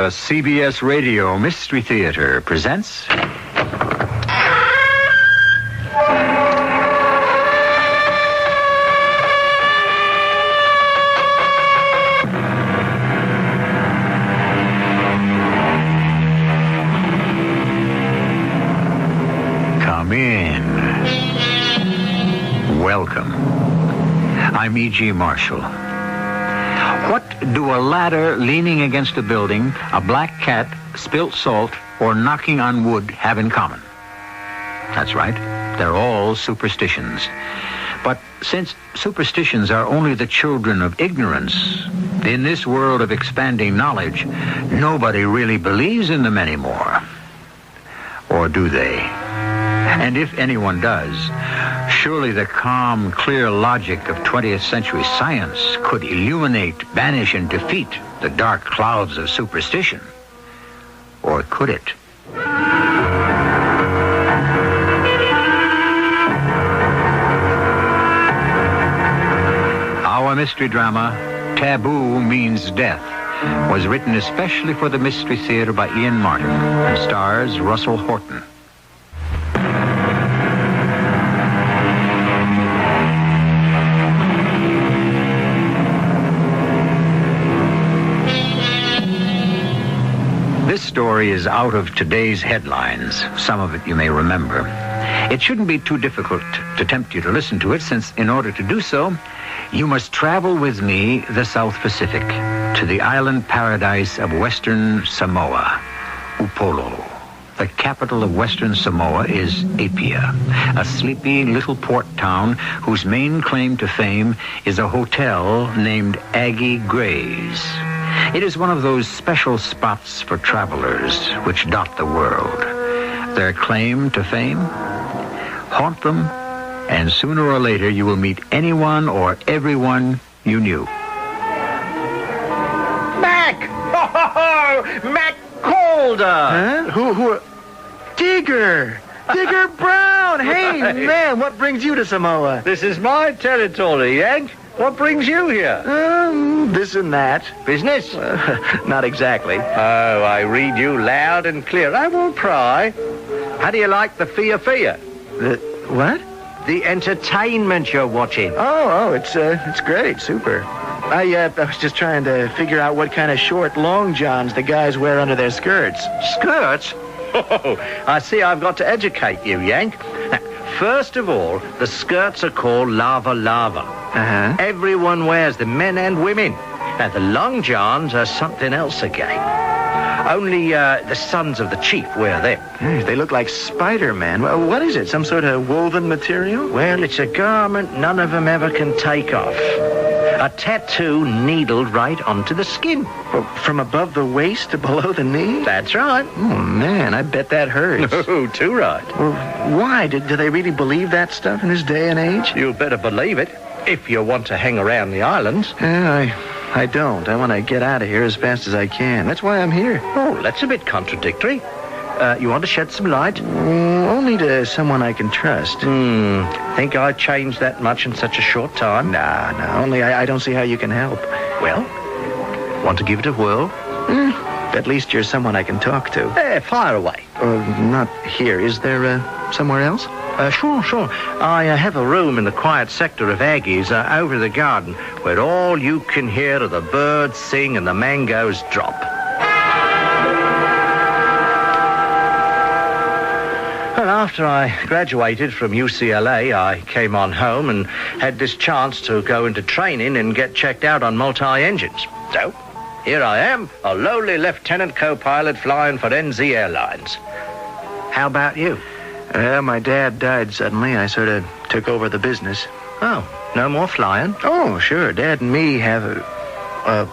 The CBS Radio Mystery Theater presents... Come in. Welcome. I'm E.G. Marshall. What do a ladder leaning against a building, a black cat, spilt salt, or knocking on wood have in common? That's right. They're all superstitions. But since superstitions are only the children of ignorance, in this world of expanding knowledge, nobody really believes in them anymore. Or do they? And if anyone does, surely the calm, clear logic of 20th century science could illuminate, banish, and defeat the dark clouds of superstition. Or could it? Our mystery drama, Taboo Means Death, was written especially for the Mystery Theater by Ian Martin and stars Russell Horton. This story is out of today's headlines. Some of it you may remember. It shouldn't be too difficult to tempt you to listen to it, since in order to do so, you must travel with me the South Pacific to the island paradise of Western Samoa, Upolu. The capital of Western Samoa is Apia, a sleepy little port town whose main claim to fame is a hotel named Aggie Gray's. It is one of those special spots for travelers which dot the world. Their claim to fame? Haunt them, and sooner or later you will meet anyone or everyone you knew. Mac! Oh, Mac Calder! Huh? Who? Digger! Digger Brown! Hey, man, what brings you to Samoa? This is my territory, Yank. What brings you here? This and that. Business? Not exactly. Oh, I read you loud and clear. I won't pry. How do you like the Fia? The what? The entertainment you're watching. Oh, it's great, super. I was just trying to figure out what kind of short long johns the guys wear under their skirts. Skirts? Oh, I see I've got to educate you, Yank. Now, first of all, the skirts are called lava. Uh-huh. Everyone wears them, men and women. Now, the long johns are something else again. Only the sons of the chief wear them. They look like Spider-Man. What is it, some sort of woven material? Well, it's a garment none of them ever can take off. A tattoo needled right onto the skin. From above the waist to below the knee? That's right. Oh, man, I bet that hurts. Oh, too right. Well, why? Do they really believe that stuff in this day and age? You better believe it, if you want to hang around the islands. I don't. I want to get out of here as fast as I can. That's why I'm here. Oh, that's a bit contradictory. You want to shed some light? Only to someone I can trust. Think I'd change that much in such a short time? Nah. Only I don't see how you can help. Well, want to give it a whirl? At least you're someone I can talk to. Fire away. Not here. Is there somewhere else? Sure. I have a room in the quiet sector of Aggie's over the garden, where all you can hear are the birds sing and the mangoes drop. Well, after I graduated from UCLA, I came on home and had this chance to go into training and get checked out on multi-engines. So, here I am, a lowly lieutenant co-pilot flying for NZ Airlines. How about you? My dad died suddenly. I sort of took over the business. Oh, no more flying? Oh, sure. Dad and me had a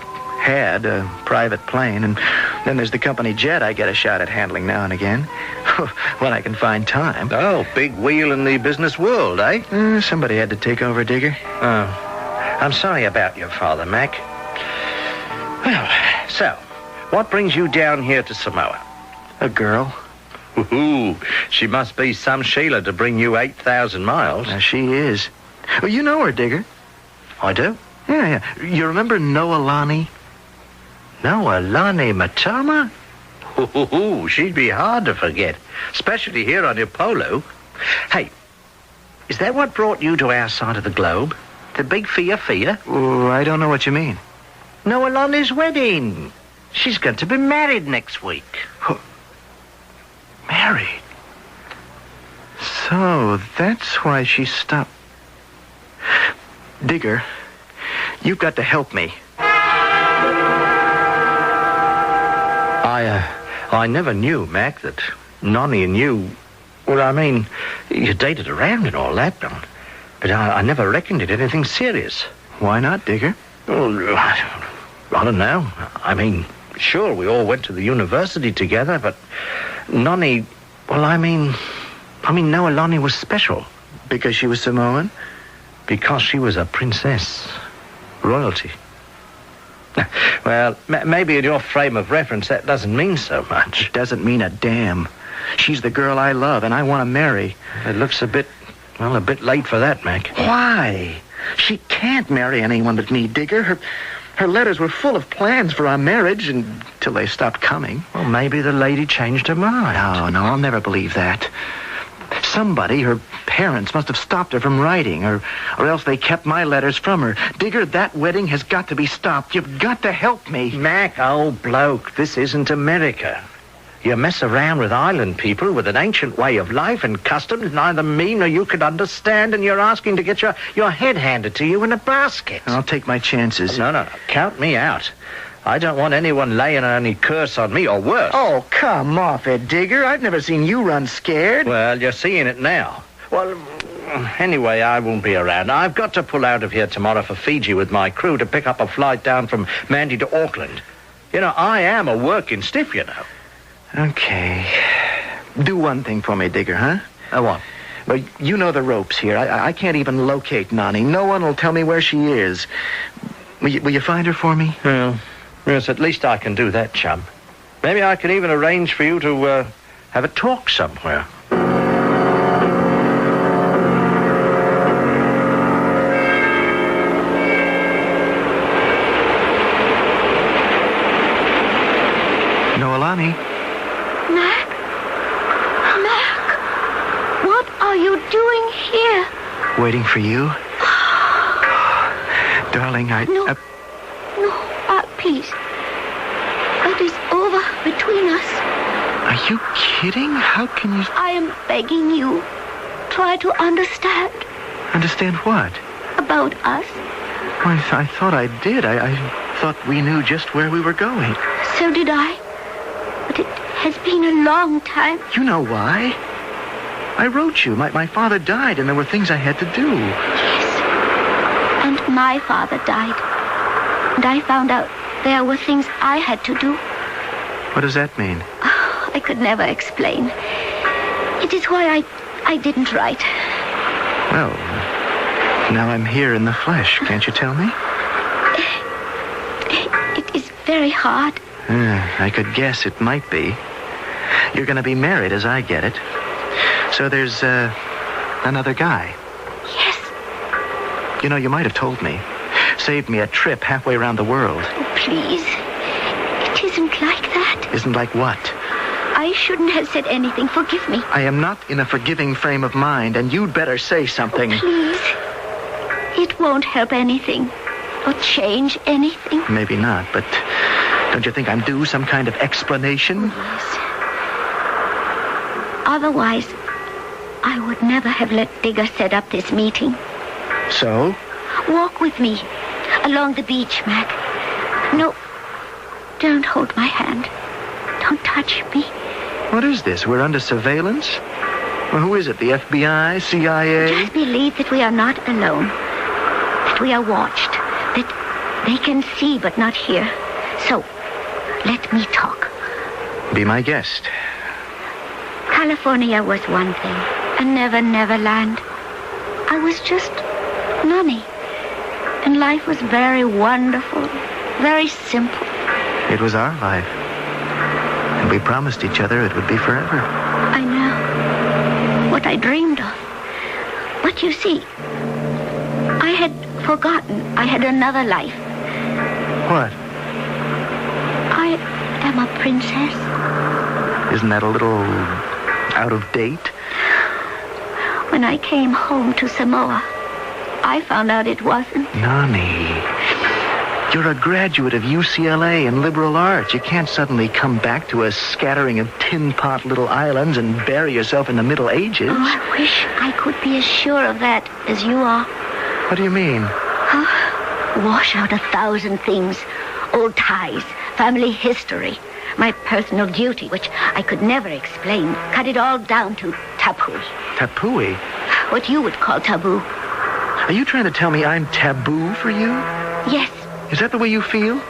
private plane, and then there's the company jet I get a shot at handling now and again, when I can find time. Oh, big wheel in the business world, eh? Somebody had to take over, Digger. Oh, I'm sorry about your father, Mac. Well, so, what brings you down here to Samoa? A girl. Ooh, she must be some Sheila to bring you 8,000 miles. She is. Oh, you know her, Digger. I do? Yeah. You remember Noelani? Noelani Matoma? Ooh, she'd be hard to forget, especially here on Ipolo. Hey, is that what brought you to our side of the globe? The big Fia? Oh, I don't know what you mean. Noelani's wedding. She's going to be married next week. Married? So that's why she stopped. Digger, you've got to help me. I never knew, Mac, that Nonny and you... Well, I mean, you dated around and all that, but I never reckoned it anything serious. Why not, Digger? Well, I don't know. I mean, sure, we all went to the university together, but Nonny... Well, I mean, Noelani was special. Because she was Samoan? Because she was a princess. Royalty. Well, maybe in your frame of reference that doesn't mean so much. It doesn't mean a damn. She's the girl I love and I want to marry. It looks a bit late for that, Mac. Why? She can't marry anyone but me, Digger. Her letters were full of plans for our marriage until they stopped coming. Well, maybe the lady changed her mind. No, I'll never believe that. Somebody, her parents, must have stopped her from writing, or else they kept my letters from her. Digger, that wedding has got to be stopped. You've got to help me. Mac, old bloke, this isn't America. You mess around with island people with an ancient way of life and customs neither me nor you could understand, and you're asking to get your head handed to you in a basket. I'll take my chances. No. Count me out. I don't want anyone laying any curse on me, or worse. Oh, come off it, Digger. I've never seen you run scared. Well, you're seeing it now. Well, anyway, I won't be around. I've got to pull out of here tomorrow for Fiji with my crew to pick up a flight down from Mandy to Auckland. You know, I am a working stiff, you know. Okay. Do one thing for me, Digger, huh? What? Well, you know the ropes here. I can't even locate Nonny. No one will tell me where she is. Will you find her for me? Well, yes, at least I can do that, chum. Maybe I can even arrange for you to have a talk somewhere. Noelani? Mac? What are you doing here? Waiting for you? Darling, No, please. It is over between us. Are you kidding? How can you... I am begging you. Try to understand. Understand what? About us. Well, I thought I did. I thought we knew just where we were going. So did I. But it has been a long time. You know why? I wrote you. My father died, and there were things I had to do. Yes. And my father died. And I found out there were things I had to do. What does that mean? Oh, I could never explain. It is why I didn't write. Well, now I'm here in the flesh. Can't you tell me? It is very hard. I could guess it might be. You're going to be married, as I get it. So there's another guy. Yes. You know, you might have told me. Saved me a trip halfway around the world. Oh, please. It isn't like that. Isn't like what? I shouldn't have said anything. Forgive me. I am not in a forgiving frame of mind, and you'd better say something. Oh, please. It won't help anything. Or change anything. Maybe not, but don't you think I'm due some kind of explanation? Yes. Otherwise, I would never have let Digger set up this meeting. So? Walk with me along the beach, Mac. No, don't hold my hand. Don't touch me. What is this? We're under surveillance? Well, who is it? The FBI? CIA? Just believe that we are not alone. That we are watched. That they can see but not hear. So, let me talk. Be my guest. California was one thing. And Never Land. I was just Nonny. And life was very wonderful. Very simple. It was our life. And we promised each other it would be forever. I know. What I dreamed of. But you see, I had forgotten I had another life. What? am a princess. Isn't that a little out of date? When I came home to Samoa, I found out it wasn't. Nani, you're a graduate of UCLA in liberal arts. You can't suddenly come back to a scattering of tin pot little islands and bury yourself in the Middle Ages. Oh, I wish I could be as sure of that as you are. What do you mean? Wash out 1,000 things. Old ties, family history, my personal duty, which I could never explain. Cut it all down to taboo. Taboo? What you would call taboo. Are you trying to tell me I'm taboo for you? Yes. Is that the way you feel?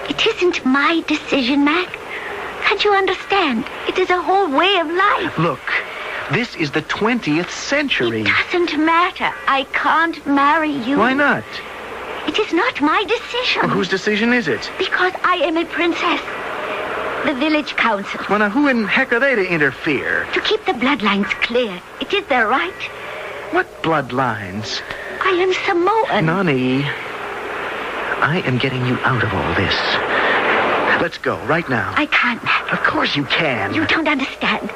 It isn't my decision, Mac. Can't you understand? It is a whole way of life. Look, this is the 20th century. It doesn't matter. I can't marry you. Why not? It is not my decision. Well, whose decision is it? Because I am a princess. The village council. Well, now, who in heck are they to interfere? To keep the bloodlines clear. It is their right. What bloodlines? I am Samoan. Nani, I am getting you out of all this. Let's go, right now. I can't, Mac. Of course you can. You don't understand.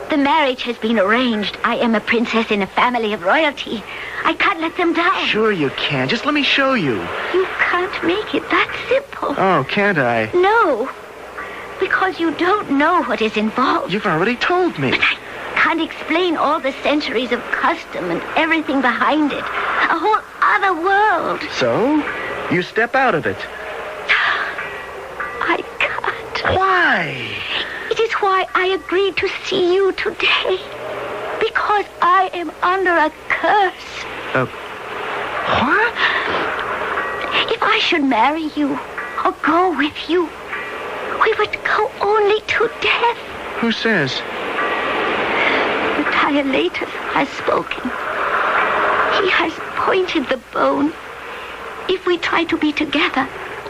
The marriage has been arranged. I am a princess in a family of royalty. I can't let them down. Sure you can. Just let me show you. You can't make it that simple. Oh, can't I? No. Because you don't know what is involved. You've already told me. But I can't explain all the centuries of custom and everything behind it. A whole other world. So, you step out of it. I can't. Why? It is why I agreed to see you today. Because I am under a curse. What? If I should marry you or go with you, we would go only to death. Who says? The Dilatus has spoken. He has pointed the bone. If we try to be together,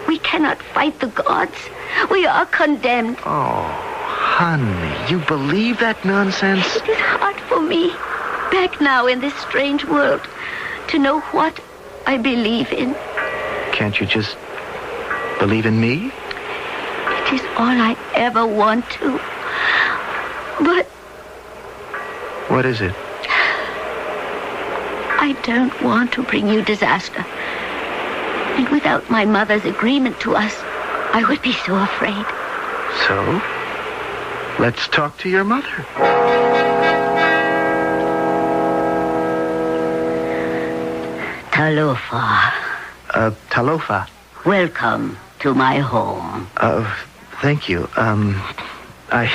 we cannot fight the gods. We are condemned. Oh, honey, you believe that nonsense? It is hard for me, back now in this strange world, to know what I believe in. Can't you just believe in me? It is all I ever want to. But What is it? I don't want to bring you disaster. And without my mother's agreement to us, I would be so afraid. So, let's talk to your mother. Talofa, Talofa. welcome to my home. Thank you. I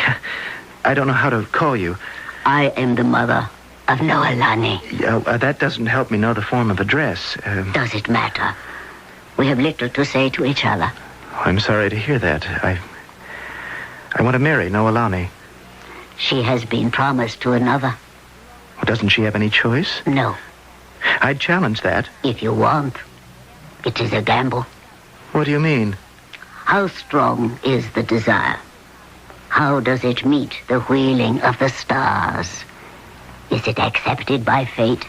don't know how to call you. I am the mother of Noelani. That doesn't help me know the form of address. Does it matter? We have little to say to each other. I'm sorry to hear that. I want to marry Noelani. She has been promised to another. Well, doesn't she have any choice? No, I'd challenge that. if you want. It is a gamble. What do you mean? How strong is the desire? How does it meet the wheeling of the stars? Is it accepted by fate?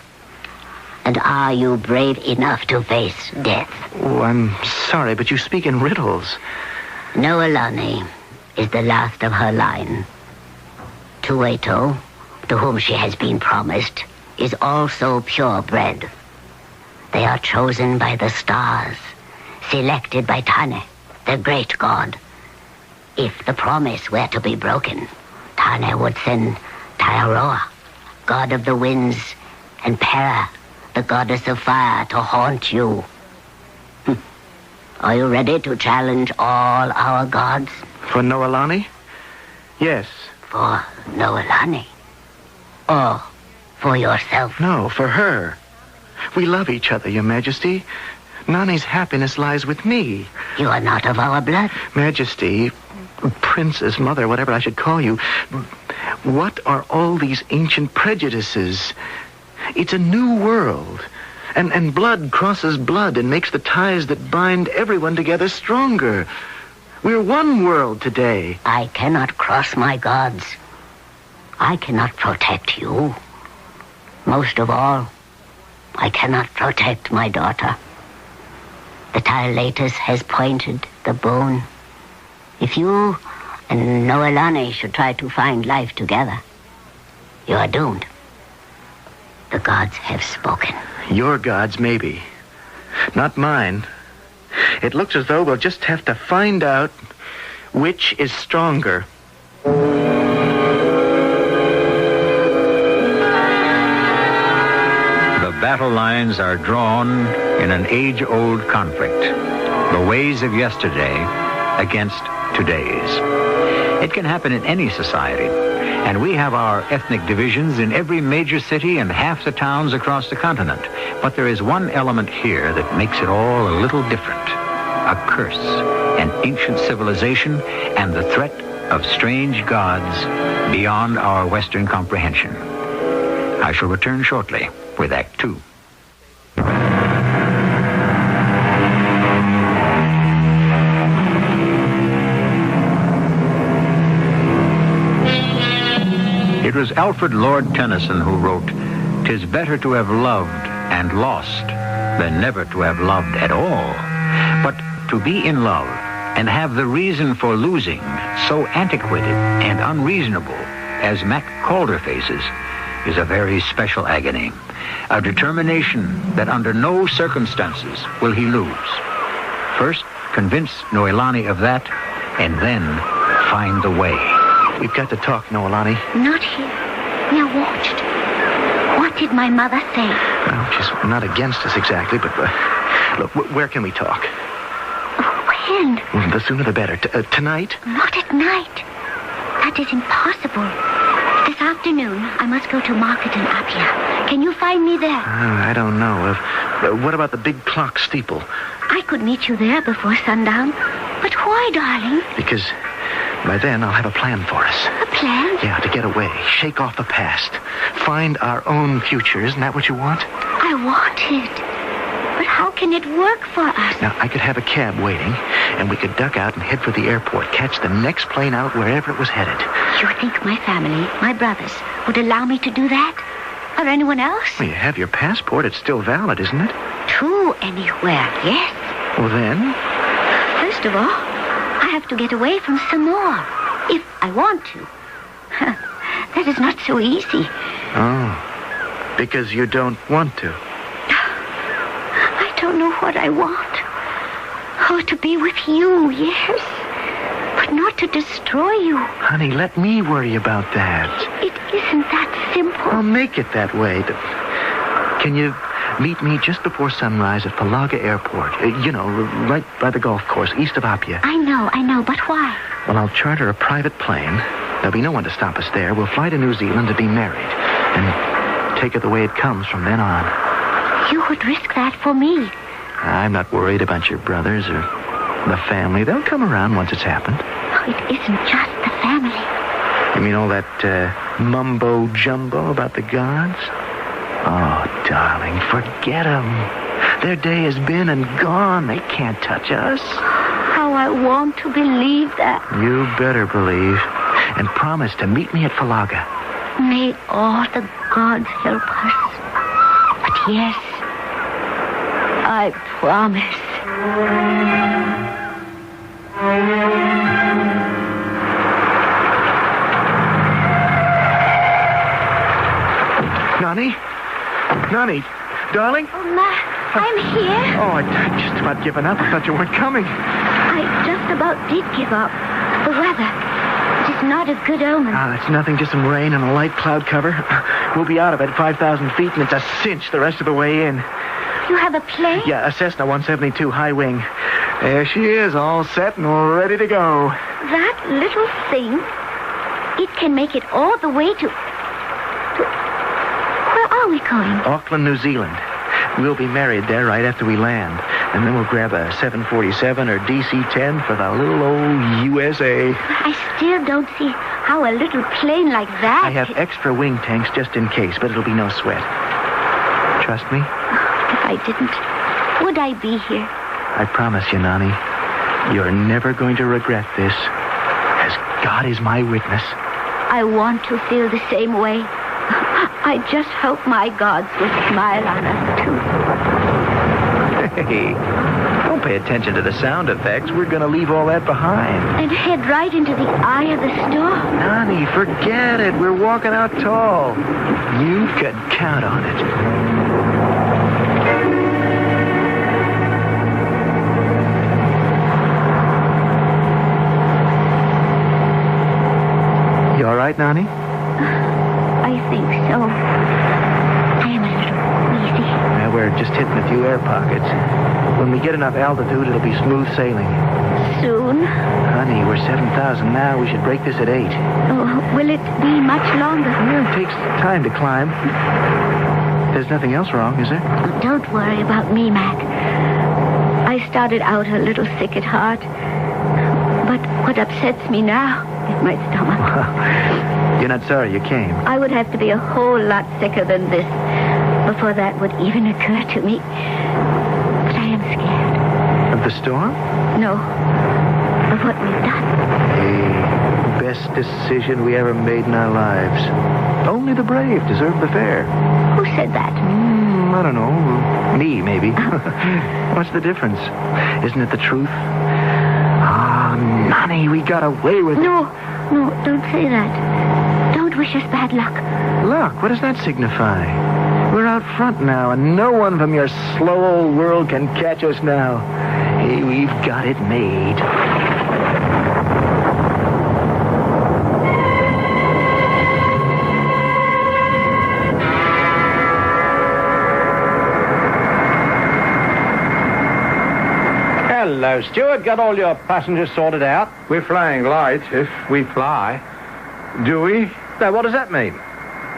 And are you brave enough to face death? Oh, I'm sorry, but you speak in riddles. Noelani is the last of her line. Tueto, to whom she has been promised, is also purebred. They are chosen by the stars, selected by Tane, the great god. If the promise were to be broken, Tane would send Taiaroa, god of the winds, and Pera, the goddess of fire, to haunt you. Are you ready to challenge all our gods? For Noelani? Yes. For Noelani? Or for yourself? No, for her. We love each other, Your Majesty. Nani's happiness lies with me. You are not of our blood. Majesty, princess, mother, whatever I should call you, what are all these ancient prejudices? It's a new world. And blood crosses blood and makes the ties that bind everyone together stronger. We're one world today. I cannot cross my gods. I cannot protect you. Most of all, I cannot protect my daughter. The Dilatus has pointed the bone. If you and Noelani should try to find life together, you are doomed. The gods have spoken. Your gods, maybe. Not mine. It looks as though we'll just have to find out which is stronger. The battle lines are drawn in an age-old conflict. The ways of yesterday against today's. It can happen in any society. And we have our ethnic divisions in every major city and half the towns across the continent. But there is one element here that makes it all a little different. A curse, an ancient civilization, and the threat of strange gods beyond our Western comprehension. I shall return shortly with Act 2. It was Alfred Lord Tennyson who wrote, "'Tis better to have loved and lost than never to have loved at all." But to be in love and have the reason for losing so antiquated and unreasonable as Mac Calder faces is a very special agony. A determination that under no circumstances will he lose. First, convince Noelani of that, and then find the way. We've got to talk, Noelani. Not here. We are watched. What did my mother say? Well, she's not against us exactly, but look, where can we talk? When? Well, the sooner the better. Tonight? Not at night. That is impossible. This afternoon, I must go to market in Apia. Can you find me there? I don't know. What about the big clock steeple? I could meet you there before sundown. But why, darling? Because by then I'll have a plan for us. A plan? Yeah, to get away, shake off the past, find our own future. Isn't that what you want? I want it. But how can it work for us? Now, I could have a cab waiting, and we could duck out and head for the airport, catch the next plane out wherever it was headed. You think my family, my brothers, would allow me to do that? Or anyone else? Well, you have your passport. It's still valid, isn't it? To anywhere, yes. Well, then? First of all, I have to get away from Samoa, if I want to. That is not so easy. Oh, because you don't want to. I don't know what I want. Oh, to be with you, yes. But not to destroy you. Honey, let me worry about that. It isn't that simple. I'll make it that way. Can you meet me just before sunrise at Palaga Airport? Right by the golf course, east of Apia. I know, but why? Well, I'll charter a private plane. There'll be no one to stop us there. We'll fly to New Zealand to be married. And take it the way it comes from then on. You would risk that for me. I'm not worried about your brothers or the family. They'll come around once it's happened. Oh, it isn't just the family. You mean all that mumbo-jumbo about the gods? Oh, darling, forget them. Their day has been and gone. They can't touch us. How I want to believe that. You better believe. And promise to meet me at Palaga. May all the gods help us. But yes, I promise. Nani, darling? Oh, Ma, I'm here. Oh, I'd just about given up. I thought you weren't coming. I just about did give up. The weather. It is not a good omen. It's nothing, just some rain and a light cloud cover. We'll be out of it at 5,000 feet, and it's a cinch the rest of the way in. You have a plane? Yeah, a Cessna 172 high wing. There she is, all set and ready to go. That little thing, it can make it all the way to... Where are we going? Auckland, New Zealand. We'll be married there right after we land. And then we'll grab a 747 or DC-10 for the little old USA. I still don't see how a little plane like that... I have extra wing tanks just in case, but it'll be no sweat. Trust me? If I didn't, would I be here? I promise you, Nani, you're never going to regret this. As God is my witness. I want to feel the same way. I just hope my gods will smile on us, too. Hey, Don't pay attention to the sound effects. We're going to leave all that behind. And head right into the eye of the storm. Nani, forget it. We're walking out tall. You can count on it. You all right, Nani? I think so. I am a little wheezy. Yeah, we're just hitting a few air pockets. When we get enough altitude, it'll be smooth sailing. Soon? Honey, we're 7,000 now. We should break this at 8. Oh, will it be much longer? Yeah, it takes time to climb. There's nothing else wrong, is there? Oh, don't worry about me, Mac. I started out a little sick at heart. But what upsets me now is my stomach. You're not sorry you came. I would have to be a whole lot sicker than this before that would even occur to me. But I am scared. Of the storm? No. Of what we've done. The best decision we ever made in our lives. Only the brave deserve the fair. Who said that? I don't know. Me, maybe. What's the difference? Isn't it the truth? Ah, Nani, we got away with it. No, don't say that. Don't wish us bad luck. Luck? What does that signify? We're out front now, and no one from your slow old world can catch us now. Hey, we've got it made. Hello, Stuart. Got all your passengers sorted out? We're flying light, if we fly. Do we? Now, what does that mean?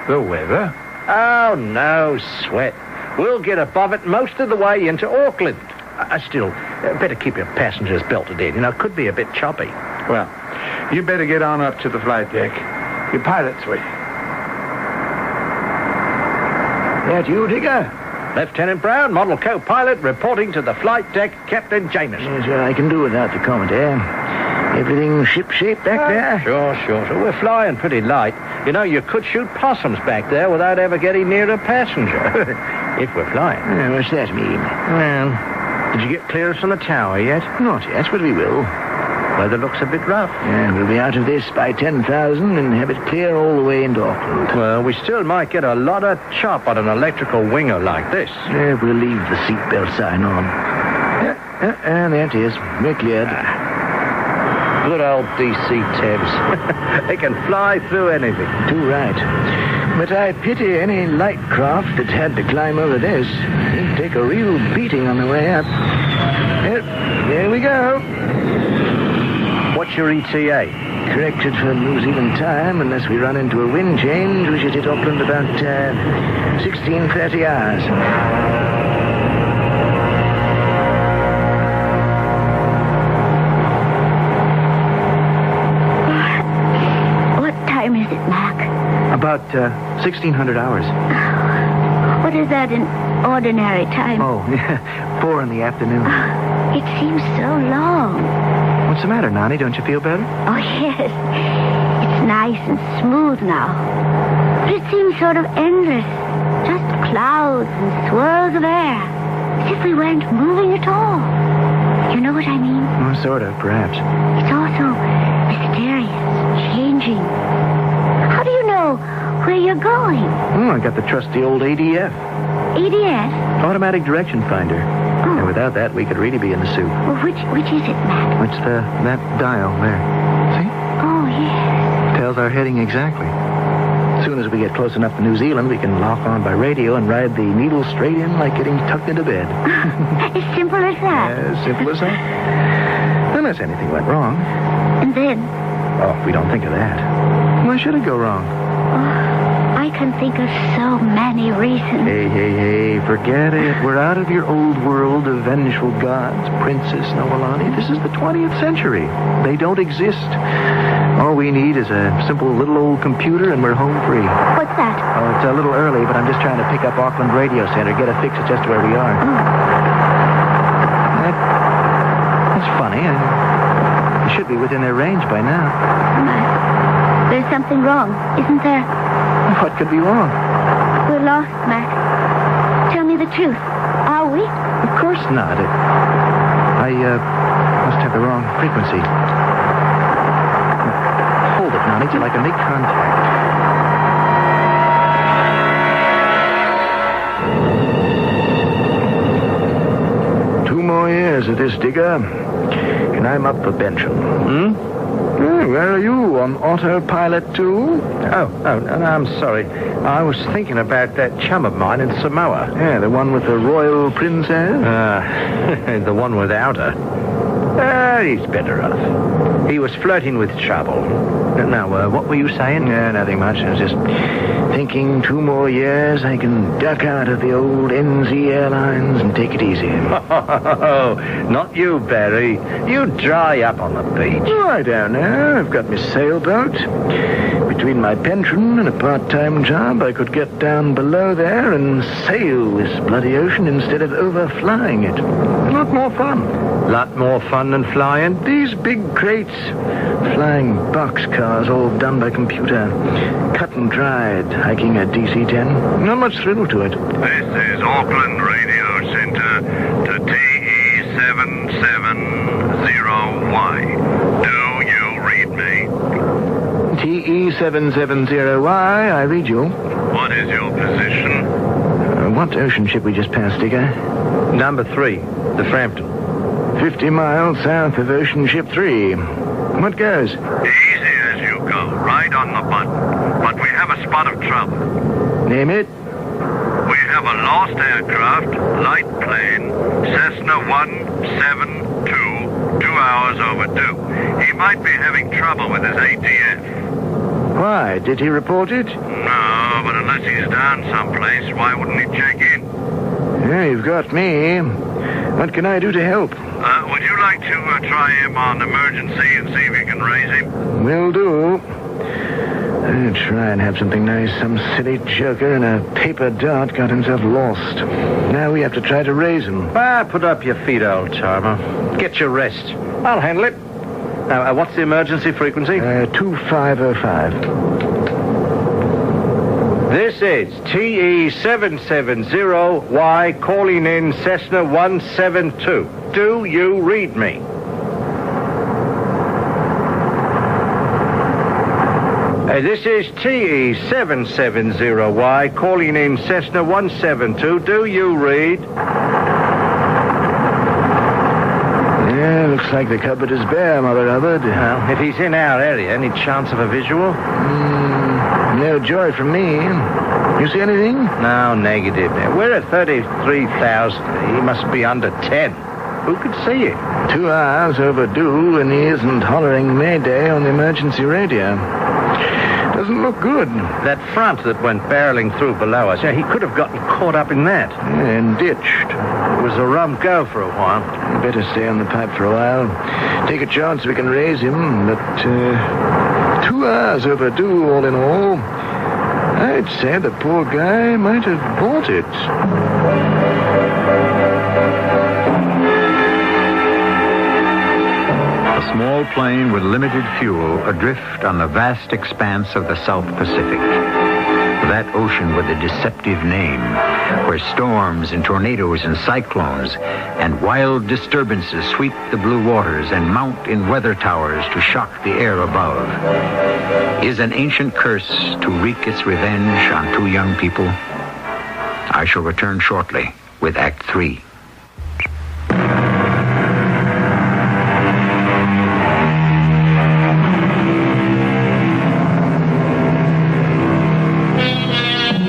The weather? Oh, no sweat. We'll get above it most of the way into Auckland. Still, better keep your passengers belted in. Could be a bit choppy. Well, you better get on up to the flight deck. Your pilot's waiting. That you, Digger? Lieutenant Brown, model co-pilot, reporting to the flight deck, Captain Jameson. Yes, I can do without the commentary. Everything ship-shape back there? Sure. We're flying pretty light. You could shoot possums back there without ever getting near a passenger. If we're flying. What's that mean? Well, did you get clearance from the tower yet? Not yet, but we will. Weather looks a bit rough. Yeah, we'll be out of this by 10,000 and have it clear all the way into Auckland. Well, we still might get a lot of chop on an electrical winger like this. Yeah, we'll leave the seatbelt sign on. And there it is. We're cleared. Good old DC Tebs. They can fly through anything. Too right. But I pity any light craft that had to climb over this. It'd take a real beating on the way up. There we go. What's your ETA? Corrected for New Zealand time. Unless we run into a wind change, we should hit Auckland about 16:30 hours. Is it, Mac? About 1,600 hours. What is that in ordinary time? Oh, 4 in the afternoon. It seems so long. What's the matter, Nani? Don't you feel better? Oh, yes. It's nice and smooth now. But it seems sort of endless. Just clouds and swirls of air. As if we weren't moving at all. You know what I mean? Oh, sort of, perhaps. It's also mysterious, changing. How do you know where you're going? Oh, I got the trusty old ADF. ADF? Automatic direction finder. Oh. And without that, we could really be in the soup. Well, which is it, Matt? It's that dial there. See? Oh, yes. Tells our heading exactly. As soon as we get close enough to New Zealand, we can lock on by radio and ride the needle straight in like getting tucked into bed. As simple as that? As simple as that. Unless anything went wrong. And then? Oh, we don't think of that. Why should it go wrong? Oh, I can think of so many reasons. Hey, forget it. We're out of your old world of vengeful gods, Princess Noelani. This is the 20th century. They don't exist. All we need is a simple little old computer and we're home free. What's that? Oh, it's a little early, but I'm just trying to pick up Auckland Radio Center, get a fix at just where we are. Oh. That's funny. We should be within their range by now. There's something wrong, isn't there? What could be wrong? We're lost, Mac. Tell me the truth. Are we? Of course not. I must have the wrong frequency. Hold it, Nani, till I can make contact. 2 more years of this, Digger, and I'm up for pension. Where are you? On autopilot, too? Oh, no, I'm sorry. I was thinking about that chum of mine in Samoa. Yeah, the one with the royal princess? The one without her. He's better off. He was flirting with trouble. Now, what were you saying? Yeah, nothing much. I was just thinking 2 more years I can duck out of the old NZ Airlines and take it easy. Oh, not you, Barry. You dry up on the beach. Oh, I don't know. I've got my sailboat. Between my pension and a part-time job, I could get down below there and sail this bloody ocean instead of overflying it. A lot more fun. Lot more fun than flying? These big crates, flying boxcars all done by computer, cut and dried, hiking a DC-10. Not much thrill to it. This is Auckland Radio Center to TE770Y. Do you read me? TE770Y, I read you. What is your position? What ocean ship we just passed, Digger? Number 3, the Frampton. 50 miles south of Ocean Ship 3. What goes? Easy as you go, right on the button. But we have a spot of trouble. Name it? We have a lost aircraft, light plane, Cessna 172, 2 hours overdue. He might be having trouble with his ATF. Why? Did he report it? No, but unless he's down someplace, why wouldn't he check in? Yeah, you've got me. What can I do to help? Would you like to try him on emergency and see if you can raise him? Will do. I'll try and have something nice. Some silly joker in a paper dart got himself lost. Now we have to try to raise him. Put up your feet, old timer. Get your rest. I'll handle it. Now, what's the emergency frequency? 2505. This is TE770Y calling in Cessna 172. Do you read me? This is TE770Y calling in Cessna 172. Do you read? Yeah, looks like the cupboard is bare, Mother Hubbard. Well, if he's in our area, any chance of a visual? No joy from me. You see anything? No, negative. We're at 33,000. He must be under 10. Who could see it? 2 hours overdue, and he isn't hollering Mayday on the emergency radio. Doesn't look good. That front that went barreling through below us, he could have gotten caught up in that. And ditched. It was a rum go for a while. Better stay on the pipe for a while. Take a chance we can raise him, but 2 hours overdue all in all. I'd say the poor guy might have bought it. A small plane with limited fuel adrift on the vast expanse of the South Pacific. That ocean with a deceptive name, where storms and tornadoes and cyclones and wild disturbances sweep the blue waters and mount in weather towers to shock the air above, is an ancient curse to wreak its revenge on 2 young people. I shall return shortly with Act 3.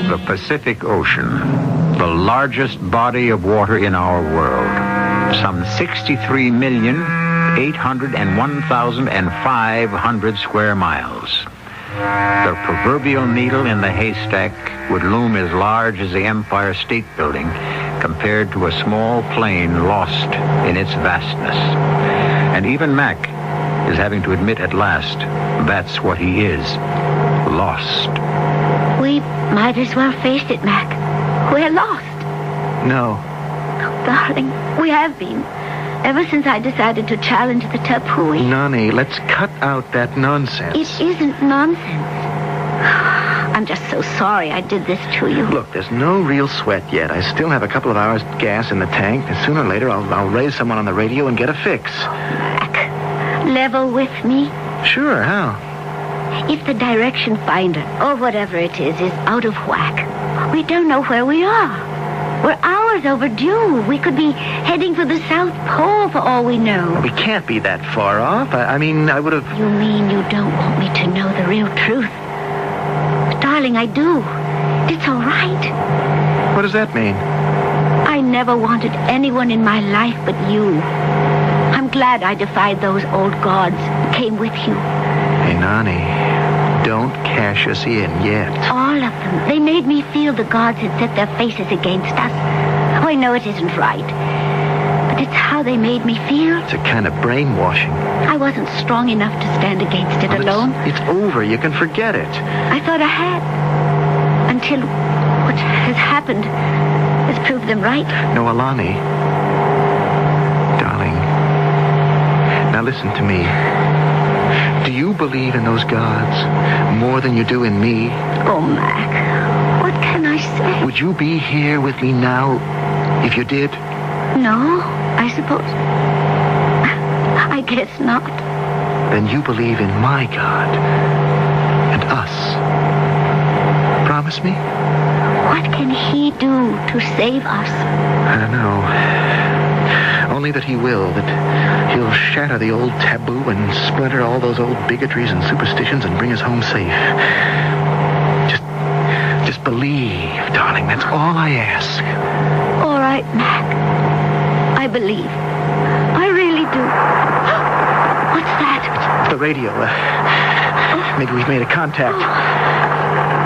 The Pacific Ocean, the largest body of water in our world, some 63,801,500 square miles. The proverbial needle in the haystack would loom as large as the Empire State Building compared to a small plane lost in its vastness. And even Mac is having to admit at last that's what he is, lost. We might as well face it, Mac. We're lost. No. Oh, darling, we have been. Ever since I decided to challenge the TABOO. Nani, let's cut out that nonsense. It isn't nonsense. I'm just so sorry I did this to you. Look, there's no real sweat yet. I still have a couple of hours gas in the tank. And sooner or later, I'll raise someone on the radio and get a fix. Mac, level with me. Sure, how? If the direction finder, or whatever it is out of whack, we don't know where we are. We're hours overdue. We could be heading for the South Pole for all we know. We can't be that far off. I mean, I would have... You mean you don't want me to know the real truth? Darling, I do. It's all right. What does that mean? I never wanted anyone in my life but you. I'm glad I defied those old gods and came with you. Hey, Nani, don't cash us in yet. All of them. They made me feel the gods had set their faces against us. Oh, I know it isn't right. But it's how they made me feel. It's a kind of brainwashing. I wasn't strong enough to stand against it alone. It's over. You can forget it. I thought I had. Until what has happened has proved them right. No, Alani. Darling. Now listen to me. Do you believe in those gods more than you do in me? Oh, Mac, what can I say? Would you be here with me now if you did? No, I suppose. I guess not. Then you believe in my God and us. Promise me? What can he do to save us? I don't know. Only that he will, that he'll shatter the old taboo and splinter all those old bigotries and superstitions and bring us home safe. Just believe, darling. That's all I ask. All right, Mac. I believe. I really do. What's that? It's the radio. Maybe we've made a contact.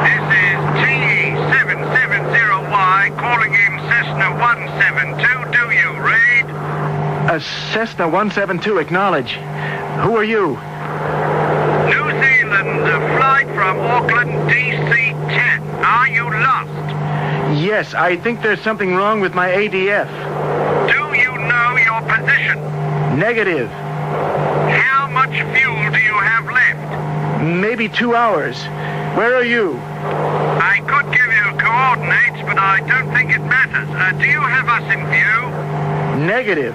This is TE770Y calling in Cessna 172. Do you read? Cessna 172, acknowledge. Who are you? New Zealand, a flight from Auckland, DC-10. Are you lost? Yes, I think there's something wrong with my ADF. Do you know your position? Negative. How much fuel do you have left? Maybe 2 hours. Where are you? I could give you coordinates, but I don't think it matters. Do you have us in view? Negative.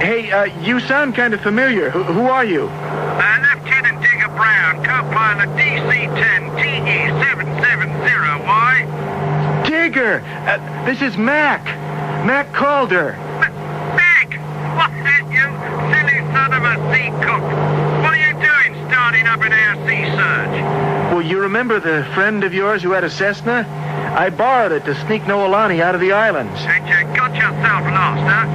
Hey, you sound kind of familiar. Who are you? Lieutenant Digger Brown, co-pilot DC-10 TE770Y. Digger! This is Mac. Mac Calder. Mac! What, you silly son of a sea cook? What are you doing starting up an air sea search? Well, you remember the friend of yours who had a Cessna? I borrowed it to sneak Noelani out of the islands. And you got yourself lost, huh?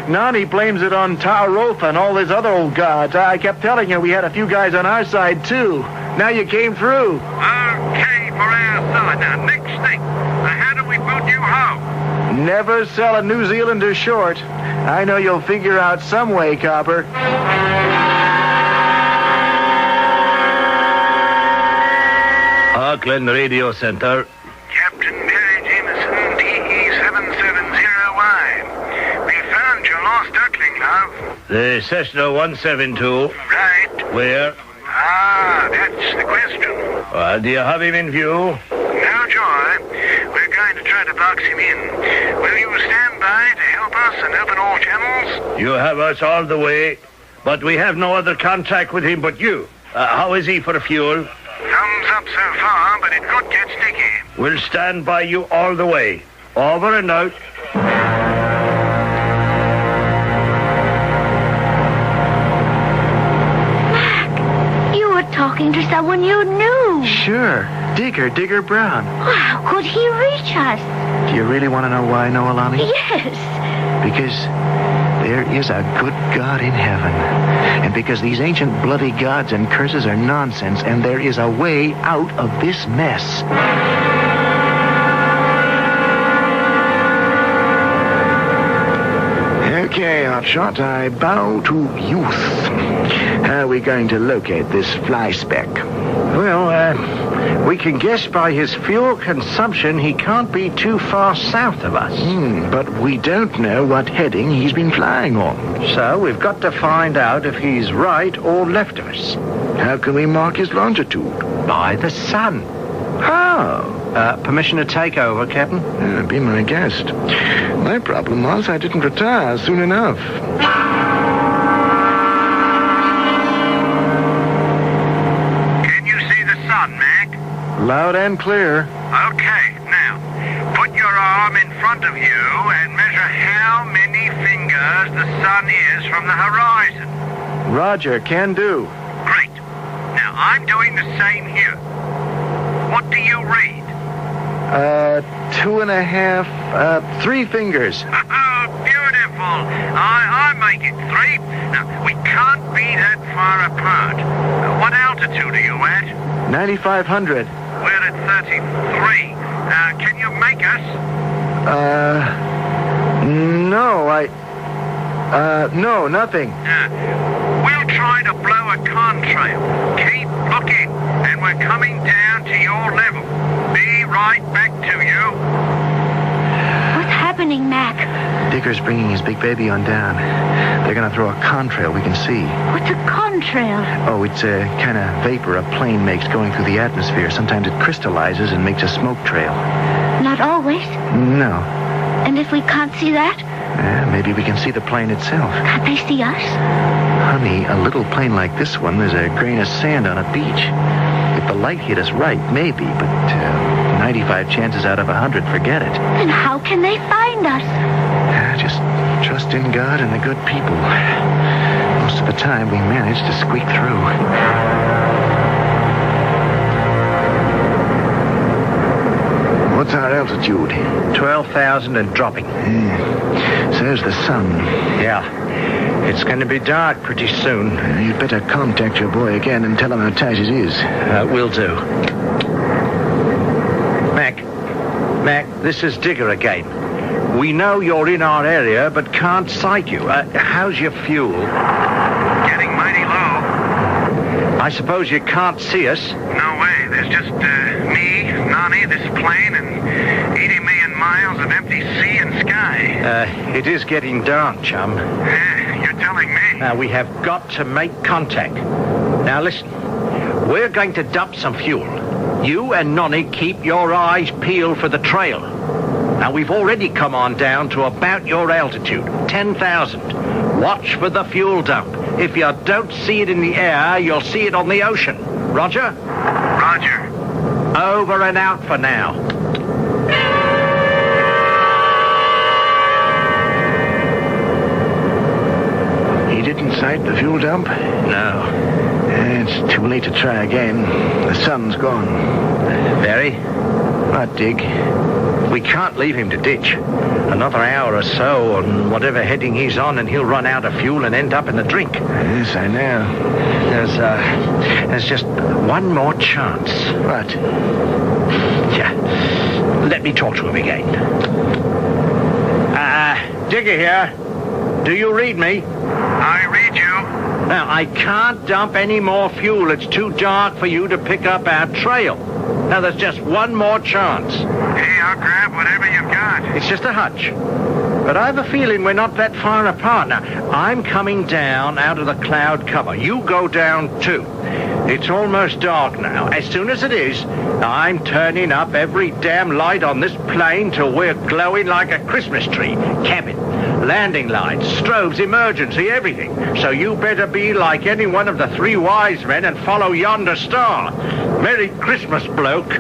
Nani blames it on Ta'arofa and all those other old gods. I kept telling her we had a few guys on our side, too. Now you came through. Okay, for our side. Now, next thing. How do we boot you home? Never sell a New Zealander short. I know you'll figure out some way, Copper. Auckland Radio Center. Captain Barry Jameson, TE770Y. We found your lost duckling, love. The Cessna 172. Right. Where? That's the question. Do you have him in view? No, Joy. We're going to try to box him in. Will you stand by to help us and open all channels? You have us all the way, but we have no other contact with him but you. How is he for fuel? Thumbs up so far, but it could get sticky. We'll stand by you all the way. Over and out. Mac, you were talking to someone you knew. Sure. Digger Brown. How could he reach us? Do you really want to know why, Noelani? Yes. Because there is a good God in heaven. And because these ancient bloody gods and curses are nonsense, and there is a way out of this mess. Okay, Hotshot, I bow to youth. How are we going to locate this fly speck? Well, we can guess by his fuel consumption he can't be too far south of us. But we don't know what heading he's been flying on. So we've got to find out if he's right or left of us. How can we mark his longitude? By the sun. Oh. Permission to take over, Captain? Be my guest. My problem was I didn't retire soon enough. Can you see the sun, Mac? Loud and clear. Okay, now, put your arm in front of you and measure how many fingers the sun is from the horizon. Roger, can do. Great. Now, I'm doing the same here. What do you read? 2.5, 3 fingers. Oh, beautiful. I make it 3. Now, we can't be that far apart. What altitude are you at? 9,500. We're at 33. Can you make us? No, no, nothing. We'll try to blow a contrail. Keep looking, and we're coming down to your level. Be right back to you. What's happening, Mac? Digger's bringing his big baby on down. They're going to throw a contrail we can see. What's a contrail? Oh, it's a kind of vapor a plane makes going through the atmosphere. Sometimes it crystallizes and makes a smoke trail. Not always. No. And if we can't see that? Maybe we can see the plane itself. Can't they see us? Honey, a little plane like this one is a grain of sand on a beach. If the light hit us right, maybe, but 95 chances out of 100, forget it. Then how can they find us? Just trust in God and the good people. Most of the time, we manage to squeak through. What's our altitude? 12,000 and dropping. Says the sun. Yeah. It's going to be dark pretty soon. You'd better contact your boy again and tell him how tight it is. Will do. Mac, this is Digger again. We know you're in our area, but can't sight you. How's your fuel? Getting mighty low. I suppose you can't see us? No way. There's just me, Nani, this plane, and 80 million miles of empty sea and sky. It is getting dark, chum. You're telling me. Now, we have got to make contact. Now, listen. We're going to dump some fuel. You and Nonny keep your eyes peeled for the trail. Now, we've already come on down to about your altitude, 10,000. Watch for the fuel dump. If you don't see it in the air, you'll see it on the ocean. Roger? Roger. Over and out for now. He didn't sight the fuel dump? No. It's too late to try again. The sun's gone. Very? What, Dig? We can't leave him to ditch. Another hour or so on whatever heading he's on, and he'll run out of fuel and end up in the drink. Yes, I know. There's just one more chance. What? Yeah. Let me talk to him again. Digger here. Do you read me? I read you. Now, I can't dump any more fuel. It's too dark for you to pick up our trail. Now, there's just one more chance. Hey, I'll grab whatever you've got. It's just a hunch. But I have a feeling we're not that far apart. Now, I'm coming down out of the cloud cover. You go down, too. It's almost dark now. As soon as it is, I'm turning up every damn light on this plane till we're glowing like a Christmas tree. Cabin, landing lights, strobes, emergency, everything. So you better be like any one of the 3 wise men and follow yonder star. Merry Christmas, bloke.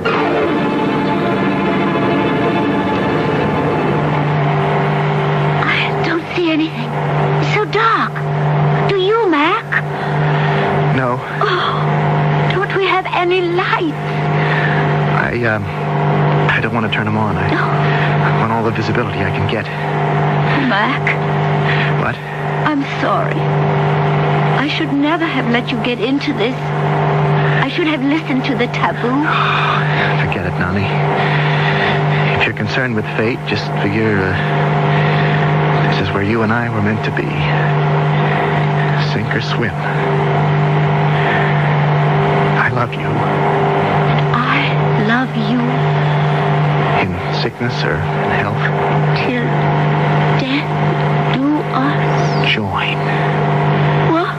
I don't see anything. It's so dark. Do you, Mac? No. Oh, don't we have any lights? I don't want to turn them on. I want all the visibility I can get. Mac? What? I'm sorry. I should never have let you get into this. I should have listened to the taboo. Forget it, Nani. If you're concerned with fate, just figure this is where you and I were meant to be. Sink or swim. I love you. I love you. In sickness or in health. Till death do us. Join. What?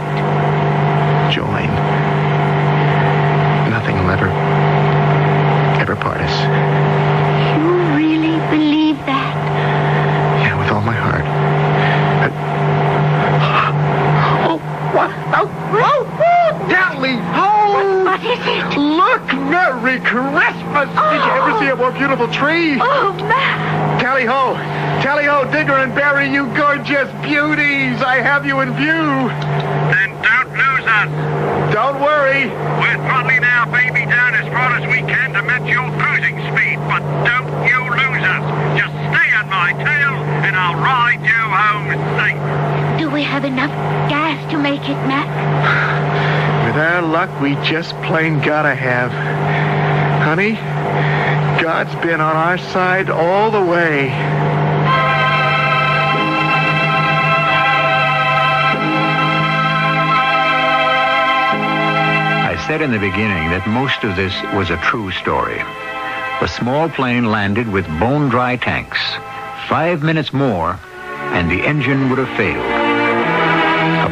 Join. Nothing will ever see a more beautiful tree. Oh, Mac. Tally-ho, Digger and Barry, you gorgeous beauties. I have you in view. Then don't lose us. Don't worry. We're throttling our baby down as far as we can to match your cruising speed, but don't you lose us. Just stay on my tail, and I'll ride you home safe. Do we have enough gas to make it, Mac? With our luck, we just plain gotta have. Honey, God's been on our side all the way. I said in the beginning that most of this was a true story. The small plane landed with bone-dry tanks. 5 minutes more, and the engine would have failed.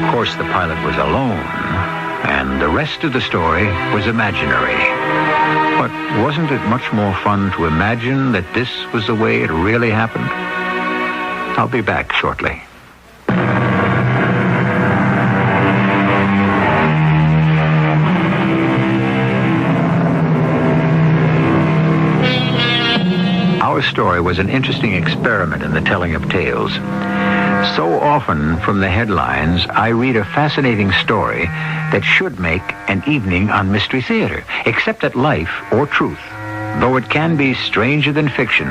Of course, the pilot was alone, and the rest of the story was imaginary. But wasn't it much more fun to imagine that this was the way it really happened? I'll be back shortly. Our story was an interesting experiment in the telling of tales. So often, from the headlines, I read a fascinating story that should make an evening on Mystery Theater, except that life, or truth, though it can be stranger than fiction,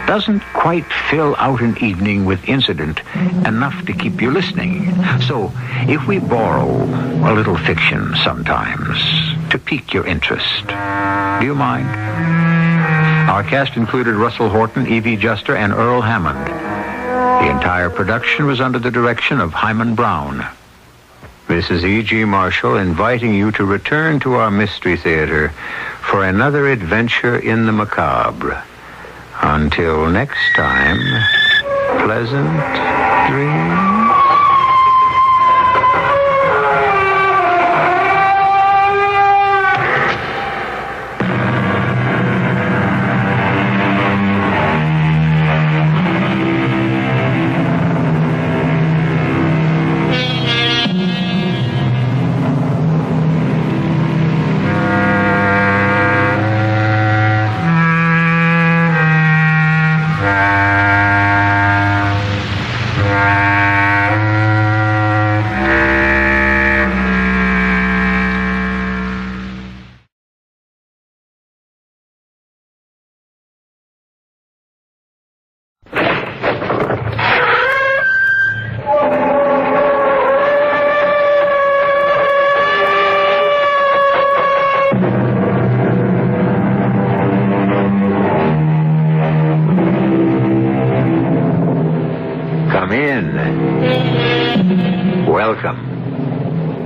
doesn't quite fill out an evening with incident enough to keep you listening. So, if we borrow a little fiction sometimes to pique your interest, do you mind? Our cast included Russell Horton, Evie Juster, and Earl Hammond. The entire production was under the direction of Hyman Brown. This is E.G. Marshall inviting you to return to our Mystery Theater for another adventure in the macabre. Until next time, pleasant dreams.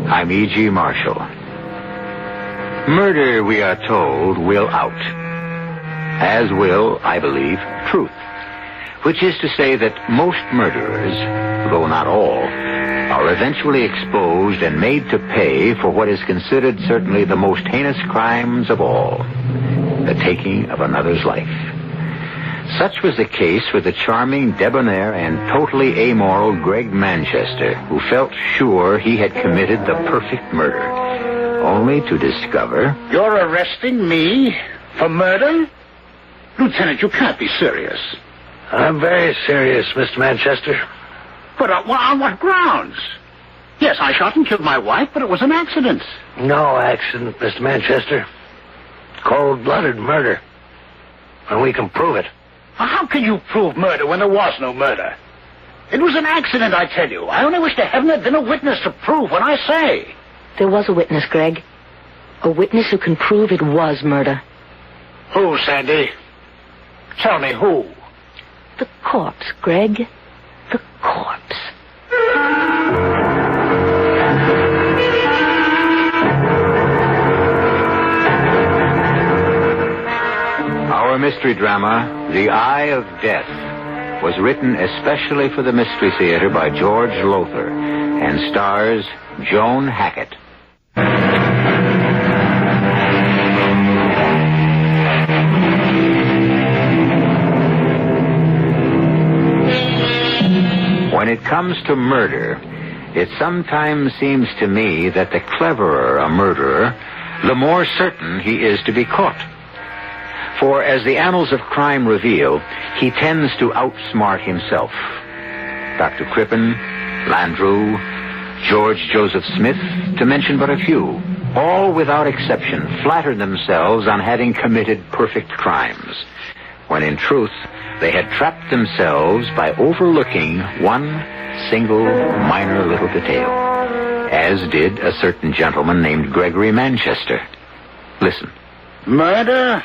I'm E.G. Marshall. Murder, we are told, will out. As will, I believe, truth. Which is to say that most murderers, though not all, are eventually exposed and made to pay for what is considered certainly the most heinous crimes of all, the taking of another's life. Such was the case with the charming, debonair, and totally amoral Greg Manchester, who felt sure he had committed the perfect murder, only to discover... You're arresting me for murder? Lieutenant, you can't be serious. I'm very serious, Mr. Manchester. But on what grounds? Yes, I shot and killed my wife, but it was an accident. No accident, Mr. Manchester. Cold-blooded murder. And we can prove it. How can you prove murder when there was no murder? It was an accident, I tell you. I only wish to heaven there'd been a witness to prove what I say. There was a witness, Greg. A witness who can prove it was murder. Who, Sandy? Tell me who. The corpse, Greg. The corpse. Our mystery drama, The Eye of Death, was written especially for the Mystery Theater by George Lothar and stars Joan Hackett. When it comes to murder, it sometimes seems to me that the cleverer a murderer, the more certain he is to be caught. For as the annals of crime reveal, he tends to outsmart himself. Dr. Crippen, Landru, George Joseph Smith, to mention but a few, all without exception flattered themselves on having committed perfect crimes, when in truth they had trapped themselves by overlooking one single minor little detail, as did a certain gentleman named Gregory Manchester. Listen. Murder?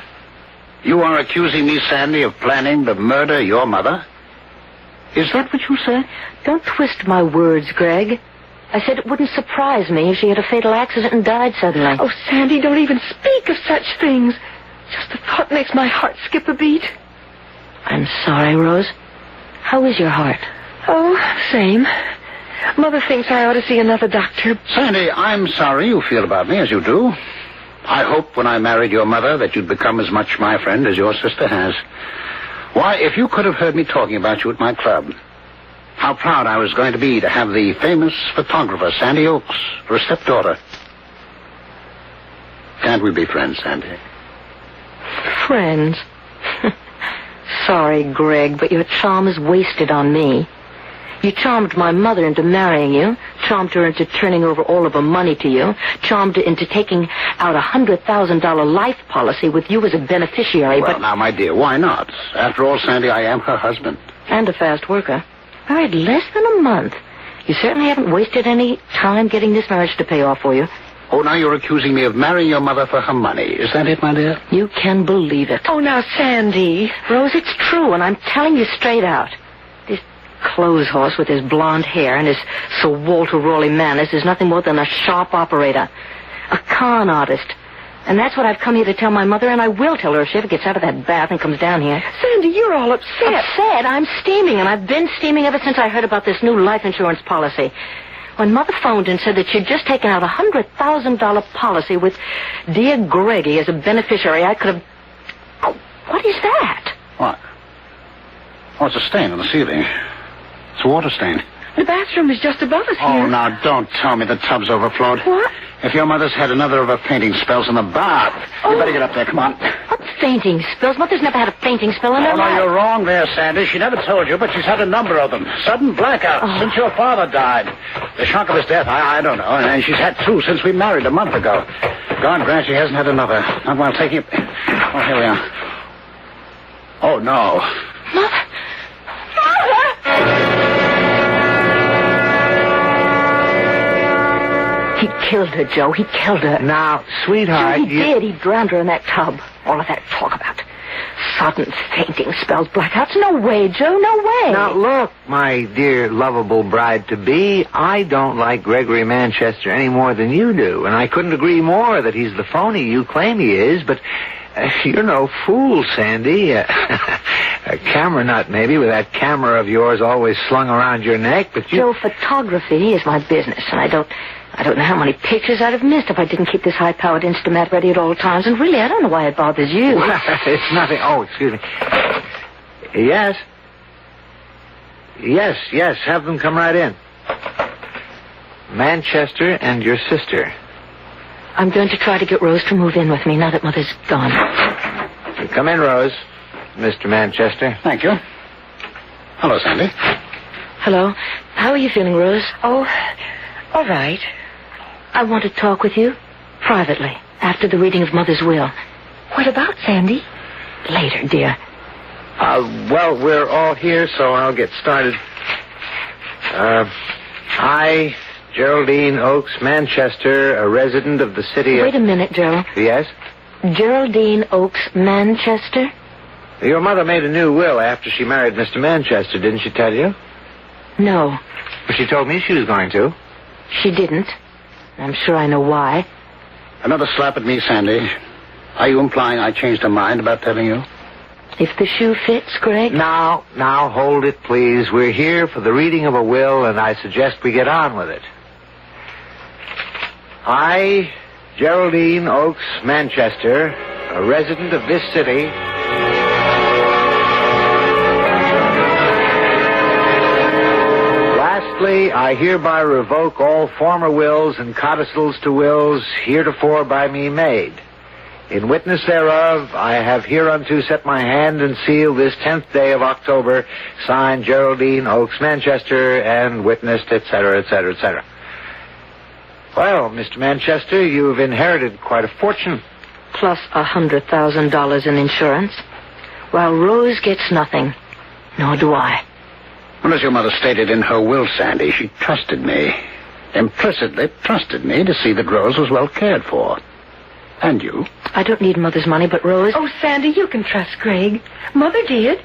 You are accusing me, Sandy, of planning to murder your mother? Is that what you said? Don't twist my words, Greg. I said it wouldn't surprise me if she had a fatal accident and died suddenly. Oh, Sandy, don't even speak of such things. Just the thought makes my heart skip a beat. I'm sorry, Rose. How is your heart? Oh, same. Mother thinks I ought to see another doctor. Sandy, I'm sorry you feel about me as you do. I hoped when I married your mother that you'd become as much my friend as your sister has. Why, if you could have heard me talking about you at my club, how proud I was going to be to have the famous photographer, Sandy Oakes, for a stepdaughter. Can't we be friends, Sandy? Friends? Sorry, Greg, but your charm is wasted on me. You charmed my mother into marrying you, charmed her into turning over all of her money to you, charmed her into taking out a $100,000 life policy with you as a beneficiary, Well, now, my dear, why not? After all, Sandy, I am her husband. And a fast worker. Married less than a month. You certainly haven't wasted any time getting this marriage to pay off for you. Oh, now you're accusing me of marrying your mother for her money. Is that it, my dear? You can believe it. Oh, now, Sandy. Rose, it's true, and I'm telling you straight out. This clothes horse with his blonde hair and his Sir Walter Raleigh manners is nothing more than a sharp operator. A con artist. And that's what I've come here to tell my mother, and I will tell her if she ever gets out of that bath and comes down here. Sandy, you're all upset. Upset? I'm steaming, and I've been steaming ever since I heard about this new life insurance policy. When Mother phoned and said that she'd just taken out a $100,000 policy with dear Greggy as a beneficiary, I could have... Oh, what is that? What? Oh, it's a stain on the ceiling. It's a water stain. The bathroom is just above us here. Oh, now, don't tell me the tub's overflowed. What? If your mother's had another of her fainting spells in the bath, you better get up there. Come on. What fainting spells? Mother's never had a fainting spell in her Oh, no, life. you're wrong there, Sandy. She never told you, but she's had a number of them. Sudden blackouts since your father died. The shock of his death, I don't know. And she's had two since we married a month ago. God grant she hasn't had another. Not while taking... Oh, here we are. Oh, no. Mother! He killed her, Joe. He killed her. Now, sweetheart, Sure, he did. He drowned her in that tub. All of that talk about sudden fainting spells, blackouts. No way, Joe. No way. Now, look, my dear, lovable bride-to-be, I don't like Gregory Manchester any more than you do, and I couldn't agree more that he's the phony you claim he is, but you're no fool, Sandy. A camera nut, maybe, with that camera of yours always slung around your neck, but you... Joe, photography is my business, and I don't know how many pictures I'd have missed if I didn't keep this high-powered Instamat ready at all times, and really, I don't know why it bothers you. It's nothing. Oh, excuse me. Yes. Yes, have them come right in. Manchester and your sister. I'm going to try to get Rose to move in with me now that Mother's gone. Come in, Rose, Mr. Manchester. Thank you. Hello, Sandy. Hello. How are you feeling, Rose? Oh, all right. I want to talk with you privately after the reading of Mother's will. What about, Sandy? Later, dear. Well, we're all here, so I'll get started. I, Geraldine Oakes Manchester, a resident of the city of... Wait a minute, Gerald. Yes? Geraldine Oakes Manchester? Your mother made a new will after she married Mr. Manchester, didn't she tell you? No. But she told me she was going to. She didn't. I'm sure I know why. Another slap at me, Sandy. Are you implying I changed her mind about telling you? If the shoe fits, Greg? Now, hold it, please. We're here for the reading of a will, and I suggest we get on with it. I, Geraldine Oakes Manchester, a resident of this city... Lastly, I hereby revoke all former wills and codicils to wills heretofore by me made. In witness thereof, I have hereunto set my hand and seal this 10th day of October, signed Geraldine Oakes Manchester, and witnessed, etc., etc., etc. Well, Mr. Manchester, you've inherited quite a fortune. Plus $100,000 in insurance, while Rose gets nothing. Nor do I. Well, as your mother stated in her will, Sandy, she trusted me. Implicitly trusted me to see that Rose was well cared for. And you? I don't need Mother's money, but Rose... Oh, Sandy, you can trust Greg. Mother did.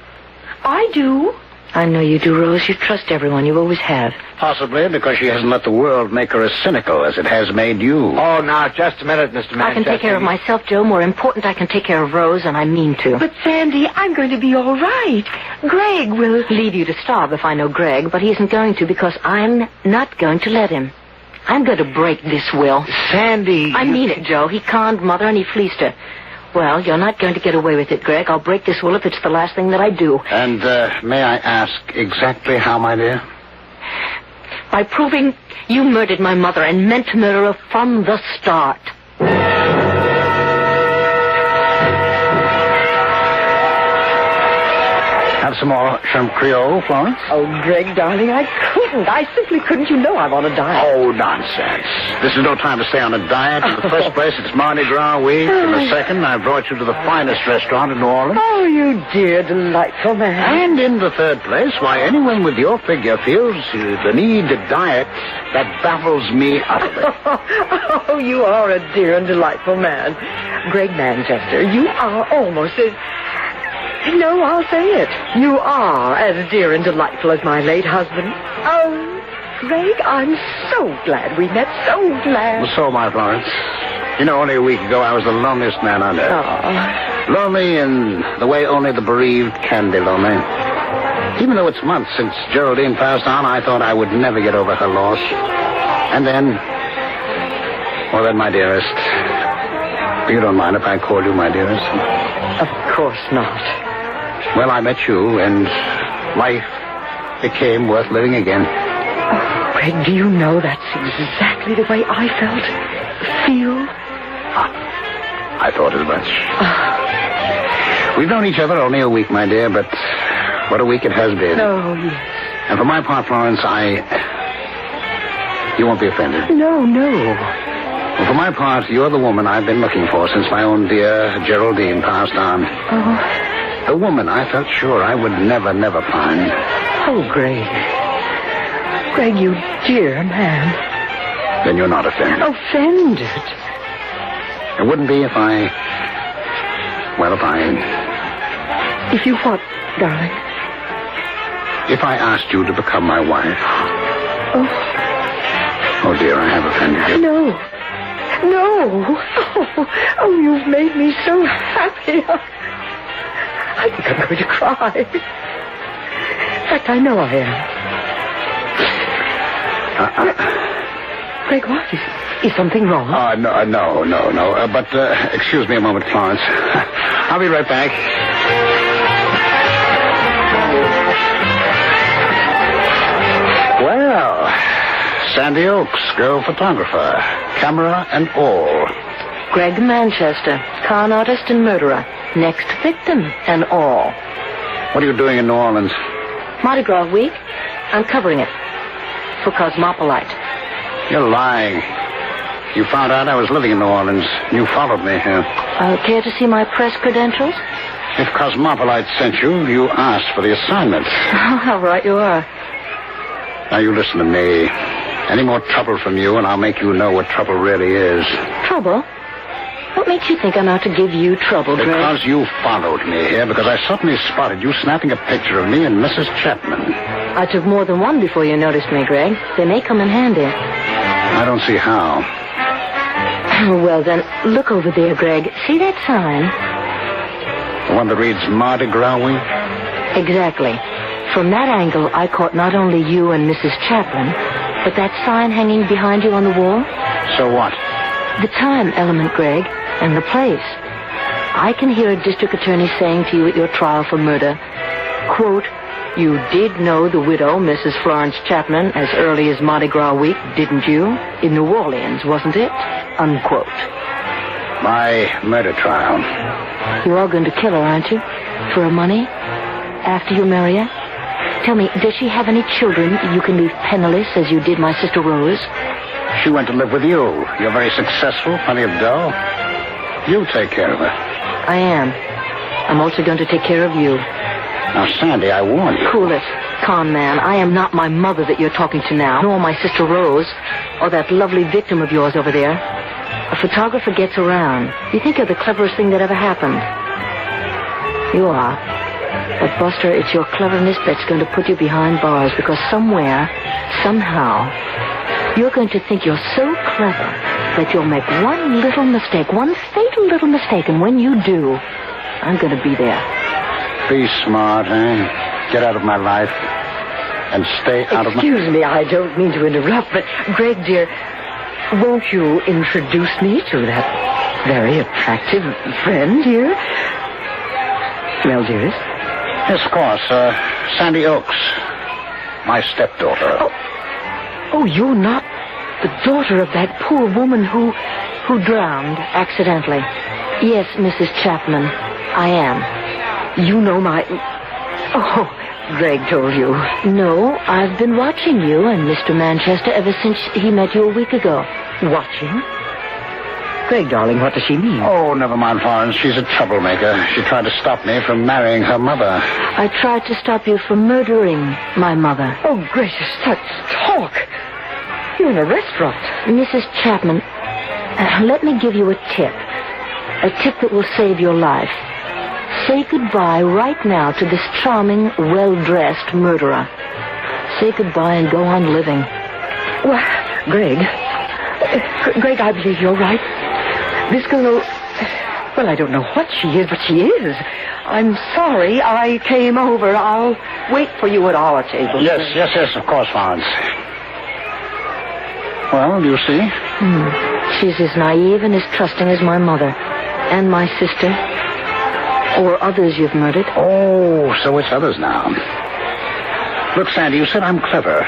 I do. I know you do, Rose. You trust everyone. You always have. Possibly because she hasn't let the world make her as cynical as it has made you. Oh, now, just a minute, Mr. Manchester. I can take care of myself, Joe. More important, I can take care of Rose, and I mean to. But, Sandy, I'm going to be all right. Greg will... leave you to starve if I know Greg, but he isn't going to because I'm not going to let him. I'm going to break this will. Sandy... I mean it, Joe. He conned Mother and he fleeced her. Well, you're not going to get away with it, Greg. I'll break this will if it's the last thing that I do. And, may I ask exactly how, my dear? By proving you murdered my mother and meant to murder her from the start. Have some more shrimp Creole, Florence? Oh, Greg, darling, I couldn't. I simply couldn't. You know I'm on a diet. Oh, nonsense. This is no time to stay on a diet. In the first place, it's Mardi Gras week. In the second, I brought you to the finest restaurant in New Orleans. Oh, you dear, delightful man. And in the third place, why, anyone with your figure feels the need to diet that baffles me utterly. Oh, you are a dear and delightful man. Greg Manchester, you are almost as... No, I'll say it. You are as dear and delightful as my late husband. Oh, Greg, I'm so glad we met. So glad. Well, so am I, Florence. You know, only a week ago, I was the loneliest man on earth. Oh. Lonely in the way only the bereaved can be lonely. Even though it's months since Geraldine passed on, I thought I would never get over her loss. And then... well, then, my dearest... you don't mind if I call you my dearest? Of course not. Well, I met you, and life became worth living again. Oh, Greg, do you know that's exactly the way I feel? I thought as much. We've known each other only a week, my dear, but what a week it has been. Oh, yes. And for my part, Florence, you won't be offended. No. Well, for my part, you're the woman I've been looking for since my own dear Geraldine passed on. Oh. The woman I felt sure I would never find. Oh, Greg. Greg, you dear man. Then you're not offended. Offended? It wouldn't be if I... If you what, darling? If I asked you to become my wife. Oh, dear, I have offended you. No. Oh, you've made me so happy. I think I'm going to cry. In fact, I know I am. Greg, what? Is something wrong? No. But, excuse me a moment, Florence. I'll be right back. Well, Sandy Oakes, girl photographer, camera and all. Greg Manchester, con artist and murderer. Next victim and all. What are you doing in New Orleans? Mardi Gras week. I'm covering it. For Cosmopolite. You're lying. You found out I was living in New Orleans. You followed me here. Care to see my press credentials? If Cosmopolite sent you, you asked for the assignment. Oh, how right you are. Now you listen to me. Any more trouble from you, and I'll make you know what trouble really is. Trouble? What makes you think I'm out to give you trouble, Greg? Because you followed me here, because I suddenly spotted you snapping a picture of me and Mrs. Chapman. I took more than one before you noticed me, Greg. They may come in handy. I don't see how. Well, then, look over there, Greg. See that sign? The one that reads Mardi Gras week? Exactly. From that angle, I caught not only you and Mrs. Chapman, but that sign hanging behind you on the wall. So what? The time element, Greg, and the place. I can hear a district attorney saying to you at your trial for murder, quote, "You did know the widow, Mrs. Florence Chapman, as early as Mardi Gras week, didn't you? In New Orleans, wasn't it?" Unquote. My murder trial. You are going to kill her, aren't you? For her money? After you marry her? Tell me, does she have any children you can leave penniless as you did my sister Rose? She went to live with you. You're very successful, plenty of dough. You take care of her. I am. I'm also going to take care of you. Now, Sandy, I warn you. Cool it, con man. I am not my mother that you're talking to now, nor my sister Rose, or that lovely victim of yours over there. A photographer gets around. You think you're the cleverest thing that ever happened. You are. But, Buster, it's your cleverness that's going to put you behind bars, because somewhere, somehow, you're going to think you're so clever that you'll make one little mistake, one fatal little mistake, and when you do, I'm going to be there. Be smart, eh? Get out of my life and stay out of my... Excuse me, I don't mean to interrupt, but, Greg, dear, won't you introduce me to that very attractive friend here? Well, dearest? Yes, of course. Sandy Oaks. My stepdaughter. Oh, you're not the daughter of that poor woman who drowned accidentally. Yes, Mrs. Chapman, I am. You know my... Oh, Greg told you. No, I've been watching you and Mr. Manchester ever since he met you a week ago. Watching? Greg, darling, what does she mean? Oh, never mind, Florence. She's a troublemaker. She tried to stop me from marrying her mother. I tried to stop you from murdering my mother. Oh, gracious, such talk. You're in a restaurant. Mrs. Chapman, let me give you a tip. A tip that will save your life. Say goodbye right now to this charming, well-dressed murderer. Say goodbye and go on living. Well, Greg, I believe you're right. This girl, well, I don't know what she is, but she is. I'm sorry I came over. I'll wait for you at our table. Yes, of course, Florence. Well, you see? She's as naive and as trusting as my mother. And my sister. Or others you've murdered. Oh, so it's others now. Look, Sandy, you said I'm clever.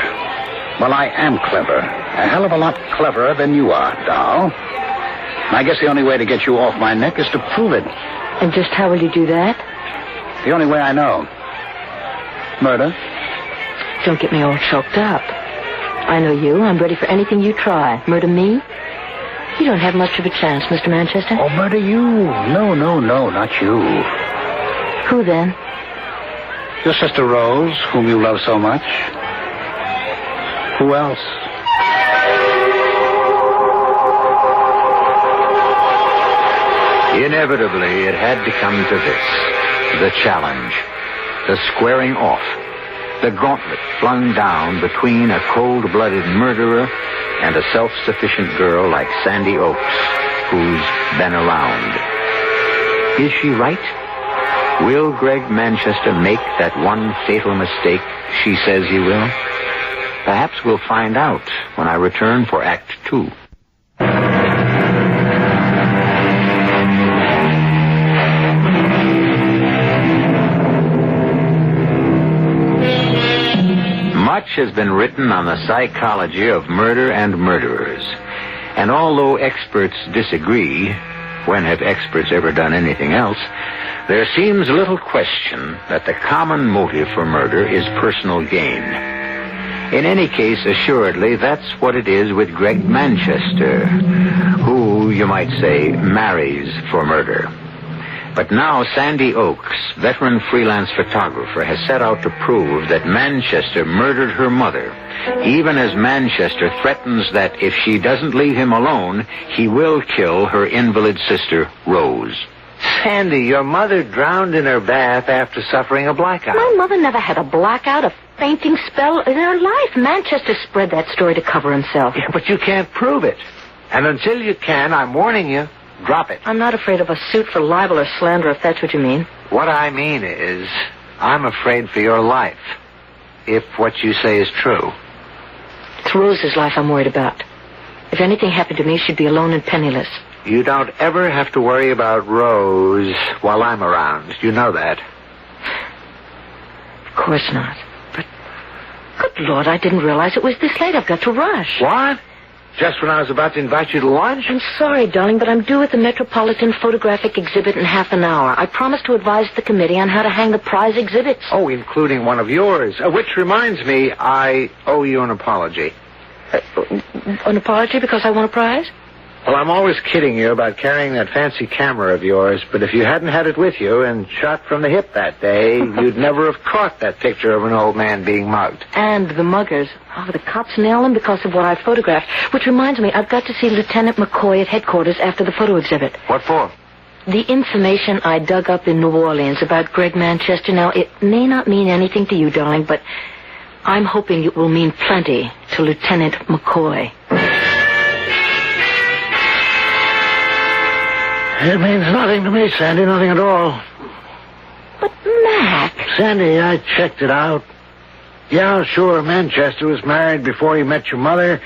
Well, I am clever. A hell of a lot cleverer than you are, doll. And I guess the only way to get you off my neck is to prove it. And just how will you do that? The only way I know. Murder. Don't get me all choked up. I know you. I'm ready for anything you try. Murder me? You don't have much of a chance, Mr. Manchester. Oh, murder you. No, not you. Who then? Your sister Rose, whom you love so much. Who else? Inevitably, it had to come to this. The challenge. The squaring off. The gauntlet flung down between a cold-blooded murderer and a self-sufficient girl like Sandy Oaks, who's been around. Is she right? Will Greg Manchester make that one fatal mistake she says he will? Perhaps we'll find out when I return for Act 2. Much has been written on the psychology of murder and murderers. And although experts disagree, when have experts ever done anything else, there seems little question that the common motive for murder is personal gain. In any case, assuredly, that's what it is with Greg Manchester, who, you might say, marries for murder. But now Sandy Oaks, veteran freelance photographer, has set out to prove that Manchester murdered her mother, even as Manchester threatens that if she doesn't leave him alone, he will kill her invalid sister, Rose. Sandy, your mother drowned in her bath after suffering a blackout. My mother never had a blackout, a fainting spell in her life. Manchester spread that story to cover himself. Yeah, but you can't prove it. And until you can, I'm warning you, drop it. I'm not afraid of a suit for libel or slander, if that's what you mean. What I mean is, I'm afraid for your life, if what you say is true. It's Rose's life I'm worried about. If anything happened to me, she'd be alone and penniless. You don't ever have to worry about Rose while I'm around. You know that. Of course not. But, good Lord, I didn't realize it was this late. I've got to rush. What? Just when I was about to invite you to lunch? I'm sorry, darling, but I'm due at the Metropolitan Photographic Exhibit in half an hour. I promised to advise the committee on how to hang the prize exhibits. Oh, including one of yours. Which reminds me, I owe you an apology. An apology because I won a prize? Well, I'm always kidding you about carrying that fancy camera of yours, but if you hadn't had it with you and shot from the hip that day, you'd never have caught that picture of an old man being mugged. And the muggers. Oh, the cops nail them because of what I photographed. Which reminds me, I've got to see Lieutenant McCoy at headquarters after the photo exhibit. What for? The information I dug up in New Orleans about Greg Manchester. Now, it may not mean anything to you, darling, but I'm hoping it will mean plenty to Lieutenant McCoy. It means nothing to me, Sandy, nothing at all. But, Mac... Sandy, I checked it out. Yeah, sure, Manchester was married before he met your mother.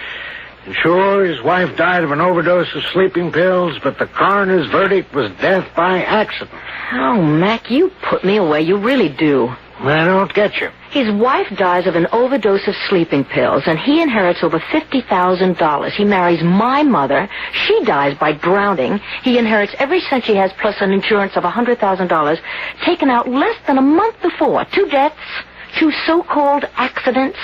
And sure, his wife died of an overdose of sleeping pills, but the coroner's verdict was death by accident. Oh, Mac, you put me away. You really do. I don't get you. His wife dies of an overdose of sleeping pills, and he inherits over $50,000. He marries my mother. She dies by drowning. He inherits every cent she has, plus an insurance of $100,000, taken out less than a month before. 2 deaths, 2 so-called accidents,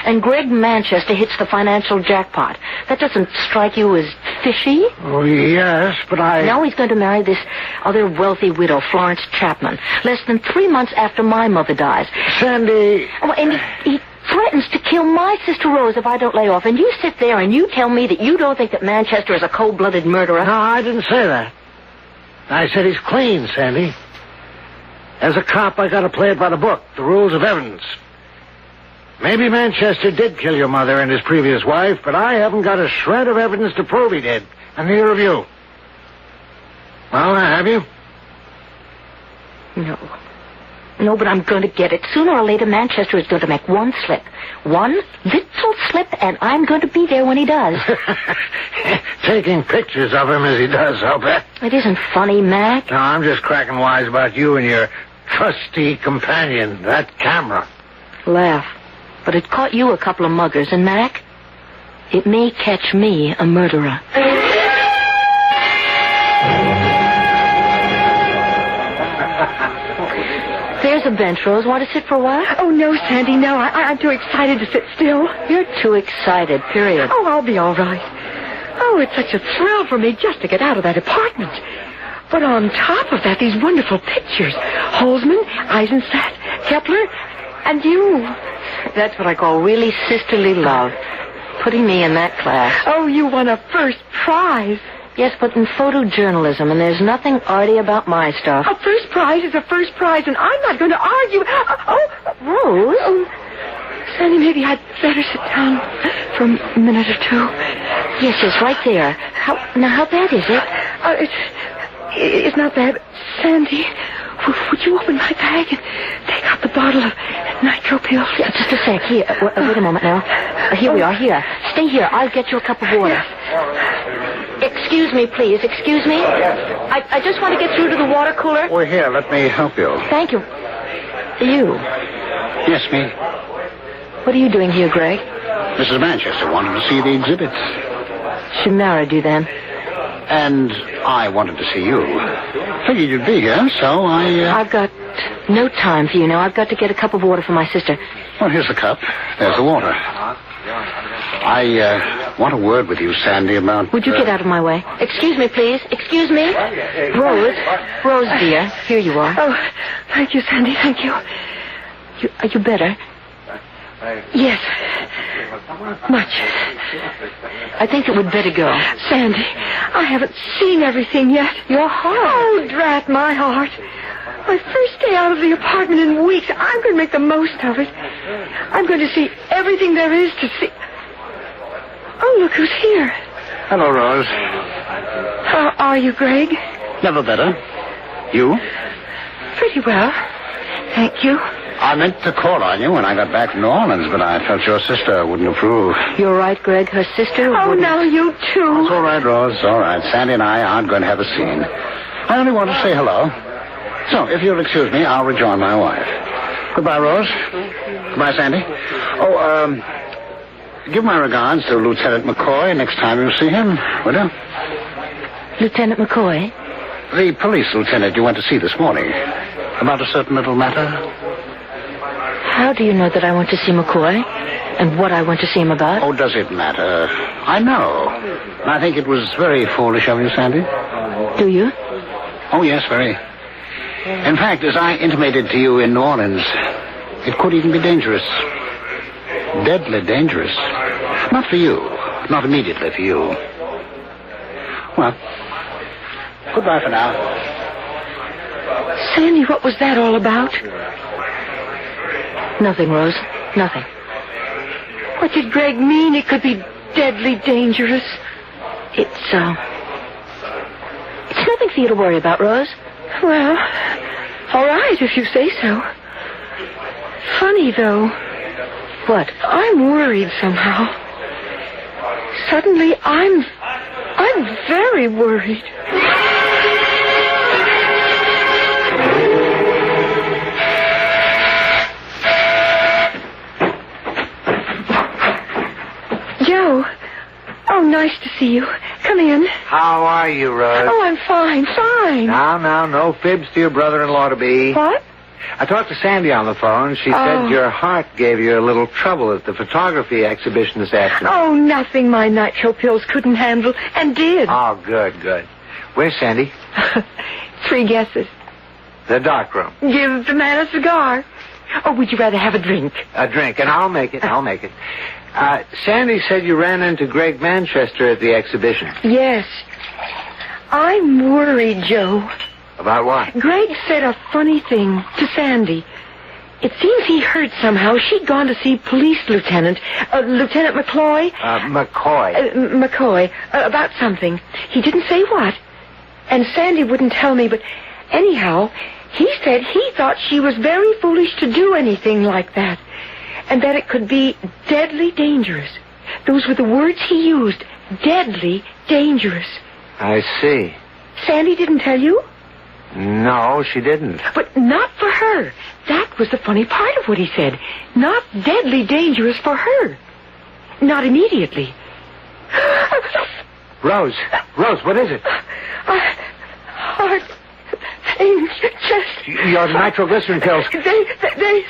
and Greg Manchester hits the financial jackpot. That doesn't strike you as fishy? Oh, yes, but Now he's going to marry this other wealthy widow, Florence Chapman, less than 3 months after my mother dies. Sandy... Oh, and he threatens to kill my sister Rose if I don't lay off. And you sit there and you tell me that you don't think that Manchester is a cold-blooded murderer? No, I didn't say that. I said he's clean, Sandy. As a cop, I gotta play it by the book, the rules of evidence. Maybe Manchester did kill your mother and his previous wife, but I haven't got a shred of evidence to prove he did, and neither of you. Well, have you? No, but I'm going to get it. Sooner or later, Manchester is going to make one slip. One little slip, and I'm going to be there when he does. Taking pictures of him as he does, I'll bet. It isn't funny, Mac. No, I'm just cracking wise about you and your trusty companion, that camera. Laugh. But it caught you a couple of muggers, and Mac, it may catch me a murderer. There's a bench, Rose. Want to sit for a while? Oh, no, Sandy, no. I'm too excited to sit still. You're too excited, period. Oh, I'll be all right. Oh, it's such a thrill for me just to get out of that apartment. But on top of that, these wonderful pictures. Holzman, Eisenstadt, Kepler, and you. That's what I call really sisterly love. Putting me in that class. Oh, you won a first prize. Yes, but in photojournalism, and there's nothing arty about my stuff. A first prize is a first prize, and I'm not going to argue. Rose? Oh, Sandy, maybe I'd better sit down for a minute or two. Yes, right there. How bad is it? It's not bad. Sandy, would you open my bag and take out the bottle of nitro pills? Yeah, just a sec. Here, wait a moment now. Here we are. Here. Stay here. I'll get you a cup of water. Excuse me, please. Excuse me. I just want to get through to the water cooler. Oh, here, let me help you. Thank you. You? Yes, me. What are you doing here, Greg? Mrs. Manchester wanted to see the exhibits. She married you then? And I wanted to see you. Figured you'd be here, so I've got no time for you now. I've got to get a cup of water for my sister. Well, here's the cup. There's the water. I want a word with you, Sandy, about... Would you get out of my way? Excuse me, please. Excuse me. Rose, dear. Here you are. Oh, thank you, Sandy. Thank you. Are you better? Yes. Much. I think it would better go. Sandy, I haven't seen everything yet. Your heart. Oh, drat my heart. My first day out of the apartment in weeks. I'm going to make the most of it. I'm going to see everything there is to see. Oh, look who's here. Hello, Rose. How are you, Greg? Never better. You? Pretty well. Thank you. I meant to call on you when I got back from New Orleans, but I felt your sister wouldn't approve. You're right, Greg. Her sister wouldn't. Now you too. It's all right, Rose. All right. Sandy and I aren't going to have a scene. I only want to say hello. So, if you'll excuse me, I'll rejoin my wife. Goodbye, Rose. Goodbye, Sandy. Oh, Give my regards to Lieutenant McCoy next time you see him, will you? Lieutenant McCoy? The police lieutenant you went to see this morning. About a certain little matter. How do you know that I want to see McCoy? And what I want to see him about? Oh, does it matter? I know. I think it was very foolish of you, Sandy. Do you? Oh, yes, very. In fact, as I intimated to you in New Orleans, it could even be dangerous. Deadly dangerous. Not for you. Not immediately for you. Well, goodbye for now. Sandy, what was that all about? Nothing, Rose. Nothing. What did Greg mean? It could be deadly dangerous. It's nothing for you to worry about, Rose. Well, all right, if you say so. Funny, though. What? I'm worried somehow. Suddenly, I'm very worried. Joe. Oh, nice to see you. Come in. How are you, Rose? Oh, I'm fine. Now, no fibs to your brother-in-law-to-be. What? I talked to Sandy on the phone. She said your heart gave you a little trouble at the photography exhibition this afternoon. Oh, nothing my nitro pills couldn't handle, and did. Oh, good. Where's Sandy? 3 guesses. The dark room. Give the man a cigar. Or would you rather have a drink? A drink, and I'll make it. Sandy said you ran into Greg Manchester at the exhibition. Yes. I'm worried, Joe. About what? Greg said a funny thing to Sandy. It seems he heard somehow she'd gone to see Police Lieutenant McCoy. McCoy, about something. He didn't say what. And Sandy wouldn't tell me, but anyhow, he said he thought she was very foolish to do anything like that. And that it could be deadly dangerous. Those were the words he used. Deadly dangerous. I see. Sandy didn't tell you? No, she didn't. But not for her. That was the funny part of what he said. Not deadly dangerous for her. Not immediately. Rose, what is it? Heart pain, chest. Your nitroglycerin pills. They...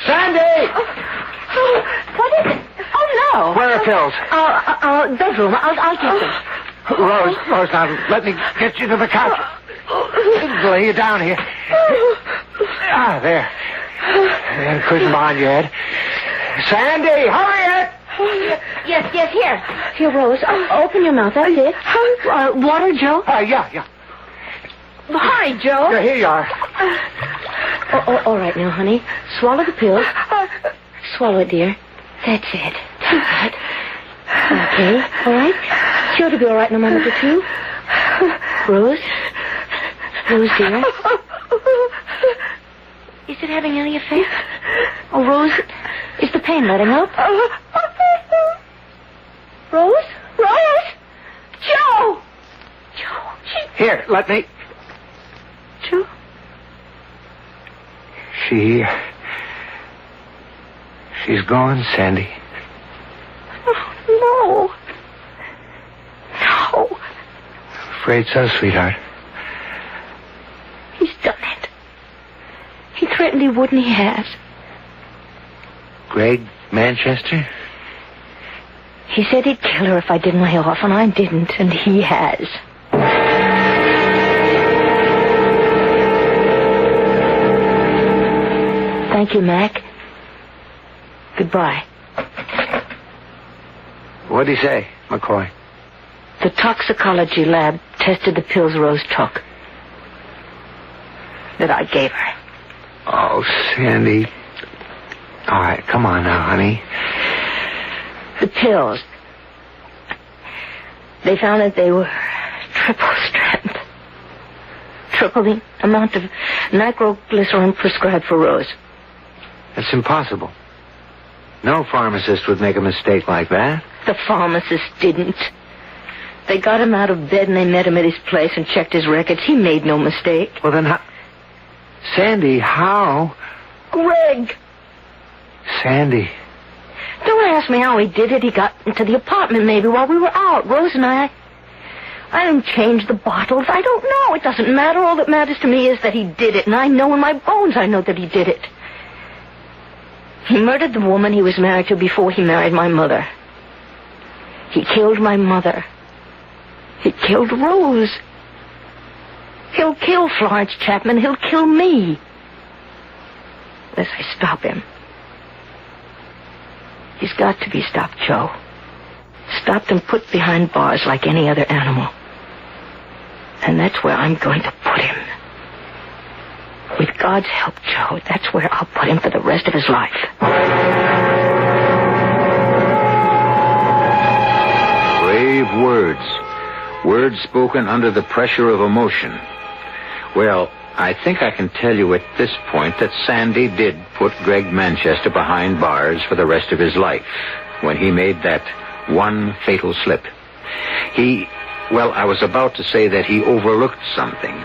Sandy! What is it? Oh, no. Where are pills? Bedroom. I'll get them. Rose, now let me get you to the couch. Lay you down here. There. And cushion behind your head. Sandy, hurry it! Yes, here. Here, Rose. Open your mouth. That's it. Water, Joe? Yeah. Hi, Joe. Here you are. All right now, honey. Swallow the pills. Swallow it, dear. That's it. Okay, all right. Sure to be all right in a moment or two. Rose, dear. Is it having any effect? Oh, Rose, is the pain letting up? Rose? Joe! Here, let me... Joe? She's gone, Sandy. No. Afraid so, sweetheart. He's done it. He threatened he wouldn't. He has. Greg Manchester? He said he'd kill her if I didn't lay off, and I didn't, and he has. Thank you, Mac. Goodbye. What'd he say, McCoy? The toxicology lab tested the pills Rose took. That I gave her. Oh, Sandy. All right, come on now, honey. The pills. They found that they were triple strength. Triple the amount of nitroglycerin prescribed for Rose. That's impossible. No pharmacist would make a mistake like that. The pharmacist didn't. They got him out of bed and they met him at his place and checked his records. He made no mistake. Well, then how... Sandy, how? Greg! Sandy. Don't ask me how he did it, he got into the apartment maybe while we were out. Rose and I didn't change the bottles. I don't know. It doesn't matter. All that matters to me is that he did it, and I know in my bones I know that he did it. He murdered the woman he was married to before he married my mother. He killed my mother. He killed Rose. He'll kill Florence Chapman. He'll kill me. Unless I stop him. He's got to be stopped, Joe. Stopped and put behind bars like any other animal. And that's where I'm going to put him. With God's help, Joe, that's where I'll put him for the rest of his life. Brave words. Words spoken under the pressure of emotion. Well, I think I can tell you at this point that Sandy did put Greg Manchester behind bars for the rest of his life when he made that one fatal slip. I was about to say that he overlooked something.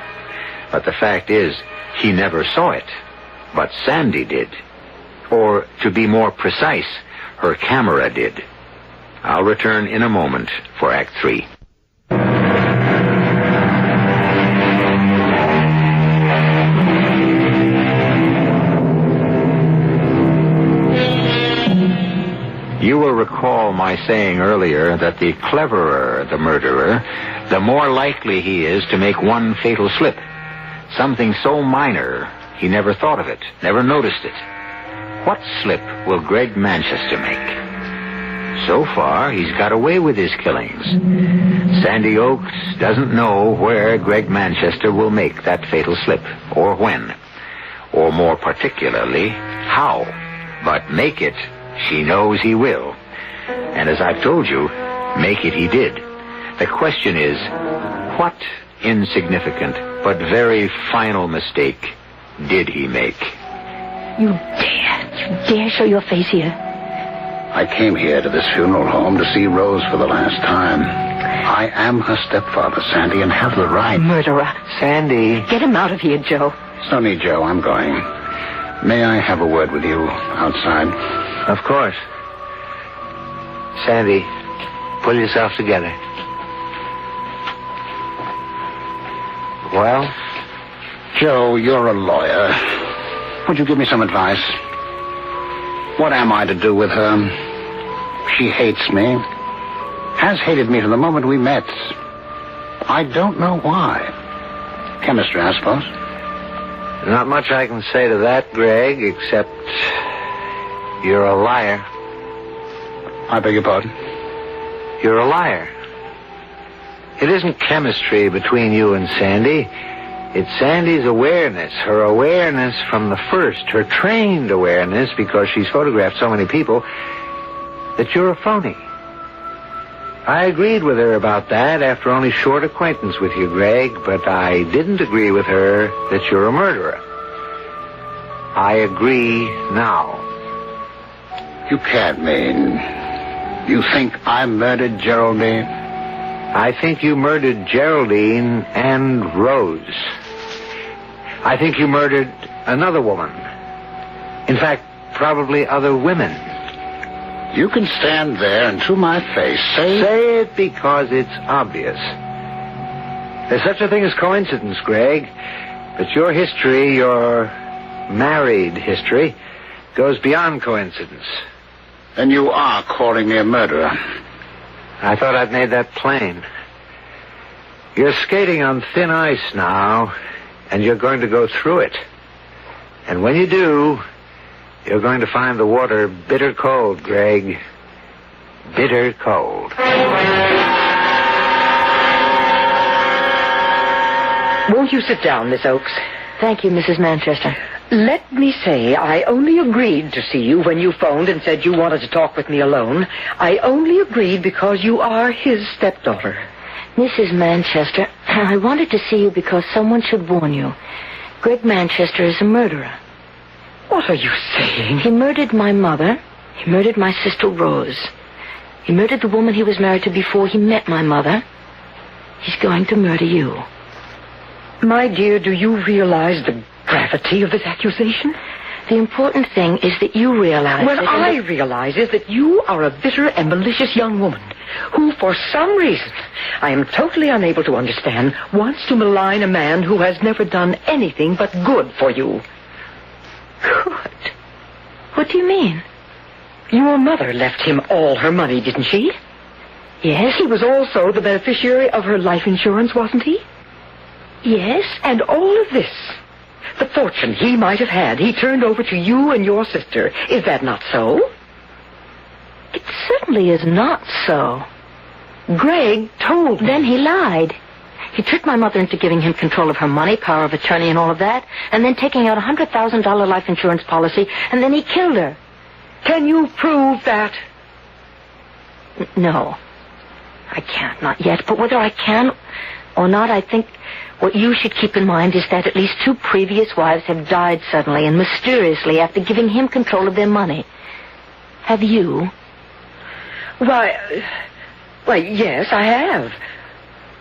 But the fact is, he never saw it. But Sandy did. Or, to be more precise, her camera did. I'll return in a moment for Act 3. You will recall my saying earlier that the cleverer the murderer, the more likely he is to make one fatal slip. Something so minor, he never thought of it, never noticed it. What slip will Greg Manchester make? So far, he's got away with his killings. Sandy Oaks doesn't know where Greg Manchester will make that fatal slip, or when, or more particularly, how. But make it, she knows he will. And as I've told you, make it he did. The question is, what insignificant but very final mistake did he make? You dare show your face here? I came here to this funeral home to see Rose for the last time. I am her stepfather, Sandy, and have the right. Murderer. Sandy. Get him out of here, Joe. It's no need, Joe. I'm going. May I have a word with you outside? Of course. Sandy, pull yourself together. Well? Joe, you're a lawyer. Would you give me some advice? What am I to do with her? She hates me. Has hated me from the moment we met. I don't know why. Chemistry, I suppose. Not much I can say to that, Greg, except you're a liar. I beg your pardon? You're a liar. It isn't chemistry between you and Sandy. It's Sandy's awareness, her awareness from the first, her trained awareness, because she's photographed so many people, that you're a phony. I agreed with her about that after only short acquaintance with you, Greg, but I didn't agree with her that you're a murderer. I agree now. You can't mean... You think I murdered Geraldine? I think you murdered Geraldine and Rose. I think you murdered another woman. In fact, probably other women. You can stand there and to my face Say it because it's obvious. There's such a thing as coincidence, Greg. But your history, your married history, goes beyond coincidence. Then you are calling me a murderer. I thought I'd made that plain. You're skating on thin ice now, and you're going to go through it. And when you do, you're going to find the water bitter cold, Greg. Bitter cold. Won't you sit down, Miss Oakes? Thank you, Mrs. Manchester. Let me say, I only agreed to see you when you phoned and said you wanted to talk with me alone. I only agreed because you are his stepdaughter. Mrs. Manchester, I wanted to see you because someone should warn you. Greg Manchester is a murderer. What are you saying? He murdered my mother. He murdered my sister Rose. He murdered the woman he was married to before he met my mother. He's going to murder you. My dear, do you realize the gravity of this accusation? The important thing is that you realize What it. I realize is that you are a bitter and malicious young woman who, for some reason, I am totally unable to understand, wants to malign a man who has never done anything but good for you. Good? What do you mean? Your mother left him all her money, didn't she? Yes. He was also the beneficiary of her life insurance, wasn't he? Yes. And all of this, the fortune he might have had, he turned over to you and your sister. Is that not so? It certainly is not so. Greg told me. Then he lied. He tricked my mother into giving him control of her money, power of attorney and all of that, and then taking out a $100,000 life insurance policy, and then he killed her. Can you prove that? No. I can't, not yet. But whether I can or not, I think what you should keep in mind is that at least 2 previous wives have died suddenly and mysteriously after giving him control of their money. Have you? Why, yes, I have.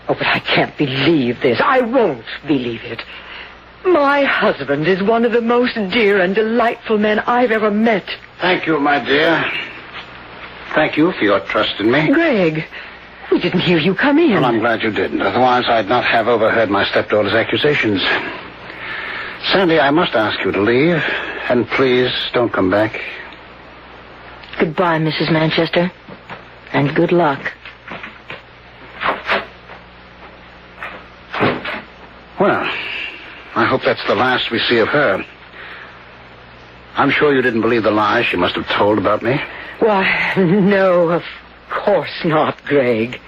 Oh, but I can't believe this. I won't believe it. My husband is one of the most dear and delightful men I've ever met. Thank you, my dear. Thank you for your trust in me. Greg, we didn't hear you come in. Well, I'm glad you didn't. Otherwise, I'd not have overheard my stepdaughter's accusations. Sandy, I must ask you to leave. And please, don't come back. Goodbye, Mrs. Manchester. And good luck. Well, I hope that's the last we see of her. I'm sure you didn't believe the lies she must have told about me. Why, no, of course not, Greg.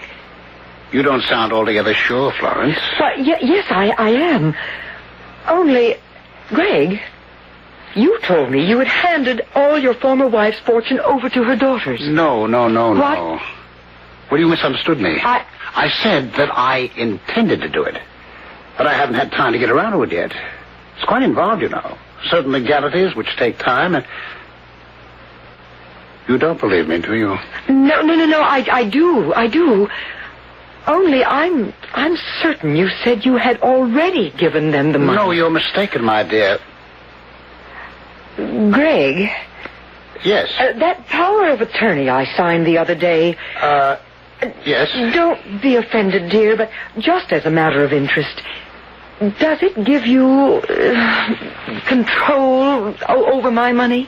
You don't sound altogether sure, Florence. Why, yes, I am. Only, Greg, you told me you had handed all your former wife's fortune over to her daughters. No. What? Well, you misunderstood me. I said that I intended to do it. But I haven't had time to get around to it yet. It's quite involved, you know. Certain legalities which take time, and... You don't believe me, do you? No, I do. Only I'm certain you said you had already given them the money. No, you're mistaken, my dear. Greg? Yes? That power of attorney I signed the other day... Yes? Don't be offended, dear, but just as a matter of interest... Does it give you control over my money?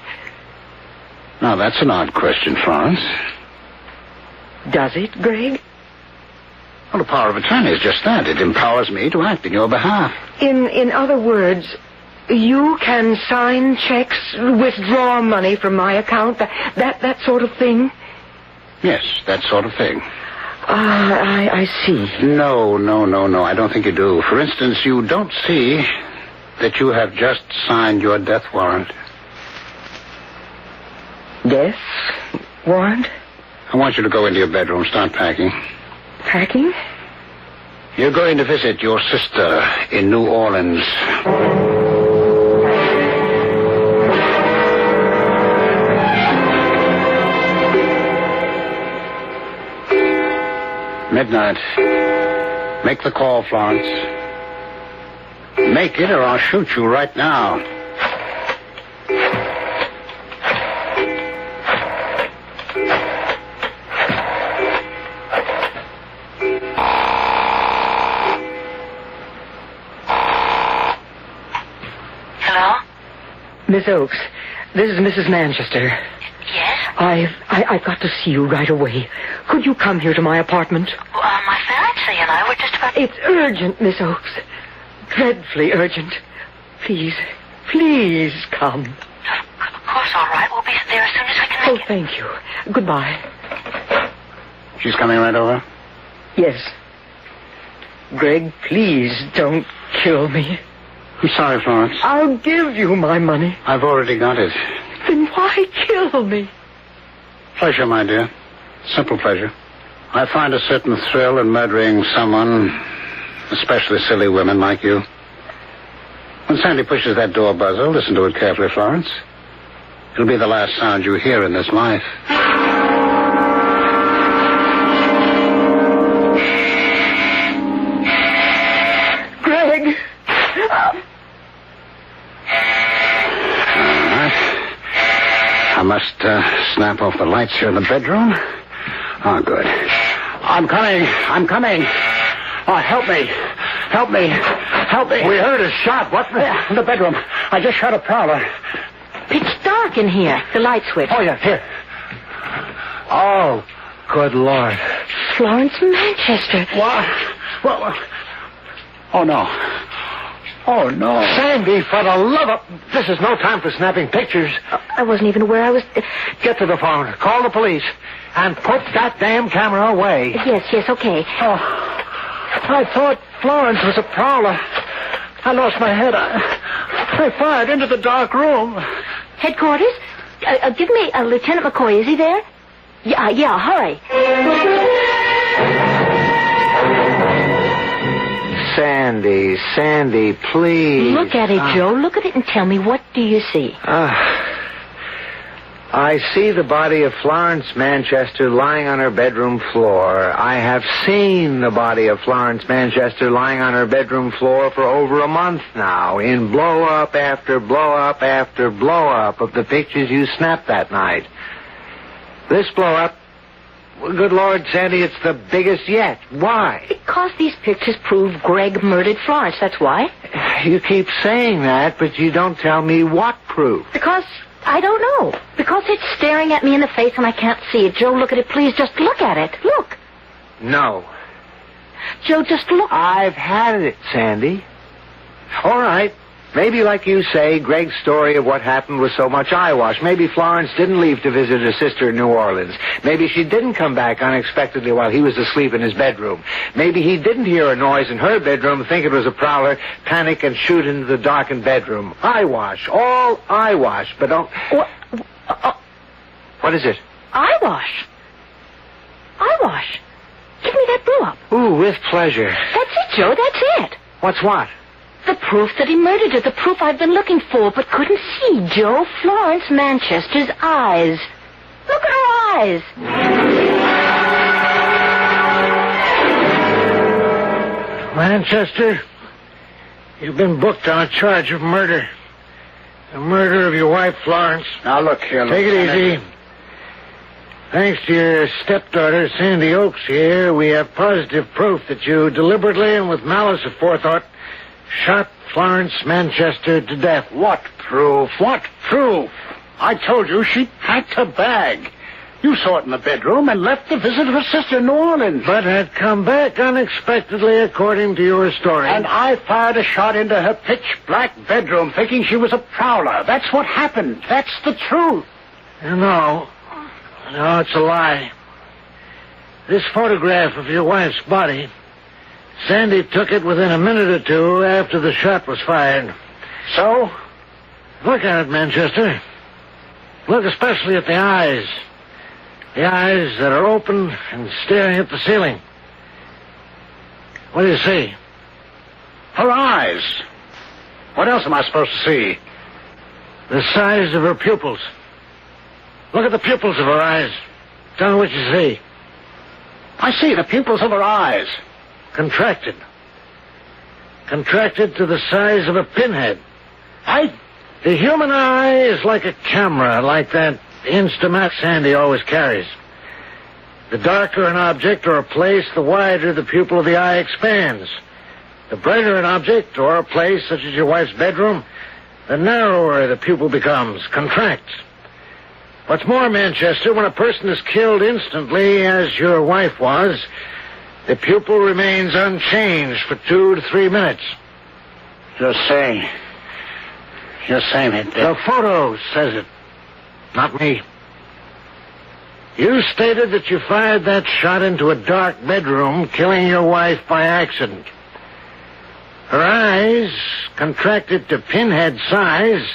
Now, that's an odd question, Florence. Does it, Greg? Well, the power of attorney is just that. It empowers me to act in your behalf. In other words, you can sign checks, withdraw money from my account, that sort of thing? Yes, that sort of thing. I see. No. I don't think you do. For instance, you don't see that you have just signed your death warrant. Death warrant? I want you to go into your bedroom, start packing. Packing? You're going to visit your sister in New Orleans. Midnight. Make the call, Florence. Make it or I'll shoot you right now. Hello? Miss Oakes, this is Mrs. Manchester. Yes? I've got to see you right away. Could you come here to my apartment? My fiancé and I were just about... It's urgent, Miss Oakes. Dreadfully urgent. Please come. Of course, all right. We'll be there as soon as we can make it. Thank you. Goodbye. She's coming right over? Yes. Greg, please don't kill me. I'm sorry, Florence. I'll give you my money. I've already got it. Then why kill me? Pleasure, my dear. Simple pleasure. I find a certain thrill in murdering someone, especially silly women like you. When Sandy pushes that door buzzer, listen to it carefully, Florence. It'll be the last sound you hear in this life. Greg! All right. I must snap off the lights here in the bedroom. Oh, good. I'm coming. Oh, help me. We heard a shot. What? In the bedroom. I just shot a prowler. Pitch dark in here. The light switch. Oh, yeah, here. Oh, good Lord. Florence Manchester. What? Oh, no. Oh, no. Sandy, for the love of... This is no time for snapping pictures. I wasn't even aware I was... Get to the phone. Call the police. And put that damn camera away. Yes, okay. Oh, I thought Florence was a prowler. I lost my head. I fired into the dark room. Headquarters? Give me Lieutenant McCoy. Is he there? Yeah, hurry. Sandy, please. Look at it, Joe. Look at it and tell me, what do you see? I see the body of Florence Manchester lying on her bedroom floor. I have seen the body of Florence Manchester lying on her bedroom floor for over a month now, in blow-up after blow-up after blow-up of the pictures you snapped that night. This blow-up, good Lord, Sandy, it's the biggest yet. Why? Because these pictures prove Greg murdered Florence, that's why. You keep saying that, but you don't tell me what proof. Because... I don't know. Because it's staring at me in the face and I can't see it. Joe, look at it, please. Just look at it. Look. No. Joe, just look. I've had it, Sandy. All right. Maybe, like you say, Greg's story of what happened was so much eyewash. Maybe Florence didn't leave to visit her sister in New Orleans. Maybe she didn't come back unexpectedly while he was asleep in his bedroom. Maybe he didn't hear a noise in her bedroom, think it was a prowler, panic, and shoot into the darkened bedroom. Eyewash. All eyewash. But don't... What is it? Eyewash. Give me that blow-up. Ooh, with pleasure. That's it, Joe. That's it. What's what? The proof that he murdered her. The proof I've been looking for but couldn't see, Joe. Florence Manchester's eyes. Look at her eyes. Manchester, you've been booked on a charge of murder. The murder of your wife, Florence. Now, look here, Take it easy. Thanks to your stepdaughter, Sandy Oakes here, we have positive proof that you deliberately and with malice aforethought shot Florence Manchester to death. What proof? I told you she packed her bag. You saw it in the bedroom and left to visit her sister in New Orleans. But had come back unexpectedly, according to your story. And I fired a shot into her pitch-black bedroom, thinking she was a prowler. That's what happened. That's the truth. No, it's a lie. This photograph of your wife's body, Sandy took it within a minute or two after the shot was fired. So? Look at it, Manchester. Look especially at the eyes. The eyes that are open and staring at the ceiling. What do you see? Her eyes. What else am I supposed to see? The size of her pupils. Look at the pupils of her eyes. Tell me what you see. I see the pupils of her eyes. Contracted. Contracted to the size of a pinhead. The human eye is like a camera, like that Instamat Sandy always carries. The darker an object or a place, the wider the pupil of the eye expands. The brighter an object or a place, such as your wife's bedroom, the narrower the pupil becomes, contracts. What's more, Manchester, when a person is killed instantly, as your wife was, the pupil remains unchanged for 2 to 3 minutes. You're saying it. The photo says it, not me. You stated that you fired that shot into a dark bedroom, killing your wife by accident. Her eyes, contracted to pinhead size,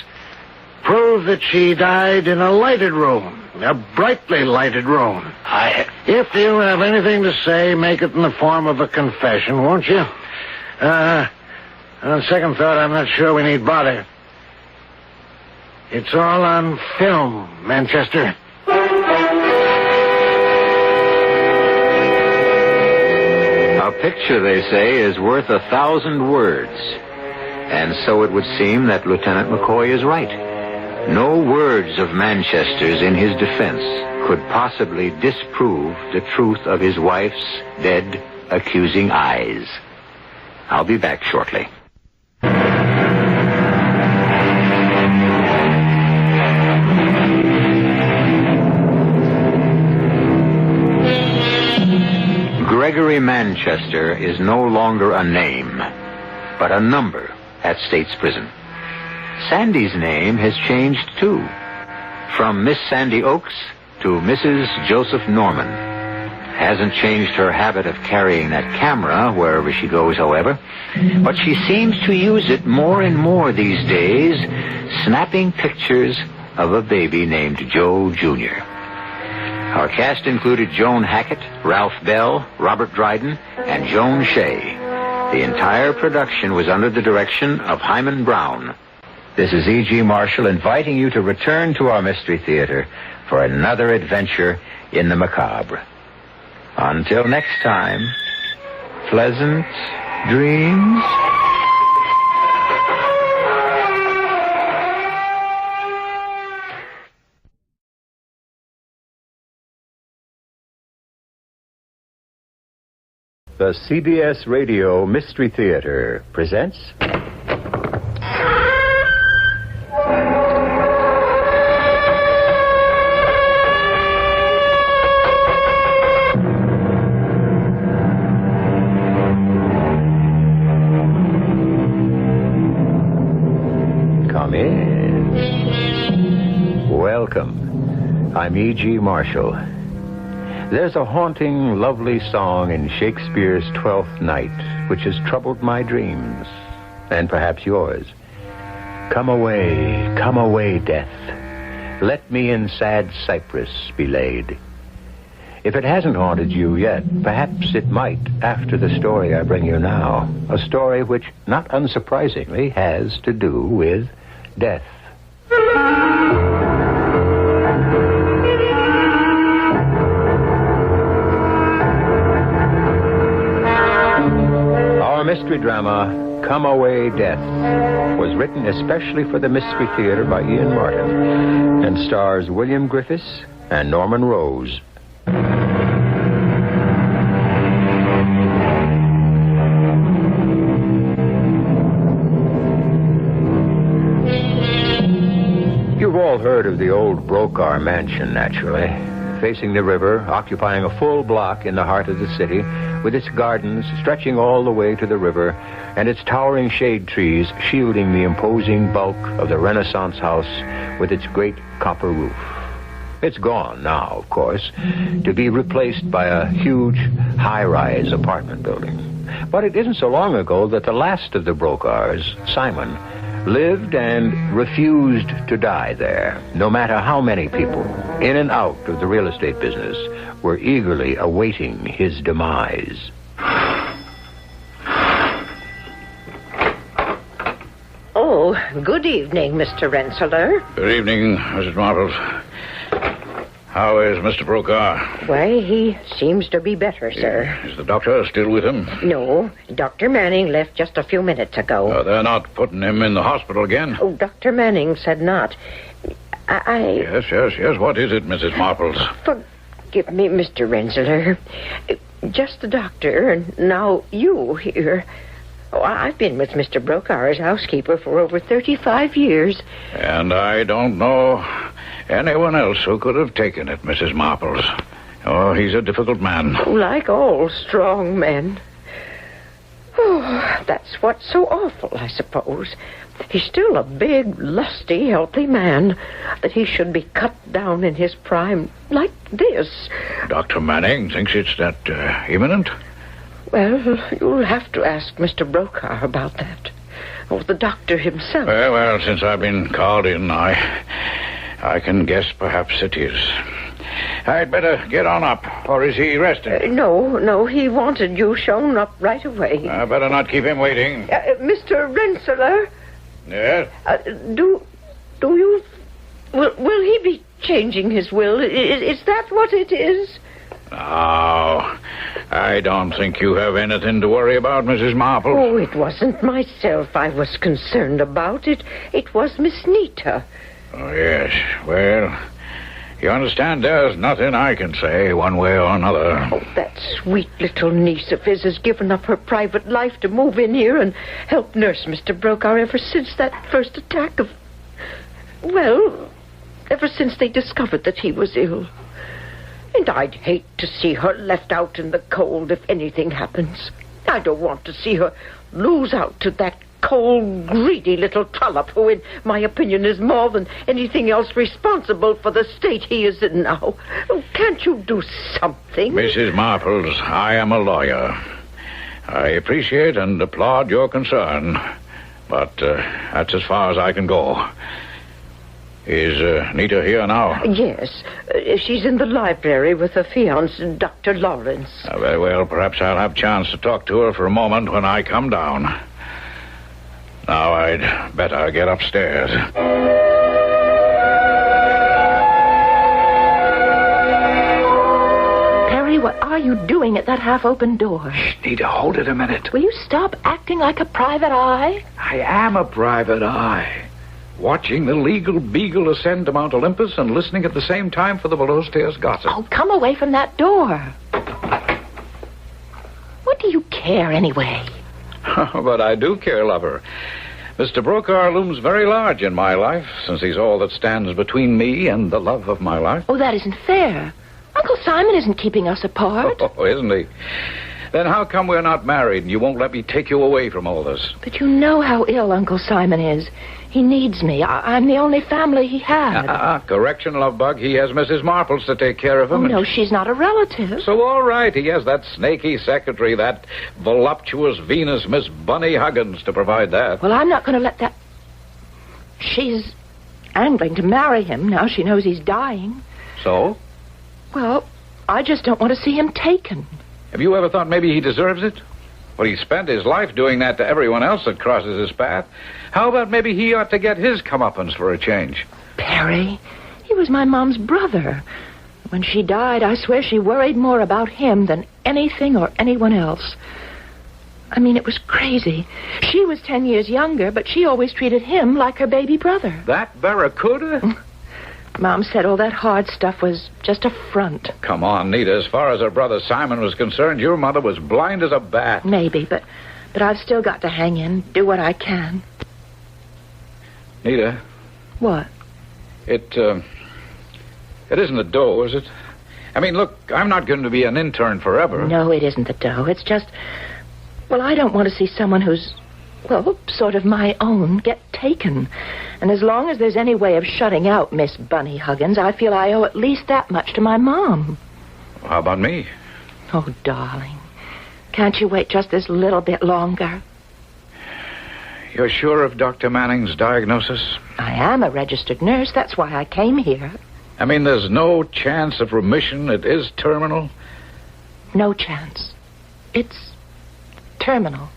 prove that she died in a lighted room, a brightly lighted room. If you have anything to say, make it in the form of a confession, won't you? On second thought, I'm not sure we need bother. It's all on film, Manchester. A picture, they say, is worth 1,000 words. And so it would seem that Lieutenant McCoy is right. No words of Manchester's in his defense could possibly disprove the truth of his wife's dead, accusing eyes. I'll be back shortly. Gregory Manchester is no longer a name, but a number at State's Prison. Sandy's name has changed, too. From Miss Sandy Oakes to Mrs. Joseph Norman. Hasn't changed her habit of carrying that camera wherever she goes, however. But she seems to use it more and more these days, snapping pictures of a baby named Joe Jr. Our cast included Joan Hackett, Ralph Bell, Robert Dryden, and Joan Shea. The entire production was under the direction of Hyman Brown. This is E.G. Marshall inviting you to return to our Mystery Theater for another adventure in the macabre. Until next time, pleasant dreams. The CBS Radio Mystery Theater presents... Come in. Welcome. I'm E.G. Marshall. There's a haunting, lovely song in Shakespeare's Twelfth Night which has troubled my dreams, and perhaps yours. Come away, death. Let me in sad cypress be laid. If it hasn't haunted you yet, perhaps it might after the story I bring you now. A story which, not unsurprisingly, has to do with death. Mystery drama, Come Away, Death, was written especially for the Mystery Theater by Ian Martin and stars William Griffiths and Norman Rose. You've all heard of the old Brokaw mansion, naturally. Facing the river, occupying a full block in the heart of the city, with its gardens stretching all the way to the river, and its towering shade trees shielding the imposing bulk of the Renaissance house with its great copper roof. It's gone now, of course, to be replaced by a huge, high-rise apartment building. But it isn't so long ago that the last of the Brokaws, Simon, lived and refused to die there, no matter how many people, in and out of the real estate business, were eagerly awaiting his demise. Oh, good evening, Mr. Rensselaer. Good evening, Mrs. Marbles. How is Mr. Brokaw? Why, he seems to be better, sir. Is the doctor still with him? No, Dr. Manning left just a few minutes ago. They're not putting him in the hospital again? Oh, Dr. Manning said not. Yes. What is it, Mrs. Marbles? Forgive me, Mr. Rensselaer. Just the doctor, and now you here. Oh, I've been with Mr. Brokaw as housekeeper for over 35 years. And I don't know anyone else who could have taken it, Mrs. Marbles. Oh, he's a difficult man. Like all strong men. Oh, that's what's so awful, I suppose. He's still a big, lusty, healthy man. That he should be cut down in his prime like this. Dr. Manning thinks it's that imminent? Well, you'll have to ask Mr. Brokaw about that. Or the doctor himself. Well, since I've been called in, I can guess perhaps it is. I'd better get on up, or is he resting? No, he wanted you shown up right away. I better not keep him waiting. Mr. Rensselaer? Yes? Will he be changing his will? Is that what it is? No, I don't think you have anything to worry about, Mrs. Marple. Oh, it wasn't myself I was concerned about. It was Miss Nita. Oh, yes. Well, you understand, there's nothing I can say one way or another. Oh, that sweet little niece of his has given up her private life to move in here and help nurse Mr. Brokaw ever since that first attack of... Well, ever since they discovered that he was ill. And I'd hate to see her left out in the cold if anything happens. I don't want to see her lose out to that cold, greedy little trollop who, in my opinion, is more than anything else responsible for the state he is in now. Oh, can't you do something? Mrs. Marples, I am a lawyer. I appreciate and applaud your concern, but that's as far as I can go. Is Nita here now? Yes. She's in the library with her fiancé, Dr. Lawrence. Very well. Perhaps I'll have a chance to talk to her for a moment when I come down. Now I'd better get upstairs. Perry, what are you doing at that half-open door? Shh, Nita, hold it a minute. Will you stop acting like a private eye? I am a private eye. Watching the legal beagle ascend to Mount Olympus and listening at the same time for the below-stairs gossip. Oh, come away from that door. What do you care, anyway? But I do care, lover. Mr. Brokaw looms very large in my life, since he's all that stands between me and the love of my life. Oh, that isn't fair. Uncle Simon isn't keeping us apart. Oh, isn't he? Then how come we're not married and you won't let me take you away from all this? But you know how ill Uncle Simon is. He needs me. I'm the only family he had. Correction, love bug. He has Mrs. Marples to take care of him. Oh, no, she's not a relative. So, all right, he has that snaky secretary, that voluptuous Venus, Miss Bunny Huggins, to provide that. Well, I'm not going to let that... She's angling to marry him now she knows he's dying. So? Well, I just don't want to see him taken. Have you ever thought maybe he deserves it? Well, he spent his life doing that to everyone else that crosses his path. How about maybe he ought to get his comeuppance for a change? Perry, he was my mom's brother. When she died, I swear she worried more about him than anything or anyone else. I mean, it was crazy. She was 10 years younger, but she always treated him like her baby brother. That barracuda? Mom said all that hard stuff was just a front. Come on, Nita. As far as her brother Simon was concerned, your mother was blind as a bat. Maybe, but I've still got to hang in, do what I can. Nita. What? It isn't the dough, is it? I mean, look, I'm not going to be an intern forever. No, it isn't the dough. It's just... Well, I don't want to see someone who's, well, sort of my own get taken. And as long as there's any way of shutting out Miss Bunny Huggins, I feel I owe at least that much to my mom. How about me? Oh, darling. Can't you wait just this little bit longer? You're sure of Dr. Manning's diagnosis? I am a registered nurse. That's why I came here. I mean, there's no chance of remission? It is terminal? No chance. It's terminal.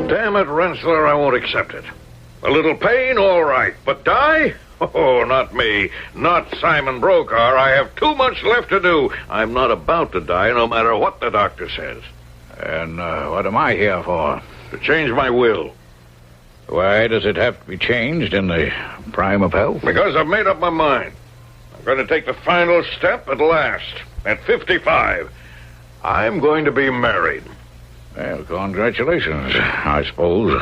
Damn it, Rensselaer, I won't accept it. A little pain, all right, but die? Oh, not me. Not Simon Brokaw. I have too much left to do. I'm not about to die, no matter what the doctor says. And what am I here for? To change my will. Why does it have to be changed in the prime of health? Because I've made up my mind. I'm going to take the final step at last. At 55. I'm going to be married. Well, congratulations, I suppose.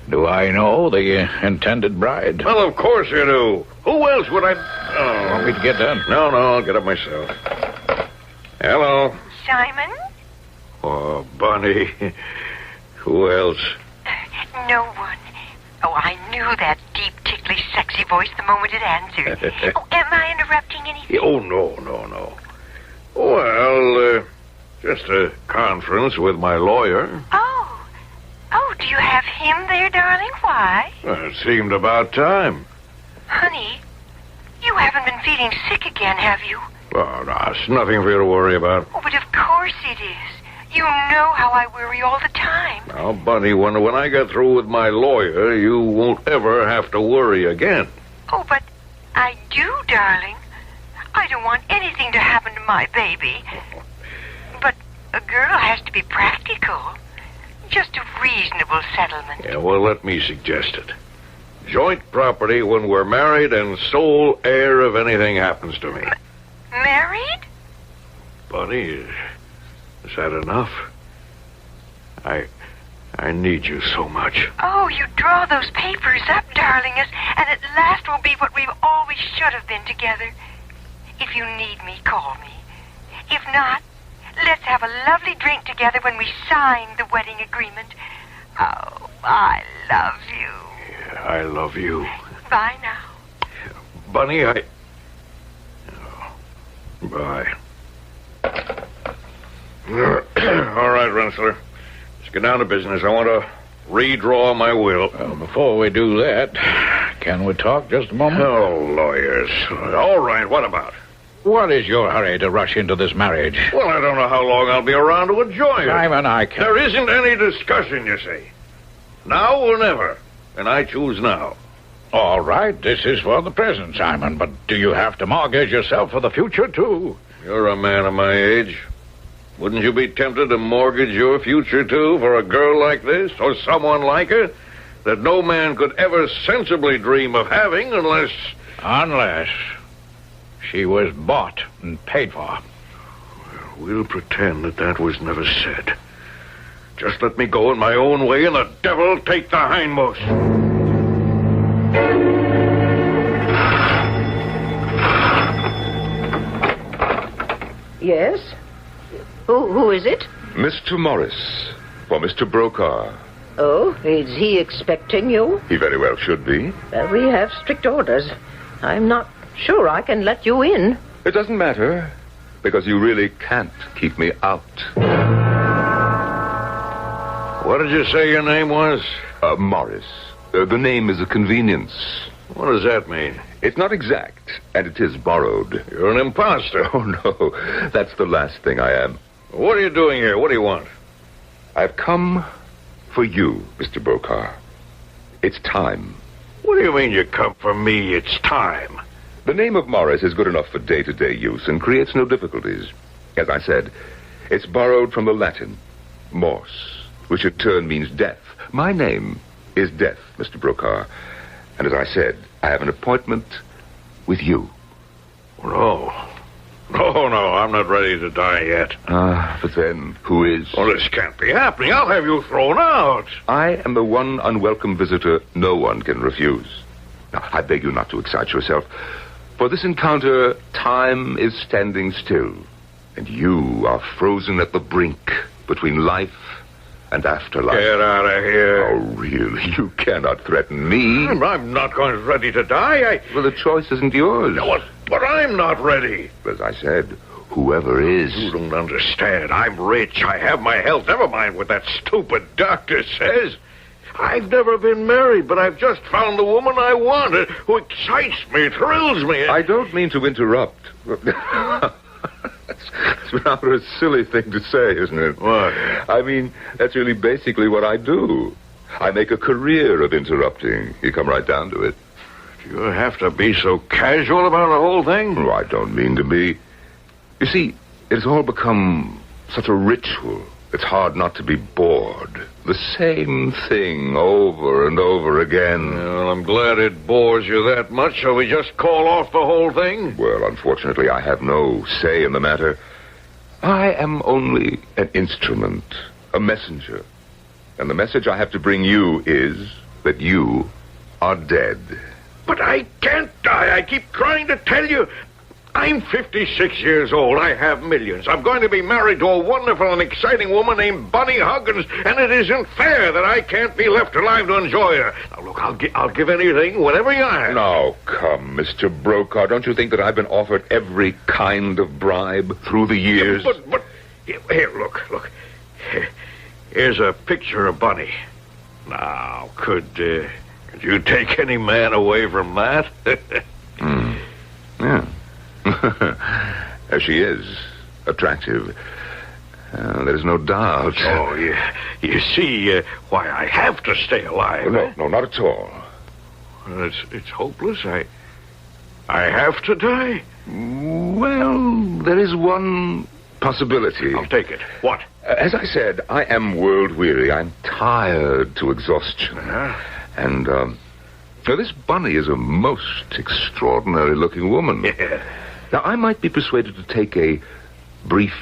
Do I know the intended bride? Well, of course you do. Who else would I... Oh. Want me to get done? No, I'll get up myself. Hello. Simon? Oh, Bunny. Who else? No one. Oh, I knew that deep, ticklish, sexy voice the moment it answered. Oh, am I interrupting anything? Oh, no. Well, just a conference with my lawyer. Oh, do you have him there, darling? Why? Well, it seemed about time. Honey, you haven't been feeling sick again, have you? Oh, no, it's nothing for you to worry about. Oh, but of course it is. You know how I worry all the time. Now, Bunny, when I get through with my lawyer, you won't ever have to worry again. Oh, but I do, darling. I don't want anything to happen to my baby. But a girl has to be practical. Just a reasonable settlement. Yeah, well, let me suggest it. Joint property when we're married and sole heir if anything happens to me. Married? Bunny, is that enough? I need you so much. Oh, you draw those papers up, darlingest, and at last we'll be what we always should have been together. If you need me, call me. If not, let's have a lovely drink together when we sign the wedding agreement. Oh, I love you. Yeah, I love you. Bye now. Bunny, Oh, bye. All right, Rensselaer. Let's get down to business. I want to redraw my will. Well, before we do that, can we talk just a moment? Oh, lawyers. All right, what about? What is your hurry to rush into this marriage? Well, I don't know how long I'll be around to enjoy it. Simon, I can't. There isn't any discussion, you see. Now or never. And I choose now. All right, this is for the present, Simon, but do you have to mortgage yourself for the future, too? You're a man of my age. Wouldn't you be tempted to mortgage your future, too, for a girl like this, or someone like her, that no man could ever sensibly dream of having unless... Unless she was bought and paid for. We'll pretend that was never said. Just let me go in my own way, and the devil take the hindmost. Yes? Who is it? Mr. Morris, for Mr. Brokaw. Oh, is he expecting you? He very well should be. We have strict orders. I'm not sure I can let you in. It doesn't matter, because you really can't keep me out. What did you say your name was? Morris. The name is a convenience. What does that mean? It's not exact, and it is borrowed. You're an imposter. Oh, no. That's the last thing I am. What are you doing here? What do you want? I've come for you, Mr. Brokaw. It's time. What do you mean you come for me? It's time. The name of Morris is good enough for day-to-day use and creates no difficulties. As I said, it's borrowed from the Latin, mors, which in turn means death. My name is Death, Mr. Brokaw. And as I said, I have an appointment with you. No, I'm not ready to die yet. But then, who is? Well, this can't be happening. I'll have you thrown out. I am the one unwelcome visitor no one can refuse. Now, I beg you not to excite yourself. For this encounter, time is standing still. And you are frozen at the brink between life and afterlife. Get out of here. Oh, really? You cannot threaten me. I'm not going to ready to die. Well, the choice isn't yours. No, but I'm not ready. As I said, whoever is. You don't understand. I'm rich. I have my health. Never mind what that stupid doctor says. I've never been married, but I've just found the woman I wanted, who excites me, thrills me. I don't mean to interrupt. It's rather a silly thing to say, isn't it? What? I mean, that's really basically what I do. I make a career of interrupting. You come right down to it. Do you have to be so casual about the whole thing? Oh, I don't mean to be. You see, it's all become such a ritual. It's hard not to be bored. The same thing over and over again. Well, I'm glad it bores you that much. Shall we just call off the whole thing? Well, unfortunately, I have no say in the matter. I am only an instrument, a messenger. And the message I have to bring you is that you are dead. But I can't die. I keep trying to tell you. I'm 56 years old. I have millions. I'm going to be married to a wonderful and exciting woman named Bunny Huggins, and it isn't fair that I can't be left alive to enjoy her. Now, look, I'll give anything, whatever you ask. Now, come, Mr. Brokaw. Don't you think that I've been offered every kind of bribe through the years? Yeah, but here, look. Here's a picture of Bunny. Now, could you take any man away from that? Yeah. As she is attractive. There's no doubt. Oh, you see why I have to stay alive. No, not at all. It's hopeless. I have to die. Well, there is one possibility. I'll take it. What? As I said, I am world-weary. I'm tired to exhaustion. And, now, this Bunny is a most extraordinary-looking woman. Yeah. Now, I might be persuaded to take a brief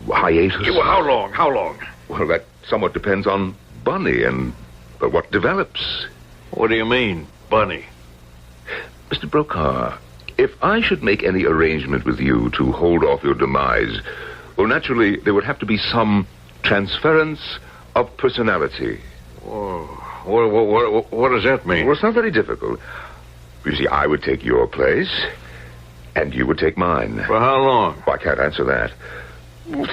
hiatus. Yeah, well, how long? How long? Well, that somewhat depends on Bunny and what develops. What do you mean, Bunny? Mr. Brokaw, if I should make any arrangement with you to hold off your demise, well, naturally, there would have to be some transference of personality. Whoa. What does that mean? Well, it's not very difficult. You see, I would take your place, and you would take mine. For how long? Well, I can't answer that.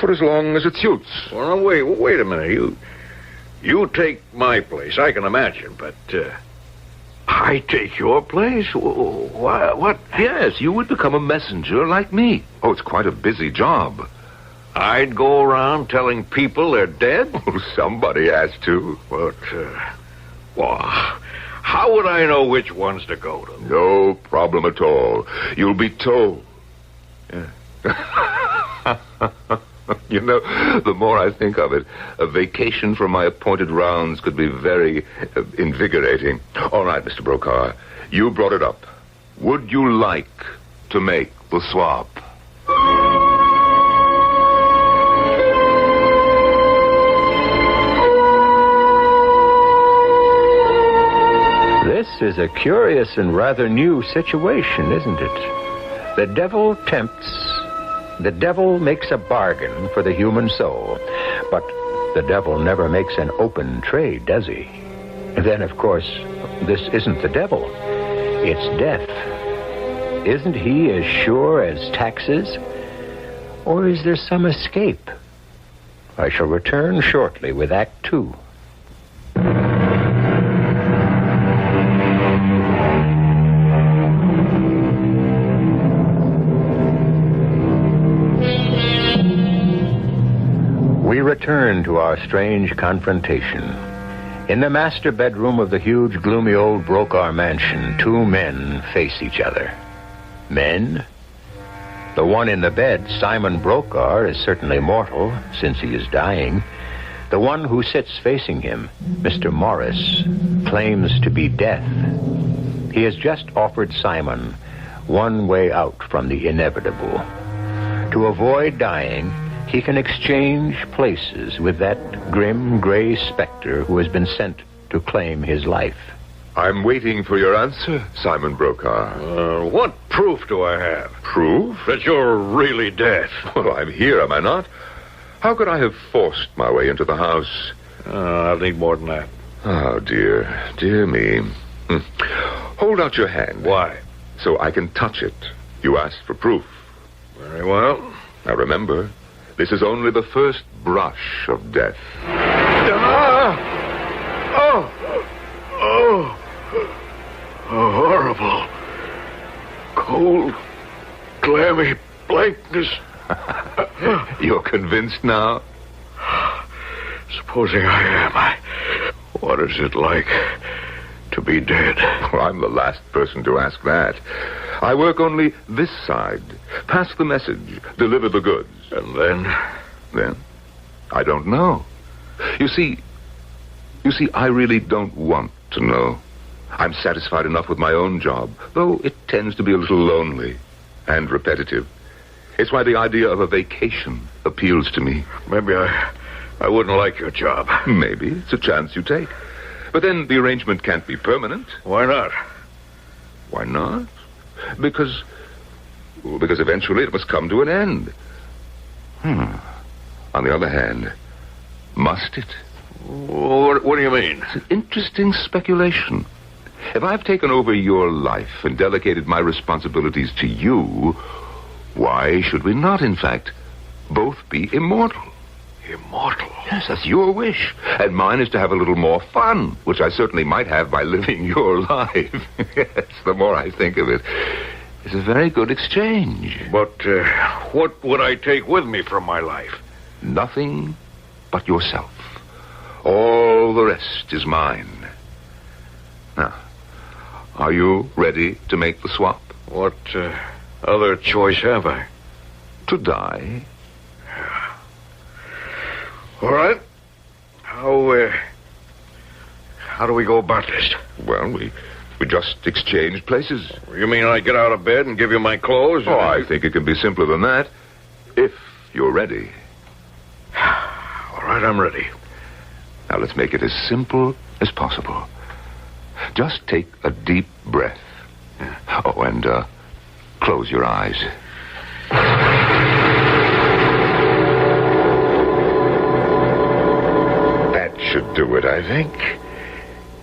For as long as it suits. Well, wait a minute. You take my place, I can imagine, but, I take your place? What? Yes, you would become a messenger like me. Oh, it's quite a busy job. I'd go around telling people they're dead? Oh, somebody has to. But, well, how would I know which ones to go to? No problem at all. You'll be told. Yeah. You know, the more I think of it, a vacation from my appointed rounds could be very invigorating. All right, Mr. Brokaw, you brought it up. Would you like to make the swap? This is a curious and rather new situation, isn't it? The devil tempts. The devil makes a bargain for the human soul. But the devil never makes an open trade, does he? Then, of course, this isn't the devil. It's death. Isn't he as sure as taxes? Or is there some escape? I shall return shortly with Act 2. We return to our strange confrontation. In the master bedroom of the huge, gloomy old Brokaw mansion, two men face each other. Men? The one in the bed, Simon Brokaw, is certainly mortal, since he is dying. The one who sits facing him, Mr. Morris, claims to be death. He has just offered Simon one way out from the inevitable. To avoid dying, he can exchange places with that grim, gray specter who has been sent to claim his life. I'm waiting for your answer, Simon Brokaw. What proof do I have? Proof? That you're really dead. Well, I'm here, am I not? How could I have forced my way into the house? I'll need more than that. Oh, dear. Dear me. Hold out your hand. Why? So I can touch it. You asked for proof. Very well. Now remember, this is only the first brush of death. Horrible. Cold, clammy blankness. You're convinced now? Supposing I am, what is it like to be dead? Well, I'm the last person to ask that. I work only this side. Pass the message. Deliver the goods. And then? Then? I don't know. You see, I really don't want to know. I'm satisfied enough with my own job, though it tends to be a little lonely and repetitive. It's why the idea of a vacation appeals to me. Maybe I wouldn't like your job. Maybe. It's a chance you take. But then the arrangement can't be permanent. Why not? Why not? Because eventually it must come to an end. On the other hand, must it? What do you mean? It's an interesting speculation. If I've taken over your life and delegated my responsibilities to you, why should we not, in fact, both be immortal? Immortal? Yes, that's your wish. And mine is to have a little more fun, which I certainly might have by living your life. Yes, the more I think of it. It's a very good exchange. But what would I take with me from my life? Nothing but yourself. All the rest is mine. Now, are you ready to make the swap? What other choice have I? To die. All right. How do we go about this? Well, we just exchange places. You mean I get out of bed and give you my clothes? Oh, I think it can be simpler than that. If you're ready. All right, I'm ready. Now, let's make it as simple as possible. Just take a deep breath. Oh, and close your eyes. That should do it, I think.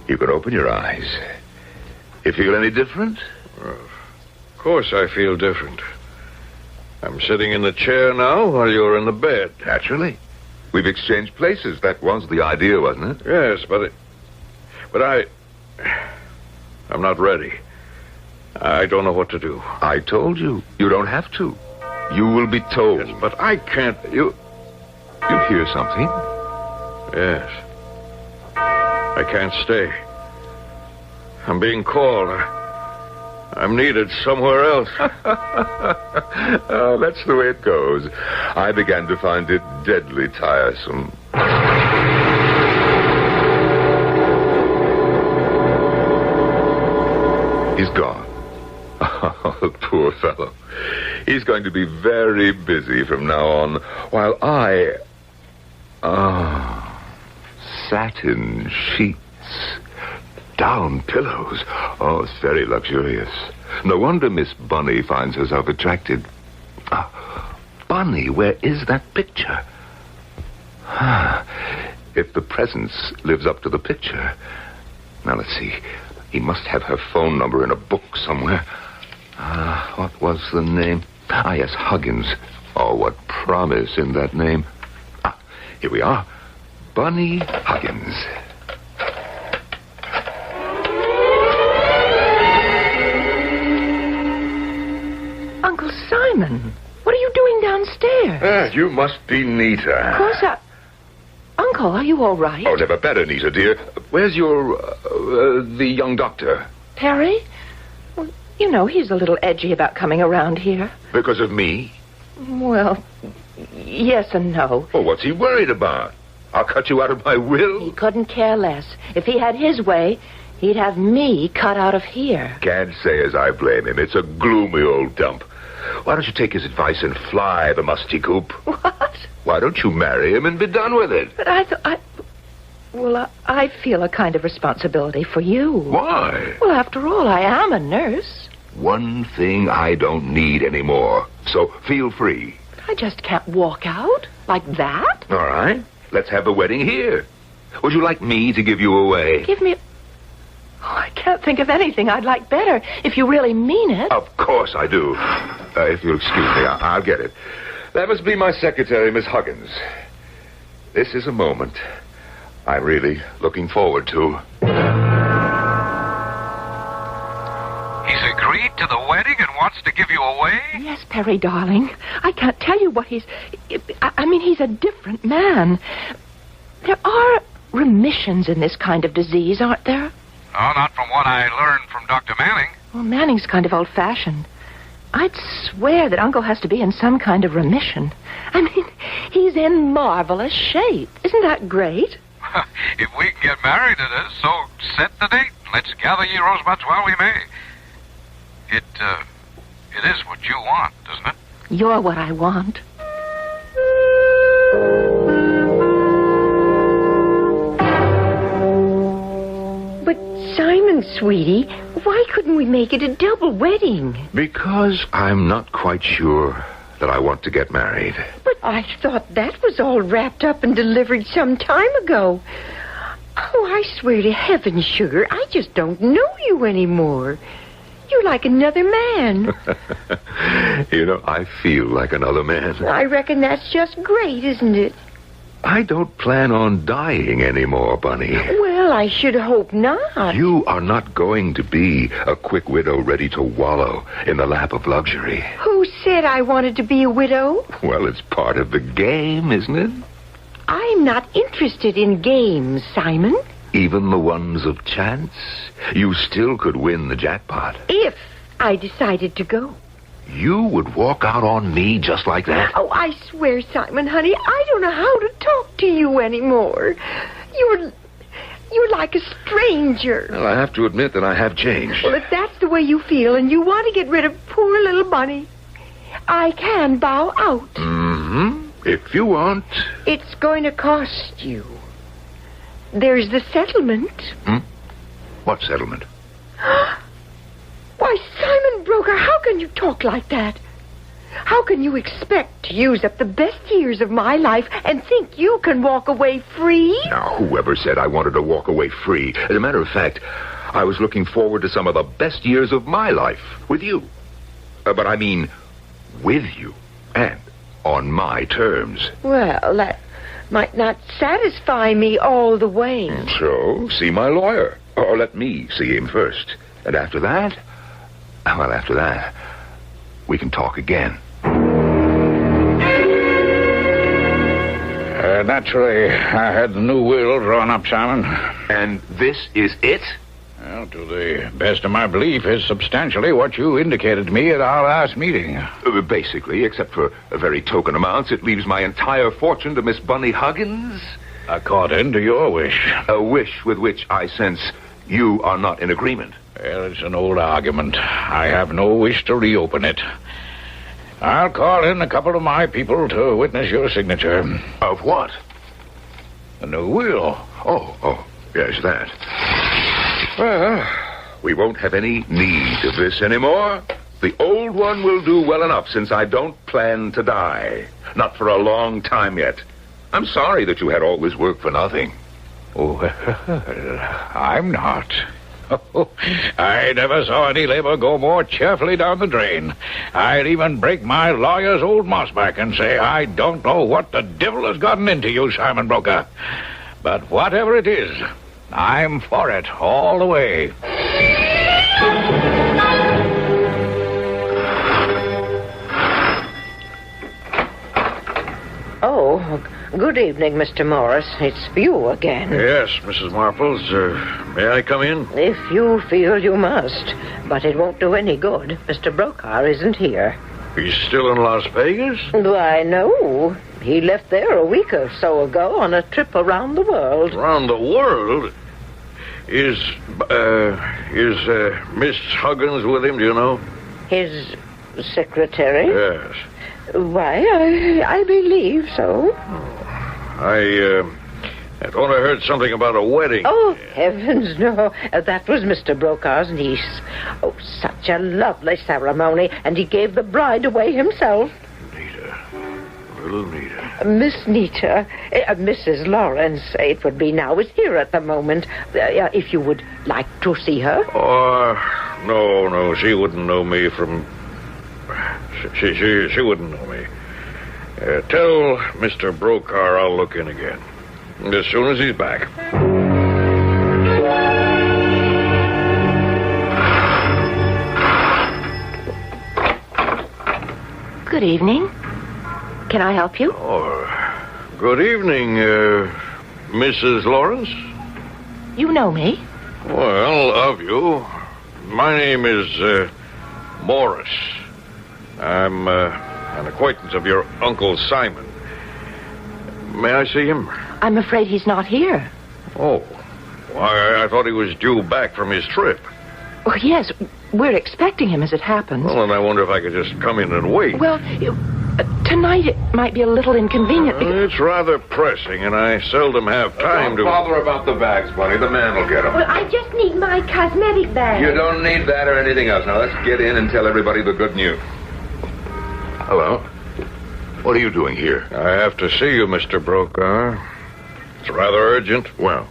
You can open your eyes. You feel any different? Of course I feel different. I'm sitting in the chair now while you're in the bed. Naturally. We've exchanged places. That was the idea, wasn't it? Yes, but I'm not ready. I don't know what to do. I told you. You don't have to. You will be told. Yes, but I can't. You hear something? Yes. I can't stay. I'm being called. I'm needed somewhere else. Oh, that's the way it goes. I began to find it deadly tiresome. He's gone. Oh, poor fellow. He's going to be very busy from now on, while I... satin sheets, down pillows. Oh, it's very luxurious. No wonder Miss Bunny finds herself attracted. Bunny, where is that picture? If the presence lives up to the picture. Now, let's see. He must have her phone number in a book somewhere. What was the name? Yes, Huggins. Oh, what promise in that name. Here we are. Bunny Huggins. Uncle Simon, what are you doing downstairs? You must be Nita. Of course Uncle, are you all right? Oh, never better, Nita, dear. Where's the young doctor? Perry? Well, you know, he's a little edgy about coming around here. Because of me? Well, yes and no. Oh, what's he worried about? I'll cut you out of my will? He couldn't care less. If he had his way, he'd have me cut out of here. Can't say as I blame him. It's a gloomy old dump. Why don't you take his advice and fly the musty coop? What? Why don't you marry him and be done with it? But I feel a kind of responsibility for you. Why? Well, after all, I am a nurse. One thing I don't need anymore. So feel free. I just can't walk out like that. All right. Let's have the wedding here. Would you like me to give you away? Give me... Oh, I can't think of anything I'd like better, if you really mean it. Of course I do. If you'll excuse me, I'll get it. That must be my secretary, Miss Huggins. This is a moment I'm really looking forward to. He's agreed to the wedding and wants to give you away? Yes, Perry, darling. I can't tell you what he's... I mean, he's a different man. There are remissions in this kind of disease, aren't there? No, not from what I learned from Dr. Manning. Well, Manning's kind of old-fashioned. I'd swear that Uncle has to be in some kind of remission. I mean, he's in marvelous shape. Isn't that great? If we can get married, it is. So set the date. Let's gather ye rosebuds while we may. It is what you want, isn't it? You're what I want. But, Simon, sweetie, why couldn't we make it a double wedding? Because I'm not quite sure that I want to get married. But I thought that was all wrapped up and delivered some time ago. Oh, I swear to heaven, sugar, I just don't know you anymore. You're like another man. You know, I feel like another man. I reckon that's just great, isn't it? I don't plan on dying anymore, Bunny. Well, I should hope not. You are not going to be a quick widow ready to wallow in the lap of luxury. Who said I wanted to be a widow? Well, it's part of the game, isn't it? I'm not interested in games, Simon. Even the ones of chance? You still could win the jackpot. If I decided to go. You would walk out on me just like that? Oh, I swear, Simon, honey, I don't know how to talk to you anymore. You're like a stranger. Well, I have to admit that I have changed. Well, if that's the way you feel and you want to get rid of poor little Bunny, I can bow out. Mm-hmm. If you want. It's going to cost you. There's the settlement. What settlement? Why, Simon Broker, how can you talk like that? How can you expect to use up the best years of my life and think you can walk away free? Now, whoever said I wanted to walk away free? As a matter of fact, I was looking forward to some of the best years of my life with you. But I mean, with you. And on my terms. Well, that might not satisfy me all the way. So, see my lawyer. Or let me see him first. And after that, we can talk again. Naturally, I had the new will drawn up, Simon. And this is it? Well, to the best of my belief, is substantially what you indicated to me at our last meeting. Basically, except for very token amounts, it leaves my entire fortune to Miss Bunny Huggins. According to your wish. A wish with which I sense you are not in agreement. Well, it's an old argument. I have no wish to reopen it. I'll call in a couple of my people to witness your signature. Of what? The new will. Oh, yes, that. Well, we won't have any need of this anymore. The old one will do well enough since I don't plan to die. Not for a long time yet. I'm sorry that you had all this work for nothing. Oh, I'm not. I never saw any labor go more cheerfully down the drain. I'd even break my lawyer's old moss back and say, I don't know what the devil has gotten into you, Simon Broker. But whatever it is, I'm for it all the way. Oh, good evening, Mr. Morris. It's you again. Yes, Mrs. Marples. May I come in? If you feel you must. But it won't do any good. Mr. Brokaw isn't here. He's still in Las Vegas? Why, no. He left there a week or so ago on a trip around the world. Around the world? Is Miss Huggins with him, do you know? His secretary? Yes. Why, I believe so. I thought I heard something about a wedding. Oh, heavens, no. That was Mr. Brokaw's niece. Oh, such a lovely ceremony, and he gave the bride away himself. Nita. Little Nita. Miss Nita, Mrs. Lawrence, it would be now, is here at the moment. If you would like to see her. Oh, no, she wouldn't know me from... She wouldn't know me. Tell Mr. Brokaw I'll look in again. As soon as he's back. Good evening. Can I help you? Oh, good evening, Mrs. Lawrence. You know me? Well, of you. My name is, Morris. I'm, an acquaintance of your Uncle Simon. May I see him? I'm afraid he's not here. Oh. Why, I thought he was due back from his trip. Oh, yes. We're expecting him as it happens. Well, then I wonder if I could just come in and wait. Well, tonight it might be a little inconvenient. It's rather pressing, and I seldom have time Don't bother about the bags, Bunny. The man will get them. Well, I just need my cosmetic bag. You don't need that or anything else. Now, let's get in and tell everybody the good news. Hello. What are you doing here? I have to see you, Mr. Brokaw. It's rather urgent. Well,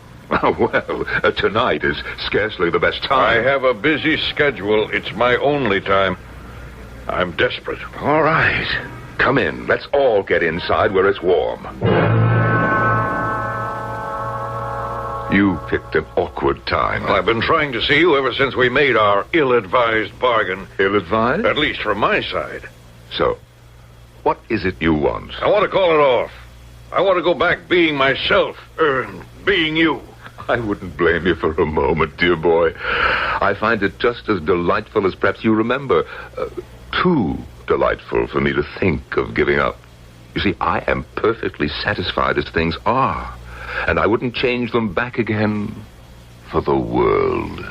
tonight is scarcely the best time. I have a busy schedule. It's my only time. I'm desperate. All right. Come in. Let's all get inside where it's warm. You picked an awkward time. I've been trying to see you ever since we made our ill-advised bargain. Ill-advised? At least from my side. So, what is it you want? I want to call it off. I want to go back being myself, being you. I wouldn't blame you for a moment, dear boy. I find it just as delightful as perhaps you remember. too delightful for me to think of giving up. You see, I am perfectly satisfied as things are, and I wouldn't change them back again for the world.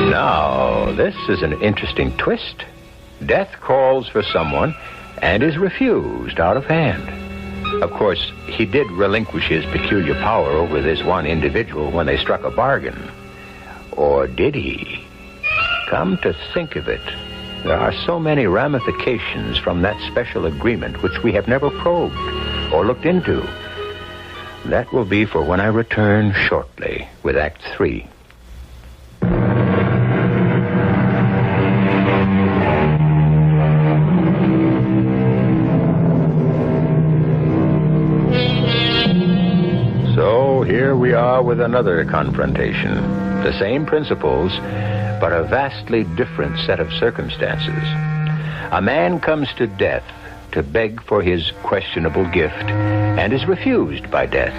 Now, this is an interesting twist. Death calls for someone and is refused out of hand. Of course, he did relinquish his peculiar power over this one individual when they struck a bargain. Or did he? Come to think of it, there are so many ramifications from that special agreement which we have never probed or looked into. That will be for when I return shortly with Act 3. So here we are with another confrontation. The same principles, but a vastly different set of circumstances. A man comes to death to beg for his questionable gift and is refused by death,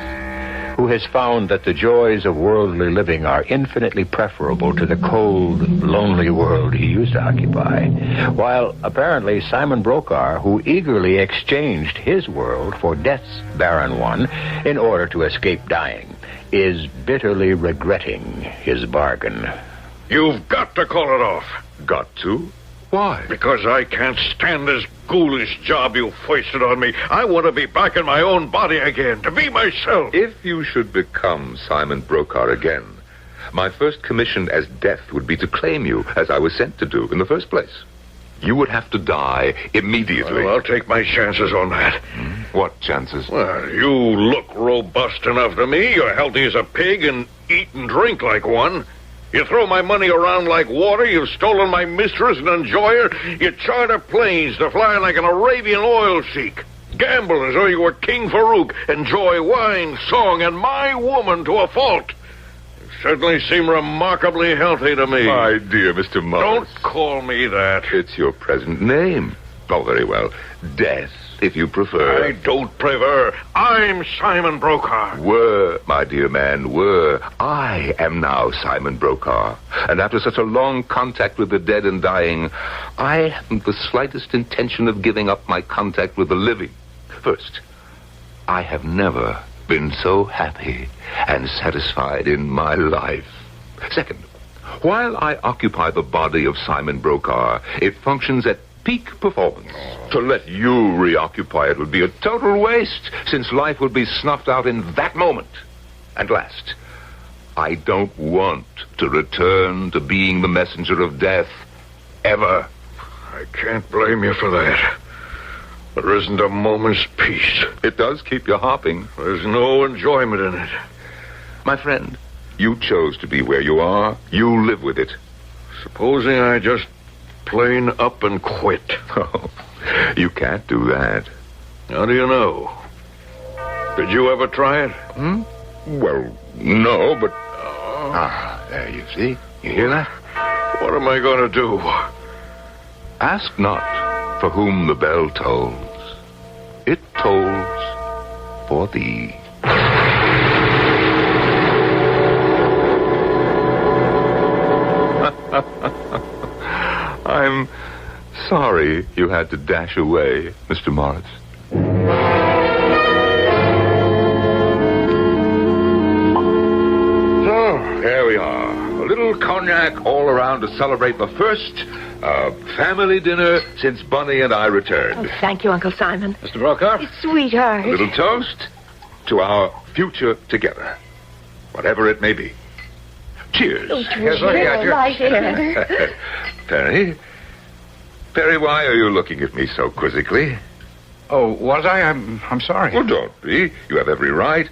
who has found that the joys of worldly living are infinitely preferable to the cold, lonely world he used to occupy, while apparently Simon Brokaw, who eagerly exchanged his world for death's barren one in order to escape dying, is bitterly regretting his bargain. You've got to call it off. Got to? Why? Because I can't stand this ghoulish job you foisted on me. I want to be back in my own body again, to be myself. If you should become Simon Brokaw again, my first commission as Death would be to claim you, as I was sent to do in the first place. You would have to die immediately. Well, I'll take my chances on that. What chances? Well, you look robust enough to me. You're healthy as a pig and eat and drink like one. You throw my money around like water. You've stolen my mistress and enjoy her. You charter planes to fly like an Arabian oil sheik. Gamble as though you were King Farouk. Enjoy wine, song, and my woman to a fault. You certainly seem remarkably healthy to me. My dear Mr. Morris. Don't call me that. It's your present name. Oh, very well. Death, if you prefer. I don't prefer. I'm Simon Brokaw. Were, my dear man, were. I am now Simon Brokaw. And after such a long contact with the dead and dying, I haven't the slightest intention of giving up my contact with the living. First, I have never been so happy and satisfied in my life. Second, while I occupy the body of Simon Brokaw, it functions at peak performance. To let you reoccupy it would be a total waste, since life would be snuffed out in that moment. And last, I don't want to return to being the messenger of death, ever. I can't blame you for that. There isn't a moment's peace. It does keep you hopping. There's no enjoyment in it. My friend, you chose to be where you are. You live with it. Supposing I just plain up and quit. Oh, you can't do that. How do you know? Did you ever try it? Well, no, but... there, you see. You hear that? What am I going to do? Ask not for whom the bell tolls. It tolls for thee. I'm sorry you had to dash away, Mr. Morris. So, there we are. A little cognac all around to celebrate the first family dinner since Bunny and I returned. Oh, thank you, Uncle Simon. Mr. Brokaw? Sweetheart. A little toast to our future together, whatever it may be. Cheers. Perry, why are you looking at me so quizzically? Oh, was I? I'm sorry. Well, don't be. You have every right.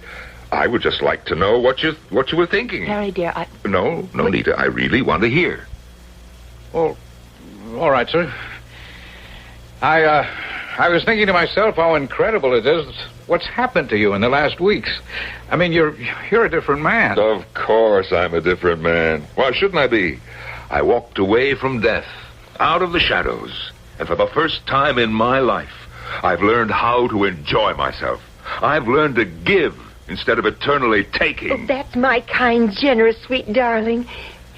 I would just like to know what you were thinking. Perry, dear, No, Nita, I really want to hear. Well, all right, sir. I was thinking to myself how incredible it is what's happened to you in the last weeks. I mean, you're a different man. Of course I'm a different man. Why shouldn't I be? I walked away from death, out of the shadows, and for the first time in my life, I've learned how to enjoy myself. I've learned to give instead of eternally taking. Oh, that's my kind, generous, sweet darling.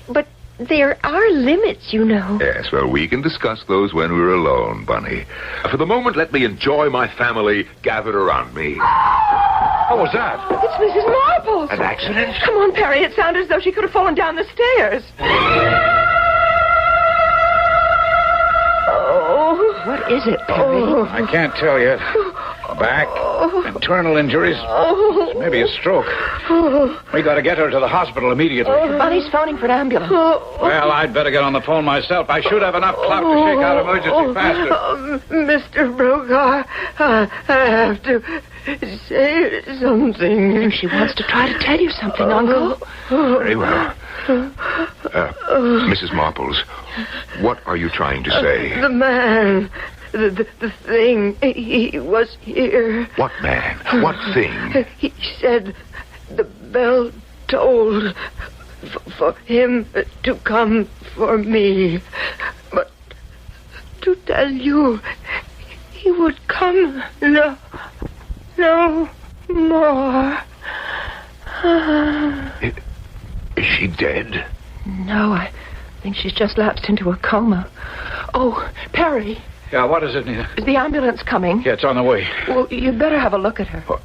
But there are limits, you know. Yes, well, we can discuss those when we're alone, Bunny. For the moment, let me enjoy my family gathered around me. What was that? It's Mrs. Marbles. An accident? Come on, Perry. It sounded as though she could have fallen down the stairs. Oh. What is it, Perry? I can't tell yet. Back, internal injuries, maybe a stroke. We got to get her to the hospital immediately. Bunny's phoning for an ambulance. Well, I'd better get on the phone myself. I should have enough clout to shake out emergency faster. Mr. Brokaw, I have to say something. She wants to try to tell you something, Uncle. Very well. Mrs. Marples, what are you trying to say? The man, the thing, he was here. What man? What thing? He said the bell tolled for him to come for me. But to tell you, he would come no more. Is she dead? No, I think she's just lapsed into a coma. Oh, Perry. Yeah, what is it, Nina? Is the ambulance coming? Yeah, it's on the way. Well, you'd better have a look at her. What?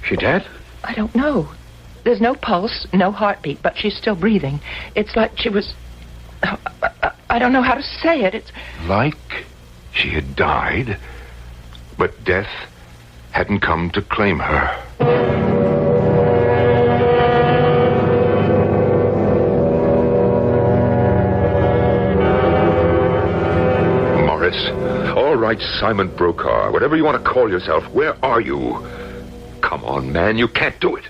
She dead? I don't know. There's no pulse, no heartbeat, but she's still breathing. It's like she was... I don't know how to say it. It's... Like she had died, but death hadn't come to claim her. All right, Simon Brokaw, whatever you want to call yourself, where are you? Come on, man, you can't do it.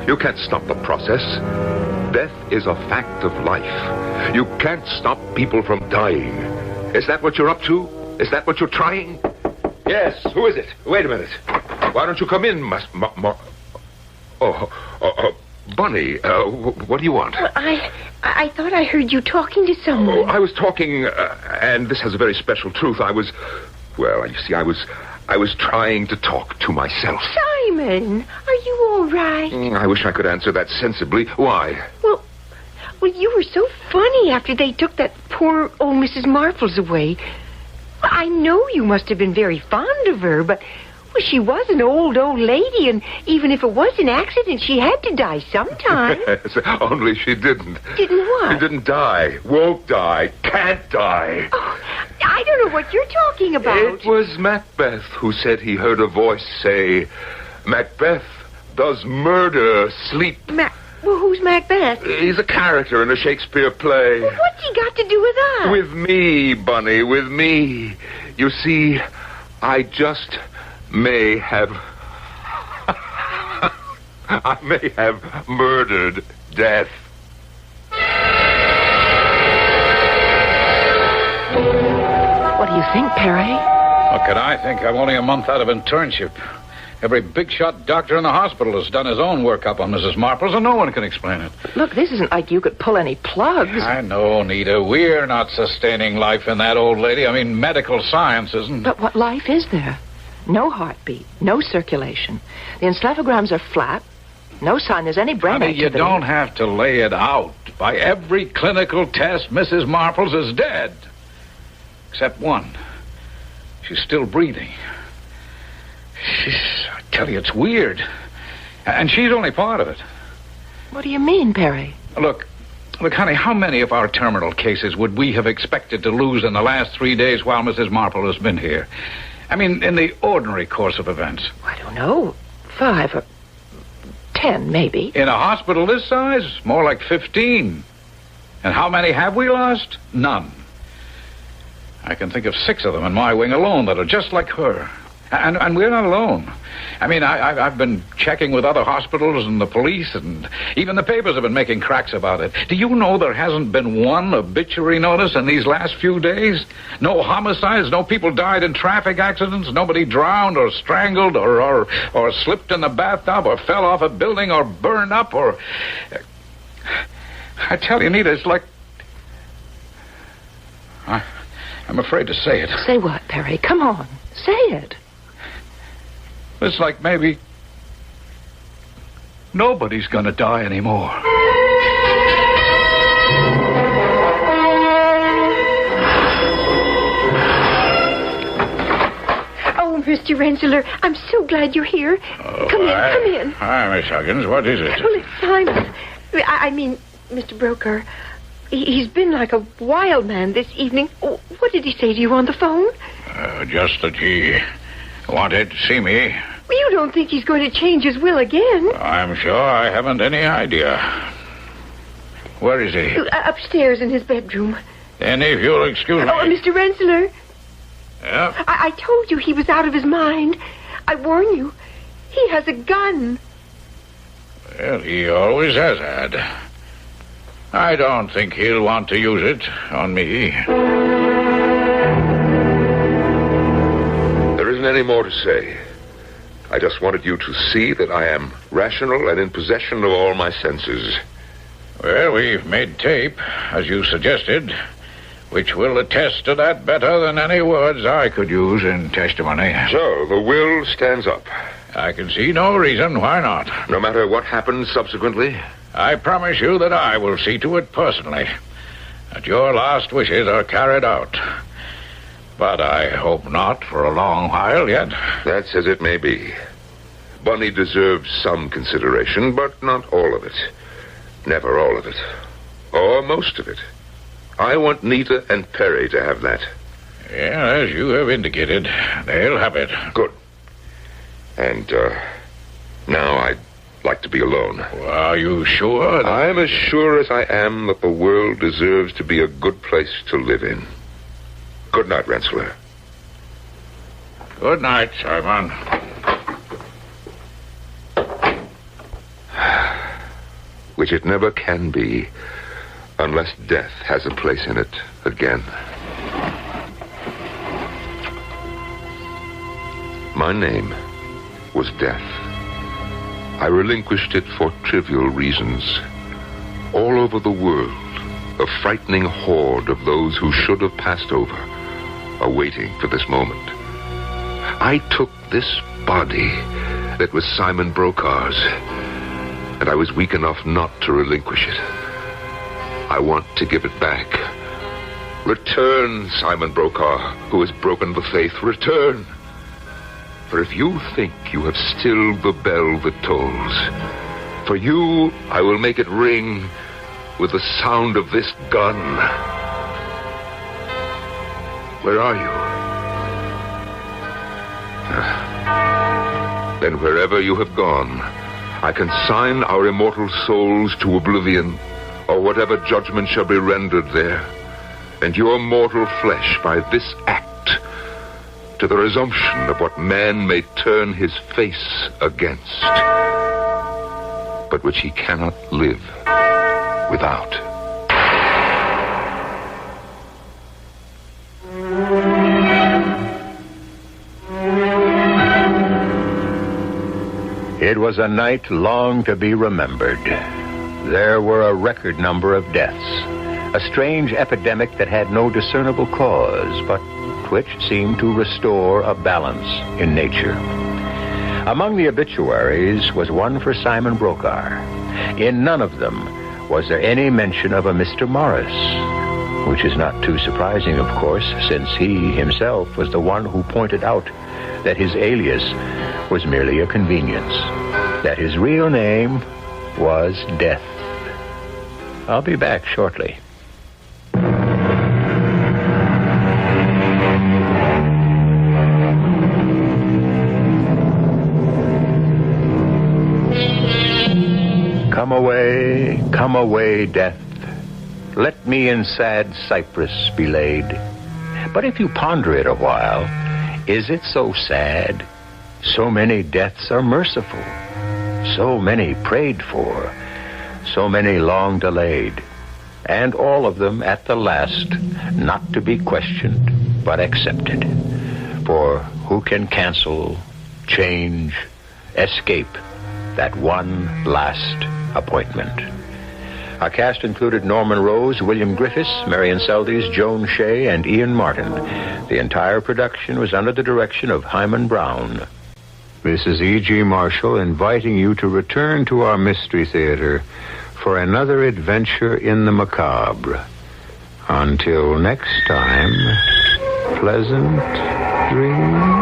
You can't stop the process. Death is a fact of life. You can't stop people from dying. Is that what you're up to? Is that what you're trying? Yes, who is it? Wait a minute. Why don't you come in, Bunny, what do you want? Well, I thought I heard you talking to someone. Oh, I was talking, and this has a very special truth. Well, you see, I was trying to talk to myself. Simon, are you all right? I wish I could answer that sensibly. Why? Well, you were so funny after they took that poor old Mrs. Marples away. I know you must have been very fond of her, but... Well, she was an old lady, and even if it was an accident, she had to die sometime. Yes, only she didn't. Didn't what? She didn't die, won't die, can't die. Oh, I don't know what you're talking about. It was Macbeth who said he heard a voice say, Macbeth, does murder sleep? Well, who's Macbeth? He's a character in a Shakespeare play. Well, what's he got to do with us? With me, Bunny, with me. You see, I just... may have murdered Death. What do you think, Perry? What could I think? I'm only a month out of internship. Every big-shot doctor in the hospital has done his own workup on Mrs. Marples, and no one can explain it. Look, this isn't like you could pull any plugs. I know, Nita. We're not sustaining life in that old lady. I mean, medical science isn't... But what life is there? No heartbeat, no circulation. The encephalograms are flat. No sign there's any brain activity. You don't have to lay it out. By every clinical test, Mrs. Marples is dead. Except one. She's still breathing. I tell you, it's weird. And she's only part of it. What do you mean, Perry? Look, honey, how many of our terminal cases would we have expected to lose in the last 3 days while Mrs. Marple has been here? I mean, in the ordinary course of events. I don't know. 5 or 10, maybe. In a hospital this size, more like 15. And how many have we lost? None. I can think of 6 of them in my wing alone that are just like her. And we're not alone. I mean, I've been checking with other hospitals and the police, and even the papers have been making cracks about it. Do you know there hasn't been one obituary notice in these last few days? No homicides, no people died in traffic accidents, nobody drowned or strangled or slipped in the bathtub or fell off a building or burned up or... I tell you, Nita, it's like... I'm afraid to say it. Say what, Perry? Come on. Say it. It's like maybe Nobody's gonna die anymore. Oh, Mr. Rensselaer, I'm so glad you're here. Come in. Hi, Miss Huggins. What is it? Well, it's Simon. I mean, Mr. Brokaw. He's been like a wild man this evening. Oh, what did he say to you on the phone? Just that he wanted to see me. Well, you don't think he's going to change his will again? I'm sure I haven't any idea. Where is he? Upstairs in his bedroom. Then if you'll excuse me... Oh, Mr. Rensselaer. Yeah? I told you he was out of his mind. I warn you. He has a gun. Well, he always has had. I don't think he'll want to use it on me. There isn't any more to say. I just wanted you to see that I am rational and in possession of all my senses. Well, we've made tape, as you suggested, which will attest to that better than any words I could use in testimony. So, the will stands up. I can see no reason why not. No matter what happens subsequently? I promise you that I will see to it personally, that your last wishes are carried out. But I hope not for a long while yet. That's as it may be. Bunny deserves some consideration, but not all of it. Never all of it. Or most of it. I want Nita and Perry to have that. Yeah, as you have indicated, they'll have it. Good. And, now I'd like to be alone. Well, are you sure? I'm as sure as I am that the world deserves to be a good place to live in. Good night, Rensselaer. Good night, Simon. Which it never can be, unless death has a place in it again. My name was Death. I relinquished it for trivial reasons. All over the world, a frightening horde of those who should have passed over are waiting for this moment. I took this body that was Simon Brokaw's, and I was weak enough not to relinquish it. I want to give it back. Return, Simon Brokaw, who has broken the faith. Return. For if you think you have stilled the bell that tolls, for you I will make it ring with the sound of this gun. Where are you? Then wherever you have gone, I consign our immortal souls to oblivion, or whatever judgment shall be rendered there, and your mortal flesh by this act to the resumption of what man may turn his face against, but which he cannot live without. It was a night long to be remembered. There were a record number of deaths, a strange epidemic that had no discernible cause, but which seemed to restore a balance in nature. Among the obituaries was one for Simon Brokaw. In none of them was there any mention of a Mr. Morris, which is not too surprising, of course, since he himself was the one who pointed out that his alias was merely a convenience, that his real name was Death. I'll be back shortly. Come away, Death. Let me in sad cypress be laid. But if you ponder it a while, is it so sad? So many deaths are merciful, so many prayed for, so many long delayed, and all of them at the last not to be questioned, but accepted. For who can cancel, change, escape that one last appointment? Our cast included Norman Rose, William Griffiths, Marion Seldes, Joan Shea, and Ian Martin. The entire production was under the direction of Hyman Brown. This is E.G. Marshall inviting you to return to our Mystery Theater for another adventure in the macabre. Until next time, pleasant dreams.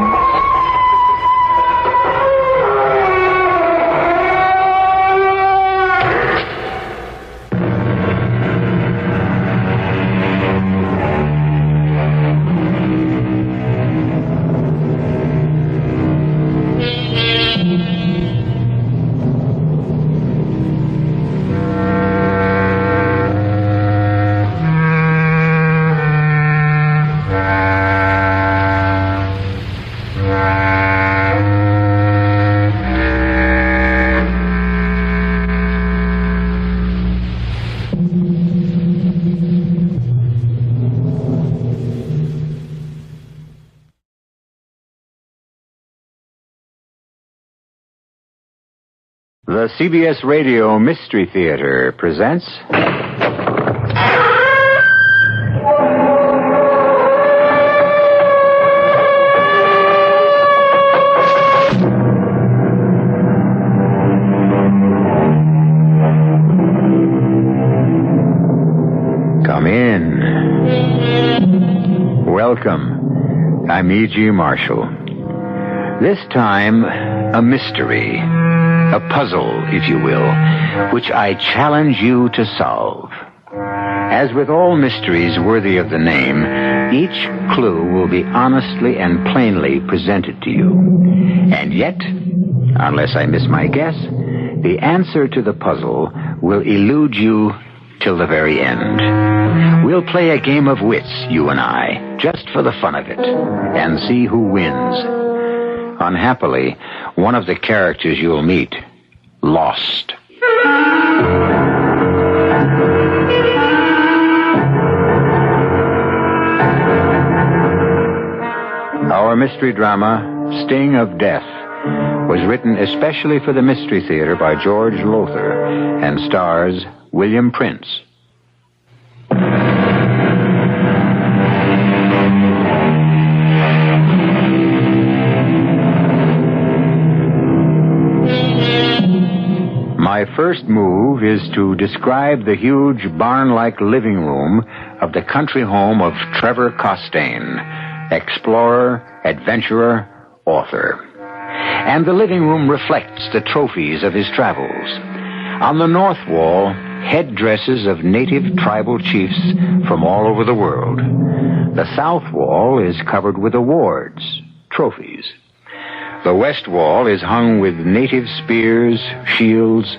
The CBS Radio Mystery Theater presents... Come in. Welcome. I'm E.G. Marshall. This time, a mystery. A puzzle, if you will, which I challenge you to solve. As with all mysteries worthy of the name, each clue will be honestly and plainly presented to you. And yet, unless I miss my guess, the answer to the puzzle will elude you till the very end. We'll play a game of wits, you and I, just for the fun of it, and see who wins. Unhappily, one of the characters you'll meet lost. Our mystery drama, Sting of Death, was written especially for the Mystery Theater by George Lothar and stars William Prince. My first move is to describe the huge barn-like living room of the country home of Trevor Costain, explorer, adventurer, author. And the living room reflects the trophies of his travels. On the north wall, headdresses of native tribal chiefs from all over the world. The south wall is covered with awards, trophies. The west wall is hung with native spears, shields,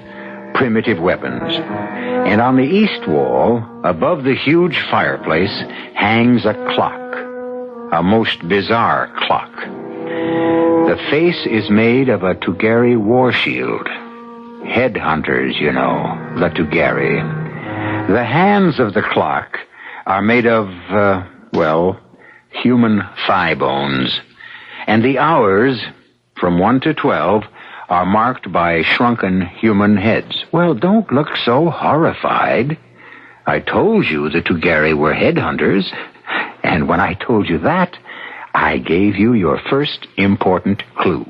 primitive weapons. And on the east wall, above the huge fireplace, hangs a clock, a most bizarre clock. The face is made of a Tugari war shield. Headhunters, you know, the Tugari. The hands of the clock are made of, human thigh bones. And the hours, from 1 to 12, are marked by shrunken human heads. Well, don't look so horrified. I told you the Tugari were headhunters, and when I told you that, I gave you your first important clue.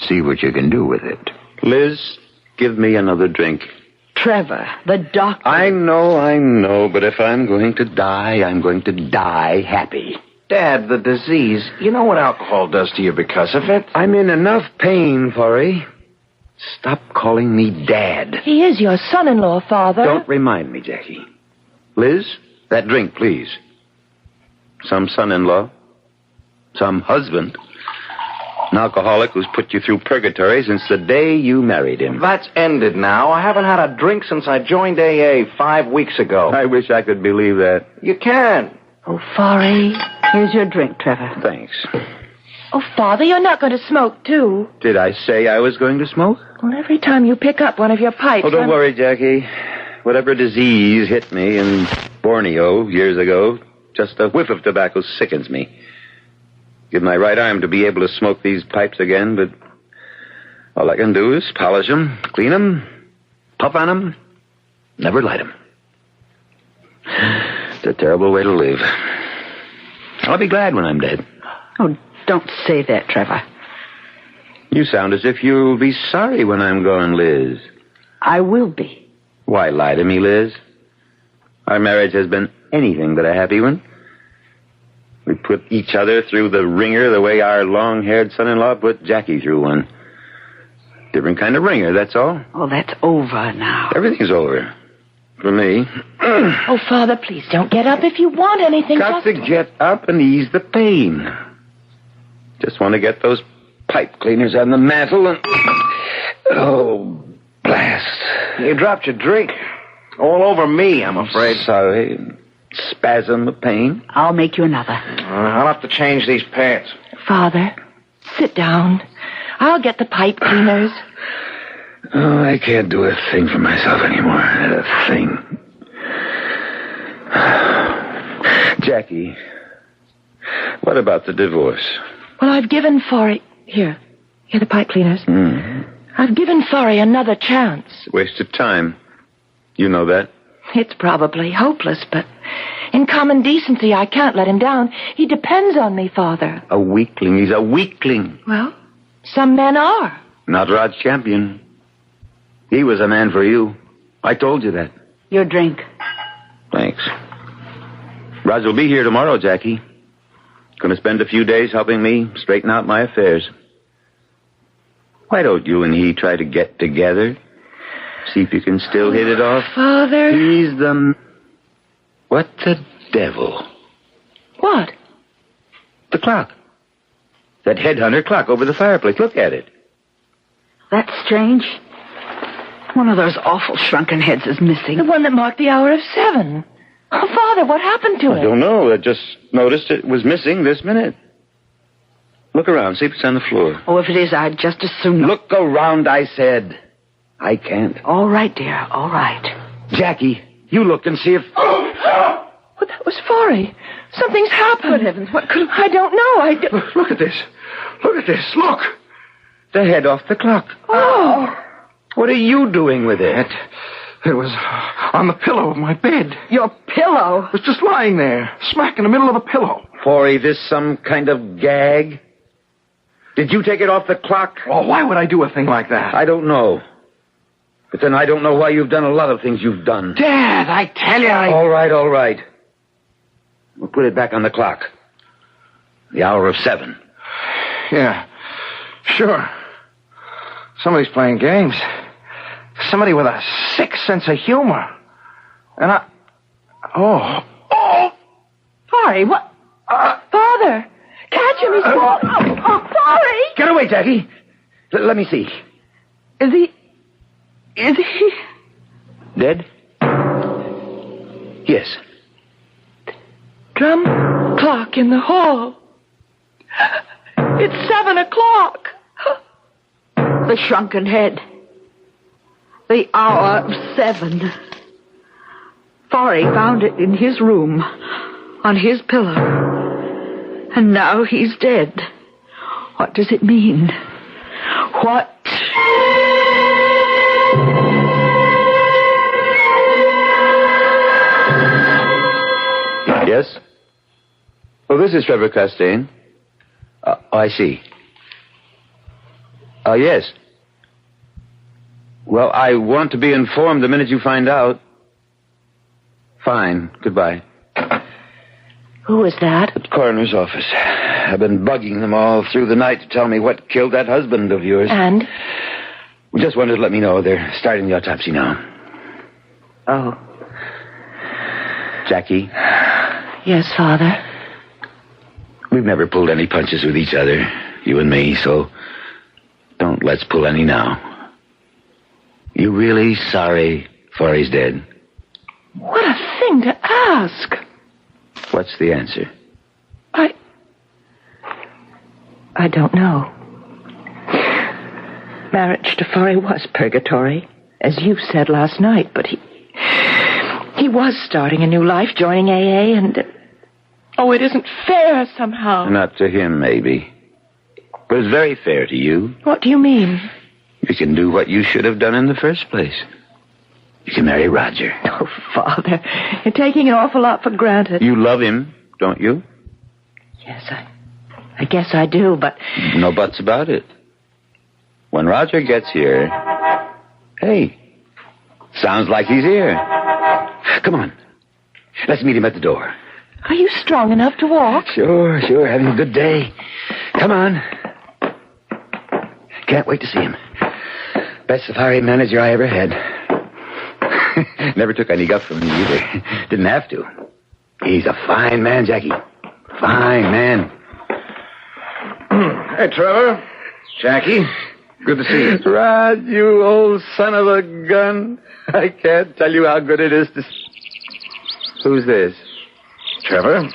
See what you can do with it. Liz, give me another drink. Trevor, the doctor. I know, but if I'm going to die, I'm going to die happy. Dad, the disease. You know what alcohol does to you because of it? I'm in enough pain, Forey. Stop calling me Dad. He is your son-in-law, Father. Don't remind me, Jackie. Liz, that drink, please. Some son-in-law. Some husband. An alcoholic who's put you through purgatory since the day you married him. That's ended now. I haven't had a drink since I joined AA 5 weeks ago. I wish I could believe that. You can. Oh, Forey, here's your drink, Trevor. Thanks. Oh, Father, you're not going to smoke, too. Did I say I was going to smoke? Well, every time you pick up one of your pipes... Oh, don't worry, Jackie. Whatever disease hit me in Borneo years ago, just a whiff of tobacco sickens me. Give my right arm to be able to smoke these pipes again, but all I can do is polish them, clean them, puff on them, never light them. It's a terrible way to live. I'll be glad when I'm dead. Oh, don't say that, Trevor. You sound as if you'll be sorry when I'm gone, Liz. I will be. Why lie to me, Liz? Our marriage has been anything but a happy one. We put each other through the ringer the way our long-haired son-in-law put Jackie through one. Different kind of ringer, that's all. Oh, that's over now. Everything's over. For me. Oh, Father, please don't get up if you want anything. Got to get up and ease the pain. Just want to get those pipe cleaners on the mantel and... Oh, blast. You dropped your drink. All over me, I'm afraid. Sorry. Spasm of pain. I'll make you another. I'll have to change these pants. Father, sit down. I'll get the pipe cleaners. Oh, I can't do a thing for myself anymore. Not a thing. Jackie, what about the divorce? Well, I've given Forry... Here the pipe cleaners. Mm-hmm. I've given Forry another chance. Waste of time. You know that. It's probably hopeless, but in common decency, I can't let him down. He depends on me, Father. A weakling. He's a weakling. Well, some men are. Not Rod Champion. He was a man for you. I told you that. Your drink. Thanks. Rod will be here tomorrow, Jackie. Going to spend a few days helping me straighten out my affairs. Why don't you and he try to get together? See if you can still hit it off. Father. He's the... What the devil? What? The clock. That headhunter clock over the fireplace. Look at it. That's strange. One of those awful shrunken heads is missing. The one that marked the hour of 7. Oh, Father, what happened to it? I don't know. I just noticed it was missing this minute. Look around. See if it's on the floor. Oh, if it is, I'd just as soon... Look around, I said. I can't. All right, dear. All right. Jackie, you look and see if... Oh, that was Forry. Something's happened. Good heavens, what could have... I don't know. Look at this. Look at this. Look. The head off the clock. Oh. What are you doing with it? It was on the pillow of my bed. Your pillow? It was just lying there, smack in the middle of the pillow. Forry, this some kind of gag? Did you take it off the clock? Oh, why would I do a thing like that? I don't know. But then I don't know why you've done a lot of things you've done. Dad, I tell you, All right. We'll put it back on the clock. The hour of 7. Yeah, sure. Somebody's playing games. Somebody with a sick sense of humor. And I... Oh! Forry, what? Father! Catch him, he's falling. Oh, Forry! Get away, Jackie. Let me see. Is he... Dead? Yes. Drum clock in the hall. It's 7 o'clock. The shrunken head. The hour of 7. Forry found it in his room, on his pillow. And now he's dead. What does it mean? What? Yes? Oh, this is Trevor Costain. I see. Yes. Well, I want to be informed the minute you find out. Fine. Goodbye. Who was that? At the coroner's office. I've been bugging them all through the night to tell me what killed that husband of yours. And? Just wanted to let me know they're starting the autopsy now. Oh. Jackie? Yes, Father. We've never pulled any punches with each other, you and me, so don't let's pull any now. You really sorry Forry's dead? What a thing to ask. What's the answer? I don't know. Marriage to Forry was purgatory, as you said last night, but he was starting a new life, joining AA, and... it isn't fair somehow. Not to him, maybe. But it's very fair to you. What do you mean? You can do what you should have done in the first place. You can marry Roger. Oh, Father, you're taking an awful lot for granted. You love him, don't you? Yes, I guess I do, but... No buts about it. When Roger gets here... Hey, sounds like he's here. Come on. Let's meet him at the door. Are you strong enough to walk? Sure. Having a good day. Come on. Can't wait to see him. Best safari manager I ever had. Never took any guff from me either. Didn't have to. He's a fine man, Jackie. Fine man. Hey, Trevor. Jackie. Good to see you. Rod, you old son of a gun. I can't tell you how good it is to... Who's this? Trevor.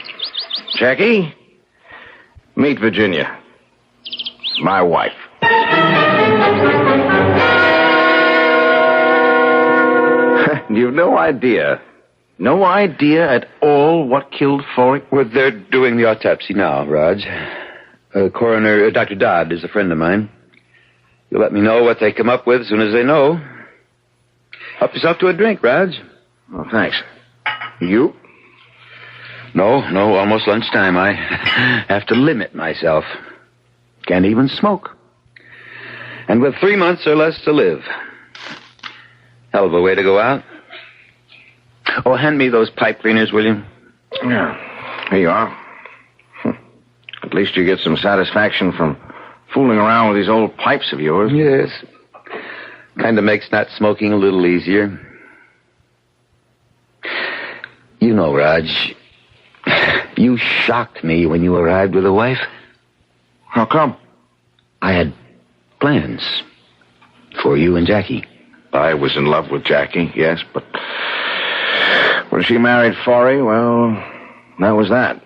Jackie. Meet Virginia. My wife. You've no idea. No idea at all what killed Forey? Well, they're doing the autopsy now, Raj. Coroner, Dr. Dodd is a friend of mine. You'll let me know what they come up with as soon as they know. Help yourself to a drink, Raj. Oh, thanks. You? No, almost lunchtime. I have to limit myself. Can't even smoke. And with 3 months or less to live. Hell of a way to go out. Oh, hand me those pipe cleaners, will you? Yeah, here you are. At least you get some satisfaction from fooling around with these old pipes of yours. Yes. Kind of makes not smoking a little easier. You know, Raj, you shocked me when you arrived with a wife. How come? I had plans for you and Jackie. I was in love with Jackie, yes, but when she married Forey, well, that was that.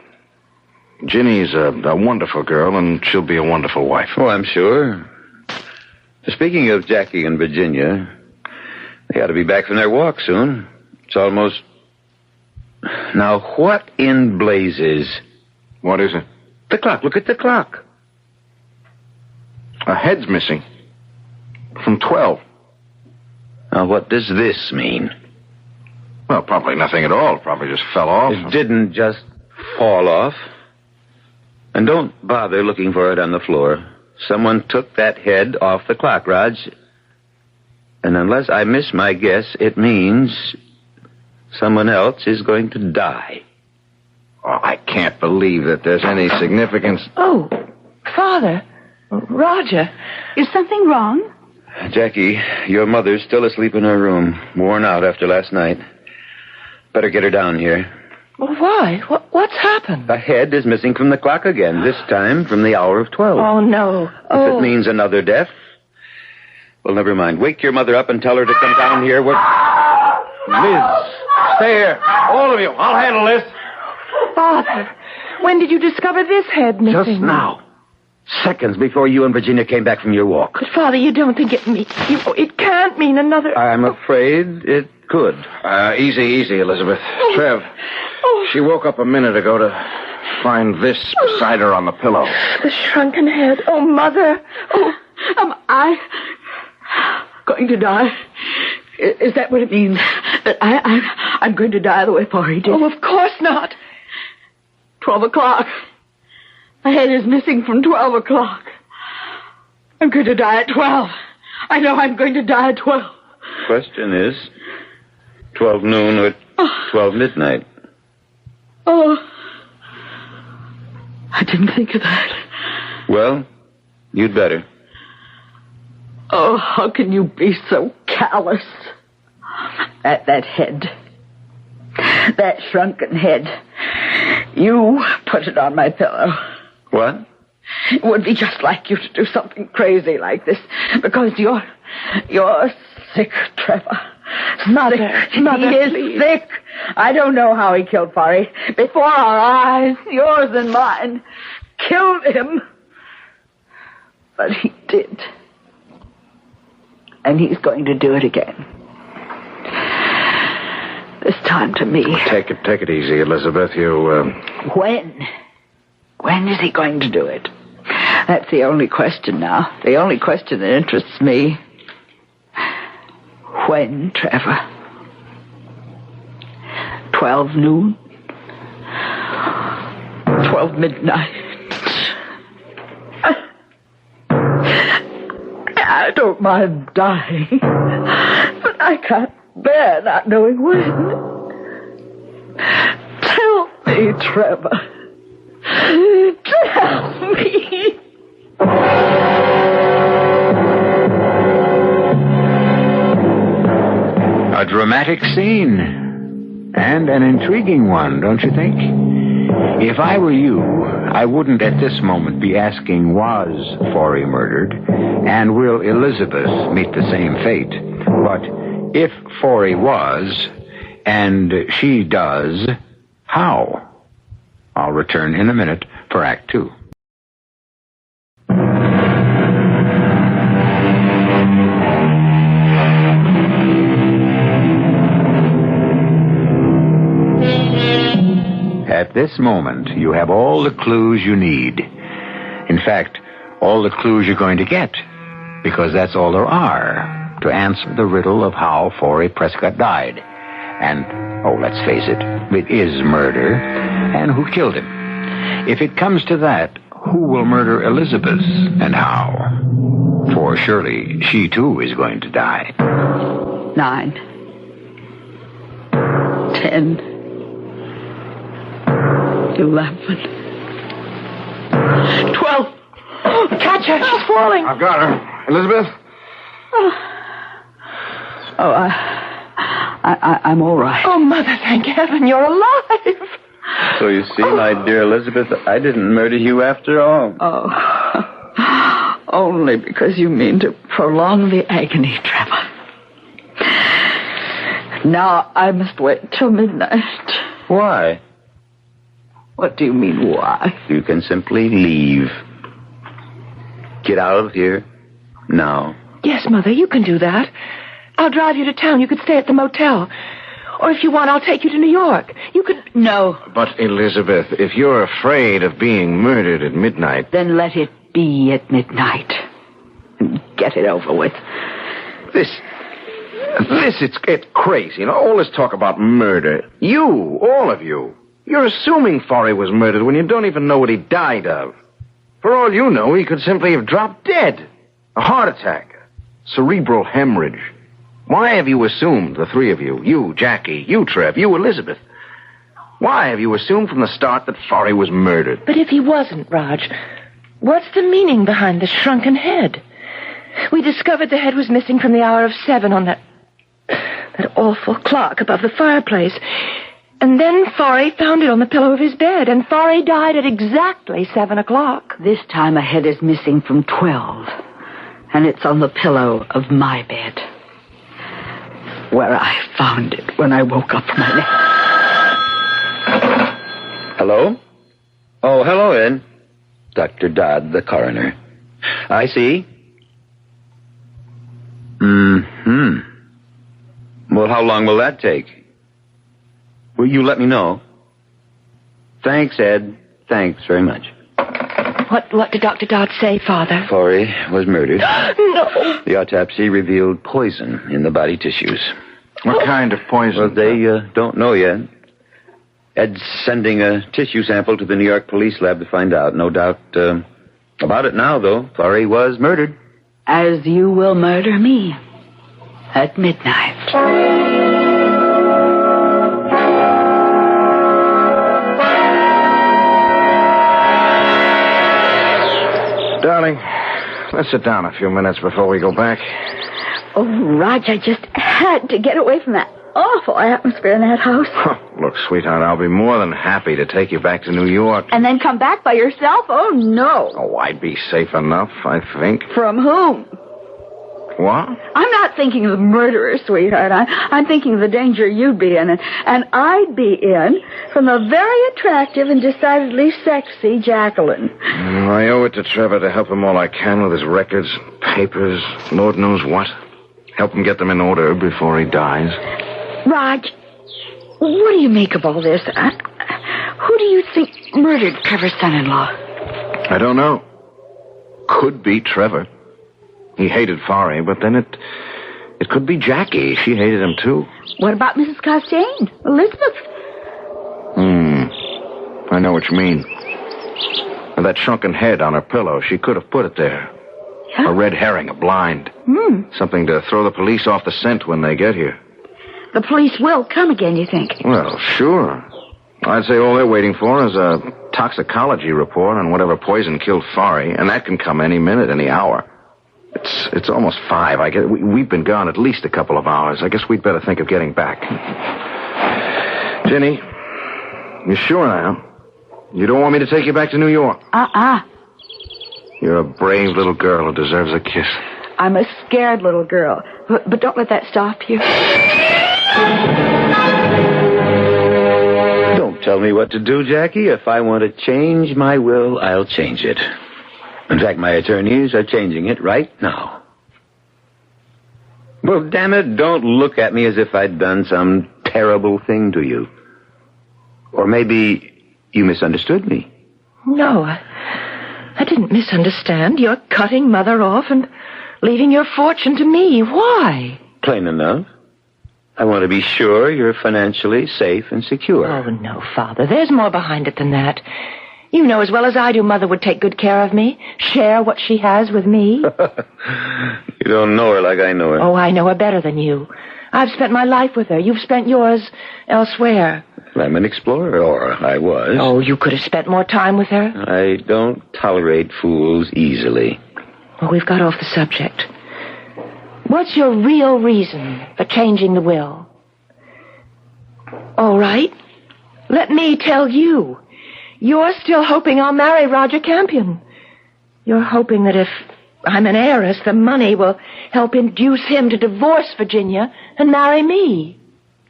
Ginny's a wonderful girl, and she'll be a wonderful wife. Oh, I'm sure. Speaking of Jackie and Virginia, they ought to be back from their walk soon. It's almost... Now, what in blazes? What is it? The clock. Look at the clock. A head's missing. From 12. Now, what does this mean? Well, probably nothing at all. Probably just fell off. It didn't just fall off. And don't bother looking for it on the floor. Someone took that head off the clock, Raj. And unless I miss my guess, it means someone else is going to die. Oh, I can't believe that there's any significance. Oh, Father. Roger. Is something wrong? Jackie, your mother's still asleep in her room, worn out after last night. Better get her down here. Well, why? What's happened? The head is missing from the clock again, this time from the hour of 12. Oh, no. If it means another death, well, never mind. Wake your mother up and tell her to come down here. Liz, stay here. All of you. I'll handle this. Father, when did you discover this head missing? Just now. Seconds before you and Virginia came back from your walk. But, Father, you don't think it means... It can't mean another... I'm afraid it could. Easy, Elizabeth. Trev, she woke up a minute ago to find this beside her on the pillow. The shrunken head. Oh, Mother. Oh, am I going to die? Is that what it means? That I'm going to die the way Forey did? Oh, of course not. 12 o'clock. My head is missing from 12 o'clock. I'm going to die at 12. I know I'm going to die at 12. Question is, 12 noon or 12 midnight? Oh, I didn't think of that. Well, you'd better. Oh, how can you be so callous? That head. That shrunken head. You put it on my pillow. What? It would be just like you to do something crazy like this, because you're sick, Trevor. Mother, He is please. sick. I don't know how he killed Forey. Before our eyes, yours and mine, killed him. But he did. And he's going to do it again. This time to me. Take it easy, Elizabeth. You, When? When is he going to do it? That's the only question now. The only question that interests me. When, Trevor? 12 noon? 12 midnight? I I don't mind dying. But I can't bear not knowing when. Tell me, Trevor. Tell me. A dramatic scene. And an intriguing one, don't you think? If I were you, I wouldn't at this moment be asking, was Forey murdered? And will Elizabeth meet the same fate? But if Forey was, and she does, how? I'll return in a minute for Act 2. At this moment, you have all the clues you need. In fact, all the clues you're going to get, because that's all there are to answer the riddle of how Forey Prescott died. And, let's face it is murder. And who killed him? If it comes to that, who will murder Elizabeth and how? For surely she too is going to die. 9, 10, 11, 12. Catch her. She's falling. I've got her. Elizabeth? I'm all right. Oh, Mother, thank heaven you're alive. So you see, my dear Elizabeth, I didn't murder you after all. Oh. Only because you mean to prolong the agony, Trevor. Now I must wait till midnight. Why? What do you mean, why? You can simply leave. Get out of here. Now. Yes, Mother, you can do that. I'll drive you to town. You could stay at the motel. Or if you want, I'll take you to New York. You could... No. But, Elizabeth, if you're afraid of being murdered at midnight... Then let it be at midnight. And get it over with. It's crazy. You know, all this talk about murder. You, all of you, you're assuming Forey was murdered when you don't even know what he died of. For all you know, he could simply have dropped dead. A heart attack. Cerebral hemorrhage. Why have you assumed, the three of you, Jackie, you, Trev, you, Elizabeth, why have you assumed from the start that Forey was murdered? But if he wasn't, Raj, what's the meaning behind the shrunken head? We discovered the head was missing from the hour of 7 on that awful clock above the fireplace. And then Forey found it on the pillow of his bed, and Forey died at exactly 7 o'clock. This time a head is missing from 12, and it's on the pillow of my bed, where I found it when I woke up from my nap. Hello? Oh, hello, Ed. Dr. Dodd, the coroner. I see. Well, how long will that take? Will you let me know? Thanks, Ed. Thanks very much. What did Dr. Dodd say, Father? Forey was murdered. No. The autopsy revealed poison in the body tissues. What kind of poison? Well, they don't know yet. Ed's sending a tissue sample to the New York police lab to find out. No doubt about it now, though. Forey was murdered. As you will murder me at midnight. Darling, let's sit down a few minutes before we go back. Oh, Raj, I just had to get away from that awful atmosphere in that house. Look, sweetheart, I'll be more than happy to take you back to New York. And then come back by yourself? Oh, no. Oh, I'd be safe enough, I think. From whom? What? I'm not thinking of the murderer, sweetheart. I'm thinking of the danger you'd be in. And I'd be in from the very attractive and decidedly sexy Jacqueline. I owe it to Trevor to help him all I can with his records, papers, Lord knows what. Help him get them in order before he dies. Raj, what do you make of all this? Who do you think murdered Trevor's son-in-law? I don't know. Could be Trevor. He hated Forey, but then it could be Jackie. She hated him, too. What about Mrs. Costain? Elizabeth? I know what you mean. And that shrunken head on her pillow, she could have put it there. A red herring, a blind. Something to throw the police off the scent when they get here. The police will come again, you think? Well, sure. I'd say all they're waiting for is a toxicology report on whatever poison killed Fari, and that can come any minute, any hour. It's almost 5. I guess we've been gone at least a couple of hours. I guess we'd better think of getting back. Jenny, you sure now? You don't want me to take you back to New York? You're a brave little girl who deserves a kiss. I'm a scared little girl. But don't let that stop you. Don't tell me what to do, Jackie. If I want to change my will, I'll change it. In fact, my attorneys are changing it right now. Well, damn it, don't look at me as if I'd done some terrible thing to you. Or maybe you misunderstood me. No, I didn't misunderstand. You're cutting Mother off and leaving your fortune to me. Why? Plain enough. I want to be sure you're financially safe and secure. Oh, no, Father. There's more behind it than that. You know as well as I do Mother would take good care of me, share what she has with me. You don't know her like I know her. Oh, I know her better than you. I've spent my life with her. You've spent yours elsewhere. I'm an explorer, or I was. Oh, you could have spent more time with her. I don't tolerate fools easily. Well, we've got off the subject. What's your real reason for changing the will? All right. Let me tell you. You're still hoping I'll marry Roger Campion. You're hoping that if I'm an heiress, the money will help induce him to divorce Virginia and marry me.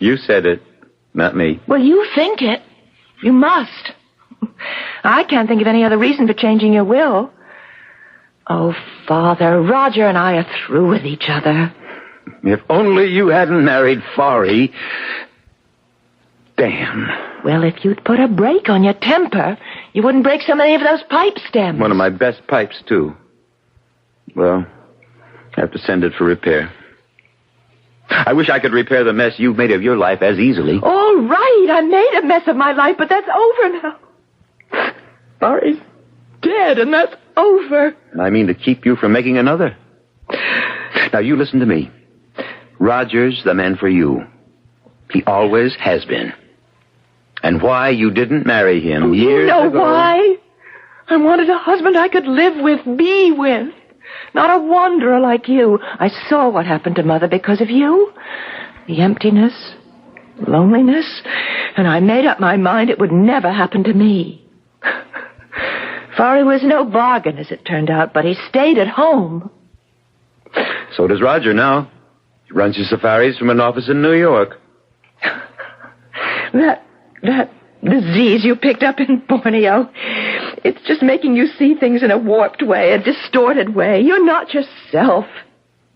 You said it, not me. Well, you think it. You must. I can't think of any other reason for changing your will. Oh, Father, Roger and I are through with each other. If only you hadn't married Fari. Damn. Well, if you'd put a brake on your temper, you wouldn't break so many of those pipe stems. One of my best pipes, too. Well, I have to send it for repair. I wish I could repair the mess you've made of your life as easily. All right, I made a mess of my life, but that's over now. Fari's dead, and that's over. And I mean to keep you from making another. Now, you listen to me. Roger's the man for you. He always has been. And why you didn't marry him years ago... You know why? I wanted a husband I could live with, be with. Not a wanderer like you. I saw what happened to Mother because of you. The emptiness, loneliness, and I made up my mind it would never happen to me. Fari was no bargain, as it turned out, but he stayed at home. So does Roger now. He runs his safaris from an office in New York. That disease you picked up in Borneo, it's just making you see things in a warped way, a distorted way. You're not yourself.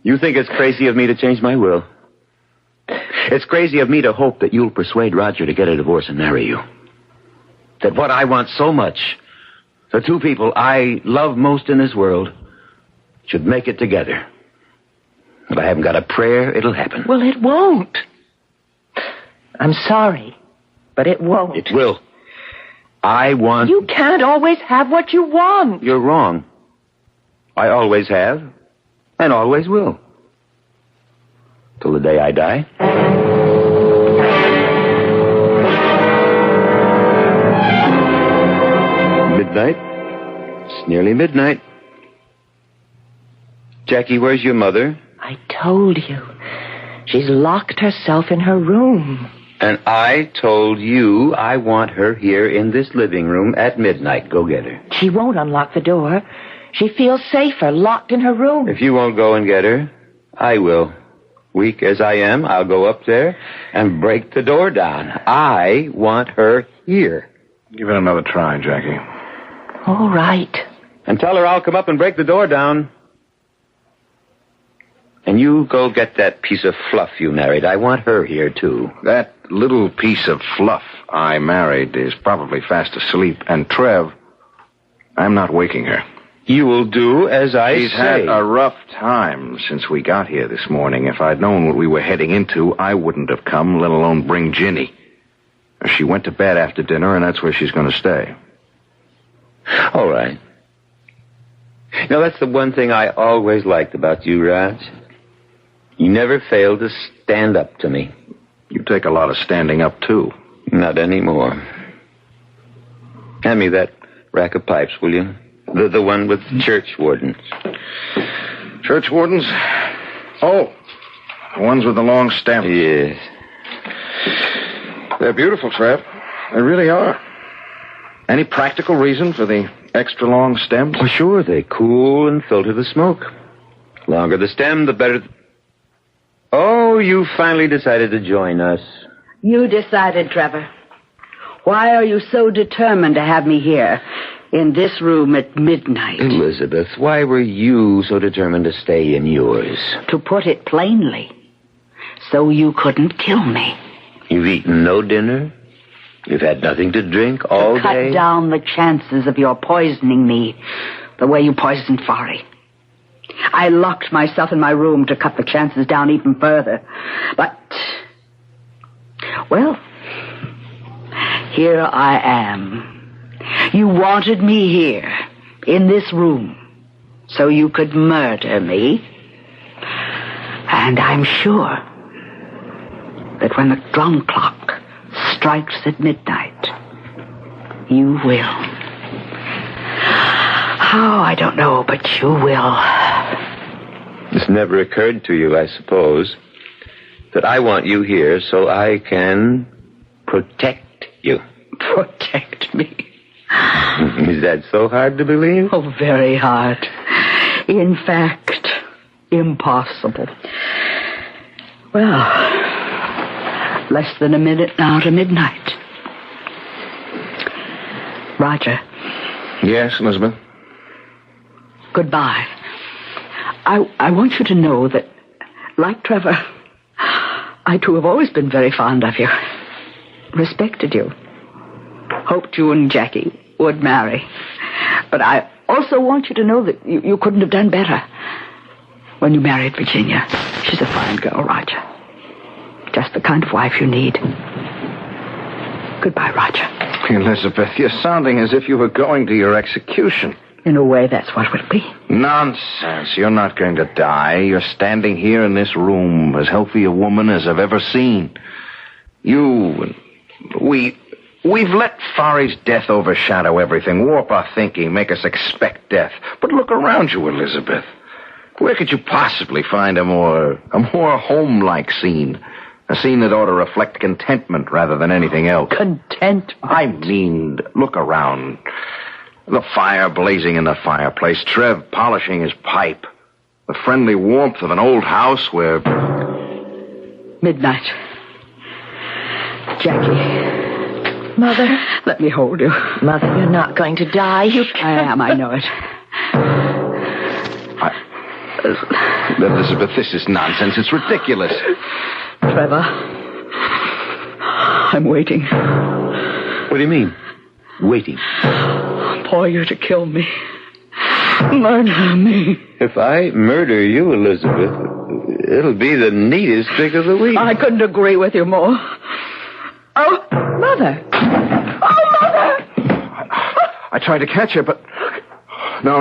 You think it's crazy of me to change my will? It's crazy of me to hope that you'll persuade Roger to get a divorce and marry you. That what I want so much, the two people I love most in this world, should make it together. If I haven't got a prayer, it'll happen. Well, it won't. I'm sorry, but it won't. It will. I want... You can't always have what you want. You're wrong. I always have, and always will. Till the day I die. Midnight. It's nearly midnight. Jackie, where's your mother? I told you. She's locked herself in her room. And I told you I want her here in this living room at midnight. Go get her. She won't unlock the door. She feels safer locked in her room. If you won't go and get her, I will. Weak as I am, I'll go up there and break the door down. I want her here. Give it another try, Jackie. All right. And tell her I'll come up and break the door down. And you go get that piece of fluff you married. I want her here, too. That little piece of fluff I married is probably fast asleep. And Trev, I'm not waking her. You will do as I say. She's had a rough time since we got here this morning. If I'd known what we were heading into, I wouldn't have come, let alone bring Ginny. She went to bed after dinner, and that's where she's going to stay. All right. No, that's the one thing I always liked about you, Raj. You never failed to stand up to me. You take a lot of standing up, too. Not anymore. Hand me that rack of pipes, will you? The one with church wardens. Church wardens? Oh, the ones with the long stem. Yes. They're beautiful, Trev. They really are. Any practical reason for the extra long stems? Well, sure. They cool and filter the smoke. Longer the stem, the better... Oh, you finally decided to join us. You decided, Trevor. Why are you so determined to have me here in this room at midnight? Elizabeth, why were you so determined to stay in yours? To put it plainly, so you couldn't kill me. You've eaten no dinner? You've had nothing to drink all to cut day? Down the chances of your poisoning me the way you poisoned Fari. I locked myself in my room to cut the chances down even further. But, well, here I am. You wanted me here, in this room, so you could murder me. And I'm sure that when the drum clock strikes at midnight, you will. How, I don't know, but you will. This never occurred to you, I suppose, that I want you here so I can protect you. Protect me? Is that so hard to believe? Oh, very hard. In fact, impossible. Well, less than a minute now to midnight. Roger. Yes, Elizabeth? Goodbye. I want you to know that, like Trevor, I too have always been very fond of you. Respected you. Hoped you and Jackie would marry. But I also want you to know that you couldn't have done better when you married Virginia. She's a fine girl, Roger. Just the kind of wife you need. Goodbye, Roger. Elizabeth, you're sounding as if you were going to your execution. In a way, that's what it will be. Nonsense. You're not going to die. You're standing here in this room, as healthy a woman as I've ever seen. We've let Fari's death overshadow everything, warp our thinking, make us expect death. But look around you, Elizabeth. Where could you possibly find a more home-like scene? A scene that ought to reflect contentment rather than anything else. Contentment? I mean, look around. The fire blazing in the fireplace, Trev polishing his pipe. The friendly warmth of an old house where... Midnight. Jackie. Mother? Let me hold you. Mother, you're not going to die. You I am, I know it. Elizabeth, this is nonsense. It's ridiculous. Trevor, I'm waiting. What do you mean, waiting? For you to kill me. Murder me. If I murder you, Elizabeth, it'll be the neatest trick of the week. I couldn't agree with you more. Oh, Mother. Oh, Mother! I tried to catch her, but... No.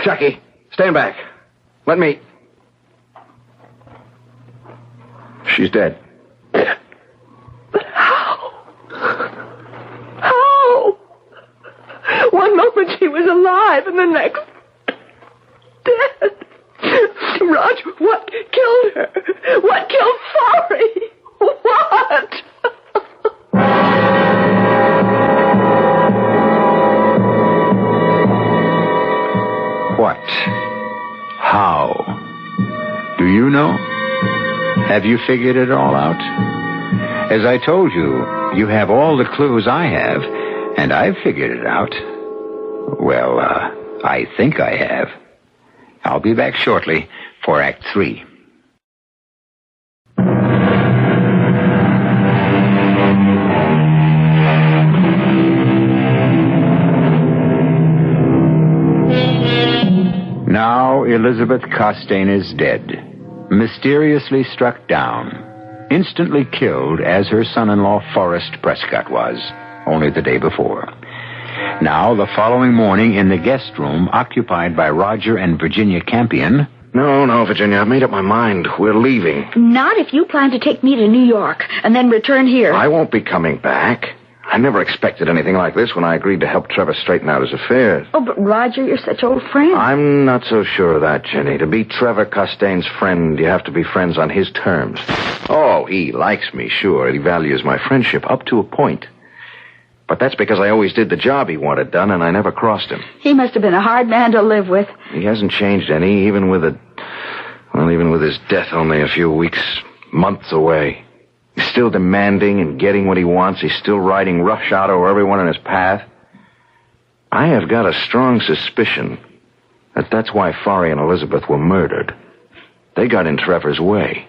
Jackie, stand back. Let me... She's dead. But how? How? One moment she was alive and the next dead. Roger, what killed her? What killed Fari? What? What? How? Do you know? Have you figured it all out? As I told you, you have all the clues I have, and I've figured it out. Well, I think I have. I'll be back shortly for Act 3. Now Elizabeth Costain is dead, mysteriously struck down, instantly killed as her son-in-law Forrest Prescott was, only the day before. Now, the following morning in the guest room occupied by Roger and Virginia Campion... No, Virginia, I've made up my mind. We're leaving. Not if you plan to take me to New York and then return here. I won't be coming back. I never expected anything like this when I agreed to help Trevor straighten out his affairs. Oh, but Roger, you're such old friends. I'm not so sure of that, Jenny. To be Trevor Costain's friend, you have to be friends on his terms. Oh, he likes me, sure. He values my friendship up to a point. But that's because I always did the job he wanted done, and I never crossed him. He must have been a hard man to live with. He hasn't changed any, even with his death only a few weeks, months away. He's still demanding and getting what he wants. He's still riding roughshod over everyone in his path. I have got a strong suspicion that that's why Forry and Elizabeth were murdered. They got in Trevor's way.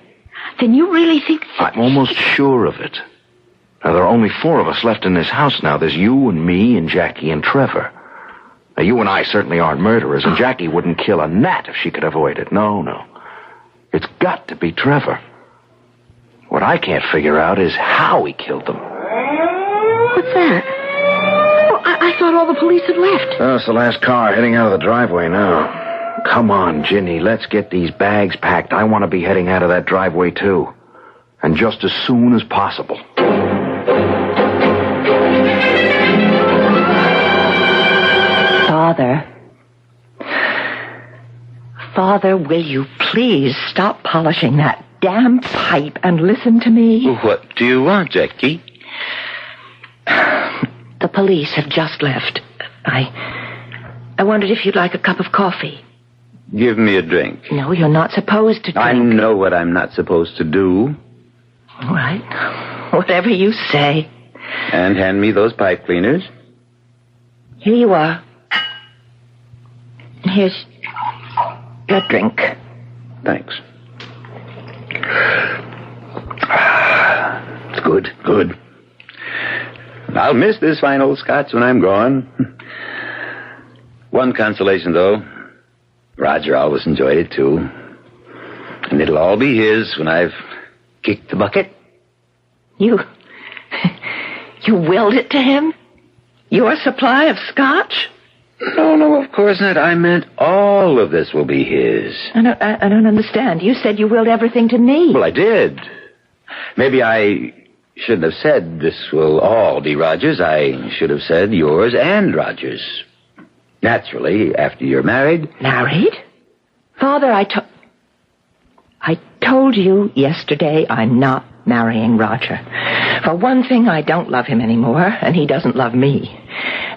Then you really think... I'm almost sure of it. Now, there are only 4 of us left in this house now. There's you and me and Jackie and Trevor. Now, you and I certainly aren't murderers, and Jackie wouldn't kill a gnat if she could avoid it. No. It's got to be Trevor. What I can't figure out is how he killed them. What's that? Oh, I thought all the police had left. Oh, it's the last car heading out of the driveway now. Come on, Ginny, let's get these bags packed. I want to be heading out of that driveway, too. And just as soon as possible. Father, will you please stop polishing that damn pipe and listen to me? What do you want, Jackie? The police have just left. I wondered if you'd like a cup of coffee. Give me a drink. No, you're not supposed to drink. I know what I'm not supposed to do. All right. Whatever you say. And hand me those pipe cleaners. Here you are. Here's your drink. Thanks. It's good. I'll miss this fine old scotch when I'm gone. One consolation, though. Roger always enjoyed it, too. And it'll all be his when I've kicked the bucket. You willed it to him? Your supply of scotch? No, of course not. I meant all of this will be his. I don't understand. You said you willed everything to me. Well, I did. Maybe I shouldn't have said this will all be Roger's. I should have said yours and Roger's. Naturally, after you're married. Married? Father, I told you yesterday I'm not marrying Roger. For one thing, I don't love him anymore, and he doesn't love me.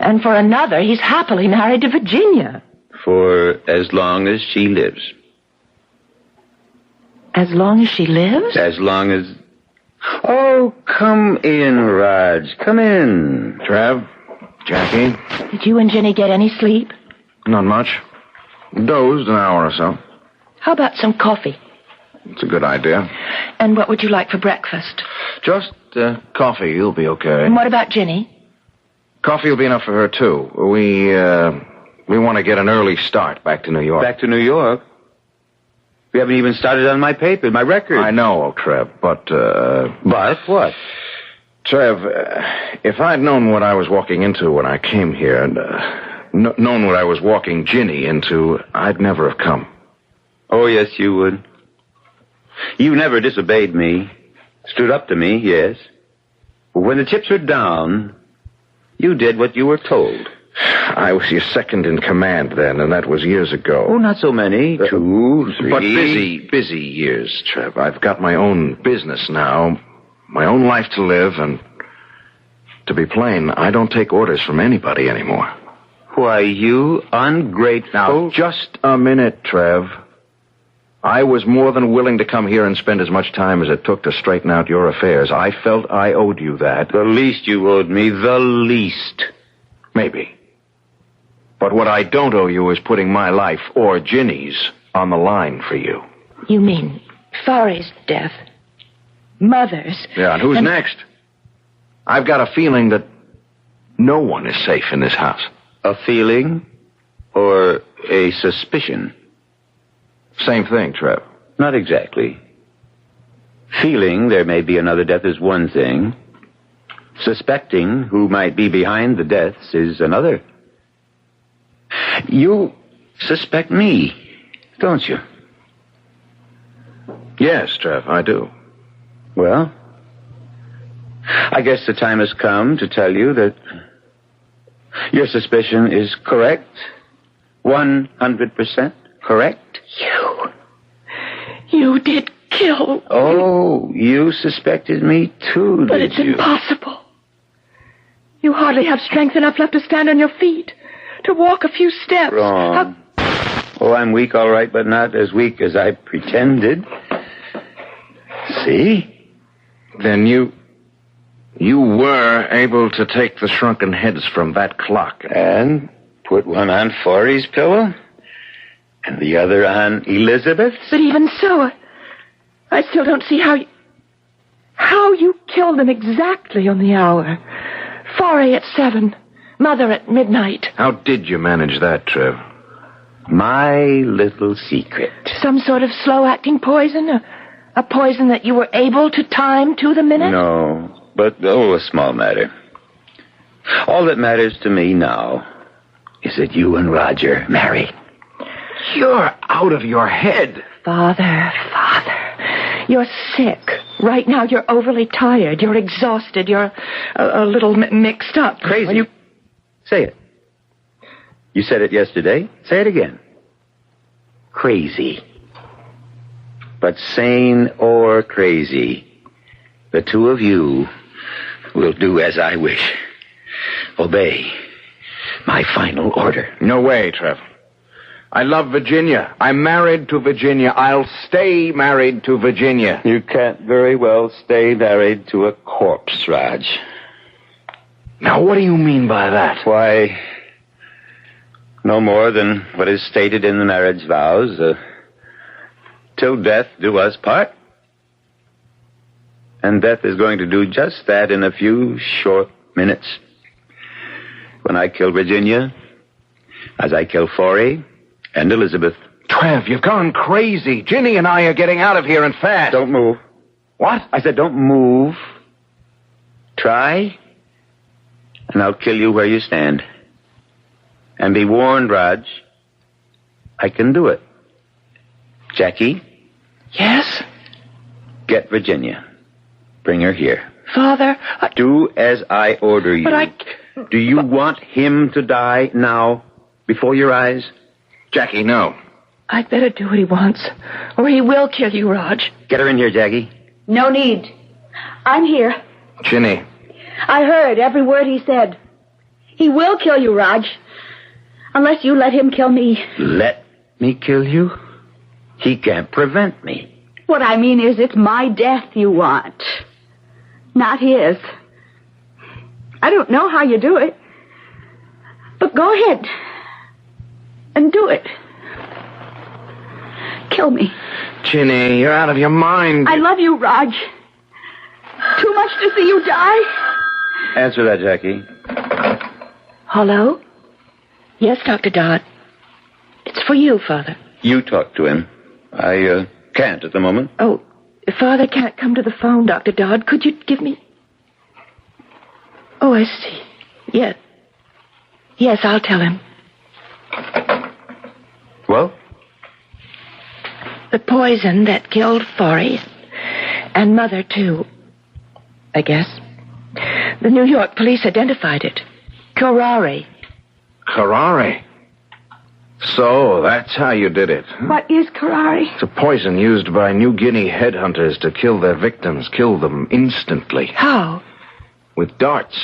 And for another, he's happily married to Virginia. For as long as she lives. As long as she lives? As long as... Oh, come in, Raj. Come in. Trev, Jackie. Did you and Ginny get any sleep? Not much. Dozed an hour or so. How about some coffee? It's a good idea. And what would you like for breakfast? Just coffee. You'll be okay. And what about Ginny? Coffee will be enough for her, too. We want to get an early start back to New York. Back to New York? We haven't even started on my paper, my record. I know, Trev, but... But what? Trev, if I'd known what I was walking into when I came here, and known what I was walking Ginny into, I'd never have come. Oh, yes, you would. You never disobeyed me. Stood up to me, yes. But when the chips were down, you did what you were told. I was your second in command then, and that was years ago. Oh, not so many. 2, 3. But busy years, Trev. I've got my own business now, my own life to live, and to be plain, I don't take orders from anybody anymore. Why, you ungrateful... Now, just a minute, Trev. I was more than willing to come here and spend as much time as it took to straighten out your affairs. I felt I owed you that. The least you owed me, the least. Maybe. But what I don't owe you is putting my life, or Ginny's, on the line for you. You mean Forry's death? Mother's? Yeah, and who's next? I've got a feeling that no one is safe in this house. A feeling? Or a suspicion? Same thing, Trev. Not exactly. Feeling there may be another death is one thing. Suspecting who might be behind the deaths is another. You suspect me, don't you? Yes, Trev, I do. Well, I guess the time has come to tell you that your suspicion is correct. 100% correct. You did kill. Oh, you suspected me too, But did it's you? impossible. You hardly have strength enough left to stand on your feet, to walk a few steps. Wrong. Oh, I'm weak, all right, but not as weak as I pretended. See? Then you were able to take the shrunken heads from that clock. And put one on Forey's pillow, and the other on Elizabeth's. But even so, I still don't see how you killed them exactly on the hour. Forey at 7, Mother at midnight. How did you manage that, Trev? My little secret. Some sort of slow-acting poison? A poison that you were able to time to the minute? No, but, a small matter. All that matters to me now is that you and Roger marry. You're out of your head. Father. You're sick. Right now you're overly tired. You're exhausted. You're a little mixed up. Crazy. Say it. You said it yesterday. Say it again. Crazy. But sane or crazy, the two of you will do as I wish. Obey my final order. No way, Trev. I love Virginia. I'm married to Virginia. I'll stay married to Virginia. You can't very well stay married to a corpse, Raj. Now, what do you mean by that? Why, no more than what is stated in the marriage vows. Till death do us part. And death is going to do just that in a few short minutes. When I kill Virginia, as I kill Forey and Elizabeth. Trev, you've gone crazy. Ginny and I are getting out of here and fast. Don't move. What? I said don't move. Try, and I'll kill you where you stand. And be warned, Raj, I can do it. Jackie? Yes? Get Virginia. Bring her here. Father, Do as I order you. But Do you want him to die now, before your eyes? Jackie, no. I'd better do what he wants, or he will kill you, Raj. Get her in here, Jackie. No need. I'm here. Ginny. I heard every word he said. He will kill you, Raj. Unless you let him kill me. Let me kill you? He can't prevent me. What I mean is it's my death you want. Not his. I don't know how you do it. But go ahead. And do it. Kill me. Ginny, you're out of your mind. I love you, Raj. Too much to see you die. Answer that, Jackie. Hello? Yes, Dr. Dodd. It's for you, Father. You talk to him. I can't at the moment. Oh, Father can't come to the phone, Dr. Dodd. Could you give me... Oh, I see. Yes. Yes, I'll tell him. Well? The poison that killed Forey. And Mother, too. I guess. The New York police identified it. Curare. Curare? So, that's how you did it. What is curare? It's a poison used by New Guinea headhunters to kill their victims, kill them instantly. How? With darts,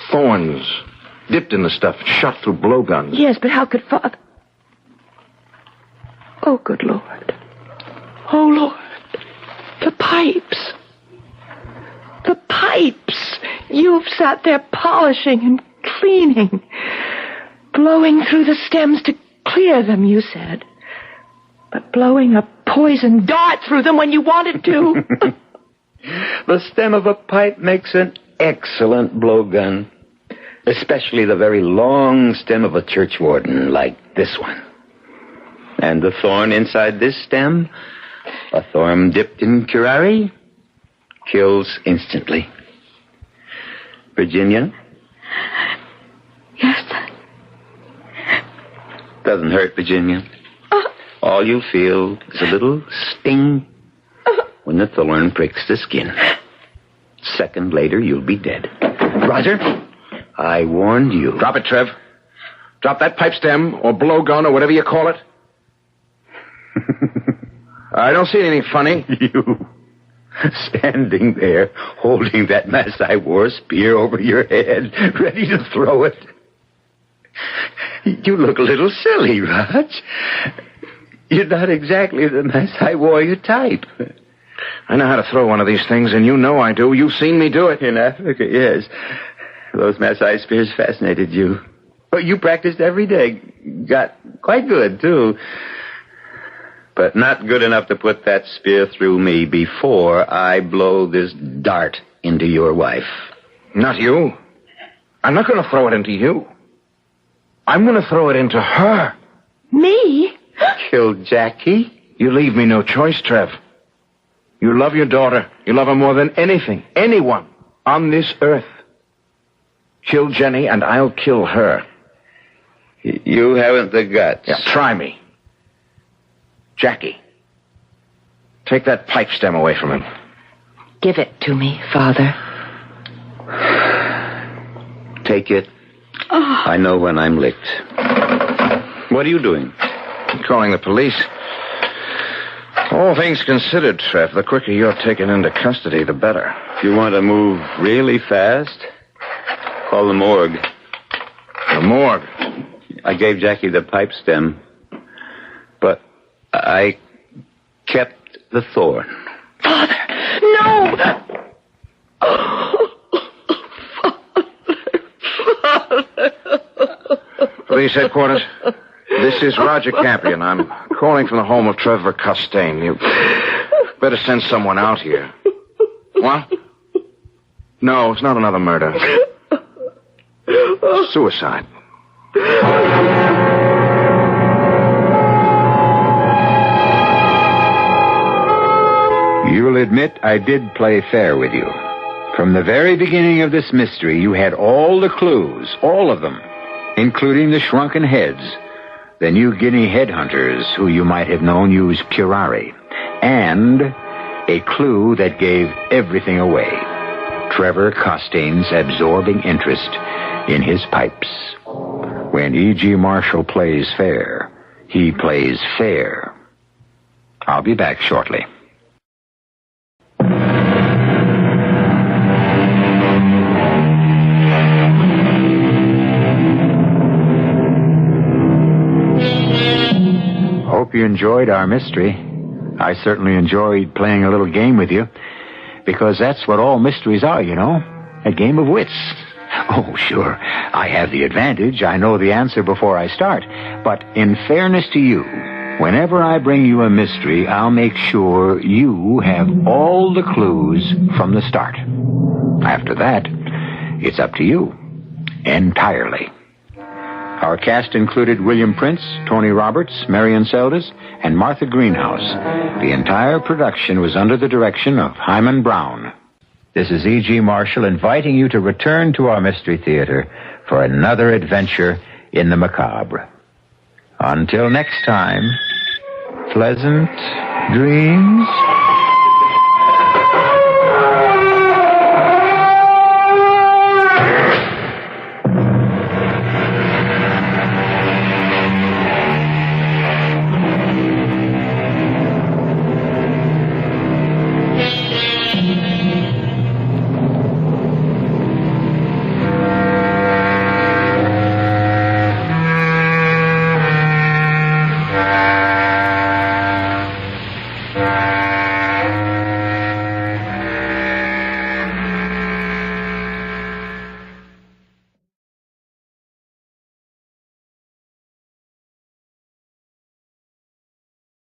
thorns, dipped in the stuff, shot through blowguns. Yes, but how could Father... Oh, good Lord. Oh, Lord. The pipes. The pipes. You've sat there polishing and cleaning, blowing through the stems to clear them, you said. But blowing a poison dart through them when you wanted to. The stem of a pipe makes an excellent blowgun. Especially the very long stem of a churchwarden like this one. And the thorn inside this stem, a thorn dipped in curare, kills instantly. Virginia? Yes. Doesn't hurt, Virginia. All you feel is a little sting when the thorn pricks the skin. Second later, you'll be dead. Roger? I warned you. Drop it, Trev. Drop that pipe stem or blowgun or whatever you call it. I don't see anything funny. You standing there holding that Masai War spear over your head, ready to throw it. You look a little silly, Raj. You're not exactly the Masai warrior type. I know how to throw one of these things, and you know I do. You've seen me do it. In Africa, yes. Those Masai spears fascinated you. Oh, you practiced every day. Got quite good, too. But not good enough to put that spear through me before I blow this dart into your wife. Not you. I'm not going to throw it into you. I'm going to throw it into her. Me? Kill Jackie? You leave me no choice, Trev. You love your daughter. You love her more than anything, anyone on this earth. Kill Jenny, and I'll kill her. You haven't the guts. Yeah, try me. Jackie, take that pipe stem away from him. Give it to me, Father. Take it. I know when I'm licked. What are you doing? I'm calling the police. All things considered, Trev, the quicker you're taken into custody, the better. If you want to move really fast, call the morgue. The morgue? I gave Jackie the pipe stem, but I kept the thorn. Father, no! Police headquarters. This is Roger Campion. I'm calling from the home of Trevor Costain. You better send someone out here. What? No, it's not another murder. Suicide. You'll admit I did play fair with you. From the very beginning of this mystery, you had all the clues, all of them, including the shrunken heads, the New Guinea headhunters who you might have known use curare, and a clue that gave everything away. Trevor Costain's absorbing interest in his pipes. When E.G. Marshall plays fair, he plays fair. I'll be back shortly. Hope you enjoyed our mystery. I certainly enjoyed playing a little game with you, because that's what all mysteries are, you know, a game of wits. Oh, sure, I have the advantage. I know the answer before I start. But in fairness to you, whenever I bring you a mystery, I'll make sure you have all the clues from the start. After that, it's up to you, entirely. Our cast included William Prince, Tony Roberts, Marion Seldes, and Martha Greenhouse. The entire production was under the direction of Hyman Brown. This is E.G. Marshall inviting you to return to our Mystery Theater for another adventure in the macabre. Until next time, pleasant dreams.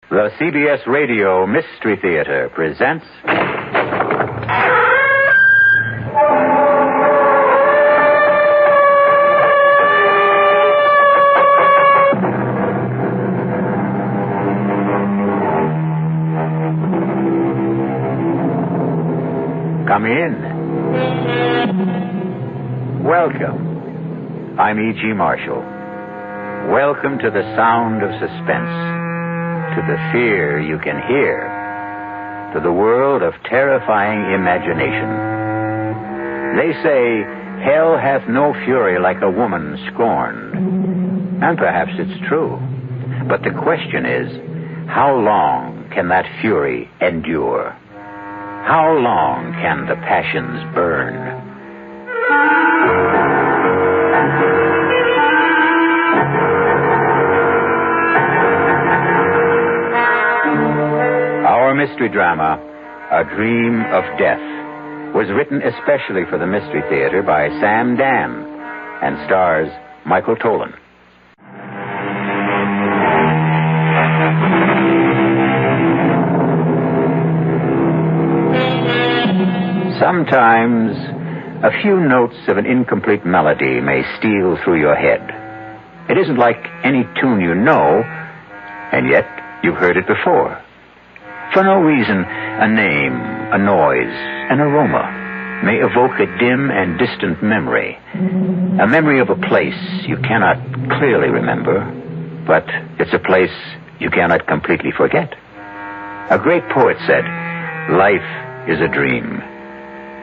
The CBS Radio Mystery Theater presents... Come in. Welcome. I'm E.G. Marshall. Welcome to the sound of suspense, to the fear you can hear, to the world of terrifying imagination. They say, hell hath no fury like a woman scorned. And perhaps it's true. But the question is, how long can that fury endure? How long can the passions burn? Our mystery drama, A Dream of Death, was written especially for the Mystery Theater by Sam Dan and stars Michael Tolan. Sometimes, a few notes of an incomplete melody may steal through your head. It isn't like any tune you know, and yet you've heard it before. For no reason, a name, a noise, an aroma may evoke a dim and distant memory. A memory of a place you cannot clearly remember, but it's a place you cannot completely forget. A great poet said, "Life is a dream,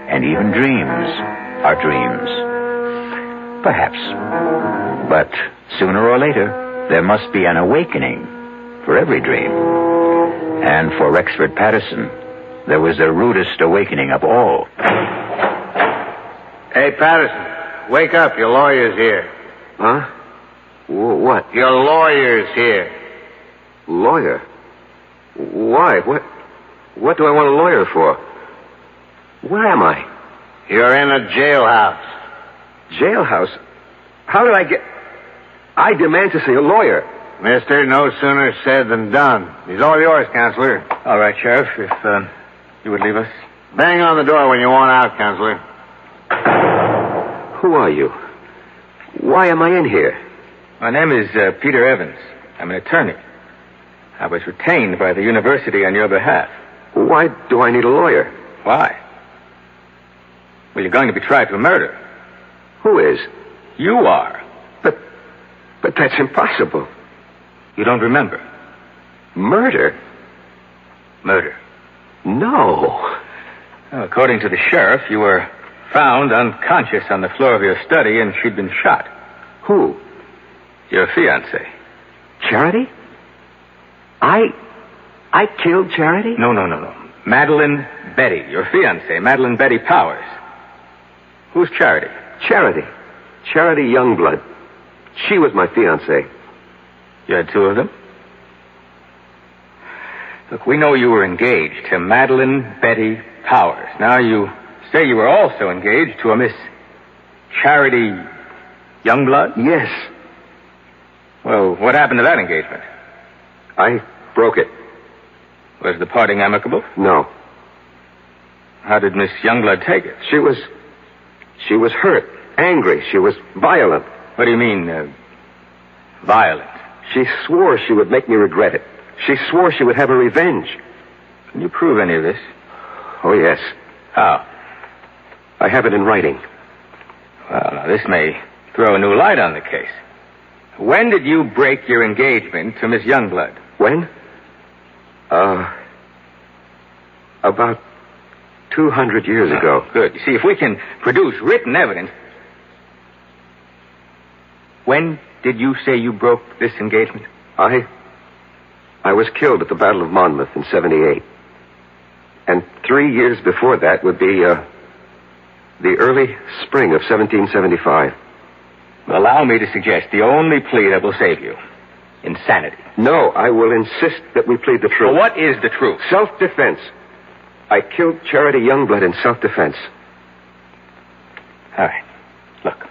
and even dreams are dreams." Perhaps. But sooner or later, there must be an awakening for every dream. And for Rexford Patterson, there was the rudest awakening of all. Hey, Patterson, wake up. Your lawyer's here. Huh? What? Your lawyer's here. Lawyer? Why? What do I want a lawyer for? Where am I? You're in a jailhouse. Jailhouse? How did I get... I demand to see a lawyer. Mister, no sooner said than done. He's all yours, Counselor. All right, Sheriff, if you would leave us. Bang on the door when you want out, Counselor. Who are you? Why am I in here? My name is Peter Evans. I'm an attorney. I was retained by the university on your behalf. Why do I need a lawyer? Why? Well, you're going to be tried for murder. Who is? You are. But that's impossible. You don't remember? Murder? Murder. No. Well, according to the sheriff, you were found unconscious on the floor of your study and she'd been shot. Who? Your fiancée. Charity? I killed Charity? No. Madeline Betty, your fiancée, Madeline Betty Powers. Who's Charity? Charity Youngblood. She was my fiancée. You had two of them? Look, we know you were engaged to Madeline Betty Powers. Now you say you were also engaged to a Miss Charity Youngblood? Yes. Well, what happened to that engagement? I broke it. Was the parting amicable? No. How did Miss Youngblood take it? She was hurt, angry. She was violent. What do you mean, violent? She swore she would make me regret it. She swore she would have her revenge. Can you prove any of this? Oh, yes. How? I have it in writing. Well, now, this may throw a new light on the case. When did you break your engagement to Miss Youngblood? When? About 200 years ago. Good. You see, if we can produce written evidence... When did you say you broke this engagement? I was killed at the Battle of Monmouth in 78. And 3 years before that would be, the early spring of 1775. Allow me to suggest the only plea that will save you. Insanity. No, I will insist that we plead the truth. Well, what is the truth? Self-defense. I killed Charity Youngblood in self-defense. All right. Look.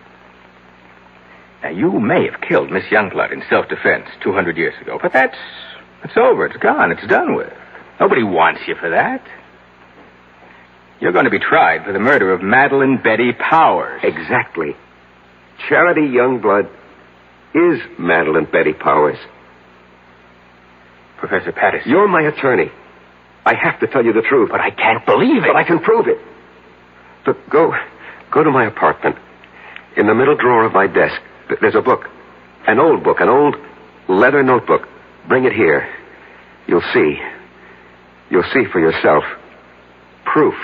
Now, you may have killed Miss Youngblood in self-defense 200 years ago, but that's over. It's gone. It's done with. Nobody wants you for that. You're going to be tried for the murder of Madeline Betty Powers. Exactly. Charity Youngblood is Madeline Betty Powers. Professor Patterson. You're my attorney. I have to tell you the truth. But I can't believe it. But I can prove it. Look, go to my apartment. In the middle drawer of my desk, there's a book. An old book, an old leather notebook. Bring it here. You'll see. You'll see for yourself. Proof.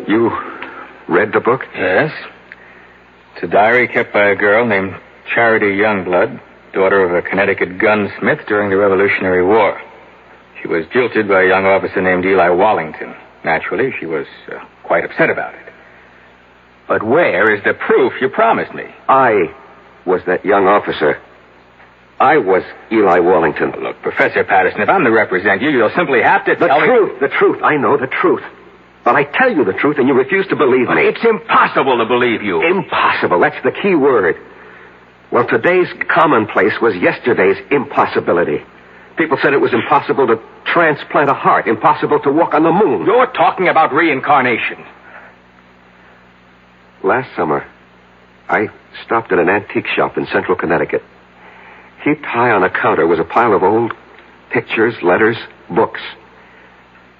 You read the book? Yes. It's a diary kept by a girl named Charity Youngblood, daughter of a Connecticut gunsmith during the Revolutionary War. She was jilted by a young officer named Eli Wallington. Naturally, she was quite upset about it. But where is the proof you promised me? I was that young officer. I was Eli Wallington. Look, Professor Patterson, if I'm to represent you, you'll simply have to tell me... The truth. I know the truth. But I tell you the truth and you refuse to believe me. It's impossible to believe you. Impossible. That's the key word. Well, today's commonplace was yesterday's impossibility. People said it was impossible to transplant a heart, impossible to walk on the moon. You're talking about reincarnation. Last summer, I stopped at an antique shop in central Connecticut. Heaped high on a counter was a pile of old pictures, letters, books.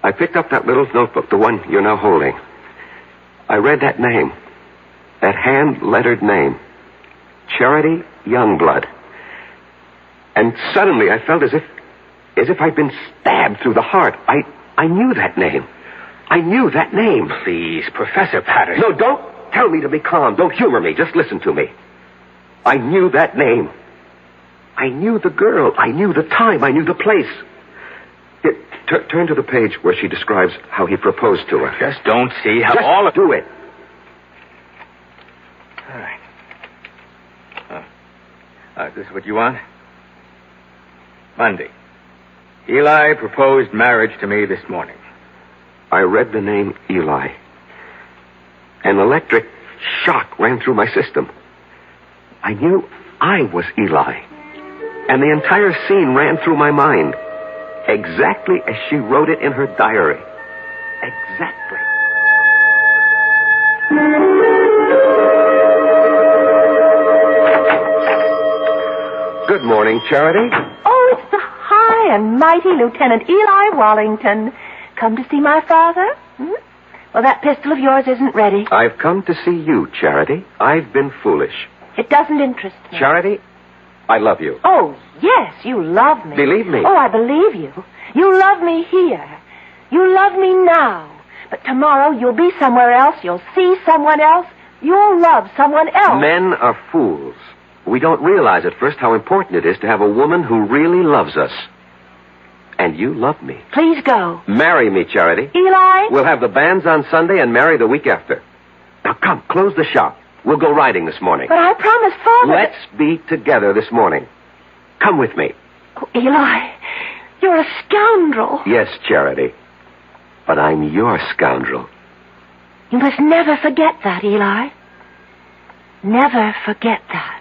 I picked up that little notebook, the one you're now holding. I read that name, that hand-lettered name, Charity Youngblood. And suddenly I felt as if I'd been stabbed through the heart. I knew that name. I knew that name. Please, Professor Patterson. No, don't tell me to be calm. Don't humor me. Just listen to me. I knew that name. I knew the girl. I knew the time. I knew the place. Turn to the page where she describes how he proposed to her. Just don't see how Just all of... do it. All right. This is what you want? Monday. Eli proposed marriage to me this morning. I read the name Eli. An electric shock ran through my system. I knew I was Eli. And the entire scene ran through my mind. Exactly as she wrote it in her diary. Exactly. Good morning, Charity. Oh, it's the high and mighty Lieutenant Eli Wallington. Come to see my father? Well, that pistol of yours isn't ready. I've come to see you, Charity. I've been foolish. It doesn't interest me. Charity, I love you. Oh, yes, you love me. Believe me. Oh, I believe you. You love me here. You love me now. But tomorrow you'll be somewhere else. You'll see someone else. You'll love someone else. Men are fools. We don't realize at first how important it is to have a woman who really loves us. And you love me. Please go. Marry me, Charity. Eli? We'll have the banns on Sunday and marry the week after. Now, come, close the shop. We'll go riding this morning. But I promised Father... Let's be together this morning. Come with me. Oh, Eli, you're a scoundrel. Yes, Charity. But I'm your scoundrel. You must never forget that, Eli. Never forget that.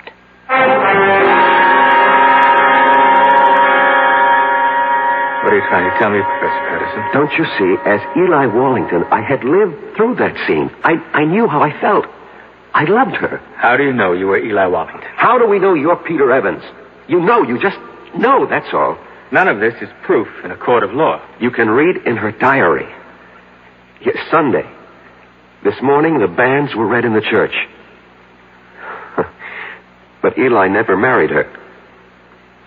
What are you trying to tell me, Professor Patterson? Don't you see, as Eli Wallington, I had lived through that scene. I knew how I felt. I loved her. How do you know you were Eli Wallington? How do we know you're Peter Evans? You know, you just know, that's all. None of this is proof in a court of law. You can read in her diary. Yes, Sunday. This morning, the banns were read in the church. But Eli never married her.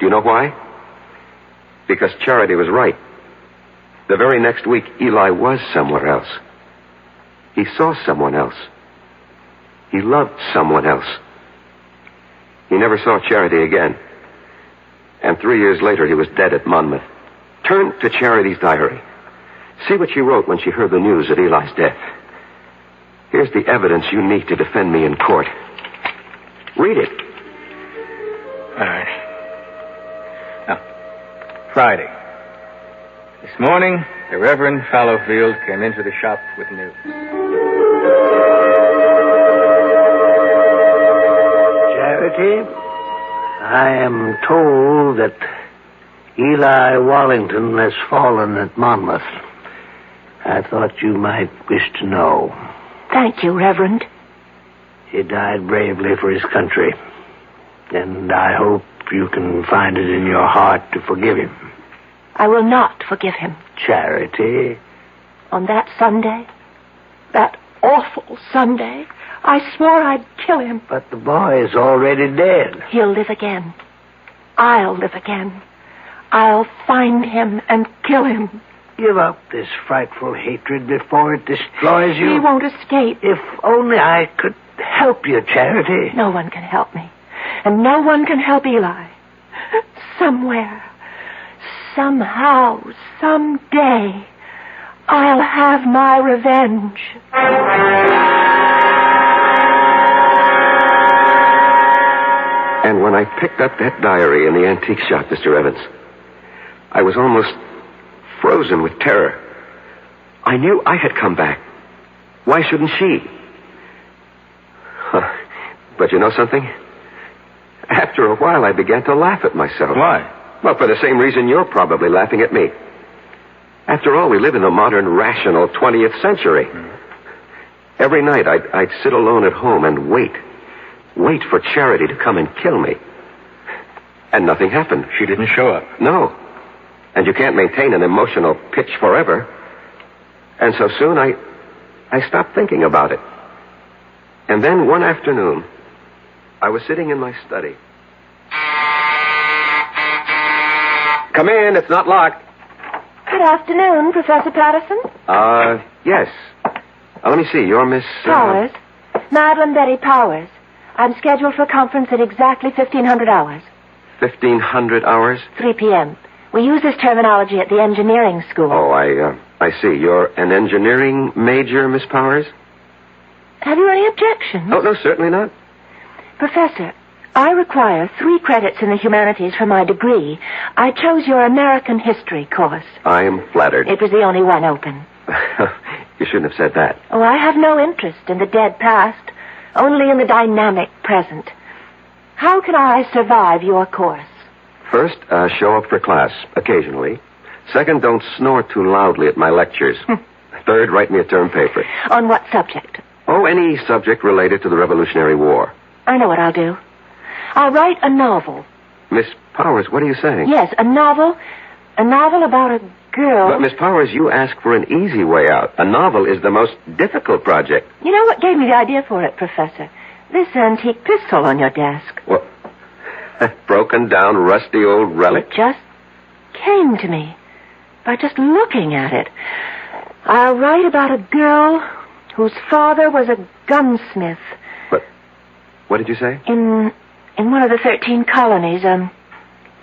Do you know why? Because Charity was right. The very next week, Eli was somewhere else. He saw someone else. He loved someone else. He never saw Charity again. And 3 years later, he was dead at Monmouth. Turn to Charity's diary. See what she wrote when she heard the news of Eli's death. Here's the evidence you need to defend me in court. Read it. All right. Now, Friday. This morning, the Reverend Fallowfield came into the shop with news. Charity, I am told that Eli Wallington has fallen at Monmouth. I thought you might wish to know. Thank you, Reverend. He died bravely for his country. And I hope you can find it in your heart to forgive him. I will not forgive him. Charity. On that Sunday, that awful Sunday, I swore I'd kill him. But the boy is already dead. He'll live again. I'll live again. I'll find him and kill him. Give up this frightful hatred before it destroys you. He won't escape. If only I could help you, Charity. No one can help me. And no one can help Eli. Somewhere, somehow, someday, I'll have my revenge. And when I picked up that diary in the antique shop, Mr. Evans, I was almost frozen with terror. I knew I had come back. Why shouldn't she? But you know something? After a while, I began to laugh at myself. Why? Well, for the same reason you're probably laughing at me. After all, we live in the modern, rational 20th century. Every night, I'd sit alone at home and wait for Charity to come and kill me. And nothing happened. She didn't show up. No. And you can't maintain an emotional pitch forever. And so soon, I stopped thinking about it. And then one afternoon, I was sitting in my study. Come in, it's not locked. Good afternoon, Professor Patterson. Yes. Let me see, you're Miss... Powers. Madeline Betty Powers. I'm scheduled for a conference at exactly 1500 hours. 1500 hours? 3 p.m. We use this terminology at the engineering school. Oh, I see. You're an engineering major, Miss Powers? Have you any objections? Oh, no, certainly not. Professor, I require 3 credits in the humanities for my degree. I chose your American history course. I am flattered. It was the only one open. You shouldn't have said that. Oh, I have no interest in the dead past, only in the dynamic present. How can I survive your course? First, show up for class, occasionally. Second, don't snore too loudly at my lectures. Third, write me a term paper. On what subject? Oh, any subject related to the Revolutionary War. I know what I'll do. I'll write a novel. Miss Powers, what are you saying? Yes, a novel. A novel about a girl. But, Miss Powers, you ask for an easy way out. A novel is the most difficult project. You know what gave me the idea for it, Professor? This antique pistol on your desk. What? Broken down, rusty old relic? It just came to me by just looking at it. I'll write about a girl whose father was a gunsmith. But what did you say? In one of the 13 colonies,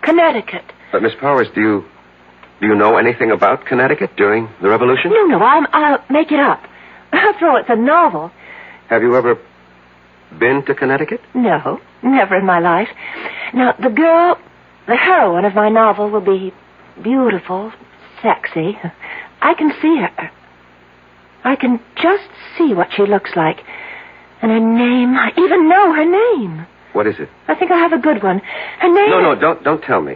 Connecticut. But, Miss Powers, do you know anything about Connecticut during the Revolution? No, I'll make it up. After all, it's a novel. Have you ever been to Connecticut? No, never in my life. Now, the girl, the heroine of my novel, will be beautiful, sexy. I can see her. I can just see what she looks like. And her name, I even know her name. What is it? I think I have a good one. Her name... No, don't tell me.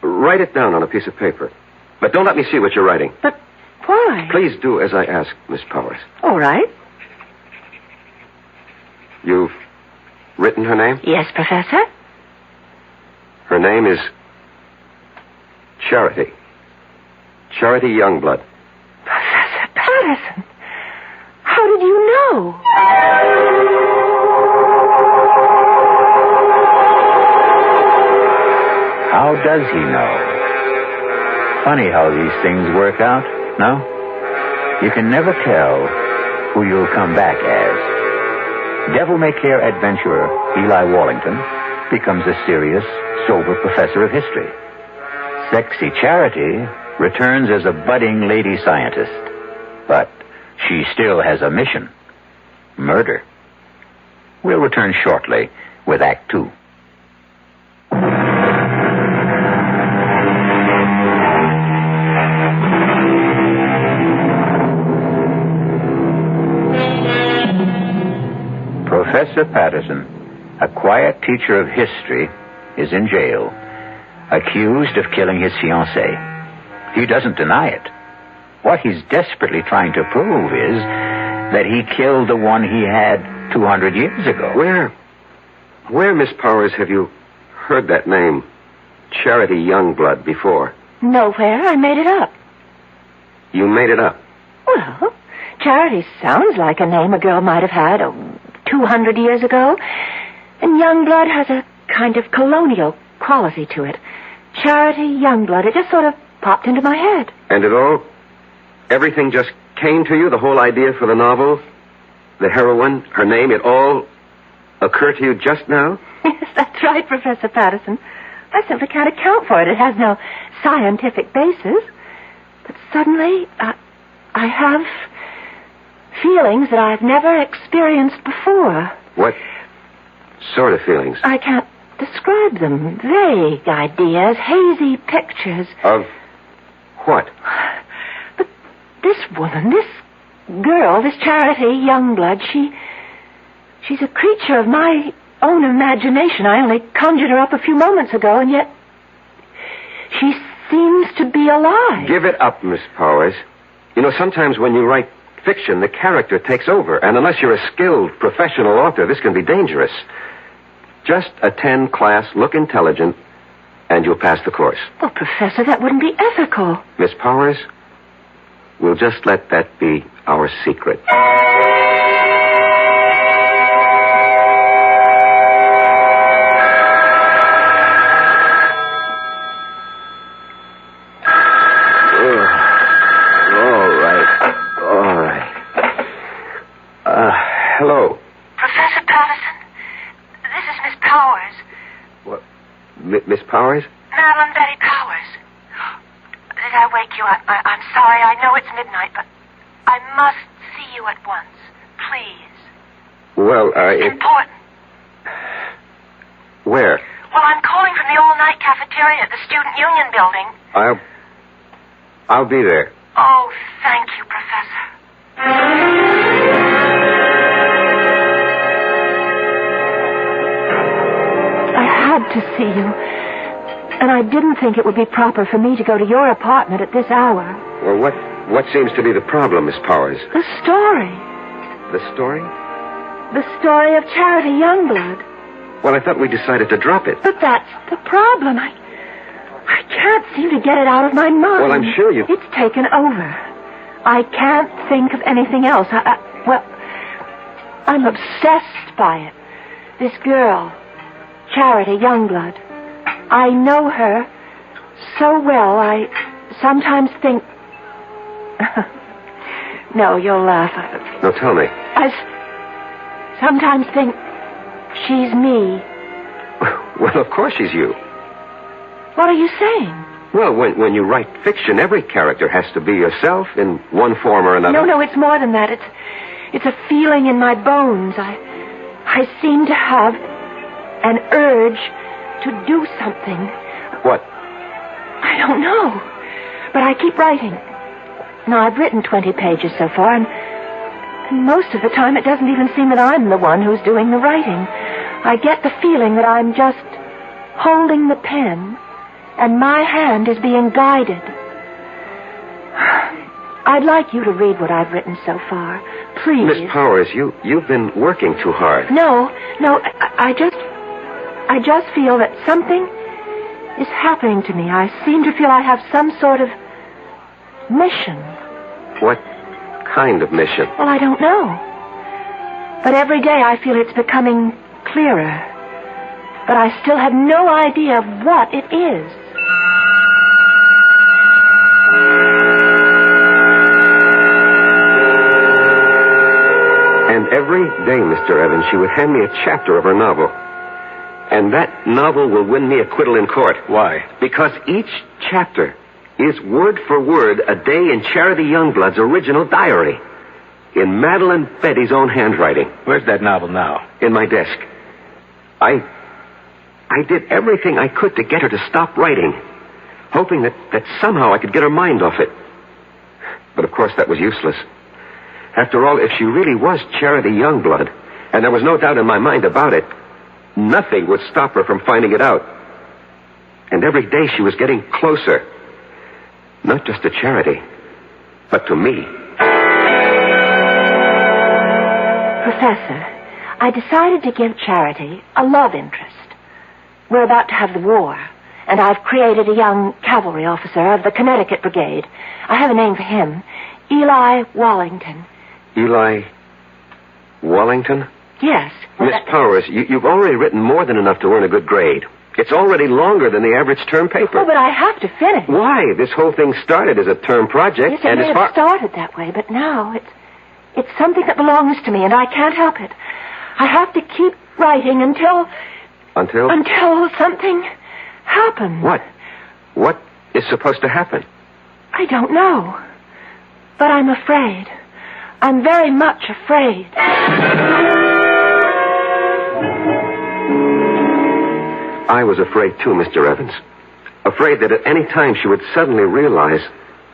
Write it down on a piece of paper. But don't let me see what you're writing. But why? Please do as I ask, Miss Powers. All right. You've written her name? Yes, Professor. Her name is Charity. Charity Youngblood. Professor Patterson, how did you know? How does he know? Funny how these things work out, no? You can never tell who you'll come back as. Devil-may-care adventurer Eli Wallington becomes a serious, sober professor of history. Sexy Charity returns as a budding lady scientist. But she still has a mission. Murder. We'll return shortly with Act 2. Professor Patterson, a quiet teacher of history, is in jail, accused of killing his fiancée. He doesn't deny it. What he's desperately trying to prove is that he killed the one he had 200 years ago. Where, Miss Powers, have you heard that name, Charity Youngblood, before? Nowhere. I made it up. You made it up? Well, Charity sounds like a name a girl might have had 200 years ago. And Youngblood has a kind of colonial quality to it. Charity Youngblood. It just sort of popped into my head. And everything just came to you, the whole idea for the novel? The heroine, her name, it all occurred to you just now? Yes, that's right, Professor Patterson. I simply can't account for it. It has no scientific basis. But suddenly, I have feelings that I've never experienced before. What sort of feelings? I can't describe them. Vague ideas, hazy pictures. Of what? But this woman, this girl, this Charity Youngblood, she's a creature of my own imagination. I only conjured her up a few moments ago, and yet she seems to be alive. Give it up, Miss Powers. You know, sometimes when you write fiction, the character takes over, and unless you're a skilled professional author, this can be dangerous. Just attend class, look intelligent, and you'll pass the course. Well, Professor, that wouldn't be ethical. Miss Powers, we'll just let that be our secret. Hello. Professor Patterson, this is Miss Powers. What? Miss Powers? Madeline Betty Powers. Did I wake you up? I'm sorry. I know it's midnight, but I must see you at once. Please. Well, Important. Where? Well, I'm calling from the all-night cafeteria at the Student Union building. I'll be there. Oh, thank you, Professor. To see you. And I didn't think it would be proper for me to go to your apartment at this hour. Well, what seems to be the problem, Miss Powers? The story. The story? The story of Charity Youngblood. Well, I thought we decided to drop it. But that's the problem. I can't seem to get it out of my mind. Well, I'm sure you... It's taken over. I can't think of anything else. Well, I'm obsessed by it. This girl... Charity Youngblood. I know her so well, I sometimes think... No, you'll laugh. No, tell me. I sometimes think she's me. Well, of course she's you. What are you saying? Well, when you write fiction, every character has to be yourself in one form or another. No, it's more than that. It's a feeling in my bones. I seem to have... an urge to do something. What? I don't know. But I keep writing. Now, I've written 20 pages so far, and most of the time it doesn't even seem that I'm the one who's doing the writing. I get the feeling that I'm just holding the pen, and my hand is being guided. I'd like you to read what I've written so far. Please. Miss Powers, you've been working too hard. No, I just feel that something is happening to me. I seem to feel I have some sort of mission. What kind of mission? Well, I don't know. But every day I feel it's becoming clearer. But I still have no idea of what it is. And every day, Mr. Evans, she would hand me a chapter of her novel. And that novel will win me acquittal in court. Why? Because each chapter is word for word a day in Charity Youngblood's original diary. In Madeline Betty's own handwriting. Where's that novel now? In my desk. I did everything I could to get her to stop writing, hoping that somehow I could get her mind off it. But of course that was useless. After all, if she really was Charity Youngblood, and there was no doubt in my mind about it, nothing would stop her from finding it out. And every day she was getting closer. Not just to Charity, but to me. Professor, I decided to give Charity a love interest. We're about to have the war, And I've created a young cavalry officer of the Connecticut Brigade. I have a name for him. Eli Wallington. Eli Wallington? Yes. Miss Powers, you've already written more than enough to earn a good grade. It's already longer than the average term paper. Oh, but I have to finish. Why? This whole thing started as a term project. Yes, it may have started that way, but now it's something that belongs to me, and I can't help it. I have to keep writing until... Until? Until something happens. What? What is supposed to happen? I don't know. But I'm afraid. I'm very much afraid. I was afraid too, Mr. Evans. Afraid that at any time she would suddenly realize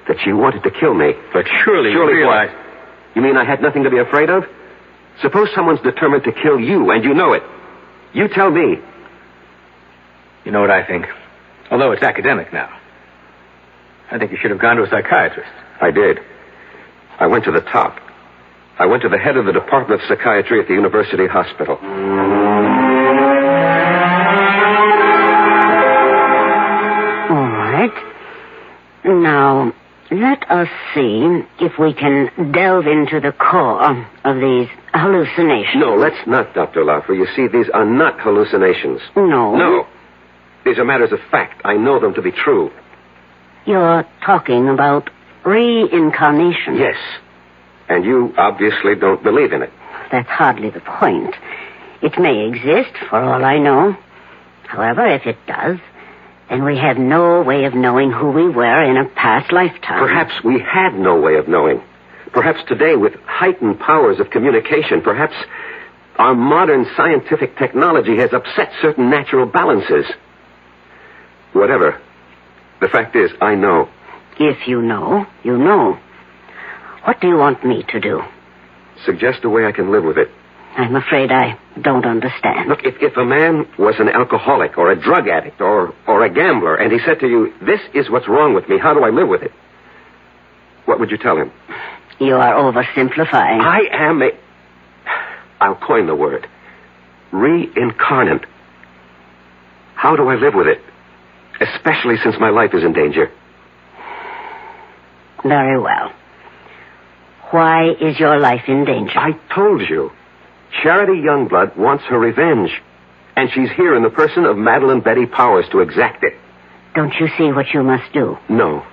that she wanted to kill me. But surely you realize... What? You mean I had nothing to be afraid of? Suppose someone's determined to kill you, and you know it. You tell me. You know what I think? Although it's academic now. I think you should have gone to a psychiatrist. I did. I went to the top. I went to the head of the Department of Psychiatry at the University Hospital. All right. Now, let us see if we can delve into the core of these hallucinations. No, let's not, Dr. Laufer. You see, these are not hallucinations. No? No. These are matters of fact. I know them to be true. You're talking about reincarnation. Yes. And you obviously don't believe in it. That's hardly the point. It may exist, for all I know. However, if it does, then we have no way of knowing who we were in a past lifetime. Perhaps we had no way of knowing. Perhaps today, with heightened powers of communication, perhaps our modern scientific technology has upset certain natural balances. Whatever. The fact is, I know. If you know, you know. What do you want me to do? Suggest a way I can live with it. I'm afraid I don't understand. Look, if a man was an alcoholic or a drug addict or a gambler, and he said to you, this is what's wrong with me, how do I live with it? What would you tell him? You are oversimplifying. I am I'll coin the word. Reincarnate. How do I live with it? Especially since my life is in danger. Very well. Why is your life in danger? I told you. Charity Youngblood wants her revenge. And she's here in the person of Madeline Betty Powers to exact it. Don't you see what you must do? No.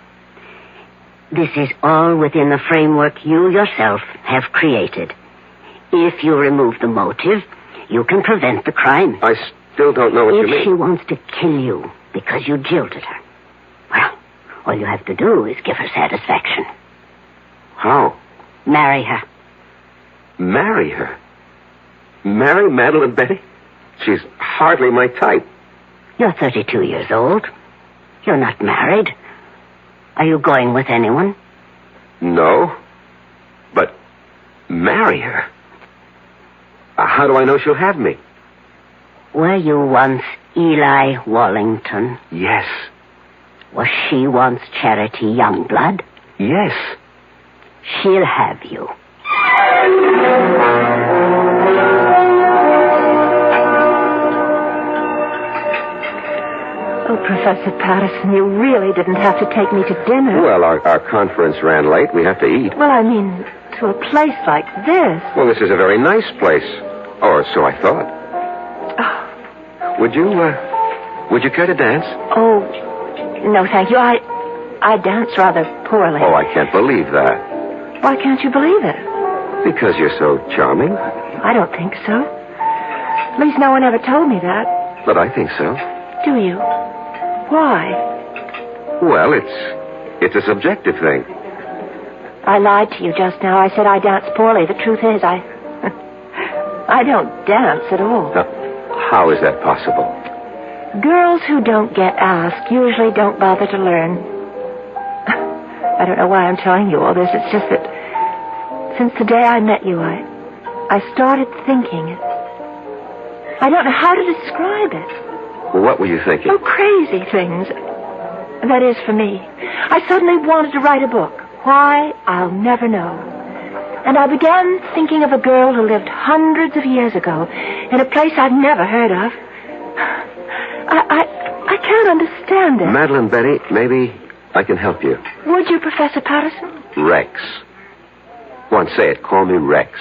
This is all within the framework you yourself have created. If you remove the motive, you can prevent the crime. I still don't know what you mean. If she wants to kill you because you jilted her, well, all you have to do is give her satisfaction. How? Marry her. Marry her? Marry Madeline Betty? She's hardly my type. You're 32 years old. You're not married. Are you going with anyone? No. But marry her? How do I know she'll have me? Were you once Eli Wallington? Yes. Was she once Charity Youngblood? Yes. She'll have you. Oh, Professor Patterson, you really didn't have to take me to dinner. Well, our conference ran late. We have to eat. Well, I mean, to a place like this. Well, this is a very nice place. Or so I thought. Oh. Would you care to dance? Oh, no, thank you. I dance rather poorly. Oh, I can't believe that. Why can't you believe it? Because you're so charming. I don't think so. At least no one ever told me that. But I think so. Do you? Why? Well, it's a subjective thing. I lied to you just now. I said I dance poorly. The truth is, I don't dance at all. Now, how is that possible? Girls who don't get asked usually don't bother to learn. I don't know why I'm telling you all this. It's just that since the day I met you, I started thinking it. I don't know how to describe it. Well, what were you thinking? Oh, crazy things. That is, for me. I suddenly wanted to write a book. Why, I'll never know. And I began thinking of a girl who lived hundreds of years ago in a place I'd never heard of. I can't don't understand it. Madeline, Betty, maybe I can help you. Would you, Professor Patterson? Rex. Go on, say it. Call me Rex.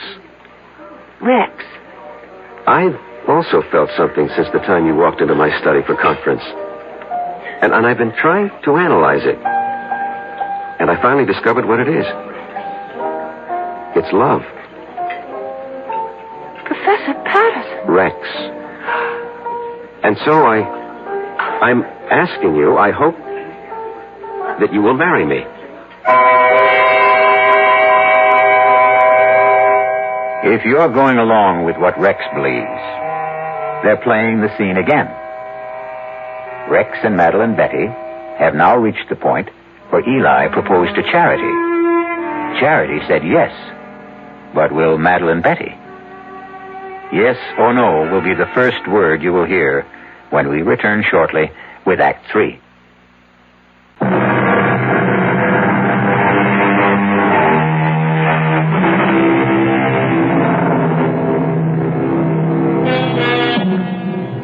Rex. I've also felt something since the time you walked into my study for conference. And I've been trying to analyze it. And I finally discovered what it is. It's love. Professor Patterson. Rex. And so I'm asking you, I hope that you will marry me. If you're going along with what Rex believes, they're playing the scene again. Rex and Madeline Betty have now reached the point where Eli proposed to Charity. Charity said yes, but will Madeline Betty? Yes or no will be the first word you will hear when we return shortly with Act 3.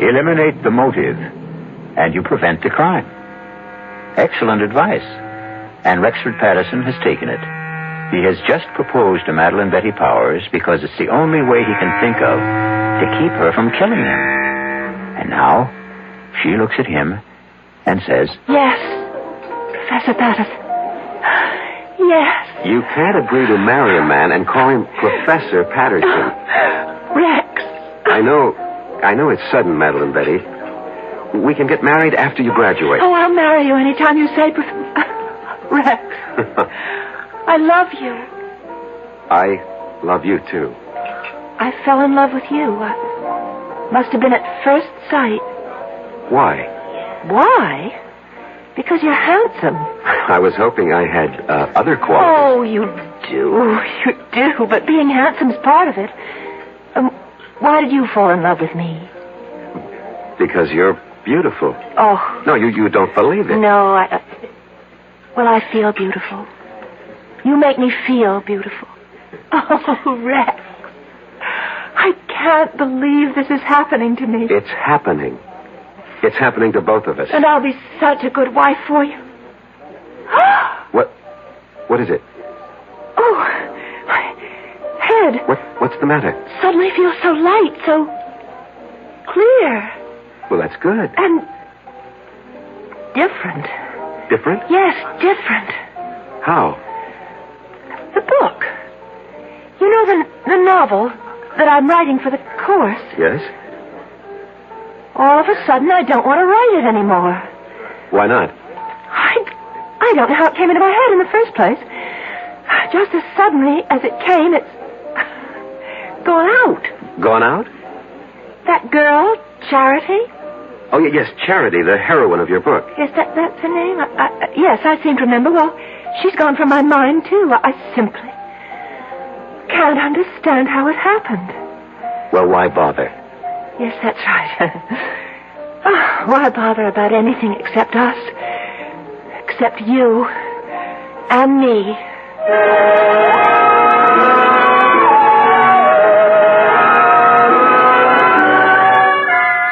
Eliminate the motive, and you prevent the crime. Excellent advice, and Rexford Patterson has taken it. He has just proposed to Madeline Betty Powers because it's the only way he can think of to keep her from killing him. And now, she looks at him and says, Yes, Professor Patterson. Yes. You can't agree to marry a man and call him Professor Patterson. Rex. I know it's sudden, Madeline Betty. We can get married after you graduate. Oh, I'll marry you anytime you say, Rex. I love you. I love you, too. I fell in love with you. Must have been at first sight. Why? Why? Because you're handsome. I was hoping I had other qualities. Oh, you do. But being handsome's part of it. Why did you fall in love with me? Because you're beautiful. Oh. No, you don't believe it. No, well, I feel beautiful. You make me feel beautiful. Oh, Rex. I can't believe this is happening to me. It's happening. It's happening to both of us. And I'll be such a good wife for you. What is it? Oh, my head. What's the matter? Suddenly feels so light, so clear. Well, that's good. And different. Different? Yes, different. How? The book. You know the novel that I'm writing for the course? Yes? All of a sudden, I don't want to write it anymore. Why not? I don't know how it came into my head in the first place. Just as suddenly as it came, it's gone out. Gone out? That girl, Charity? Oh, yes, Charity, the heroine of your book. Yes, that's her name. Yes, I seem to remember. Well, she's gone from my mind, too. I simply can't understand how it happened. Well, why bother? Yes, that's right. Why bother about anything except us? Except you and me.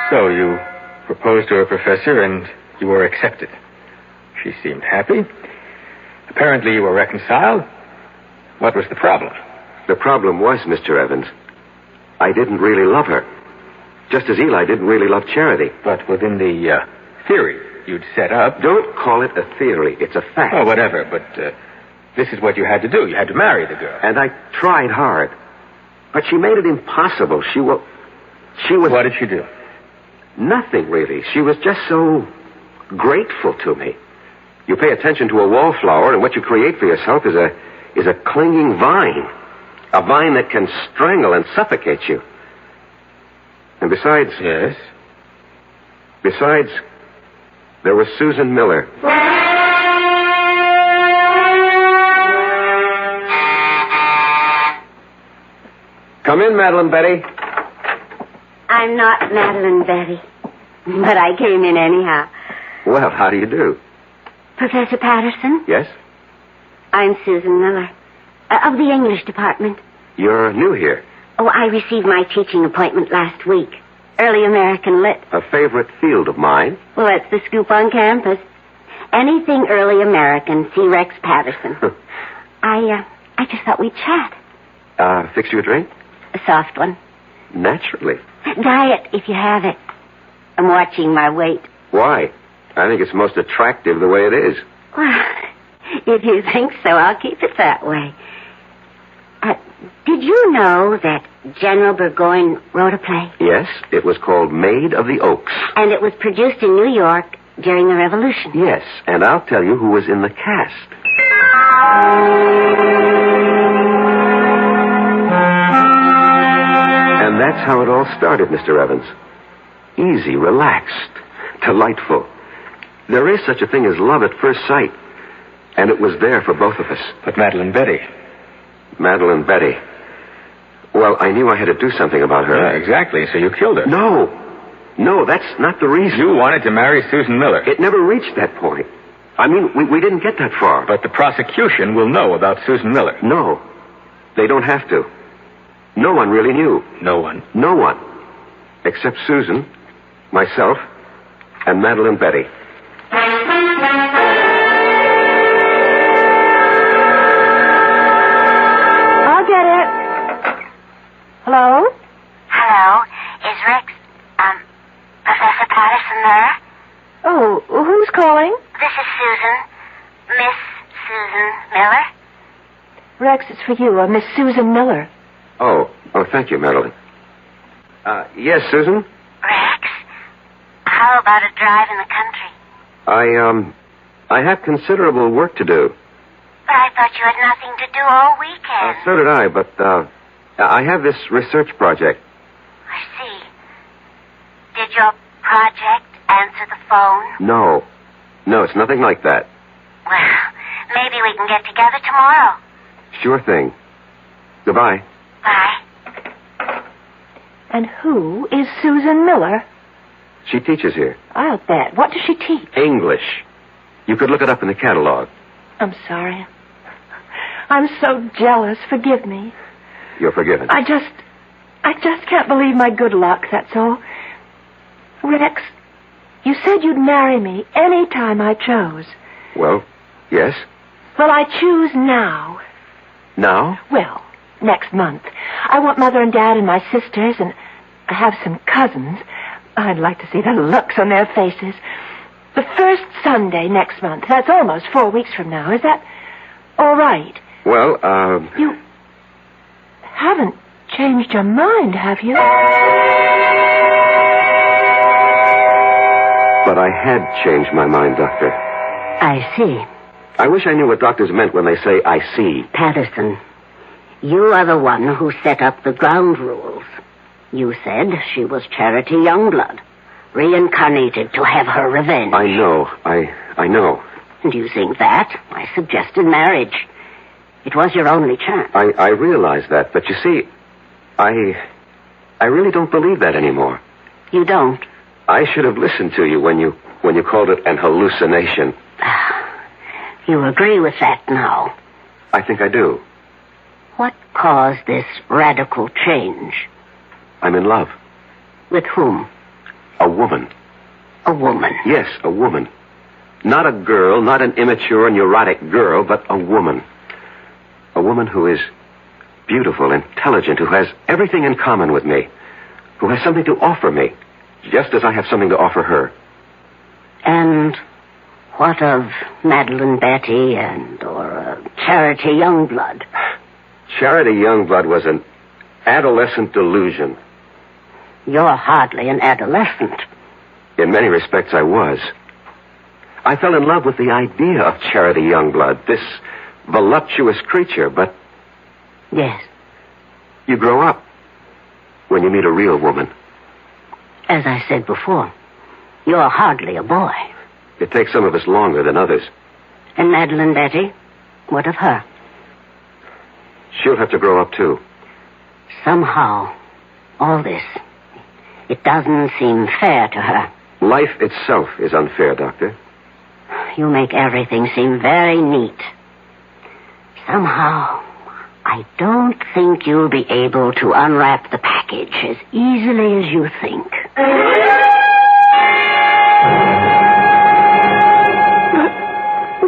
So you proposed to a professor and you were accepted. She seemed happy. Apparently you were reconciled. What was the problem? The problem was, Mr. Evans, I didn't really love her. Just as Eli didn't really love Charity. But within the theory you'd set up... Don't call it a theory. It's a fact. Oh, whatever, but this is what you had to do. You had to marry the girl. And I tried hard. But she made it impossible. She was... What did she do? Nothing, really. She was just so grateful to me. You pay attention to a wallflower, and what you create for yourself is a clinging vine. A vine that can strangle and suffocate you. And besides... Yes? Besides, there was Susan Miller. Come in, Madeline Betty. I'm not Madeline Betty, but I came in anyhow. Well, how do you do? Professor Patterson? Yes? I'm Susan Miller, of the English department. You're new here. Oh, I received my teaching appointment last week. early American lit. A favorite field of mine. Well, that's the scoop on campus. Anything early American, see Rex Patterson. I just thought we'd chat. Fix you a drink? A soft one. Naturally. Diet, if you have it. I'm watching my weight. Why? I think it's most attractive the way it is. Well, if you think so, I'll keep it that way. Did you know that General Burgoyne wrote a play? Yes, it was called Maid of the Oaks. And it was produced in New York during the Revolution. Yes, and I'll tell you who was in the cast. And that's how it all started, Mr. Evans. Easy, relaxed, delightful. There is such a thing as love at first sight. And it was there for both of us. But Madeline Betty. Madeline Betty. Well, I knew I had to do something about her. Yeah, exactly. So you killed her. No, that's not the reason. You wanted to marry Susan Miller. It never reached that point. I mean, we didn't get that far. But the prosecution will know about Susan Miller. No, they don't have to. No one really knew. No one? No one. Except Susan, myself, and Madeline Betty. I'll get it. Hello? Hello. Is Rex, Professor Patterson there? Oh, who's calling? This is Susan. Miss Susan Miller. Rex, it's for you, Miss Susan Miller. Oh, thank you, Madeline. Yes, Susan? Rex, how about a drive in the country? I have considerable work to do. But I thought you had nothing to do all weekend. So did I, but, I have this research project. I see. Did your project answer the phone? No, it's nothing like that. Well, maybe we can get together tomorrow. Sure thing. Goodbye. Bye. And who is Susan Miller? She teaches here. I'll bet. What does she teach? English. You could look it up in the catalog. I'm sorry. I'm so jealous. Forgive me. You're forgiven. I just can't believe my good luck, that's all. Rex, you said you'd marry me any time I chose. Well, yes. Well, I choose now. Now? Well, next month. I want Mother and Dad and my sisters, and I have some cousins. I'd like to see the looks on their faces. The first Sunday next month. That's almost 4 weeks from now. Is that all right? Well, You haven't changed your mind, have you? But I had changed my mind, Doctor. I see. I wish I knew what doctors meant when they say, I see. Patterson, you are the one who set up the ground rules. You said she was Charity Youngblood, reincarnated to have her revenge. I know. I know. And using that, I suggested marriage. It was your only chance. I realize that, but you see, I really don't believe that anymore. You don't? I should have listened to you when you called it an hallucination. You agree with that now? I think I do. What caused this radical change? I'm in love. With whom? A woman. A woman? Yes, a woman. Not a girl, not an immature, neurotic girl, but a woman. A woman who is beautiful, intelligent, who has everything in common with me, who has something to offer me, just as I have something to offer her. And what of Madeline Betty or Charity Youngblood? Charity Youngblood was an adolescent delusion. You're hardly an adolescent. In many respects, I was. I fell in love with the idea of Charity Youngblood, this voluptuous creature, but... Yes. You grow up when you meet a real woman. As I said before, you're hardly a boy. It takes some of us longer than others. And Madeline Betty? What of her? She'll have to grow up, too. Somehow, all this, it doesn't seem fair to her. Life itself is unfair, Doctor. You make everything seem very neat. Somehow, I don't think you'll be able to unwrap the package as easily as you think.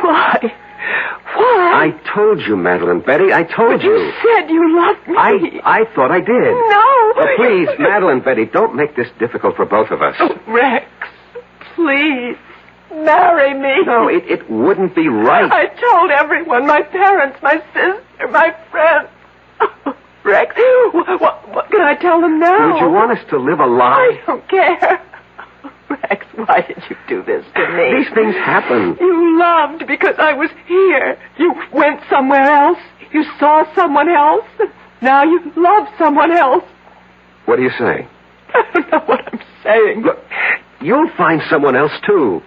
Why? I told you, Madeline, Betty, I told you. You said you loved me. I thought I did. No. Oh, please, Madeline, Betty, don't make this difficult for both of us. Oh, Rex, please, marry me. No, it wouldn't be right. I told everyone, my parents, my sister, my friends. Oh, Rex, what can I tell them now? Would you want us to live a lie? I don't care. Rex, why did you do this to me? These things happen. You loved because I was here. You went somewhere else. You saw someone else. Now you love someone else. What are you saying? I don't know what I'm saying. Look, you'll find someone else, too.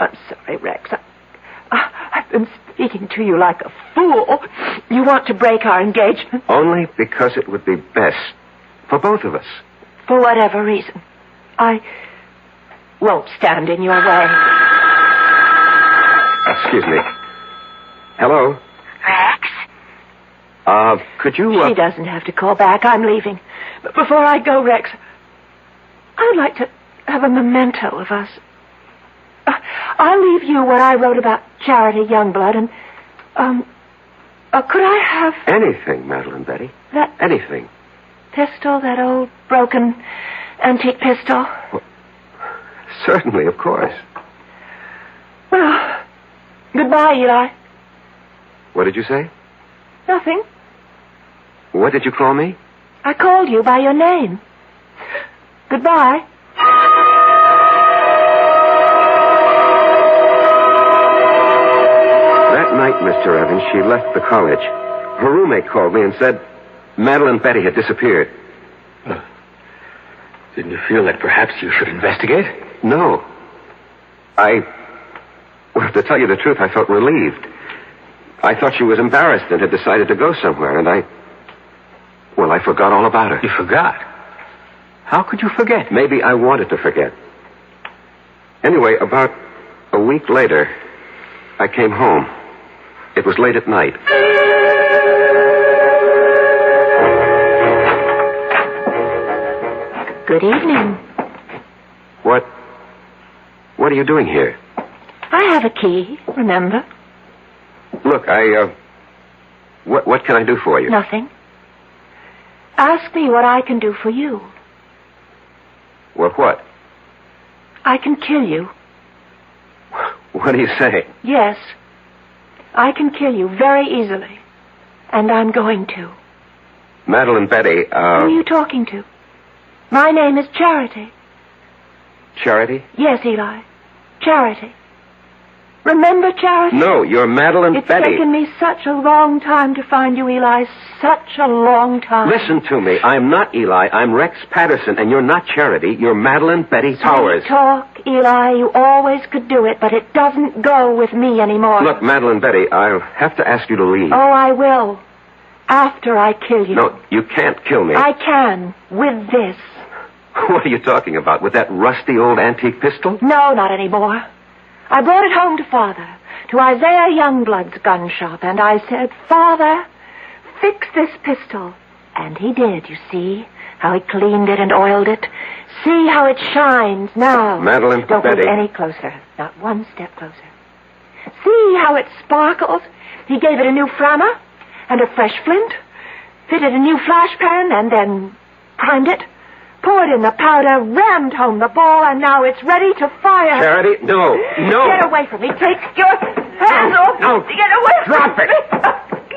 I'm sorry, Rex. I've been speaking to you like a fool. You want to break our engagement? Only because it would be best for both of us. For whatever reason. I won't stand in your way. Excuse me. Hello? Rex? Could you... She doesn't have to call back. I'm leaving. But before I go, Rex, I would like to have a memento of us. I'll leave you what I wrote about Charity Youngblood, and, could I have... Anything, Madeline, Betty. That... Anything. Pistol, that old broken antique pistol? Well, certainly, of course. Well, goodbye, Eli. What did you say? Nothing. What did you call me? I called you by your name. Goodbye. That night, Mr. Evans, she left the college. Her roommate called me and said Madeline Betty had disappeared. Didn't you feel that perhaps you should investigate? No. Well, to tell you the truth, I felt relieved. I thought she was embarrassed and had decided to go somewhere, and I forgot all about her. You forgot? How could you forget? Maybe I wanted to forget. Anyway, about a week later, I came home. It was late at night. Good evening. What are you doing here? I have a key, remember? Look, what can I do for you? Nothing. Ask me what I can do for you. Well, what? I can kill you. What do you say? Yes. I can kill you very easily. And I'm going to. Madeline Betty, Who are you talking to? My name is Charity. Charity? Yes, Eli. Charity. Remember Charity? No, you're Madeline It's Betty. taken me such a long time to find you, Eli. Such a long time. Listen to me. I'm not Eli. I'm Rex Patterson, and you're not Charity. You're Madeline Betty Towers. Sweet talk, Eli. You always could do it, but it doesn't go with me anymore. Look, Madeline Betty, I'll have to ask you to leave. Oh, I will. After I kill you. No, you can't kill me. I can. With this. What are you talking about? With that rusty old antique pistol? No, not anymore. I brought it home to Father, to Isaiah Youngblood's gun shop, and I said, Father, fix this pistol. And he did, you see, how he cleaned it and oiled it. See how it shines now. Madeline Don't Betty. move any closer, not one step closer. See how it sparkles. He gave it a new flammer and a fresh flint, fitted a new flash pan, and then primed it. Poured in the powder, rammed home the ball, and now it's ready to fire. Charity, no. Get away from me. Take your hands off. No. Get away from Drop me. it.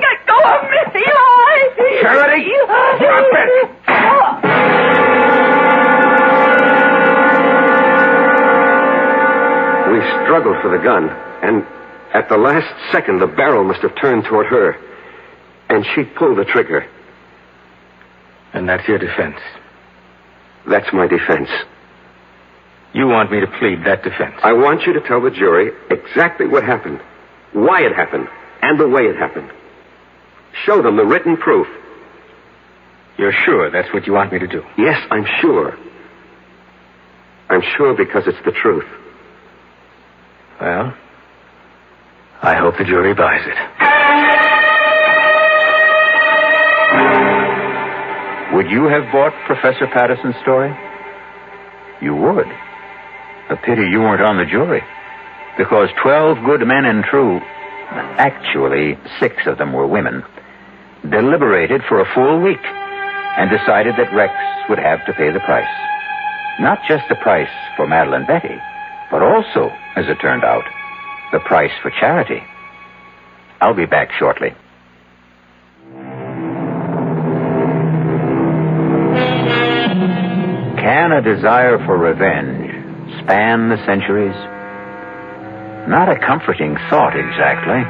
Let go of me, Eli. Charity, Eli. drop it. We struggled for the gun, and at the last second, the barrel must have turned toward her, and she pulled the trigger. And that's your defense? That's my defense. You want me to plead that defense? I want you to tell the jury exactly what happened, why it happened, and the way it happened. Show them the written proof. You're sure that's what you want me to do? Yes, I'm sure. I'm sure because it's the truth. Well, I hope the jury buys it. Would you have bought Professor Patterson's story? You would. A pity you weren't on the jury. Because 12 good men and true, actually 6 of them were women, deliberated for a full week and decided that Rex would have to pay the price. Not just the price for Madeline Betty, but also, as it turned out, the price for Charity. I'll be back shortly. Can a desire for revenge span the centuries? Not a comforting thought, exactly.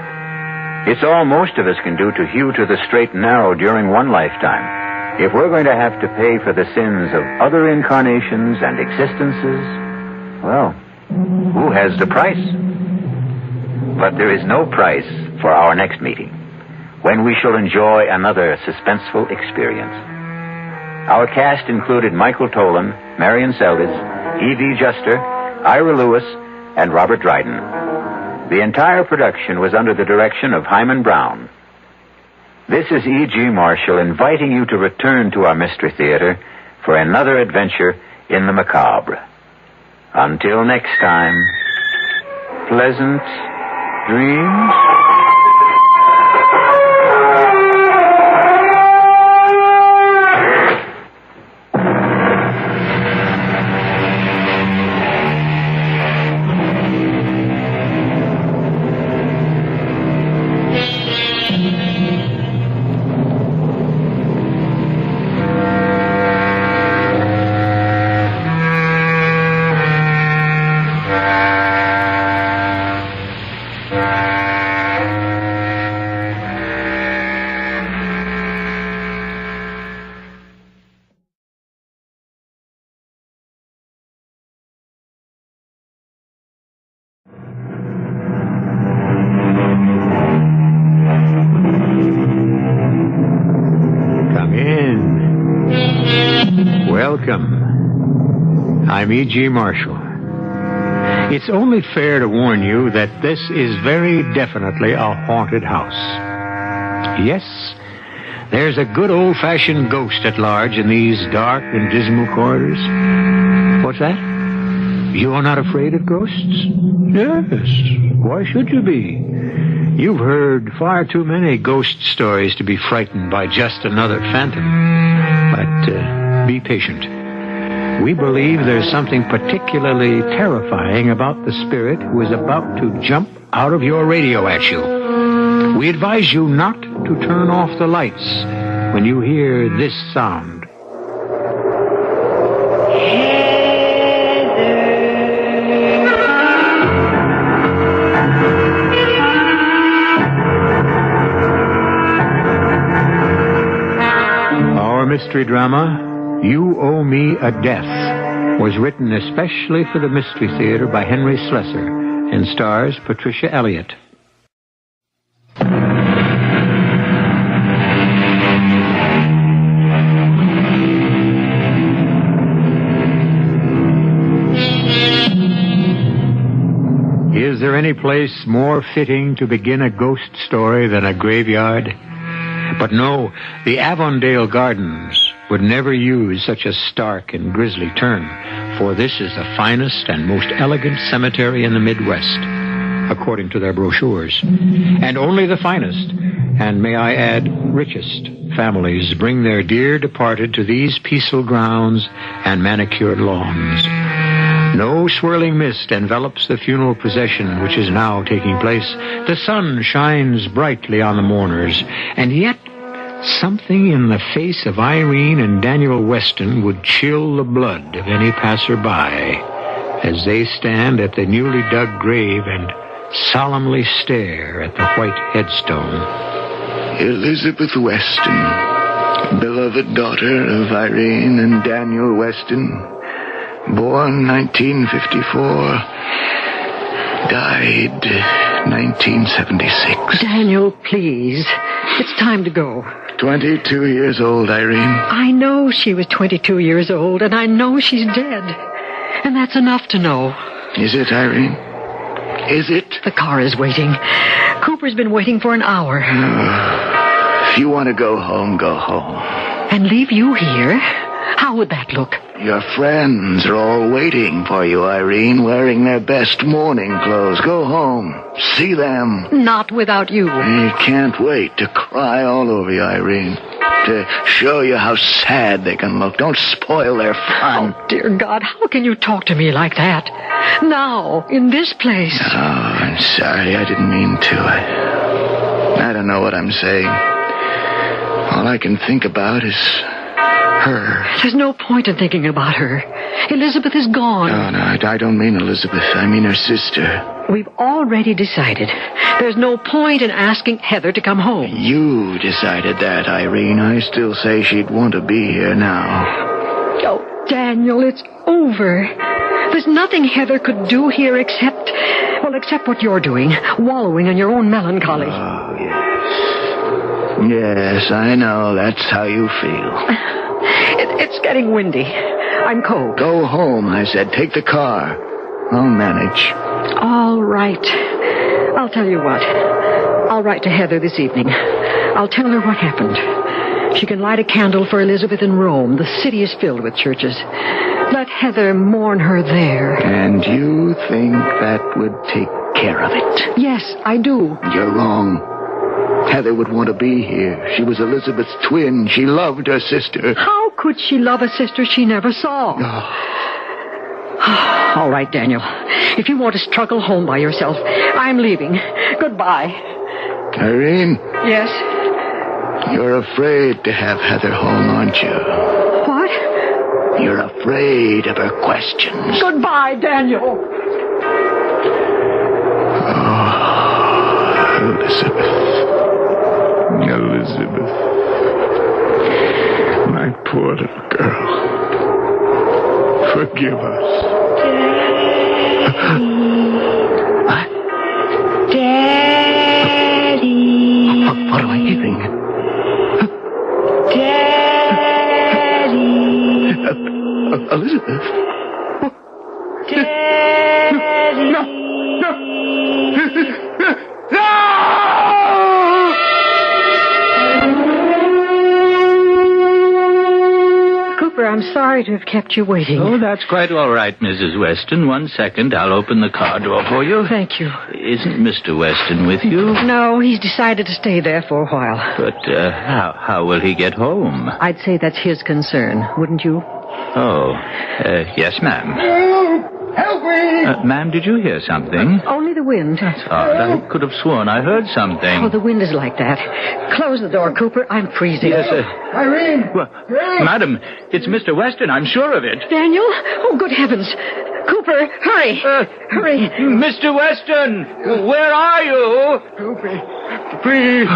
It's all most of us can do to hew to the straight and narrow during one lifetime. If we're going to have to pay for the sins of other incarnations and existences, well, who has the price? But there is no price for our next meeting, when we shall enjoy another suspenseful experience. Our cast included Michael Tolan, Marion Seldes, E.V. Juster, Ira Lewis, and Robert Dryden. The entire production was under the direction of Hyman Brown. This is E.G. Marshall inviting you to return to our Mystery Theater for another adventure in the macabre. Until next time, pleasant dreams. Welcome. I'm E.G. Marshall. It's only fair to warn you that this is very definitely a haunted house. Yes, there's a good old-fashioned ghost at large in these dark and dismal corridors. What's that? You are not afraid of ghosts? Yes. Why should you be? You've heard far too many ghost stories to be frightened by just another phantom. But be patient. We believe there's something particularly terrifying about the spirit who is about to jump out of your radio at you. We advise you not to turn off the lights when you hear this sound. Our mystery drama, You Owe Me a Death, was written especially for the Mystery Theater by Henry Slessor and stars Patricia Elliott. Is there any place more fitting to begin a ghost story than a graveyard? But no, the Avondale Gardens would never use such a stark and grisly term, for this is the finest and most elegant cemetery in the Midwest, according to their brochures. And only the finest, and may I add, richest families bring their dear departed to these peaceful grounds and manicured lawns. No swirling mist envelops the funeral procession which is now taking place. The sun shines brightly on the mourners, and yet something in the face of Irene and Daniel Weston would chill the blood of any passerby as they stand at the newly dug grave and solemnly stare at the white headstone. Elizabeth Weston, beloved daughter of Irene and Daniel Weston, born 1954, died 1976. Daniel, please. It's time to go. 22 years old, Irene. I know she was 22 years old, and I know she's dead. And that's enough to know. Is it, Irene? Is it? The car is waiting. Cooper's been waiting for an hour. If you want to go home, go home. And leave you here? How would that look? Your friends are all waiting for you, Irene, wearing their best mourning clothes. Go home. See them. Not without you. They can't wait to cry all over you, Irene. To show you how sad they can look. Don't spoil their fun. Oh, dear God, how can you talk to me like that? Now, in this place. Oh, I'm sorry. I didn't mean to. I don't know what I'm saying. All I can think about is her. There's no point in thinking about her. Elizabeth is gone. No, I don't mean Elizabeth. I mean her sister. We've already decided. There's no point in asking Heather to come home. You decided that, Irene. I still say she'd want to be here now. Oh, Daniel, it's over. There's nothing Heather could do here except what you're doing, wallowing in your own melancholy. Oh, yes. Yes, I know. That's how you feel. It's getting windy. I'm cold. Go home, I said. Take the car. I'll manage. All right. I'll tell you what. I'll write to Heather this evening. I'll tell her what happened. She can light a candle for Elizabeth in Rome. The city is filled with churches. Let Heather mourn her there. And you think that would take care of it? Yes, I do. You're wrong. Heather would want to be here. She was Elizabeth's twin. She loved her sister. How could she love a sister she never saw? All right, Daniel. If you want to struggle home by yourself, I'm leaving. Goodbye. Irene? Yes? You're afraid to have Heather home, aren't you? What? You're afraid of her questions. Goodbye, Daniel. Oh, Elizabeth. My poor little girl. Forgive us. Daddy. What am I hearing? Daddy. Elizabeth. Daddy. No. Cooper, I'm sorry to have kept you waiting. Oh, that's quite all right, Mrs. Weston. 1 second. I'll open the car door for you. Thank you. Isn't Mr. Weston with you? No, he's decided to stay there for a while. But how will he get home? I'd say that's his concern, wouldn't you? Oh, yes, ma'am. Help me! Ma'am, did you hear something? Only the wind. That's odd. I could have sworn I heard something. Oh, the wind is like that. Close the door, Cooper. I'm freezing. Yes, Irene! Madam, it's Mr. Weston. I'm sure of it. Daniel? Oh, good heavens. Cooper, hurry. Hurry. Mr. Weston, where are you? Cooper, please.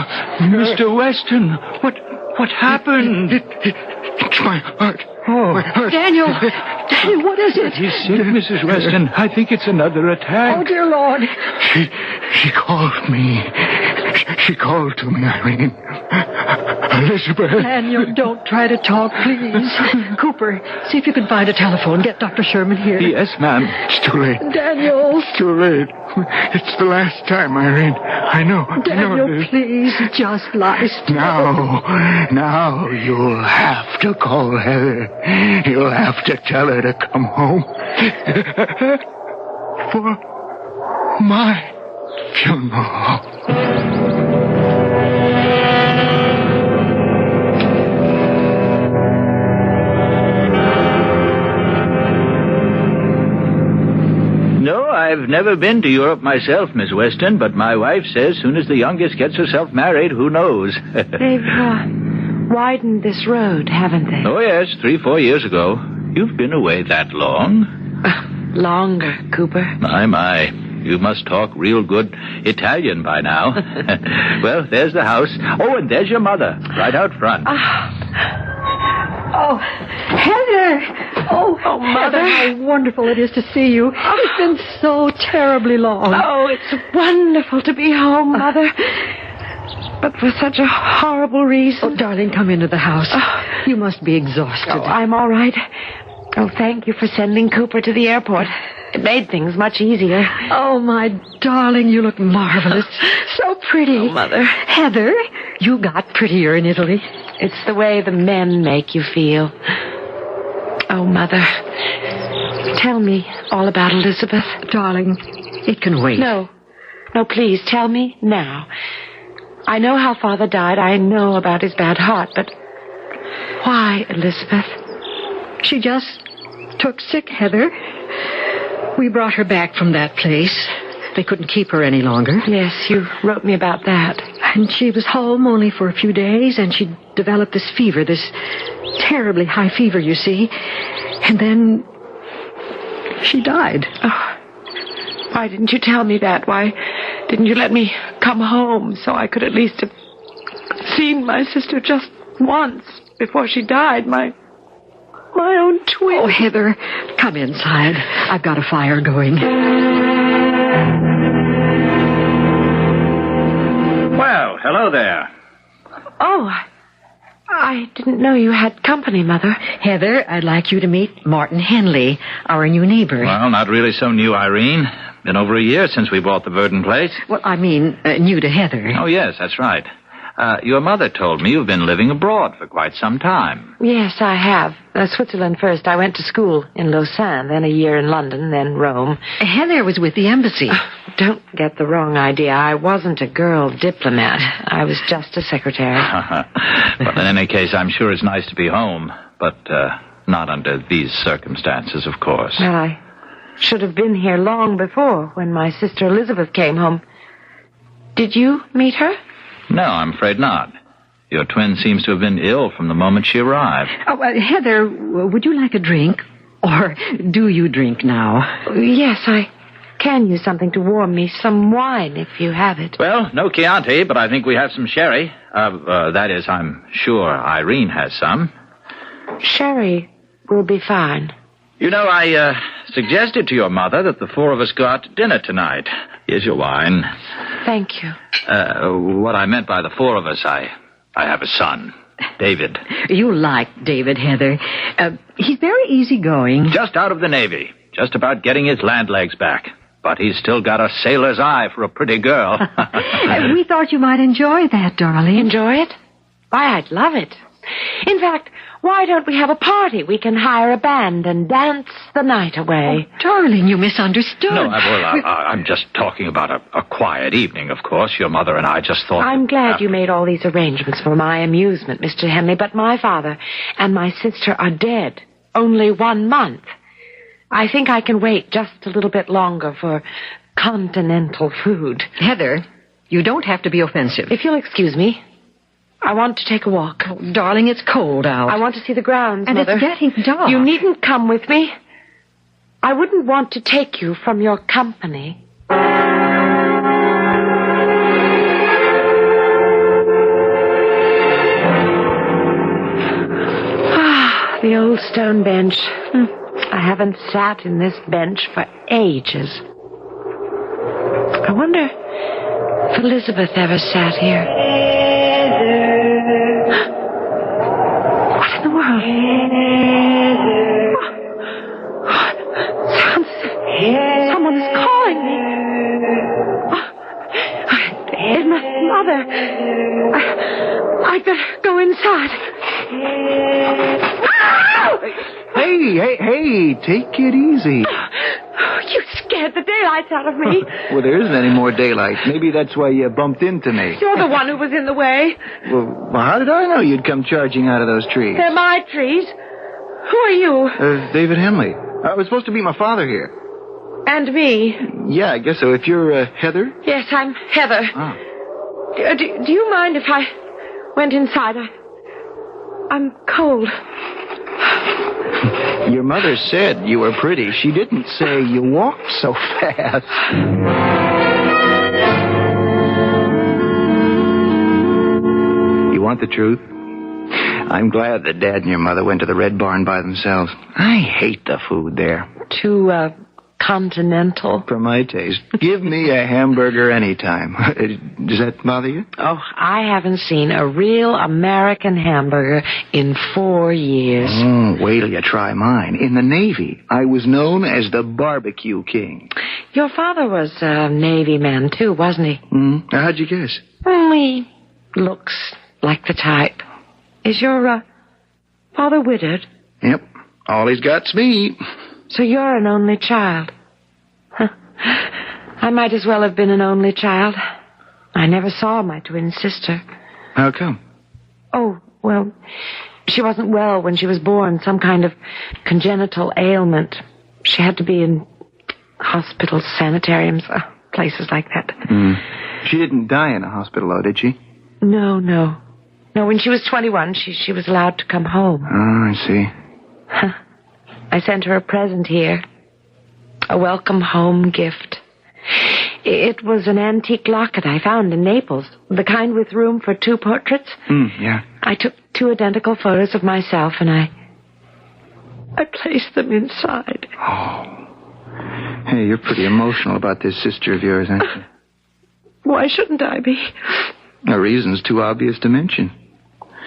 Mr. Weston, what happened? It's my heart. Oh, my heart. Daniel, what is it? He's sick, Mrs. Weston. I think it's another attack. Oh, dear Lord. She called me. She called to me, Irene. Elizabeth. Daniel, don't try to talk, please. Cooper, see if you can find a telephone. Get Dr. Sherman here. Yes, ma'am. It's too late. Daniel. It's too late. It's the last time, Irene. I know. Daniel, please, just lie still. Now you'll have to call Heather. You'll have to tell her to come home. For my funeral. No, I've never been to Europe myself, Miss Weston, but my wife says soon as the youngest gets herself married, who knows? They've widened this road, haven't they? Oh, yes, 3-4 years ago. You've been away that long? Longer, Cooper. My. You must talk real good Italian by now. Well, there's the house. Oh, and there's your mother, right out front. Oh, Heather! Oh, Mother. Heather, how wonderful it is to see you. It's been so terribly long. Oh, it's wonderful to be home, Mother. But for such a horrible reason. Oh, darling, come into the house. You must be exhausted. Oh, I'm all right. Oh, thank you for sending Cooper to the airport. It made things much easier. Oh, my darling, you look marvelous. So pretty. Oh, Mother. Heather, You got prettier in Italy. It's the way the men make you feel. Oh, Mother, tell me all about Elizabeth. Darling, it can wait. No, please, tell me now. I know how Father died. I know about his bad heart, but why, Elizabeth? She just took sick, Heather. We brought her back from that place. They couldn't keep her any longer. Yes, you wrote me about that. And she was home only for a few days, and she developed this fever, this terribly high fever, you see. And then she died. Oh, why didn't you tell me that? Why didn't you let me come home so I could at least have seen my sister just once before she died? My own twin. Oh, Heather, come inside. I've got a fire going. Well, hello there. Oh, I didn't know you had company, Mother. Heather, I'd like you to meet Martin Henley, our new neighbor. Well, not really so new, Irene. Been over a year since we bought the Verdon place. Well, I mean, new to Heather. Oh, yes, that's right. Your mother told me you've been living abroad for quite some time. Yes, I have. Switzerland first. I went to school in Lausanne, then a year in London, then Rome. Heather was with the embassy. Don't get the wrong idea. I wasn't a girl diplomat. I was just a secretary. Well, in any case, I'm sure it's nice to be home, but not under these circumstances, of course. Well, I should have been here long before, when my sister Elizabeth came home. Did you meet her? No, I'm afraid not. Your twin seems to have been ill from the moment she arrived. Oh, Heather, would you like a drink? Or do you drink now? Yes, I can use something to warm me. Some wine, if you have it. Well, no Chianti, but I think we have some sherry. That is, I'm sure Irene has some. Sherry will be fine. You know, I suggested to your mother that the four of us go out to dinner tonight. Here's your wine. Thank you. What I meant by the four of us, I have a son, David. You like David, Heather. He's very easygoing. Just out of the Navy. Just about getting his land legs back. But he's still got a sailor's eye for a pretty girl. We thought you might enjoy that, darling. Enjoy it? Why, I'd love it. In fact, why don't we have a party? We can hire a band and dance the night away. Oh, darling, you misunderstood. No, I'm just talking about a quiet evening, of course. Your mother and I just thought... I'm glad you made all these arrangements for my amusement, Mr. Henley, but my father and my sister are dead. Only 1 month. I think I can wait just a little bit longer for continental food. Heather, you don't have to be offensive. If you'll excuse me, I want to take a walk. Oh, darling, it's cold out. I want to see the grounds, and Mother. It's getting dark. You needn't come with me. I wouldn't want to take you from your company. The old stone bench. I haven't sat in this bench for ages. I wonder if Elizabeth ever sat here. What in the world? Someone is calling me. It's my mother. I'd better go inside. Hey, take it easy. You scared the daylights out of me. Well, there isn't any more daylight. Maybe that's why you bumped into me. You're the one who was in the way. Well, how did I know you'd come charging out of those trees? They're my trees. Who are you? David Henley. I was supposed to meet my father here. And me. Yeah, I guess so. If you're Heather? Yes, I'm Heather. Ah. Do you mind if I went inside? I'm cold. Your mother said you were pretty. She didn't say you walked so fast. You want the truth? I'm glad that Dad and your mother went to the Red Barn by themselves. I hate the food there. Too, continental. For my taste. Give me a hamburger anytime. Does that bother you? Oh, I haven't seen a real American hamburger in 4 years. Oh, wait till you try mine. In the Navy, I was known as the Barbecue King. Your father was a Navy man, too, wasn't he? How'd you guess? Only looks like the type. Is your father widowed? Yep. All he's got's me. So you're an only child. Huh. I might as well have been an only child. I never saw my twin sister. How come? Oh, well, she wasn't well when she was born. Some kind of congenital ailment. She had to be in hospitals, sanitariums, places like that. She didn't die in a hospital, though, did she? No. No, when she was 21, she was allowed to come home. Oh, I see. I sent her a present here. A welcome home gift. It was an antique locket I found in Naples. The kind with room for 2 portraits. Yeah. I took 2 identical photos of myself and I placed them inside. Oh. Hey, you're pretty emotional about this sister of yours, aren't you? Why shouldn't I be? The reason's too obvious to mention.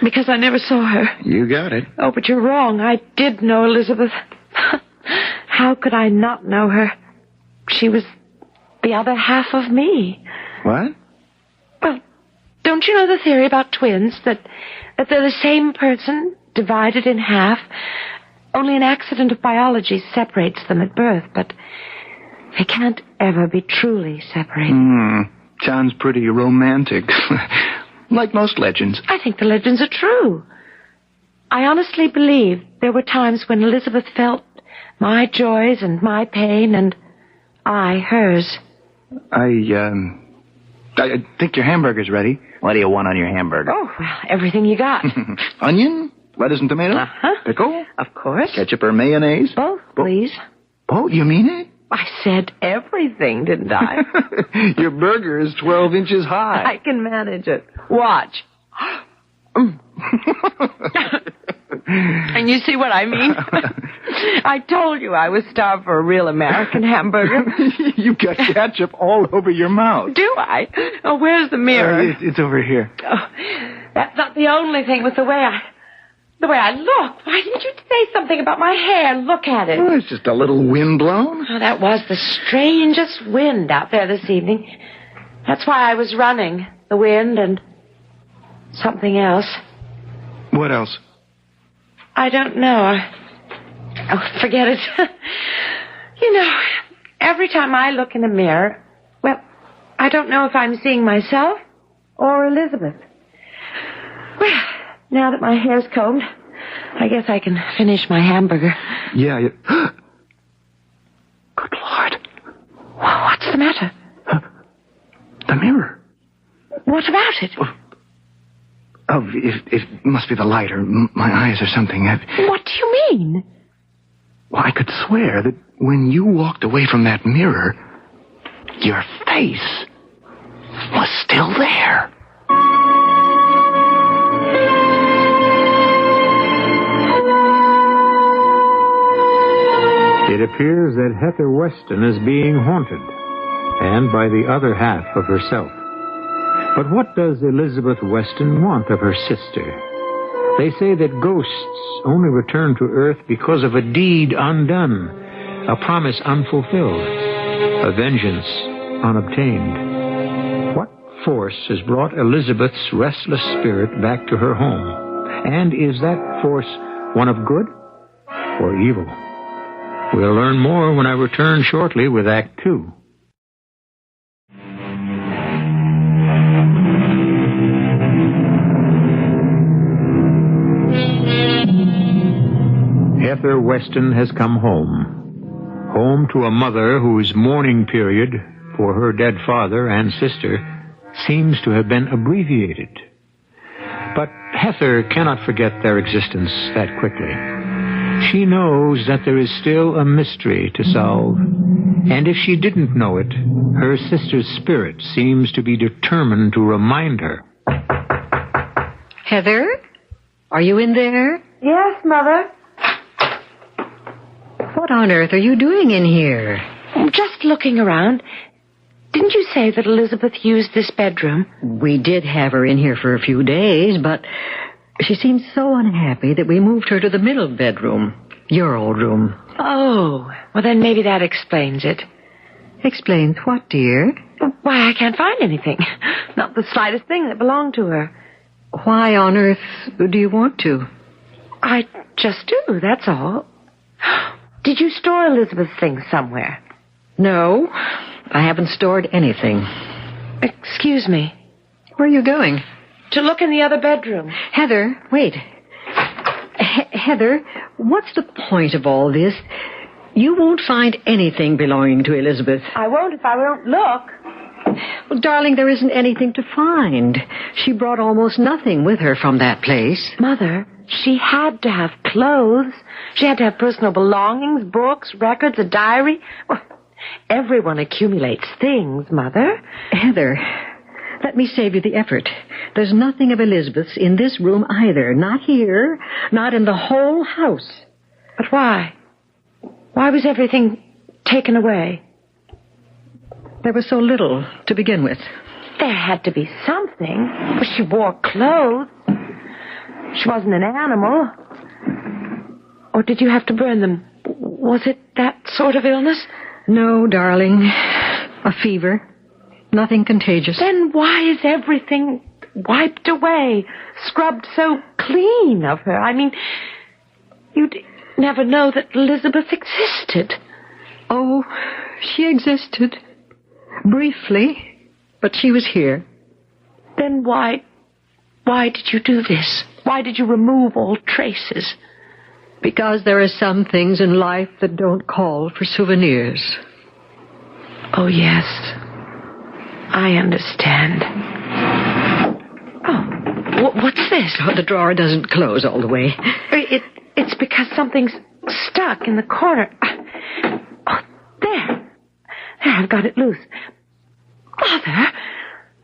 Because I never saw her. You got it. Oh, but you're wrong. I did know Elizabeth. How could I not know her? She was the other half of me. What? Well, don't you know the theory about twins? That they're the same person, divided in half. Only an accident of biology separates them at birth, but they can't ever be truly separated. Sounds pretty romantic. Like most legends. I think the legends are true. I honestly believe there were times when Elizabeth felt my joys and my pain, and I hers. I think your hamburger's ready. What do you want on your hamburger? Oh, well, everything you got. Onion? Lettuce and tomato? Pickle? Of course. Ketchup or mayonnaise? Both, please. Both? You mean it? I said everything, didn't I? Your burger is 12 inches high. I can manage it. Watch. And you see what I mean? I told you I was starved for a real American hamburger. You've got ketchup all over your mouth. Do I? Oh, where's the mirror? It's over here. Oh, that's not the only thing with the way I look. Why didn't you say something about my hair? Look at it. Oh, it's just a little wind blown. Oh, that was the strangest wind out there this evening. That's why I was running. The wind and something else. What else? I don't know. Oh, forget it. You know, every time I look in the mirror, well, I don't know if I'm seeing myself or Elizabeth. Well, now that my hair's combed, I guess I can finish my hamburger. Yeah, Good Lord. What's the matter? The mirror. What about it? Oh, it must be the light or my eyes or something. What do you mean? Well, I could swear that when you walked away from that mirror, your face was still there. It appears that Heather Weston is being haunted, and by the other half of herself. But what does Elizabeth Weston want of her sister? They say that ghosts only return to Earth because of a deed undone, a promise unfulfilled, a vengeance unobtained. What force has brought Elizabeth's restless spirit back to her home? And is that force one of good or evil? We'll learn more when I return shortly with Act 2. Heather Weston has come home. Home to a mother whose mourning period for her dead father and sister seems to have been abbreviated. But Heather cannot forget their existence that quickly. She knows that there is still a mystery to solve, and if she didn't know it, her sister's spirit seems to be determined to remind her. Heather, are you in there? Yes, Mother. What on earth are you doing in here? Just looking around. Didn't you say that Elizabeth used this bedroom? We did have her in here for a few days, but she seemed so unhappy that we moved her to the middle bedroom, your old room. Oh, well then maybe that explains it. Explains what, dear? Why, I can't find anything. Not the slightest thing that belonged to her. Why on earth do you want to? I just do, that's all. Did you store Elizabeth's things somewhere? No, I haven't stored anything. Excuse me. Where are you going? To look in the other bedroom. Heather, wait. Heather, what's the point of all this? You won't find anything belonging to Elizabeth. I won't if I won't look. Well, darling, there isn't anything to find. She brought almost nothing with her from that place. Mother, she had to have clothes. She had to have personal belongings, books, records, a diary. Well, everyone accumulates things, Mother. Heather, let me save you the effort. There's nothing of Elizabeth's in this room either. Not here, not in the whole house. But why? Why was everything taken away? There was so little to begin with. There had to be something. Well, she wore clothes. She wasn't an animal. Or did you have to burn them? Was it that sort of illness? No, darling. A fever. Nothing contagious. Then why is everything wiped away, scrubbed so clean of her? I mean, you'd never know that Elizabeth existed. Oh, she existed. Briefly, but she was here. Then why did you do this? Why did you remove all traces? Because there are some things in life that don't call for souvenirs. Oh, yes. I understand. Oh, what's this? Oh, the drawer doesn't close all the way. It's because something's stuck in the corner. Oh, there. There, I've got it loose. Mother,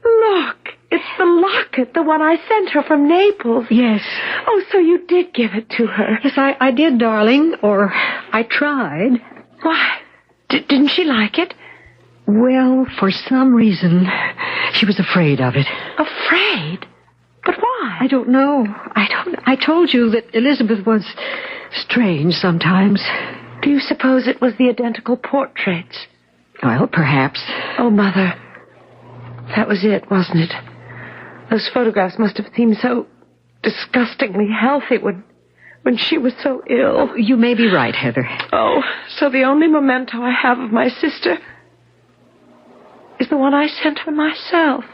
look. It's the locket, the one I sent her from Naples. Yes. Oh, so you did give it to her. Yes, I did, darling. Or I tried. Why? Didn't she like it? Well, for some reason, she was afraid of it. Afraid? But why? I don't know. I told you that Elizabeth was strange sometimes. Do you suppose it was the identical portraits? Well, perhaps. Oh, Mother. That was it, wasn't it? Those photographs must have seemed so disgustingly healthy when she was so ill. Oh, you may be right, Heather. Oh, so the only memento I have of my sister is the one I sent her myself.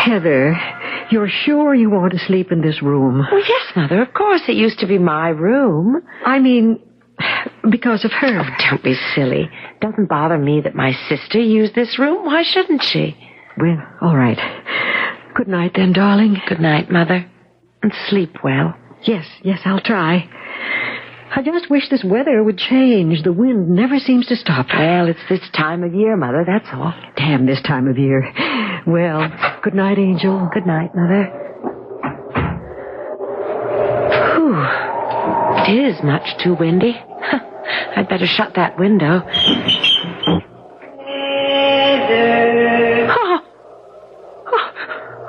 Heather, you're sure you want to sleep in this room? Oh, yes, Mother, of course. It used to be my room. I mean, because of her. Oh, don't be silly. Doesn't bother me that my sister used this room. Why shouldn't she? Well, all right. Good night then, darling. Good night, Mother. And sleep well. Yes, I'll try. I just wish this weather would change. The wind never seems to stop. Well, it's this time of year, Mother, that's all. Damn this time of year. Well, good night, Angel. Good night, Mother. Whew. It is much too windy. I'd better shut that window. Oh.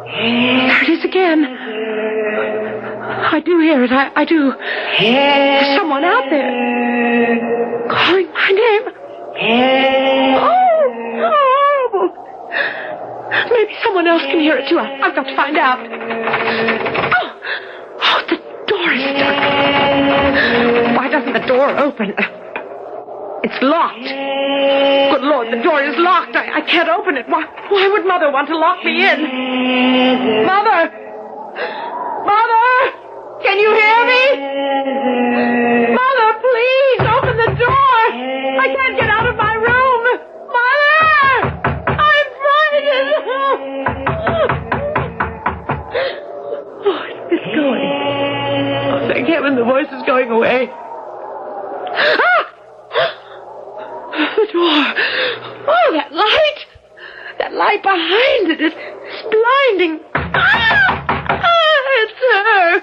There it is again. I do hear it. I do. There's someone out there calling my name. Oh! Maybe someone else can hear it too. I've got to find out. Oh, the door is stuck. Why doesn't the door open? It's locked. Good Lord, the door is locked. I can't open it. Why would Mother want to lock me in? Mother! Mother! Can you hear me? Mother, please, open the door. I can't get out of my room. Mother! I'm frightened. Oh, it's going. Oh, thank heaven the voice is going away. Ah! The door. Oh, that light. That light behind it is blinding. It's her.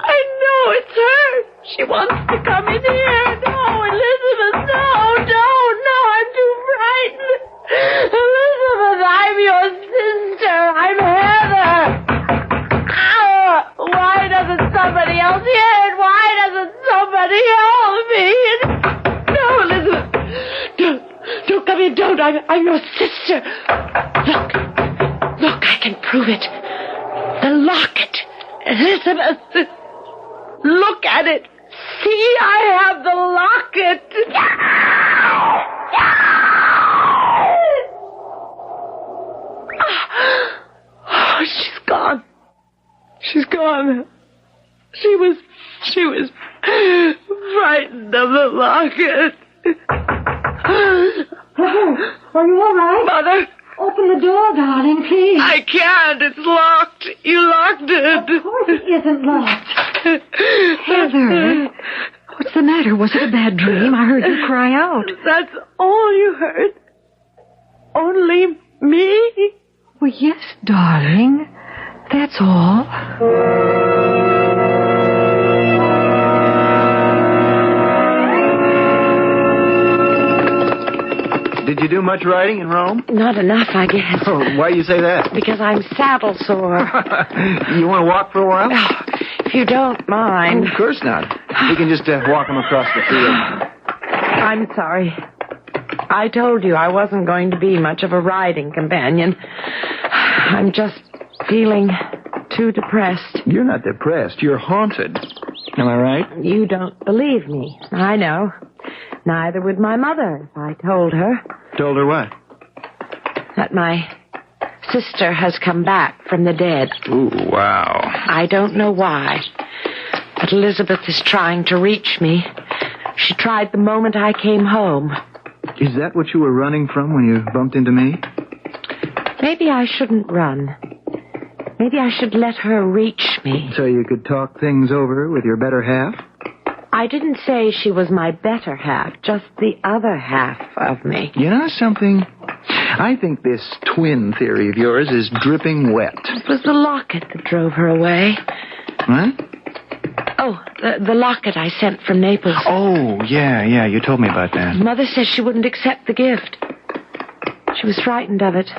I know it's her. She wants to come in here. No, Elizabeth, no, I'm too frightened. Elizabeth, I'm your sister. I'm Heather. Why doesn't somebody else hear it? Why Somebody help me! No, Elizabeth. Don't come in, don't. I'm your sister. Look, I can prove it. The locket. Elizabeth, look at it. See, I have the locket. Oh, she's gone. She's gone. She was frightened of the locket. Are you all right? Mother. Open the door, darling, please. I can't. It's locked. You locked it. Of course it isn't locked. Heather, what's the matter? Was it a bad dream? I heard you cry out. That's all you heard? Only me? Well, yes, darling. That's all. Did you do much riding in Rome? Not enough, I guess. Oh, why do you say that? Because I'm saddle sore. You want to walk for a while? Oh, if you don't mind. Oh, of course not. We can just walk them across the field. I'm sorry. I told you I wasn't going to be much of a riding companion. I'm just feeling too depressed. You're not depressed. You're haunted. Am I right? You don't believe me. I know. Neither would my mother if I told her. Told her what? That my sister has come back from the dead. Ooh, wow. I don't know why, but Elizabeth is trying to reach me. She tried the moment I came home. Is that what you were running from when you bumped into me? Maybe I shouldn't run. Maybe I should let her reach me. So you could talk things over with your better half? I didn't say she was my better half, just the other half of me. You know something? I think this twin theory of yours is dripping wet. It was the locket that drove her away. What? Oh, the locket I sent from Naples. Oh, yeah, you told me about that. Mother says she wouldn't accept the gift. She was frightened of it.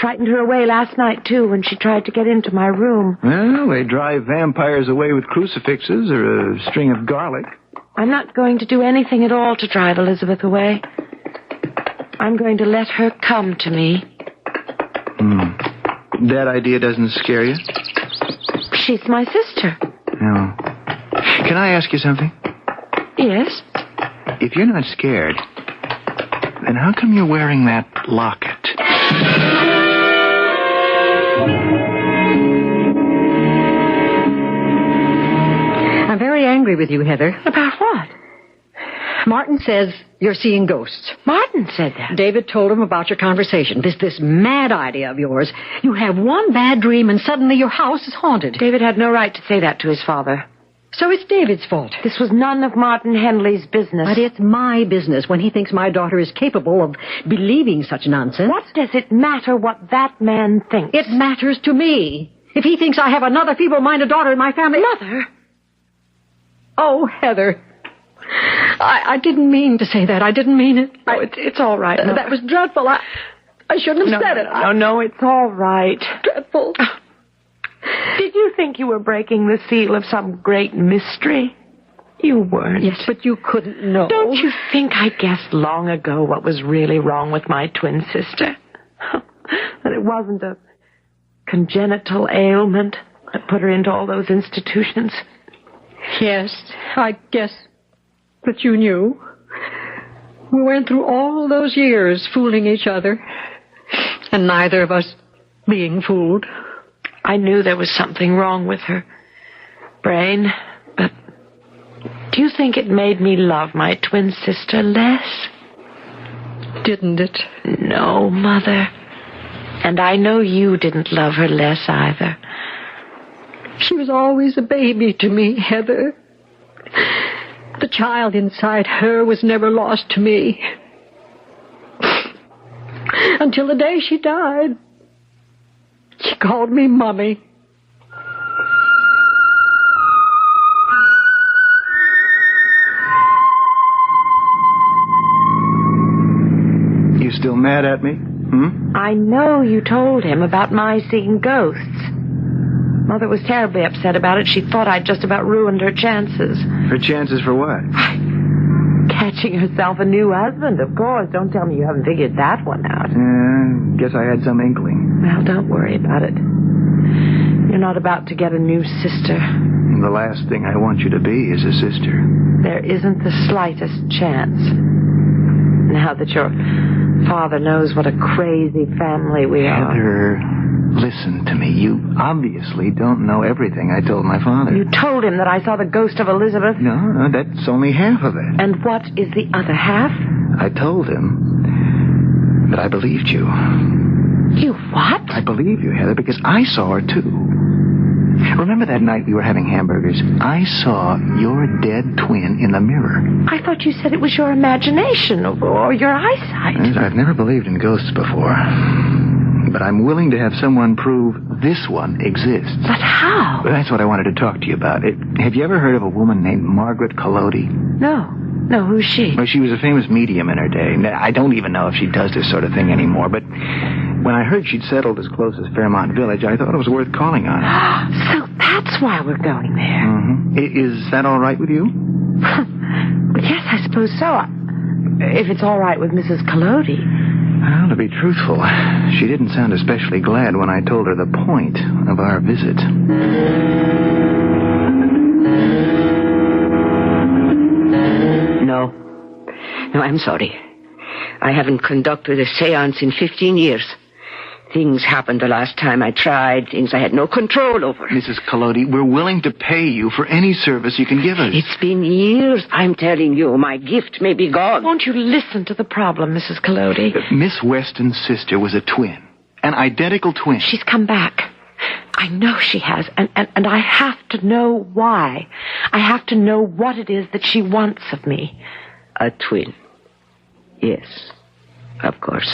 Frightened her away last night, too, when she tried to get into my room. Well, they drive vampires away with crucifixes or a string of garlic. I'm not going to do anything at all to drive Elizabeth away. I'm going to let her come to me. That idea doesn't scare you? She's my sister. No. Can I ask you something? Yes? If you're not scared, then how come you're wearing that locket? I'm very angry with you, Heather. About what? Martin says you're seeing ghosts. Martin said that. David told him about your conversation. This mad idea of yours. You have one bad dream and suddenly your house is haunted. David had no right to say that to his father. So it's David's fault. This was none of Martin Henley's business. But it's my business when he thinks my daughter is capable of believing such nonsense. What does it matter what that man thinks? It matters to me. If he thinks I have another feeble-minded daughter in my family... Mother! Oh, Heather. I didn't mean to say that. I didn't mean it. Oh, it's all right. Mother. That was dreadful. I shouldn't have said it. No, it's all right. Dreadful. Did you think you were breaking the seal of some great mystery? You weren't. Yes, but you couldn't know. Don't you think I guessed long ago what was really wrong with my twin sister? That it wasn't a congenital ailment that put her into all those institutions? Yes, I guess that you knew. We went through all those years fooling each other, and neither of us being fooled. I knew there was something wrong with her brain, but do you think it made me love my twin sister less? Didn't it? No, Mother. And I know you didn't love her less either. She was always a baby to me, Heather. The child inside her was never lost to me. Until the day she died. She called me Mummy. You still mad at me? I know you told him about my seeing ghosts. Mother was terribly upset about it. She thought I'd just about ruined her chances. Her chances for what? Catching herself a new husband, of course. Don't tell me you haven't figured that one out. Guess I had some inkling. Well, don't worry about it. You're not about to get a new sister. The last thing I want you to be is a sister. There isn't the slightest chance. Now that your father knows what a crazy family we are. Heather, listen to me. You obviously don't know everything I told my father. You told him that I saw the ghost of Elizabeth? No, that's only half of it. And what is the other half? I told him that I believed you. You what? I believe you, Heather, because I saw her, too. Remember that night we were having hamburgers? I saw your dead twin in the mirror. I thought you said it was your imagination or your eyesight. I've never believed in ghosts before. But I'm willing to have someone prove this one exists. But how? That's what I wanted to talk to you about. Have you ever heard of a woman named Margaret Collodi? No. No, who's she? Well, she was a famous medium in her day. I don't even know if she does this sort of thing anymore, but when I heard she'd settled as close as Fairmont Village, I thought it was worth calling on her. So that's why we're going there. Mm-hmm. Is that all right with you? Well, yes, I suppose so. If it's all right with Mrs. Collodi. Well, to be truthful, she didn't sound especially glad when I told her the point of our visit. No, I'm sorry. I haven't conducted a seance in 15 years. Things happened the last time I tried, things I had no control over. Mrs. Collodi, we're willing to pay you for any service you can give us. It's been years, I'm telling you. My gift may be gone. Won't you listen to the problem, Mrs. Collodi? Miss Weston's sister was a twin. An identical twin. She's come back. I know she has, and I have to know why. I have to know what it is that she wants of me. A twin. Yes, of course.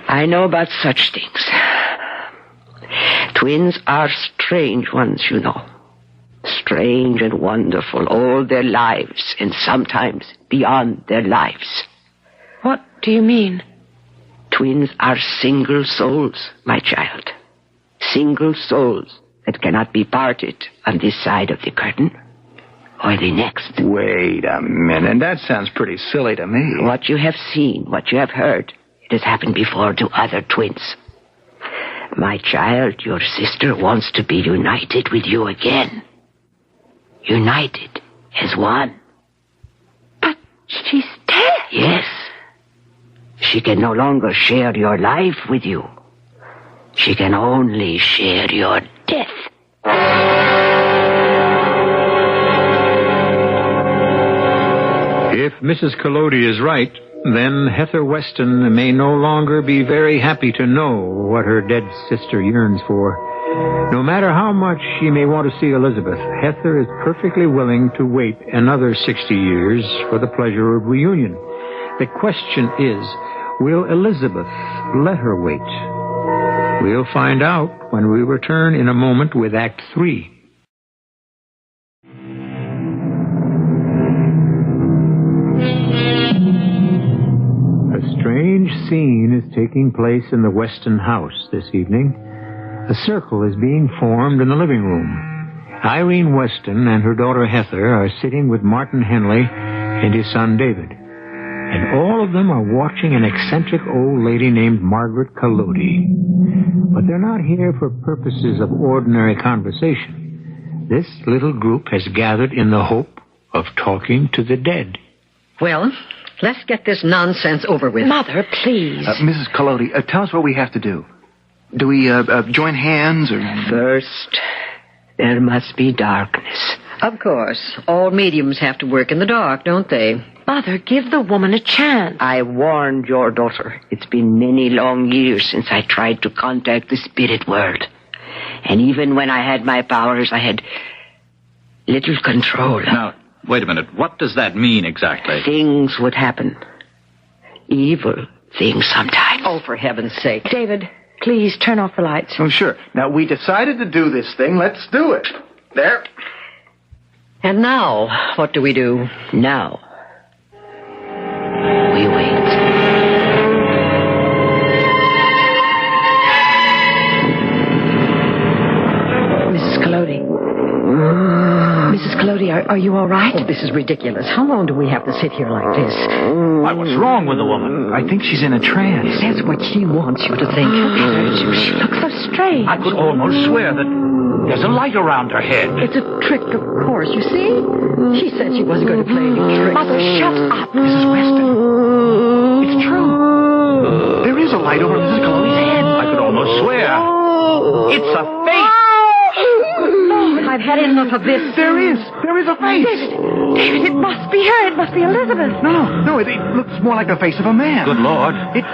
I know about such things. Twins are strange ones, you know. Strange and wonderful all their lives, and sometimes beyond their lives. What do you mean? Twins are single souls, my child. Single souls that cannot be parted on this side of the curtain or the next. Wait a minute. That sounds pretty silly to me. What you have seen, what you have heard, it has happened before to other twins. My child, your sister wants to be united with you again. United as one. But she's dead. Yes. She can no longer share your life with you. She can only share your death. If Mrs. Collodi is right, then Heather Weston may no longer be very happy to know what her dead sister yearns for. No matter how much she may want to see Elizabeth, Heather is perfectly willing to wait another 60 years for the pleasure of reunion. The question is, will Elizabeth let her wait? We'll find out when we return in a moment with Act 3. A strange scene is taking place in the Weston house this evening. A circle is being formed in the living room. Irene Weston and her daughter Heather are sitting with Martin Henley and his son David. And all of them are watching an eccentric old lady named Margaret Collodi. But they're not here for purposes of ordinary conversation. This little group has gathered in the hope of talking to the dead. Well, let's get this nonsense over with. Mother, please. Mrs. Collodi, tell us what we have to do. Do we join hands or... First, there must be darkness. Of course. All mediums have to work in the dark, don't they? Mother, give the woman a chance. I warned your daughter. It's been many long years since I tried to contact the spirit world. And even when I had my powers, I had little control. Now, wait a minute. What does that mean exactly? Things would happen. Evil things sometimes. Oh, for heaven's sake. David, please turn off the lights. Oh, sure. Now, we decided to do this thing. Let's do it. There. And now, what do we do? Now, we wait. Mrs. Mrs. Collodi, are you all right? Oh, this is ridiculous. How long do we have to sit here like this? Why, what's wrong with the woman? I think she's in a trance. That's what she wants you to think. She looks so strange. I could almost swear that there's a light around her head. It's a trick, of course, you see? She said she wasn't going to play any tricks. Mother, shut up. Mrs. Weston. It's true. There is a light over Mrs. Collodi's head. I could almost swear. It's a face. I've had enough of this. There is a face. David, it must be her. It must be Elizabeth. No, it looks more like the face of a man. Good Lord. It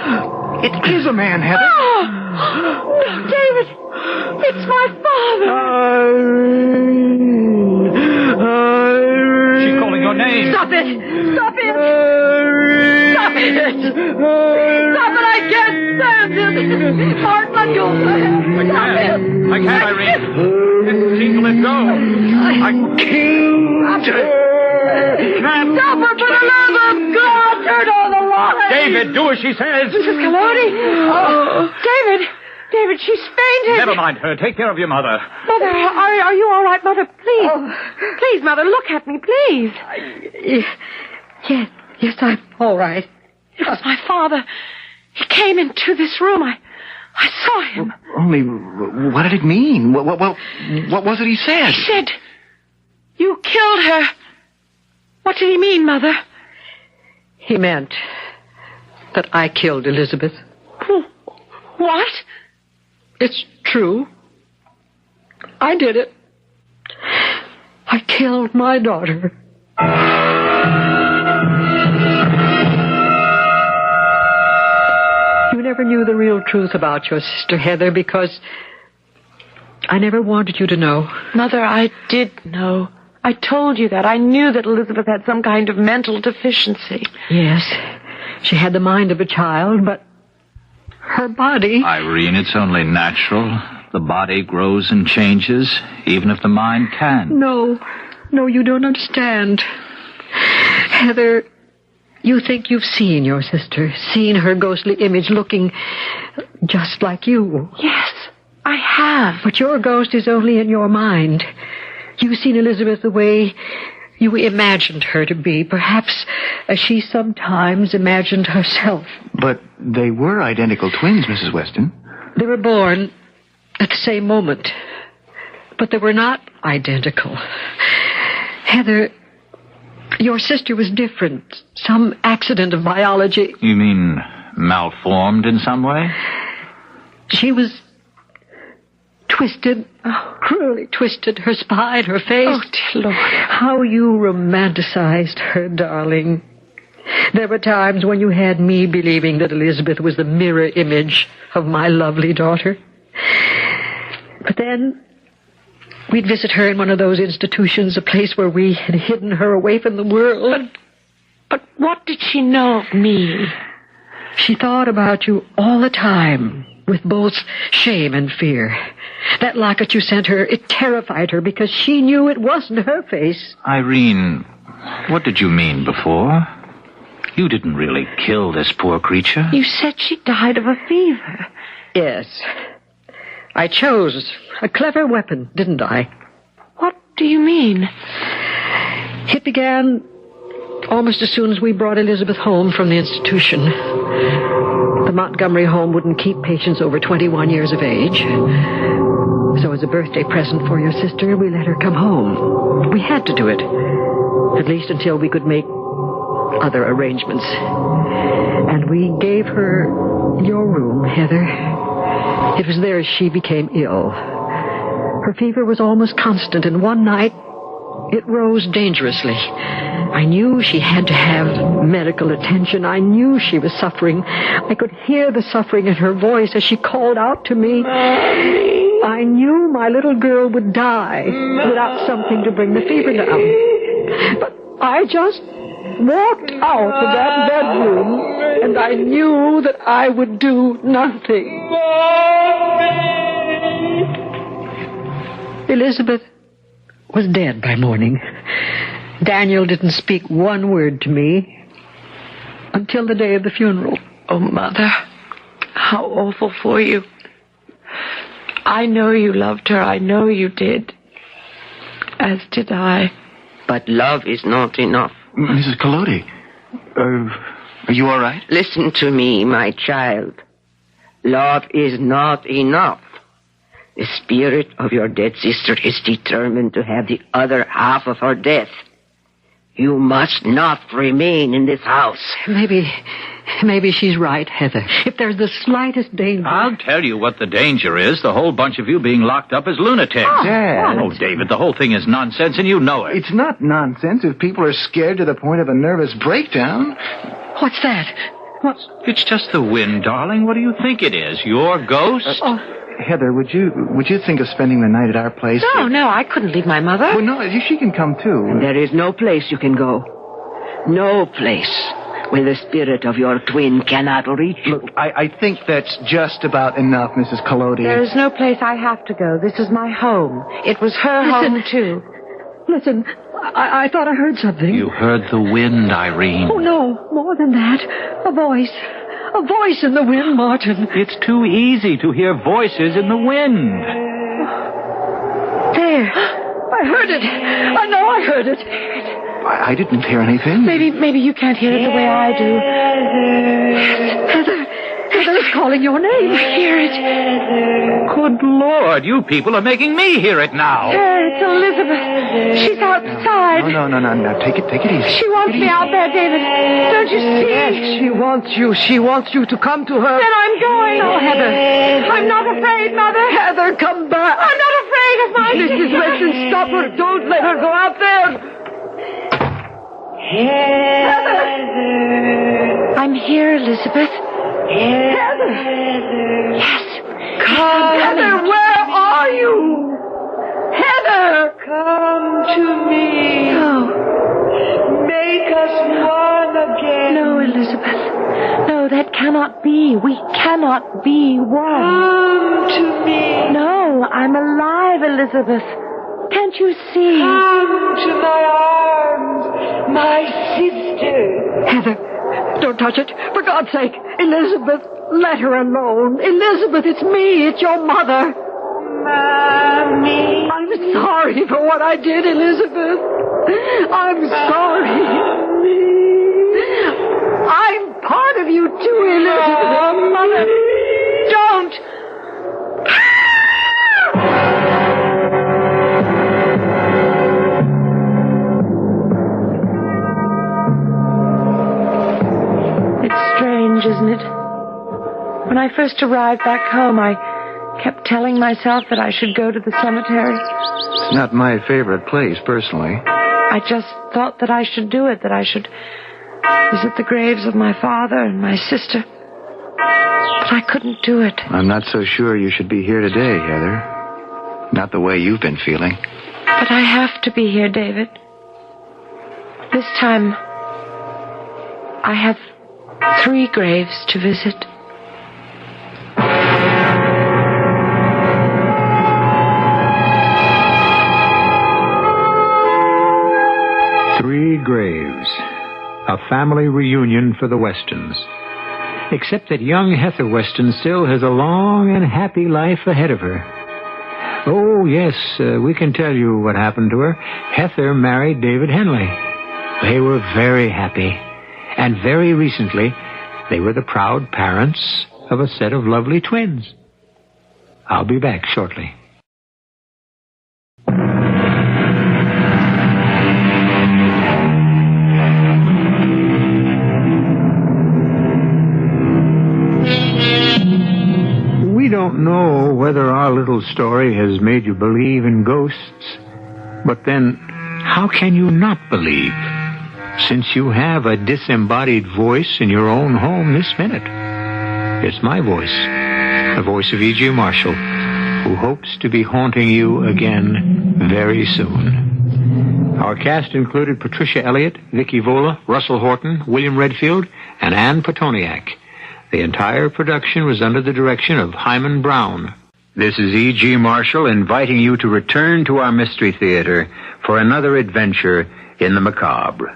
is a man, Heather. No, David, it's my father. She's calling your name. Stop it. Stop it. Stop it. Stop it. I can't stand it. Mark, let go. I can't, Irene. She let go. I can't. Stop her, for the love of God! Turn on the light! David, do as she says. Mrs. Collodi! Oh, David, she's fainted. Never mind her. Take care of your mother. Mother, are you all right, Mother? Please. Please, Mother, look at me, please. Yes, I'm all right. It was my father. He came into this room. I saw him. Only, what did it mean? What was it he said? He said, you killed her. What did he mean, Mother? He meant that I killed Elizabeth. What? It's true. I did it. I killed my daughter. You never knew the real truth about your sister, Heather, because I never wanted you to know. Mother, I did know. I told you that. I knew that Elizabeth had some kind of mental deficiency. Yes, she had the mind of a child, but her body... Irene, it's only natural. The body grows and changes, even if the mind can. No, you don't understand. Heather, you think you've seen your sister, seen her ghostly image looking just like you. Yes, I have. But your ghost is only in your mind. You've seen Elizabeth the way you imagined her to be, perhaps as she sometimes imagined herself. But they were identical twins, Mrs. Weston. They were born at the same moment, but they were not identical. Heather, your sister was different. Some accident of biology. You mean malformed in some way? She was twisted, cruelly twisted, her spine, her face. Oh, dear Lord. How you romanticized her, darling. There were times when you had me believing that Elizabeth was the mirror image of my lovely daughter. But then we'd visit her in one of those institutions, a place where we had hidden her away from the world. But what did she know of me? She thought about you all the time, with both shame and fear. That locket you sent her, it terrified her because she knew it wasn't her face. Irene, what did you mean before? You didn't really kill this poor creature. You said she died of a fever. Yes. I chose a clever weapon, didn't I? What do you mean? It began almost as soon as we brought Elizabeth home from the institution. The Montgomery home wouldn't keep patients over 21 years of age. So as a birthday present for your sister, we let her come home. We had to do it. At least until we could make other arrangements. And we gave her your room, Heather. It was there she became ill. Her fever was almost constant, and one night it rose dangerously. I knew she had to have medical attention. I knew she was suffering. I could hear the suffering in her voice as she called out to me. Mommy. I knew my little girl would die without something to bring the fever down. But I just walked out of that bedroom, and I knew that I would do nothing. Elizabeth was dead by morning. Daniel didn't speak one word to me until the day of the funeral. Oh, Mother, how awful for you. I know you loved her. I know you did. As did I. But love is not enough. Mrs. Collodi, are you all right? Listen to me, my child. Love is not enough. The spirit of your dead sister is determined to have the other half of her death. You must not remain in this house. Maybe she's right, Heather. If there's the slightest danger... I'll tell you what the danger is. The whole bunch of you being locked up as lunatics. Dad. Oh, David, the whole thing is nonsense, and you know it. It's not nonsense if people are scared to the point of a nervous breakdown. What's that? It's just the wind, darling. What do you think it is? Your ghost? Heather, would you think of spending the night at our place? No, I couldn't leave my mother. Well, no, she can come too. And there is no place you can go. No place where the spirit of your twin cannot reach you. Look, I think that's just about enough, Mrs. Collodi. There is no place I have to go. This is my home. It was her home, too. Listen, I thought I heard something. You heard the wind, Irene. Oh, no, more than that. A voice. A voice in the wind, Martin. It's too easy to hear voices in the wind. There. I heard it. I know I heard it. I didn't hear anything. Maybe you can't hear it the way I do. Heather's calling your name. I hear it. Good Lord, you people are making me hear it now. It's Elizabeth. She's outside. No. Take it easy. She wants me out there, David. Don't you see? Yes, she wants you. She wants you to come to her. Then I'm going. No, Heather. I'm not afraid, Mother. Heather, come back. I'm not afraid of my Mrs. sister. Weston, stop her. Don't let her go out there. Heather. I'm here, Elizabeth. Heather. Yes. Come. Heather, where are you? Heather. Come to me. No. Make us one again. No, Elizabeth. No, that cannot be. We cannot be one. Come to me. No, I'm alive, Elizabeth. Can't you see? Come to my arms, my sister. Heather, don't touch it. For God's sake. Elizabeth, let her alone. Elizabeth, it's me. It's your mother. Mommy. I'm sorry for what I did, Elizabeth. I'm sorry. I'm part of you too, Elizabeth. Mother, don't. Isn't it? When I first arrived back home, I kept telling myself that I should go to the cemetery. It's not my favorite place, personally. I just thought that I should do it, that I should visit the graves of my father and my sister. But I couldn't do it. I'm not so sure you should be here today, Heather. Not the way you've been feeling. But I have to be here, David. This time, I have 3 graves to visit. Three graves. A family reunion for the Westons. Except that young Heather Weston still has a long and happy life ahead of her. Oh, yes, we can tell you what happened to her. Heather married David Henley. They were very happy. And very recently, they were the proud parents of a set of lovely twins. I'll be back shortly. We don't know whether our little story has made you believe in ghosts, but then how can you not believe? Since you have a disembodied voice in your own home this minute. It's my voice, the voice of E.G. Marshall, who hopes to be haunting you again very soon. Our cast included Patricia Elliott, Vicky Vola, Russell Horton, William Redfield, and Ann Petoniak. The entire production was under the direction of Hyman Brown. This is E.G. Marshall inviting you to return to our Mystery Theater for another adventure in the macabre.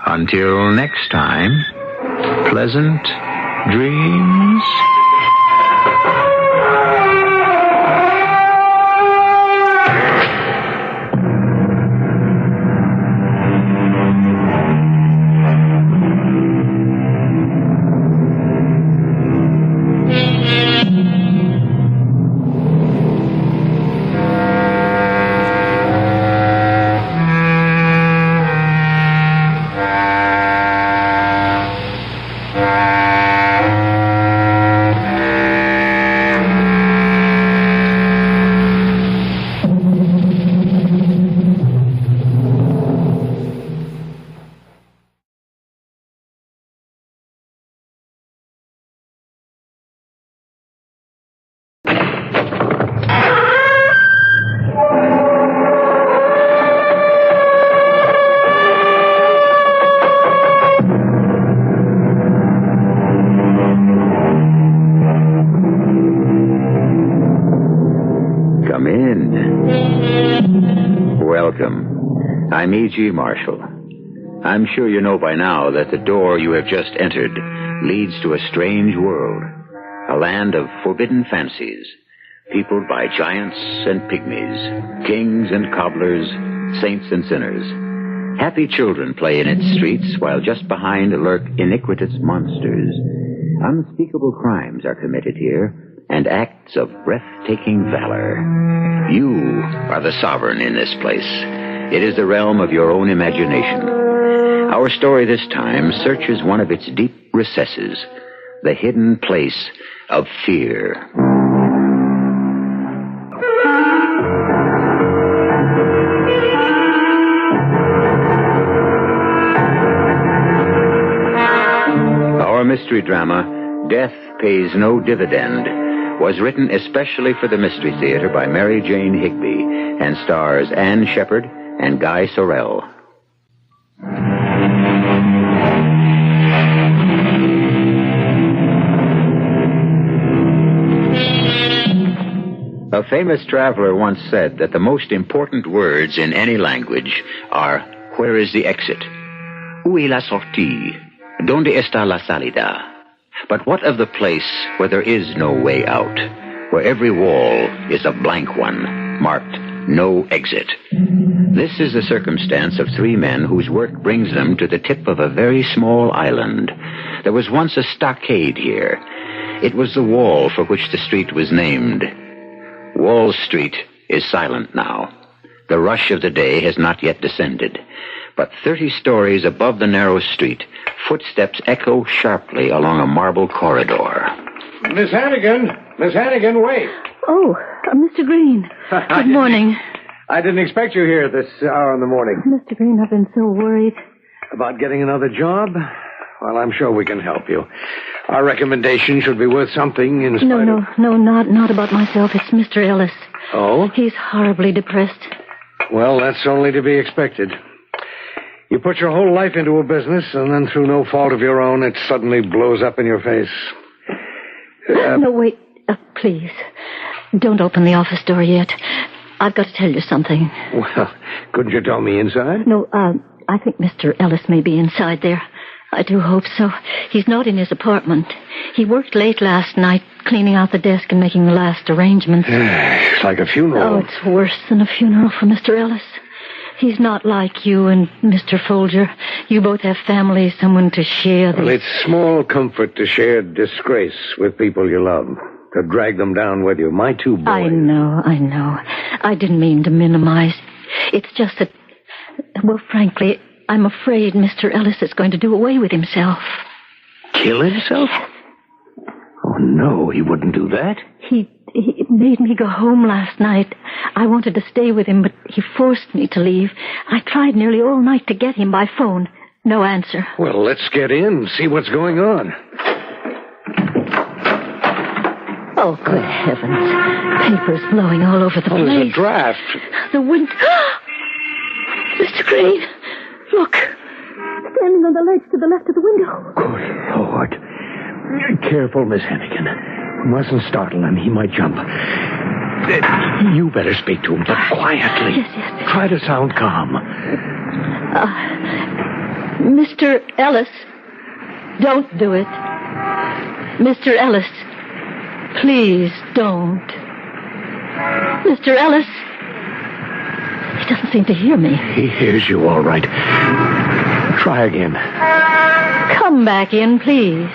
Until next time, pleasant dreams. I'm E.G. Marshall. I'm sure you know by now that the door you have just entered leads to a strange world, a land of forbidden fancies, peopled by giants and pygmies, kings and cobblers, saints and sinners. Happy children play in its streets, while just behind lurk iniquitous monsters. Unspeakable crimes are committed here, and acts of breathtaking valor. You are the sovereign in this place. It is the realm of your own imagination. Our story this time searches one of its deep recesses, the hidden place of fear. Our mystery drama, Death Pays No Dividend, was written especially for the Mystery Theater by Mary Jane Higby and stars Anne Shepard and Guy Sorrell. A famous traveler once said that the most important words in any language are, where is the exit? Où est la sortie? Donde está la salida? But what of the place where there is no way out, where every wall is a blank one, marked no exit? This is the circumstance of three men whose work brings them to the tip of a very small island. There was once a stockade here. It was the wall for which the street was named. Wall Street is silent now. The rush of the day has not yet descended. But 30 stories above the narrow street, footsteps echo sharply along a marble corridor. Miss Hannigan! Miss Hannigan, wait! Oh, Mr. Green. Good morning. I didn't expect you here this hour in the morning. Mr. Green, I've been so worried. About getting another job? Well, I'm sure we can help you. Our recommendation should be worth something in spite of... No, not about myself. It's Mr. Ellis. Oh? He's horribly depressed. Well, that's only to be expected. You put your whole life into a business, and then through no fault of your own, it suddenly blows up in your face. No, wait. Please. Don't open the office door yet. I've got to tell you something. Well, couldn't you tell me inside? No, I think Mr. Ellis may be inside there. I do hope so. He's not in his apartment. He worked late last night, cleaning out the desk and making the last arrangements. It's like a funeral. Oh, it's worse than a funeral for Mr. Ellis. He's not like you and Mr. Folger. You both have families, someone to share the... Well, it's small comfort to share disgrace with people you love, to drag them down with you. My two boys... I know. I didn't mean to minimize. It's just that, well, frankly, I'm afraid Mr. Ellis is going to do away with himself. Kill himself? Oh, no, he wouldn't do that. He made me go home last night. I wanted to stay with him, but he forced me to leave. I tried nearly all night to get him by phone. No answer. Well, let's get in, see what's going on. Oh, good heavens. Papers blowing all over the place. There's a draft. The wind... Mr. Green, look. Standing on the ledge to the left of the window. Good Lord. Careful, Miss Hannigan. We mustn't startle him. He might jump. You better speak to him, but quietly. Yes. Try to sound calm. Mr. Ellis, don't do it. Mr. Ellis, please don't. Mr. Ellis, he doesn't seem to hear me. He hears you all right. Try again. Come back in, please.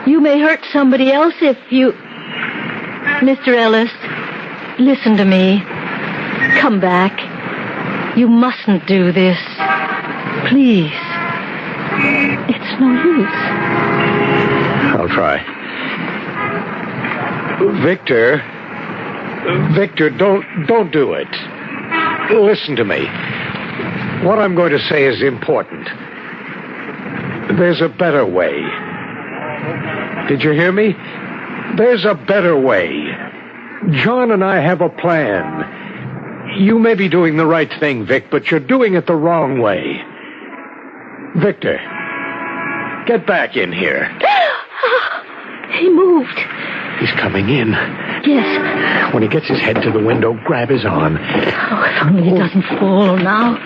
You may hurt somebody else if you... Mr. Ellis, listen to me. Come back. You mustn't do this. Please. It's no use. I'll try. Victor, don't do it. Listen to me. What I'm going to say is important. There's a better way. Did you hear me? There's a better way. John and I have a plan. You may be doing the right thing, Vic, but you're doing it the wrong way. Victor, get back in here. He moved. He's coming in. Yes. When he gets his head to the window, grab his arm. Oh, if only he doesn't fall now.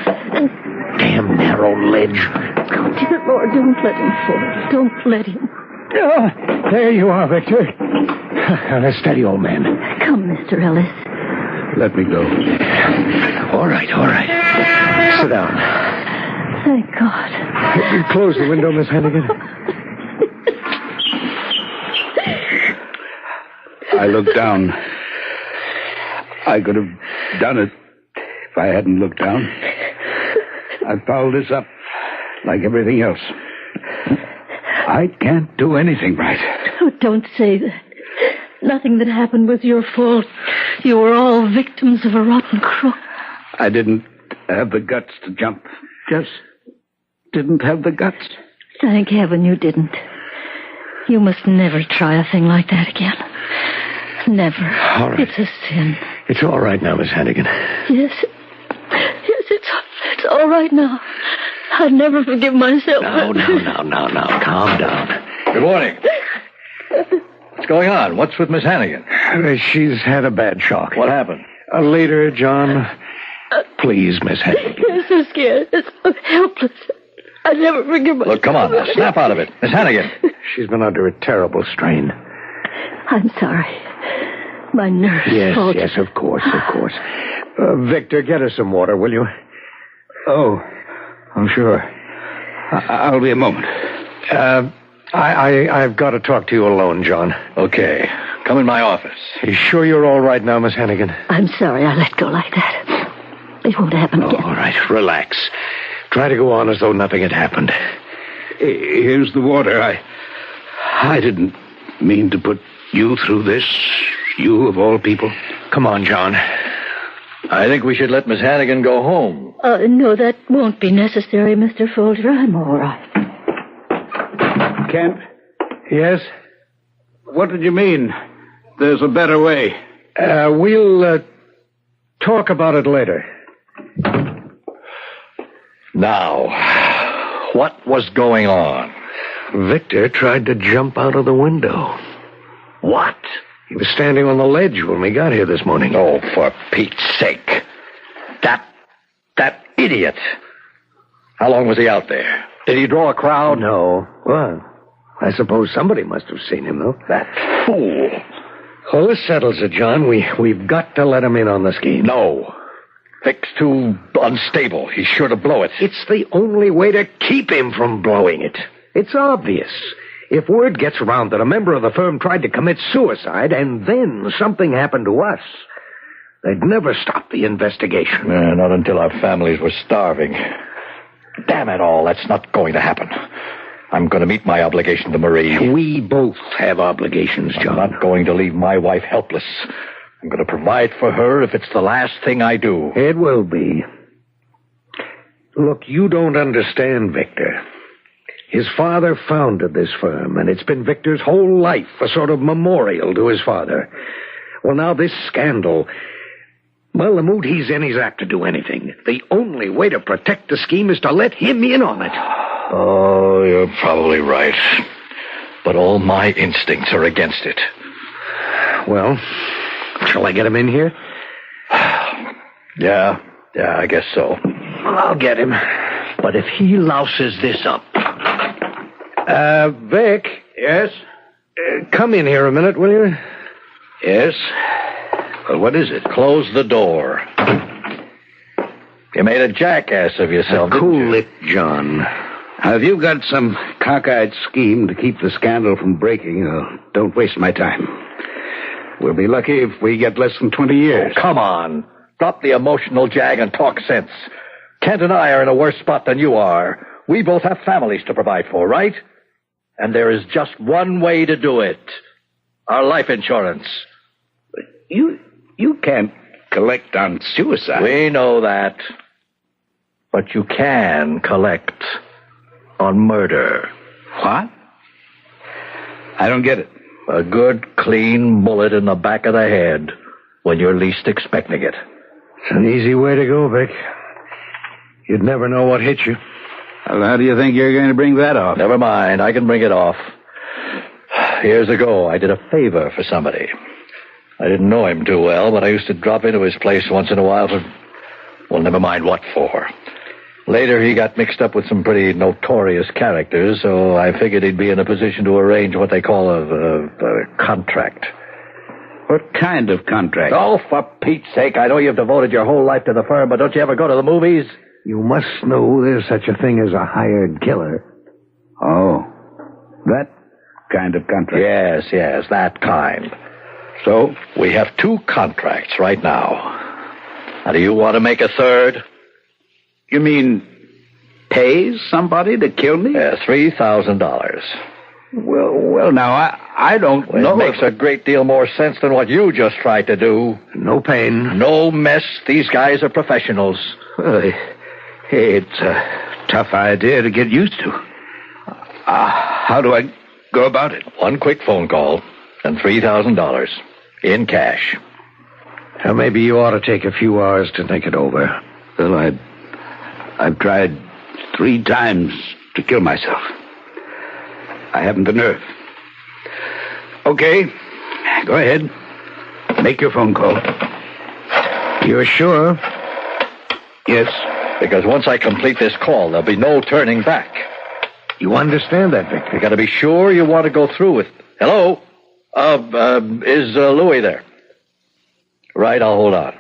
Damn narrow ledge. Oh, dear Lord, don't let him fall. Don't let him. Oh, there you are, Victor. Steady, old man. Come, Mr. Ellis. Let me go. All right. Sit down. Thank God. Close the window, Miss Hannigan. I looked down. I could have done it if I hadn't looked down. I fouled this up like everything else. I can't do anything right. Oh, don't say that. Nothing that happened was your fault. You were all victims of a rotten crook. I didn't have the guts to jump. Just didn't have the guts. Thank heaven you didn't. You must never try a thing like that again. Never. All right. It's a sin. It's all right now, Miss Hannigan. Yes, it's all right now. I'd never forgive myself. Now. Calm down. Good morning. What's going on? What's with Miss Hannigan? She's had a bad shock. What happened? Later, John. Please, Miss Hannigan. I'm so scared. I'm so helpless. I'd never forgive myself. Look, come on now. Snap out of it. Miss Hannigan. She's been under a terrible strain. I'm sorry. My nerves. Yes, of course. Victor, get her some water, will you? Oh, sure. I'll be a moment. I've got to talk to you alone, John. Okay. Come in my office. Are you sure you're all right now, Miss Hannigan? I'm sorry I let go like that. It won't happen again. All right, relax. Try to go on as though nothing had happened. Here's the water. I didn't mean to put you through this. You, of all people. Come on, John. I think we should let Miss Hannigan go home. No, that won't be necessary, Mr. Folger. I'm all right. Kent? Yes? What did you mean? There's a better way. We'll talk about it later. Now, what was going on? Victor tried to jump out of the window. What? He was standing on the ledge when we got here this morning. Oh, for Pete's sake. That idiot. How long was he out there? Did he draw a crowd? No. Well, I suppose somebody must have seen him, though. That fool. Well, this settles it, John. We've got to let him in on the scheme. No. Vic's too unstable. He's sure to blow it. It's the only way to keep him from blowing it. It's obvious. If word gets around that a member of the firm tried to commit suicide and then something happened to us, they'd never stop the investigation. Not until our families were starving. Damn it all, that's not going to happen. I'm going to meet my obligation to Marie. We both have obligations, John. I'm not going to leave my wife helpless. I'm going to provide for her if it's the last thing I do. It will be. Look, you don't understand, Victor. His father founded this firm, and it's been Victor's whole life a sort of memorial to his father. Well, now this scandal... Well, the mood he's in, he's apt to do anything. The only way to protect the scheme is to let him in on it. Oh, you're probably right. But all my instincts are against it. Well, shall I get him in here? Yeah, I guess so. Well, I'll get him. But if he louses this up... Vic? Yes? Come in here a minute, will you? Yes? Well, what is it? Close the door. You made a jackass of yourself, didn't you? Cool it, John. Now, if you've got some cockeyed scheme to keep the scandal from breaking, don't waste my time. We'll be lucky if we get less than 20 years. Oh, come on. Drop the emotional jag and talk sense. Kent and I are in a worse spot than you are. We both have families to provide for, right? And there is just one way to do it. Our life insurance. You can't collect on suicide. We know that. But you can collect on murder. What? I don't get it. A good, clean bullet in the back of the head when you're least expecting it. It's an easy way to go, Vic. You'd never know what hit you. Well, how do you think you're going to bring that off? Never mind. I can bring it off. Years ago, I did a favor for somebody. I didn't know him too well, but I used to drop into his place once in a while for, well, never mind what for. Later, he got mixed up with some pretty notorious characters, so I figured he'd be in a position to arrange what they call a contract. What kind of contract? Oh, for Pete's sake, I know you've devoted your whole life to the firm, but don't you ever go to the movies? You must know there's such a thing as a hired killer. Oh, that kind of contract? Yes, that kind. So, we have 2 contracts right now. Now, do you want to make a third? You mean pay somebody to kill me? Yeah, $3,000. Well, now, I don't know. It makes a great deal more sense than what you just tried to do. No pain. No mess. These guys are professionals. Well, it's a tough idea to get used to. How do I go about it? 1 quick phone call and $3,000 in cash. Now, maybe you ought to take a few hours to think it over. Well, I've tried 3 times to kill myself. I haven't the nerve. Okay, go ahead. Make your phone call. You're sure? Yes. Because once I complete this call, there'll be no turning back. You understand that, Victor? You gotta be sure you want to go through with... Hello? Is Louis there? Right, I'll hold on.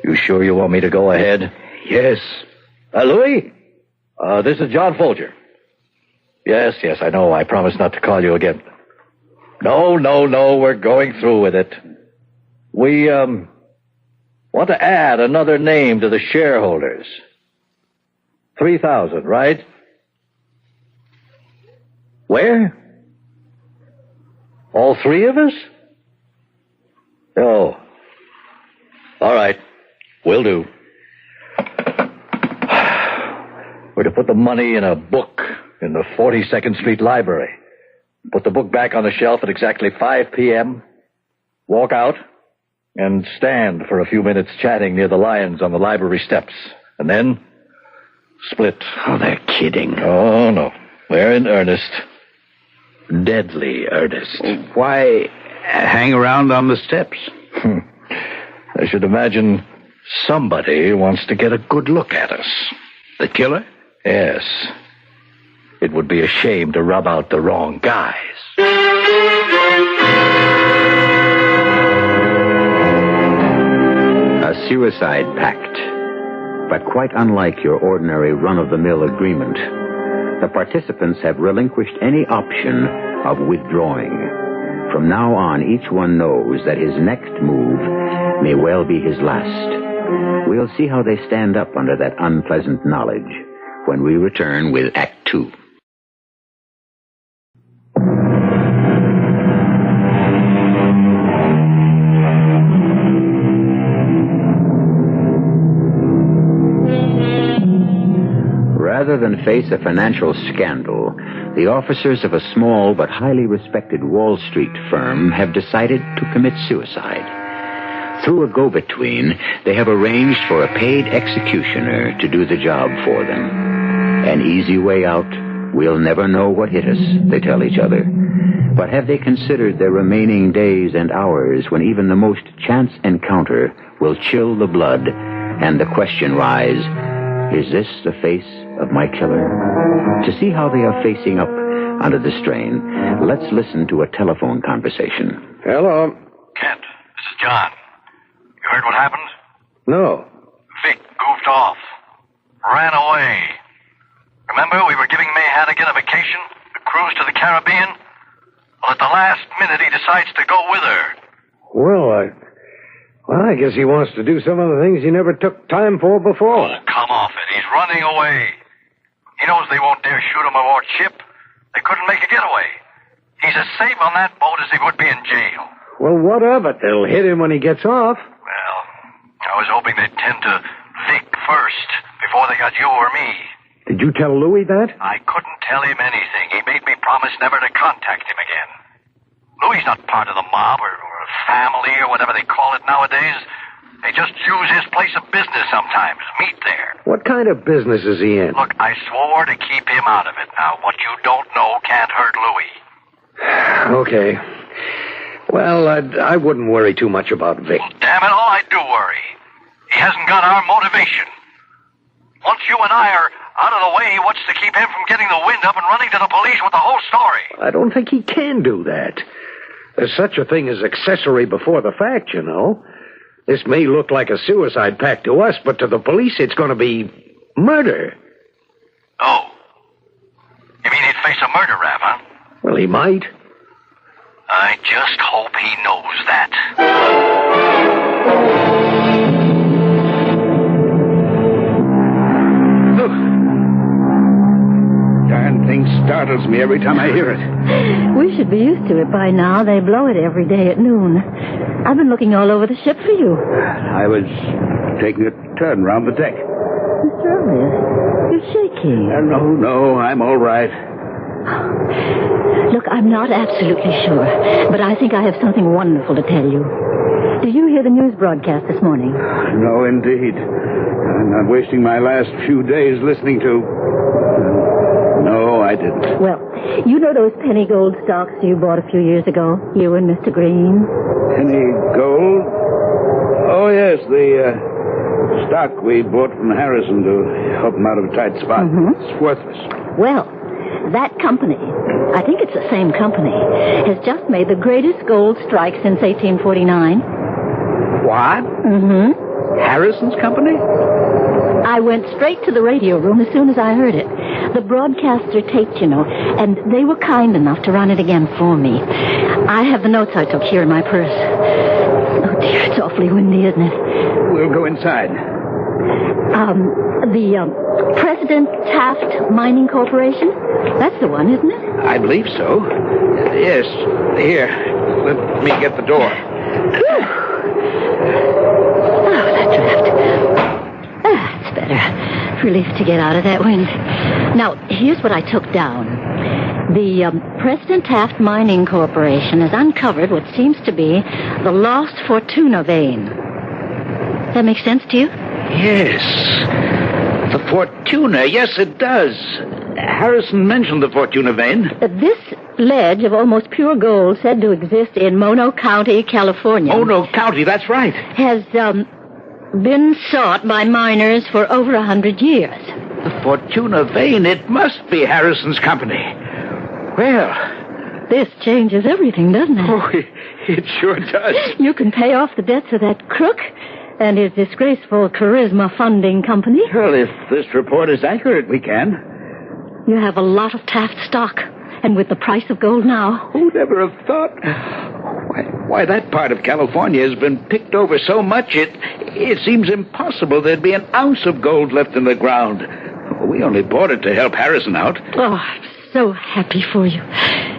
You sure you want me to go ahead? Yes. Louis? This is John Folger. Yes, I know. I promised not to call you again. No, we're going through with it. We, want to add another name to the shareholders. 3,000, right? Where? All 3 of us? Oh. All right. Will do. We're to put the money in a book in the 42nd Street Library. Put the book back on the shelf at exactly 5 p.m. Walk out and stand for a few minutes chatting near the lions on the library steps. And then split. Oh, they're kidding. Oh, no. They're in earnest. Deadly earnest. Why hang around on the steps? I should imagine somebody wants to get a good look at us. The killer? Yes. It would be a shame to rub out the wrong guys. A suicide pact. But quite unlike your ordinary run-of-the-mill agreement, the participants have relinquished any option of withdrawing. From now on, each one knows that his next move may well be his last. We'll see how they stand up under that unpleasant knowledge when we return with Act 2. Rather than face a financial scandal, the officers of a small but highly respected Wall Street firm have decided to commit suicide. Through a go-between, they have arranged for a paid executioner to do the job for them. An easy way out. We'll never know what hit us, they tell each other. But have they considered their remaining days and hours when even the most chance encounter will chill the blood and the question rise, is this the face of my killer? To see how they are facing up under the strain, let's listen to a telephone conversation. Hello. Kent, this is John. You heard what happened? No. Vic goofed off. Ran away. Remember, we were giving May Hannigan a vacation? A cruise to the Caribbean? Well, at the last minute, he decides to go with her. Well, I guess he wants to do some of the things he never took time for before. Oh, come off it. He's running away. He knows they won't dare shoot him aboard ship. They couldn't make a getaway. He's as safe on that boat as he would be in jail. Well, what of it? They'll hit him when he gets off. Well, I was hoping they'd tend to Vic first, before they got you or me. Did you tell Louis that? I couldn't tell him anything. He made me promise never to contact him again. Louis's not part of the mob or family or whatever they call it nowadays. They just use his place of business sometimes, meet there. What kind of business is he in? Look, I swore to keep him out of it. Now, what you don't know can't hurt Louis. Okay. Well, I wouldn't worry too much about Vic. Damn it all, I do worry. He hasn't got our motivation. Once you and I are out of the way, what's to keep him from getting the wind up and running to the police with the whole story? I don't think he can do that. There's such a thing as accessory before the fact, you know. This may look like a suicide pact to us, but to the police it's going to be murder. Oh. You mean he'd face a murder rap, huh? Well, he might. I just hope he knows that. Darn thing startles me every time I hear it. We should be used to it by now. They blow it every day at noon. I've been looking all over the ship for you. I was taking a turn round the deck. Mr. Elliot, you're shaking. No, I'm all right. Look, I'm not absolutely sure, but I think I have something wonderful to tell you. Did you hear the news broadcast this morning? No, indeed. I'm not wasting my last few days listening to... No, I didn't. Well, you know those penny gold stocks you bought a few years ago? You and Mr. Green? Penny gold? Oh, yes, the stock we bought from Harrison to help him out of a tight spot. Mm-hmm. It's worthless. Well, that company, I think it's the same company, has just made the greatest gold strike since 1849. What? Mm-hmm. Harrison's company? I went straight to the radio room as soon as I heard it. The broadcaster taped, you know, and they were kind enough to run it again for me. I have the notes I took here in my purse. Oh, dear, it's awfully windy, isn't it? We'll go inside. The President Taft Mining Corporation? That's the one, isn't it? I believe so. Yes. Here, let me get the door. Oh, that draft. That's better. Relief to get out of that wind. Now, here's what I took down. The President Taft Mining Corporation has uncovered what seems to be the lost Fortuna vein. Does that make sense to you? Yes. The Fortuna. Yes, it does. Harrison mentioned the Fortuna vein. This ledge of almost pure gold said to exist in Mono County, California. Mono County, that's right. Has been sought by miners for over 100 years. The Fortuna vein, it must be Harrison's company. Well... This changes everything, doesn't it? Oh, it sure does. You can pay off the debts of that crook and his disgraceful charisma funding company. Well, if this report is accurate, we can. You have a lot of Taft stock, and with the price of gold now... Who'd ever have thought... Why, that part of California has been picked over so much, it seems impossible there'd be an ounce of gold left in the ground. We only bought it to help Harrison out. Oh, I'm so happy for you.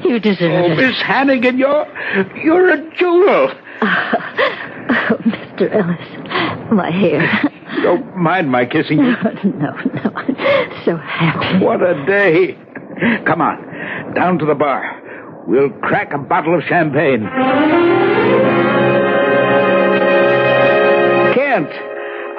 You deserve it. Miss Hannigan, you're a jewel. Oh, Mr. Ellis, my hair. Don't mind my kissing you. No. I'm so happy. What a day. Come on, down to the bar. We'll crack a bottle of champagne. Kent,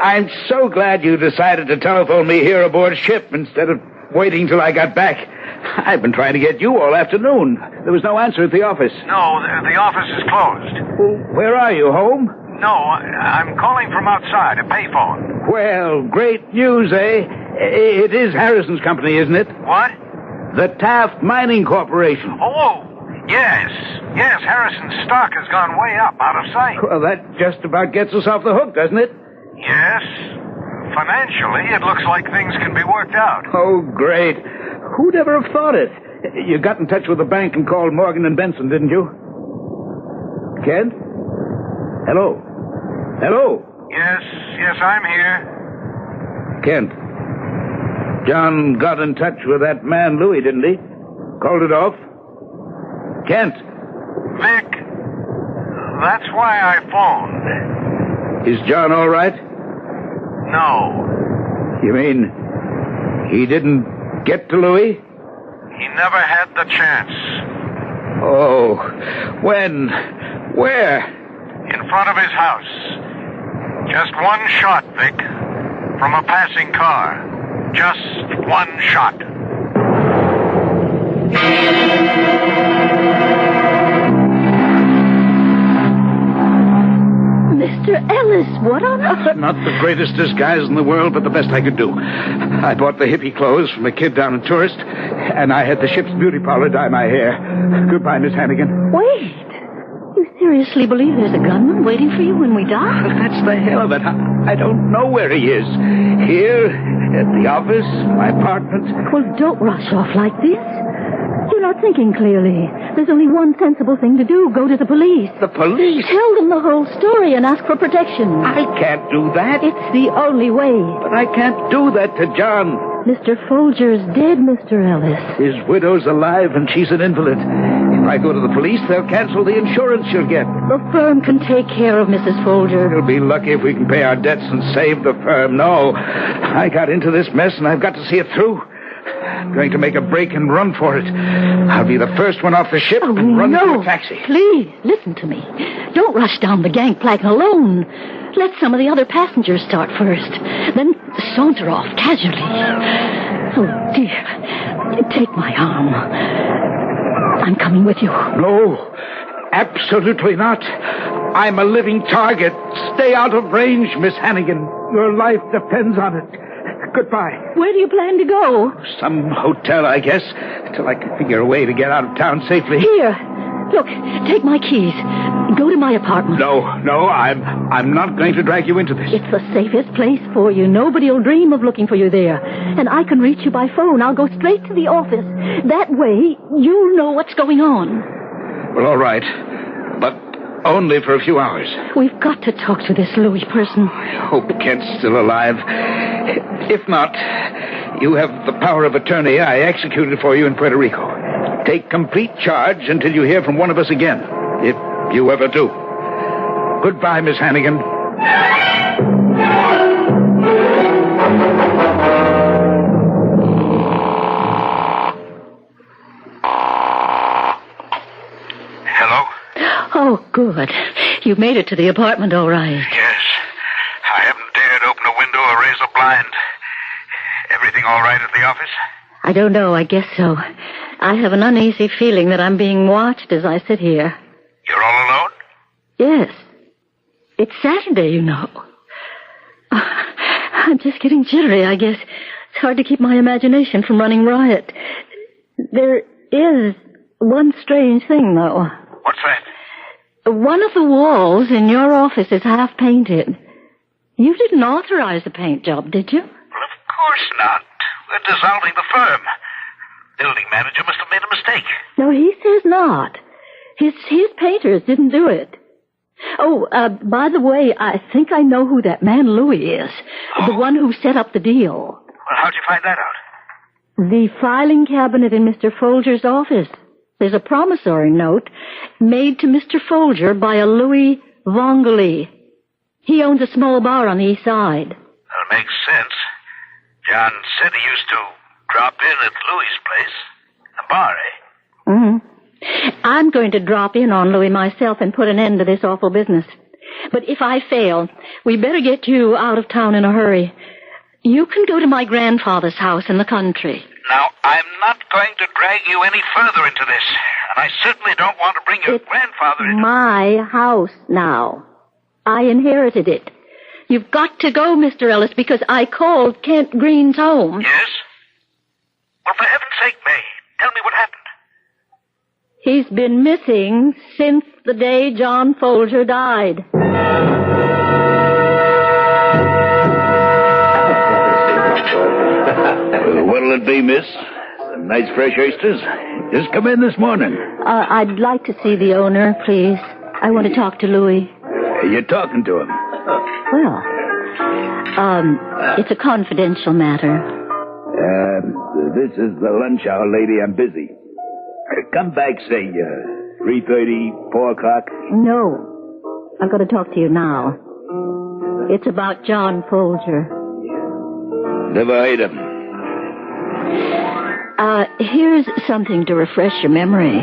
I'm so glad you decided to telephone me here aboard ship instead of waiting till I got back. I've been trying to get you all afternoon. There was no answer at the office. No, the office is closed. Well, where are you, home? No, I'm calling from outside, a payphone. Well, great news, eh? It is Harrison's company, isn't it? What? The Taft Mining Corporation. Oh, yes. Yes, Harrison's stock has gone way up, out of sight. Well, that just about gets us off the hook, doesn't it? Yes. Financially, it looks like things can be worked out. Oh, great. Who'd ever have thought it? You got in touch with the bank and called Morgan and Benson, didn't you? Kent? Hello? Yes, I'm here. Kent, John got in touch with that man Louis, didn't he? Called it off? Kent? Vic, that's why I phoned. Is John all right? No. You mean he didn't get to Louis? He never had the chance. Oh, when? Where? In front of his house. Just one shot, Vic. From a passing car. Just one shot. Mr. Ellis, what on earth? Not the greatest disguise in the world, but the best I could do. I bought the hippie clothes from a kid down in Tourist, and I had the ship's beauty parlor dye my hair. Goodbye, Miss Hannigan. Wait. You seriously believe there's a gunman waiting for you when we die? That's the hell of it. I don't know where he is. Here, at the office, my apartment. Well, don't rush off like this. You're not thinking clearly. There's only one sensible thing to do. Go to the police. The police? Tell them the whole story and ask for protection. I can't do that. It's the only way. But I can't do that to John. Mr. Folger's dead, Mr. Ellis. His widow's alive and she's an invalid. If I go to the police, they'll cancel the insurance she'll get. The firm can take care of Mrs. Folger. We'll be lucky if we can pay our debts and save the firm. No, I got into this mess and I've got to see it through. I'm going to make a break and run for it. I'll be the first one off the ship and run to a taxi. Please, listen to me. Don't rush down the gangplank alone. Let some of the other passengers start first. Then saunter off casually. Oh, dear. Take my arm. I'm coming with you. No, absolutely not. I'm a living target. Stay out of range, Miss Hannigan. Your life depends on it. Goodbye. Where do you plan to go? Some hotel, I guess, till I can figure a way to get out of town safely. Here. Look, take my keys. Go to my apartment. No, I'm not going to drag you into this. It's the safest place for you. Nobody will dream of looking for you there. And I can reach you by phone. I'll go straight to the office. That way, you'll know what's going on. Well, all right. But only for a few hours. We've got to talk to this Louis person. I hope Kent's still alive. If not, you have the power of attorney I executed for you in Puerto Rico. Take complete charge until you hear from one of us again, if you ever do. Goodbye, Miss Hannigan. Hello? Oh, good. You made it to the apartment all right. Yes. I haven't dared open a window or raise a blind. Everything all right at the office? I don't know. I guess so. I have an uneasy feeling that I'm being watched as I sit here. You're all alone? Yes. It's Saturday, you know. I'm just getting jittery, I guess. It's hard to keep my imagination from running riot. There is one strange thing, though. What's that? One of the walls in your office is half painted. You didn't authorize the paint job, did you? Well, of course not. We're dissolving the firm. Building manager must have made a mistake. No, he says not. His painters didn't do it. Oh, by the way, I think I know who that man Louis is. Oh. The one who set up the deal. Well, how'd you find that out? The filing cabinet in Mr. Folger's office. There's a promissory note made to Mr. Folger by a Louis Vongoli. He owns a small bar on the east side. That makes sense. John said he used to drop in at Louis' place. The bar, eh? Mm-hmm. I'm going to drop in on Louis myself and put an end to this awful business. But if I fail, we better get you out of town in a hurry. You can go to my grandfather's house in the country. Now, I'm not going to drag you any further into this. And I certainly don't want to bring your grandfather into... my house now. I inherited it. You've got to go, Mr. Ellis, because I called Kent Green's home. Yes? Well, for heaven's sake, May, tell me what happened. He's been missing since the day John Folger died. What'll it be, miss? Some nice fresh oysters? Just come in this morning. I'd like to see the owner, please. I want to talk to Louis. You're talking to him? Well, it's a confidential matter. This is the lunch hour, lady. I'm busy. Come back, say, 3:30, 4 o'clock. No. I've got to talk to you now. It's about John Folger. Never heard him. Here's something to refresh your memory.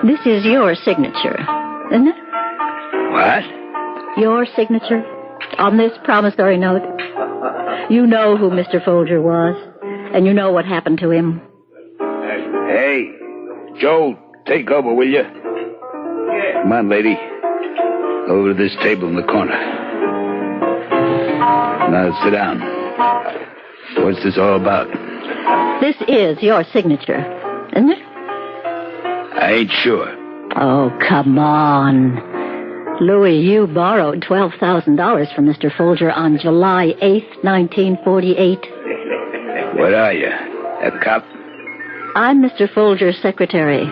This is your signature, isn't it? What? Your signature on this promissory note. You know who Mr. Folger was, and you know what happened to him. Hey, Joe, take over, will you? Come on, lady. Over to this table in the corner. Now sit down. What's this all about? This is your signature, isn't it? I ain't sure. Oh, come on. Louis, you borrowed $12,000 from Mr. Folger on July 8th, 1948. What are you, a cop? I'm Mr. Folger's secretary,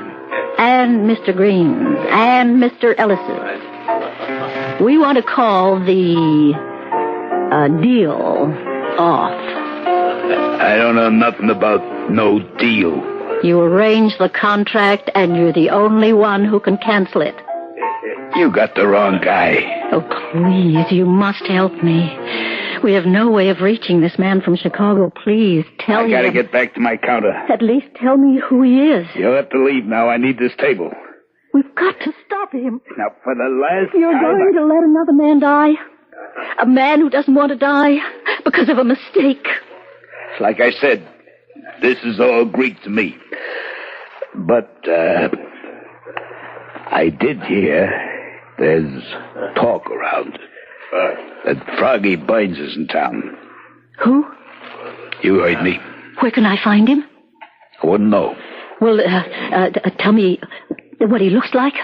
and Mr. Green's, and Mr. Ellis's. We want to call the deal off. I don't know nothing about no deal. You arranged the contract, and you're the only one who can cancel it. You got the wrong guy. Oh, please, you must help me. We have no way of reaching this man from Chicago. Please, tell me. I gotta get back to my counter. At least tell me who he is. You'll have to leave now. I need this table. We've got to stop him. Now, for the last You're time... going to let another man die? A man who doesn't want to die because of a mistake. Like I said, this is all Greek to me. But, I did hear there's talk around that Froggy Bynes is in town. Who? You heard me. Where can I find him? I wouldn't know. Well, tell me what he looks like.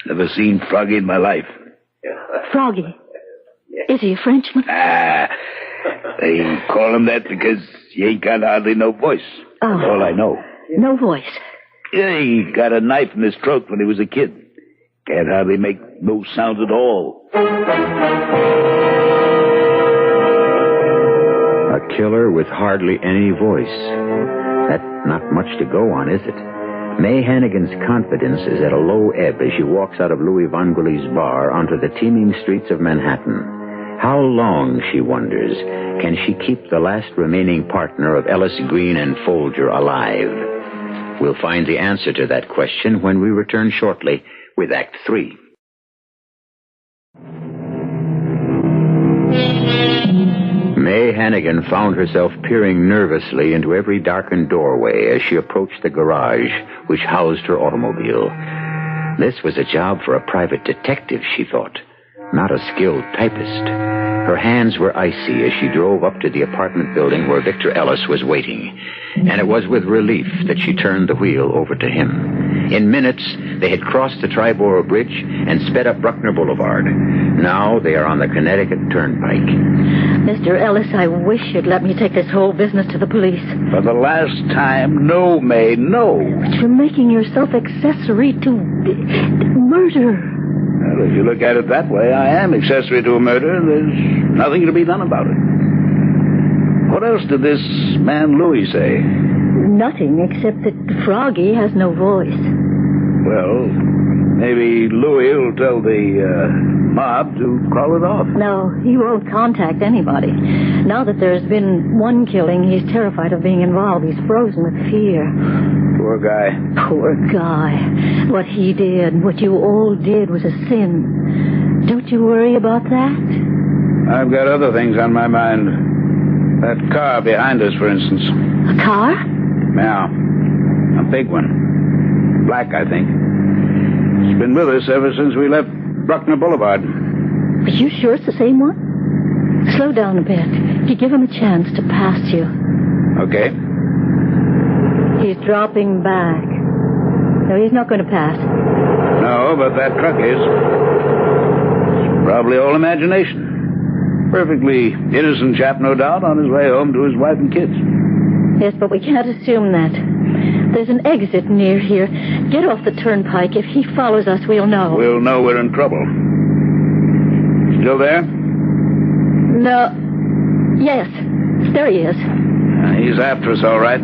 Never seen Froggy in my life. Froggy? Is he a Frenchman? They call him that because he ain't got hardly no voice. Oh. That's all I know. No voice? Yeah, he got a knife in his throat when he was a kid. Can't hardly make no sound at all. A killer with hardly any voice. That's not much to go on, is it? May Hannigan's confidence is at a low ebb as she walks out of Louis Vangouli's bar onto the teeming streets of Manhattan. How long, she wonders, can she keep the last remaining partner of Ellis Green and Folger alive? We'll find the answer to that question when we return shortly with Act 3. May Hannigan found herself peering nervously into every darkened doorway as she approached the garage which housed her automobile. This was a job for a private detective, she thought, not a skilled typist. Her hands were icy as she drove up to the apartment building where Victor Ellis was waiting, and it was with relief that she turned the wheel over to him. In minutes, they had crossed the Triborough Bridge and sped up Bruckner Boulevard. Now they are on the Connecticut Turnpike. Mr. Ellis, I wish you'd let me take this whole business to the police. For the last time, no, May, no. But you're making yourself accessory to murder. Well, if you look at it that way, I am accessory to a murder. There's nothing to be done about it. What else did this man Louis say? Nothing, except that Froggy has no voice. Well, maybe Louis will tell the mob to call it off. No, he won't contact anybody. Now that there's been one killing, he's terrified of being involved. He's frozen with fear. Poor guy. Poor guy. What he did, what you all did, was a sin. Don't you worry about that? I've got other things on my mind. That car behind us, for instance. A car? Yeah. A big one. Black, I think. It's been with us ever since we left Bruckner Boulevard. Are you sure it's the same one? Slow down a bit. You give him a chance to pass you. Okay. He's dropping back. No, he's not going to pass. No, but that truck is. It's probably all imagination. Perfectly innocent chap, no doubt, on his way home to his wife and kids. Yes, but we can't assume that. There's an exit near here. Get off the turnpike. If he follows us, we'll know. We'll know we're in trouble. Still there? No. Yes. There he is. He's after us, all right.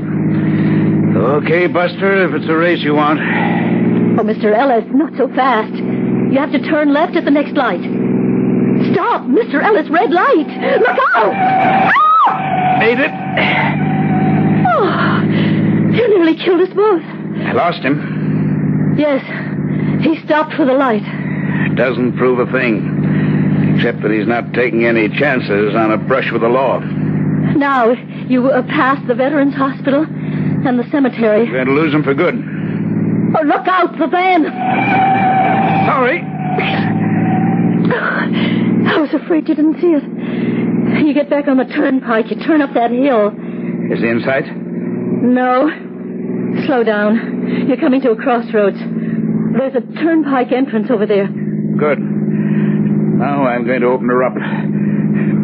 Okay, Buster, if it's a race you want. Oh, Mr. Ellis, not so fast. You have to turn left at the next light. Stop, Mr. Ellis, red light. Look out! Ah! Made it. Oh, you nearly killed us both. I lost him. Yes, he stopped for the light. Doesn't prove a thing, except that he's not taking any chances on a brush with the law. Now, you pass the Veterans Hospital and the cemetery. We're going to lose him for good. Oh, look out, the van. Sorry. I was afraid you didn't see it. You get back on the turnpike. You turn up that hill. Is he in sight? No. Slow down. You're coming to a crossroads. There's a turnpike entrance over there. Good. Now I'm going to open her up.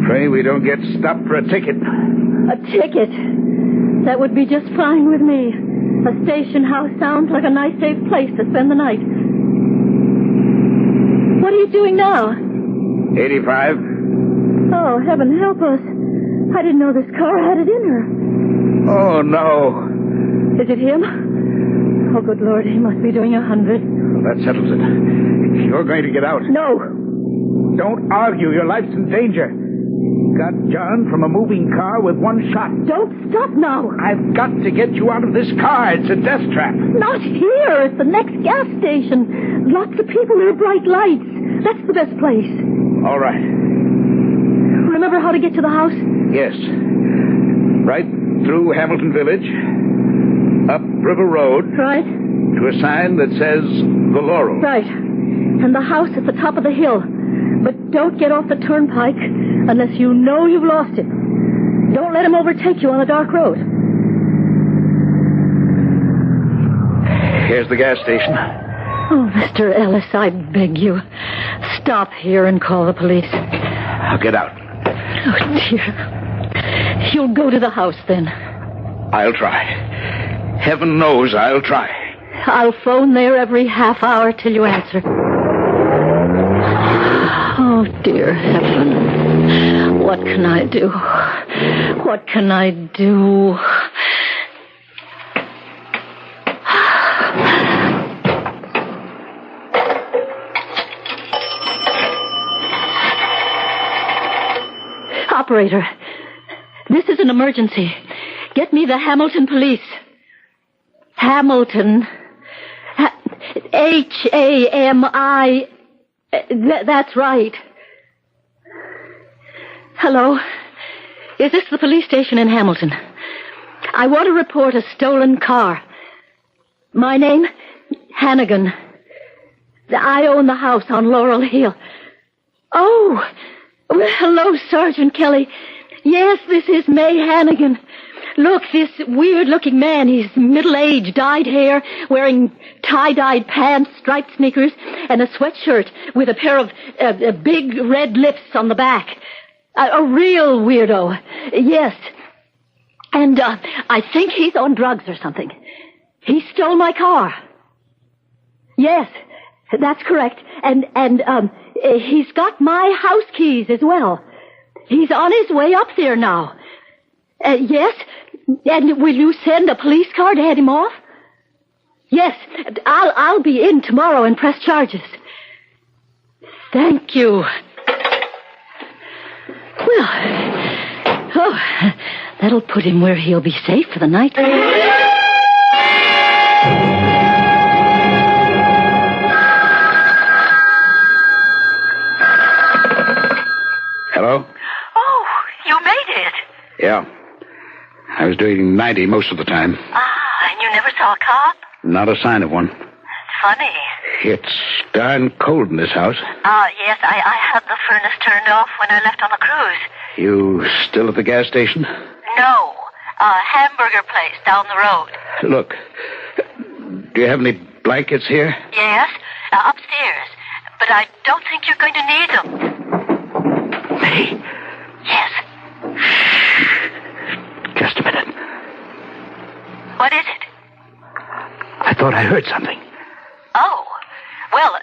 Pray we don't get stopped for a ticket. A ticket? That would be just fine with me. A station house sounds like a nice, safe place to spend the night. What are you doing now? 85. Oh, heaven help us. I didn't know this car had it in her. Oh, no. Is it him? Oh, good Lord, he must be doing 100. Well, that settles it. You're going to get out. No. Don't argue. Your life's in danger. Got John from a moving car with one shot. Don't stop now. I've got to get you out of this car. It's a death trap. Not here. It's the next gas station. Lots of people. There are bright lights. That's the best place. All right. Remember how to get to the house? Yes. Right through Hamilton Village, up River Road. Right. To a sign that says The Laurel. Right. And the house at the top of the hill. But don't get off the turnpike unless you know you've lost it. Don't let him overtake you on a dark road. Here's the gas station. Oh, Mr. Ellis, I beg you. Stop here and call the police. I'll get out. Oh, dear. You'll go to the house, then. I'll try. Heaven knows I'll try. I'll phone there every half hour till you answer. Oh, dear heaven. What can I do? What can I do? Operator, this is an emergency. Get me the Hamilton police. Hamilton. H-A-M-I. That's right. Hello? Is this the police station in Hamilton? I want to report a stolen car. My name? Hannigan. I own the house on Laurel Hill. Oh, well, hello, Sergeant Kelly. Yes, this is May Hannigan. Look, this weird-looking man, he's middle-aged, dyed hair, wearing tie-dyed pants, striped sneakers, and a sweatshirt with a pair of big red lips on the back. A real weirdo. Yes. And I think he's on drugs or something. He stole my car. Yes, that's correct. And he's got my house keys as well. He's on his way up there now. Yes? And will you send a police car to head him off? Yes. I'll be in tomorrow and press charges. Thank you. Well, that'll put him where he'll be safe for the night. Hello? Oh, you made it. Yeah. I was doing 90 most of the time. And you never saw a cop? Not a sign of one. Funny. It's darn cold in this house. Yes, I had the furnace turned off when I left on the cruise. You still at the gas station? No, a hamburger place down the road. Look, do you have any blankets here? Yes, upstairs. But I don't think you're going to need them. Hey. Yes. Just a minute. What is it? I thought I heard something. Oh, well,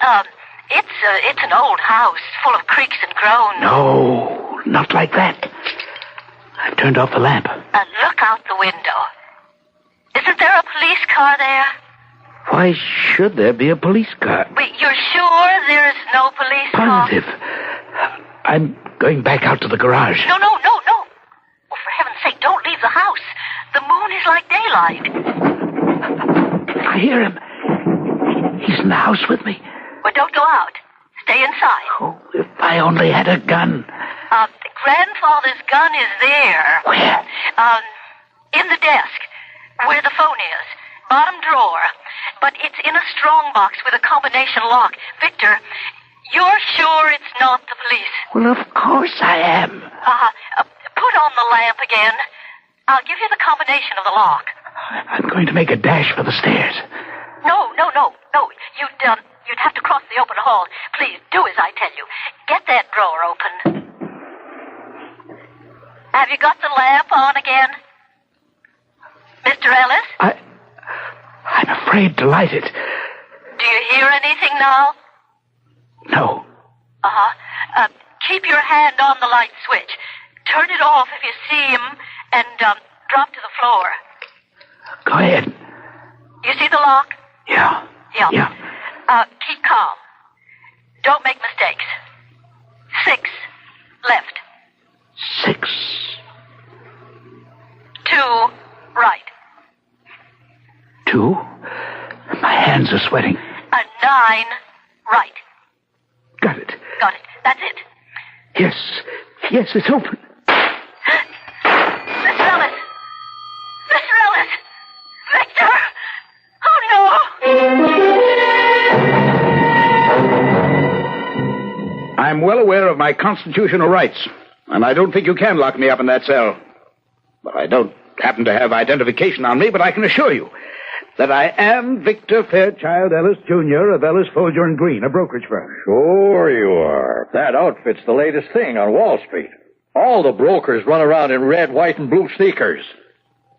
it's an old house full of creaks and groans. No, not like that. I've turned off the lamp. Look out the window. Isn't there a police car there? Why should there be a police car? Wait, you're sure there's no police car? Positive. I'm going back out to the garage. No. Well, for heaven's sake, don't leave the house. The moon is like daylight. I hear him. He's in the house with me. Well, don't go out. Stay inside. Oh, if I only had a gun. Grandfather's gun is there. Where? In the desk, where the phone is. Bottom drawer. But it's in a strong box with a combination lock. Victor, You're sure it's not the police? Well, of course I am. Put on the lamp again. I'll give you the combination of the lock. I'm going to make a dash for the stairs. No. You'd have to cross the open hall. Please, do as I tell you. Get that drawer open. Have you got the lamp on again? Mr. Ellis? I'm afraid to light it. Do you hear anything now? No. Keep your hand on the light switch. Turn it off if you see him and drop to the floor. Go ahead. You see the lock? Yeah. Keep calm. Don't make mistakes. 6 left. 6. 2 right. 2? My hands are sweating. 9 right. Got it. That's it. Yes, it's open. Mr. Ellis! Victor! Oh, no! I'm well aware of my constitutional rights, and I don't think you can lock me up in that cell. But I don't happen to have identification on me, but I can assure you that I am Victor Fairchild Ellis, Jr. of Ellis, Folger & Green, a brokerage firm. Sure you are. That outfit's the latest thing on Wall Street. All the brokers run around in red, white, and blue sneakers.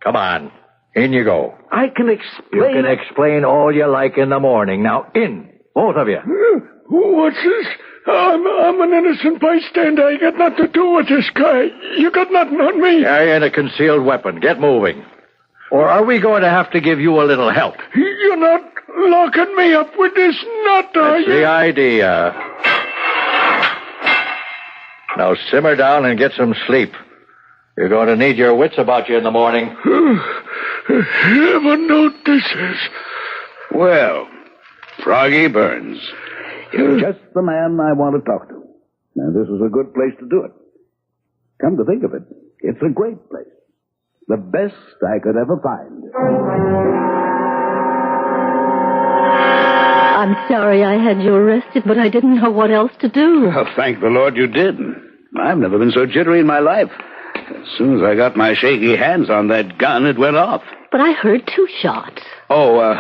Come on. In you go. I can explain... You can explain all you like in the morning. Now, in. Both of you. What's this? I'm an innocent bystander. I got nothing to do with this guy. You got nothing on me. Carrying a concealed weapon. Get moving. Or are we going to have to give you a little help? You're not locking me up with this nut, are you? That's the idea. Now simmer down and get some sleep. You're going to need your wits about you in the morning. Heaven notices. Well, Froggy Burns, you're just the man I want to talk to. Now, this is a good place to do it. Come to think of it, it's a great place. The best I could ever find. I'm sorry I had you arrested, but I didn't know what else to do. Well, thank the Lord you did. I've never been so jittery in my life. As soon as I got my shaky hands on that gun, it went off. But I heard 2 shots. Well,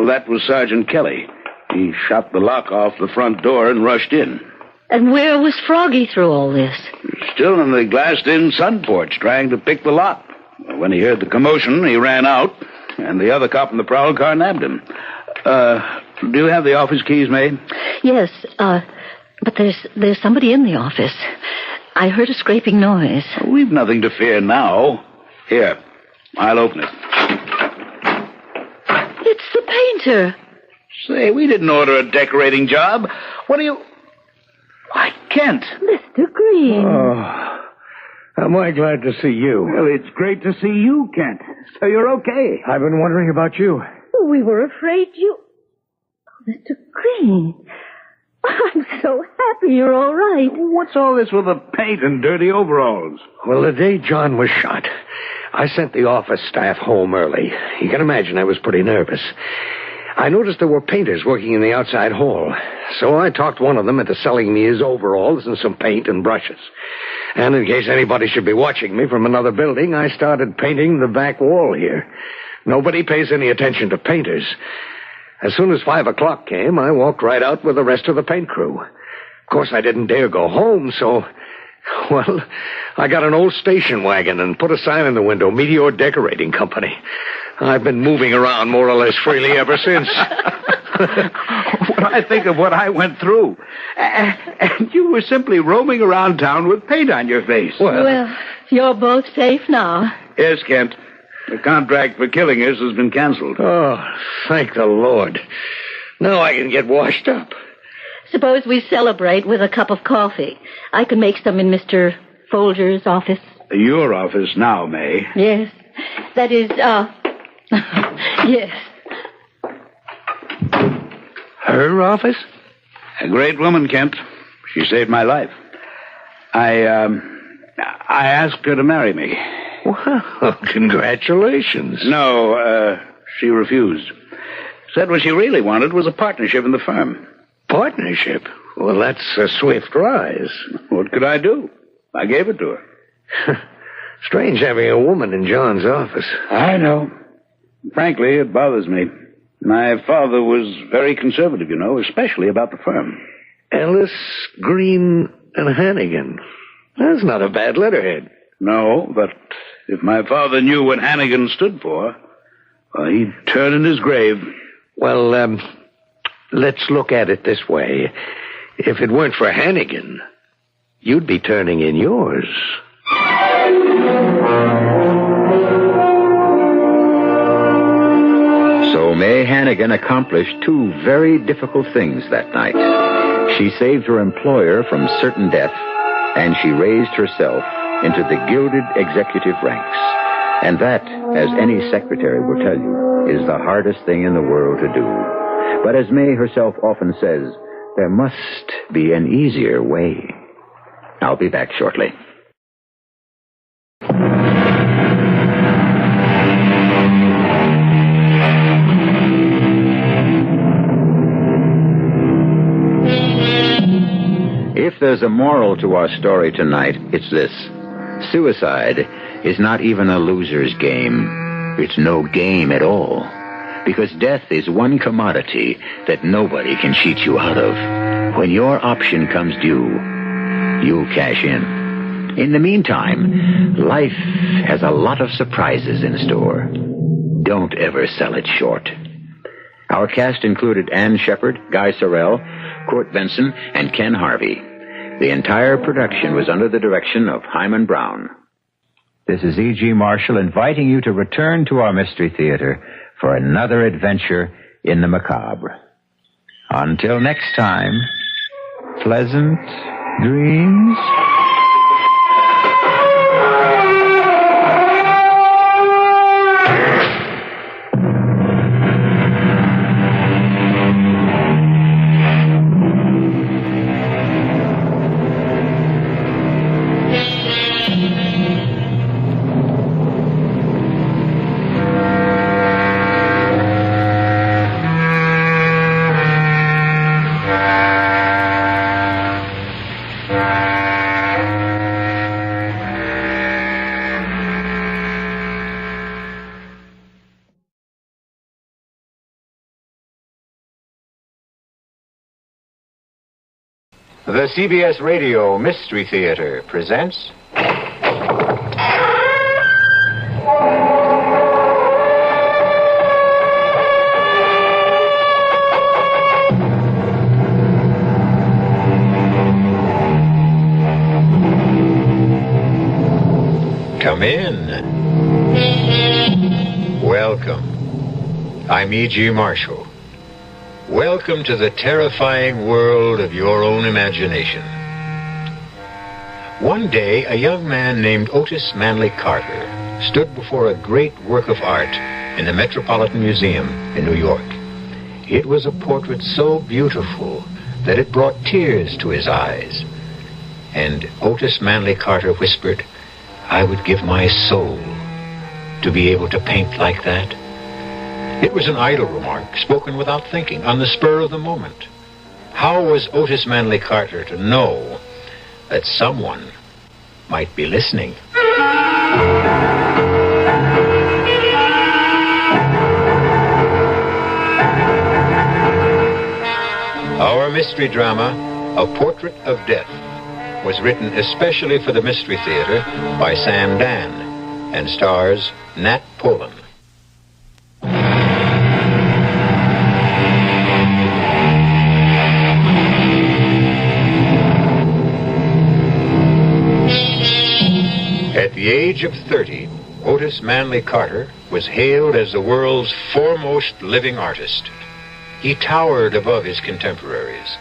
that was Sergeant Kelly. He shot the lock off the front door and rushed in. And where was Froggy through all this? Still in the glassed-in sun porch, trying to pick the lock. When he heard the commotion, he ran out, and the other cop in the prowl car nabbed him. Do you have the office keys, May? Yes, but there's somebody in the office. I heard a scraping noise. We've nothing to fear now. Here, I'll open it. It's the painter. Say, we didn't order a decorating job. What are you... Why, Kent. Mr. Green. Oh, am I glad to see you? Well, it's great to see you, Kent. So you're okay. I've been wondering about you. We were afraid you... Oh, Mr. Green. I'm so happy you're all right. What's all this with the paint and dirty overalls? Well, the day John was shot, I sent the office staff home early. You can imagine I was pretty nervous. I noticed there were painters working in the outside hall, so I talked one of them into selling me his overalls and some paint and brushes. And in case anybody should be watching me from another building, I started painting the back wall here. Nobody pays any attention to painters. As soon as 5 o'clock came, I walked right out with the rest of the paint crew. Of course, I didn't dare go home, so... Well, I got an old station wagon and put a sign in the window, Meteor Decorating Company. I've been moving around more or less freely ever since. When I think of what I went through. And you were simply roaming around town with paint on your face. Well, you're both safe now. Yes, Kent. The contract for killing us has been canceled. Oh, thank the Lord. Now I can get washed up. Suppose we celebrate with a cup of coffee. I can make some in Mr. Folger's office. Your office now, May. Yes. That is, yes. Her office? A great woman, Kent. She saved my life. I asked her to marry me. Well, congratulations. No, she refused. Said what she really wanted was a partnership in the firm. Partnership? Well, that's a swift rise. What could I do? I gave it to her. Strange having a woman in John's office. I know. Frankly, it bothers me. My father was very conservative, you know, especially about the firm. Ellis, Green, and Hannigan. That's not a bad letterhead. No, but if my father knew what Hannigan stood for, well, he'd turn in his grave. Well, let's look at it this way. If it weren't for Hannigan, you'd be turning in yours. So May Hannigan accomplished two very difficult things that night. She saved her employer from certain death, and she raised herself into the gilded executive ranks. And that, as any secretary will tell you, is the hardest thing in the world to do. But as May herself often says, there must be an easier way. I'll be back shortly. If there's a moral to our story tonight, it's this. Suicide is not even a loser's game. It's no game at all. Because death is one commodity that nobody can cheat you out of. When your option comes due, you'll cash in. In the meantime, life has a lot of surprises in store. Don't ever sell it short. Our cast included Ann Shepard, Guy Sorrell, Court Benson, and Ken Harvey. The entire production was under the direction of Hyman Brown. This is E.G. Marshall inviting you to return to our Mystery Theater for another adventure in the macabre. Until next time, pleasant dreams. The CBS Radio Mystery Theater presents... Come in. Welcome. I'm E.G. Marshall. Welcome to the terrifying world of your own imagination. One day, a young man named Otis Manley Carter stood before a great work of art in the Metropolitan Museum in New York. It was a portrait so beautiful that it brought tears to his eyes. And Otis Manley Carter whispered, "I would give my soul to be able to paint like that." It was an idle remark, spoken without thinking, on the spur of the moment. How was Otis Manley Carter to know that someone might be listening? Our mystery drama, A Portrait of Death, was written especially for the Mystery Theater by Sam Dan and stars Nat Polen. At the age of 30, Otis Manley Carter was hailed as the world's foremost living artist. He towered above his contemporaries.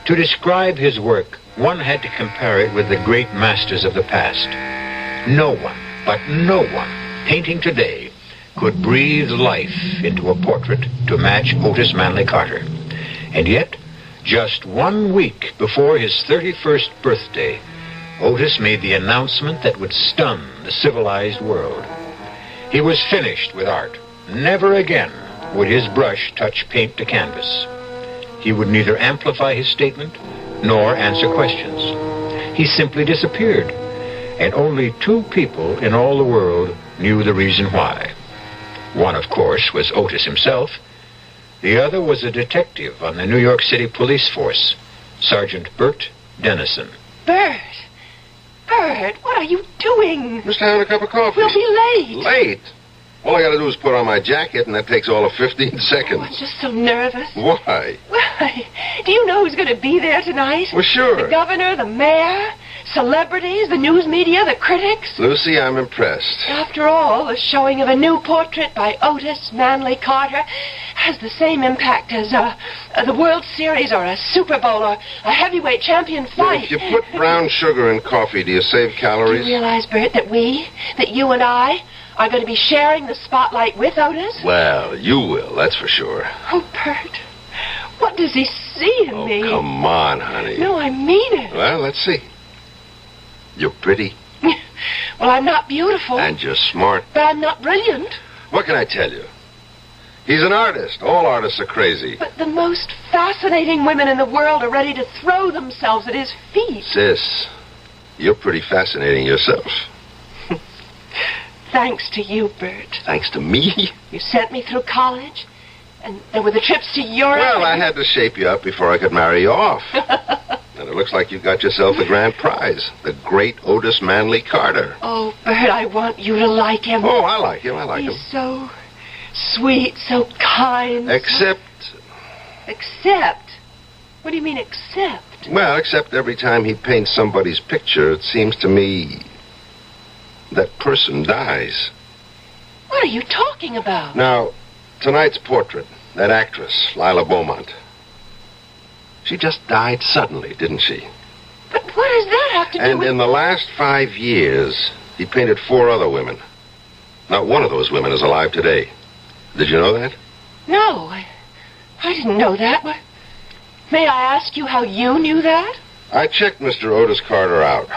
To describe his work, one had to compare it with the great masters of the past. No one, but no one, painting today could breathe life into a portrait to match Otis Manley Carter. And yet, just 1 week before his 31st birthday, Otis made the announcement that would stun the civilized world. He was finished with art. Never again would his brush touch paint to canvas. He would neither amplify his statement nor answer questions. He simply disappeared, and only 2 people in all the world knew the reason why. One, of course, was Otis himself. The other was a detective on the New York City police force, Sergeant Bert Dennison. Bert! Bert, what are you doing? Just having a cup of coffee. We'll be late. Late? All I gotta do is put on my jacket, and that takes all of 15 seconds. Oh, I'm just so nervous. Why? Why? Do you know who's going to be there tonight? Well, sure. The governor, the mayor, celebrities, the news media, the critics. Lucy, I'm impressed. After all, the showing of a new portrait by Otis Manley Carter has the same impact as the World Series or a Super Bowl or a heavyweight champion fight. If you put brown sugar in coffee, do you save calories? Do you realize, Bert, that you and I are going to be sharing the spotlight with Otis? Well, you will, that's for sure. Oh, Bert, what does he see in me? Oh, come on, honey. No, I mean it. Well, let's see. You're pretty. Well, I'm not beautiful. And you're smart. But I'm not brilliant. What can I tell you? He's an artist. All artists are crazy. But the most fascinating women in the world are ready to throw themselves at his feet. Sis, you're pretty fascinating yourself. Thanks to you, Bert. Thanks to me? You sent me through college, and there were the trips to Europe. Well, I had to shape you up before I could marry you off. And it looks like you got yourself the grand prize, the great Otis Manley Carter. Oh, Bert, I want you to like him. Oh, I like him. I like him. He's so sweet, so kind. Except? What do you mean, except? Well, except every time he paints somebody's picture, it seems to me that person dies. What are you talking about? Now, tonight's portrait, that actress, Lila Beaumont, she just died suddenly, didn't she? But what does that have to do And with... in the last 5 years, he painted 4 other women. Not one of those women is alive today. Did you know that? No, I didn't know that. May I ask you how you knew that? I checked Mr. Otis Carter out.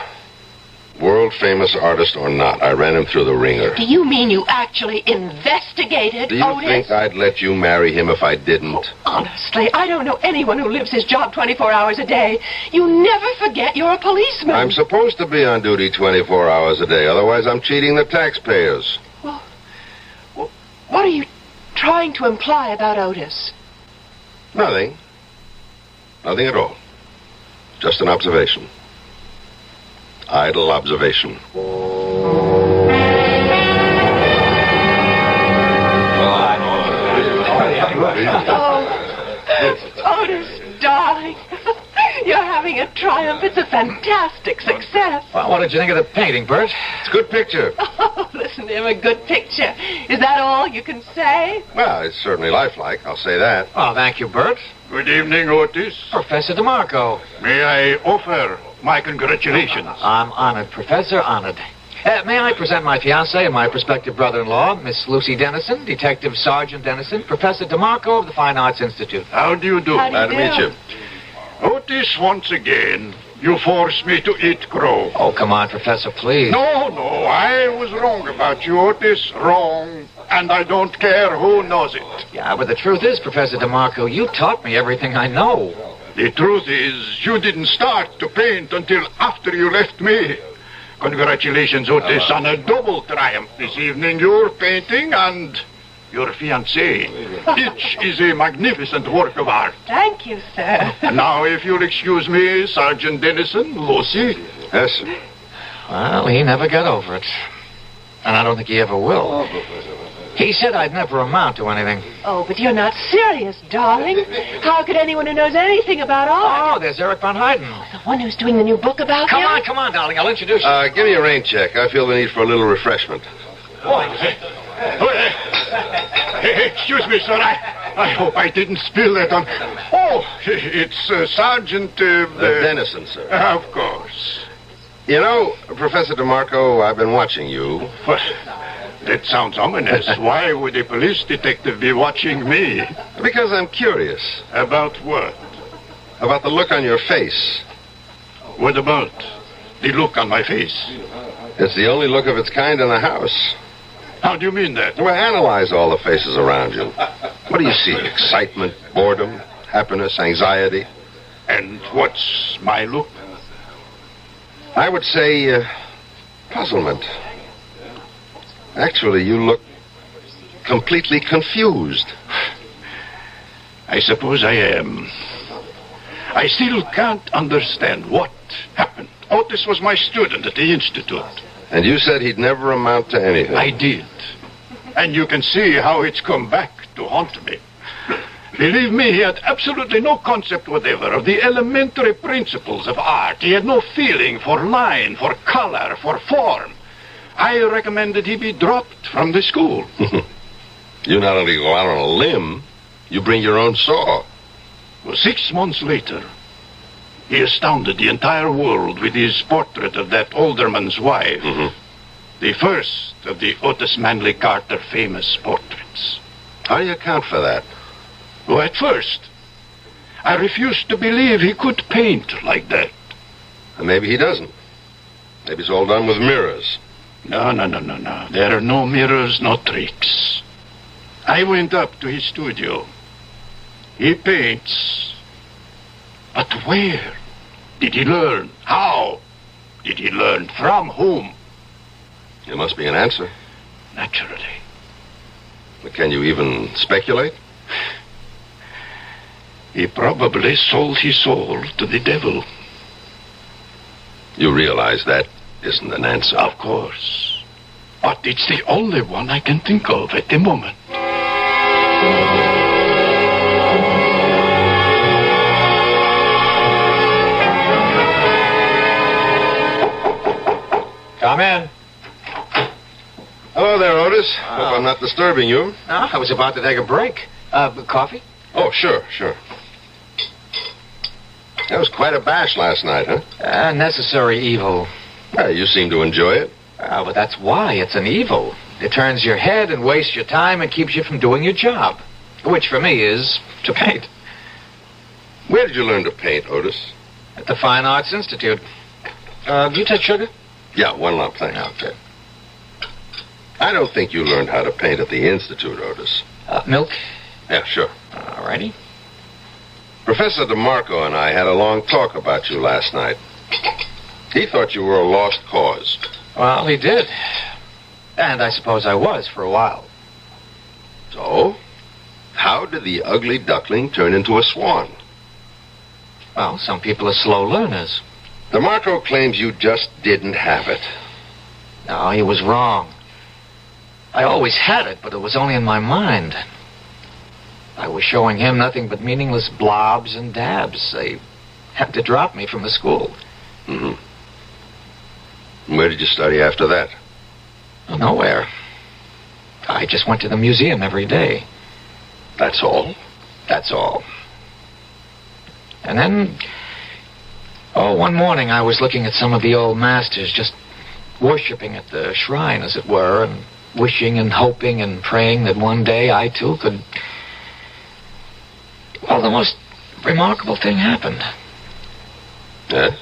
World-famous artist or not, I ran him through the ringer. Do you mean you actually investigated Do you Otis? think I'd let you marry him if I didn't? Oh, honestly, I don't know anyone who lives his job 24 hours a day. You never forget you're a policeman. I'm supposed to be on duty 24 hours a day, otherwise I'm cheating the taxpayers. Well, what are you trying to imply about Otis? Nothing. Nothing at all. Just an observation. Idle observation. Oh, Otis, darling. You're having a triumph. It's a fantastic success. Well, what did you think of the painting, Bert? It's a good picture. Oh, listen to him, a good picture. Is that all you can say? Well, it's certainly lifelike, I'll say that. Oh, thank you, Bert. Good evening, Otis. Professor DeMarco. May I offer my congratulations? I'm honored, Professor, honored. May I present my fiancée and my prospective brother-in-law, Miss Lucy Dennison, Detective Sergeant Dennison, Professor DeMarco of the Fine Arts Institute. How do you do? How do you Glad to meet you. Otis, once again, you forced me to eat crow. Oh, come on, Professor, please. No, I was wrong about you, Otis. Wrong. And I don't care who knows it. Yeah, but the truth is, Professor DeMarco, you taught me everything I know. The truth is, you didn't start to paint until after you left me. Congratulations, Otis, on a double triumph this evening. Your painting and your fiancée. Each is a magnificent work of art. Thank you, sir. Now, if you'll excuse me, Sergeant Dennison, Lucy. Yes, sir. Well, he never got over it. And I don't think he ever will. He said I'd never amount to anything. Oh, but you're not serious, darling. How could anyone who knows anything about art... Oh, there's Eric Von Hayden. The one who's doing the new book about him? Come on, darling. I'll introduce you. Give me a rain check. I feel the need for a little refreshment. Excuse me, sir. I hope I didn't spill that on... Oh, it's Sergeant... Dennison, sir. Of course. You know, Professor DeMarco, I've been watching you. What? That sounds ominous. Why would a police detective be watching me? Because I'm curious. About what? About the look on your face. What about the look on my face? It's the only look of its kind in the house. How do you mean that? Well, analyze all the faces around you. What do you see? Excitement, boredom, happiness, anxiety. And what's my look? I would say puzzlement. Actually, you look completely confused. I suppose I am. I still can't understand what happened. Otis was my student at the Institute. And you said he'd never amount to anything. I did. And you can see how it's come back to haunt me. Believe me, he had absolutely no concept whatever of the elementary principles of art. He had no feeling for line, for color, for form. I recommended he be dropped from the school. You not only go out on a limb, you bring your own saw. Well, 6 months later, he astounded the entire world with his portrait of that alderman's wife. The first of the Otis Manley Carter famous portraits. How do you account for that? Well, at first, I refused to believe he could paint like that. And maybe he doesn't. Maybe it's all done with mirrors. No. There are no mirrors, no tricks. I went up to his studio. He paints. But where did he learn? How did he learn? From whom? There must be an answer. Naturally. But can you even speculate? He probably sold his soul to the devil. You realize that isn't an answer? Of course. But it's the only one I can think of at the moment. Come in. Hello there, Otis. Hope I'm not disturbing you. No, I was about to take a break. Coffee? Oh, sure. That was quite a bash last night, huh? Necessary evil. You seem to enjoy it. But that's why it's an evil. It turns your head and wastes your time and keeps you from doing your job. Which, for me, is to paint. Where did you learn to paint, Otis? At the Fine Arts Institute. Do you take sugar? Yeah, one lump, thanks. Okay. I don't think you learned how to paint at the Institute, Otis. Milk? Yeah, sure. All righty. Professor DeMarco and I had a long talk about you last night. He thought you were a lost cause. Well, he did. And I suppose I was for a while. So, how did the ugly duckling turn into a swan? Well, some people are slow learners. DeMarco claims you just didn't have it. No, he was wrong. I always had it, but it was only in my mind. I was showing him nothing but meaningless blobs and dabs. They had to drop me from the school. Where did you study after that? Nowhere. I just went to the museum every day. That's all? That's all. And then, one morning I was looking at some of the old masters, just worshipping at the shrine, as it were, and wishing and hoping and praying that one day I, too, could... Well, the most remarkable thing happened. Yes?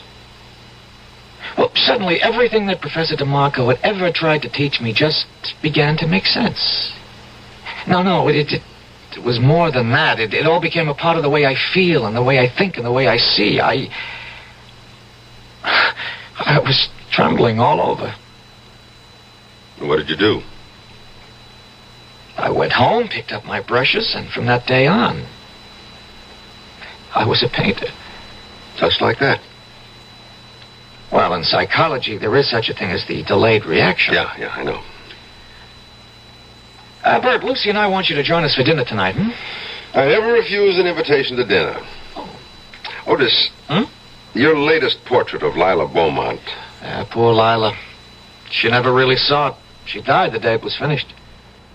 Well, suddenly everything that Professor DeMarco had ever tried to teach me just began to make sense. No, it was more than that. It all became a part of the way I feel and the way I think and the way I see. I was trembling all over. What did you do? I went home, picked up my brushes, and from that day on, I was a painter. Just like that? Well, in psychology, there is such a thing as the delayed reaction. Yeah, I know. Bert, Lucy and I want you to join us for dinner tonight, I never refuse an invitation to dinner. Otis, your latest portrait of Lila Beaumont. Poor Lila. She never really saw it. She died the day it was finished.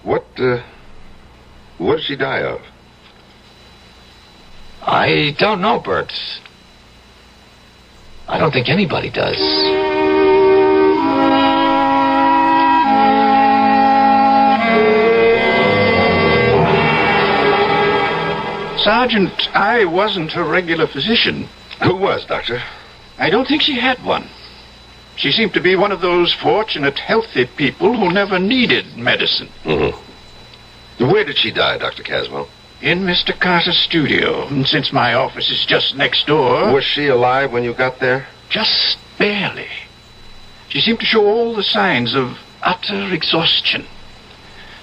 What did she die of? I don't know, Bert. I don't think anybody does. Sergeant, I wasn't a regular physician. Who was, Doctor? I don't think she had one. She seemed to be one of those fortunate, healthy people who never needed medicine. Where did she die, Dr. Caswell? In Mr. Carter's studio, and since my office is just next door... Was she alive when you got there? Just barely. She seemed to show all the signs of utter exhaustion.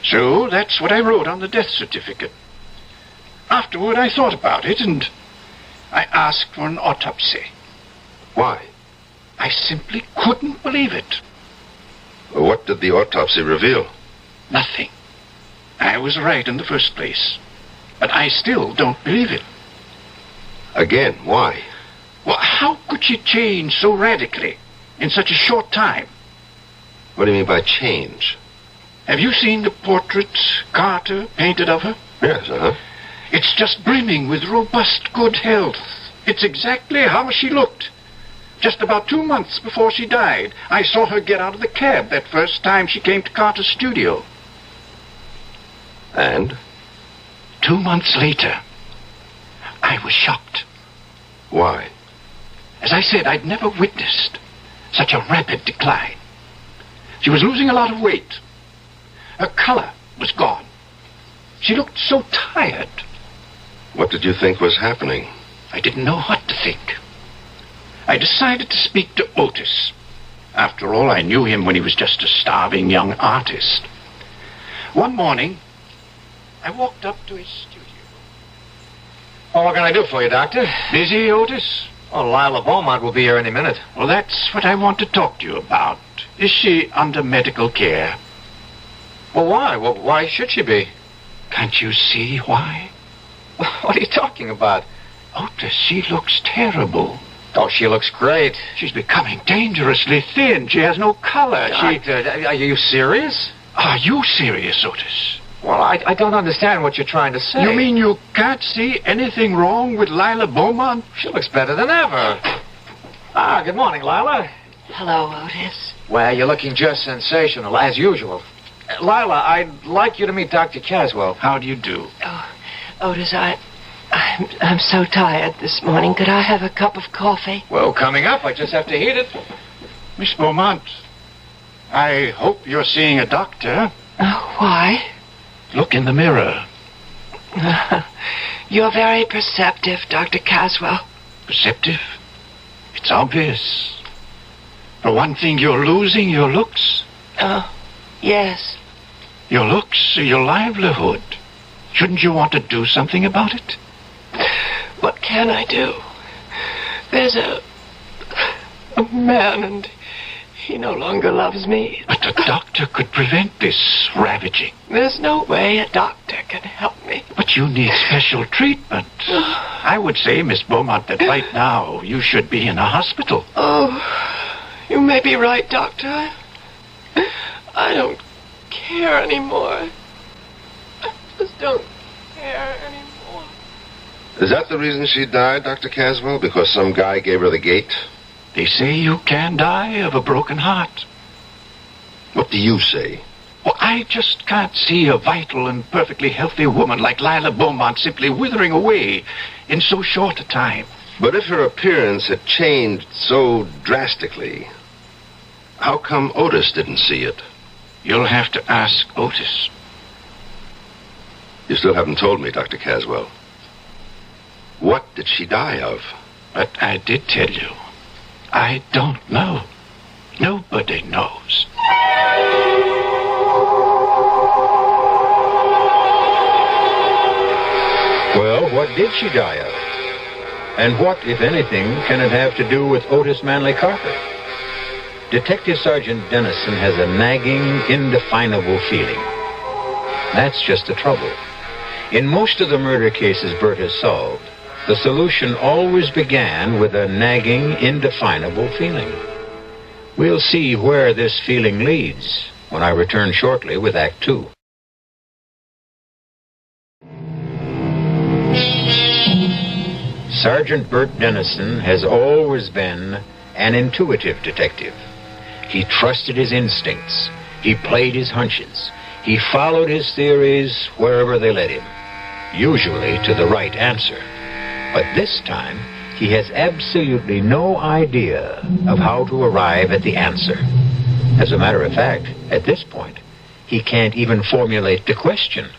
So that's what I wrote on the death certificate. Afterward, I thought about it, and I asked for an autopsy. Why? I simply couldn't believe it. What did the autopsy reveal? Nothing. I was right in the first place. But I still don't believe it. Again, why? Well, how could she change so radically in such a short time? What do you mean by change? Have you seen the portrait Carter painted of her? Yes, It's just brimming with robust good health. It's exactly how she looked. Just about 2 months before she died, I saw her get out of the cab that first time she came to Carter's studio. And? 2 months later, I was shocked. Why? As I said, I'd never witnessed such a rapid decline. She was losing a lot of weight. Her color was gone. She looked so tired. What did you think was happening? I didn't know what to think. I decided to speak to Otis. After all, I knew him when he was just a starving young artist. One morning, I walked up to his studio. Well, what can I do for you, Doctor? Busy, Otis? Oh, Lila Beaumont will be here any minute. Well, that's what I want to talk to you about. Is she under medical care? Well, why? Well, why should she be? Can't you see why? What are you talking about? Otis, she looks terrible. Oh, she looks great. She's becoming dangerously thin. She has no color. Doctor, are you serious? Are you serious, Otis? Well, I don't understand what you're trying to say. You mean you can't see anything wrong with Lila Beaumont? She looks better than ever. Ah, good morning, Lila. Hello, Otis. Well, you're looking just sensational, as usual. Lila, I'd like you to meet Dr. Caswell. How do you do? Oh, Otis, I'm so tired this morning. Could I have a cup of coffee? Well, coming up. I just have to heat it. Miss Beaumont, I hope you're seeing a doctor. Oh, why? Look in the mirror. You're very perceptive, Dr. Caswell. Perceptive? It's obvious. For one thing, you're losing your looks. Oh, yes. Your looks are your livelihood. Shouldn't you want to do something about it? What can I do? There's a man, and he no longer loves me. But a doctor could prevent this ravaging. There's no way a doctor can help me. But you need special treatment. I would say, Miss Beaumont, that right now you should be in a hospital. Oh, you may be right, Doctor. I don't care anymore. I just don't care anymore. Is that the reason she died, Dr. Caswell? Because some guy gave her the gate? They say you can die of a broken heart. What do you say? Well, I just can't see a vital and perfectly healthy woman like Lila Beaumont simply withering away in so short a time. But if her appearance had changed so drastically, how come Otis didn't see it? You'll have to ask Otis. You still haven't told me, Dr. Caswell. What did she die of? But I did tell you. I don't know. Nobody knows. Well, what did she die of? And what, if anything, can it have to do with Otis Manley Carter? Detective Sergeant Dennison has a nagging, indefinable feeling. That's just the trouble. In most of the murder cases Bert has solved, the solution always began with a nagging, indefinable feeling. We'll see where this feeling leads when I return shortly with Act 2. Sergeant Bert Dennison has always been an intuitive detective. He trusted his instincts. He played his hunches. He followed his theories wherever they led him, usually to the right answer. But this time, he has absolutely no idea of how to arrive at the answer. As a matter of fact, at this point, he can't even formulate the question.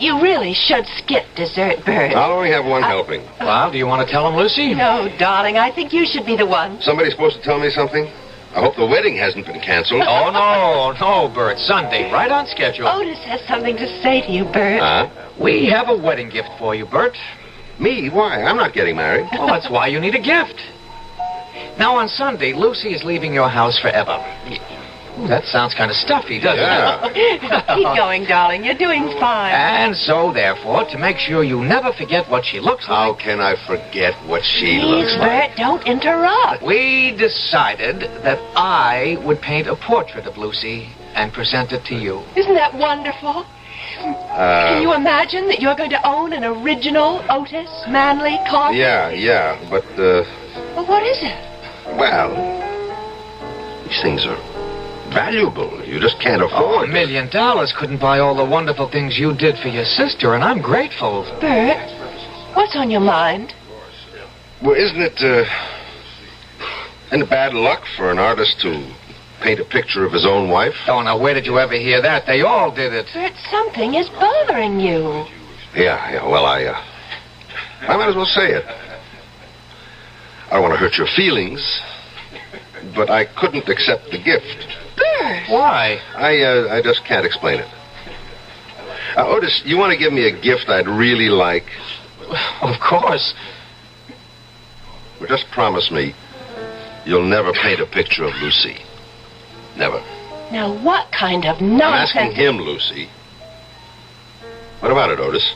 You really should skip dessert, Bert. I'll only have one helping. Well, do you want to tell him, Lucy? No, darling, I think you should be the one. Somebody's supposed to tell me something? I hope the wedding hasn't been canceled. Oh, no, Bert. Sunday, right on schedule. Otis has something to say to you, Bert. Huh? We have a wedding gift for you, Bert. Me? Why? I'm not getting married. Well, that's why you need a gift. Now, on Sunday, Lucy is leaving your house forever. Ooh, that sounds kind of stuffy, doesn't it? Keep going, darling. You're doing fine. And so, therefore, to make sure you never forget what she looks like... How can I forget what she looks like? Bert, don't interrupt. We decided that I would paint a portrait of Lucy and present it to you. Isn't that wonderful? Can you imagine that you're going to own an original Otis Manley car? Yeah, but, Well, what is it? well, these things are valuable. You just can't afford $1 million couldn't buy all the wonderful things you did for your sister, and I'm grateful. Bert, what's on your mind? Well, isn't it bad luck for an artist to paint a picture of his own wife? Oh, now, where did you ever hear that? They all did it. Bert, something is bothering you. Yeah, well, I might as well say it. I don't want to hurt your feelings, but I couldn't accept the gift. Bert! Why? I just can't explain it. Otis, you want to give me a gift I'd really like? Of course. Well, just promise me you'll never paint a picture of Lucy. Never. Now, what kind of I'm nonsense... asking him, Lucy. What about it, Otis?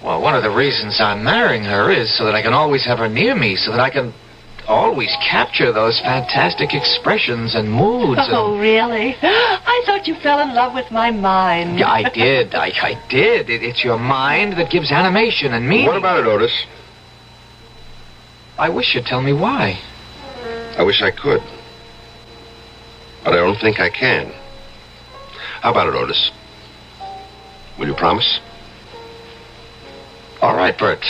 Well, one of the reasons I'm marrying her is so that I can always have her near me, so that I can always capture those fantastic expressions and moods. Oh, really? I thought you fell in love with my mind. Yeah, I did. I did. It's your mind that gives animation and meaning. What about it, Otis? I wish you'd tell me why. I wish I could. But I don't think I can. How about it, Otis? Will you promise? All right, Bert.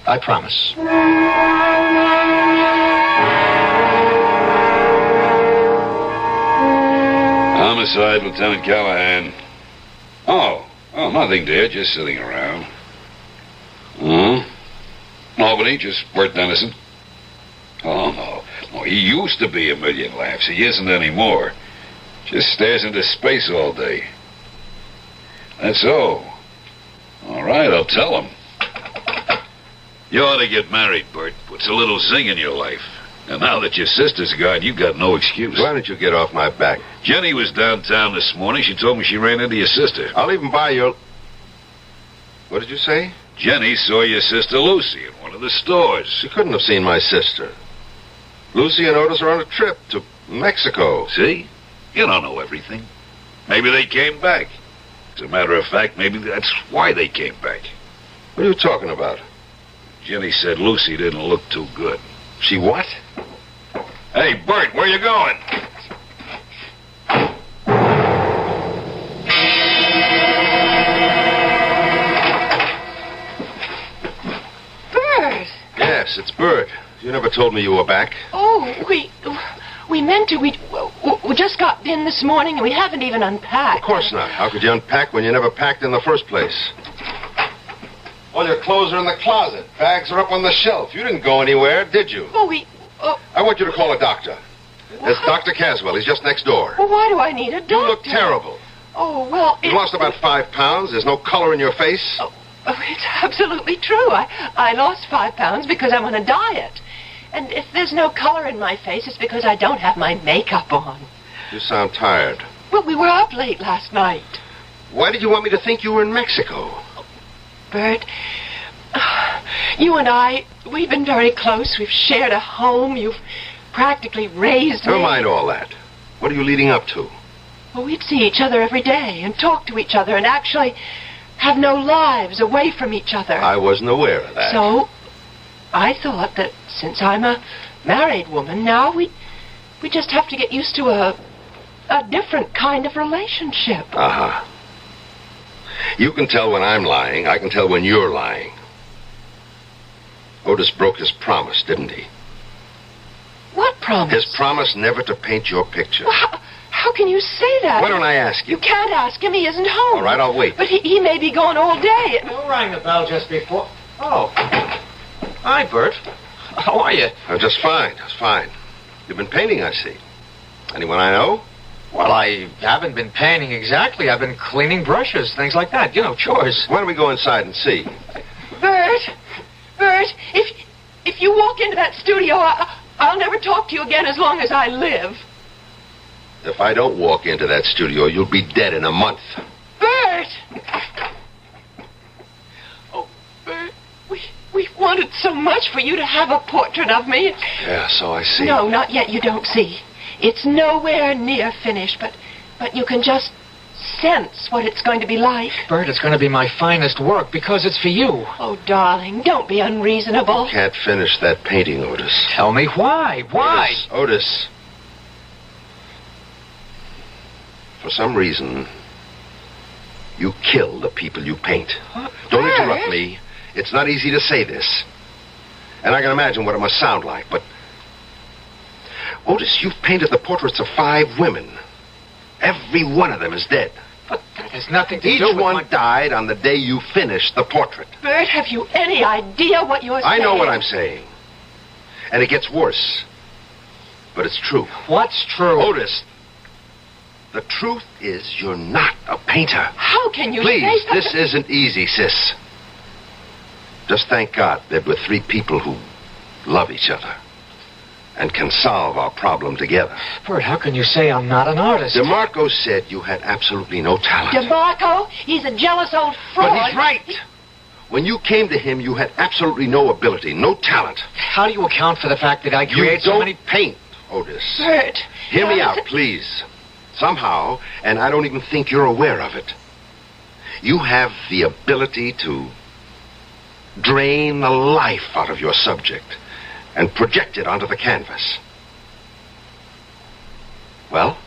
I promise. Homicide, Lieutenant Callahan. Oh, nothing, dear. Just sitting around. Albany, just Bert Dennison. Oh, no. He used to be a million laughs. He isn't anymore. Just stares into space all day. That's so. All right, I'll tell him. You ought to get married, Bert. Puts a little zing in your life. And now that your sister's gone, you got no excuse. Why don't you get off my back? Jenny was downtown this morning. She told me she ran into your sister. I'll even buy your... What did you say? Jenny saw your sister Lucy in one of the stores. She couldn't have seen my sister. Lucy and Otis are on a trip to Mexico. See? You don't know everything. Maybe they came back. As a matter of fact, maybe that's why they came back. What are you talking about? Jenny said Lucy didn't look too good. She what? Hey, Bert, where you going? Bert! Yes, it's Bert. You never told me you were back. Oh, we meant to. We just got in this morning and we haven't even unpacked. Of course not. How could you unpack when you never packed in the first place? All your clothes are in the closet. Bags are up on the shelf. You didn't go anywhere, did you? I want you to call a doctor. There's Dr. Caswell. He's just next door. Well, why do I need a doctor? You look terrible. Oh, well... You lost about 5 pounds. There's no color in your face. Oh, it's absolutely true. I lost 5 pounds because I'm on a diet. And if there's no color in my face, it's because I don't have my makeup on. You sound tired. Well, we were up late last night. Why did you want me to think you were in Mexico? Bert, you and I, we've been very close. We've shared a home. You've practically raised me. Never mind all that. What are you leading up to? Well, we'd see each other every day and talk to each other and actually have no lives away from each other. I wasn't aware of that. So, I thought that since I'm a married woman, now we just have to get used to a different kind of relationship. Uh-huh. You can tell when I'm lying. I can tell when you're lying. Otis broke his promise, didn't he? What promise? His promise never to paint your picture. Well, How can you say that? Why don't I ask you? You can't ask him. He isn't home. All right, I'll wait. But he may be gone all day. Who rang the bell just before? Oh. Hi, Bert. How are you? Just fine. Just fine. You've been painting, I see. Anyone I know? Well, I haven't been painting exactly. I've been cleaning brushes, things like that. You know, chores. Why don't we go inside and see? Bert, if you walk into that studio, I'll never talk to you again as long as I live. If I don't walk into that studio, you'll be dead in a month. Bert! Oh, Bert, we wanted so much for you to have a portrait of me. Yeah, so I see. No, not yet. You don't see. It's nowhere near finished, but you can just sense what it's going to be like. Bert, it's going to be my finest work because it's for you. Oh, darling, don't be unreasonable. Can't finish that painting, Otis. Tell me why. Why? Otis. For some reason, you kill the people you paint. Don't interrupt me. It's not easy to say this. And I can imagine what it must sound like, but... Otis, you've painted the portraits of 5 women. Every one of them is dead. But that has nothing to Each do with one died on the day you finished the portrait. Bert, have you any idea what you're saying? I know what I'm saying. And it gets worse. But it's true. What's true? Otis, the truth is you're not a painter. How can you Please, say that? this isn't easy, sis. Just thank God that we're 3 people who love each other and can solve our problem together. Bert, how can you say I'm not an artist? DeMarco said you had absolutely no talent. DeMarco? He's a jealous old fraud. But he's right. When you came to him, you had absolutely no ability, no talent. How do you account for the fact that I create so so many... paint, Otis. Bert. Hear me out, please. Somehow, and I don't even think you're aware of it, you have the ability to drain the life out of your subject and project it onto the canvas. Well?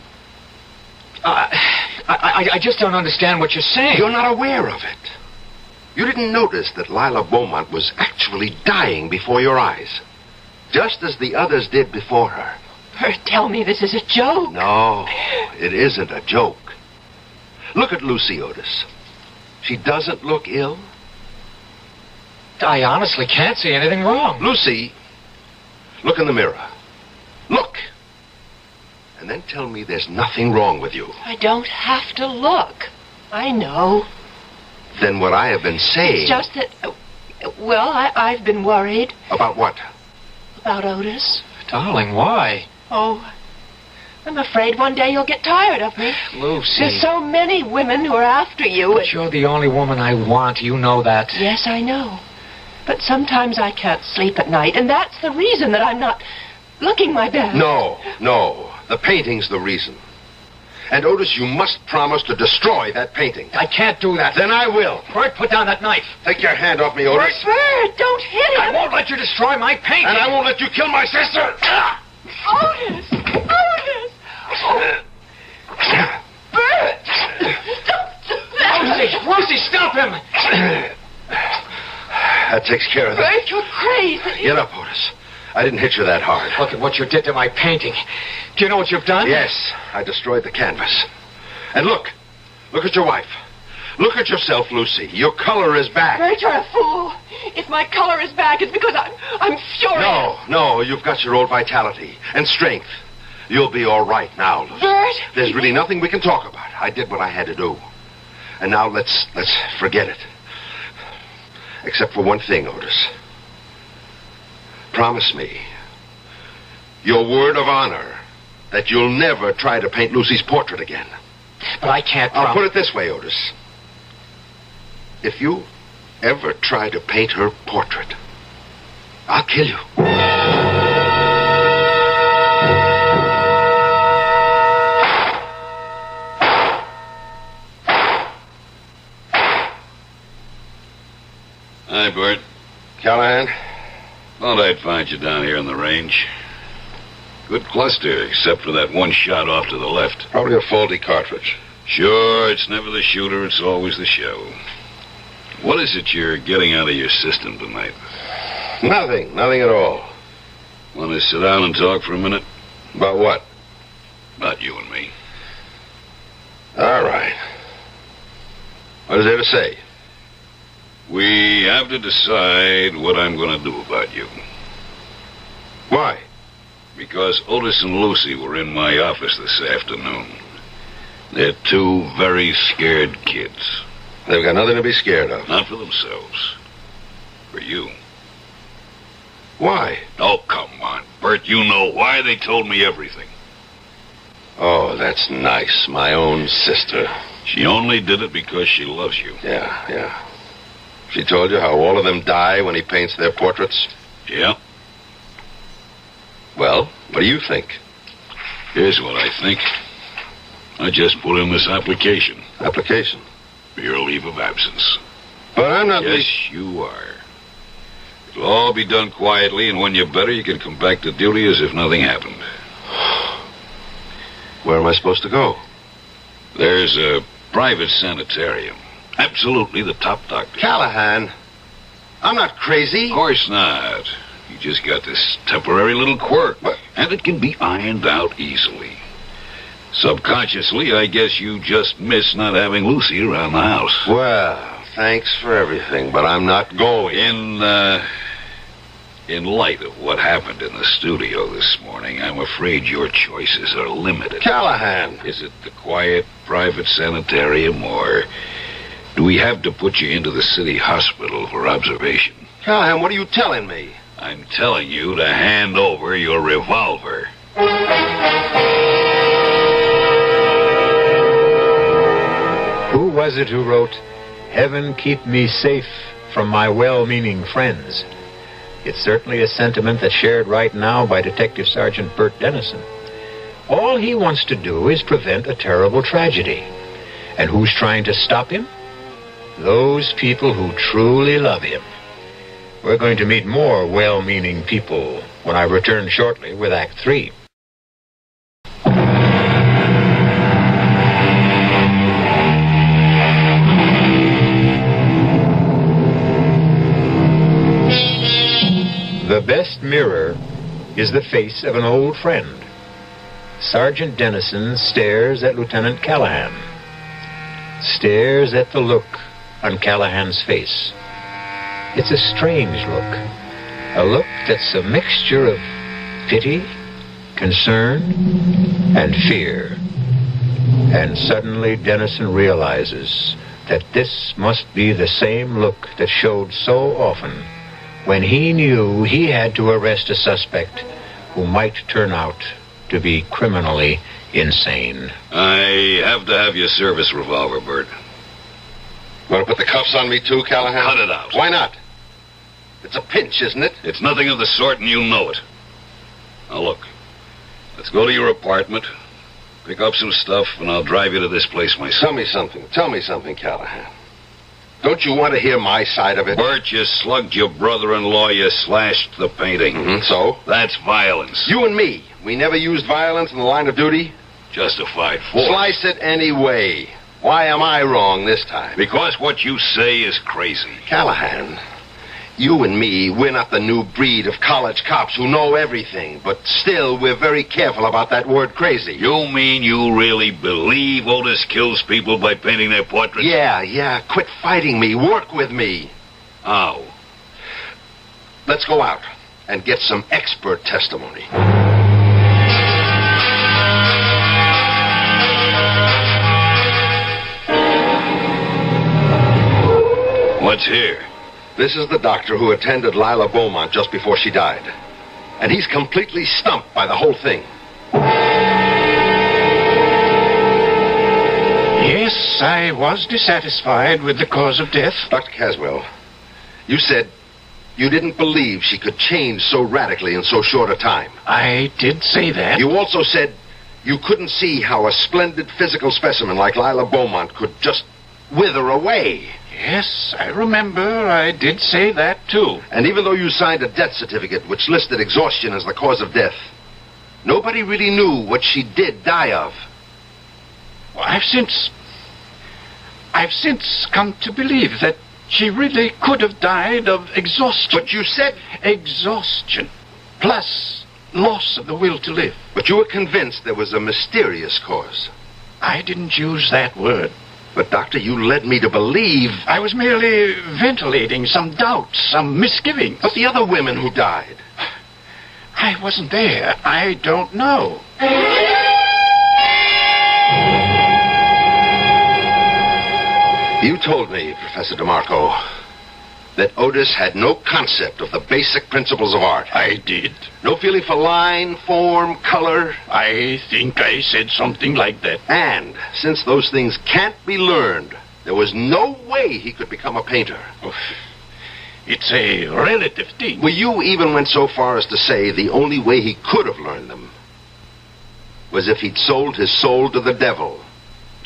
I just don't understand what you're saying. You're not aware of it. You didn't notice that Lila Beaumont was actually dying before your eyes, just as the others did before her. Bert, tell me this is a joke. No, it isn't a joke. Look at Lucy, Otis. She doesn't look ill. I honestly can't see anything wrong. Lucy, look in the mirror. Look. And then tell me there's nothing wrong with you. I don't have to look. I know. Then what I have been saying... It's just that... Well, I've been worried. About what? About Otis. Darling, why? Oh, I'm afraid one day you'll get tired of me. Lucy. There's so many women who are after you. But you're the only woman I want. You know that. Yes, I know. But sometimes I can't sleep at night, and that's the reason that I'm not looking my best. No. The painting's the reason. And Otis, you must promise to destroy that painting. I can't do that. Then I will. Bert, put down that knife. Take your hand off me, Otis. Bert, don't hit him. I won't let you destroy my painting. And I won't let you kill my sister. Otis! Bert! Don't do that! Lucy, stop him! That takes care of that. Bert, you're crazy. Get up, Otis. I didn't hit you that hard. Look at what you did to my painting. Do you know what you've done? Yes, I destroyed the canvas. And look at your wife. Look at yourself, Lucy. Your color is back. Bert, you're a fool. If my color is back, it's because I'm furious. No, you've got your old vitality and strength. You'll be all right now, Lucy. Bert! There's really nothing we can talk about. I did what I had to do. And now let's forget it. Except for one thing, Otis. Promise me your word of honor that you'll never try to paint Lucy's portrait again. But I can't I'll put it this way, Otis. If you ever try to paint her portrait, I'll kill you. Hi, Bert. Callahan? Thought I'd find you down here on the range. Good cluster, except for that one shot off to the left. Probably a faulty cartridge. Sure, it's never the shooter, it's always the shell. What is it you're getting out of your system tonight? Nothing at all. Want to sit down and talk for a minute? About what? About you and me. What is there to say? We have to decide what I'm going to do about you. Why? Because Otis and Lucy were in my office this afternoon. They're two very scared kids. They've got nothing to be scared of. Not for themselves. For you. Why? Oh, come on, Bert. You know why. They told me everything. Oh, that's nice. My own sister. She only did it because she loves you. Yeah. She told you how all of them die when he paints their portraits? Yeah. Well, what do you think? Here's what I think. I just put in this application. Application? For your leave of absence. But I'm not... Yes, you are. It'll all be done quietly, and when you're better, you can come back to duty as if nothing happened. Where am I supposed to go? There's a private sanitarium. Absolutely the top doctor. Callahan, I'm not crazy. Of course not. You just got this temporary little quirk, and it can be ironed out easily. Subconsciously, I guess you just miss not having Lucy around the house. Well, thanks for everything, but I'm not going. In light of what happened in the studio this morning, I'm afraid your choices are limited. Callahan! Is it the quiet, private sanitarium, or do we have to put you into the city hospital for observation? Callahan, what are you telling me? I'm telling you to hand over your revolver. Who was it who wrote, "Heaven keep me safe from my well-meaning friends"? It's certainly a sentiment that's shared right now by Detective Sergeant Bert Dennison. All he wants to do is prevent a terrible tragedy. And who's trying to stop him? Those people who truly love him. We're going to meet more well-meaning people when I return shortly with Act 3. The best mirror is the face of an old friend. Sergeant Dennison stares at Lieutenant Callahan. Stares at the look on Callahan's face. It's a strange look. A look that's a mixture of pity, concern, and fear. And suddenly Dennison realizes that this must be the same look that showed so often when he knew he had to arrest a suspect who might turn out to be criminally insane. I have to have your service revolver, Bert. Want to put the cuffs on me too, Callahan? Cut it out. Why not? It's a pinch, isn't it? It's nothing of the sort, and you know it. Now, look. Let's go to your apartment, pick up some stuff, and I'll drive you to this place myself. Tell me something, Callahan. Don't you want to hear my side of it? Bert, you slugged your brother-in-law, you slashed the painting. Mm-hmm. So? That's violence. You and me, we never used violence in the line of duty? Justified force. Slice it any way. Why am I wrong this time? Because what you say is crazy. Callahan, you and me, we're not the new breed of college cops who know everything, but still we're very careful about that word crazy. You mean you really believe Otis kills people by painting their portraits? Yeah. Quit fighting me. Work with me. How? Let's go out and get some expert testimony. What's here? This is the doctor who attended Lila Beaumont just before she died. And he's completely stumped by the whole thing. Yes, I was dissatisfied with the cause of death. Dr. Caswell, you said you didn't believe she could change so radically in so short a time. I did say that. You also said you couldn't see how a splendid physical specimen like Lila Beaumont could just wither away. Yes, I remember I did say that, too. And even though you signed a death certificate which listed exhaustion as the cause of death, nobody really knew what she did die of. Well, I've since come to believe that she really could have died of exhaustion. But you said... Exhaustion, plus loss of the will to live. But you were convinced there was a mysterious cause. I didn't use that word. But, Doctor, you led me to believe... I was merely ventilating some doubts, some misgivings. But the other women who died... I wasn't there. I don't know. You told me, Professor DeMarco, that Otis had no concept of the basic principles of art. I did. No feeling for line, form, color. I think I said something like that. And since those things can't be learned, there was no way he could become a painter. Oh, it's a relative thing. Well, you even went so far as to say the only way he could have learned them was if he'd sold his soul to the devil.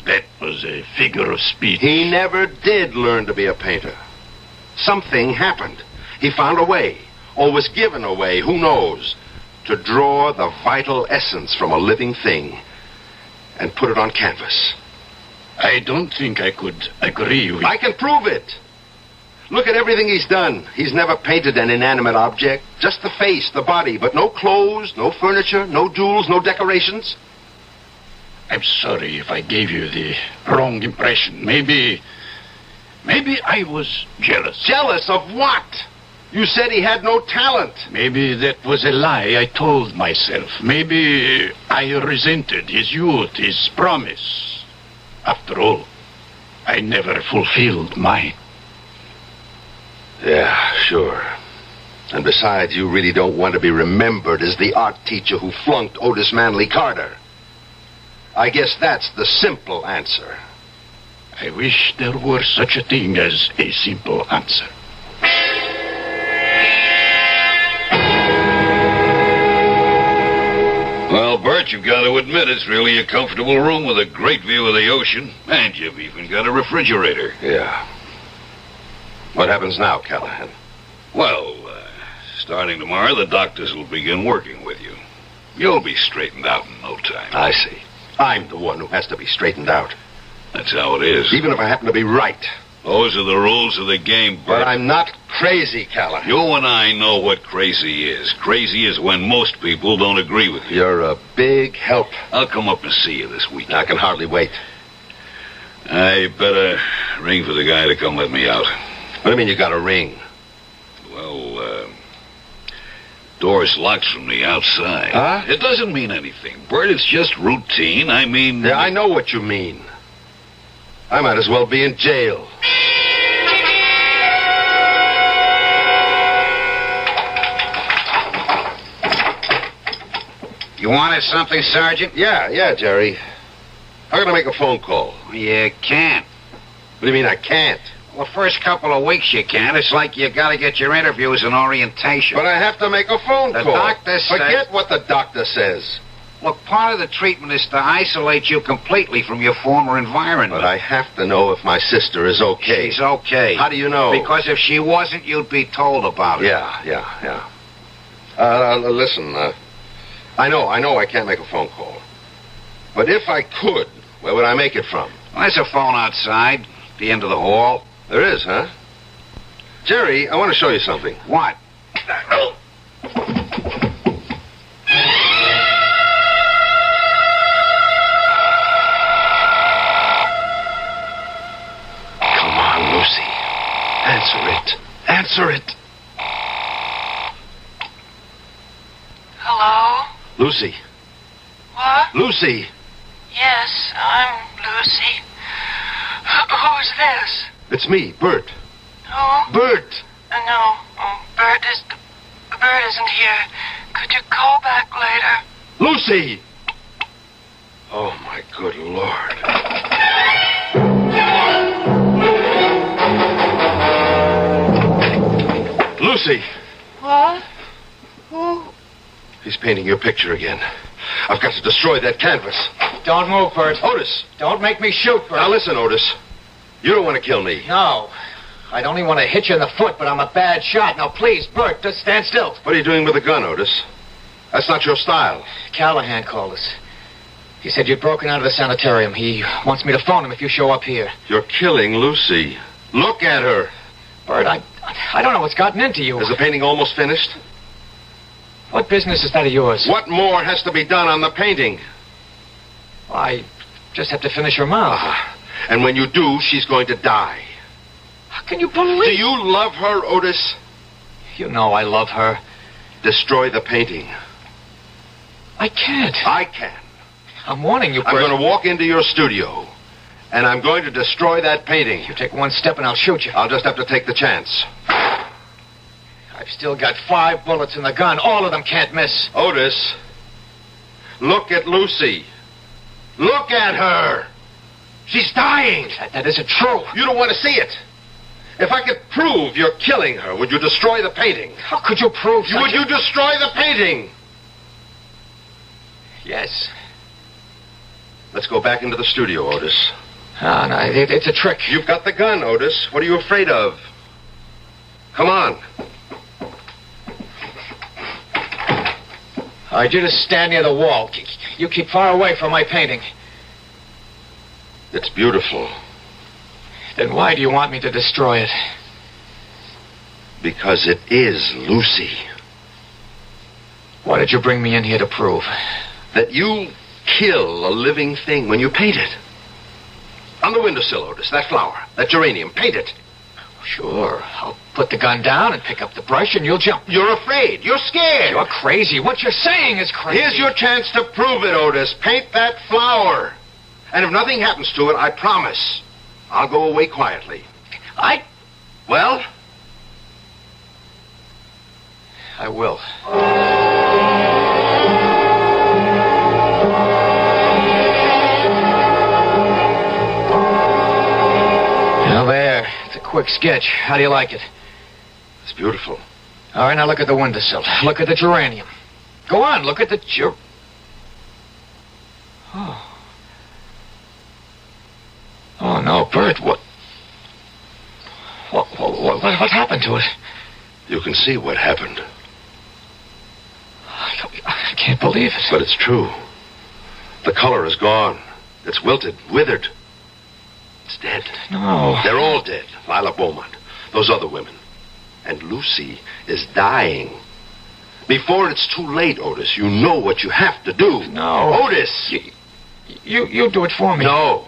That was a figure of speech. He never did learn to be a painter. Something happened. He found a way, or was given a way, who knows, to draw the vital essence from a living thing and put it on canvas. I don't think I could agree with... I can prove it. Look at everything he's done. He's never painted an inanimate object. Just the face, the body, but no clothes, no furniture, no jewels, no decorations. I'm sorry if I gave you the wrong impression. Maybe I was jealous. Jealous of what? You said he had no talent. Maybe that was a lie I told myself. Maybe I resented his youth, his promise. After all, I never fulfilled mine. Yeah, sure. And besides, you really don't want to be remembered as the art teacher who flunked Otis Manley Carter. I guess that's the simple answer. I wish there were such a thing as a simple answer. Well, Bert, you've got to admit it's really a comfortable room with a great view of the ocean. And you've even got a refrigerator. Yeah. What happens now, Callahan? Well, starting tomorrow, the doctors will begin working with you. You'll be straightened out in no time. I see. I'm the one who has to be straightened out. That's how it is. Even if I happen to be right. Those are the rules of the game, Bert. But I'm not crazy, Callahan. You and I know what crazy is. Crazy is when most people don't agree with you. You're a big help. I'll come up and see you this weekend. I can hardly wait. I better ring for the guy to come let me out. What do you mean you got a ring? Well, door's locked from the outside. Huh? It doesn't mean anything, Bert. It's just routine. I mean... Yeah, I know what you mean. I might as well be in jail. You wanted something, Sergeant? Yeah, Jerry. I'm going to make a phone call. You can't. What do you mean I can't? Well, the first couple of weeks you can. It's like you got to get your interviews and orientation. But I have to make a phone call. The doctor says... Forget what the doctor says. Look, part of the treatment is to isolate you completely from your former environment. But I have to know if my sister is okay. She's okay. How do you know? Because if she wasn't, you'd be told about it. Yeah. Listen, I know I can't make a phone call. But if I could, where would I make it from? Well, there's a phone outside, at the end of the hall. There is, huh? Jerry, I want to show you something. What? Come on, Lucy. Answer it. Hello? Lucy. What? Lucy. Yes, I'm Lucy. Who's this? It's me, Bert. Who? Bert. No, Bert isn't here. Could you call back later? Lucy! Oh, my good Lord. Lucy! What? Who? He's painting your picture again. I've got to destroy that canvas. Don't move, Bert. Otis! Don't make me shoot, Bert. Now listen, Otis. You don't want to kill me. No. I'd only want to hit you in the foot, but I'm a bad shot. Now, please, Bert, just stand still. What are you doing with a gun, Otis? That's not your style. Callahan called us. He said you'd broken out of the sanitarium. He wants me to phone him if you show up here. You're killing Lucy. Look at her. Bert, I don't know what's gotten into you. Is the painting almost finished? What business is that of yours? What more has to be done on the painting? I just have to finish her mouth. And when you do, she's going to die. How can you believe... Do you love her, Otis? You know I love her. Destroy the painting. I can't. I can. I'm warning you, Bert. I'm going to walk into your studio, and I'm going to destroy that painting. You take one step and I'll shoot you. I'll just have to take the chance. I've still got 5 bullets in the gun. All of them can't miss. Otis, look at Lucy. Look at her. She's dying. That isn't true. You don't want to see it. If I could prove you're killing her, would you destroy the painting? How could you prove such Would you destroy the painting? Yes. Let's go back into the studio, Otis. Oh, no, it's a trick. You've got the gun, Otis. What are you afraid of? Come on. All right, you just stand near the wall. You keep far away from my painting. It's beautiful. Then why do you want me to destroy it? Because it is Lucy. What did you bring me in here to prove? That you kill a living thing when you paint it. On the windowsill, Otis, that flower, that geranium, paint it. Sure. I'll put the gun down and pick up the brush and you'll jump. You're afraid. You're scared. You're crazy. What you're saying is crazy. Here's your chance to prove it, Otis. Paint that flower. And if nothing happens to it, I promise, I'll go away quietly. Well? I will. Now there. It's a quick sketch. How do you like it? It's beautiful. All right, now look at the windowsill. Look at the geranium. Go on, look at the Oh, no, Bert, what happened to it? You can see what happened. I can't believe it. But it's true. The color is gone. It's wilted, withered. It's dead. No. They're all dead. Lila Beaumont, those other women. And Lucy is dying. Before it's too late, Otis, you know what you have to do. No. Otis! You do it for me. No.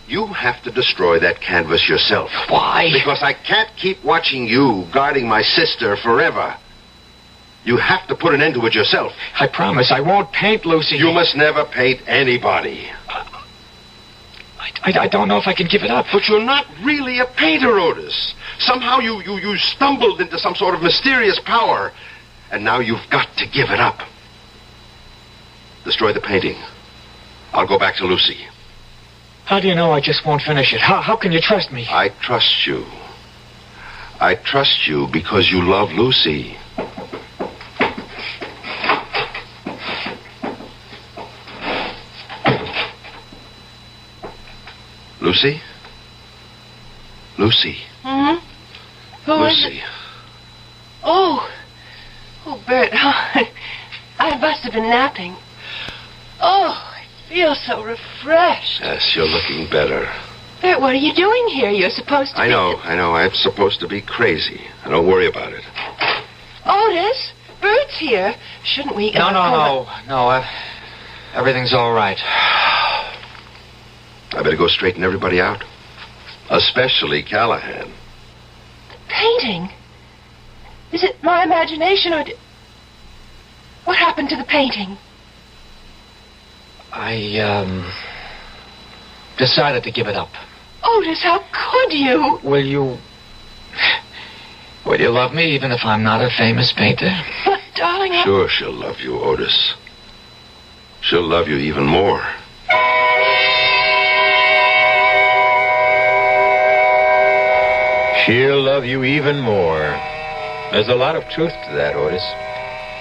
You have to destroy that canvas yourself. Why? Because I can't keep watching you guarding my sister forever. You have to put an end to it yourself. I promise I won't paint Lucy. You must never paint anybody. I don't know if I can give it up. But you're not really a painter, Otis. Somehow you stumbled into some sort of mysterious power. And now you've got to give it up. Destroy the painting. I'll go back to Lucy. How do you know I just won't finish it? How can you trust me? I trust you. I trust you because you love Lucy. Lucy? Lucy. Hmm? Who is Lucy. it? Oh, Bert. I must have been napping. Oh, I feel so refreshed. Yes, you're looking better. Bert, what are you doing here? You're supposed to I know. I'm supposed to be crazy. Don't worry about it. Otis, Bert's here. Shouldn't we... No. Everything's all right. I better go straighten everybody out. Especially Callahan. Painting? Is it my imagination or... What happened to the painting? I, decided to give it up. Otis, how could you? Will you love me even if I'm not a famous painter? But, darling, Sure she'll love you, Otis. She'll love you even more. She'll love you even more. There's a lot of truth to that, Otis.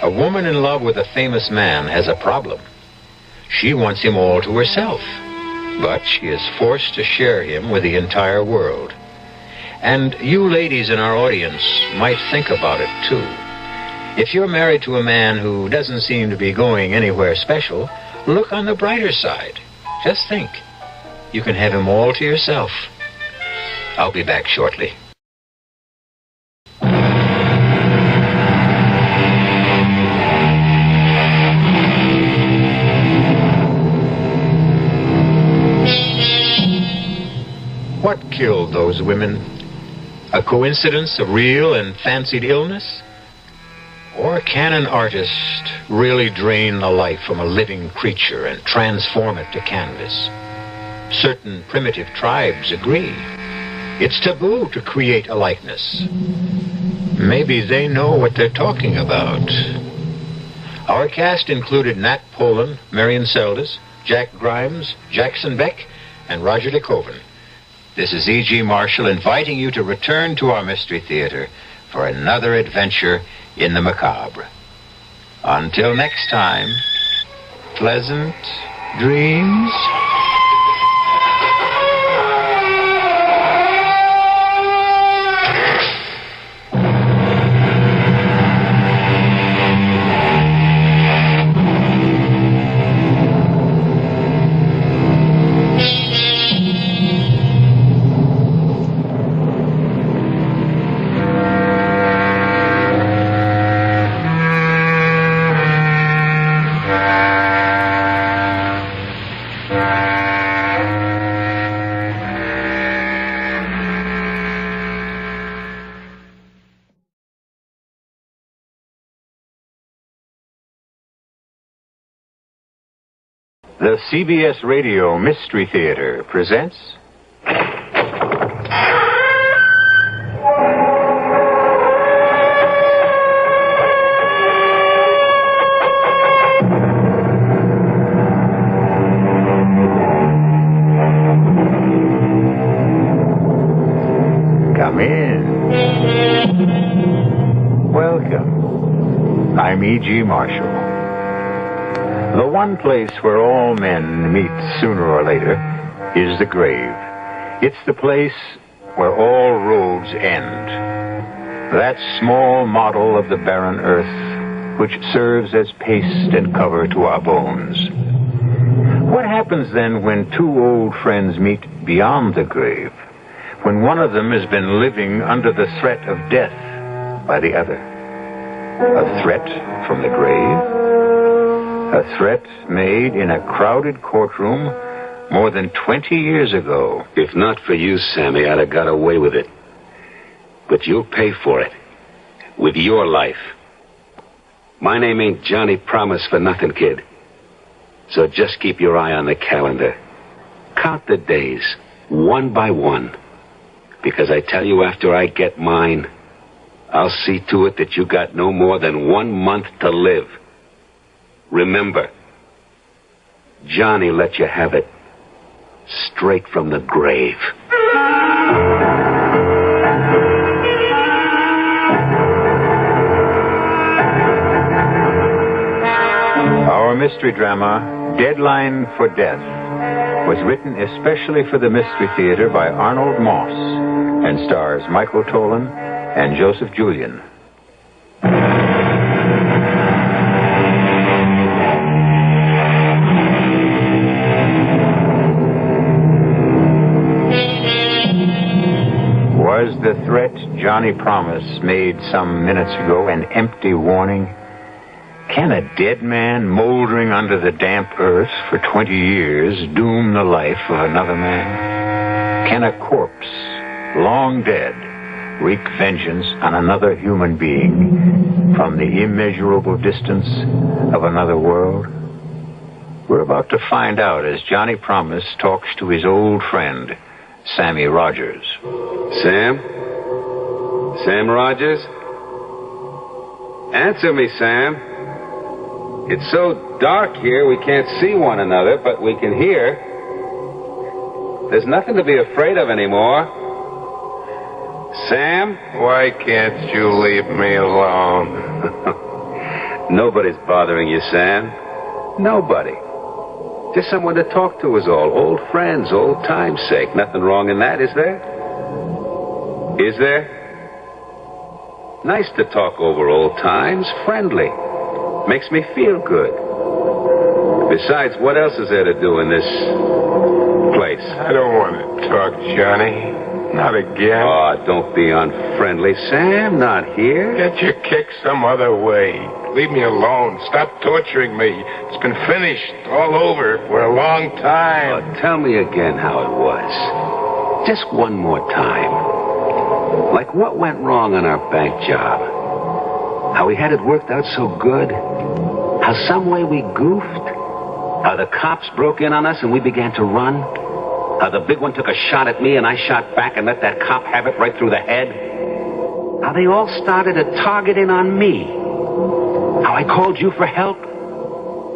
A woman in love with a famous man has a problem. She wants him all to herself, but she is forced to share him with the entire world. And you ladies in our audience might think about it, too. If you're married to a man who doesn't seem to be going anywhere special, look on the brighter side. Just think. You can have him all to yourself. I'll be back shortly. What killed those women? A coincidence of real and fancied illness? Or can an artist really drain the life from a living creature and transform it to canvas? Certain primitive tribes agree. It's taboo to create a likeness. Maybe they know what they're talking about. Our cast included Nat Polan, Marion Seldes, Jack Grimes, Jackson Beck, and Roger DeKoven. This is E.G. Marshall inviting you to return to our Mystery Theater for another adventure in the macabre. Until next time, pleasant dreams. The CBS Radio Mystery Theater presents... Come in. Welcome. I'm E.G. Marshall. The one place where all men meet sooner or later is the grave. It's the place where all roads end. That small model of the barren earth which serves as paste and cover to our bones. What happens then when two old friends meet beyond the grave? When one of them has been living under the threat of death by the other? A threat from the grave? A threat made in a crowded courtroom more than 20 years ago. If not for you, Sammy, I'd have got away with it. But you'll pay for it. With your life. My name ain't Johnny Promise for nothing, kid. So just keep your eye on the calendar. Count the days, one by one. Because I tell you, after I get mine, I'll see to it that you got no more than 1 month to live. Remember, Johnny let you have it straight from the grave. Our mystery drama, Deadline for Death, was written especially for the Mystery Theater by Arnold Moss and stars Michael Tolan and Joseph Julian. Was the threat Johnny Promise made some minutes ago an empty warning? Can a dead man moldering under the damp earth for 20 years doom the life of another man? Can a corpse, long dead, wreak vengeance on another human being from the immeasurable distance of another world? We're about to find out as Johnny Promise talks to his old friend, Sammy Rogers. Sam? Sam Rogers? Answer me, Sam. It's so dark here we can't see one another, but we can hear. There's nothing to be afraid of anymore. Sam? Why can't you leave me alone? Nobody's bothering you, Sam. Nobody. Just someone to talk to is all. Old friends, old time's sake. Nothing wrong in that, is there? Is there? Nice to talk over old times. Friendly. Makes me feel good. Besides, what else is there to do in this place? I don't want to talk, Johnny. Not again. Oh, don't be unfriendly, Sam. Not here. Get your kick some other way. Leave me alone. Stop torturing me. It's been finished all over for a long time. Oh, tell me again how it was. Just one more time. Like what went wrong on our bank job? How we had it worked out so good? How some way we goofed? How the cops broke in on us and we began to run? How the big one took a shot at me and I shot back and let that cop have it right through the head? How they all started to target in on me? How I called you for help?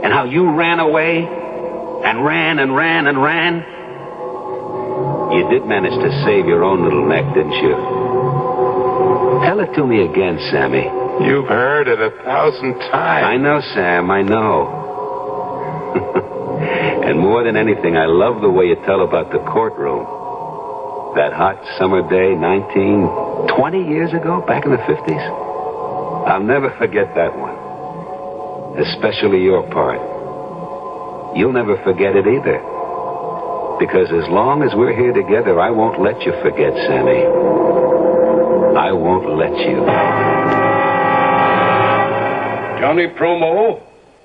And how you ran away? And ran and ran and ran? You did manage to save your own little neck, didn't you? Tell it to me again, Sammy. You've heard it 1,000 times. I know, Sam, I know. And more than anything, I love the way you tell about the courtroom. That hot summer day, 20 years ago, back in the 50s. I'll never forget that one. Especially your part. You'll never forget it either. Because as long as we're here together, I won't let you forget, Sammy. I won't let you. Johnny Promo,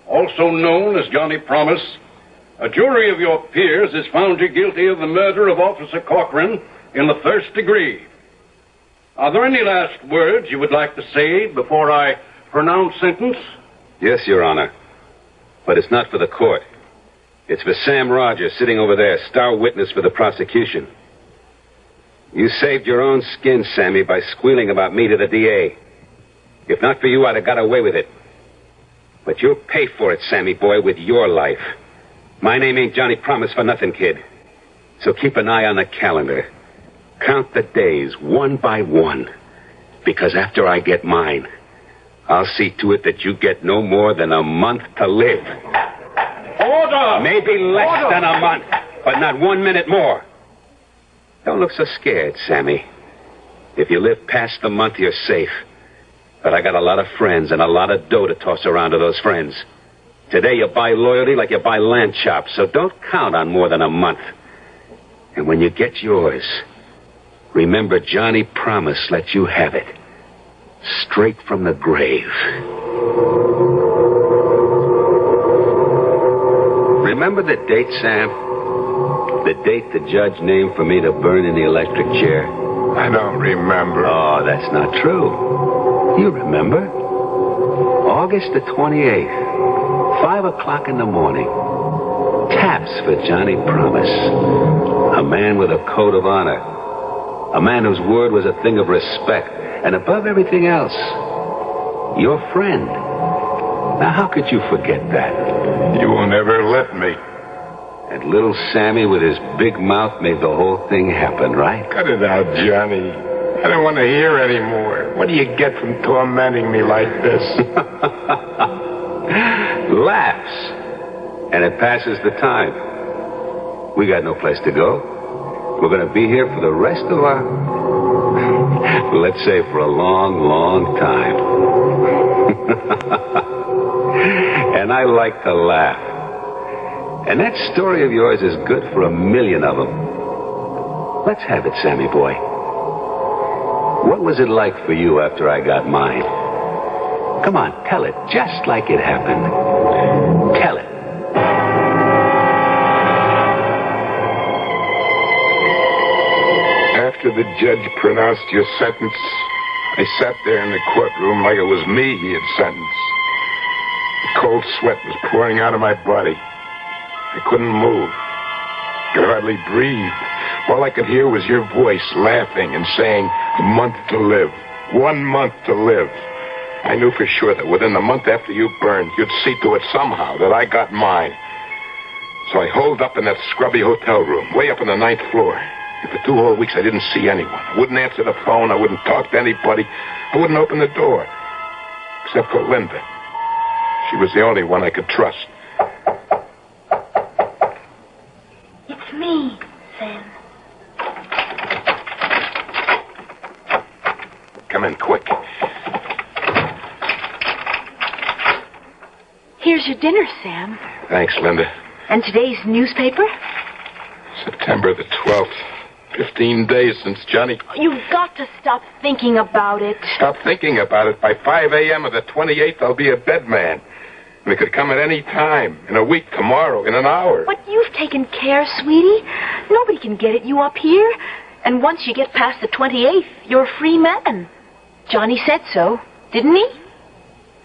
also known as Johnny Promise, a jury of your peers has found you guilty of the murder of Officer Corcoran in the first degree. Are there any last words you would like to say before I pronounce sentence? Yes, Your Honor. But it's not for the court. It's for Sam Rogers sitting over there, star witness for the prosecution. You saved your own skin, Sammy, by squealing about me to the DA. If not for you, I'd have got away with it. But you'll pay for it, Sammy boy, with your life. My name ain't Johnny Promise for nothing, kid. So keep an eye on the calendar. Count the days, one by one. Because after I get mine, I'll see to it that you get no more than a month to live. Order! Maybe less than a month, but not 1 minute more. Don't look so scared, Sammy. If you live past the month, you're safe. But I got a lot of friends and a lot of dough to toss around to those friends. Today you buy loyalty like you buy lamb chops, so don't count on more than a month. And when you get yours, remember Johnny Promise let you have it. Straight from the grave. Remember the date, Sam? The date the judge named for me to burn in the electric chair? I don't remember. Oh, that's not true. You remember? August the 28th. 5 o'clock in the morning. Taps for Johnny Promise. A man with a code of honor. A man whose word was a thing of respect. And above everything else, your friend. Now, how could you forget that? You will never let me. And little Sammy with his big mouth made the whole thing happen, right? Cut it out, Johnny. I don't want to hear anymore. What do you get from tormenting me like this? Laughs. And it passes the time. We got no place to go. We're going to be here for the rest of our... let's say for a long, long time. And I like to laugh. And that story of yours is good for 1,000,000 of them. Let's have it, Sammy boy. What was it like for you after I got mine? Come on, tell it just like it happened. Tell it. After the judge pronounced your sentence, I sat there in the courtroom like it was me he had sentenced. The cold sweat was pouring out of my body. I couldn't move. I could hardly breathe. All I could hear was your voice laughing and saying, "A month to live. 1 month to live." I knew for sure that within the month after you burned, you'd see to it somehow that I got mine. So I holed up in that scrubby hotel room, way up on the 9th floor. And for 2 whole weeks, I didn't see anyone. I wouldn't answer the phone. I wouldn't talk to anybody. I wouldn't open the door. Except for Linda. She was the only one I could trust. It's me, Sam. Come in quick. Here's your dinner, Sam. Thanks, Linda. And today's newspaper? September the 12th. 15 days since Johnny... You've got to stop thinking about it. Stop thinking about it. By 5 a.m. of the 28th, I'll be a dead man. And it could come at any time. In a week, tomorrow, in an hour. But you've taken care, sweetie. Nobody can get at you up here. And once you get past the 28th, you're a free man. Johnny said so, didn't he?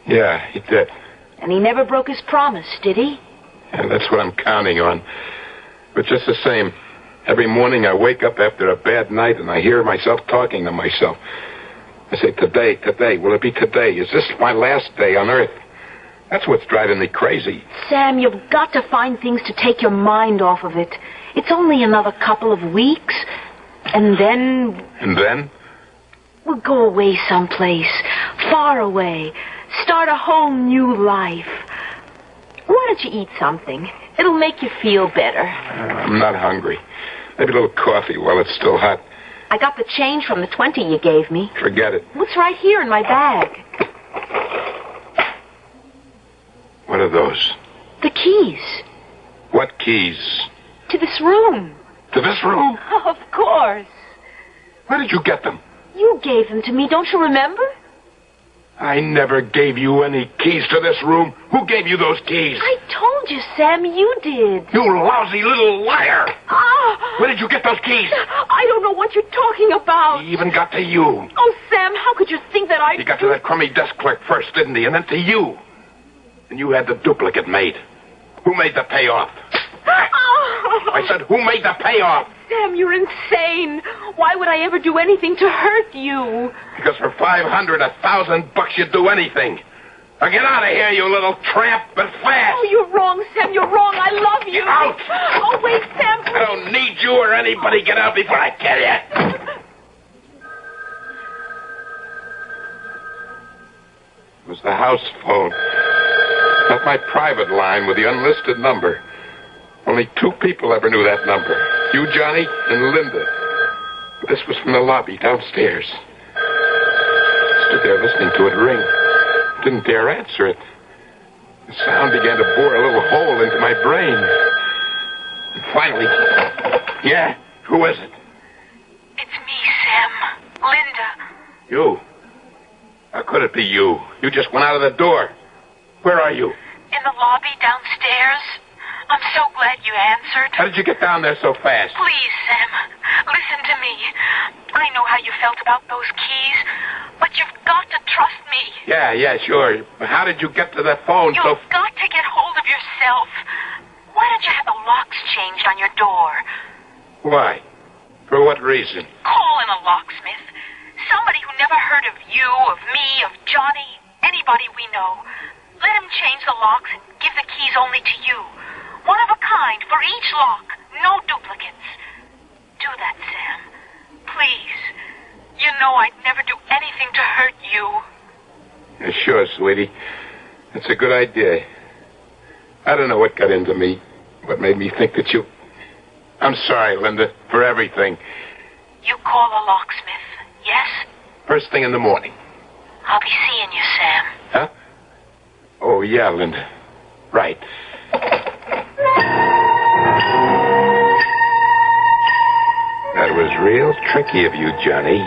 Yeah, he did. And he never broke his promise, did he? And that's what I'm counting on. But just the same, every morning I wake up after a bad night and I hear myself talking to myself. I say, today, will it be today? Is this my last day on Earth? That's what's driving me crazy. Sam, you've got to find things to take your mind off of it. It's only another couple of weeks, and then... And then? We'll go away someplace, far away, start a whole new life. Why don't you eat something? It'll make you feel better. I'm not hungry. Maybe a little coffee while it's still hot. I got the change from the 20 you gave me. Forget it. What's right here in my bag? What are those? The keys. What keys? To this room. To this room? Of course. Where did you get them? You gave them to me, don't you remember? I never gave you any keys to this room. Who gave you those keys? I told you, Sam, you did. You lousy little liar. Ah! Where did you get those keys? I don't know what you're talking about. He even got to you. Oh, Sam, how could you think that I... He got to that crummy desk clerk first, didn't he? And then to you. And you had the duplicate made. Who made the payoff? I said, who made the payoff? Sam, you're insane. Why would I ever do anything to hurt you? Because for $500, $1,000 you'd do anything. Now get out of here, you little tramp, but fast. Oh, you're wrong, Sam. You're wrong. I love you. Get out. Oh, wait, Sam. I don't need you or anybody. Get out before I kill you. It was the house phone. Not my private line with the unlisted number. Only 2 people ever knew that number. You, Johnny, and Linda. But this was from the lobby downstairs. Stood there listening to it ring. Didn't dare answer it. The sound began to bore a little hole into my brain. And finally... Yeah? Who is it? It's me, Sam. Linda. You? How could it be you? You just went out of the door. Where are you? In the lobby downstairs. I'm so glad you answered. How did you get down there so fast? Please, Sam, listen to me. I know how you felt about those keys, but you've got to trust me. Yeah, sure. How did you get to the phone You've got to get hold of yourself. Why don't you have the locks changed on your door? Why? For what reason? Call in a locksmith. Somebody who never heard of you, of me, of Johnny, anybody we know. Let him change the locks and give the keys only to you. One of a kind for each lock. No duplicates. Do that, Sam. Please. You know I'd never do anything to hurt you. Yeah, sure, sweetie. That's a good idea. I don't know what got into me. What made me think that you... I'm sorry, Linda, for everything. You call a locksmith, yes? First thing in the morning. I'll be seeing you, Sam. Huh? Oh, yeah, Linda. Right. That was real tricky of you, Johnny.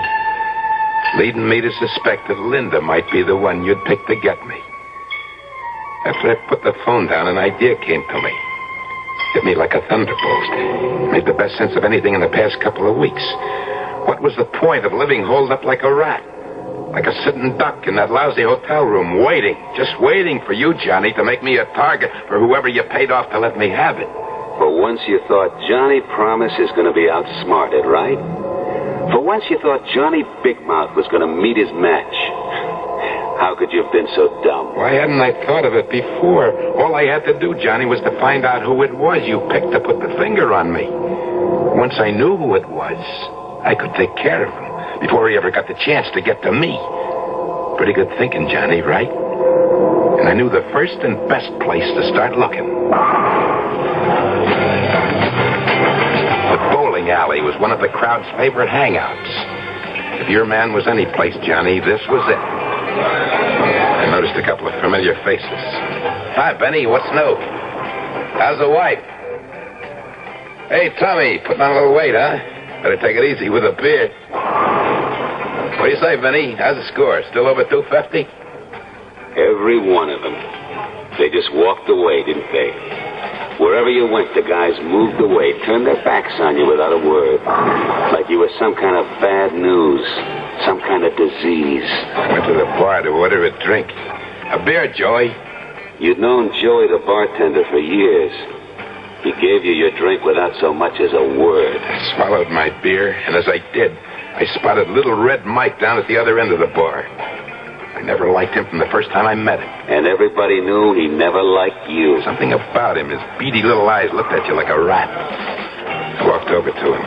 Leading me to suspect that Linda might be the one you'd pick to get me. After I put the phone down, an idea came to me. Hit me like a thunderbolt. Made the best sense of anything in the past couple of weeks. What was the point of living holed up like a rat? Like a sitting duck in that lousy hotel room, waiting, just waiting for you, Johnny, to make me a target for whoever you paid off to let me have it. For once you thought Johnny Promise is going to be outsmarted, right? For once you thought Johnny Big Mouth was going to meet his match. How could you have been so dumb? Why hadn't I thought of it before? All I had to do, Johnny, was to find out who it was you picked to put the finger on me. Once I knew who it was, I could take care of him before he ever got the chance to get to me. Pretty good thinking, Johnny, right? And I knew the first and best place to start looking. The bowling alley was one of the crowd's favorite hangouts. If your man was any place, Johnny, this was it. I noticed a couple of familiar faces. Hi, Benny. What's new? How's the wife? Hey, Tommy. Putting on a little weight, huh? Better take it easy with a beard. What do you say, Benny? How's the score? Still over 250? Every one of them. They just walked away, didn't they? Wherever you went, the guys moved away, turned their backs on you without a word. Like you were some kind of bad news, some kind of disease. I went to the bar to order a drink. A beer, Joey. You'd known Joey the bartender for years. He gave you your drink without so much as a word. I swallowed my beer, and as I did, I spotted Little Red Mike down at the other end of the bar. I never liked him from the first time I met him. And everybody knew he never liked you. Something about him, his beady little eyes looked at you like a rat. I walked over to him.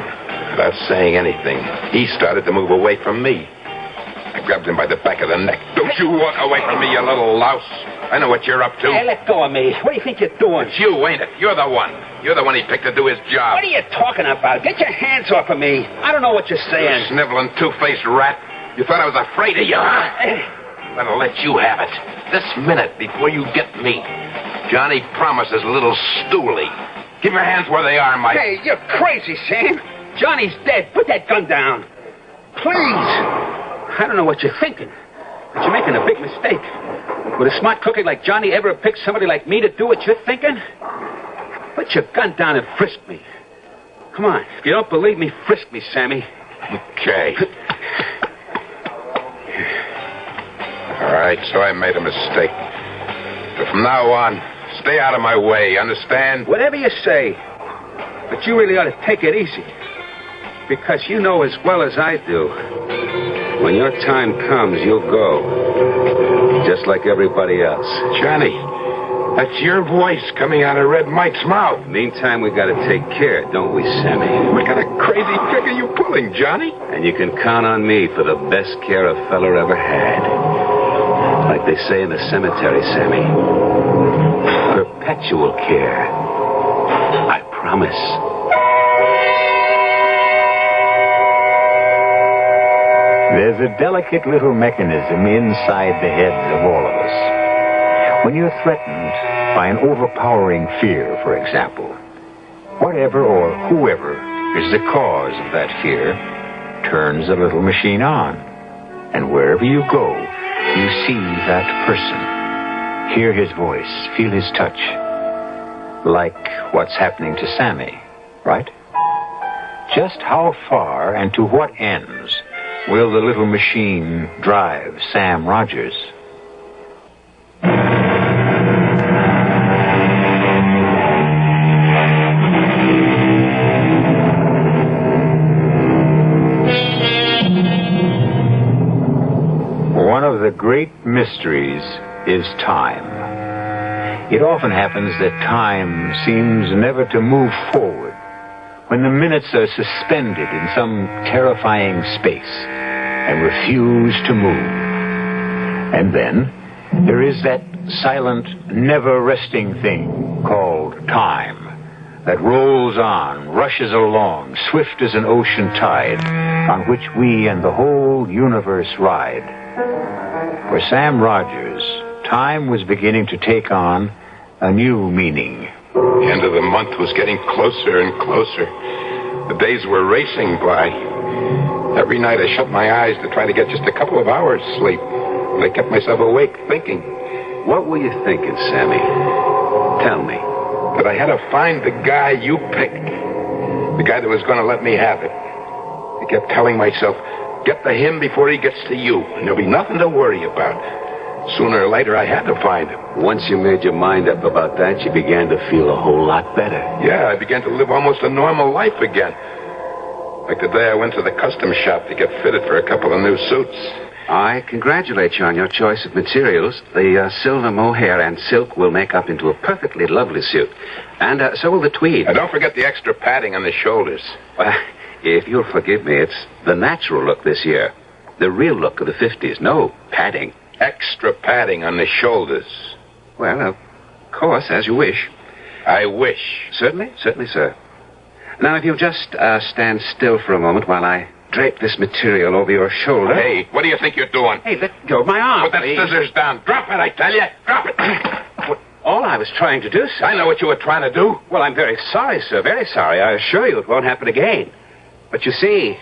Without saying anything, he started to move away from me. I grabbed him by the back of the neck. Don't you walk away from me, you little louse. I know what you're up to. Hey, let go of me. What do you think you're doing? It's you, ain't it? You're the one. You're the one he picked to do his job. What are you talking about? Get your hands off of me. I don't know what you're saying. You sniveling, two-faced rat. You thought I was afraid of you, huh? I'll let you have it. This minute, before you get me. Johnny promises little Stooley. Keep your hands where they are, Mike. Hey, you're crazy, Sam. Johnny's dead. Put that gun down. Please. I don't know what you're thinking, but you're making a big mistake. Would a smart cookie like Johnny ever pick somebody like me to do what you're thinking? Put your gun down and frisk me. Come on. If you don't believe me, frisk me, Sammy. Okay. All right, so I made a mistake. But from now on, stay out of my way, understand? Whatever you say. But you really ought to take it easy. Because you know as well as I do, when your time comes, you'll go. Just like everybody else. Johnny, that's your voice coming out of Red Mike's mouth. Meantime, we gotta take care, don't we, Sammy? What kind of crazy trick are you pulling, Johnny? And you can count on me for the best care a feller ever had. Like they say in the cemetery, Sammy. Perpetual care. I promise. There's a delicate little mechanism inside the heads of all of us. When you're threatened by an overpowering fear, for example, whatever or whoever is the cause of that fear turns a little machine on. And wherever you go, you see that person. Hear his voice, feel his touch. Like what's happening to Sammy, right? Just how far and to what ends will the little machine drive Sam Rogers? One of the great mysteries is time. It often happens that time seems never to move forward, when the minutes are suspended in some terrifying space and refuse to move. And then there is that silent, never-resting thing called time that rolls on, rushes along, swift as an ocean tide, on which we and the whole universe ride. For Sam Rogers, time was beginning to take on a new meaning. The end of the month was getting closer and closer. The days were racing by. Every night I shut my eyes to try to get just a couple of hours sleep. But I kept myself awake thinking. What were you thinking, Sammy? Tell me. That I had to find the guy you picked. The guy that was going to let me have it. I kept telling myself, get to him before he gets to you, and there'll be nothing to worry about. Sooner or later, I had to find him. Once you made your mind up about that, you began to feel a whole lot better. Yeah, I began to live almost a normal life again. Like the day I went to the custom shop to get fitted for a couple of new suits. I congratulate you on your choice of materials. The silver mohair and silk will make up into a perfectly lovely suit. And so will the tweed. And don't forget the extra padding on the shoulders. Well, if you'll forgive me, it's the natural look this year. The real look of the 50s. No padding. Extra padding on the shoulders. Well, of course, as you wish. I wish. Certainly, sir. Now, if you'll just stand still for a moment while I drape this material over your shoulder. Hey, what do you think you're doing? Hey, let go of my arm. Put that scissors down. Drop it, I tell you. Drop it. All I was trying to do, sir. I know what you were trying to do. Well, I'm very sorry, sir. Very sorry. I assure you it won't happen again. But you see,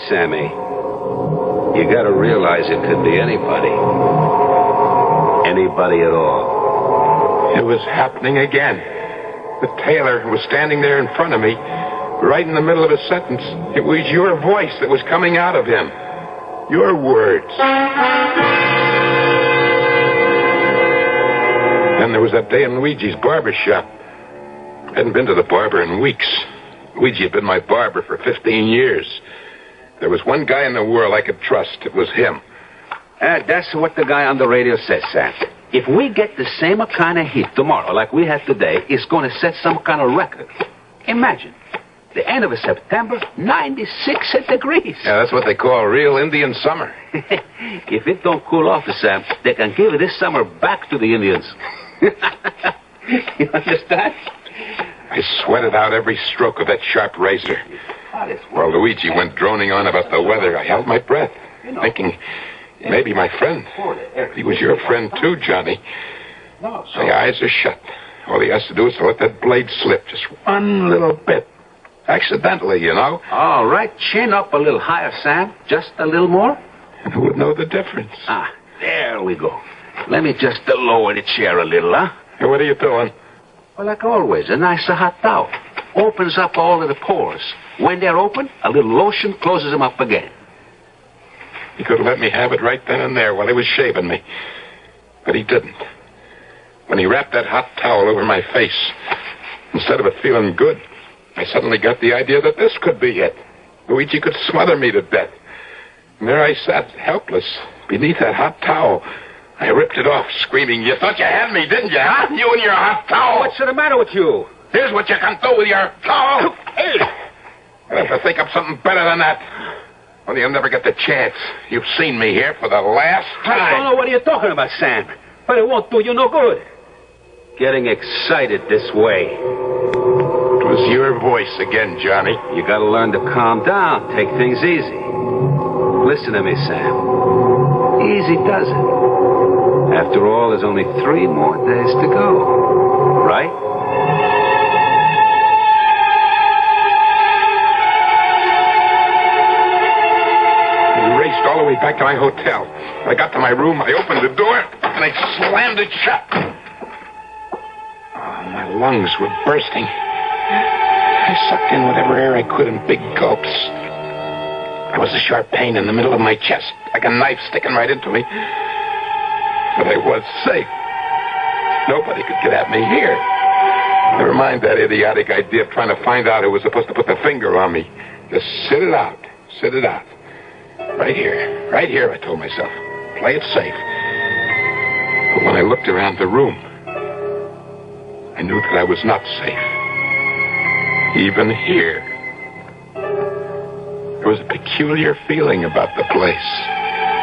Sammy, you gotta realize it could be anybody. Anybody at all. It was happening again. The tailor was standing there in front of me, right in the middle of a sentence. It was your voice that was coming out of him. Your words. Then there was that day in Luigi's barber shop. I hadn't been to the barber in weeks. Luigi had been my barber for 15 years. There was one guy in the world I could trust. It was him. That's what the guy on the radio says, Sam. If we get the same kind of heat tomorrow like we had today, it's going to set some kind of record. Imagine. The end of September, 96 degrees. Yeah, that's what they call real Indian summer. If it don't cool off, Sam, they can give this summer back to the Indians. You understand? I sweated out every stroke of that sharp razor. While Luigi went droning on about the weather, I held my breath, thinking, maybe my friend. He was your friend too, Johnny. My eyes are shut. All he has to do is to let that blade slip just one little bit. Accidentally, you know. All right, chin up a little higher, Sam. Just a little more. And who would know the difference? Ah, there we go. Let me just lower the chair a little, huh? Hey, what are you doing? Well, like always, a nice hot towel. Opens up all of the pores. When they're open, a little lotion closes them up again. He could have let me have it right then and there while he was shaving me. But he didn't. When he wrapped that hot towel over my face, instead of it feeling good, I suddenly got the idea that this could be it. Luigi could smother me to death. And there I sat, helpless, beneath that hot towel. I ripped it off, screaming, "You thought you had me, didn't you, huh? You and your hot towel!" What's the matter with you? Here's what you can do with your towel! Hey! I'll have to think up something better than that. Well, you'll never get the chance. You've seen me here for the last time. I don't know what you're talking about, Sam. But it won't do you no good. Getting excited this way. It was your voice again, Johnny. You gotta learn to calm down. Take things easy. Listen to me, Sam. Easy does it. After all, there's only 3 more days to go. Right? I raced all the way back to my hotel. When I got to my room, I opened the door, and I slammed it shut. Oh, my lungs were bursting. I sucked in whatever air I could in big gulps. There was a sharp pain in the middle of my chest, like a knife sticking right into me. But I was safe. Nobody could get at me here. Never mind that idiotic idea of trying to find out who was supposed to put the finger on me. Just sit it out. Sit it out. Right here, I told myself. Play it safe. But when I looked around the room, I knew that I was not safe. Even here. There was a peculiar feeling about the place.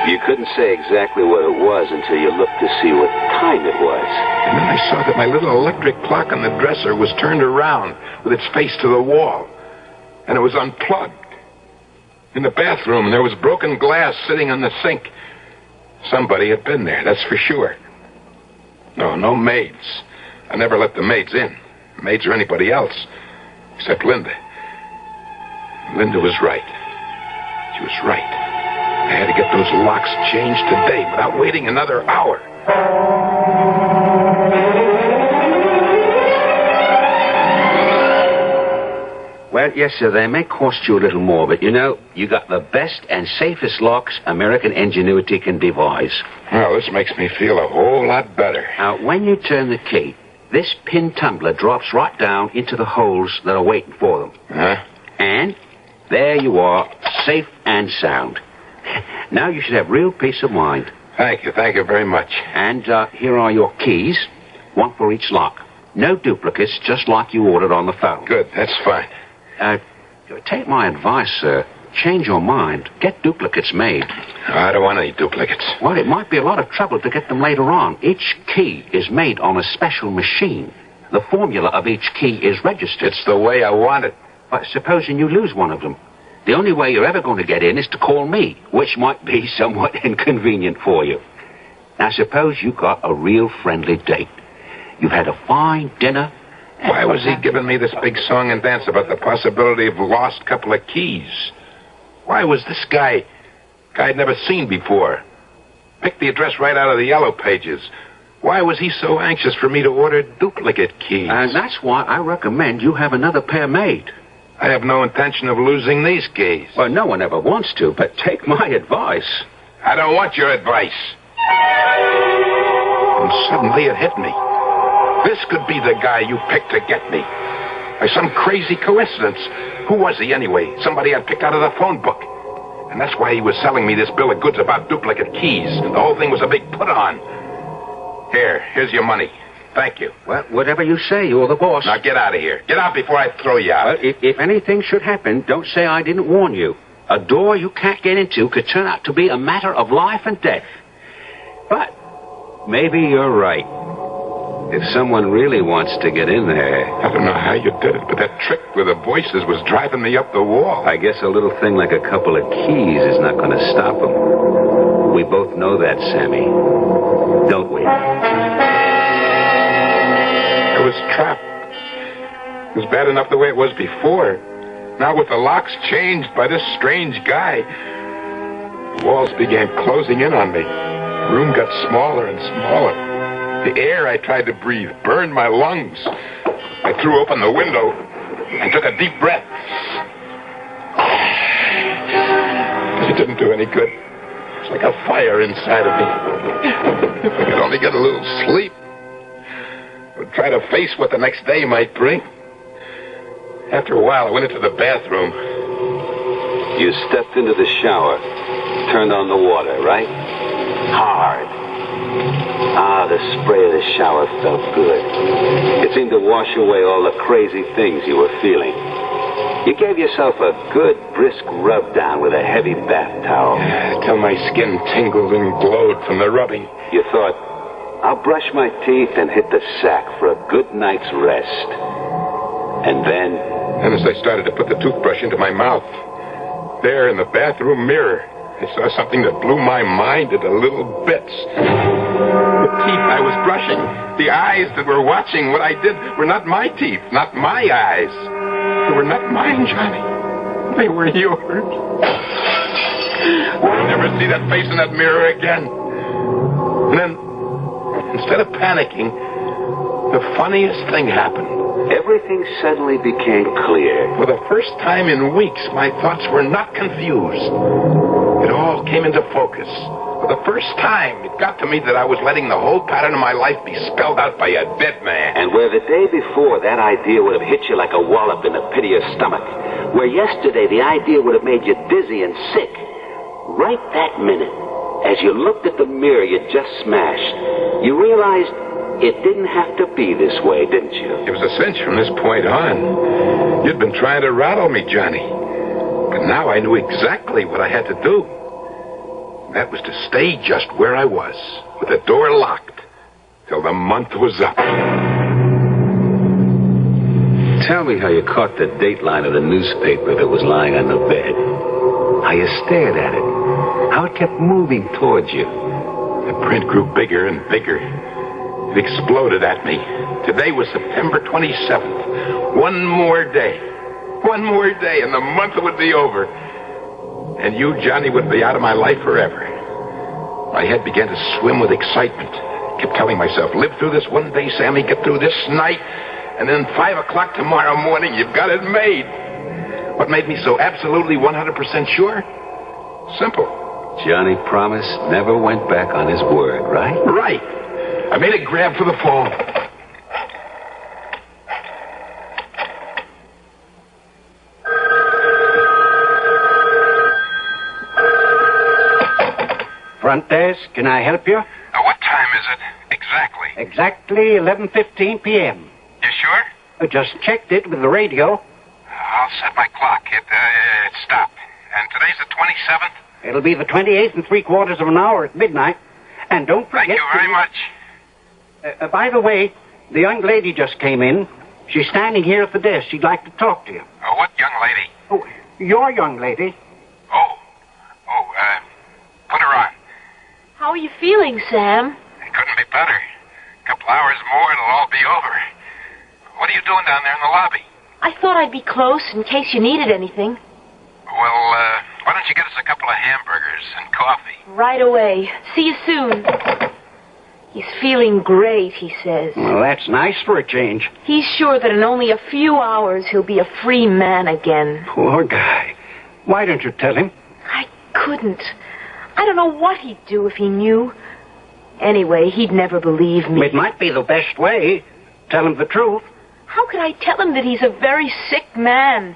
You couldn't say exactly what it was until you looked to see what time it was. And then I saw that my little electric clock on the dresser was turned around with its face to the wall. And it was unplugged. In the bathroom, there was broken glass sitting on the sink. Somebody had been there, that's for sure. No maids. I never let the maids in. Maids or anybody else. Except Linda. Linda was right. She was right. I had to get those locks changed today without waiting another hour. Well, yes, sir, they may cost you a little more, but you know, you got the best and safest locks American ingenuity can devise. Well, this makes me feel a whole lot better. Now, when you turn the key, this pin tumbler drops right down into the holes that are waiting for them. Huh? And there you are, safe and sound. Now you should have real peace of mind. Thank you very much. And here are your keys, one for each lock. No duplicates, just like you ordered on the phone. Good, that's fine. Take my advice, sir. Change your mind. Get duplicates made. I don't want any duplicates. Well, it might be a lot of trouble to get them later on. Each key is made on a special machine. The formula of each key is registered. It's the way I want it. But supposing you lose one of them, the only way you're ever going to get in is to call me, which might be somewhat inconvenient for you. Now, suppose you got a real friendly date. You've had a fine dinner. Why was he giving me this big song and dance about the possibility of a lost couple of keys? Why was this guy I'd never seen before? Picked the address right out of the yellow pages. Why was he so anxious for me to order duplicate keys? And that's why I recommend you have another pair made. I have no intention of losing these keys. Well, no one ever wants to, but take my advice. I don't want your advice. And suddenly it hit me. This could be the guy you picked to get me. By some crazy coincidence. Who was he anyway? Somebody I'd picked out of the phone book. And that's why he was selling me this bill of goods about duplicate keys. The whole thing was a big put-on. Here's your money. Thank you. Well, whatever you say, you're the boss. Now get out of here. Get out before I throw you out. Well, if anything should happen, don't say I didn't warn you. A door you can't get into could turn out to be a matter of life and death. But maybe you're right. If someone really wants to get in there... I don't know how you did it, but that trick with the voices was driving me up the wall. I guess a little thing like a couple of keys is not going to stop them. We both know that, Sammy. Don't we? I was trapped. It was bad enough the way it was before. Now with the locks changed by this strange guy, walls began closing in on me. The room got smaller and smaller. The air I tried to breathe burned my lungs. I threw open the window and took a deep breath. It didn't do any good. It's like a fire inside of me. If I could only get a little sleep, I would try to face what the next day might bring. After a while, I went into the bathroom. You stepped into the shower, turned on the water, right? Hard. Ah, the spray of the shower felt good. It seemed to wash away all the crazy things you were feeling. You gave yourself a good, brisk rub down with a heavy bath towel. Till my skin tingled and glowed from the rubbing. You thought, I'll brush my teeth and hit the sack for a good night's rest. And then... And as I started to put the toothbrush into my mouth, there in the bathroom mirror, I saw something that blew my mind into little bits. The teeth I was brushing, the eyes that were watching what I did were not my teeth, not my eyes. They were not mine, Johnny. They were yours. I'll never see that face in that mirror again. And then, instead of panicking, the funniest thing happened. Everything suddenly became clear. For the first time in weeks, my thoughts were not confused. It all came into focus. For the first time, it got to me that I was letting the whole pattern of my life be spelled out by a dead man. And where the day before that idea would have hit you like a wallop in the pit of your stomach, where yesterday the idea would have made you dizzy and sick, right that minute, as you looked at the mirror you just smashed, you realized it didn't have to be this way, didn't you? It was a cinch from this point on. You'd been trying to rattle me, Johnny. But now I knew exactly what I had to do. That was to stay just where I was, with the door locked, till the month was up. Tell me how you caught the dateline of the newspaper that was lying on the bed. How you stared at it. How it kept moving towards you. The print grew bigger and bigger. It exploded at me. Today was September 27th. One more day. One more day, and the month would be over. And you, Johnny, would be out of my life forever. My head began to swim with excitement. I kept telling myself, live through this one day, Sammy, get through this night, and then 5 o'clock tomorrow morning, you've got it made. What made me so absolutely 100% sure? Simple. Johnny Promise never went back on his word, right? Right. I made a grab for the phone. Front desk, can I help you? What time is it? Exactly. Exactly 11:15 p.m. You sure? I just checked it with the radio. I'll set my clock. It stopped. And today's the 27th? It'll be the 28th and 3/4 of an hour at midnight. And don't forget... Thank you very much. By the way, the young lady just came in. She's standing here at the desk. She'd like to talk to you. What young lady? Oh, your young lady. Put her on. How are you feeling, Sam? It couldn't be better. A couple hours more, it'll all be over. What are you doing down there in the lobby? I thought I'd be close in case you needed anything. Well, why don't you get us a couple of hamburgers and coffee? Right away. See you soon. He's feeling great, he says. Well, that's nice for a change. He's sure that in only a few hours he'll be a free man again. Poor guy. Why don't you tell him? I couldn't. I don't know what he'd do if he knew. Anyway, he'd never believe me. It might be the best way. Tell him the truth. How could I tell him that he's a very sick man?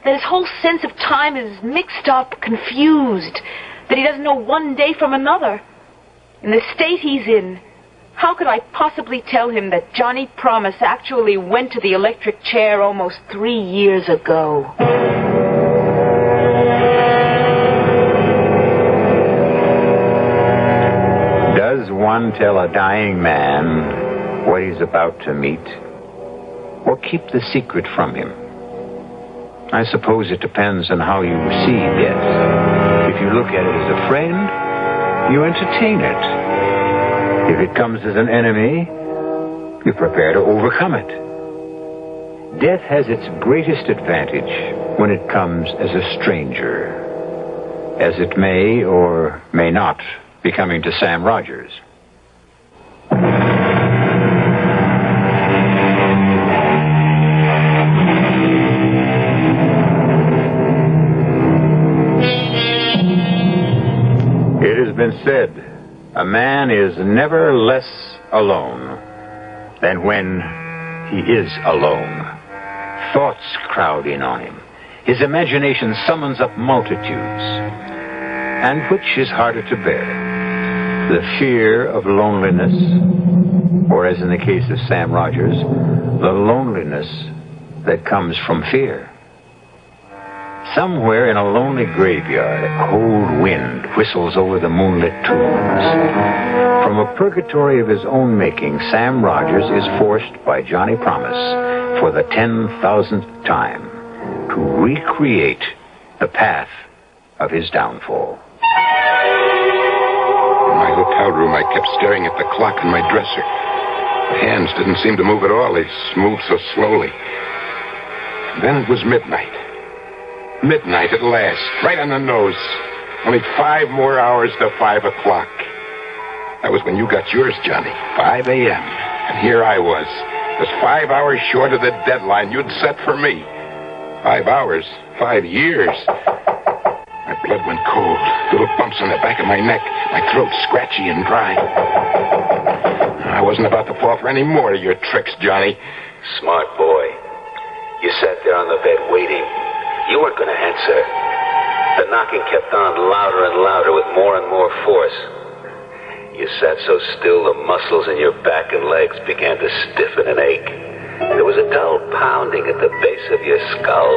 That his whole sense of time is mixed up, confused. That he doesn't know one day from another. In the state he's in, how could I possibly tell him that Johnny Promise actually went to the electric chair almost 3 years ago? Does one tell a dying man what he's about to meet? Or keep the secret from him? I suppose it depends on how you see death. If you look at it as a friend, you entertain it. If it comes as an enemy, you prepare to overcome it. Death has its greatest advantage when it comes as a stranger, as it may or may not be coming to Sam Rogers. It has been said, a man is never less alone than when he is alone. Thoughts crowd in on him. His imagination summons up multitudes. And which is harder to bear? The fear of loneliness, or as in the case of Sam Rogers, the loneliness that comes from fear. Somewhere in a lonely graveyard, a cold wind whistles over the moonlit tombs. From a purgatory of his own making, Sam Rogers is forced by Johnny Promise for the 10,000th time to recreate the path of his downfall. In my hotel room, I kept staring at the clock on my dresser. The hands didn't seem to move at all. They moved so slowly. And then it was midnight. Midnight at last, right on the nose. Only 5 more hours to 5 o'clock. That was when you got yours, Johnny. 5 a.m. And here I was, just 5 hours short of the deadline you'd set for me. 5 hours, 5 years. My blood went cold. Little bumps on the back of my neck. My throat scratchy and dry. I wasn't about to fall for any more of your tricks, Johnny. Smart boy. You sat there on the bed waiting. You weren't going to answer. The knocking kept on louder and louder with more and more force. You sat so still the muscles in your back and legs began to stiffen and ache. There was a dull pounding at the base of your skull.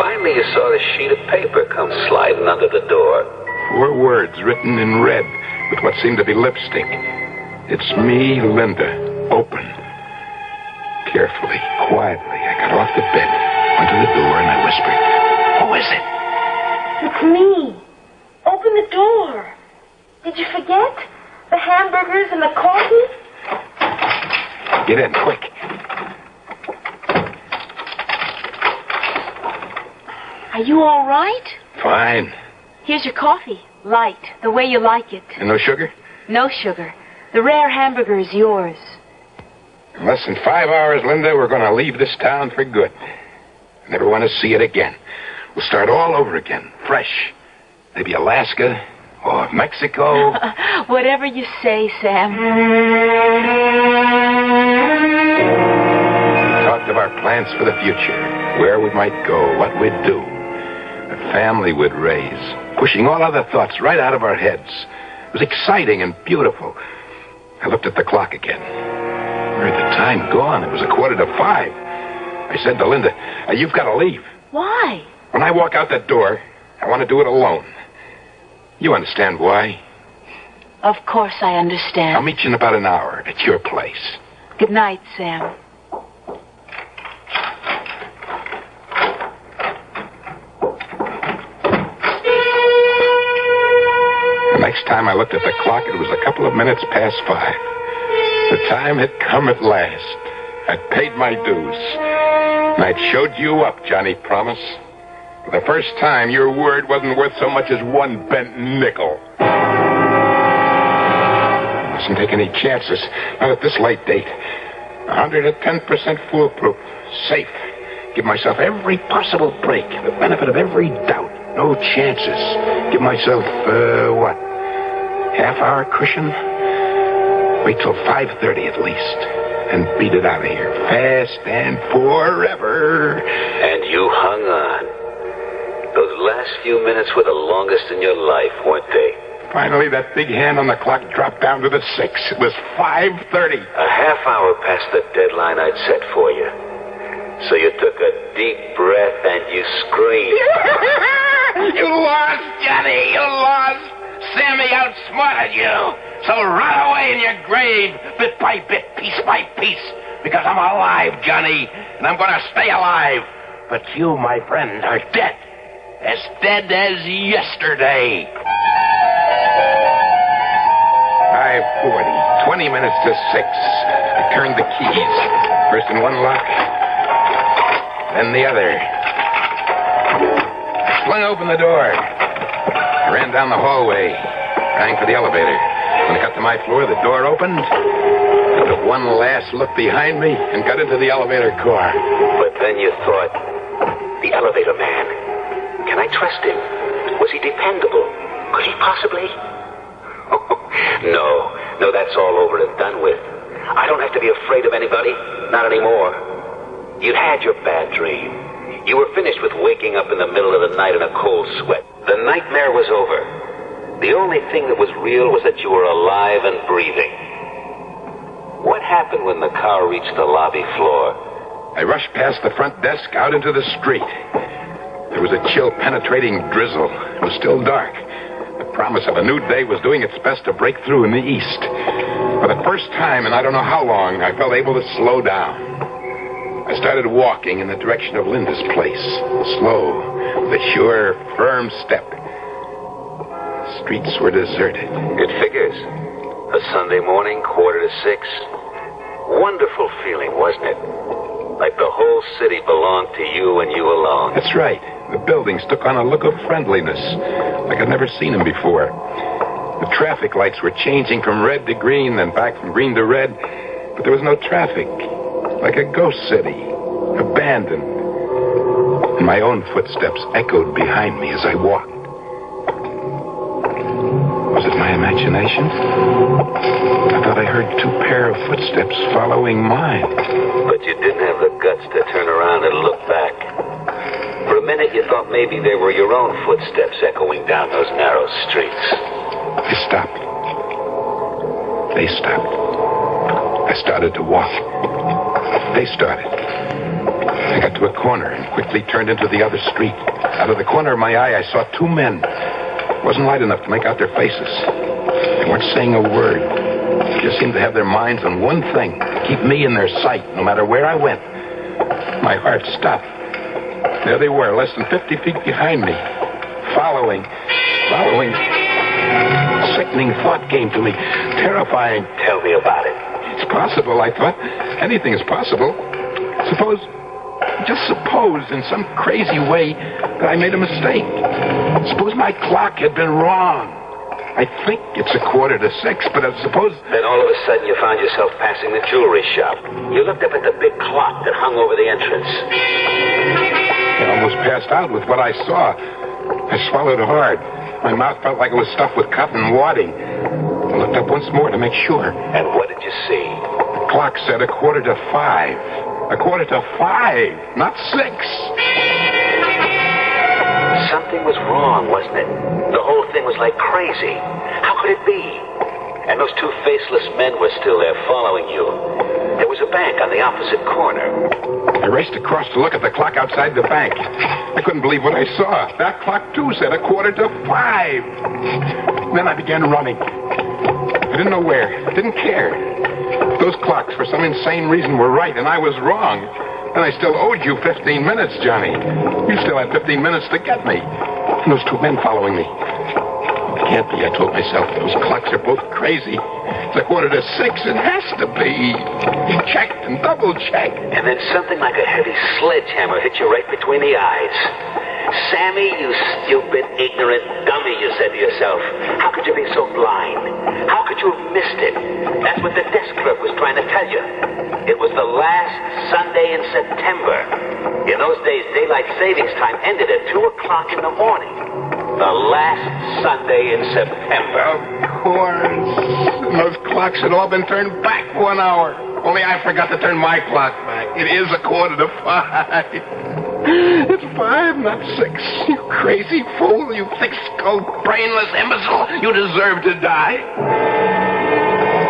Finally, you saw the sheet of paper come sliding under the door. 4 words written in red with what seemed to be lipstick. It's me, Linda. Open. Carefully, quietly, I got off the bed, went to the door, and I whispered, "Who is it?" It's me. Open the door. Did you forget? The hamburgers and the coffee? Get in, quick. Are you all right? Fine. Here's your coffee. Light, the way you like it. And no sugar? No sugar. The rare hamburger is yours. In less than 5 hours, Linda, we're going to leave this town for good. I never want to see it again. We'll start all over again, fresh. Maybe Alaska or Mexico. Whatever you say, Sam. We talked of our plans for the future, where we might go, what we'd do, the family we'd raise, pushing all other thoughts right out of our heads. It was exciting and beautiful. I looked at the clock again. Where had the time gone? It was 5:15. I said to Linda, "You've got to leave." Why? When I walk out that door, I want to do it alone. You understand why? Of course I understand. I'll meet you in about an hour at your place. Good night, Sam. The next time I looked at the clock, it was a couple of minutes past 5. The time had come at last. I'd paid my dues. And I'd showed you up, Johnny Promise. For the first time, your word wasn't worth so much as 1 bent nickel. mustn't take any chances. Not at this late date. 110% foolproof. Safe. Give myself every possible break. The benefit of every doubt. No chances. Give myself, half-hour cushion? Wait till 5:30 at least. And beat it out of here. Fast and forever. And you hung on. Those last few minutes were the longest in your life, weren't they? Finally, that big hand on the clock dropped down to the 6. It was 5:30. A half hour past the deadline I'd set for you. So you took a deep breath and you screamed. You lost, Johnny. You lost. Sammy outsmarted you. So rot away in your grave, bit by bit, piece by piece. Because I'm alive, Johnny. And I'm going to stay alive. But you, my friend, are dead. As dead as yesterday. 5:40. 20 minutes to 6. I turned the keys. First in one lock, then the other. Flung open the door. I ran down the hallway, rang for the elevator. When I got to my floor, the door opened. I took one last look behind me and got into the elevator car. But then you thought, the elevator man. Can I trust him? Was he dependable? Could he possibly? No, that's all over and done with. I don't have to be afraid of anybody. Not anymore. You'd had your bad dream. You were finished with waking up in the middle of the night in a cold sweat. The nightmare was over. The only thing that was real was that you were alive and breathing. What happened when the car reached the lobby floor? I rushed past the front desk out into the street. There was a chill, penetrating drizzle. It was still dark. The promise of a new day was doing its best to break through in the east. For the first time in I don't know how long, I felt able to slow down. I started walking in the direction of Linda's place. Slow, with a sure, firm step. The streets were deserted. It figures. A Sunday morning, 5:45. Wonderful feeling, wasn't it? Like the whole city belonged to you and you alone. That's right. The buildings took on a look of friendliness, like I'd never seen them before. The traffic lights were changing from red to green, then back from green to red, but there was no traffic. Like a ghost city, abandoned. And my own footsteps echoed behind me as I walked. Was it my imagination? I thought I heard 2 pair of footsteps following mine. But you didn't have the guts to turn around and look back. For a minute, you thought maybe they were your own footsteps echoing down those narrow streets. They stopped. They stopped. I started to walk. They started. I got to a corner and quickly turned into the other street. Out of the corner of my eye, I saw 2 men. It wasn't light enough to make out their faces. They weren't saying a word. They just seemed to have their minds on one thing. Keep me in their sight, no matter where I went. My heart stopped. There they were, less than 50 feet behind me. Following. Sickening thought came to me. Terrifying. Tell me about it. It's possible, I thought. Anything is possible. Just suppose in some crazy way that I made a mistake. Suppose my clock had been wrong. I think it's 5:45, but I suppose... Then all of a sudden you found yourself passing the jewelry shop. You looked up at the big clock that hung over the entrance. I almost passed out with what I saw. I swallowed hard. My mouth felt like it was stuffed with cotton wadding. I looked up once more to make sure. And what did you see? The clock said 5:45. 5:45, not 6. Something was wrong, wasn't it? The whole thing was like crazy. How could it be? And those 2 faceless men were still there following you. There was a bank on the opposite corner. I raced across to look at the clock outside the bank. I couldn't believe what I saw. That clock, too, said 5:45. Then I began running. I didn't know where. Didn't care. Those clocks, for some insane reason, were right, and I was wrong. And I still owed you 15 minutes, Johnny. You still had 15 minutes to get me. And those 2 men following me. It can't be, I told myself. Those clocks are both crazy. It's 5:45. It has to be. Checked and double-checked. And then something like a heavy sledgehammer hit you right between the eyes. Sammy, you stupid, ignorant dummy, you said to yourself. How could you be so blind? How could you have missed it? That's what the desk clerk was trying to tell you. It was the last Sunday in September. In those days, daylight savings time ended at 2 o'clock in the morning. The last Sunday in September. Of course. Those clocks had all been turned back 1 hour. Only I forgot to turn my clock back. It is 5:15. It's 5, not 6. You crazy fool. You thick-skulled, brainless imbecile. You deserve to die.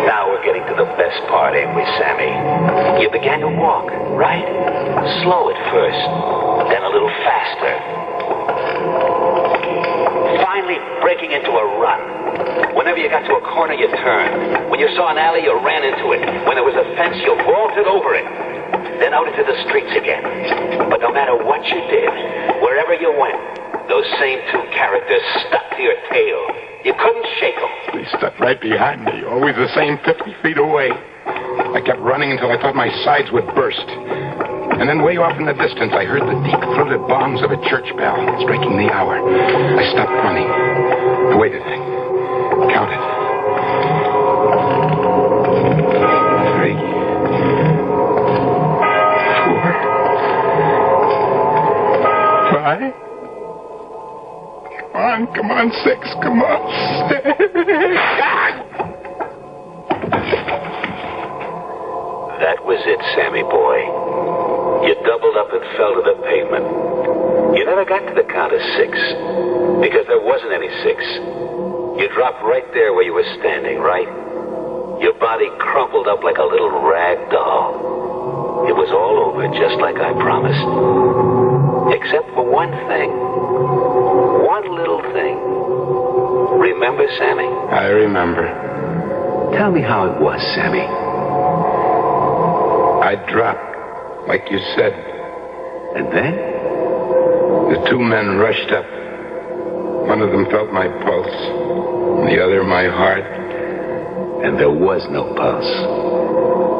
Now we're getting to the best part, ain't we, Sammy? You began to walk, right? Slow at first, then a little faster. Finally breaking into a run. Whenever you got to a corner, you turned. When you saw an alley, you ran into it. When there was a fence, you vaulted over it. Then out into the streets again. But no matter what you did, wherever you went, those same two characters stuck to your tail. You couldn't shake them. They stuck right behind me, always the same 50 feet away. I kept running until I thought my sides would burst. And then way off in the distance, I heard the deep-throated bongs of a church bell striking the hour. I stopped running. I waited. Counted. 3, 4, 5. Come on, 6. Come on, 6. That was it, Sammy boy. You doubled up and fell to the pavement. You never got to the count of 6, because there wasn't any 6. You dropped right there where you were standing, right? Your body crumpled up like a little rag doll. It was all over, just like I promised. Except for one thing. One little thing. Remember, Sammy? I remember. Tell me how it was, Sammy. I dropped, like you said. And then? The 2 men rushed up. One of them felt my pulse, and the other my heart. And there was no pulse.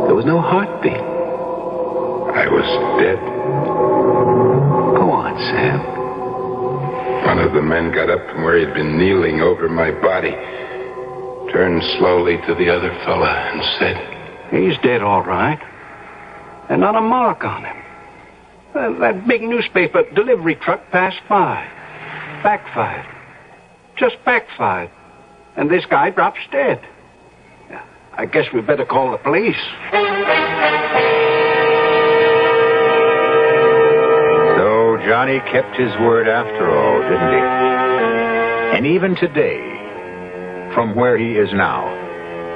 There was no heartbeat. I was dead. Go on, Sam. One of the men got up from where he'd been kneeling over my body, turned slowly to the other fella, and said, "He's dead, all right. And not a mark on him. That big newspaper delivery truck passed by. Backfired. Just backfired. And this guy drops dead. I guess we better call the police." So Johnny kept his word after all, didn't he? And even today, from where he is now,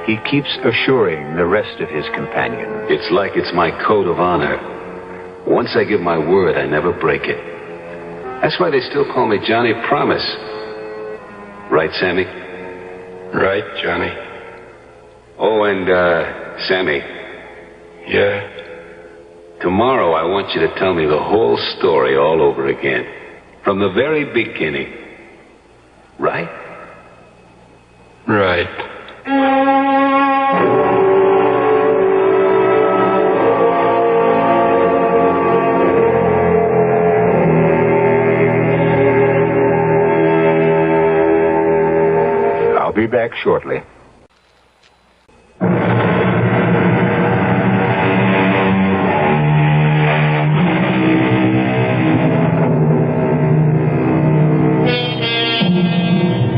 he keeps assuring the rest of his companions. It's like it's my code of honor. Once I give my word, I never break it. That's why they still call me Johnny Promise. Right, Sammy? Right, Johnny. Oh, and, Sammy. Yeah? Tomorrow I want you to tell me the whole story all over again. From the very beginning. Right? Right. I'll be back shortly.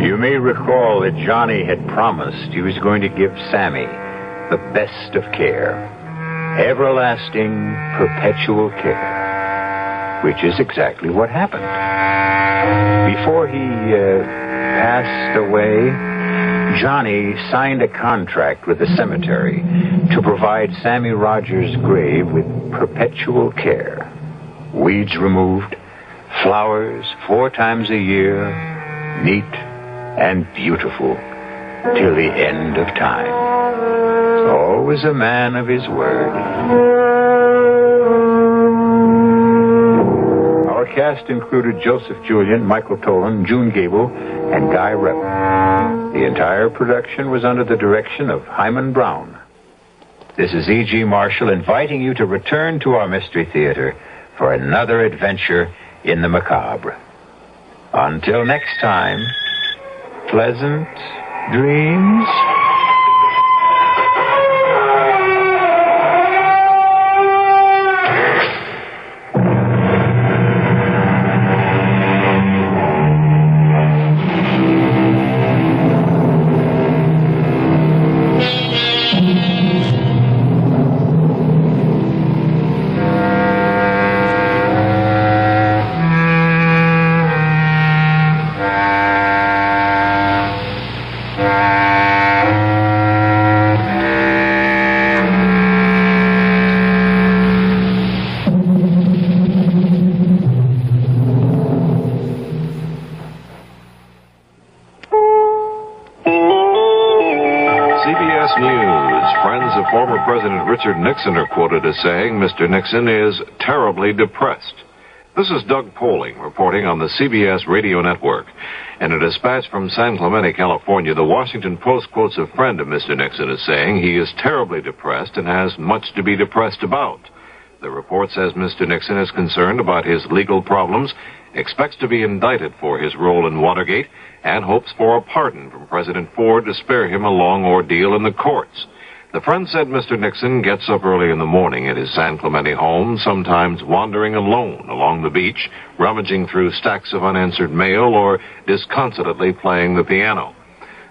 You may recall that Johnny had promised he was going to give Sammy the best of care. Everlasting, perpetual care. Which is exactly what happened. Before he passed away, Johnny signed a contract with the cemetery to provide Sammy Rogers' grave with perpetual care. Weeds removed, flowers 4 times a year, neat and beautiful till the end of time. Always a man of his word. Our cast included Joseph Julian, Michael Tolan, June Gable, and Guy Rep. The entire production was under the direction of Hyman Brown. This is E.G. Marshall inviting you to return to our Mystery Theater for another adventure in the macabre. Until next time, pleasant dreams. CBS News. Friends of former President Richard Nixon are quoted as saying Mr. Nixon is terribly depressed. This is Doug Poling reporting on the CBS radio network. In a dispatch from San Clemente, California, the Washington Post quotes a friend of Mr. Nixon as saying he is terribly depressed and has much to be depressed about. The report says Mr. Nixon is concerned about his legal problems, expects to be indicted for his role in Watergate, and hopes for a pardon from President Ford to spare him a long ordeal in the courts. The friend said Mr. Nixon gets up early in the morning at his San Clemente home, sometimes wandering alone along the beach, rummaging through stacks of unanswered mail, or disconsolately playing the piano.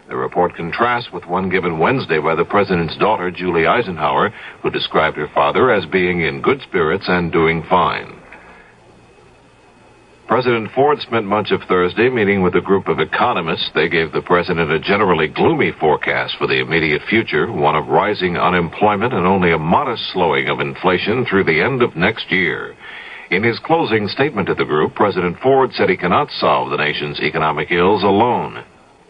The report contrasts with one given Wednesday by the president's daughter, Julie Eisenhower, who described her father as being in good spirits and doing fine. President Ford spent much of Thursday meeting with a group of economists. They gave the president a generally gloomy forecast for the immediate future, one of rising unemployment and only a modest slowing of inflation through the end of next year. In his closing statement to the group, President Ford said he cannot solve the nation's economic ills alone.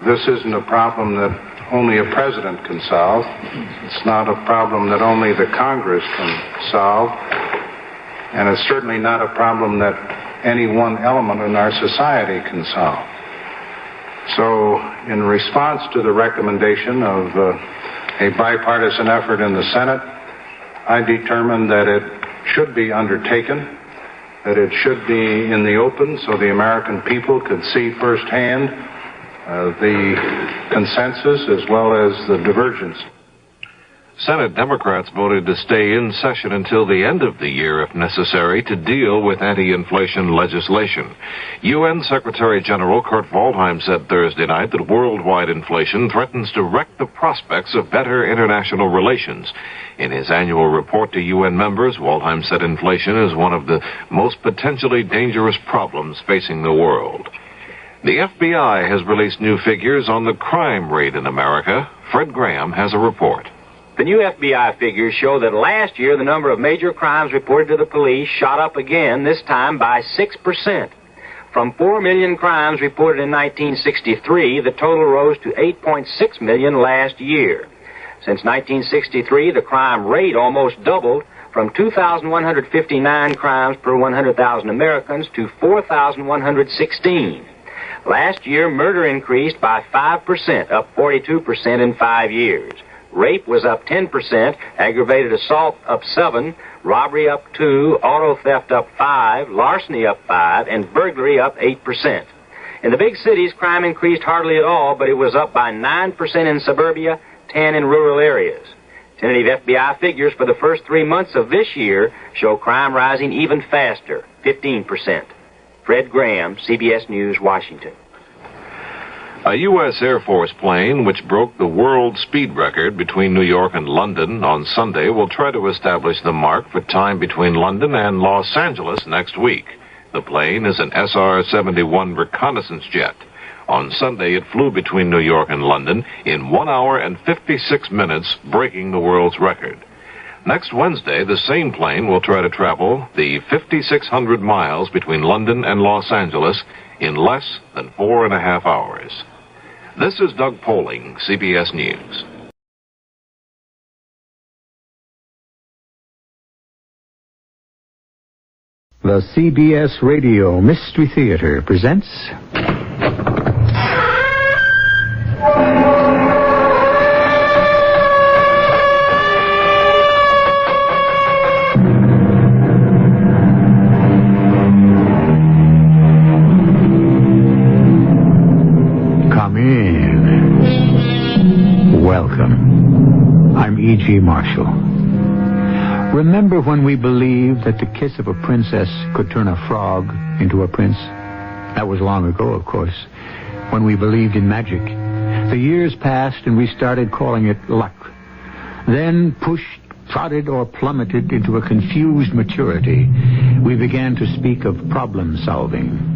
This isn't a problem that only a president can solve. It's not a problem that only the Congress can solve. And it's certainly not a problem that any one element in our society can solve. So, in response to the recommendation of a bipartisan effort in the Senate, I determined that it should be undertaken, that it should be in the open so the American people could see firsthand the consensus as well as the divergence. Senate Democrats voted to stay in session until the end of the year, if necessary, to deal with anti-inflation legislation. UN Secretary General Kurt Waldheim said Thursday night that worldwide inflation threatens to wreck the prospects of better international relations. In his annual report to UN members, Waldheim said inflation is one of the most potentially dangerous problems facing the world. The FBI has released new figures on the crime rate in America. Fred Graham has a report. The new FBI figures show that last year the number of major crimes reported to the police shot up again, this time by 6%. From 4 million crimes reported in 1963, the total rose to 8.6 million last year. Since 1963, the crime rate almost doubled from 2,159 crimes per 100,000 Americans to 4,116. Last year, murder increased by 5%, up 42% in 5 years. Rape was up 10%, aggravated assault up 7%, robbery up 2%, auto theft up 5%, larceny up 5%, and burglary up 8%. In the big cities, crime increased hardly at all, but it was up by 9% in suburbia, 10% in rural areas. Tentative FBI figures for the first 3 months of this year show crime rising even faster, 15%. Fred Graham, CBS News, Washington. A U.S. Air Force plane, which broke the world speed record between New York and London on Sunday, will try to establish the mark for time between London and Los Angeles next week. The plane is an SR-71 reconnaissance jet. On Sunday, it flew between New York and London in 1 hour and 56 minutes, breaking the world's record. Next Wednesday, the same plane will try to travel the 5,600 miles between London and Los Angeles in less than 4.5 hours. This is Doug Poling, CBS News. The CBS Radio Mystery Theater presents... E.G. Marshall. Remember when we believed that the kiss of a princess could turn a frog into a prince? That was long ago, of course, when we believed in magic. The years passed and we started calling it luck. Then, pushed, prodded, or plummeted into a confused maturity, we began to speak of problem solving.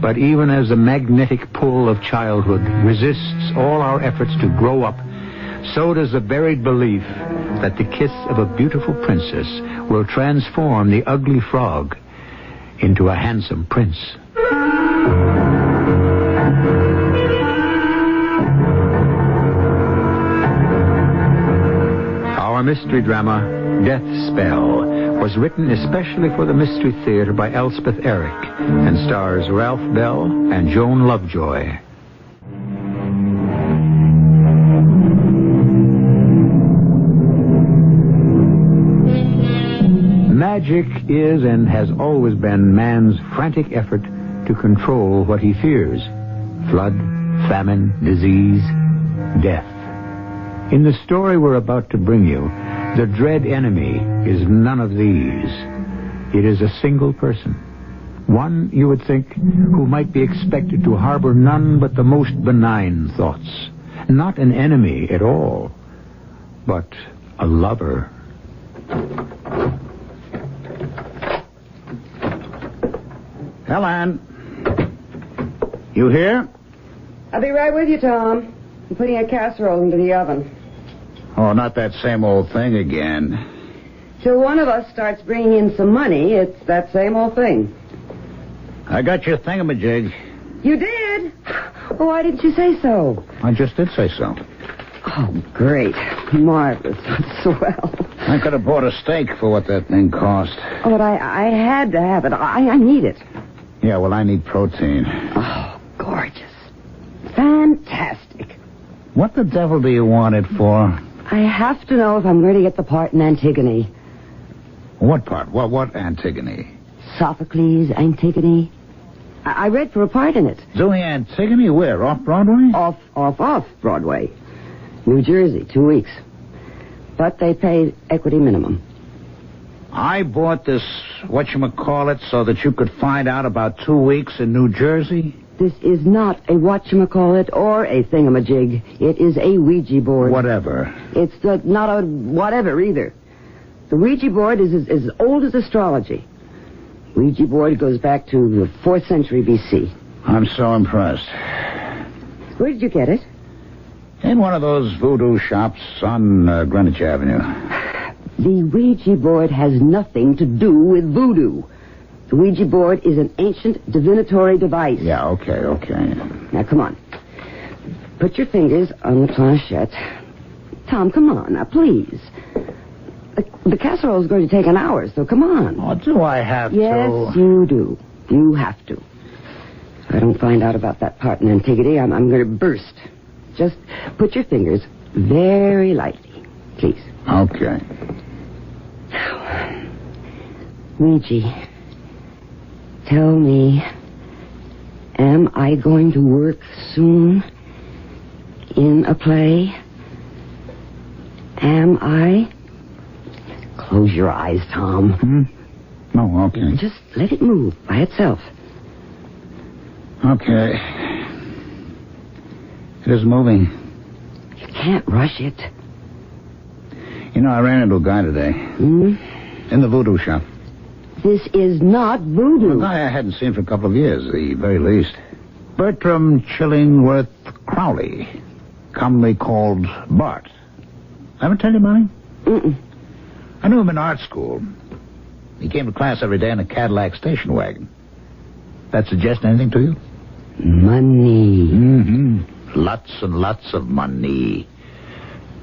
But even as the magnetic pull of childhood resists all our efforts to grow up, so does the buried belief that the kiss of a beautiful princess will transform the ugly frog into a handsome prince. Our mystery drama, Death Spell, was written especially for the Mystery Theater by Elspeth Eric and stars Ralph Bell and Joan Lovejoy. Magic is and has always been man's frantic effort to control what he fears: flood, famine, disease, death. In the story we're about to bring you, the dread enemy is none of these. It is a single person. One, you would think, who might be expected to harbor none but the most benign thoughts. Not an enemy at all, but a lover. Helen, you here? I'll be right with you, Tom. I'm putting a casserole into the oven. Oh, not that same old thing again. Till one of us starts bringing in some money, it's that same old thing. I got your thingamajig. You did? Oh, why didn't you say so? I just did say so. Oh, great. Marvelous. Swell. I could have bought a steak for what that thing cost. Oh, but I had to have it. I need it. Yeah, well, I need protein. Oh, gorgeous. Fantastic. What the devil do you want it for? I have to know if I'm going to get the part in Antigone. What part? What Antigone? Sophocles' Antigone. I read for a part in it. Doing Antigone where? Off-Broadway? Off Broadway. New Jersey, 2 weeks. But they paid equity minimum. I bought this, whatchamacallit, so that you could find out about 2 weeks in New Jersey? This is not a whatchamacallit or a thingamajig. It is a Ouija board. Whatever. It's not a whatever either. The Ouija board is as old as astrology. Ouija board goes back to the 4th century B.C. I'm so impressed. Where did you get it? In one of those voodoo shops on Greenwich Avenue. The Ouija board has nothing to do with voodoo. The Ouija board is an ancient divinatory device. Yeah, okay. Now, come on. Put your fingers on the planchette. Tom, come on, now, please. The casserole is going to take an hour, so come on. Oh, do I have to? Yes, you do. You have to. If I don't find out about that part in Antigone, I'm going to burst. Just put your fingers very lightly, please. Okay. Ouija, tell me, am I going to work soon in a play? Am I? Close your eyes, Tom. Oh, okay. Just let it move by itself. Okay. It is moving. You can't rush it. You know, I ran into a guy today. In the voodoo shop. This is not voodoo. A guy I hadn't seen for a couple of years, the very least. Bertram Chillingworth Crowley, commonly called Bart. Ever tell you about him? I knew him in art school. He came to class every day in a Cadillac station wagon. That suggest anything to you? Money. Lots and lots of money.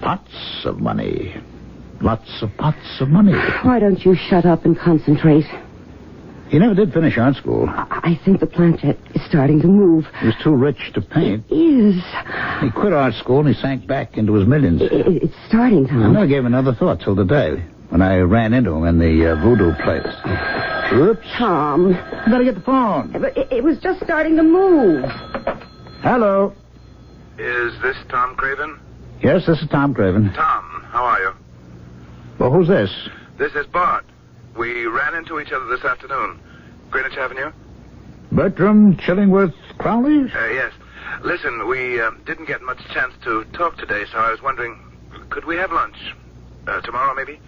Pots of money. Lots of pots of money. Why don't you shut up and concentrate? He never did finish art school. I think the planchette is starting to move. He was too rich to paint. It is. He quit art school and he sank back into his millions. It's starting, Tom. I never gave another thought till today when I ran into him in the voodoo place. Oops. Tom. You better get the phone. It was just starting to move. Hello. Is this Tom Craven? Yes, this is Tom Craven. Tom, how are you? Well, who's this? This is Bart. We ran into each other this afternoon. Greenwich Avenue? Bertram Chillingworth Crowley? Yes. Listen, we didn't get much chance to talk today, so I was wondering, could we have lunch? Tomorrow, maybe?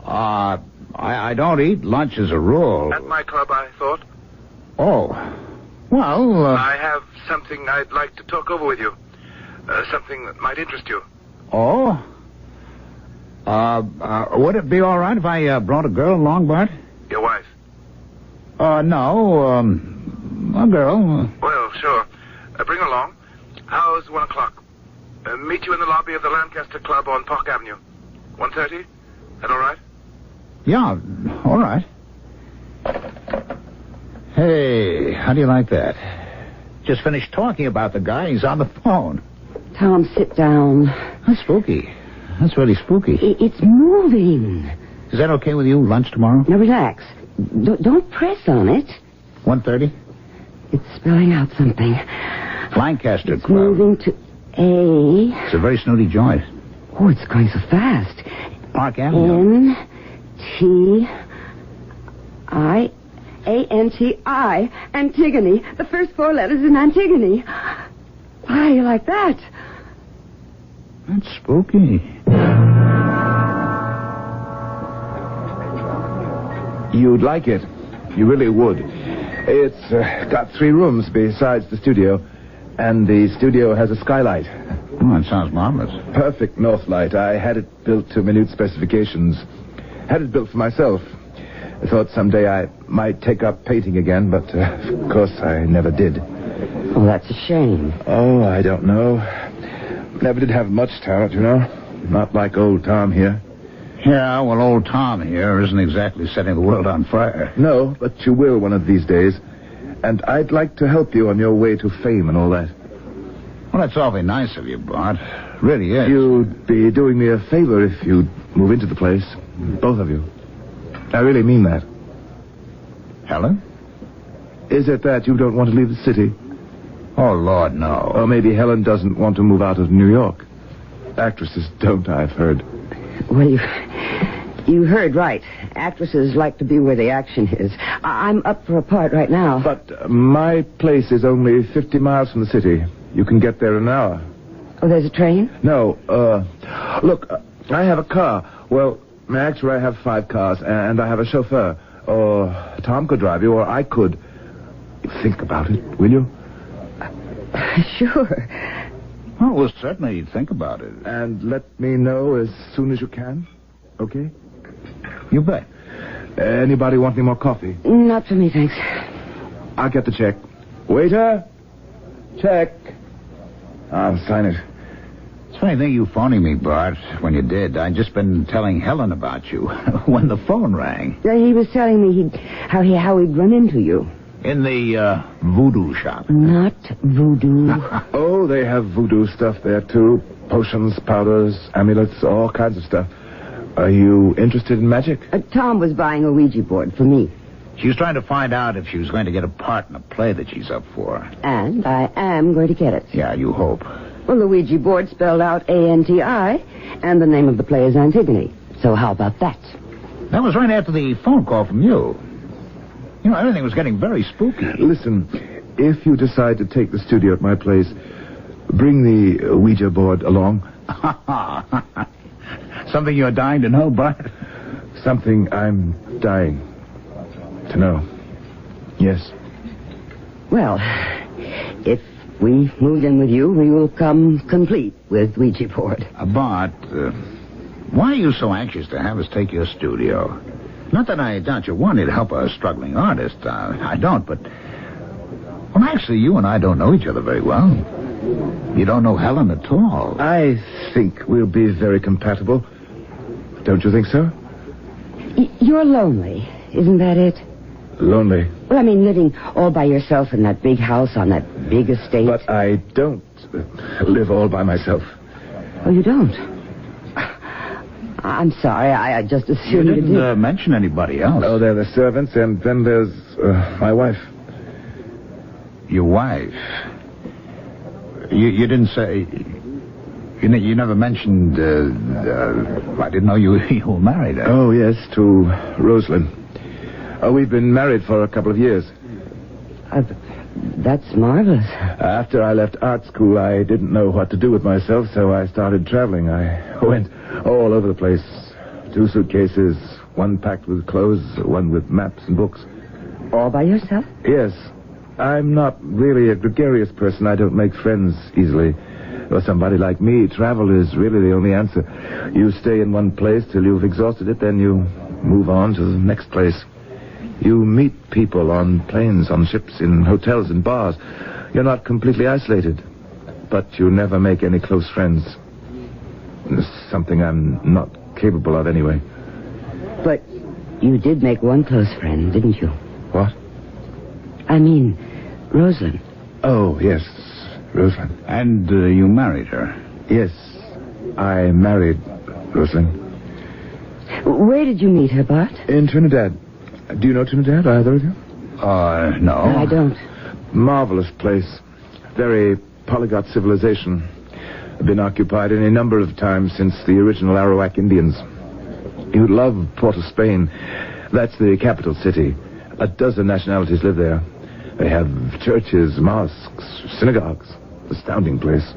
I don't eat lunch as a rule. At my club, I thought. Oh. Well, I have something I'd like to talk over with you. Something that might interest you. Oh? Would it be all right if I brought a girl along, Bart? Your wife? No, a girl. Well, sure. Bring her along. How's 1 o'clock? Meet you in the lobby of the Lancaster Club on Park Avenue. 1:30? That all right? Yeah, all right. Hey, how do you like that? Just finished talking about the guy. He's on the phone. Tom, sit down. That's spooky. That's really spooky. It's moving. Is that okay with you? Lunch tomorrow? Now, relax. Don't press on it. 1:30? It's spelling out something. Lancaster It's Club. moving to A. It's a very snooty joint. Oh, it's going so fast. Park Avenue. N-T-I-A-N-T-I. Antigone. The first 4 letters in Antigone. Why, you like that? That's spooky. You'd like it. You really would. It's got 3 rooms besides the studio, and the studio has a skylight. Oh, that sounds marvelous. Perfect north light. I had it built to minute specifications. Had it built for myself. I thought someday I might take up painting again, but of course I never did. Oh, that's a shame. Oh, I don't know. Never did have much talent, you know. Not like old Tom here. Yeah, well, old Tom here isn't exactly setting the world on fire. No, but you will one of these days. And I'd like to help you on your way to fame and all that. Well, that's awfully nice of you, Bart. Really is. You'd be doing me a favor if you'd move into the place. Both of you. I really mean that. Helen? Is it that you don't want to leave the city? Oh, Lord, no. Or maybe Helen doesn't want to move out of New York. Actresses don't, I've heard. Well, you heard right. Actresses like to be where the action is. I'm up for a part right now. But my place is only 50 miles from the city. You can get there in an hour. Oh, there's a train? No, look, I have a car. Well, actually, I have 5 cars, and I have a chauffeur. Or Tom could drive you, or I could. Think about it, will you? Sure. Well, we'll certainly think about it. And let me know as soon as you can, okay? You bet. Anybody want any more coffee? Not for me, thanks. I'll get the check. Waiter! Check. I'll sign it. It's a funny thing you phoning me, Bart. When you did, I'd just been telling Helen about you when the phone rang. He was telling me how he'd run into you. In the voodoo shop. Not voodoo. Oh, they have voodoo stuff there, too. Potions, powders, amulets, all kinds of stuff. Are you interested in magic? Tom was buying a Ouija board for me. She was trying to find out if she was going to get a part in a play that she's up for. And I am going to get it. Yeah, you hope. Well, the Ouija board spelled out A-N-T-I, and the name of the play is Antigone. So how about that? That was right after the phone call from you. You know, everything was getting very spooky. Listen, if you decide to take the studio at my place, bring the Ouija board along. Something you're dying to know, Bart? Something I'm dying to know. Yes. Well, if we moved in with you, we will come complete with Ouija board. Bart, why are you so anxious to have us take your studio? Not that I doubt you wanted to help a struggling artist. I don't, but... Well, actually, you and I don't know each other very well. You don't know Helen at all. I think we'll be very compatible. Don't you think so? You're lonely, isn't that it? Lonely? Well, I mean, living all by yourself in that big house on that big estate. But I don't live all by myself. Oh, you don't? I'm sorry, I just assumed you didn't mention anybody else. Oh, there are the servants, and then there's my wife. Your wife? You didn't say... You never mentioned, I didn't know you were married. Oh, yes, to Rosalind. We've been married for a couple of years. That's marvelous. After I left art school, I didn't know what to do with myself, so I started traveling. I went all over the place. 2 suitcases, one packed with clothes, one with maps and books. All by yourself? Yes. I'm not really a gregarious person. I don't make friends easily. For somebody like me, travel is really the only answer. You stay in one place till you've exhausted it, then you move on to the next place. You meet people on planes, on ships, in hotels and bars. You're not completely isolated, but you never make any close friends. It's something I'm not capable of anyway. But you did make one close friend, didn't you? What? I mean, Rosalind. Oh, yes, Rosalind. And you married her? Yes, I married Rosalind. Where did you meet her, Bart? In Trinidad. Do you know Trinidad, either of you? No. I don't. Marvelous place. Very polyglot civilization. Been occupied any number of times since the original Arawak Indians. You'd love Port of Spain. That's the capital city. 12 nationalities live there. They have churches, mosques, synagogues. Astounding place.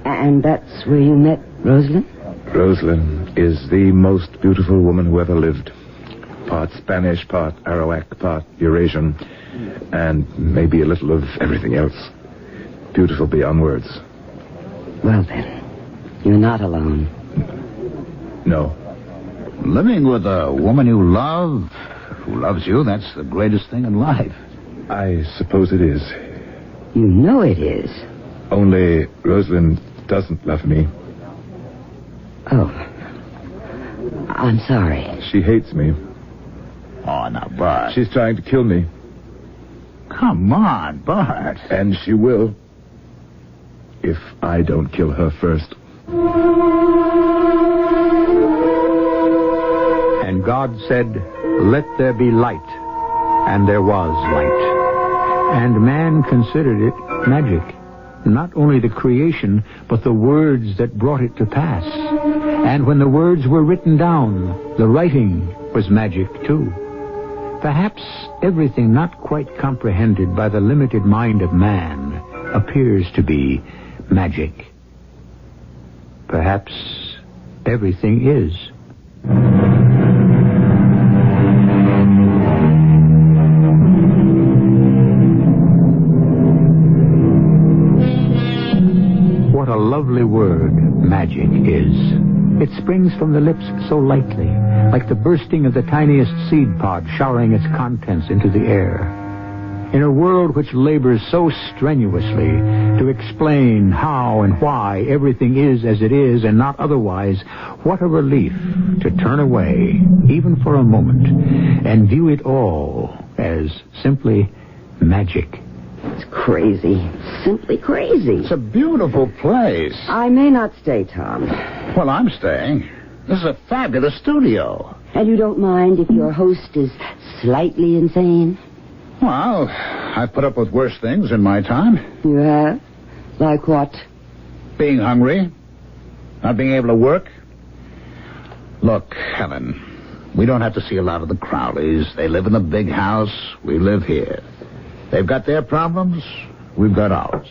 And that's where you met Rosalind? Rosalind is the most beautiful woman who ever lived. Part Spanish, part Arawak, part Eurasian, and maybe a little of everything else. Beautiful beyond words. Well, then, you're not alone. No. Living with a woman you love, who loves you, that's the greatest thing in life. I suppose it is. You know it is. Only Rosalind doesn't love me. Oh. I'm sorry. She hates me. Oh, now, Bart. She's trying to kill me. Come on, Bart. And she will. If I don't kill her first. And God said, "Let there be light." And there was light. And man considered it magic. Not only the creation, but the words that brought it to pass. And when the words were written down, the writing was magic too. Perhaps everything not quite comprehended by the limited mind of man appears to be magic. Perhaps everything is. What a lovely word magic is. It springs from the lips so lightly, like the bursting of the tiniest seed pod showering its contents into the air. In a world which labors so strenuously to explain how and why everything is as it is and not otherwise, what a relief to turn away, even for a moment, and view it all as simply magic. It's crazy. Simply crazy. It's a beautiful place. I may not stay, Tom. Well, I'm staying. This is a fabulous studio. And you don't mind if your host is slightly insane? Well, I've put up with worse things in my time. You have? Like what? Being hungry. Not being able to work. Look, Helen, we don't have to see a lot of the Crowleys. They live in the big house. We live here. They've got their problems. We've got ours.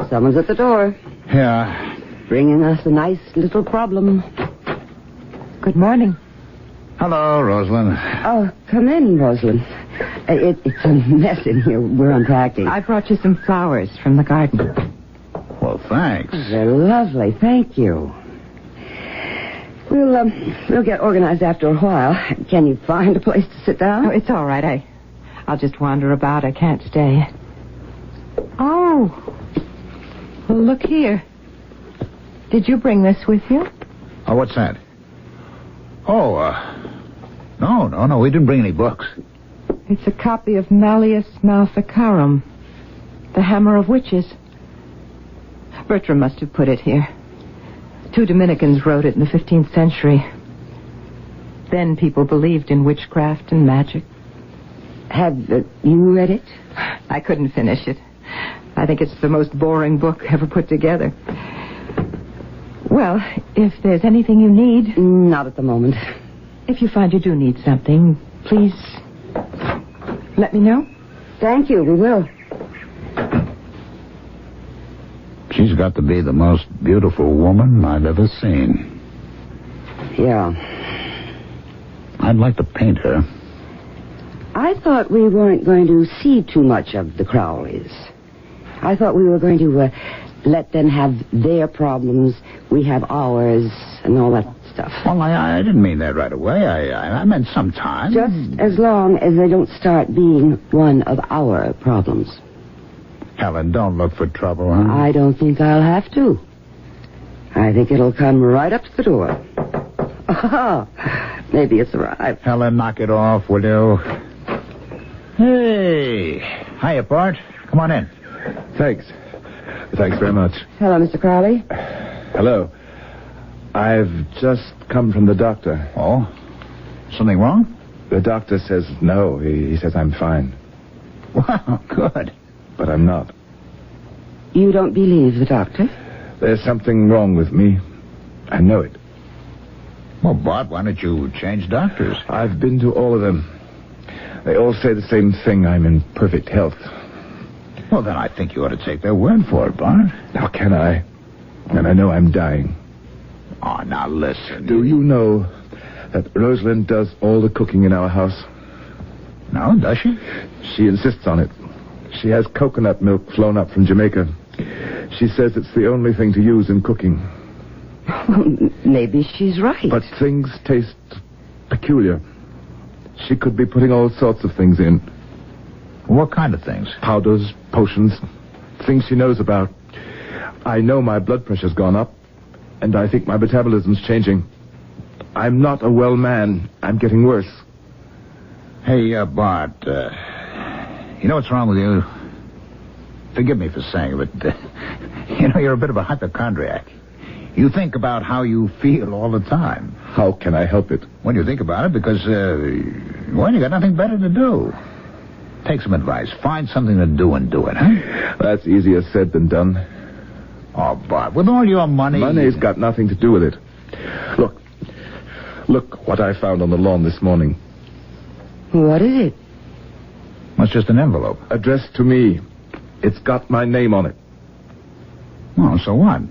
Someone's at the door. Yeah. Bringing us a nice little problem. Good morning. Hello, Rosalind. Oh, come in, Rosalind. It's a mess in here. We're unpacking. I brought you some flowers from the garden. Well, thanks. They're lovely. Thank you. We'll get organized after a while. Can you find a place to sit down? Oh, it's all right. I'll just wander about. I can't stay. Oh. Well, look here. Did you bring this with you? Oh, what's that? Oh, no, we didn't bring any books. It's a copy of Malleus Maleficarum, the Hammer of Witches. Bertram must have put it here. 2 Dominicans wrote it in the 15th century. Then people believed in witchcraft and magic. Have you read it? I couldn't finish it. I think it's the most boring book ever put together. Well, if there's anything you need... Not at the moment. If you find you do need something, please let me know. Thank you, we will. She's got to be the most beautiful woman I've ever seen. Yeah. I'd like to paint her. I thought we weren't going to see too much of the Crowleys. I thought we were going to let them have their problems, we have ours, and all that stuff. Well, I didn't mean that right away. I meant sometime. Just as long as they don't start being one of our problems. Helen, don't look for trouble, huh? I don't think I'll have to. I think it'll come right up to the door. Oh, maybe it's arrived. Helen, knock it off, will you? Hey. Hiya, Bart. Come on in. Thanks. Thanks very much. Hello, Mr. Crowley. Hello. I've just come from the doctor. Oh? Something wrong? The doctor says no. He says I'm fine. Well, good. But I'm not. You don't believe the doctor? There's something wrong with me. I know it. Well, Bart, why don't you change doctors? I've been to all of them. They all say the same thing. I'm in perfect health. Well, then I think you ought to take their word for it, Bart. How can I? And I know I'm dying. Oh, now listen. Do you know that Rosalind does all the cooking in our house? No, does she? She insists on it. She has coconut milk flown up from Jamaica. She says it's the only thing to use in cooking. Maybe she's right. But things taste peculiar. She could be putting all sorts of things in. What kind of things? Powders, potions, things she knows about. I know my blood pressure's gone up, and I think my metabolism's changing. I'm not a well man. I'm getting worse. Hey, Bart, you know what's wrong with you? Forgive me for saying it, but, you're a bit of a hypochondriac. You think about how you feel all the time. How can I help it? When you think about it, because, you got nothing better to do. Take some advice. Find something to do and do it, huh? That's easier said than done. Oh, Bart, with all your money... Money's got nothing to do with it. Look what I found on the lawn this morning. What is it? It's just an envelope. Addressed to me. It's got my name on it. Oh, so what?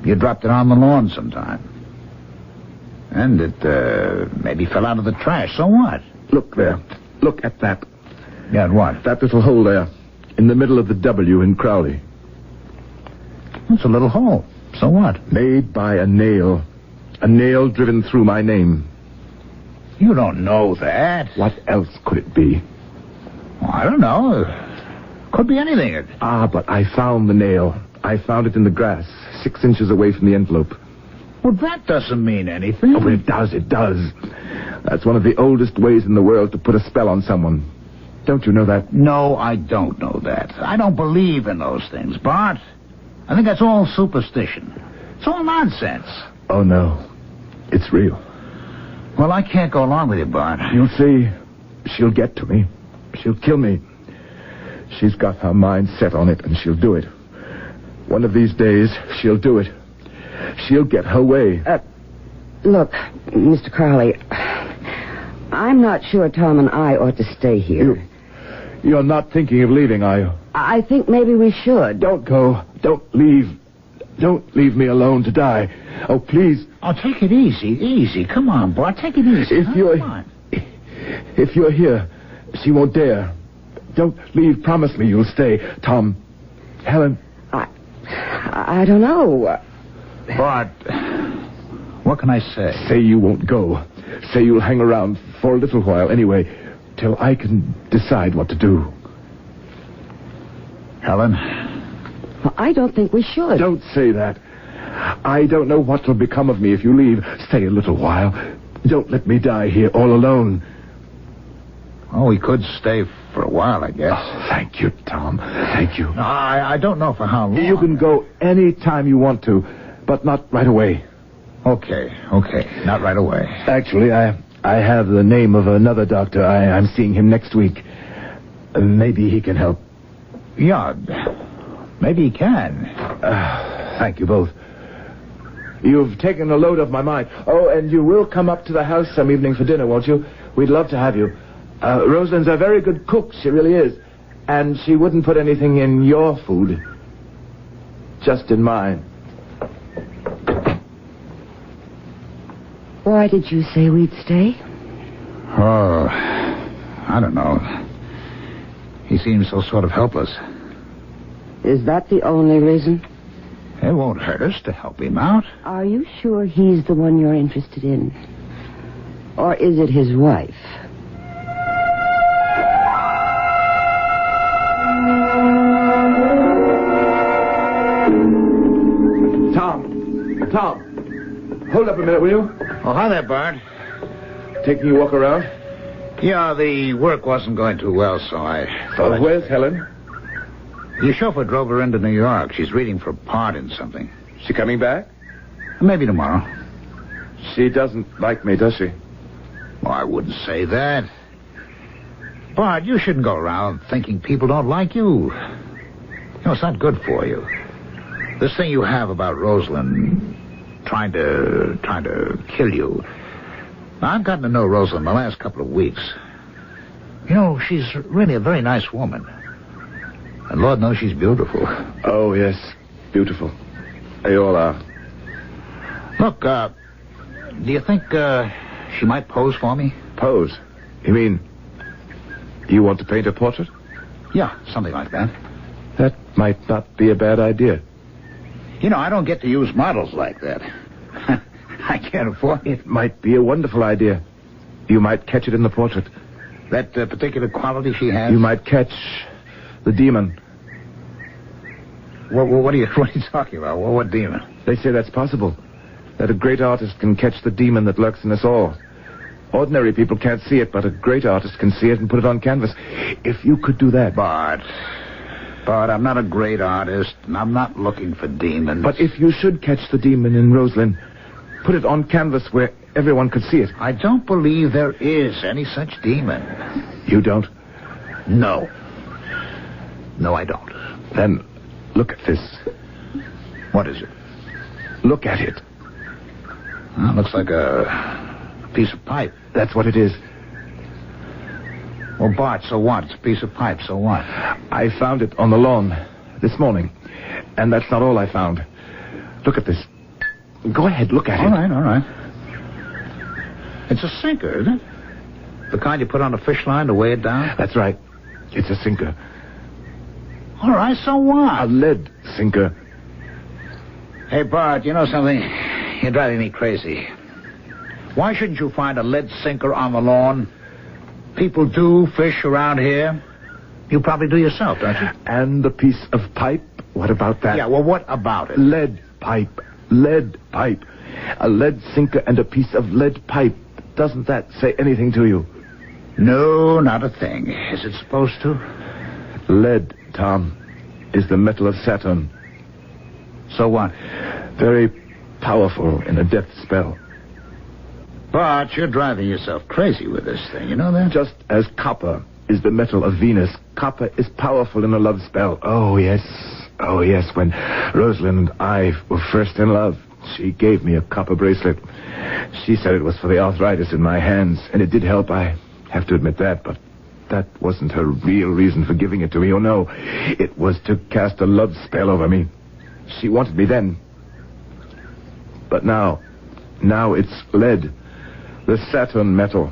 You dropped it on the lawn sometime. And it, maybe fell out of the trash. So what? Look there. Look at that. Yeah, what? That little hole there. In the middle of the W in Crowley. It's a little hole. So what? Made by a nail. A nail driven through my name. You don't know that. What else could it be? Well, I don't know. Could be anything. But I found the nail. I found it in the grass, 6 inches away from the envelope. Well, that doesn't mean anything. Oh, it does. That's one of the oldest ways in the world to put a spell on someone. Don't you know that? No, I don't know that. I don't believe in those things, Bart. I think that's all superstition. It's all nonsense. Oh, no. It's real. Well, I can't go along with you, Bart. You'll see. She'll get to me. She'll kill me. She's got her mind set on it, and she'll do it. One of these days, she'll do it. She'll get her way. Look, Mr. Crowley, I'm not sure Tom and I ought to stay here. You're not thinking of leaving, are you? I think maybe we should. Don't go. Don't leave. Don't leave me alone to die. Oh, please. Oh, take it easy. Come on, Bart. Take it easy. If you're here, she won't dare. Don't leave. Promise me you'll stay. Tom. Helen. I don't know. Bart, what can I say? Say you won't go. Say you'll hang around for a little while anyway, till I can decide what to do. Helen? Well, I don't think we should. Don't say that. I don't know what will become of me if you leave. Stay a little while. Don't let me die here all alone. Oh, we could stay for a while, I guess. Oh, thank you, Tom. Thank you. No, I don't know for how long. You can go any time you want to, but not right away. Okay. Not right away. Actually, I have the name of another doctor. I'm seeing him next week. Maybe he can help. Yeah, maybe he can. Thank you both. You've taken a load off my mind. Oh, and you will come up to the house some evening for dinner, won't you? We'd love to have you. Rosalind's a very good cook, she really is. And she wouldn't put anything in your food. Just in mine. Why did you say we'd stay? Oh, I don't know. He seems so sort of helpless. Is that the only reason? It won't hurt us to help him out. Are you sure he's the one you're interested in? Or is it his wife? Tom, hold up a minute, will you? Oh, hi there, Bart. Taking a walk around? Yeah, the work wasn't going too well, so I thought... where's Helen? Your chauffeur drove her into New York. She's reading for a part in something. She coming back? Maybe tomorrow. She doesn't like me, does she? Oh, I wouldn't say that. Bart, you shouldn't go around thinking people don't like you. You know, it's not good for you. This thing you have about Rosalind trying to kill you. Now, I've gotten to know Rosalind the last couple of weeks. You know, she's really a very nice woman. And Lord knows she's beautiful. Oh, yes. Beautiful. They all are. Look, do you think she might pose for me? Pose? You mean you want to paint a portrait? Yeah, something like that. That might not be a bad idea. You know, I don't get to use models like that. I can't afford it. It might be a wonderful idea. You might catch it in the portrait. That particular quality she has? You might catch the demon. What are you talking about? What demon? They say that's possible. That a great artist can catch the demon that lurks in us all. Ordinary people can't see it, but a great artist can see it and put it on canvas. If you could do that... Bart, I'm not a great artist, and I'm not looking for demons. But if you should catch the demon in Rosalind, put it on canvas where everyone could see it. I don't believe there is any such demon. You don't? No. No, I don't. Then look at this. What is it? Look at it. Well, it looks like a piece of pipe. That's what it is. Well, Bart, so what? It's a piece of pipe, so what? I found it on the lawn this morning. And that's not all I found. Look at this. Go ahead, look at it. All right. It's a sinker, isn't it? The kind you put on a fish line to weigh it down? That's right. It's a sinker. All right, so what? A lead sinker. Hey, Bart, you know something? You're driving me crazy. Why shouldn't you find a lead sinker on the lawn? People do fish around here. You probably do yourself, don't you? And the piece of pipe? What about that? Yeah, well, what about it? Lead pipe. Lead pipe. A lead sinker and a piece of lead pipe. Doesn't that say anything to you? No, not a thing. Is it supposed to? Lead, Tom, is the metal of Saturn. So what? Very powerful in a death spell. But you're driving yourself crazy with this thing, you know that? Just as copper is the metal of Venus, copper is powerful in a love spell. Oh, yes. When Rosalind and I were first in love, she gave me a copper bracelet. She said it was for the arthritis in my hands, and it did help, I have to admit that, but that wasn't her real reason for giving it to me. Oh, no. It was to cast a love spell over me. She wanted me then. But now it's lead. The Saturn metal.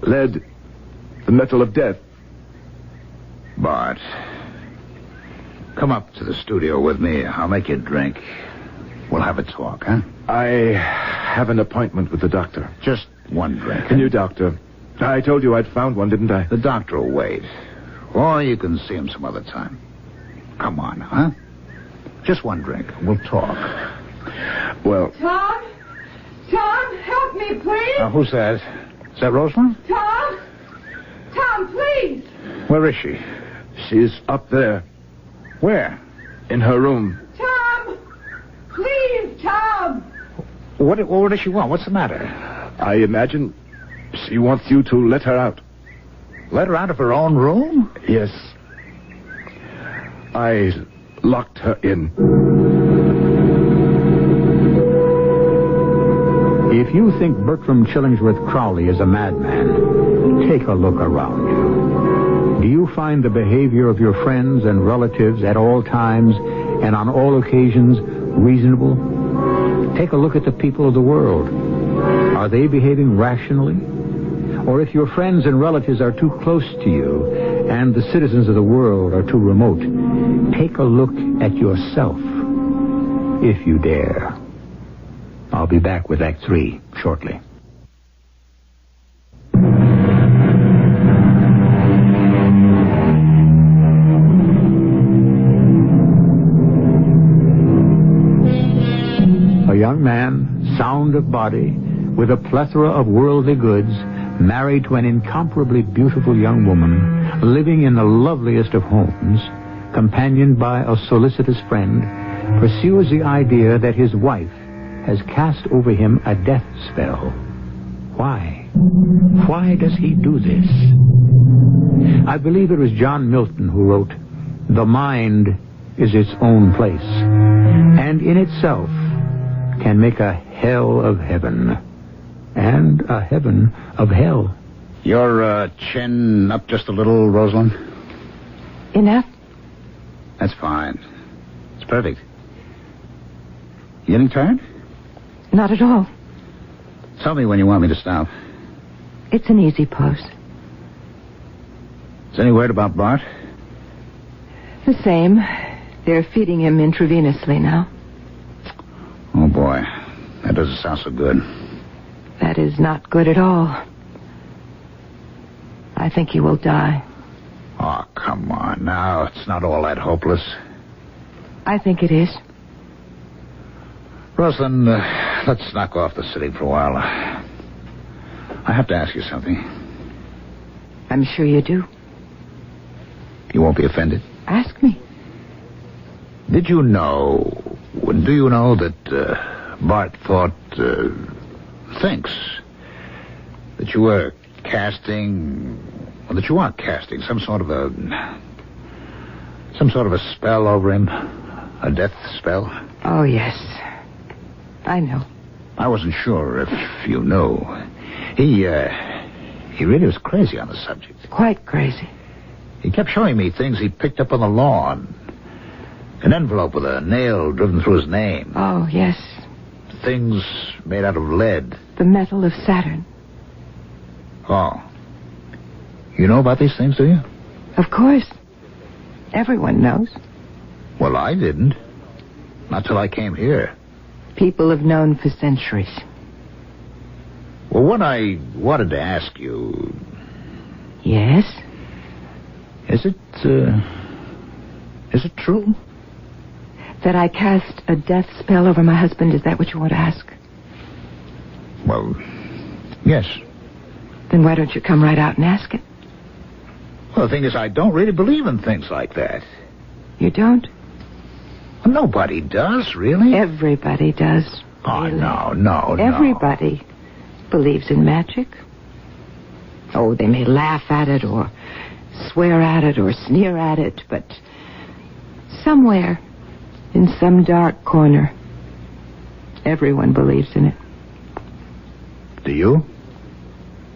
Lead. The metal of death. Bart, come up to the studio with me. I'll make you a drink. We'll have a talk, huh? I have an appointment with the doctor. Just one drink. The new doctor. I told you I'd found one, didn't I? The doctor will wait. Or you can see him some other time. Come on, huh? Just one drink. We'll talk. Well... Tom, help me, please. Who's that? Is that Rosalind? Tom, please. Where is she? She's up there. Where? In her room. Tom, please, Tom. What does she want? What's the matter? I imagine she wants you to let her out. Let her out of her own room? Yes. I locked her in. If you think Bertram Chillingsworth Crowley is a madman, take a look around you. Do you find the behavior of your friends and relatives at all times and on all occasions reasonable? Take a look at the people of the world. Are they behaving rationally? Or if your friends and relatives are too close to you and the citizens of the world are too remote, take a look at yourself, if you dare. I'll be back with Act 3 shortly. A young man, sound of body, with a plethora of worldly goods, married to an incomparably beautiful young woman, living in the loveliest of homes, companioned by a solicitous friend, pursues the idea that his wife has cast over him a death spell. Why? Why does he do this? I believe it was John Milton who wrote, "The mind is its own place, and in itself can make a hell of heaven, and a heaven of hell." Your chin up just a little, Rosalind? Enough? That's fine. It's perfect. You getting tired? Not at all. Tell me when you want me to stop. It's an easy pose. Is any word about Bart? The same. They're feeding him intravenously now. Oh, boy. That doesn't sound so good. That is not good at all. I think he will die. Oh, come on now. It's not all that hopeless. I think it is. Rosalind, let's knock off the sitting for a while. I have to ask you something. I'm sure you do. You won't be offended? Ask me. Do you know that Bart thinks that you were casting, or that you are casting some sort of a spell over him? A death spell? Oh, yes. I know. I wasn't sure if you knew. He really was crazy on the subject. Quite crazy. He kept showing me things he picked up on the lawn. An envelope with a nail driven through his name. Oh, yes. Things made out of lead. The metal of Saturn. Oh. You know about these things, do you? Of course. Everyone knows. Well, I didn't. Not till I came here. People have known for centuries. Well, what I wanted to ask you... Yes? Is it true? That I cast a death spell over my husband, is that what you want to ask? Well, yes. Then why don't you come right out and ask it? Well, the thing is, I don't really believe in things like that. You don't? Well, nobody does, really. Everybody does. Oh, really. No. Everybody believes in magic. Oh, they may laugh at it or swear at it or sneer at it, but somewhere in some dark corner, everyone believes in it. Do you?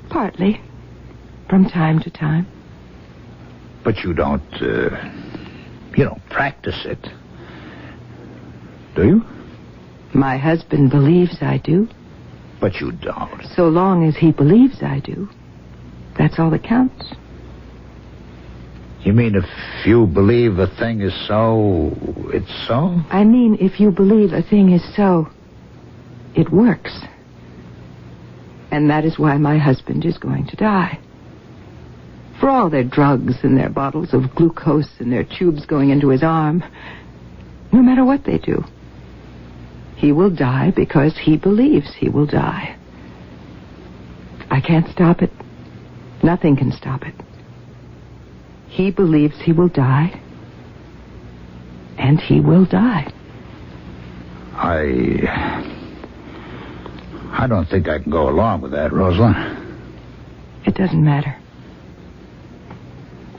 Partly. From time to time. But you don't practice it. Do you? My husband believes I do. But you don't. So long as he believes I do, that's all that counts. You mean if you believe a thing is so, it's so? I mean, if you believe a thing is so, it works. And that is why my husband is going to die. For all their drugs and their bottles of glucose and their tubes going into his arm, no matter what they do, he will die because he believes he will die. I can't stop it. Nothing can stop it. He believes he will die, and he will die. I don't think I can go along with that, Rosalind. It doesn't matter.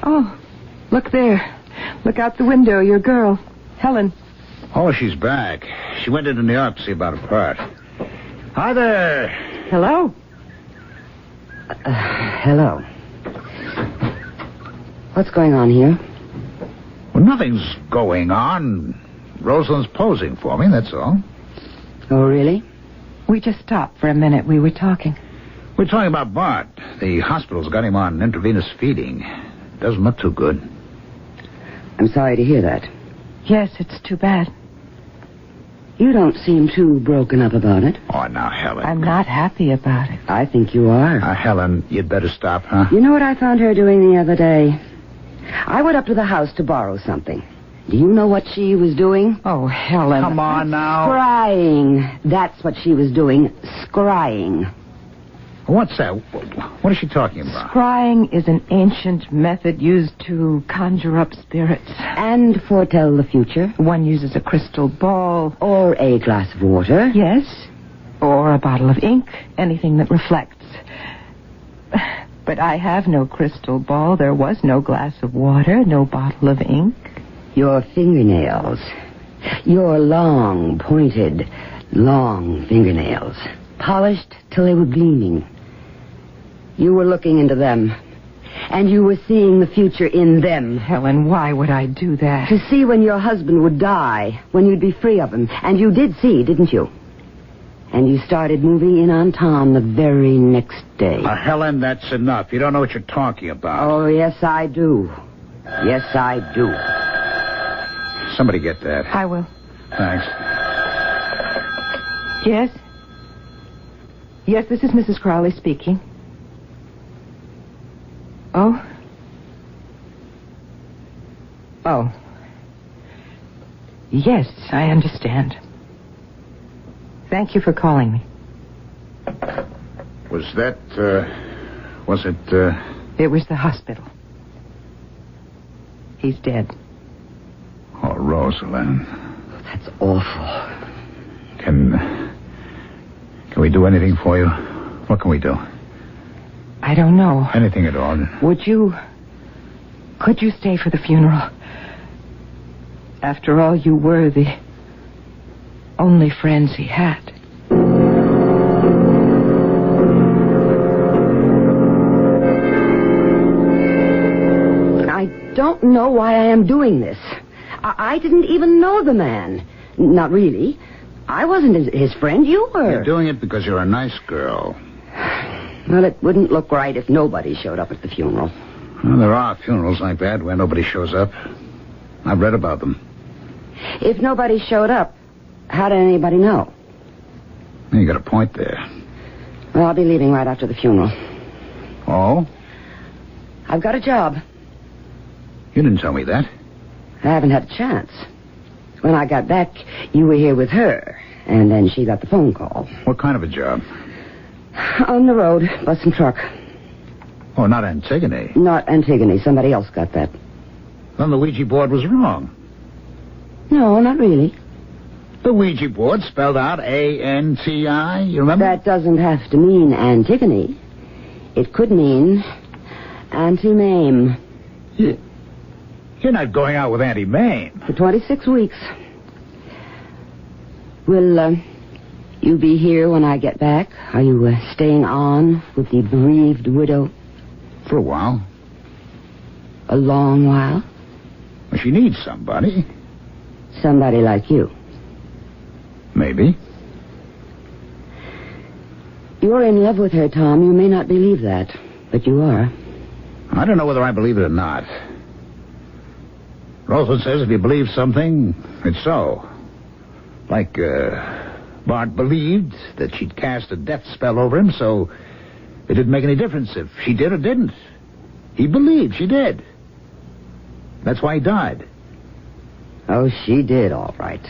Oh, look there. Look out the window, your girl, Helen. Oh, she's back. She went into New York to see about a part. Hi there. Hello. Hello. What's going on here? Well, nothing's going on. Rosalind's posing for me, that's all. Oh, really? We just stopped for a minute. We were talking. We're talking about Bart. The hospital's got him on intravenous feeding. Doesn't look too good. I'm sorry to hear that. Yes, it's too bad. You don't seem too broken up about it. Oh, now, Helen. I'm not happy about it. I think you are. Helen, you'd better stop, huh? You know what I found her doing the other day? I went up to the house to borrow something. Do you know what she was doing? Oh, Helen. Come on now. Scrying. That's what she was doing. Scrying. What's that? What is she talking about? Scrying is an ancient method used to conjure up spirits. And foretell the future. One uses a crystal ball. Or a glass of water. Yes. Or a bottle of ink. Anything that reflects. But I have no crystal ball. There was no glass of water, no bottle of ink. Your fingernails. Your long, pointed, long fingernails. Polished till they were gleaming. You were looking into them. And you were seeing the future in them. Helen, why would I do that? To see when your husband would die, when you'd be free of him. And you did see, didn't you? And you started moving in on Tom the very next day. Helen, that's enough. You don't know what you're talking about. Oh, yes, I do. Yes, I do. Somebody get that. I will. Thanks. Yes? Yes, this is Mrs. Crowley speaking. Oh? Oh. Yes, I understand. Thank you for calling me. Was that, was it, It was the hospital. He's dead. Oh, Rosalind. That's awful. Can we do anything for you? What can we do? I don't know. Anything at all. Could you stay for the funeral? After all, you were the only friends he had. I don't know why I am doing this. I didn't even know the man. Not really. I wasn't his friend. You were. You're doing it because you're a nice girl. Well, it wouldn't look right if nobody showed up at the funeral. Well, there are funerals like that where nobody shows up. I've read about them. If nobody showed up, how did anybody know? You got a point there. Well, I'll be leaving right after the funeral. Oh? I've got a job. You didn't tell me that. I haven't had a chance. When I got back, you were here with her, and then she got the phone call. What kind of a job? On the road, bus and truck. Oh, not Antigone. Not Antigone. Somebody else got that. Then the Ouija board was wrong. No, not really. The Ouija board spelled out A-N-T-I, you remember? That doesn't have to mean Antigone. It could mean Auntie Mame. You're not going out with Auntie Mame. For 26 weeks. Will you be here when I get back? Are you staying on with the bereaved widow? For a while. A long while? Well, she needs somebody. Somebody like you. Maybe. You're in love with her, Tom. You may not believe that, but you are. I don't know whether I believe it or not. Rosalind says if you believe something, it's so. Like, Bart believed that she'd cast a death spell over him, so it didn't make any difference if she did or didn't. He believed she did. That's why he died. Oh, she did, all right.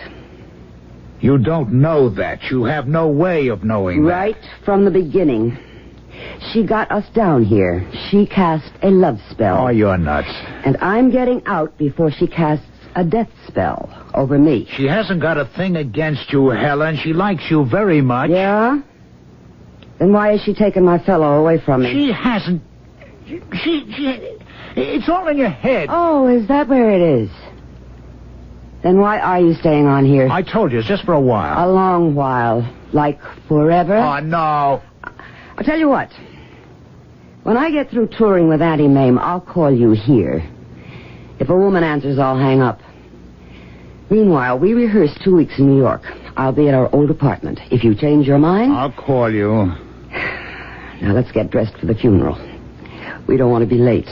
You don't know that. You have no way of knowing that. Right from the beginning. She got us down here. She cast a love spell. Oh, you're nuts. And I'm getting out before she casts a death spell over me. She hasn't got a thing against you, Helen. She likes you very much. Yeah? Then why is she taking my fellow away from me? She hasn't... She... It's all in your head. Oh, is that where it is? Then why are you staying on here? I told you, it's just for a while. A long while. Like forever? Oh, no. I'll tell you what. When I get through touring with Auntie Mame, I'll call you here. If a woman answers, I'll hang up. Meanwhile, we rehearse 2 weeks in New York. I'll be at our old apartment. If you change your mind... I'll call you. Now, let's get dressed for the funeral. We don't want to be late.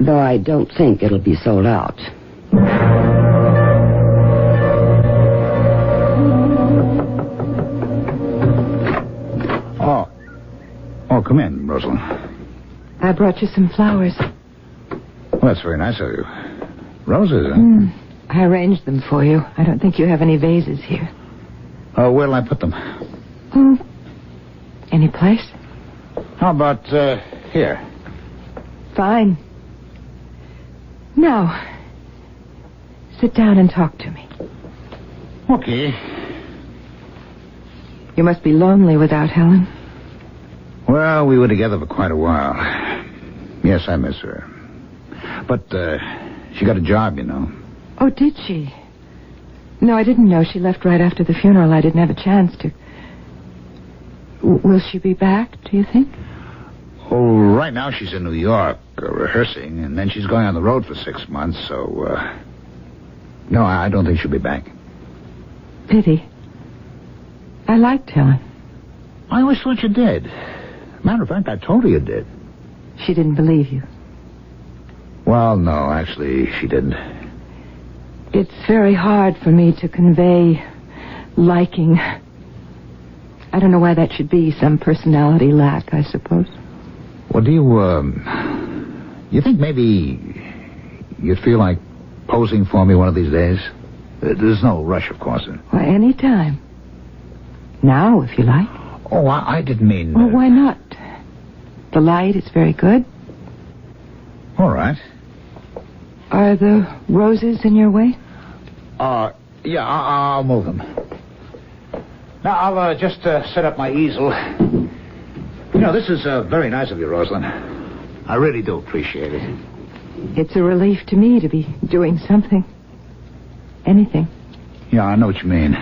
Though I don't think it'll be sold out. Oh, come in, Rosalind. I brought you some flowers. Well, that's very nice of you. Roses, huh? I arranged them for you. I don't think you have any vases here. Oh, where'll I put them? Oh, any place? How about, here? Fine. Now, sit down and talk to me. Okay. You must be lonely without Helen. Well, we were together for quite a while. Yes, I miss her. But, she got a job, you know. Oh, did she? No, I didn't know. She left right after the funeral. I didn't have a chance to. Will she be back, do you think? Oh, right now she's in New York, rehearsing, and then she's going on the road for 6 months, so, no, I don't think she'll be back. Pity. I liked Helen. I always thought you did. Matter of fact, I told her you did. She didn't believe you. Well, no, actually, she didn't. It's very hard for me to convey liking. I don't know why that should be. Some personality lack, I suppose. Well, do you think maybe you'd feel like posing for me one of these days? There's no rush, of course. Why, any time. Now, if you like. Oh, I didn't mean... Well, why not? The light is very good. All right. Are the roses in your way? Yeah, I'll move them. Now, I'll just set up my easel. You know, this is very nice of you, Rosalind. I really do appreciate it. It's a relief to me to be doing something. Anything. Yeah, I know what you mean.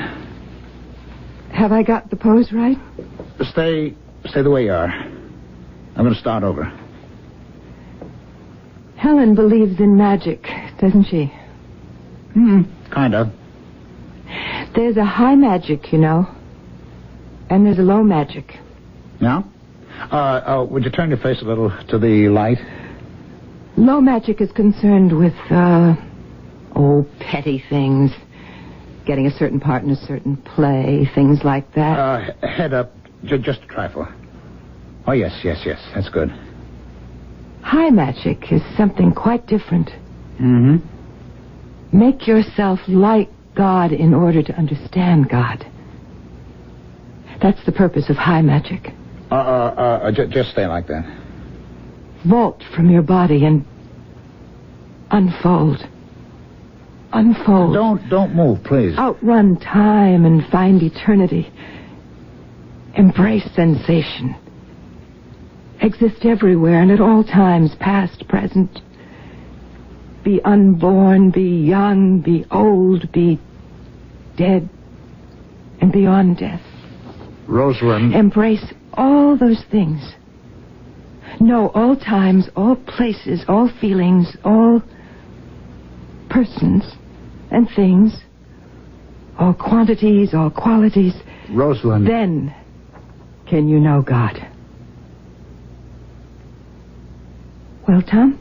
Have I got the pose right? Stay the way you are. I'm going to start over. Helen believes in magic, doesn't she? Kind of. There's a high magic, you know. And there's a low magic. Yeah? Would you turn your face a little to the light? Low magic is concerned with, petty things. Getting a certain part in a certain play, things like that. Head up, just a trifle. Oh, yes, that's good. High magic is something quite different. Mm-hmm. Make yourself like God in order to understand God. That's the purpose of high magic. Just stay like that. Vault from your body and unfold. Unfold. Don't move, please. Outrun time and find eternity. Embrace sensation. Exist everywhere and at all times, past, present. Be unborn, be young, be old, be dead, and beyond death. Rosalind. Embrace all those things. Know all times, all places, all feelings, all persons and things, all quantities, all qualities. Rosalind. Then can you know God. Well, Tom?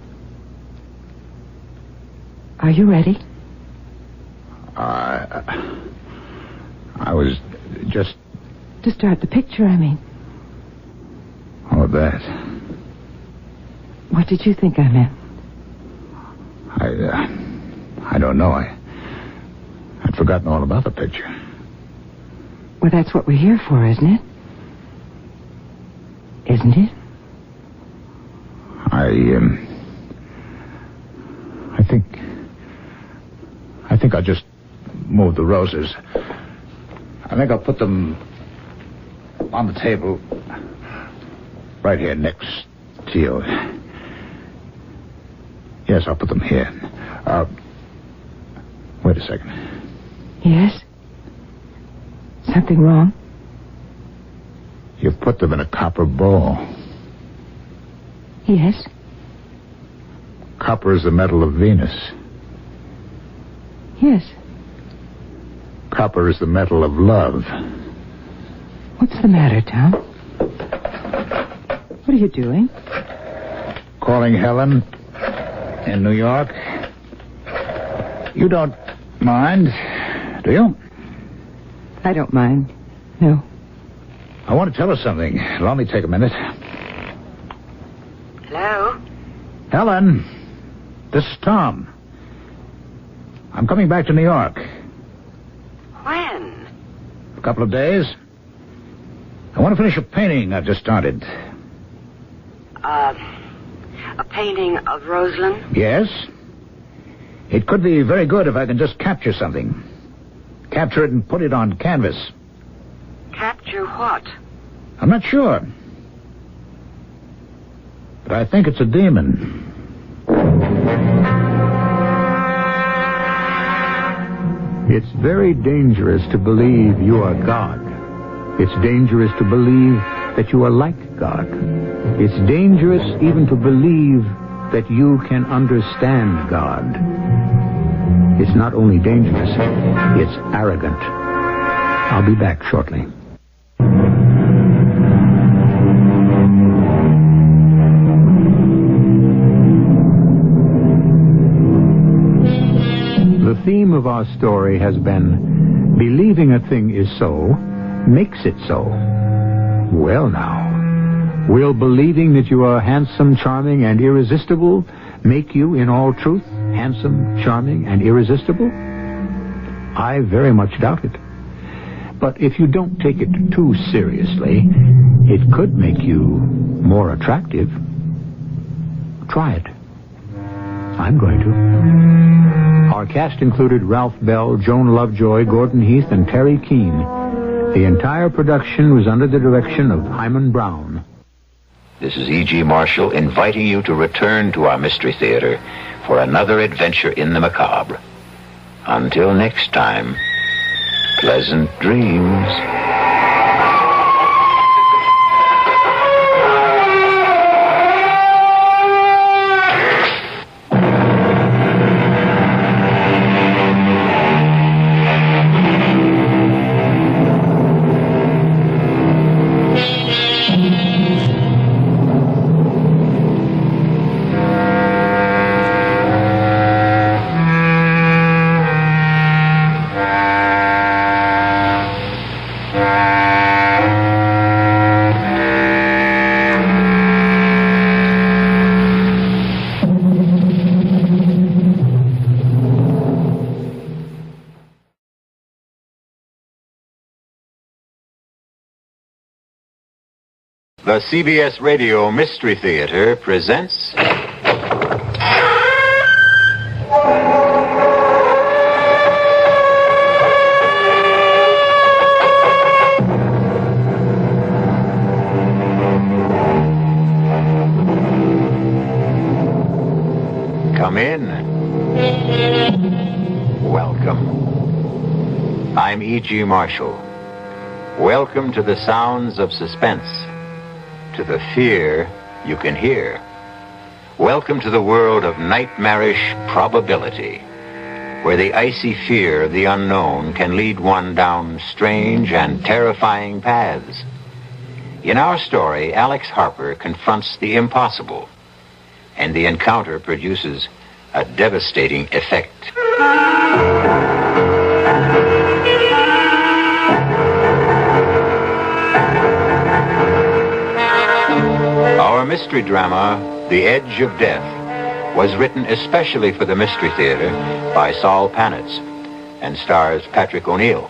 Are you ready? I was just... To start the picture, I mean. Oh, that. What did you think I meant? I don't know. I'd forgotten all about the picture. Well, that's what we're here for, isn't it? Isn't it? I think I'll just move the roses. I think I'll put them on the table right here next to you. Yes, I'll put them here. Wait a second. Yes? Something wrong? You've put them in a copper bowl. Yes? Copper is the metal of Venus. Yes. Copper is the metal of love. What's the matter, Tom? What are you doing? Calling Helen in New York. You don't mind, do you? I don't mind. No. I want to tell her something. It'll only take a minute. Hello? Helen, this is Tom. I'm coming back to New York. When? A couple of days. I want to finish a painting I've just started. A painting of Rosalind? Yes. It could be very good if I can just capture something. Capture it and put it on canvas. Capture what? I'm not sure. But I think it's a demon. It's very dangerous to believe you are God. It's dangerous to believe that you are like God. It's dangerous even to believe that you can understand God. It's not only dangerous, it's arrogant. I'll be back shortly. The theme of our story has been believing a thing is so makes it so. Well now, will believing that you are handsome, charming, and irresistible make you, in all truth, handsome, charming, and irresistible? I very much doubt it. But if you don't take it too seriously, it could make you more attractive. Try it. I'm going to. Our cast included Ralph Bell, Joan Lovejoy, Gordon Heath, and Terry Keane. The entire production was under the direction of Hyman Brown. This is E.G. Marshall inviting you to return to our Mystery Theater for another adventure in the macabre. Until next time, pleasant dreams. The CBS Radio Mystery Theater presents... Come in. Welcome. I'm E.G. Marshall. Welcome to the sounds of suspense. To the fear you can hear. Welcome to the world of nightmarish probability, where the icy fear of the unknown can lead one down strange and terrifying paths. In our story, Alex Harper confronts the impossible, and the encounter produces a devastating effect. Our mystery drama, The Edge of Death, was written especially for the Mystery Theater by Saul Panitz and stars Patrick O'Neill.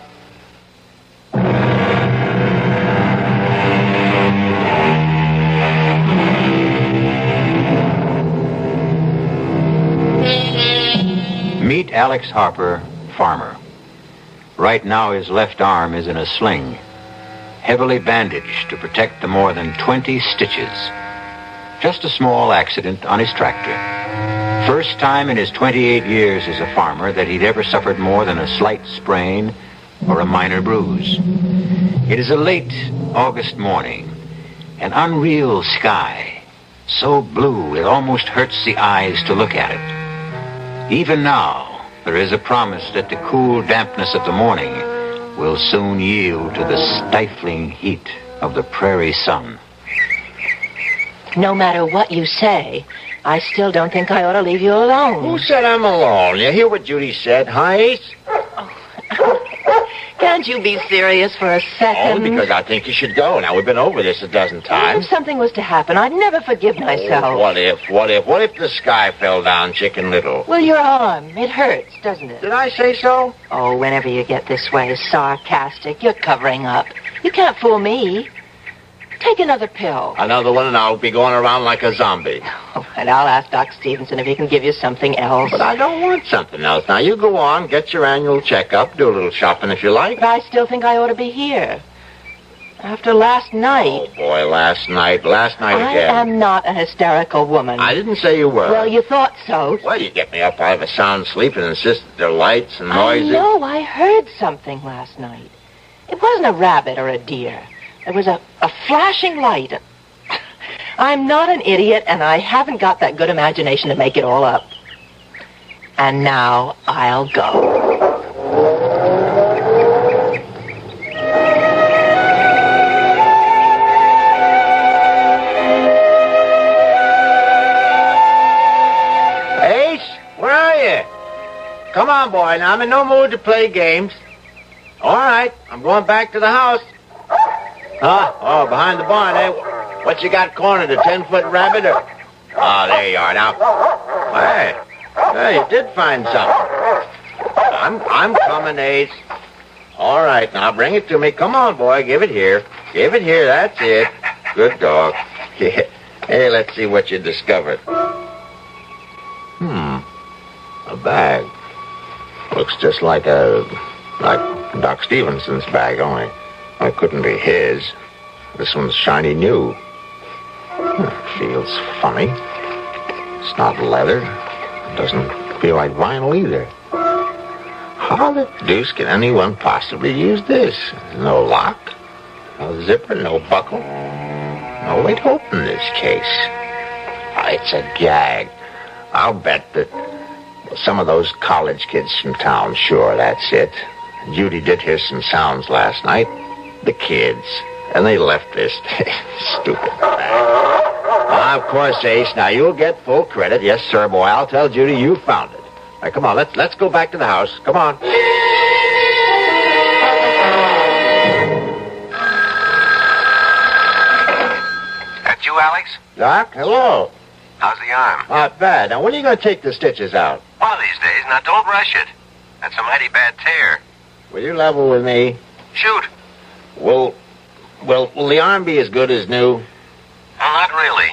Meet Alex Harper, farmer. Right now his left arm is in a sling, heavily bandaged to protect the more than 20 stitches. Just a small accident on his tractor. First time in his 28 years as a farmer that he'd ever suffered more than a slight sprain or a minor bruise. It is a late August morning, an unreal sky, so blue it almost hurts the eyes to look at it. Even now, there is a promise that the cool dampness of the morning will soon yield to the stifling heat of the prairie sun. No matter what you say, I still don't think I ought to leave you alone. Who said I'm alone? You hear what Judy said, huh, Ace? Can't you be serious for a second? Only because I think you should go. Now, we've been over this a dozen times. If something was to happen, I'd never forgive myself. Oh, what if the sky fell down, Chicken Little? Well, your arm, it hurts, doesn't it? Did I say so? Oh, whenever you get this way sarcastic, you're covering up. You can't fool me. Take another pill. Another one, and I'll be going around like a zombie. Oh, and I'll ask Doc Stevenson if he can give you something else. But I don't want something else. Now, you go on, get your annual checkup, do a little shopping if you like. But I still think I ought to be here. After last night. Oh, boy, last night again. I am not a hysterical woman. I didn't say you were. Well, you thought so. Well, you get me up out of a sound sleep and insist that there are lights and noises. I know, I heard something last night. It wasn't a rabbit or a deer. There was a flashing light. I'm not an idiot, and I haven't got that good imagination to make it all up. And now I'll go. Ace, where are you? Come on, boy. Now, I'm in no mood to play games. All right, I'm going back to the house. Huh? Oh, behind the barn, eh? What you got cornered, a 10-foot rabbit or... Oh, there you are now. Hey, you did find something. I'm coming, Ace. All right, now bring it to me. Come on, boy, give it here. Give it here, that's it. Good dog. Hey, let's see what you discovered. A bag. Looks just like Doc Stevenson's bag, only it couldn't be his. This one's shiny new. Feels funny. It's not leather. It doesn't feel like vinyl either. How the deuce can anyone possibly use this? No lock, no zipper, no buckle. No way to open this case. It's a gag. I'll bet that some of those college kids from town, sure, that's it. Judy did hear some sounds last night. The kids. And they left this stupid bag. Of course, Ace. Now, you'll get full credit. Yes, sir, boy. I'll tell Judy you found it. All right, come on. Let's go back to the house. Come on. That you, Alex? Doc, hello. How's the arm? Not bad. Now, when are you going to take the stitches out? One of these days. Now, don't rush it. That's a mighty bad tear. Will you level with me? Shoot. Will the arm be as good as new? Well, not really.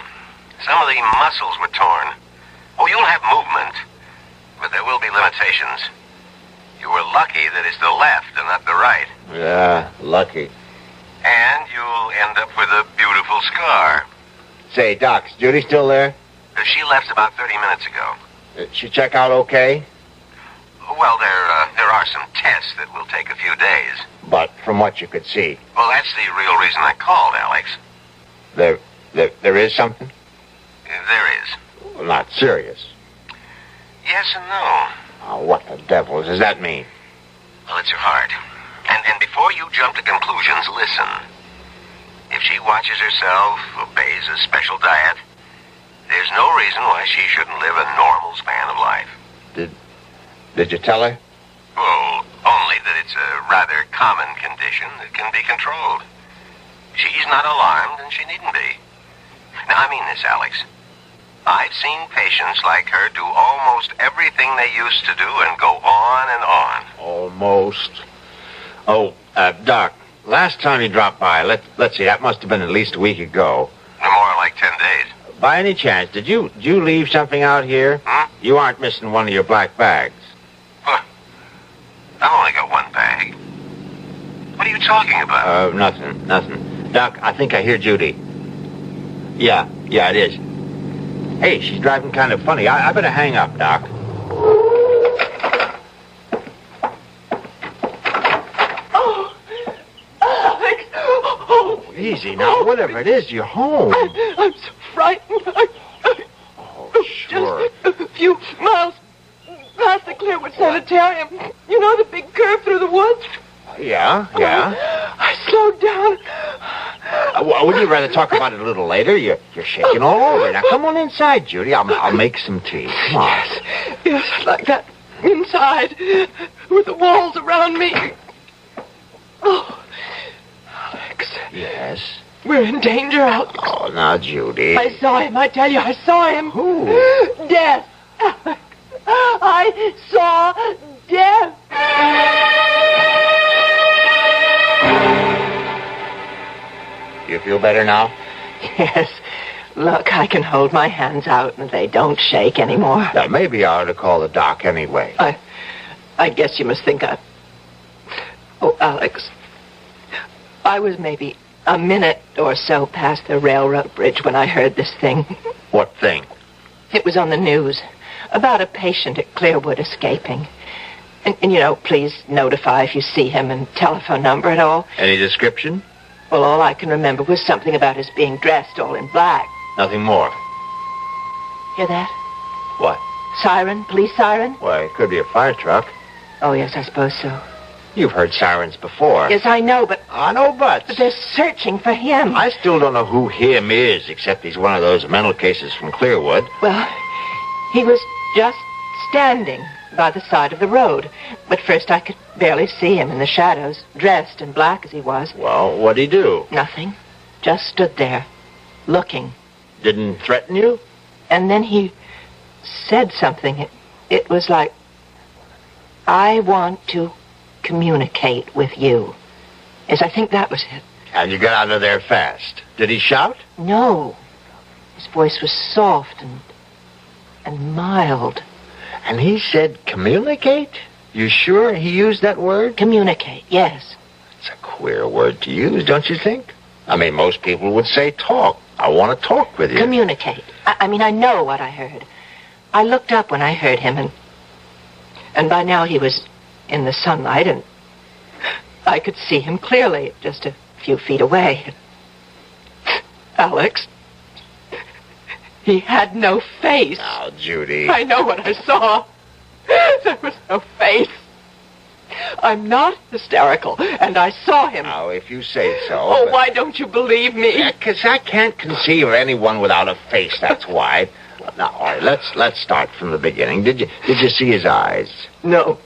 Some of the muscles were torn. Oh, you'll have movement, but there will be limitations. You were lucky that it's the left and not the right. Yeah, lucky. And you'll end up with a beautiful scar. Say, Doc, is Judy still there? She left about 30 minutes ago. Did she check out okay? Well, there are some tests that will take a few days. But from what you could see. Well, that's the real reason I called, Alex. There is something? There is. Well, not serious. Yes and no. Oh, what the devil does that mean? Well, it's your heart. And before you jump to conclusions, listen. If she watches herself, obeys a special diet, there's no reason why she shouldn't live a normal span of life. Did you tell her? Well, only that it's a rather common condition that can be controlled. She's not alarmed, and she needn't be. Now, I mean this, Alex. I've seen patients like her do almost everything they used to do and go on and on. Almost. Oh, Doc, last time you dropped by, let's see, that must have been at least a week ago. No more like 10 days. By any chance, did you leave something out here? You aren't missing one of your black bags. What? I've only got one bag. What are you talking about? Nothing. Doc, I think I hear Judy. Yeah, it is. Hey, she's driving kind of funny. I better hang up, Doc. Oh, Alex. Oh, Easy now. Whatever it is, you're home. I'm so frightened. Sure. Just a few miles past the Clearwood Sanitarium. You know the big curve through the woods? Yeah. I slowed down. Wouldn't you rather talk about it a little later? You're shaking all over. Now, come on inside, Judy. I'll make some tea. Come on. Yes, like that. Inside. With the walls around me. Oh, Alex. Yes? We're in danger out. Oh, now, Judy. I saw him. I tell you, I saw him. Who? Death. Alex. I saw death. You feel better now? Yes. Look, I can hold my hands out and they don't shake anymore. Now, maybe I ought to call the doc anyway. I guess you must think I... Oh, Alex. I was maybe a minute or so past the railroad bridge when I heard this thing. What thing? It was on the news about a patient at Clearwood escaping. And you know, please notify if you see him and telephone number and all. Any description? Well, all I can remember was something about his being dressed all in black. Nothing more. Hear that? What? Siren? Police siren? Why, it could be a fire truck. Oh, yes, I suppose so. You've heard sirens before. Yes, I know, but... I know, but they're searching for him. I still don't know who him is, except he's one of those mental cases from Clearwood. Well, he was just standing by the side of the road. But first I could barely see him in the shadows, dressed in black as he was. Well, what'd he do? Nothing. Just stood there, looking. Didn't threaten you? And then he said something. It was like, I want to communicate with you. Yes, I think that was it. And you got out of there fast. Did he shout? No. His voice was soft and mild. And he said communicate? You sure he used that word? Communicate, yes. It's a queer word to use, don't you think? I mean, most people would say talk. I want to talk with you. Communicate. I mean, I know what I heard. I looked up when I heard him, and by now he was in the sunlight, and I could see him clearly, just a few feet away. Alex, he had no face. Now, Judy. I know what I saw. There was no face. I'm not hysterical, and I saw him. Now, if you say so. Oh, but... why don't you believe me? Yeah, 'cause I can't conceive of anyone without a face, that's why. Now, all right, let's start from the beginning. Did you see his eyes? No.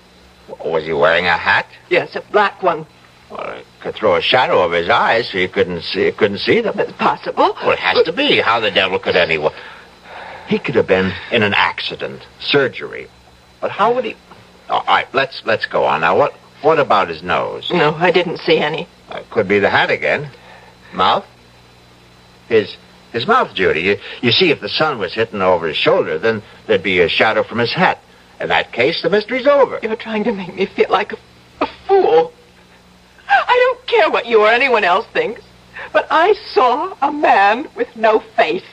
Was he wearing a hat? Yes, a black one. Well, it could throw a shadow over his eyes so you couldn't see them. It's possible. Well, it has to be. How the devil could anyone? He could have been in an accident, surgery. But how would he... All right, let's go on. Now, what about his nose? No, I didn't see any. Could be the hat again. Mouth? His mouth, Judy. You see, if the sun was hitting over his shoulder, then there'd be a shadow from his hat. In that case, the mystery's over. You're trying to make me feel like a fool. I don't care what you or anyone else thinks, but I saw a man with no face.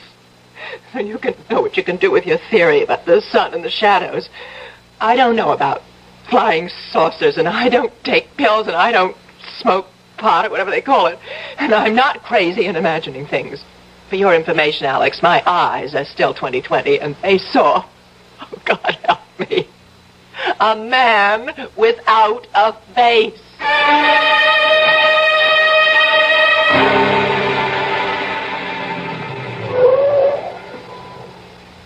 And you can know what you can do with your theory about the sun and the shadows. I don't know about flying saucers, and I don't take pills, and I don't smoke pot, or whatever they call it. And I'm not crazy in imagining things. For your information, Alex, my eyes are still 20/20, and they saw, oh, God help me, a man without a face.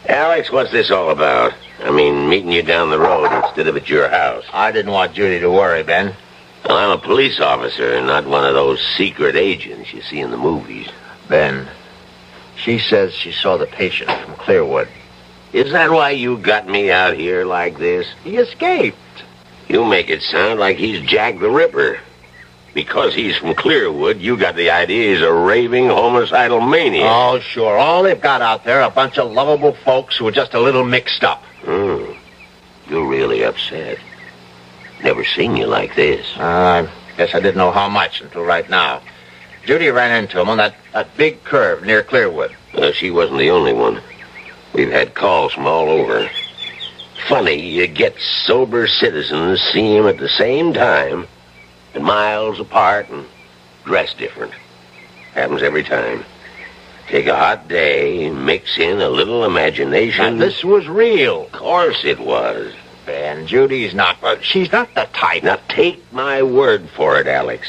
Alex, what's this all about? I mean, meeting you down the road instead of at your house. I didn't want Judy to worry, Ben. Well, I'm a police officer and not one of those secret agents you see in the movies. Ben, she says she saw the patient from Clearwood. Is that why you got me out here like this? He escaped. You make it sound like he's Jack the Ripper. Because he's from Clearwood, you got the idea he's a raving homicidal maniac. Oh, sure. All they've got out there are a bunch of lovable folks who are just a little mixed up. You're really upset. Never seen you like this. I guess I didn't know how much until right now. Judy ran into him on that big curve near Clearwood. She wasn't the only one. We've had calls from all over. Funny, you get sober citizens, see him at the same time, and miles apart, and dress different. Happens every time. Take a hot day, mix in a little imagination. Now, this was real. Of course it was. And Judy's not, she's not the type. Now, take my word for it, Alex.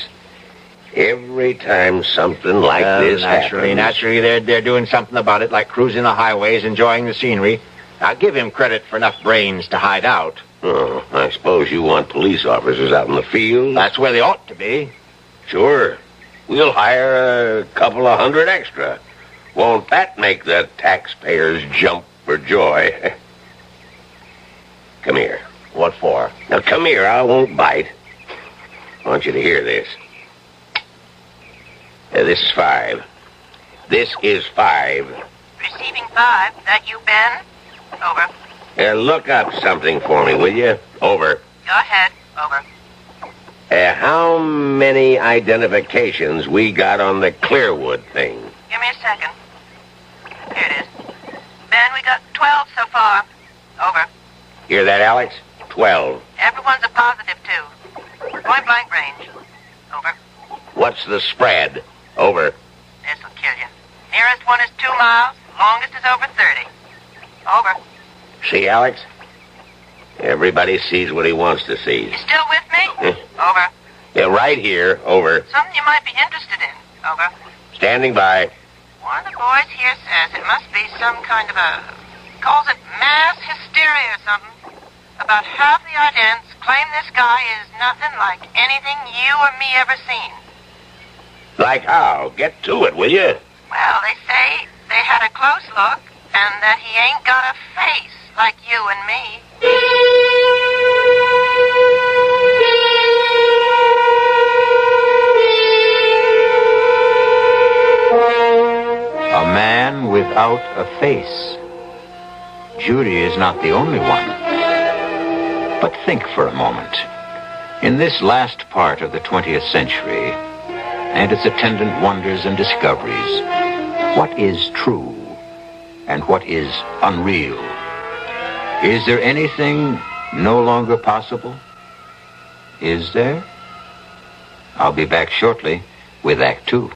Every time something like this happens... Naturally, they're doing something about it, like cruising the highways, enjoying the scenery. I'll give him credit for enough brains to hide out. Oh, I suppose you want police officers out in the field? That's where they ought to be. Sure. We'll hire a couple of hundred extra. Won't that make the taxpayers jump for joy? Come here. What for? Now, come here. I won't bite. I want you to hear this. This is 5. This is 5. Receiving 5. That you, Ben? Over. Look up something for me, will you? Over. Go ahead. Over. How many identifications we got on the Clearwood thing? Give me a second. Here it is. Ben, we got 12 so far. Over. Hear that, Alex? 12. Everyone's a positive, too. Point blank range. Over. What's the spread? Over. This'll kill you. Nearest one is 2 miles. Longest is over 30. Over. See, Alex? Everybody sees what he wants to see. You still with me? Over. Yeah, right here. Over. Something you might be interested in. Over. Standing by. One of the boys here says it must be some kind of a... calls it mass hysteria or something. About half the idents claim this guy is nothing like anything you or me ever seen. Like how? Get to it, will you? Well, they say they had a close look and that he ain't got a face like you and me. A man without a face. Judy is not the only one. But think for a moment. In this last part of the 20th century, and its attendant wonders and discoveries, what is true and what is unreal? Is there anything no longer possible? Is there? I'll be back shortly with Act 2.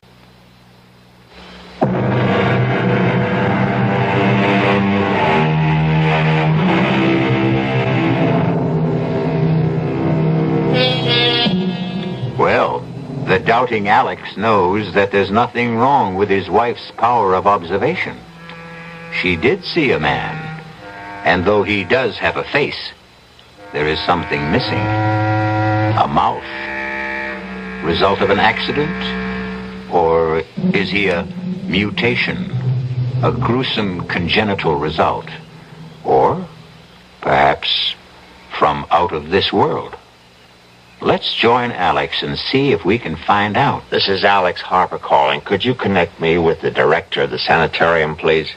Well, the doubting Alex knows that there's nothing wrong with his wife's power of observation. She did see a man, and though he does have a face, there is something missing. A mouth. Result of an accident? Or is he a mutation? A gruesome congenital result? Or perhaps from out of this world? Let's join Alex and see if we can find out. This is Alex Harper calling. Could you connect me with the director of the sanitarium, please?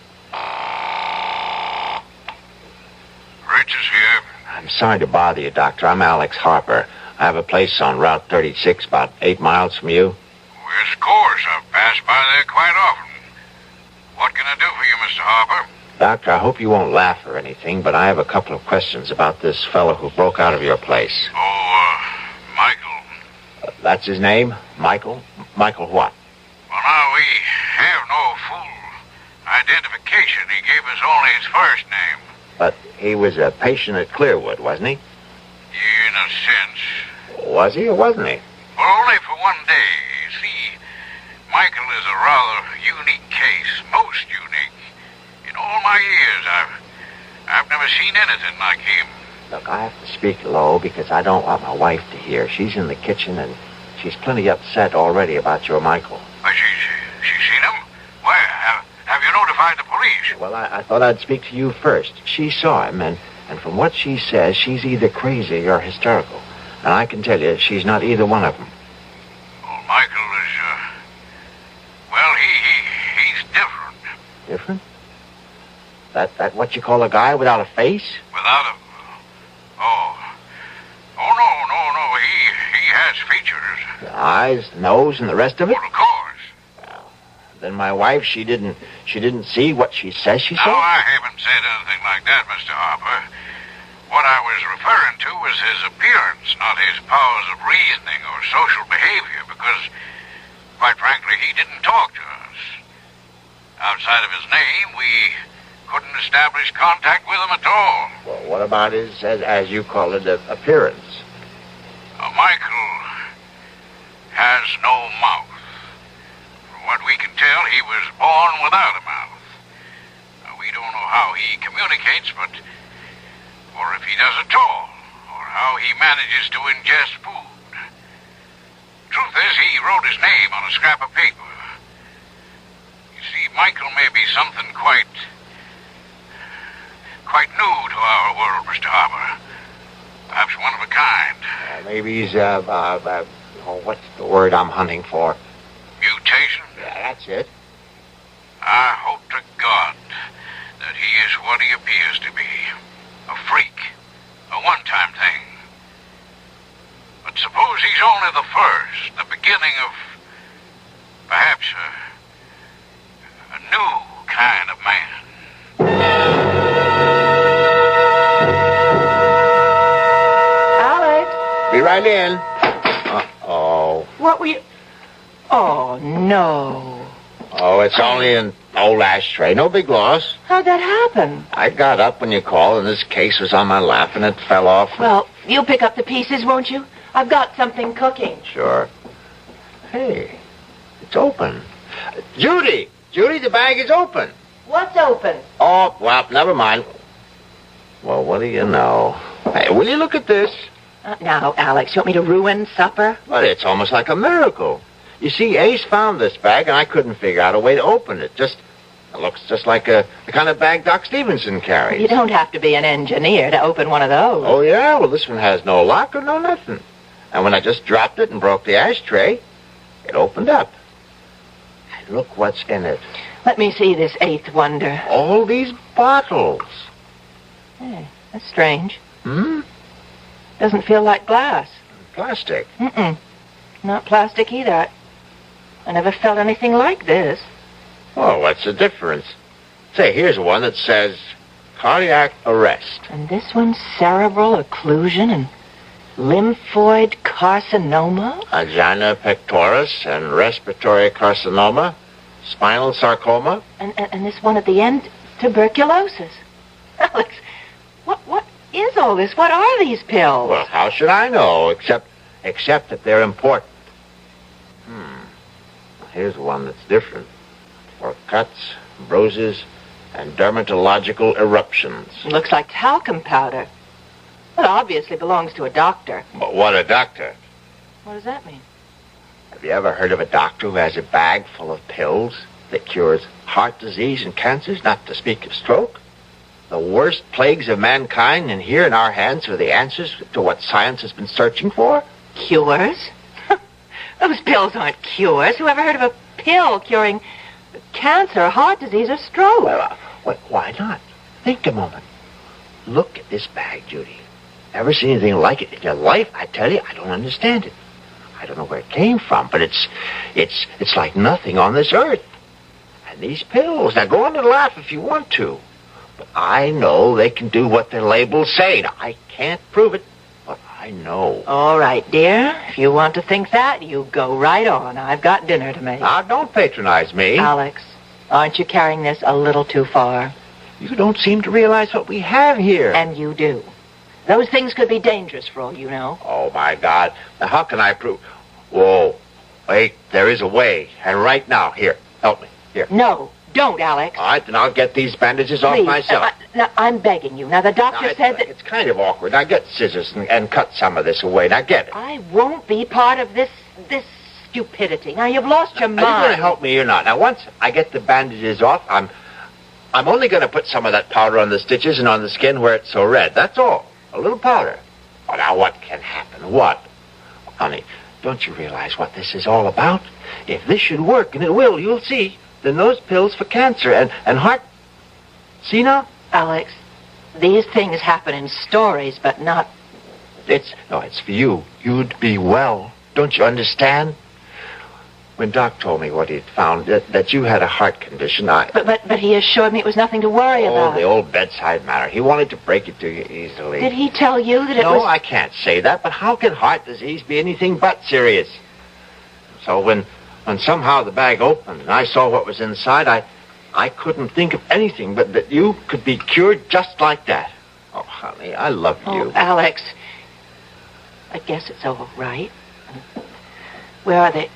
Rich is here. I'm sorry to bother you, Doctor. I'm Alex Harper. I have a place on Route 36, about 8 miles from you. Well, of course. I've passed by there quite often. What can I do for you, Mr. Harper? Doctor, I hope you won't laugh or anything, but I have a couple of questions about this fellow who broke out of your place. Michael. That's his name? Michael? Michael what? Well, now, we have no full identification. He gave us only his first name. But he was a patient at Clearwood, wasn't he? In a sense. Was he or wasn't he? Well, only for one day. You see, Michael is a rather unique case, most unique. In all my years, I've never seen anything like him. Look, I have to speak low because I don't want my wife to hear. She's in the kitchen and she's plenty upset already about your Michael. She's seen him? Where? Have you notified the police? Well, I thought I'd speak to you first. She saw him, and from what she says, she's either crazy or hysterical. And I can tell you, she's not either one of them. Well, Michael is, well, he's different. Different? That what you call a guy without a face? Without a... Oh, no. He has features. The eyes, nose, and the rest of it? Well, of course. Then my wife, she didn't see what she says she saw? No, I haven't said anything like that, Mr. Harper. What I was referring to was his appearance, not his powers of reasoning or social behavior, because, quite frankly, he didn't talk to us. Outside of his name, we couldn't establish contact with him at all. Well, what about his, as you call it, appearance? Michael has no mouth. From what we can tell, he was born without a mouth. We don't know how he communicates, or if he does at all, or how he manages to ingest food. Truth is, he wrote his name on a scrap of paper. You see, Michael may be something quite new to our world, Mr. Harper. Perhaps one of a kind. Maybe he's, what's the word I'm hunting for? Mutation? Yeah, that's it. I hope to God that he is what he appears to be. A freak. A one-time thing. But suppose he's only the first, the beginning of perhaps a new kind of man. Be right in. Uh-oh. What were you... Oh, no. Oh, it's only an old ashtray. No big loss. How'd that happen? I got up when you called, and this case was on my lap, and it fell off. Well, you'll pick up the pieces, won't you? I've got something cooking. Sure. Hey, it's open. Judy! Judy, the bag is open. What's open? Oh, well, never mind. Well, what do you know? Hey, will you look at this? Now, Alex, you want me to ruin supper? Well, it's almost like a miracle. You see, Ace found this bag, and I couldn't figure out a way to open it. It looks just like the kind of bag Doc Stevenson carries. You don't have to be an engineer to open one of those. Oh, yeah? Well, this one has no lock or no nothing. And when I just dropped it and broke the ashtray, it opened up. And look what's in it. Let me see this eighth wonder. All these bottles. Hey, that's strange. Doesn't feel like glass. Plastic? Not plastic either. I never felt anything like this. Oh, what's the difference? Say, here's one that says cardiac arrest. And this one's cerebral occlusion and lymphoid carcinoma? Angina pectoris and respiratory carcinoma, spinal sarcoma. And this one at the end, tuberculosis. Alex, what is all this? What are these pills? Well, how should I know, except that they're important. Here's one that's different. For cuts, bruises, and dermatological eruptions. Looks like talcum powder. It obviously belongs to a doctor. But what a doctor? What does that mean? Have you ever heard of a doctor who has a bag full of pills that cures heart disease and cancers, not to speak of stroke? The worst plagues of mankind, and here in our hands are the answers to what science has been searching for? Cures? Those pills aren't cures. Who ever heard of a pill curing cancer, heart disease, or stroke? Well, why not? Think a moment. Look at this bag, Judy. Ever seen anything like it in your life? I tell you, I don't understand it. I don't know where it came from, but it's like nothing on this earth. And these pills, now go on and laugh if you want to. But I know they can do what their labels say. Now, I can't prove it, but I know. All right, dear. If you want to think that, you go right on. I've got dinner to make. Now, don't patronize me. Alex, aren't you carrying this a little too far? You don't seem to realize what we have here. And you do. Those things could be dangerous for all you know. Oh, my God. Now, how can I prove... Whoa. Wait, there is a way. And right now, here, help me. Here. No, don't, Alex. All right, then I'll get these bandages off myself. Now, I'm begging you. Now, the doctor said that... It's kind of awkward. Now, get scissors and cut some of this away. Now, get it. I won't be part of this stupidity. Now, you've lost your mind. Are you going to help me or not? Now, once I get the bandages off, I'm only going to put some of that powder on the stitches and on the skin where it's so red. That's all. A little powder. Oh, now, what can happen? What? Honey, don't you realize what this is all about? If this should work, and it will, you'll see, then those pills for cancer and heart... See now? Alex, these things happen in stories, but not... It's for you. You'd be well. Don't you understand? When Doc told me what he'd found, that you had a heart condition, But he assured me it was nothing to worry about. Oh, the old bedside manner. He wanted to break it to you easily. Did he tell you that it was... No, I can't say that, but how can heart disease be anything but serious? So when somehow the bag opened and I saw what was inside, I couldn't think of anything but that you could be cured just like that. Oh, honey, I love you. Oh, Alex. I guess it's all right. Where are they?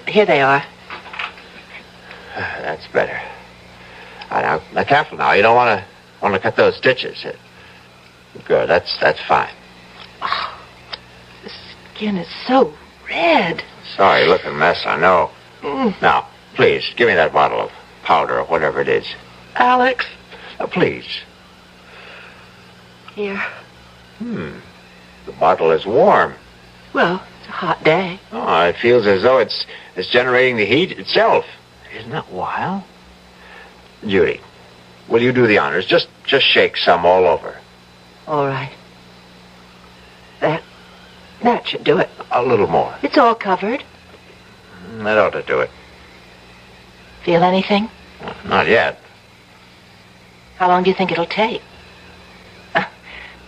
Here they are. That's better. Now, careful now. You don't want to cut those stitches. Good. That's fine. Oh, the skin is so red. Sorry, looking mess, I know. Now, please, give me that bottle of powder or whatever it is. Alex. Please. Here. The bottle is warm. Well, it's a hot day. Oh, it feels as though it's generating the heat itself. Isn't that wild? Judy, will you do the honors? Just shake some all over. All right. That should do it. A little more. It's all covered. That ought to do it. Feel anything? Not yet. How long do you think it'll take?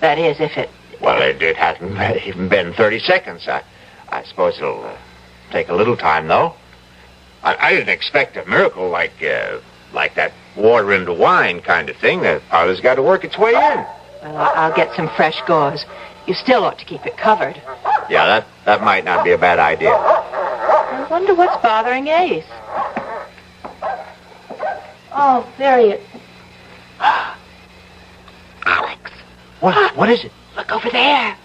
That is, if it... Well, it hasn't even been 30 seconds. I suppose it'll take a little time, though. I didn't expect a miracle like that water into wine kind of thing. The powder's got to work its way in. Well, I'll get some fresh gauze. You still ought to keep it covered. Yeah, that might not be a bad idea. I wonder what's bothering Ace. Oh, there he is. Alex. What is it? Look over there.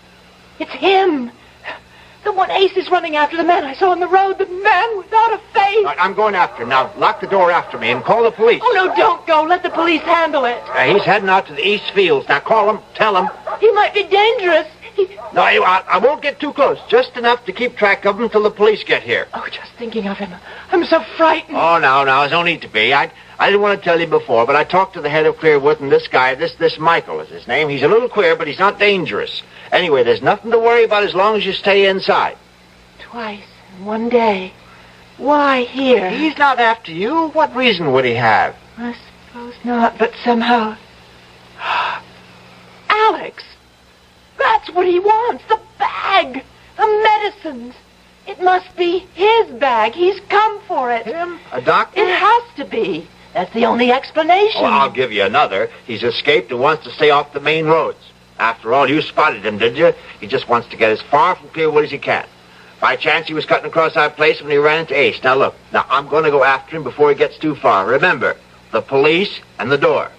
It's him. The one Ace is running after, the man I saw on the road, the man without a face. I'm going after him. Now, lock the door after me and call the police. Oh, no, don't go. Let the police handle it. He's heading out to the East Fields. Now, call him. Tell him. He might be dangerous. No, I won't get too close. Just enough to keep track of him till the police get here. Oh, just thinking of him. I'm so frightened. Oh, now, there's no need to be. I didn't want to tell you before, but I talked to the head of Clearwood, and this guy, this Michael is his name. He's a little queer, but he's not dangerous. Anyway, there's nothing to worry about as long as you stay inside. Twice in one day. Why here? He's not after you. What reason would he have? I suppose not, but somehow... Alex! That's what he wants. The bag. The medicines. It must be his bag. He's come for it. Him? A doctor? It has to be. That's the only explanation. Oh, I'll give you another. He's escaped and wants to stay off the main roads. After all, you spotted him, did you? He just wants to get as far from Clearwood as he can. By chance, he was cutting across our place when he ran into Ace. Now, look. Now, I'm going to go after him before he gets too far. Remember, the police and the door.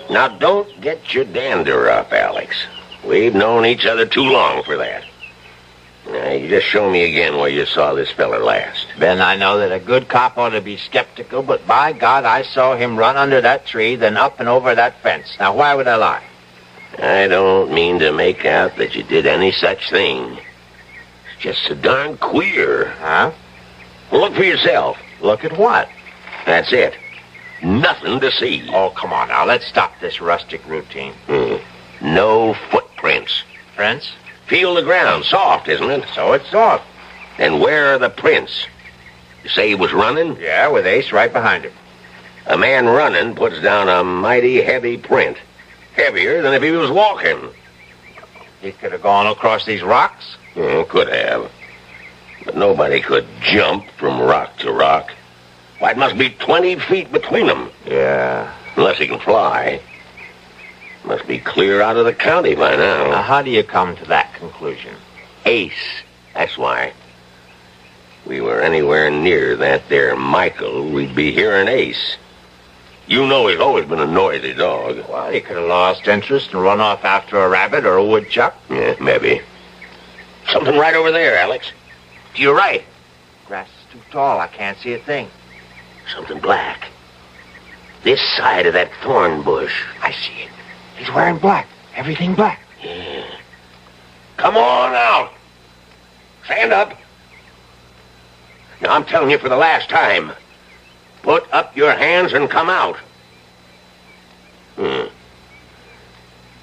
Now, don't get your dander up, Alex. We've known each other too long for that. Now, you just show me again where you saw this fella last. Ben, I know that a good cop ought to be skeptical, but by God, I saw him run under that tree, then up and over that fence. Now, why would I lie? I don't mean to make out that you did any such thing. It's just so darn queer. Huh? Look for yourself. Look at what? That's it. Nothing to see. Oh, come on now. Let's stop this rustic routine. No footprints. Prints? Feel the ground. Soft, isn't it? So it's soft. And where are the prints? You say he was running? Yeah, with Ace right behind him. A man running puts down a mighty heavy print. Heavier than if he was walking. He could have gone across these rocks? Could have. But nobody could jump from rock to rock. Why, it must be 20 feet between them. Yeah. Unless he can fly. Must be clear out of the county by now. Now, how do you come to that conclusion? Ace. That's why. We were anywhere near that there Michael, we'd be hearing Ace. You know he's always been a noisy dog. Well, he could have lost interest and run off after a rabbit or a woodchuck. Yeah, maybe. Something right over there, Alex. To your right. Grass is too tall. I can't see a thing. Something black. This side of that thorn bush. I see it. He's wearing black. Everything black. Yeah. Come on out. Stand up. Now, I'm telling you for the last time. Put up your hands and come out.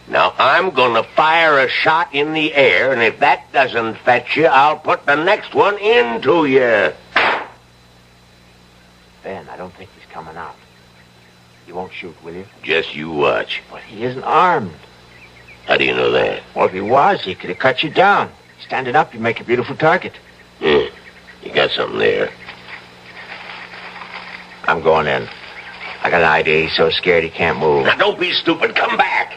Now, I'm gonna fire a shot in the air, and if that doesn't fetch you, I'll put the next one into you. Ben, I don't think he's coming out. You won't shoot, will you? Just you watch. But he isn't armed. How do you know that? Well, if he was, he could have cut you down. Standing up, you make a beautiful target. You got something there. I'm going in. I got an idea. He's so scared he can't move. Now, don't be stupid. Come back.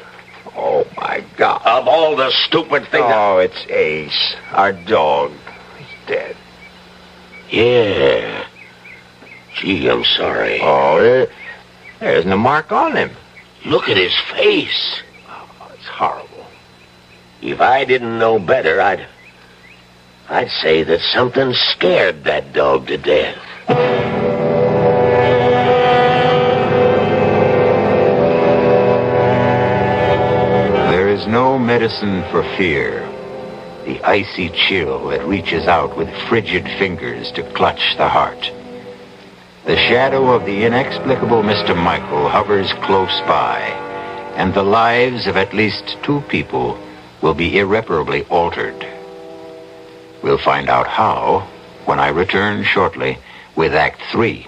Oh, my God. Of all the stupid things... Oh, it's Ace, our dog. He's dead. Yeah. Gee, I'm sorry. Oh, there isn't a mark on him. Look at his face. Oh, it's horrible. If I didn't know better, I'd say that something scared that dog to death. There is no medicine for fear. The icy chill that reaches out with frigid fingers to clutch the heart. The shadow of the inexplicable Mr. Michael hovers close by, and the lives of at least 2 people will be irreparably altered. We'll find out how when I return shortly with Act 3.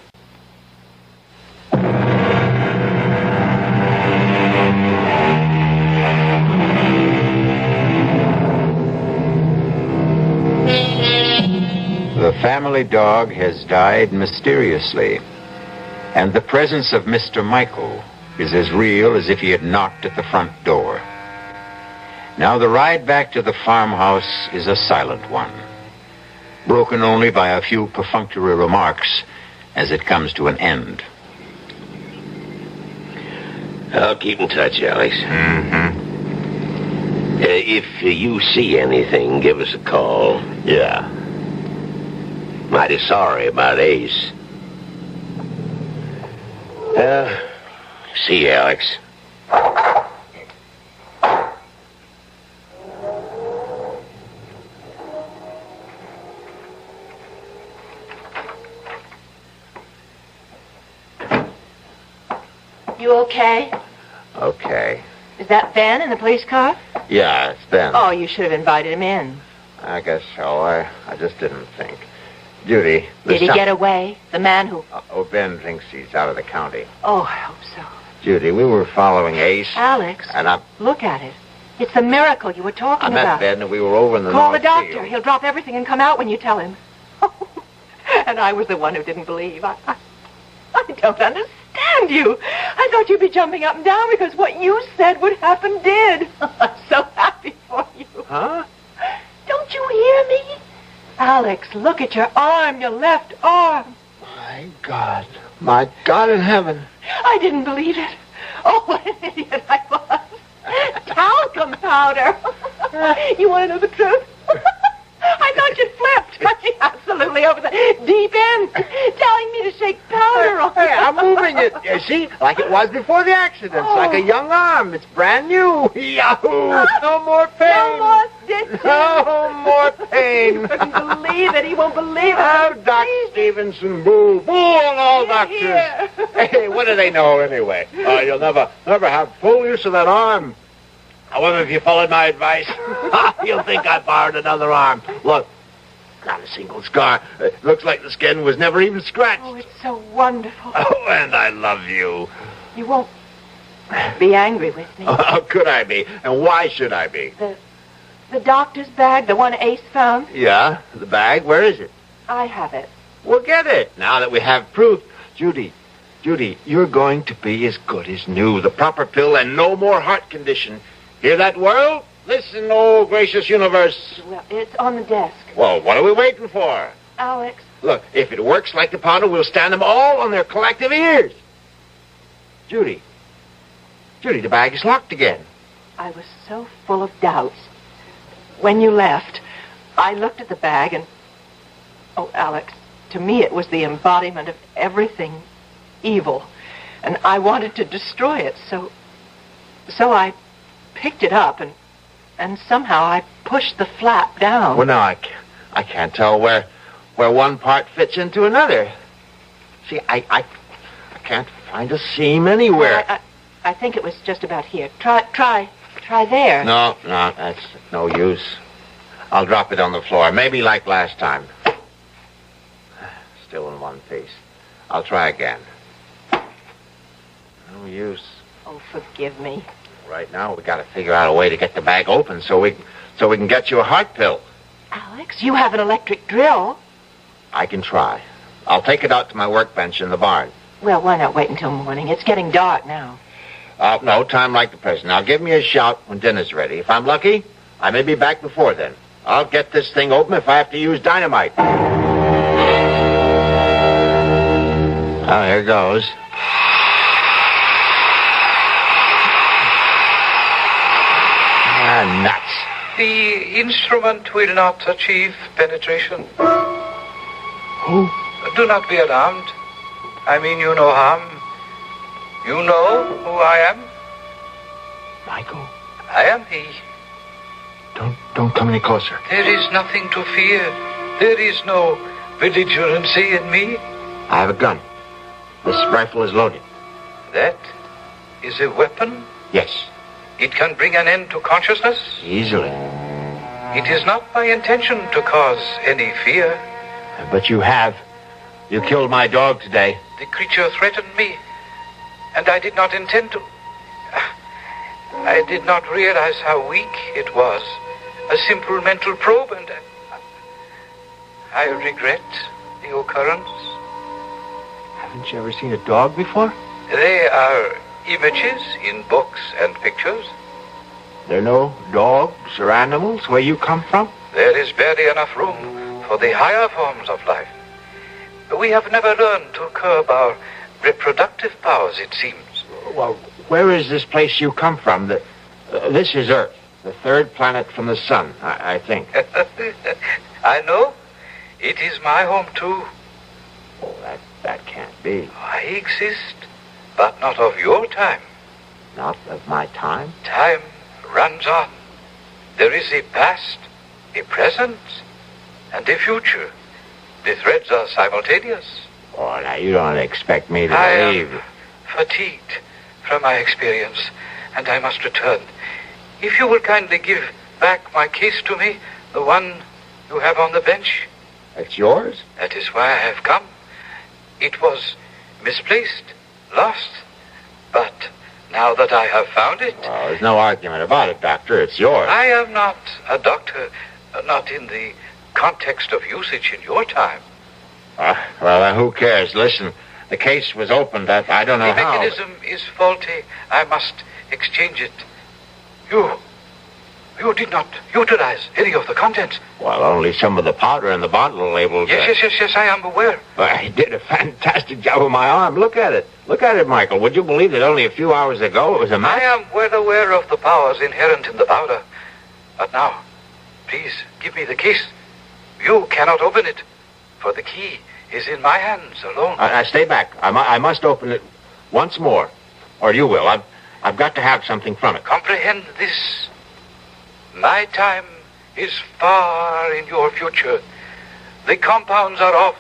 The family dog has died mysteriously, and the presence of Mr. Michael is as real as if he had knocked at the front door. Now the ride back to the farmhouse is a silent one, broken only by a few perfunctory remarks as it comes to an end. I'll keep in touch, Alex. If you see anything, give us a call. Yeah. Mighty sorry about Ace. See you, Alex. You okay? Okay. Is that Ben in the police car? Yeah, it's Ben. Oh, you should have invited him in. I guess so. I just didn't think. Judy. Did he get away? The man who... Ben thinks he's out of the county. Oh, I hope so. Judy, we were following Ace. Alex, and look at it. It's a miracle you were talking about. I met Ben and we were over in the Call North the doctor. Field. He'll drop everything and come out when you tell him. And I was the one who didn't believe. I don't understand you. I thought you'd be jumping up and down because what you said would happen did. I'm so happy for you. Huh? Don't you hear me? Alex, look at your arm, your left arm. My God. My God in heaven. I didn't believe it. Oh, what an idiot I was. Talcum powder. You want to know the truth? I thought you'd flipped. Absolutely over the deep end. Telling me to shake powder on Hey, I'm moving it. You see? Like it was before the accident. It's like a young arm. It's brand new. Yahoo! No more pain. No more stitches. No more pain. He wouldn't believe it. He won't believe it. Oh, Doc Stevenson, boo. Boo on all doctors. Here. Hey, what do they know anyway? You'll never have full use of that arm. However, if you followed my advice, you'll think I borrowed another arm. Look, not a single scar. Looks like the skin was never even scratched. Oh, it's so wonderful. Oh, and I love you. You won't be angry with me. How could I be? And why should I be? The doctor's bag, the one Ace found? Yeah, the bag. Where is it? I have it. We'll get it, now that we have proof. Judy, you're going to be as good as new. The proper pill and no more heart condition. Hear that, world? Listen, oh gracious universe. Well, it's on the desk. Well, what are we waiting for? Alex. Look, if it works like the powder, we'll stand them all on their collective ears. Judy, the bag is locked again. I was so full of doubts. When you left, I looked at the bag and... Oh, Alex, to me it was the embodiment of everything evil. And I wanted to destroy it, so I picked it up and somehow I pushed the flap down. Well, now I can't tell where one part fits into another. See, I can't find a seam anywhere. I think it was just about here. Try Try there. No, that's no use. I'll drop it on the floor. Maybe like last time. Still in one piece. I'll try again. No use. Oh, forgive me. Right now, we got to figure out a way to get the bag open so we can get you a heart pill. Alex, you have an electric drill. I can try. I'll take it out to my workbench in the barn. Well, why not wait until morning? It's getting dark now. No, time like the present. Now, give me a shout when dinner's ready. If I'm lucky, I may be back before then. I'll get this thing open if I have to use dynamite. Oh, here goes. Nuts. The instrument will not achieve penetration. Who? Do not be alarmed. I mean you no harm. You know who I am? Michael? I am he. Don't come any closer. There is nothing to fear. There is no belligerency in me. I have a gun. This rifle is loaded. That is a weapon? Yes. It can bring an end to consciousness? Easily. It is not my intention to cause any fear. But you have. You killed my dog today. The creature threatened me, and I did not intend to. I did not realize how weak it was. A simple mental probe, and I regret the occurrence. Haven't you ever seen a dog before? They are images in books and pictures. There are no dogs or animals where you come from? There is barely enough room for the higher forms of life. We have never learned to curb our reproductive powers, it seems. Well, where is this place you come from? This is Earth, the third planet from the sun, I think. I know. It is my home, too. Oh, that can't be. I exist, but not of your time. Not of my time? Time runs on. There is a past, a present, and a future. The threads are simultaneous. Oh, now you don't expect me to I believe. am fatigued from my experience, and I must return. If you will kindly give back my case to me, the one you have on the bench. It's yours? That is why I have come. It was misplaced, lost, but now that I have found it... Well, there's no argument about it, Doctor. It's yours. I am not a doctor, not in the context of usage in your time. Well, who cares? Listen, the case was opened. I don't know how. The mechanism is faulty. I must exchange it. You did not utilize any of the contents. Well, only some of the powder in the bottle labeled... Yes, I am aware. I did a fantastic job with my arm. Look at it. Look at it, Michael. Would you believe that only a few hours ago it was a mess? I am well aware of the powers inherent in the powder. But now, please, give me the case. You cannot open it, for the key is in my hands alone. Stay back. I must open it once more, or you will. I've got to have something from it. Comprehend this. My time is far in your future. The compounds are of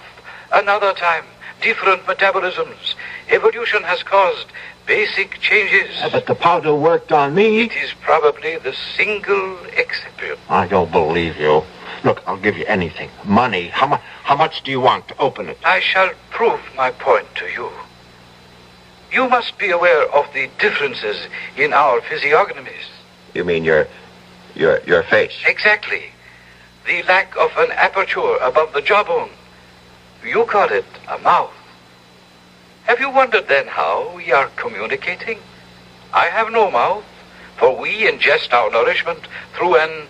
another time, different metabolisms. Evolution has caused basic changes. But the powder worked on me. It is probably the single excipient. I don't believe you. Look, I'll give you anything. Money. How much do you want to open it? I shall prove my point to you. You must be aware of the differences in our physiognomies. You mean your face? Exactly. The lack of an aperture above the jawbone. You call it a mouth. Have you wondered then how we are communicating? I have no mouth, for we ingest our nourishment through an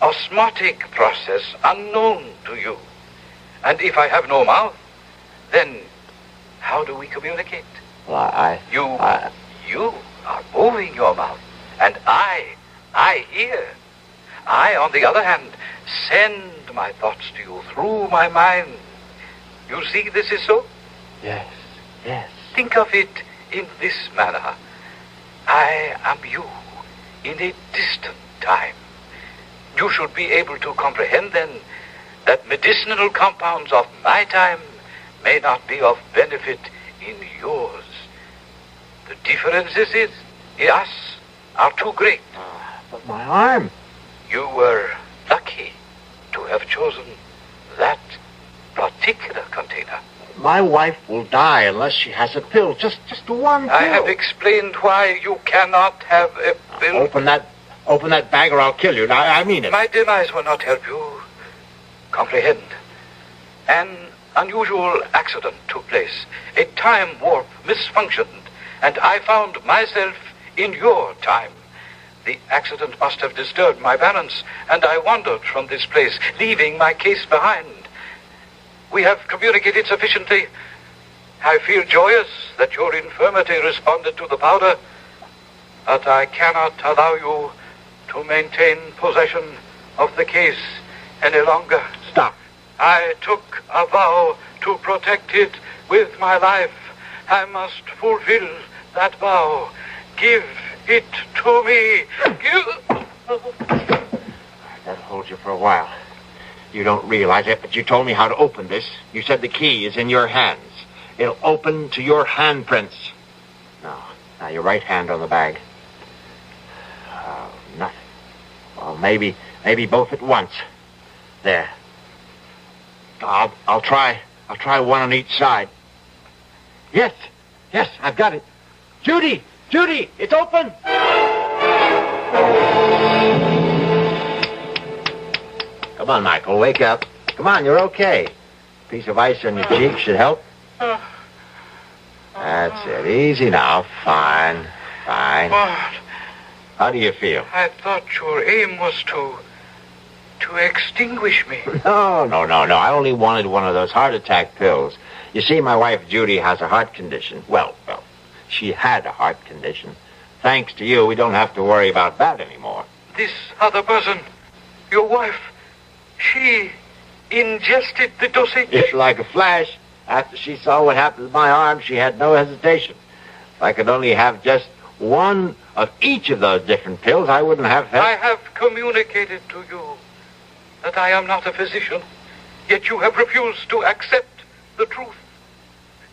osmotic process unknown to you. And if I have no mouth, then how do we communicate? Well, You are moving your mouth, and I hear. I, on the other hand, send my thoughts to you through my mind. You see this is so? Yes. Think of it in this manner. I am you in a distant time. You should be able to comprehend then that medicinal compounds of my time may not be of benefit in yours. The difference is us are too great. But my arm. You were lucky to have chosen that particular container. My wife will die unless she has a pill. Just one pill. I have explained why you cannot have a pill. Open that bag or I'll kill you. Now, I mean it. My demise will not help you comprehend. An unusual accident took place. A time warp misfunctioned, and I found myself in your time. The accident must have disturbed my balance, and I wandered from this place, leaving my case behind. We have communicated sufficiently. I feel joyous that your infirmity responded to the powder, but I cannot allow you to maintain possession of the case any longer. Stop. I took a vow to protect it with my life. I must fulfill that vow. Give it to me. That'll hold you for a while. You don't realize it, but you told me how to open this. You said the key is in your hands. It'll open to your handprints. Now your right hand on the bag. Oh, nothing. Well, maybe both at once. There. I'll try one on each side. Yes, I've got it. Judy, it's open. Come on, Michael, wake up. Come on, you're okay. A piece of ice on your cheek should help. That's it. Easy now. Fine. What? How do you feel? I thought your aim was to extinguish me. No. I only wanted one of those heart attack pills. You see, my wife Judy has a heart condition. Well, she had a heart condition. Thanks to you, we don't have to worry about that anymore. This other person, your wife, she ingested the dosage? It's like a flash. After she saw what happened to my arm, she had no hesitation. If I could only have just one of each of those different pills, I wouldn't have had... I have communicated to you that I am not a physician, yet you have refused to accept the truth.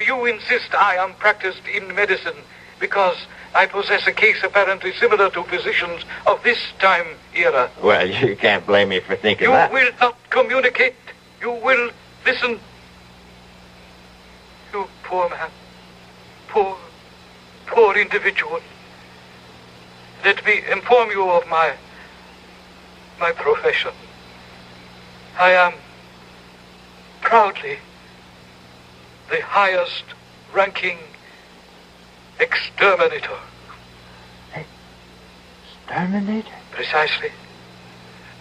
You insist I am practiced in medicine because I possess a case apparently similar to physicians of this time era. Well, you can't blame me for thinking that. You will not communicate. You will listen. You poor man. Poor individual. Let me inform you of my profession. I am proudly the highest ranking exterminator. Exterminator? Precisely.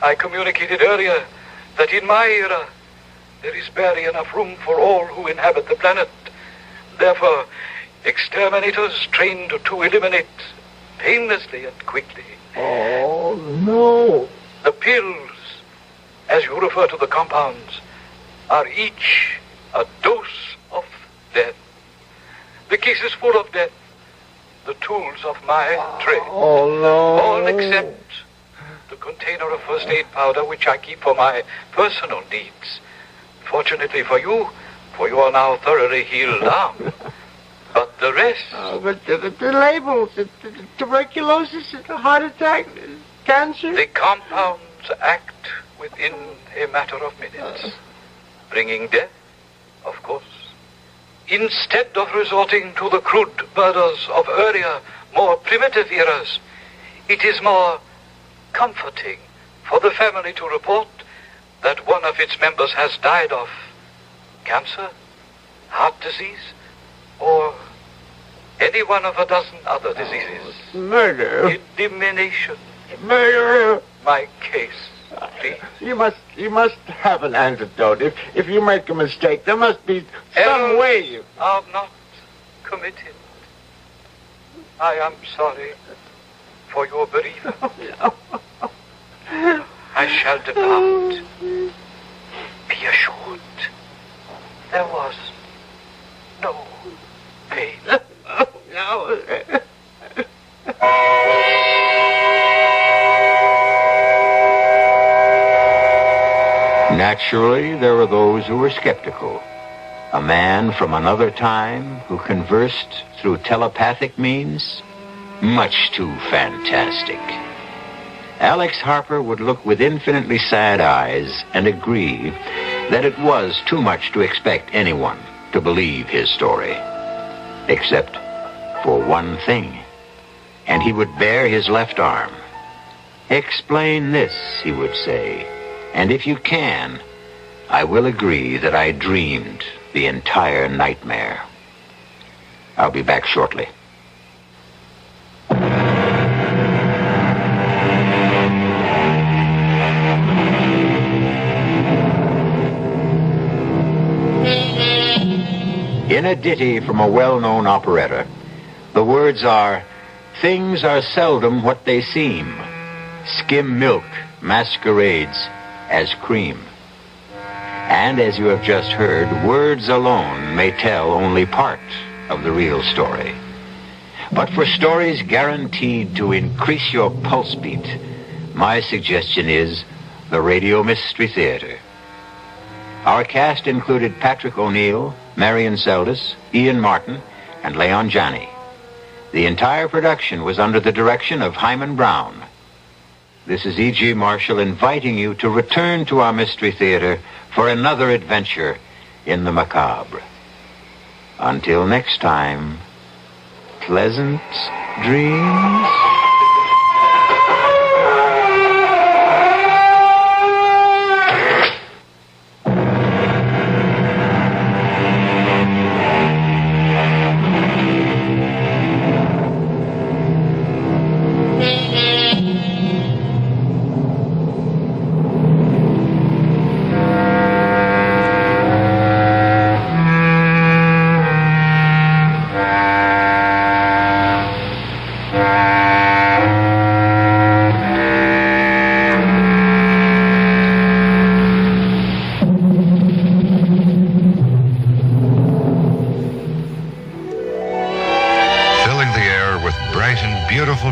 I communicated earlier that in my era there is barely enough room for all who inhabit the planet. Therefore, exterminators trained to eliminate painlessly and quickly. Oh, no. The pills, as you refer to the compounds, are each a dose of death. The case is full of death. The tools of my trade. Oh, no. All except the container of first aid powder which I keep for my personal needs. Fortunately for you are now thoroughly healed arm. But the rest... But the labels, the tuberculosis, the heart attack, cancer... The compounds act within a matter of minutes, bringing death, of course. Instead of resorting to the crude murders of earlier, more primitive eras, it is more comforting for the family to report that one of its members has died of cancer, heart disease, or any one of a dozen other diseases. Murder. Elimination. Murder. My case, please. You must have an antidote. If you make a mistake, there must be some way you... are not committed. I am sorry for your bereavement. I shall depart. Be assured, there was no pain. No. Naturally, there were those who were skeptical. A man from another time who conversed through telepathic means? much too fantastic. Alex Harper would look with infinitely sad eyes and agree that it was too much to expect anyone to believe his story. Except for one thing. And he would bare his left arm. "Explain this," he would say, "and if you can, I will agree that I dreamed the entire nightmare." I'll be back shortly. In a ditty from a well-known operetta, the words are, "Things are seldom what they seem. Skim milk masquerades as cream." And as you have just heard, words alone may tell only part of the real story. But for stories guaranteed to increase your pulse beat, my suggestion is the Radio Mystery Theater. Our cast included Patrick O'Neill, Marion Seldes, Ian Martin, and Leon Janney. The entire production was under the direction of Hyman Brown. This is E.G. Marshall inviting you to return to our Mystery Theater for another adventure in the macabre. Until next time, pleasant dreams.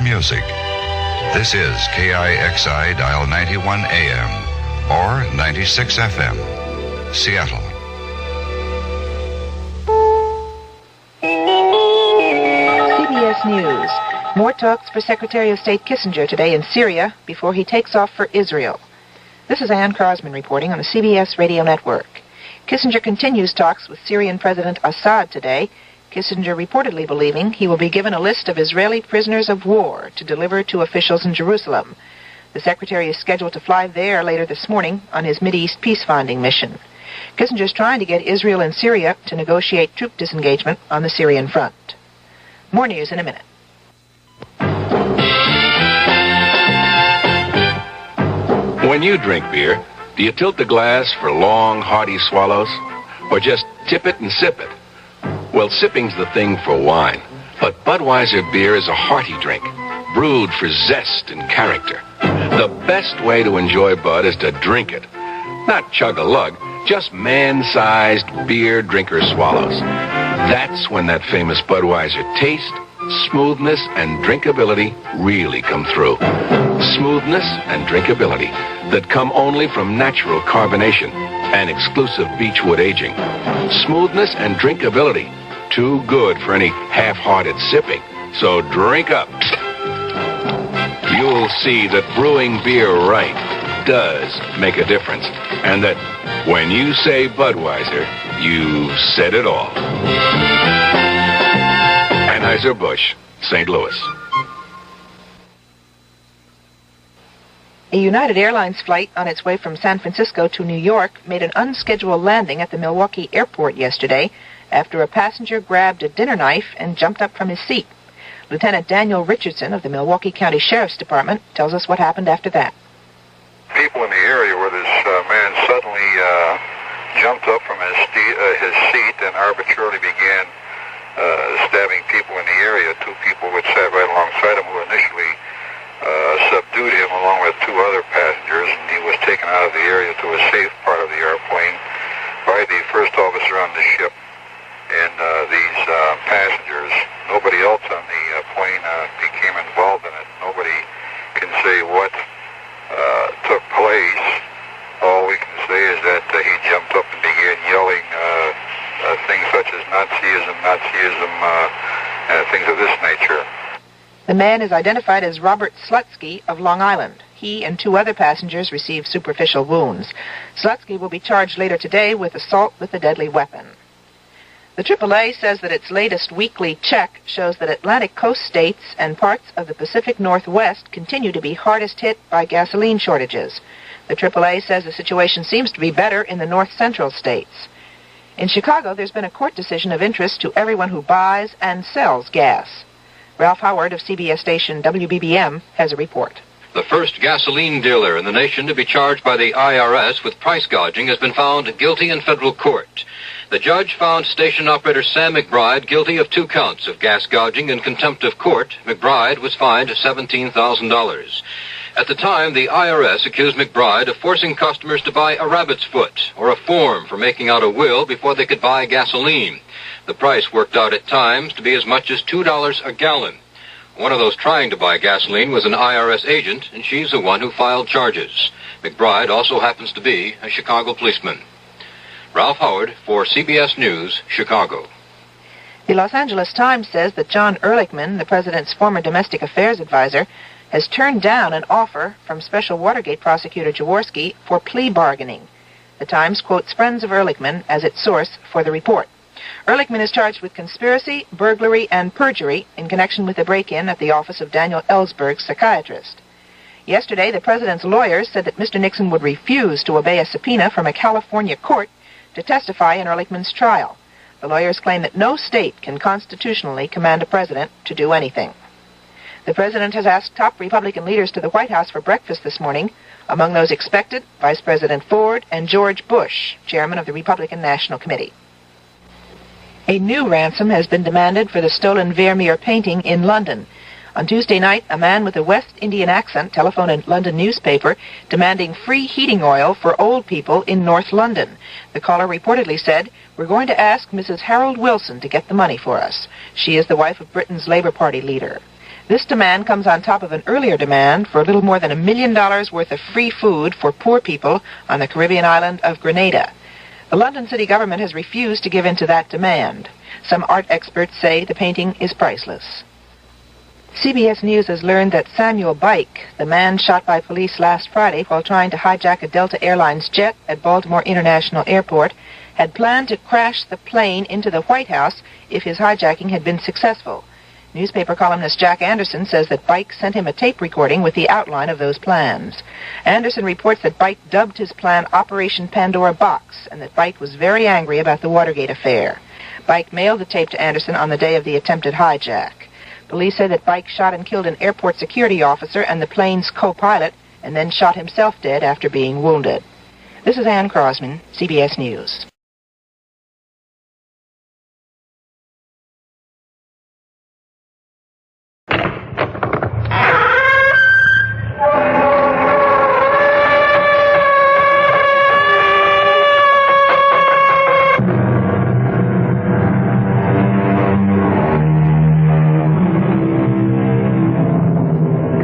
Music. This is KIXI dial 91 AM or 96 FM, Seattle. CBS News. More talks for Secretary of State Kissinger today in Syria before he takes off for Israel. This is Ann Crosman reporting on the CBS radio network. Kissinger continues talks with Syrian President Assad today, Kissinger reportedly believing he will be given a list of Israeli prisoners of war to deliver to officials in Jerusalem. The secretary is scheduled to fly there later this morning on his Mideast peace-finding mission. Kissinger is trying to get Israel and Syria to negotiate troop disengagement on the Syrian front. More news in a minute. When you drink beer, do you tilt the glass for long, hearty swallows? Or just tip it and sip it? Well, sipping's the thing for wine, but Budweiser beer is a hearty drink, brewed for zest and character. The best way to enjoy Bud is to drink it. Not chug-a-lug, just man-sized beer drinker swallows. That's when that famous Budweiser taste, smoothness, and drinkability really come through. Smoothness and drinkability that come only from natural carbonation and exclusive beechwood aging. Smoothness and drinkability. Too good for any half-hearted sipping. So drink up. You'll see that brewing beer right does make a difference. And that when you say Budweiser, you've said it all. Anheuser-Busch, St. Louis. A United Airlines flight on its way from San Francisco to New York made an unscheduled landing at the Milwaukee airport yesterday after a passenger grabbed a dinner knife and jumped up from his seat. Lieutenant Daniel Richardson of the Milwaukee County Sheriff's Department tells us what happened after that. People in the area where this man suddenly jumped up from his seat and arbitrarily began stabbing people in the area. Two people which sat right alongside him who initially subdued him along with two other passengers, and he was taken out of the area to a safe part of the airplane by the first officer on the ship. And these passengers, nobody else on the plane became involved in it. Nobody can say what took place. All we can say is that he jumped up and began yelling things such as Nazism, and things of this nature. The man is identified as Robert Slutsky of Long Island. He and 2 other passengers received superficial wounds. Slutsky will be charged later today with assault with a deadly weapon. The AAA says that its latest weekly check shows that Atlantic coast states and parts of the Pacific Northwest continue to be hardest hit by gasoline shortages. The AAA says the situation seems to be better in the north-central states. In Chicago, there's been a court decision of interest to everyone who buys and sells gas. Ralph Howard of CBS station WBBM has a report. The first gasoline dealer in the nation to be charged by the IRS with price gouging has been found guilty in federal court. The judge found station operator Sam McBride guilty of 2 counts of gas gouging in contempt of court. McBride was fined $17,000. At the time, the IRS accused McBride of forcing customers to buy a rabbit's foot or a form for making out a will before they could buy gasoline. The price worked out at times to be as much as $2 a gallon. One of those trying to buy gasoline was an IRS agent, and she's the one who filed charges. McBride also happens to be a Chicago policeman. Ralph Howard for CBS News, Chicago. The Los Angeles Times says that John Ehrlichman, the president's former domestic affairs advisor, has turned down an offer from Special Watergate prosecutor Jaworski for plea bargaining. The Times quotes friends of Ehrlichman as its source for the report. Ehrlichman is charged with conspiracy, burglary, and perjury in connection with the break-in at the office of Daniel Ellsberg's psychiatrist. Yesterday, the president's lawyers said that Mr. Nixon would refuse to obey a subpoena from a California court to testify in Ehrlichman's trial. The lawyers claim that no state can constitutionally command a president to do anything. The president has asked top Republican leaders to the White House for breakfast this morning. Among those expected, Vice President Ford and George Bush, chairman of the Republican National Committee. A new ransom has been demanded for the stolen Vermeer painting in London. On Tuesday night, a man with a West Indian accent telephoned a London newspaper demanding free heating oil for old people in North London. The caller reportedly said, "We're going to ask Mrs. Harold Wilson to get the money for us. She is the wife of Britain's Labour Party leader." This demand comes on top of an earlier demand for a little more than $1 million worth of free food for poor people on the Caribbean island of Grenada. The London city government has refused to give in to that demand. Some art experts say the painting is priceless. CBS News has learned that Samuel Bike, the man shot by police last Friday while trying to hijack a Delta Airlines jet at Baltimore International Airport, had planned to crash the plane into the White House if his hijacking had been successful. Newspaper columnist Jack Anderson says that Bike sent him a tape recording with the outline of those plans. Anderson reports that Bike dubbed his plan Operation Pandora Box, and that Bike was very angry about the Watergate affair. Bike mailed the tape to Anderson on the day of the attempted hijack. Police say that Bike shot and killed an airport security officer and the plane's co-pilot, and then shot himself dead after being wounded. This is Ann Crosman, CBS News.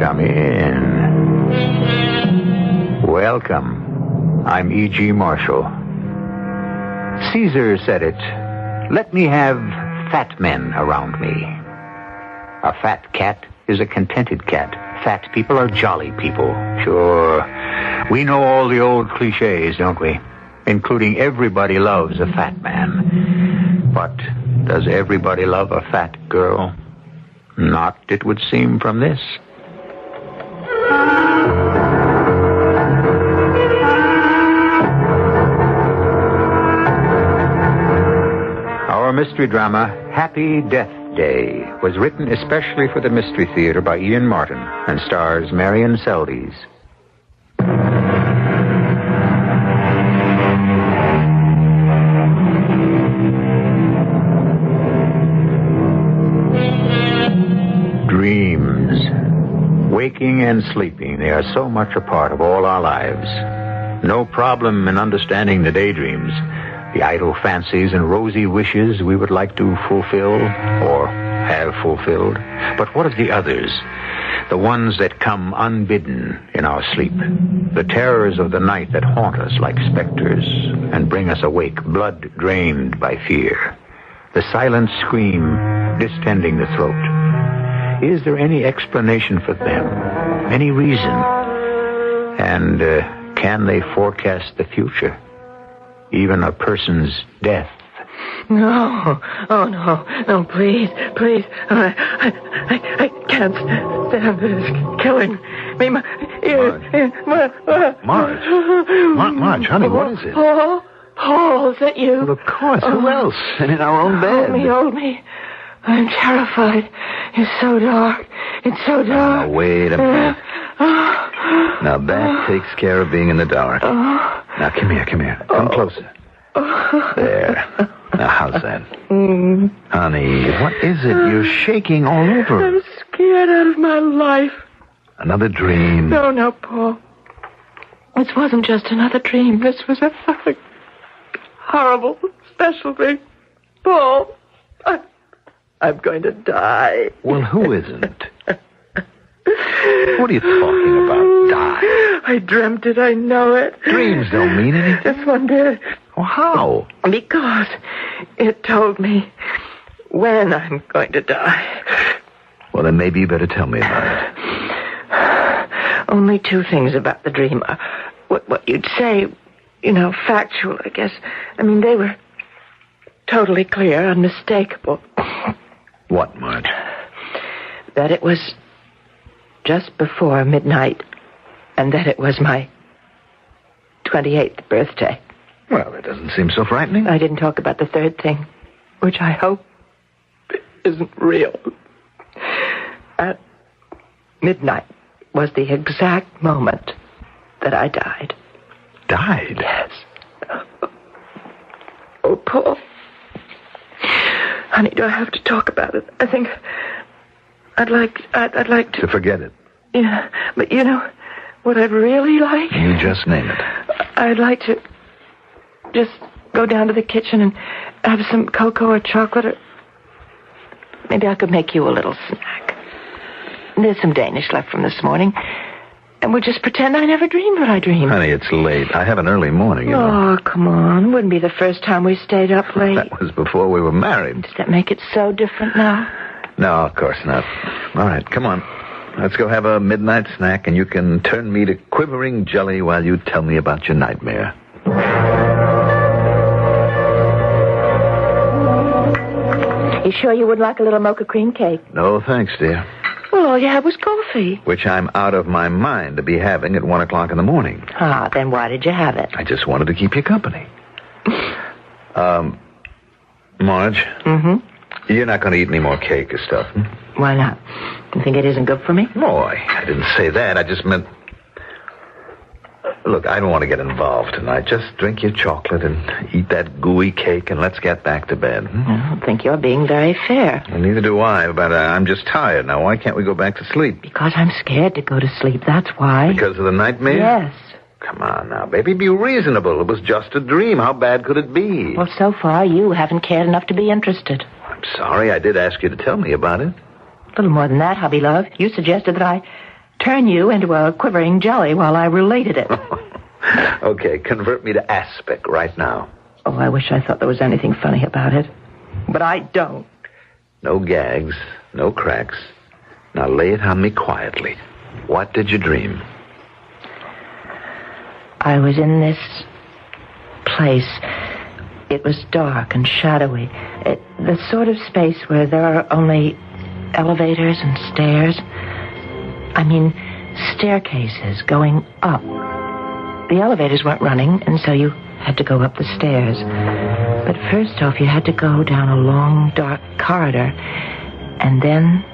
Come in. Welcome. I'm E.G. Marshall. Caesar said it. Let me have fat men around me. A fat cat is a contented cat. Fat people are jolly people. Sure. We know all the old cliches, don't we? Including everybody loves a fat man. But does everybody love a fat girl? Not, it would seem, from this. Our mystery drama, Happy Death Day, was written especially for the Mystery Theater by Ian Martin and stars Marion Seldes. Dreams. Waking and sleeping, they are so much a part of all our lives. No problem in understanding the daydreams, the idle fancies and rosy wishes we would like to fulfill or have fulfilled. But what of the others? The ones that come unbidden in our sleep. The terrors of the night that haunt us like specters and bring us awake, blood drained by fear. The silent scream distending the throat. Is there any explanation for them? Any reason? And can they forecast the future? Even a person's death? No. Oh, no, please. I can't stand this killing me. Marge, honey, what is it? Paul, is that you? Well, of course. Who else? And in our own bed. Hold me. I'm terrified. It's so dark. Now, wait a minute. Now, that takes care of being in the dark. Now, come here. Come closer. There. Now, how's that? Honey, what is it? You're shaking all over. I'm scared out of my life. Another dream. No, Paul. This wasn't just another dream. This was a horrible, special dream. Paul, I'm going to die. Well, who isn't? What are you talking about? Die? I dreamt it. I know it. Dreams don't mean anything. This one did. Well, how? Because it told me when I'm going to die. Well, then maybe you better tell me about it. Only two things about the dream. What you'd say, factual, I guess. I mean, they were totally clear, unmistakable. What, Marge? That it was just before midnight, and that it was my 28th birthday. Well, that doesn't seem so frightening. I didn't talk about the third thing, which I hope isn't real. At midnight was the exact moment that I died. Died? Yes. Oh, Paul. Honey, do I have to talk about it? I think I'd like to... To forget it. Yeah, but what I'd really like... You just name it. I'd like to just go down to the kitchen and have some cocoa or chocolate, or maybe I could make you a little snack. There's some Danish left from this morning, and we'll just pretend I never dreamed what I dreamed. Honey, it's late. I have an early morning, you know. Oh, come on. It wouldn't be the first time we stayed up late. That was before we were married. Does that make it so different now? No, of course not. All right, come on. Let's go have a midnight snack, and you can turn me to quivering jelly while you tell me about your nightmare. You sure you would like a little mocha cream cake? No, thanks, dear. Well, all you had was coffee. Which I'm out of my mind to be having at 1 o'clock in the morning. Ah, then why did you have it? I just wanted to keep you company. Marge? Mm-hmm? You're not going to eat any more cake or stuff, hmm? Why not? You think it isn't good for me? No, I didn't say that. I just meant... Look, I don't want to get involved tonight. Just drink your chocolate and eat that gooey cake and let's get back to bed. Hmm? I don't think you're being very fair. Well, neither do I, but I'm just tired. Now, why can't we go back to sleep? Because I'm scared to go to sleep, that's why. Because of the nightmare? Yes. Come on now, baby, be reasonable. It was just a dream. How bad could it be? Well, so far, you haven't cared enough to be interested. I'm sorry. I did ask you to tell me about it. A little more than that, hubby love. You suggested that I turn you into a quivering jelly while I related it. Okay, convert me to aspic right now. Oh, I wish I thought there was anything funny about it. But I don't. No gags, no cracks. Now lay it on me quietly. What did you dream? I was in this place. It was dark and shadowy. The sort of space where there are only elevators and stairs. I mean, staircases going up. The elevators weren't running, and so you had to go up the stairs. But first off, you had to go down a long, dark corridor, and then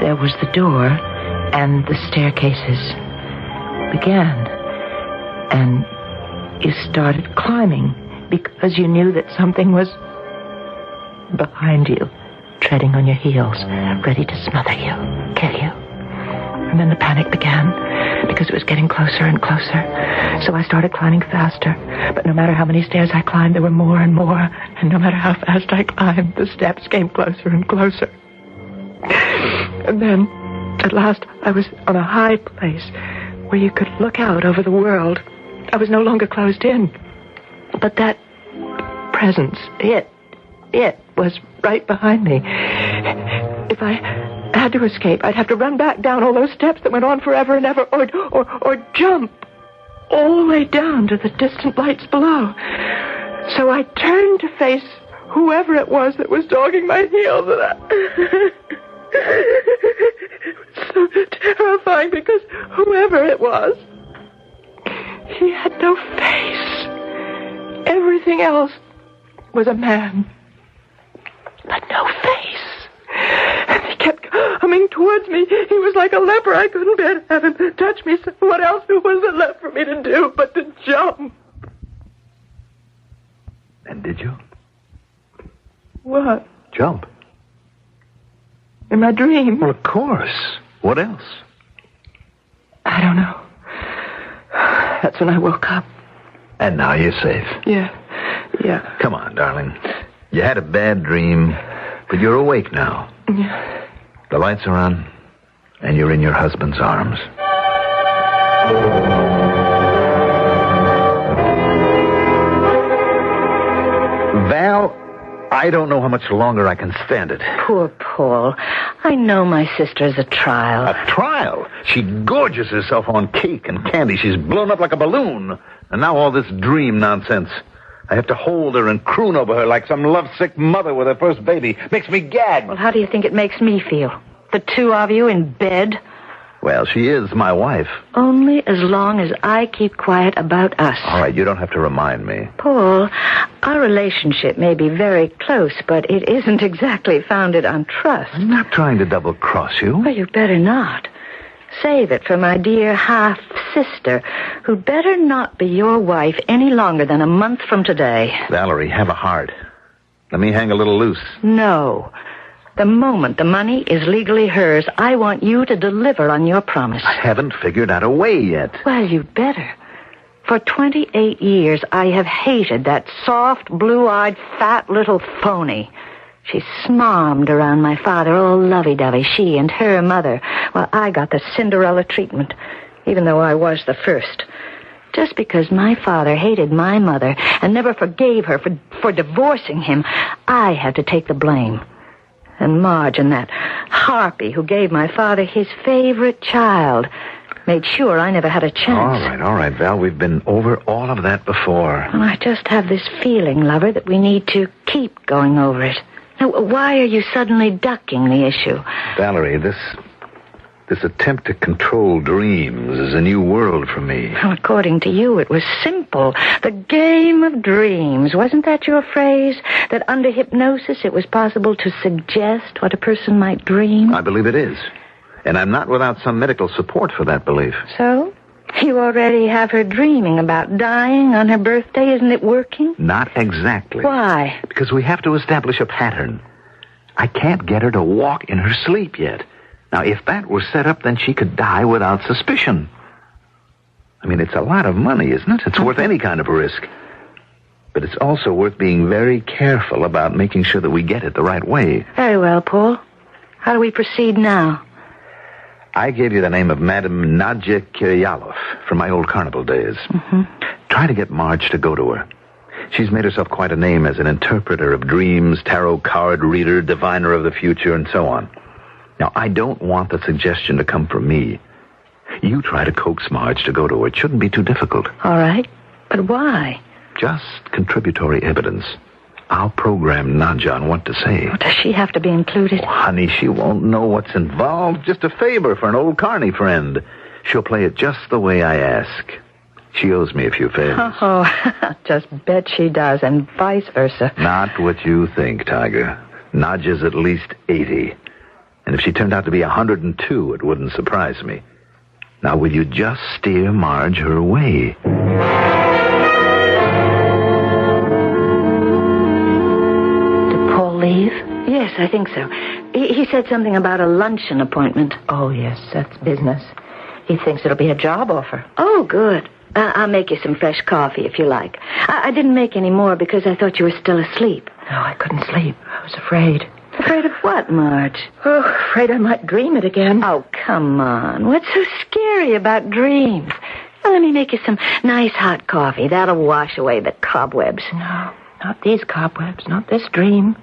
there was the door, and the staircases began. And you started climbing because you knew that something was behind you, treading on your heels, ready to smother you, kill you. And then the panic began because it was getting closer and closer. So I started climbing faster. But no matter how many stairs I climbed, there were more and more. And no matter how fast I climbed, the steps came closer and closer. And then, at last, I was on a high place where you could look out over the world. I was no longer closed in. But that presence, it was right behind me. If I had to escape. I'd have to run back down all those steps that went on forever and ever, or jump all the way down to the distant lights below. So I turned to face whoever it was that was dogging my heels, and it was so terrifying because whoever it was, he had no face. Everything else was a man, but no face. And he kept coming towards me. He was like a leper. I couldn't bear to have him touch me. So what else was there left for me to do but to jump? And did you? What? Jump. In my dream? Well, of course. What else? I don't know. That's when I woke up. And now you're safe. Yeah. Come on, darling. You had a bad dream, but you're awake now. Yeah. The lights are on, and you're in your husband's arms. Val, I don't know how much longer I can stand it. Poor Paul. I know my sister's a trial. A trial? She gorges herself on cake and candy. She's blown up like a balloon. And now all this dream nonsense. I have to hold her and croon over her like some lovesick mother with her first baby. Makes me gag. Well, how do you think it makes me feel? The two of you in bed? Well, she is my wife. Only as long as I keep quiet about us. All right, you don't have to remind me. Paul, our relationship may be very close, but it isn't exactly founded on trust. I'm not trying to double-cross you. Well, you better not. Save it for my dear half-sister, who'd better not be your wife any longer than a month from today. Valerie, have a heart. Let me hang a little loose. No. The moment the money is legally hers, I want you to deliver on your promise. I haven't figured out a way yet. Well, you better. For 28 years, I have hated that soft, blue-eyed, fat little phony. She smarmed around my father, all lovey-dovey, she and her mother. Well, I got the Cinderella treatment, even though I was the first. Just because my father hated my mother and never forgave her for divorcing him, I had to take the blame. And Marge and that harpy who gave my father his favorite child made sure I never had a chance. All right, Val. We've been over all of that before. Well, I just have this feeling, lover, that we need to keep going over it. Now, why are you suddenly ducking the issue? Valerie, this attempt to control dreams is a new world for me. Well, according to you, it was simple. The game of dreams. Wasn't that your phrase? That under hypnosis it was possible to suggest what a person might dream? I believe it is. And I'm not without some medical support for that belief. So? You already have her dreaming about dying on her birthday. Isn't it working? Not exactly. Why? Because we have to establish a pattern. I can't get her to walk in her sleep yet. Now, if that were set up, then she could die without suspicion. I mean, it's a lot of money, isn't it? It's worth any kind of risk. But it's also worth being very careful about making sure that we get it the right way. Very well, Paul. How do we proceed now? I gave you the name of Madame Nadja Kiryalov from my old carnival days. Mm-hmm. Try to get Marge to go to her. She's made herself quite a name as an interpreter of dreams, tarot card reader, diviner of the future, and so on. Now, I don't want the suggestion to come from me. You try to coax Marge to go to her. It shouldn't be too difficult. All right. But why? Just contributory evidence. I'll program Nadja on what to say. Does she have to be included? Oh, honey, she won't know what's involved. Just a favor for an old carny friend. She'll play it just the way I ask. She owes me a few favors. Oh, just bet she does, and vice versa. Not what you think, Tiger. Nadja's at least 80. And if she turned out to be 102, it wouldn't surprise me. Now, will you just steer Marge her way? Did Paul leave? Yes, I think so. He said something about a luncheon appointment. Oh, yes, that's business. He thinks it'll be a job offer. Oh, good. I'll make you some fresh coffee if you like. I didn't make any more because I thought you were still asleep. No, I couldn't sleep. I was afraid. Afraid of what, Marge? Oh, afraid I might dream it again. Oh, come on. What's so scary about dreams? Well, let me make you some nice hot coffee. That'll wash away the cobwebs. No, not these cobwebs, not this dream.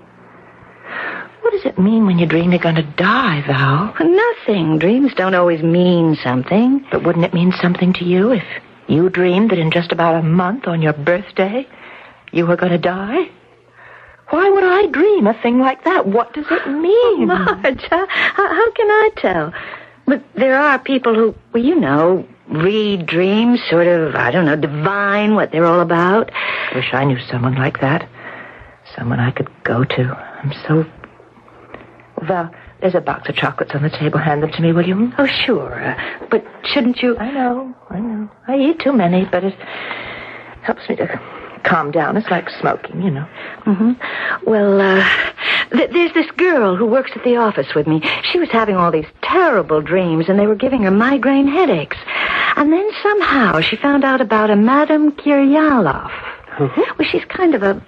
What does it mean when you dream you're going to die, Val? Nothing. Dreams don't always mean something. But wouldn't it mean something to you if you dreamed that in just about a month on your birthday you were going to die? Why would I dream a thing like that? What does it mean? Oh, Marge, how can I tell? But there are people who, well, you know, read dreams, sort of, I don't know, divine what they're all about. Wish I knew someone like that. Someone I could go to. I'm so... Val, there's a box of chocolates on the table. Hand them to me, will you? Oh, sure. But shouldn't you... I know. I eat too many, but it helps me to calm down. It's like smoking, you know. Mm-hmm. Well, there's this girl who works at the office with me. She was having all these terrible dreams, and they were giving her migraine headaches. And then somehow she found out about a Madame Kiryalov. Mm-hmm. Well, she's kind of a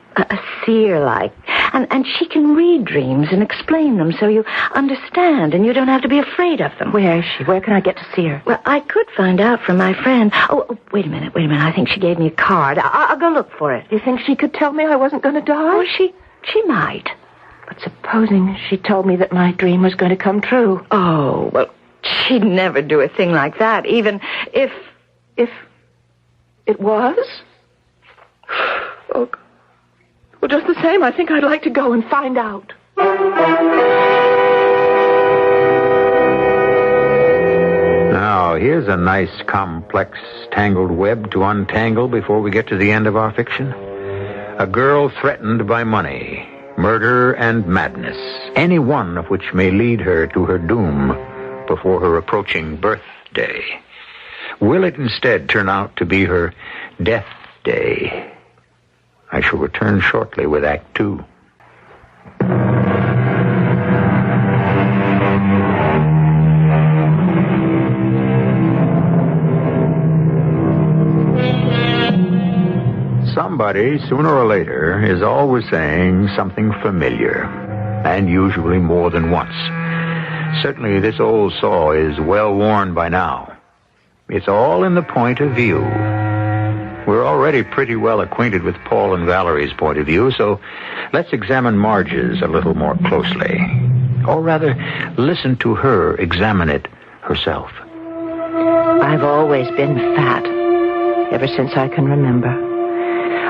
seer-like. And she can read dreams and explain them so you understand and you don't have to be afraid of them. Where is she? Where can I get to see her? Well, I could find out from my friend. Oh, wait a minute. I think she gave me a card. I'll go look for it. You think she could tell me I wasn't going to die? Oh, she might. But supposing she told me that my dream was going to come true. Oh, well, she'd never do a thing like that, even if it was? Oh, well, just the same, I think I'd like to go and find out. Now, here's a nice, complex, tangled web to untangle before we get to the end of our fiction. A girl threatened by money, murder, and madness, any one of which may lead her to her doom before her approaching birthday. Will it instead turn out to be her death day? I shall return shortly with Act 2. Somebody, sooner or later, is always saying something familiar, and usually more than once. Certainly this old saw is well worn by now. It's all in the point of view. We're already pretty well acquainted with Paul and Valerie's point of view, so let's examine Marge's a little more closely. Or rather, listen to her examine it herself. I've always been fat, ever since I can remember.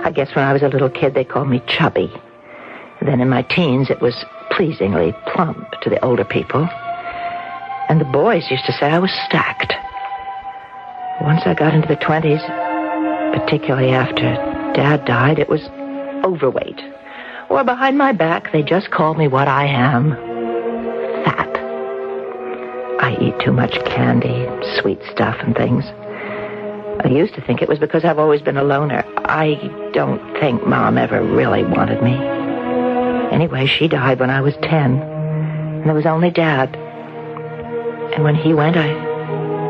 I guess when I was a little kid, they called me chubby. Then in my teens, it was pleasingly plump to the older people. And the boys used to say I was stacked. Once I got into the 20s, particularly after Dad died, it was overweight. Or behind my back, they just called me what I am, fat. I eat too much candy, sweet stuff and things. I used to think it was because I've always been a loner. I don't think Mom ever really wanted me. Anyway, she died when I was 10, and there was only Dad. And when he went, I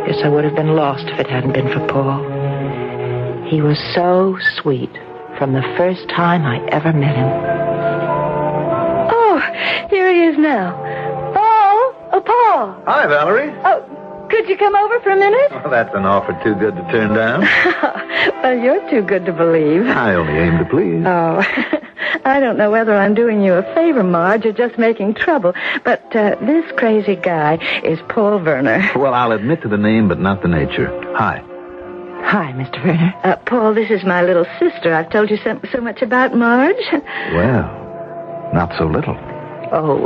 guess I would have been lost if it hadn't been for Paul. He was so sweet from the first time I ever met him. Oh, here he is now. Paul! Oh, Paul! Hi, Valerie. Oh, could you come over for a minute? Well, that's an offer too good to turn down. Well, you're too good to believe. I only aim to please. Oh, I don't know whether I'm doing you a favor, Marge, or just making trouble, but this crazy guy is Paul Werner. Well, I'll admit to the name, but not the nature. Hi. Hi, Mr. Werner. Paul, this is my little sister. I've told you so much about Marge. Well, not so little. Oh,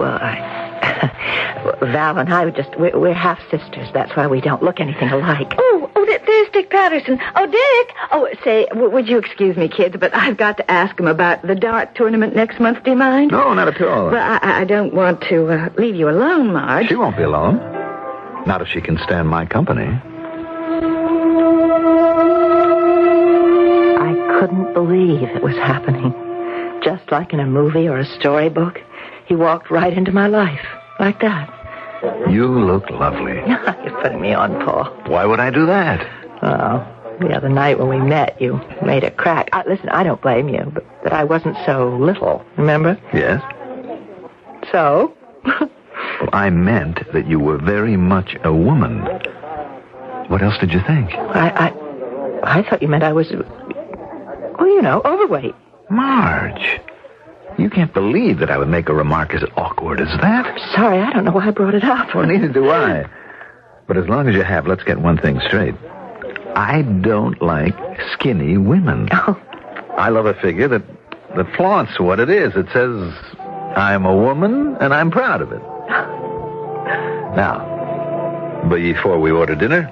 Val and I we're half-sisters. That's why we don't look anything alike. Oh, there's Dick Patterson. Oh, Dick! Oh, say, would you excuse me, kids, but I've got to ask him about the dart tournament next month. Do you mind? No, not at all. Well, I don't want to leave you alone, Marge. She won't be alone. Not if she can stand my company. I couldn't believe it was happening. Just like in a movie or a storybook. He walked right into my life, like that. You look lovely. You're putting me on, Paul. Why would I do that? Oh, the other night when we met, you made a crack. Listen, I don't blame you, but that I wasn't so little, remember? Yes. So? Well, I meant that you were very much a woman. What else did you think? I thought you meant I was, overweight. Marge. You can't believe that I would make a remark as awkward as that. I'm sorry, I don't know why I brought it up. Well, neither do I. But as long as you have, let's get one thing straight. I don't like skinny women. Oh. I love a figure that flaunts what it is. It says, I'm a woman, and I'm proud of it. Now, before we order dinner,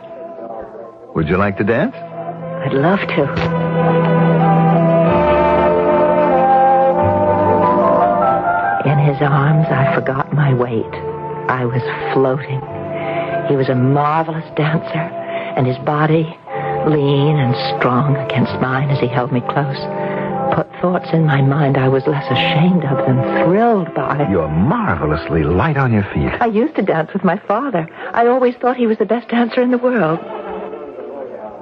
would you like to dance? I'd love to. In his arms, I forgot my weight. I was floating. He was a marvelous dancer, and his body, lean and strong against mine as he held me close, put thoughts in my mind I was less ashamed of than thrilled by. You're marvelously light on your feet. I used to dance with my father. I always thought he was the best dancer in the world.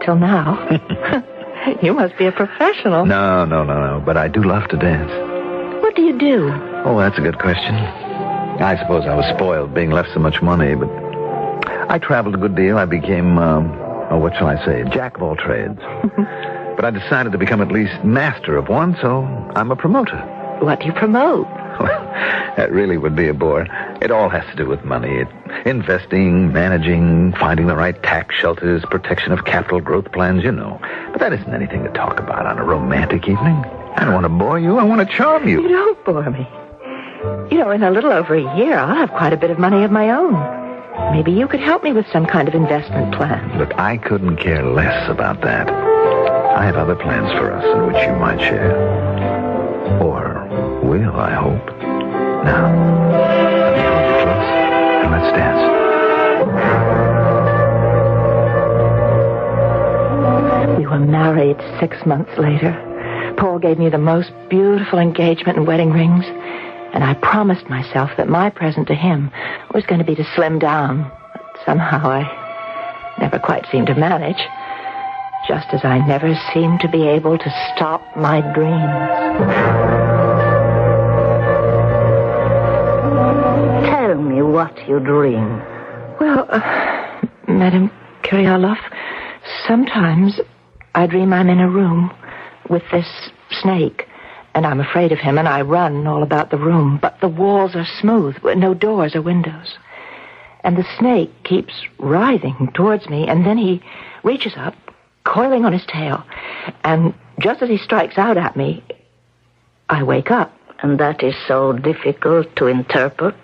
Till now. You must be a professional. No. But I do love to dance. What do you do? Oh, that's a good question. I suppose I was spoiled being left so much money, but I traveled a good deal. I became, what shall I say, jack of all trades. But I decided to become at least master of one, so I'm a promoter. What do you promote? That really would be a bore. It all has to do with money. Investing, managing, finding the right tax shelters, protection of capital growth plans, you know. But that isn't anything to talk about on a romantic evening. I don't want to bore you. I want to charm you. You don't bore me. You know, in a little over a year, I'll have quite a bit of money of my own. Maybe you could help me with some kind of investment plan. Look, I couldn't care less about that. I have other plans for us in which you might share. Or will, I hope. Now, let me hold you close, and let's dance. We were married 6 months later. Paul gave me the most beautiful engagement and wedding rings, and I promised myself that my present to him was going to be to slim down. But somehow I never quite seemed to manage, just as I never seemed to be able to stop my dreams. Tell me what you dream. Well, Madame Kyrioloff, sometimes I dream I'm in a room with this snake, and I'm afraid of him, and I run all about the room, but the walls are smooth, no doors or windows. And the snake keeps writhing towards me, and then he reaches up, coiling on his tail, and just as he strikes out at me, I wake up. And that is so difficult to interpret.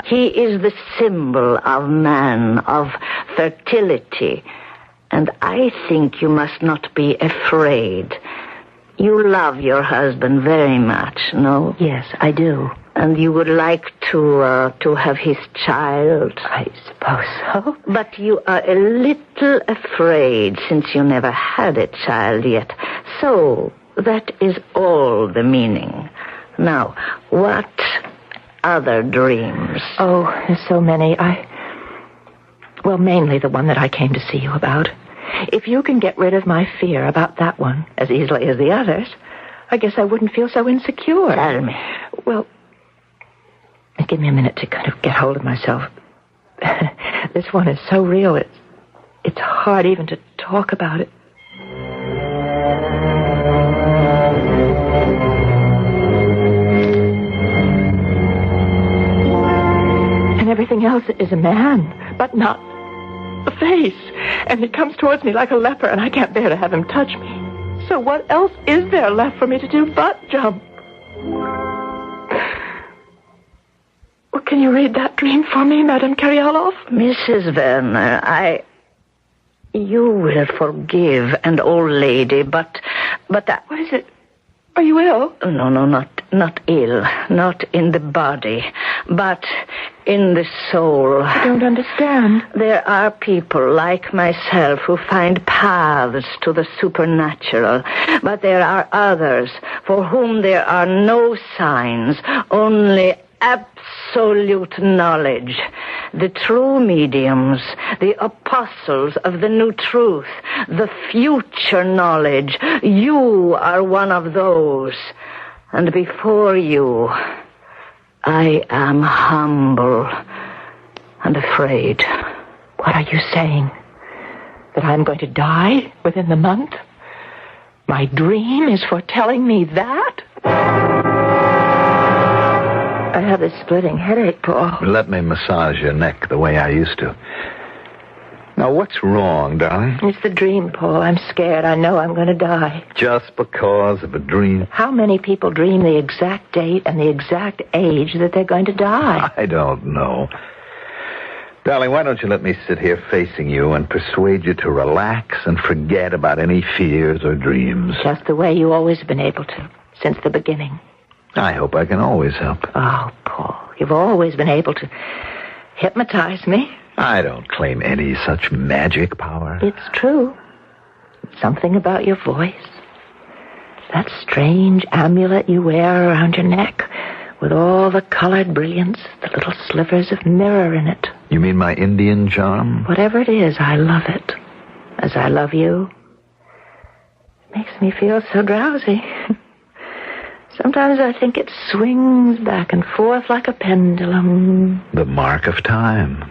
He is the symbol of man, of fertility. And I think you must not be afraid. You love your husband very much, no? Yes, I do. And you would like to have his child? I suppose so. But you are a little afraid since you never had a child yet. So that is all the meaning. Now, what other dreams? Oh, there's so many. Well, mainly the one that I came to see you about. If you can get rid of my fear about that one as easily as the others, I guess I wouldn't feel so insecure. Tell me. Well, give me a minute to kind of get hold of myself. This one is so real, it's hard even to talk about it. And everything else is a man, but not a face. And he comes towards me like a leper, and I can't bear to have him touch me. So what else is there left for me to do but jump? Well, can you read that dream for me, Madame Kyrioloff? Mrs. Werner, you will forgive an old lady, but that... What is it? Are you ill? No, not ill. Not in the body, but in the soul. I don't understand. There are people like myself who find paths to the supernatural, but there are others for whom there are no signs, only absolute knowledge. The true mediums, the apostles of the new truth, the future knowledge. You are one of those. And before you, I am humble and afraid. What are you saying? That I'm going to die within the month? My dream is foretelling me that? I have this splitting headache, Paul. Let me massage your neck the way I used to. Now, what's wrong, darling? It's the dream, Paul. I'm scared. I know I'm going to die. Just because of a dream? How many people dream the exact date and the exact age that they're going to die? I don't know. Darling, why don't you let me sit here facing you and persuade you to relax and forget about any fears or dreams? Just the way you always have been able to, since the beginning. I hope I can always help. Oh, Paul, you've always been able to hypnotize me. I don't claim any such magic power. It's true. Something about your voice. That strange amulet you wear around your neck with all the colored brilliance, the little slivers of mirror in it. You mean my Indian charm? Whatever it is, I love it. As I love you. It makes me feel so drowsy. Sometimes I think it swings back and forth like a pendulum. The mark of time.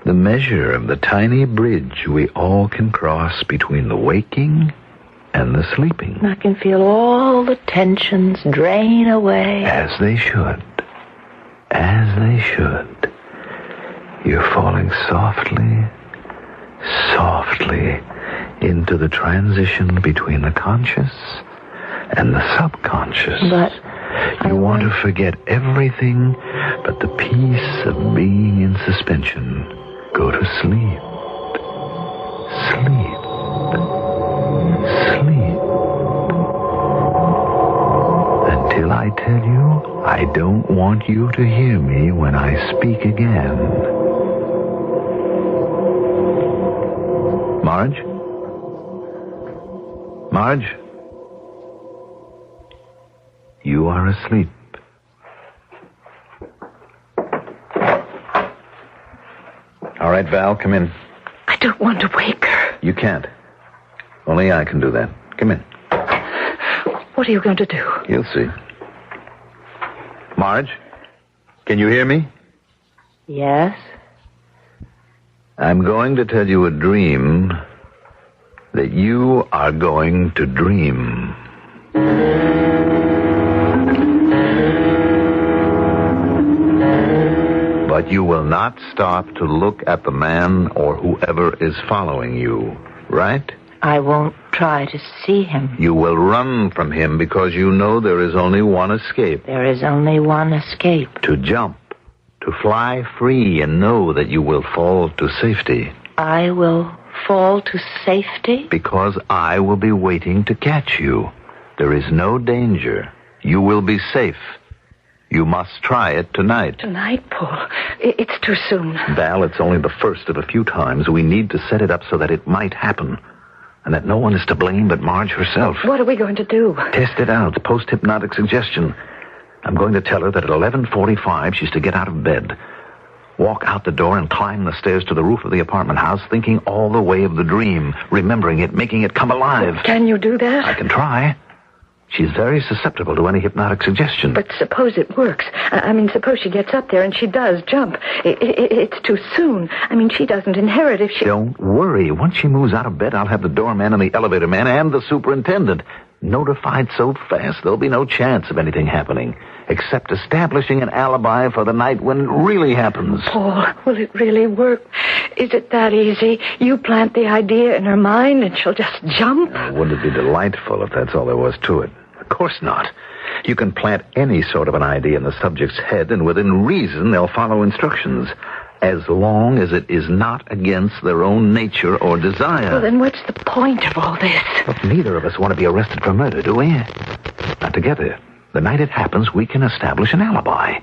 The measure of the tiny bridge we all can cross between the waking and the sleeping. I can feel all the tensions drain away. As they should. As they should. You're falling softly, softly into the transition between the conscious and the subconscious. But you want to forget everything but the peace of being in suspension. Go to sleep. Sleep. Sleep. Until I tell you I don't want you to hear me when I speak again. Marge? Marge? You are asleep. All right, Val, come in. I don't want to wake her. You can't. Only I can do that. Come in. What are you going to do? You'll see. Marge, can you hear me? Yes? I'm going to tell you a dream that you are going to dream. But you will not stop to look at the man or whoever is following you, right? I won't try to see him. You will run from him because you know there is only one escape. There is only one escape. To jump, to fly free and know that you will fall to safety. I will fall to safety? Because I will be waiting to catch you. There is no danger. You will be safe. You must try it tonight. Tonight, Paul? It's too soon. Val, it's only the first of a few times. We need to set it up so that it might happen. And that no one is to blame but Marge herself. What are we going to do? Test it out. Post-hypnotic suggestion. I'm going to tell her that at 11:45 she's to get out of bed. Walk out the door and climb the stairs to the roof of the apartment house, thinking all the way of the dream, remembering it, making it come alive. Can you do that? I can try. She's very susceptible to any hypnotic suggestion. But suppose it works. Suppose she gets up there and she does jump. It's too soon. She doesn't inherit if she... Don't worry. Once she moves out of bed, I'll have the doorman and the elevator man and the superintendent notified so fast there'll be no chance of anything happening, except establishing an alibi for the night when it really happens. Paul, will it really work? Is it that easy? You plant the idea in her mind and she'll just jump? Wouldn't it be delightful if that's all there was to it? Of course not. You can plant any sort of an idea in the subject's head, and within reason they'll follow instructions, as long as it is not against their own nature or desire. Well, then what's the point of all this? Look, neither of us want to be arrested for murder, do we? Not together. The night it happens, we can establish an alibi.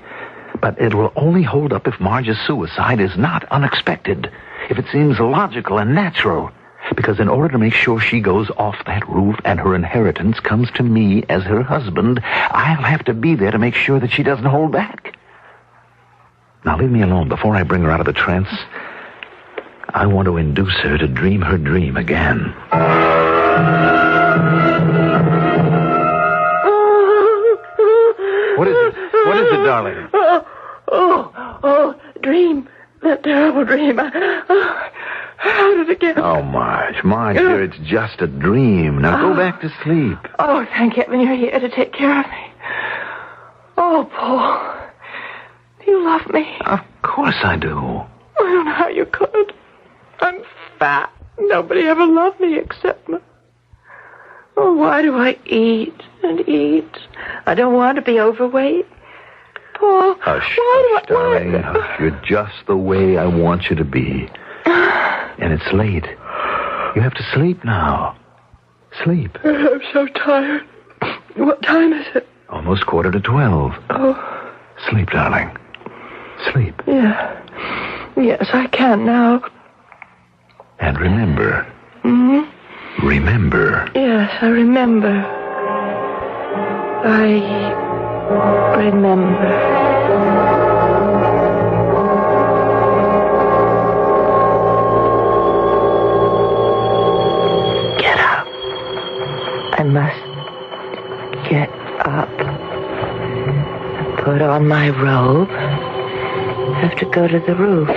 But it will only hold up if Marge's suicide is not unexpected, if it seems logical and natural. Because in order to make sure she goes off that roof and her inheritance comes to me as her husband, I'll have to be there to make sure that she doesn't hold back. Now leave me alone before I bring her out of the trance. I want to induce her to dream her dream again. What is it? What is it, darling? Dream. That terrible dream. How did it get? Oh, Marge, dear, it's just a dream. Now go back to sleep. Oh, thank heaven you're here to take care of me. Oh, Paul. You love me. Of course I do. I don't know how you could. I'm fat. Nobody ever loved me except me. Oh, why do I eat and eat? I don't want to be overweight. Paul, Hush, why darling. You're just the way I want you to be. And it's late. You have to sleep now. Sleep. I'm so tired. What time is it? Almost 11:45. Oh. Sleep, darling. Sleep. Yeah. Yes, I can now. And remember. Hmm? Remember. Yes, I remember. I remember. Get up. I must get up. Put on my robe. Have to go to the roof.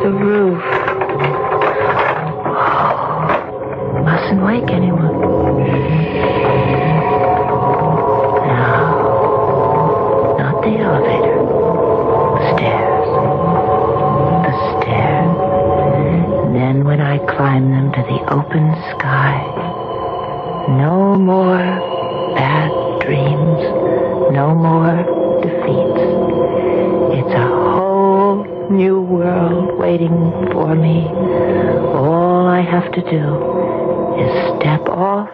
The roof. Mustn't wake anyone. No. Not the elevator. The stairs. The stairs. And then when I climb them to the open sky, no more bad dreams. No more defeats. It's a whole new world waiting for me. All I have to do is step off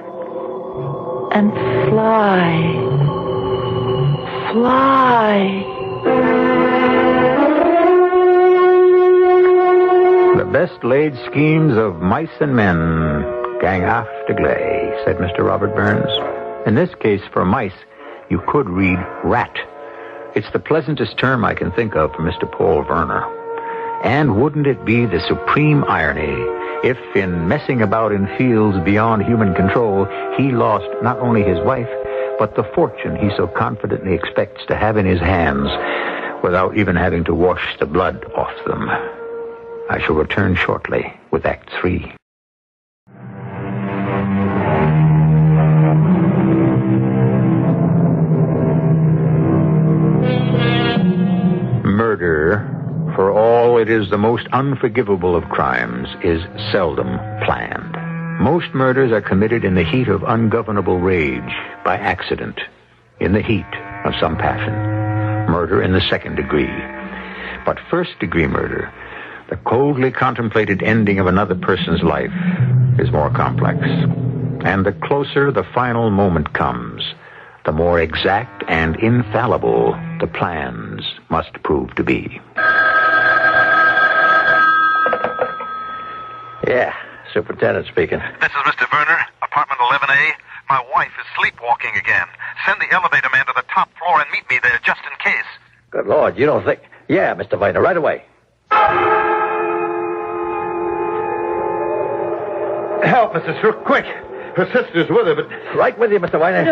and fly. Fly. The best laid schemes of mice and men gang after gley, said Mr. Robert Burns. In this case, for mice, you could read rat. It's the pleasantest term I can think of for Mr. Paul Werner. And wouldn't it be the supreme irony if, in messing about in fields beyond human control, he lost not only his wife, but the fortune he so confidently expects to have in his hands without even having to wash the blood off them. I shall return shortly with Act 3. Murder, for all it is the most unforgivable of crimes, is seldom planned. Most murders are committed in the heat of ungovernable rage, by accident, in the heat of some passion. Murder in the second degree. But first-degree murder, the coldly contemplated ending of another person's life, is more complex. And the closer the final moment comes, the more exact and infallible the plans must prove to be. Yeah, Superintendent speaking. This is Mr. Werner, apartment 11A. My wife is sleepwalking again. Send the elevator man to the top floor and meet me there just in case. Good Lord, you don't think... Yeah, Mr. Werner, right away. Help, Mrs. Rook, quick. Her sister's with her, but... Right with you, Mr. Weiner.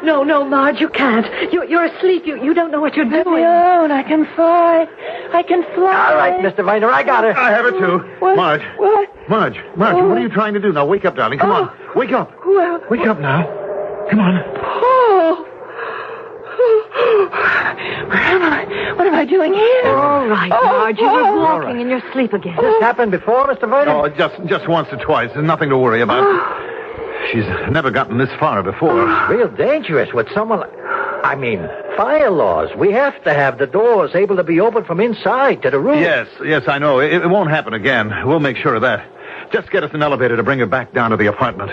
No, Marge, you can't. You're asleep. You don't know what you're doing. alone. I can fly. I can fly. All right, Mr. Weiner, I got her. I have her, too. What? Marge. What? Marge, what are you trying to do? Now, wake up, darling. Come on. Wake up. Well... Wake up now. Come on. Paul! Where am I? What am I doing here? All right, Marge. You were walking in your sleep again. This happened before, Mr. Weiner? Oh, just once or twice. There's nothing to worry about. She's never gotten this far before. Real dangerous with someone like... I mean, fire laws. We have to have the doors able to be opened from inside to the room. Yes, I know. It won't happen again. We'll make sure of that. Just get us an elevator to bring her back down to the apartment.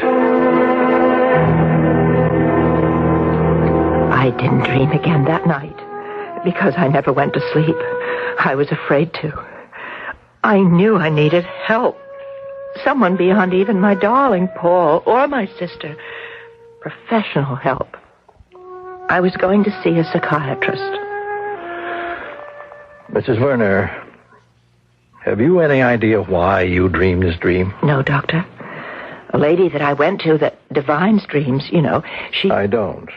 I didn't dream again that night because I never went to sleep. I was afraid to. I knew I needed help. Someone beyond even my darling Paul or my sister. Professional help. I was going to see a psychiatrist. Mrs. Werner, have you any idea why you dreamed this dream? No, Doctor. A lady that I went to that divines dreams, she... I don't.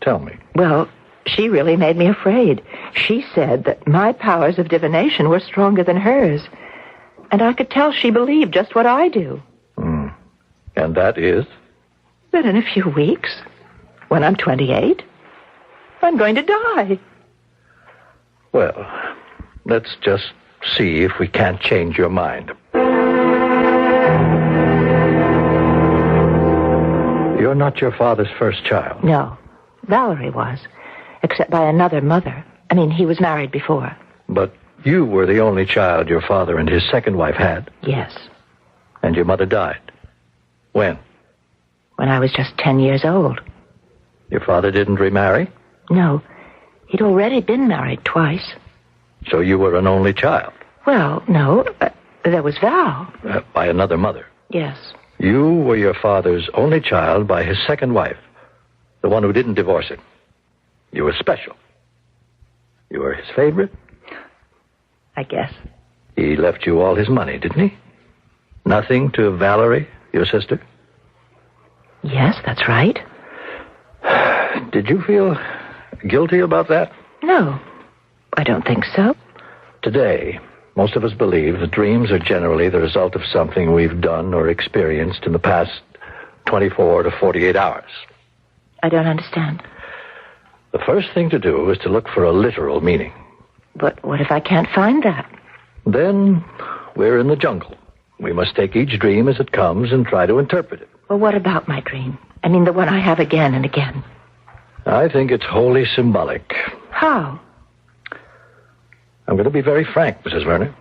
Tell me. Well, she really made me afraid. She said that my powers of divination were stronger than hers. And I could tell she believed just what I do. And that is? That in a few weeks, when I'm 28, I'm going to die. Well, let's just see if we can't change your mind. You're not your father's first child. No. Valerie was. Except by another mother. I mean, he was married before. But you were the only child your father and his second wife had. Yes. And your mother died. When? When I was just 10 years old. Your father didn't remarry? No. He'd already been married twice. So you were an only child? Well, no. There was Val. By another mother? Yes. You were your father's only child by his second wife, the one who didn't divorce him. You were special. You were his favorite? I guess. He left you all his money, didn't he? Nothing to Valerie, your sister? Yes, that's right. Did you feel guilty about that? No, I don't think so. Today, most of us believe that dreams are generally the result of something we've done or experienced in the past 24 to 48 hours. I don't understand. The first thing to do is to look for a literal meaning. But what if I can't find that? Then we're in the jungle. We must take each dream as it comes and try to interpret it. Well, what about my dream? I mean, the one I have again and again. I think it's wholly symbolic. How? I'm going to be very frank, Mrs. Werner.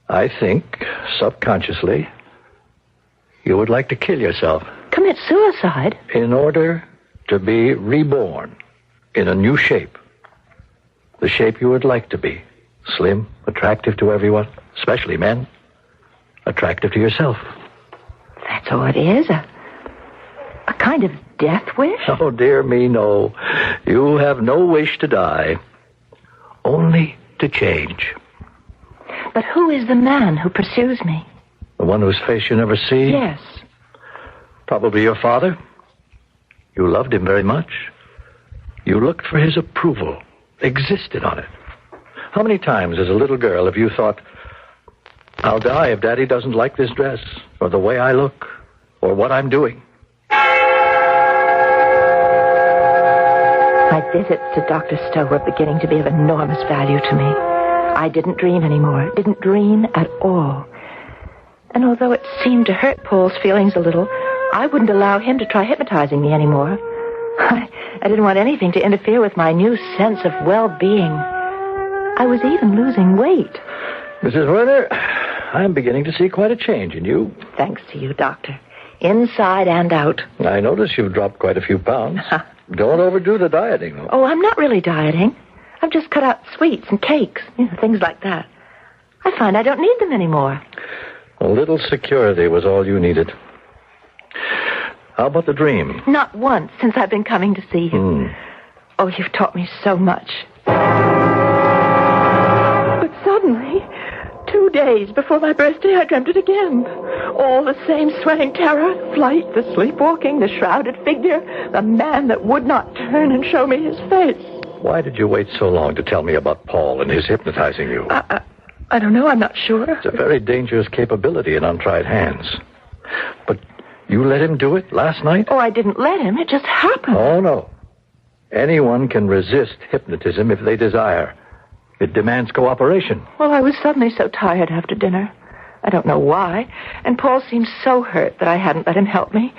I think, subconsciously, you would like to kill yourself. Commit suicide? In order to be reborn in a new shape. The shape you would like to be. Slim, attractive to everyone, especially men. Attractive to yourself. That's all it is? A kind of death wish? Oh, dear me, no. You have no wish to die. Only to change. But who is the man who pursues me? The one whose face you never see? Yes. Probably your father. You loved him very much. You looked for his approval. Existed on it. How many times as a little girl have you thought, I'll die if Daddy doesn't like this dress, or the way I look, or what I'm doing? My visits to Dr. Stowe were beginning to be of enormous value to me. I didn't dream anymore. Didn't dream at all. And although it seemed to hurt Paul's feelings a little, I wouldn't allow him to try hypnotizing me anymore. I didn't want anything to interfere with my new sense of well-being. I was even losing weight. Mrs. Werner, I'm beginning to see quite a change in you. Thanks to you, Doctor. Inside and out. I notice you've dropped quite a few pounds. Don't overdo the dieting, though. Oh, I'm not really dieting. I've just cut out sweets and cakes, things like that. I find I don't need them anymore. A little security was all you needed. How about the dream? Not once since I've been coming to see you. Oh, you've taught me so much. But suddenly, 2 days before my birthday, I dreamt it again. All the same sweating terror, flight, the sleepwalking, the shrouded figure, the man that would not turn and show me his face. Why did you wait so long to tell me about Paul and his hypnotizing you? I don't know. I'm not sure. It's a very dangerous capability in untried hands. But you let him do it last night? Oh, I didn't let him. It just happened. Oh, no. Anyone can resist hypnotism if they desire. It demands cooperation. Well, I was suddenly so tired after dinner. I don't know why. And Paul seemed so hurt that I hadn't let him help me.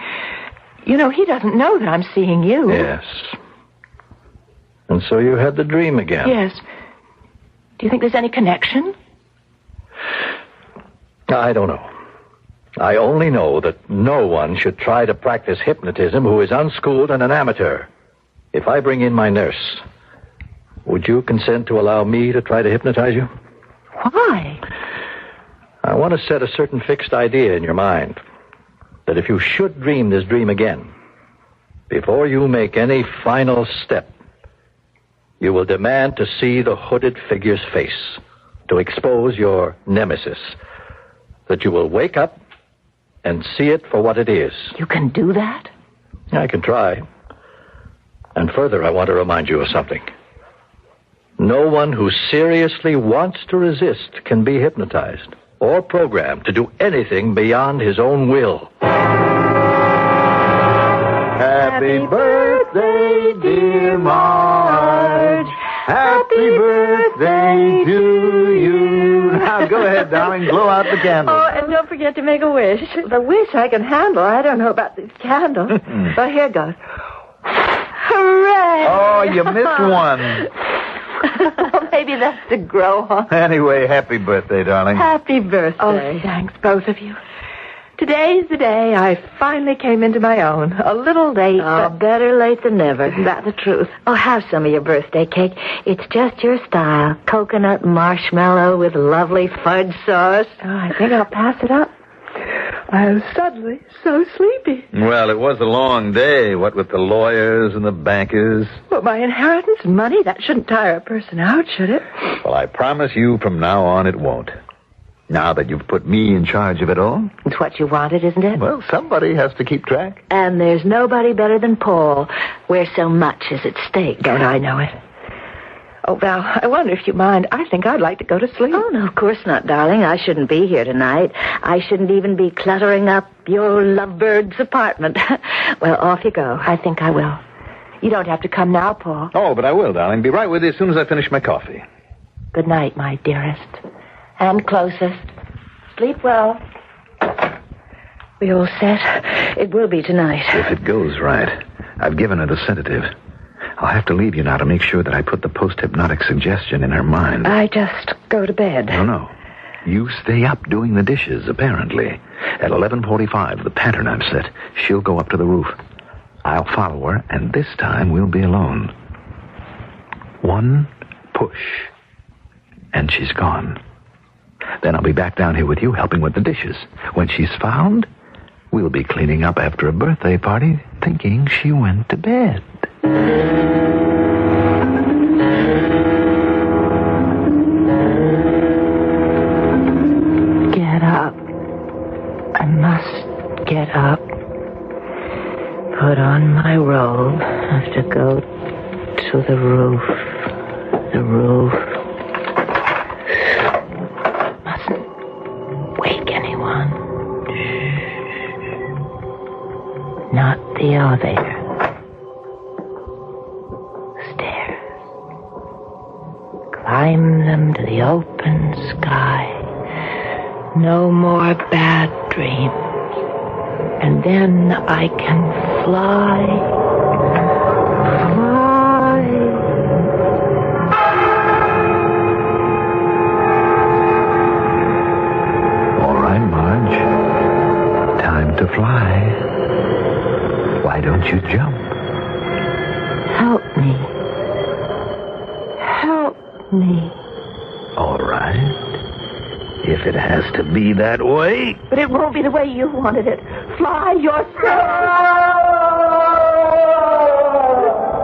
He doesn't know that I'm seeing you. Yes. And so you had the dream again. Yes. Do you think there's any connection? I don't know. I only know that no one should try to practice hypnotism who is unschooled and an amateur. If I bring in my nurse, would you consent to allow me to try to hypnotize you? Why? I want to set a certain fixed idea in your mind that if you should dream this dream again, before you make any final step, you will demand to see the hooded figure's face, to expose your nemesis, that you will wake up and see it for what it is. You can do that? I can try. And further, I want to remind you of something. No one who seriously wants to resist can be hypnotized or programmed to do anything beyond his own will. Happy birthday, dear Marge. Happy birthday to you. Now, go ahead, darling. Blow out the candle. Oh, and don't forget to make a wish. The wish I can handle. I don't know about these candles. But here goes. Hooray! Oh, you missed one. Well, maybe that's to grow on. Anyway, happy birthday, darling. Happy birthday. Oh, thanks, both of you. Today's the day I finally came into my own. A little late, but better late than never. Isn't that the truth? Oh, have some of your birthday cake. It's just your style. Coconut marshmallow with lovely fudge sauce. Oh, I think I'll pass it up. I'm suddenly so sleepy. Well, it was a long day, what with the lawyers and the bankers. Well, my inheritance and money, that shouldn't tire a person out, should it? Well, I promise you from now on it won't. Now that you've put me in charge of it all. It's what you wanted, isn't it? Well, somebody has to keep track. And there's nobody better than Paul, where so much is at stake. Don't I know it? Oh, Val, I wonder if you mind. I think I'd like to go to sleep. Oh, no, of course not, darling. I shouldn't be here tonight. I shouldn't even be cluttering up your lovebird's apartment. Well, off you go. I think I will. You don't have to come now, Paul. Oh, but I will, darling. Be right with you as soon as I finish my coffee. Good night, my dearest. And closest. Sleep well. We all set? It will be tonight. If it goes right. I've given it a sedative. I'll have to leave you now to make sure that I put the post-hypnotic suggestion in her mind. I just go to bed. No. You stay up doing the dishes, apparently. At 11:45, the pattern I've set, she'll go up to the roof. I'll follow her, and this time we'll be alone. One push, and she's gone. Then I'll be back down here with you helping with the dishes. When she's found, we'll be cleaning up after a birthday party, thinking she went to bed. Get up. I must get up. Put on my robe. I have to go to the roof. The roof. Mustn't wake anyone. Not the elevator. Stairs. Climb them to the open sky. No more bad dreams. And then I can fly. Fly. All right, Marge. Time to fly. Why don't you jump? Help me. Help me. All right. If it has to be that way. But it won't be the way you wanted it. Fly yourself.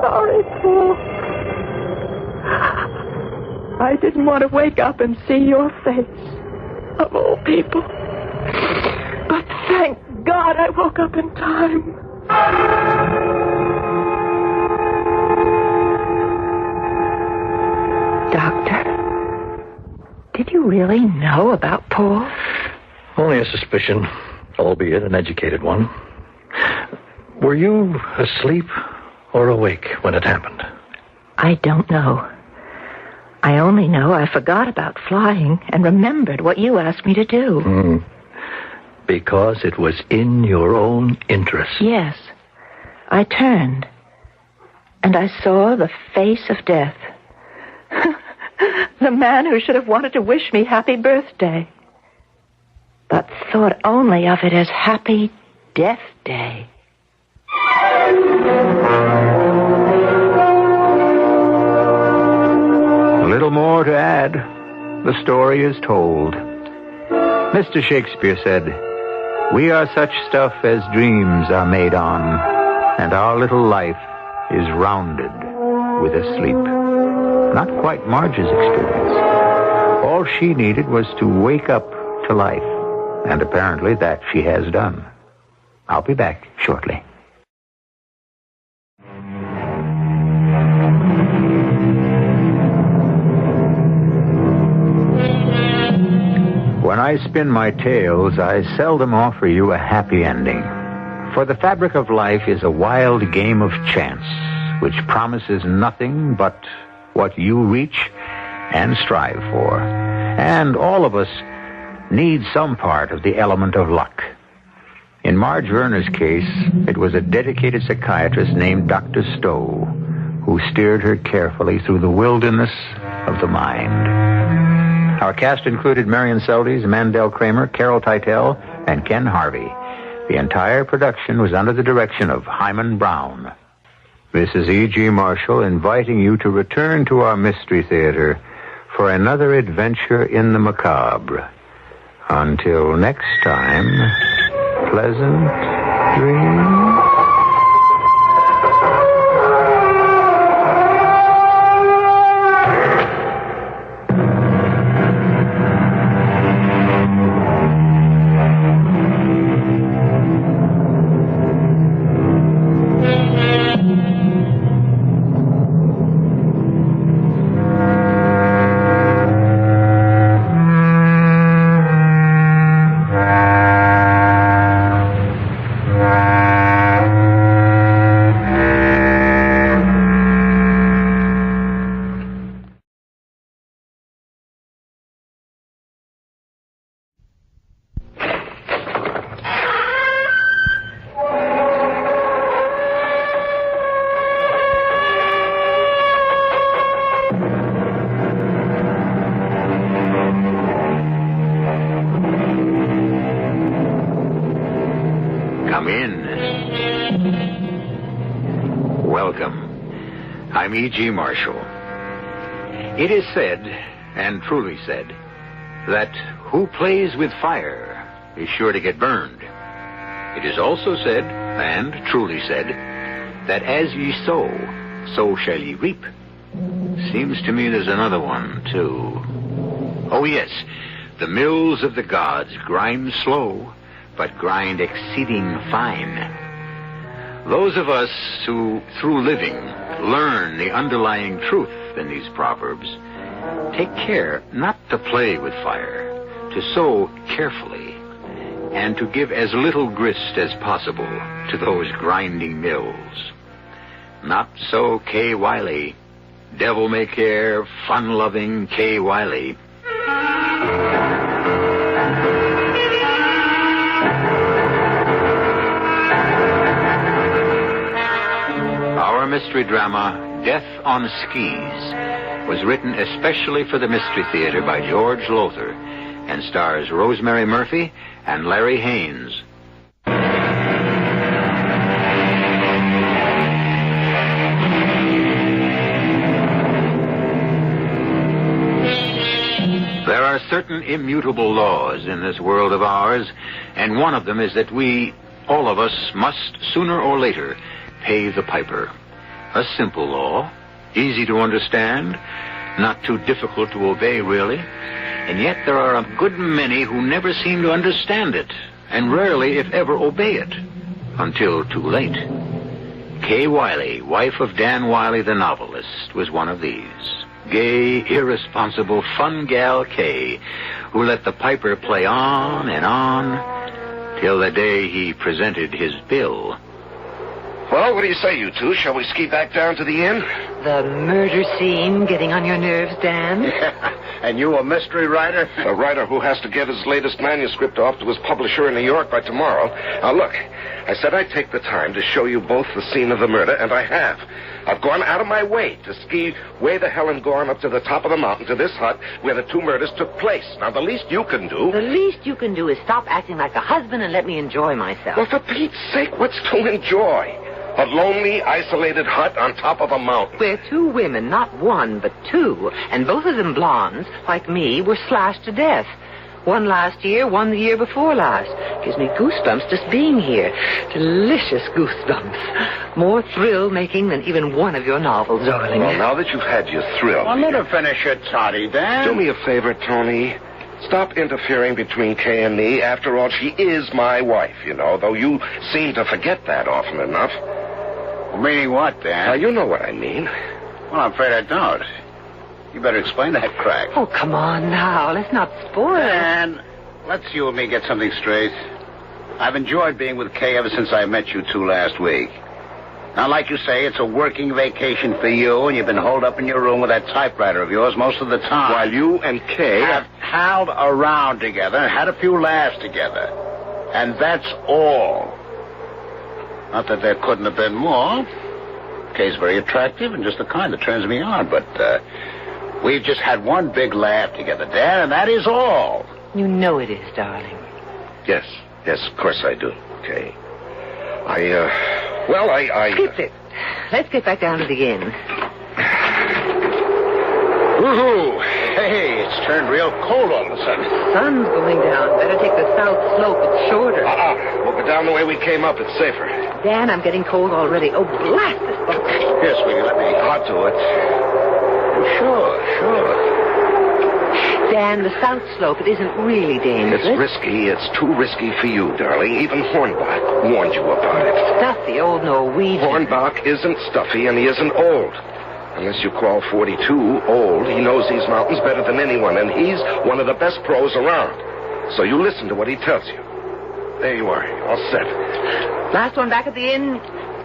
Sorry, Paul. I didn't want to wake up and see your face, of all people. But thank God I woke up in time. Doctor, did you really know about Paul? Only a suspicion, albeit an educated one. Were you asleep or awake when it happened? I don't know. I only know I forgot about flying and remembered what you asked me to do. Because it was in your own interest. Yes. I turned, and I saw the face of death. The man who should have wanted to wish me happy birthday, but thought only of it as happy death day. A little more to add. The story is told. Mr. Shakespeare said, "We are such stuff as dreams are made on, and our little life is rounded with a sleep." Not quite Marge's experience. All she needed was to wake up to life, and apparently that she has done. I'll be back shortly. When I spin my tales, I seldom offer you a happy ending. For the fabric of life is a wild game of chance, which promises nothing but what you reach and strive for. And all of us need some part of the element of luck. In Marge Werner's case, it was a dedicated psychiatrist named Dr. Stowe who steered her carefully through the wilderness of the mind. Our cast included Marion Seldes, Mandel Kramer, Carol Teitel, and Ken Harvey. The entire production was under the direction of Hyman Brown. This is E.G. Marshall inviting you to return to our Mystery Theater for another adventure in the macabre. Until next time, pleasant dreams. Come in. Welcome. I'm E.G. Marshall. It is said, and truly said, that who plays with fire is sure to get burned. It is also said, and truly said, that as ye sow, so shall ye reap. Seems to me there's another one, too. Oh, yes, the mills of the gods grind slow, but grind exceeding fine. Those of us who, through living, learn the underlying truth in these proverbs, take care not to play with fire, to sow carefully, and to give as little grist as possible to those grinding mills. Not so Kay Wiley, devil-may-care, fun-loving Kay Wiley. Our mystery drama, Death on Skis, was written especially for the Mystery Theater by George Lothar and stars Rosemary Murphy and Larry Haynes. There are certain immutable laws in this world of ours, and one of them is that we, all of us, must sooner or later pay the piper. A simple law, easy to understand, not too difficult to obey, really. And yet there are a good many who never seem to understand it, and rarely, if ever, obey it, until too late. Kay Wiley, wife of Dan Wiley the novelist, was one of these. Gay, irresponsible, fun gal Kay, who let the piper play on and on, till the day he presented his bill. Well, what do you say, you two? Shall we ski back down to the inn? The murder scene getting on your nerves, Dan? Yeah. And you a mystery writer? A writer who has to get his latest manuscript off to his publisher in New York by tomorrow. Now, look, I said I'd take the time to show you both the scene of the murder, and I have. I've gone out of my way to ski way the hell and gone up to the top of the mountain to this hut where the two murders took place. Now, the least you can do... The least you can do is stop acting like a husband and let me enjoy myself. Well, for Pete's sake, what's to enjoy? A lonely, isolated hut on top of a mountain. Where two women, not one, but two, and both of them blondes, like me, were slashed to death. One last year, one the year before last. Gives me goosebumps just being here. Delicious goosebumps. More thrill-making than even one of your novels, darling. Well, now that you've had your thrill... Well, let her finish her toddy, Dan. Do me a favor, Tony. Stop interfering between Kay and me. After all, she is my wife, you know, though you seem to forget that often enough. Meaning what, Dan? Now, you know what I mean. Well, I'm afraid I don't. You better explain that crack. Oh, come on now. Let's not spoil it. Dan, let's you and me get something straight. I've enjoyed being with Kay ever since I met you two last week. Now, like you say, it's a working vacation for you, and you've been holed up in your room with that typewriter of yours most of the time. While you and Kay have howled around together and had a few laughs together. And that's all. Not that there couldn't have been more. Kay's very attractive and just the kind that turns me on, but we've just had one big laugh together, Dan, and that is all. You know it is, darling. Yes, of course I do, Kay. I Skip it. Let's get back down to the inn. Woohoo! Hey, it's turned real cold all of a sudden. The sun's going down. Better take the south slope. It's shorter. We'll go down the way we came up. It's safer. Dan, I'm getting cold already. Oh, blast this boat. Here, sweetie, let me hot to it. Sure. Dan, the south slope, it isn't really dangerous. It's risky. It's too risky for you, darling. Even Hornbach warned you about it. Stuffy old Norwegian. Hornbach isn't stuffy, and he isn't old. Unless you call 42 old, he knows these mountains better than anyone, and he's one of the best pros around. So you listen to what he tells you. There you are, all set. Last one back at the inn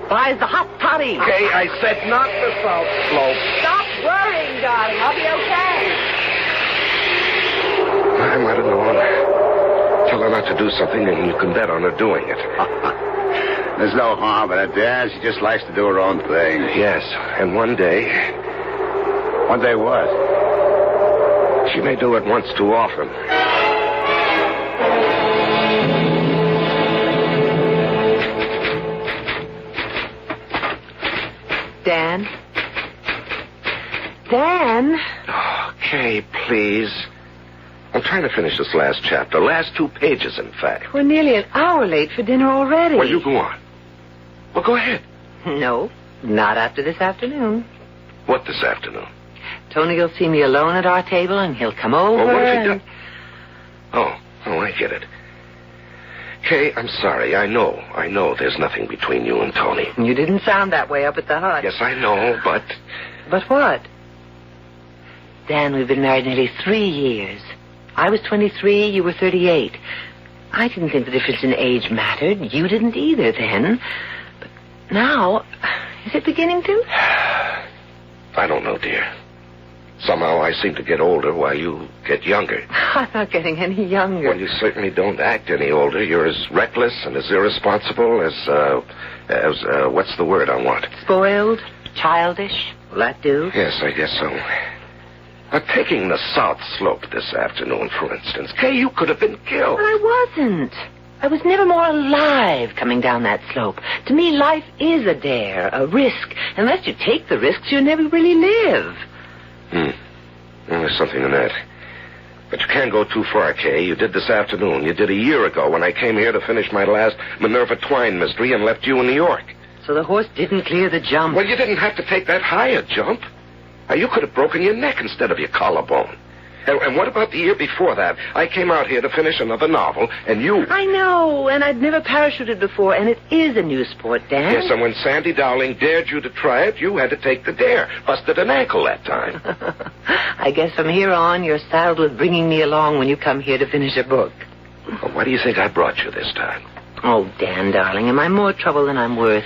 buys the hot toddy. Okay, I said not the south slope. Stop worrying, darling. I'll be okay. I might have known. Tell her not to do something, and you can bet on her doing it. There's no harm in it, Dan. She just likes to do her own thing. Yes, and one day... One day what? She may do it once too often. Dan? Dan? Okay, please. I'm trying to finish this last chapter. Last 2 pages, in fact. We're nearly an hour late for dinner already. Well, you go on. Well, go ahead. No, not after this afternoon. What this afternoon? Tony will see me alone at our table, and he'll come over. Well, what if he does? Oh, I get it. Kay, I'm sorry. I know there's nothing between you and Tony. You didn't sound that way up at the hut. Yes, I know, but... But what? Dan, we've been married nearly 3 years. I was 23, you were 38. I didn't think the difference in age mattered. You didn't either then. But now, is it beginning to? I don't know, dear. Somehow I seem to get older while you get younger. I'm not getting any younger. Well, you certainly don't act any older. You're as reckless and as irresponsible as what's the word I want? Spoiled? Childish? Will that do? Yes, I guess so. Taking the south slope this afternoon, for instance. Kay, you could have been killed. But I wasn't. I was never more alive coming down that slope. To me, life is a dare, a risk. Unless you take the risks, you never really live. Well, there's something in that. But you can't go too far, Kay. You did this afternoon. You did a year ago when I came here to finish my last Minerva Twine mystery and left you in New York. So the horse didn't clear the jump. Well, you didn't have to take that higher jump. You could have broken your neck instead of your collarbone. And what about the year before that? I came out here to finish another novel, and you... I know, and I'd never parachuted before, and it is a new sport, Dan. Yes, and when Sandy Dowling dared you to try it, you had to take the dare. Busted an ankle that time. I guess from here on, you're saddled with bringing me along when you come here to finish a book. Well, why do you think I brought you this time? Oh, Dan, darling, am I more trouble than I'm worth?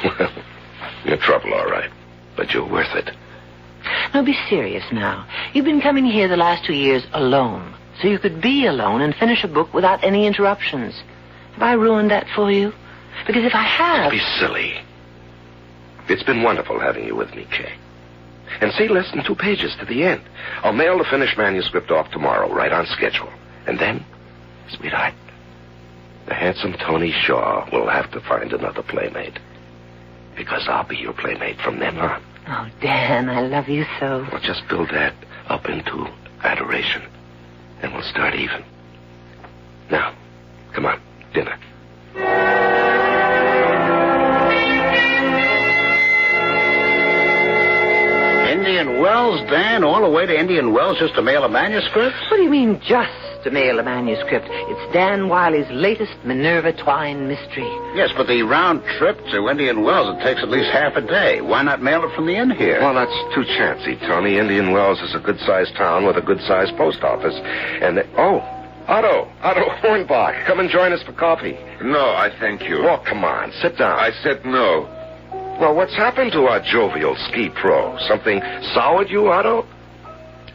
Well, you're trouble, all right. But you're worth it. No, be serious now. You've been coming here the last 2 years alone, so you could be alone and finish a book without any interruptions. Have I ruined that for you? Because if I have... Don't be silly. It's been wonderful having you with me, Kay. And see, less than 2 pages to the end. I'll mail the finished manuscript off tomorrow, right on schedule. And then, sweetheart, the handsome Tony Shaw will have to find another playmate. Because I'll be your playmate from then on. Oh, Dan, I love you so. Well, just build that up into adoration, and we'll start even. Now, come on, dinner. Indian Wells, Dan? All the way to Indian Wells just to mail a manuscript? What do you mean, just to mail a manuscript? It's Dan Wiley's latest Minerva Twine mystery. Yes, but the round trip to Indian Wells, it takes at least half a day. Why not mail it from the inn here? Well, that's too chancy, Tony. Indian Wells is a good-sized town with a good-sized post office. And Otto Hornbach, come and join us for coffee. No, I thank you. Oh, come on, sit down. I said no. Well, what's happened to our jovial ski pro? Something soured you, Otto?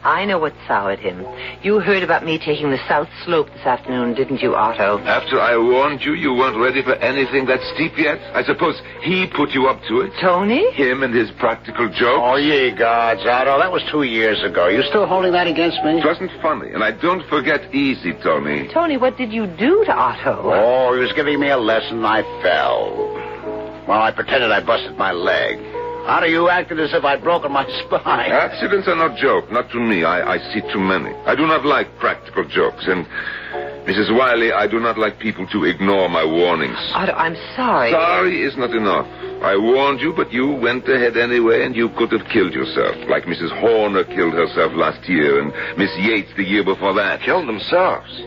I know what soured him. You heard about me taking the South Slope this afternoon, didn't you, Otto? After I warned you, you weren't ready for anything that steep yet? I suppose he put you up to it? Tony? Him and his practical jokes? Oh, ye gods, Otto. That was 2 years ago. You still holding that against me? It wasn't funny, and I don't forget easy, Tony. Tony, what did you do to Otto? Oh, he was giving me a lesson. I fell. Well, I pretended I busted my leg. Otto, you acted as if I'd broken my spine. Accidents are no joke, not to me. I see too many. I do not like practical jokes, and Mrs. Wiley, I do not like people to ignore my warnings. Otto, I'm sorry. Sorry is not enough. I warned you, but you went ahead anyway, and you could have killed yourself, like Mrs. Horner killed herself last year, and Miss Yates the year before that. Killed themselves.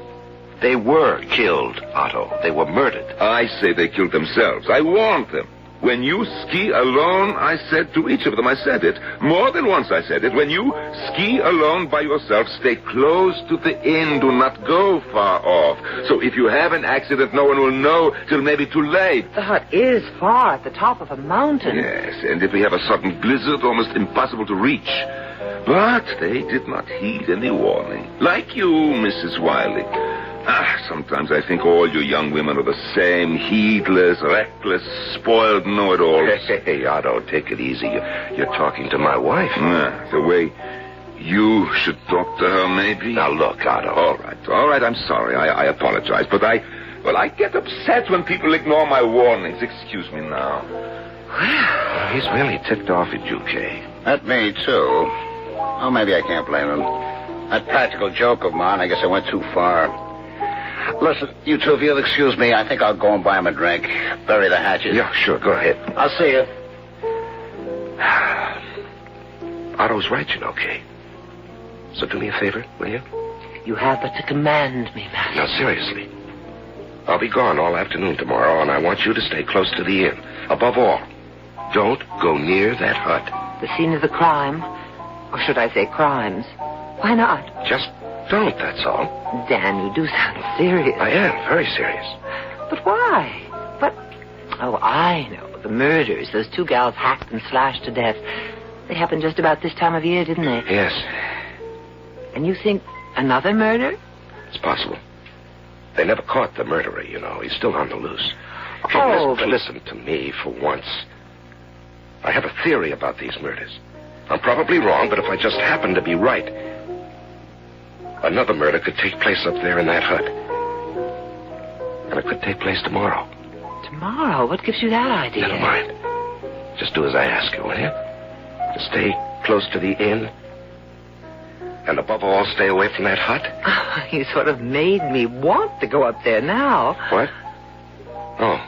They were killed, Otto. They were murdered. I say they killed themselves. I warned them. When you ski alone, I said to each of them, I said it. More than once I said it. When you ski alone by yourself, stay close to the inn. Do not go far off. So if you have an accident, no one will know till maybe too late. The hut is far at the top of a mountain. Yes, and if we have a sudden blizzard, almost impossible to reach. But they did not heed any warning. Like you, Mrs. Wiley. Sometimes I think all you young women are the same. Heedless, reckless, spoiled know-it-alls. Hey, Otto, take it easy. You're talking to my wife. The way you should talk to her, maybe. Now, look, Otto. All right, I'm sorry. I apologize. But I get upset when people ignore my warnings. Excuse me now. Well, he's really ticked off at you, Kay. At me, too. Oh, maybe I can't blame him. That practical joke of mine, I guess I went too far. Listen, you two, if you'll excuse me, I think I'll go and buy him a drink. Bury the hatchet. Yeah, sure, go ahead. I'll see you. Otto's right, you know, Kay. So do me a favor, will you? You have but to command me, Master. Now, seriously. I'll be gone all afternoon tomorrow, and I want you to stay close to the inn. Above all, don't go near that hut. The scene of the crime? Or should I say crimes? Why not? Just don't, that's all. Dan, you do sound serious. I am, very serious. But why? Oh, I know. The murders. Those two gals hacked and slashed to death. They happened just about this time of year, didn't they? Yes. And you think another murder? It's possible. They never caught the murderer, you know. He's still on the loose. Okay, listen to me for once. I have a theory about these murders. I'm probably wrong, but if I just happen to be right, another murder could take place up there in that hut. And it could take place tomorrow. Tomorrow? What gives you that idea? Never mind. Just do as I ask you, will you? Just stay close to the inn. And above all, stay away from that hut. Oh, you sort of made me want to go up there now. What? Oh,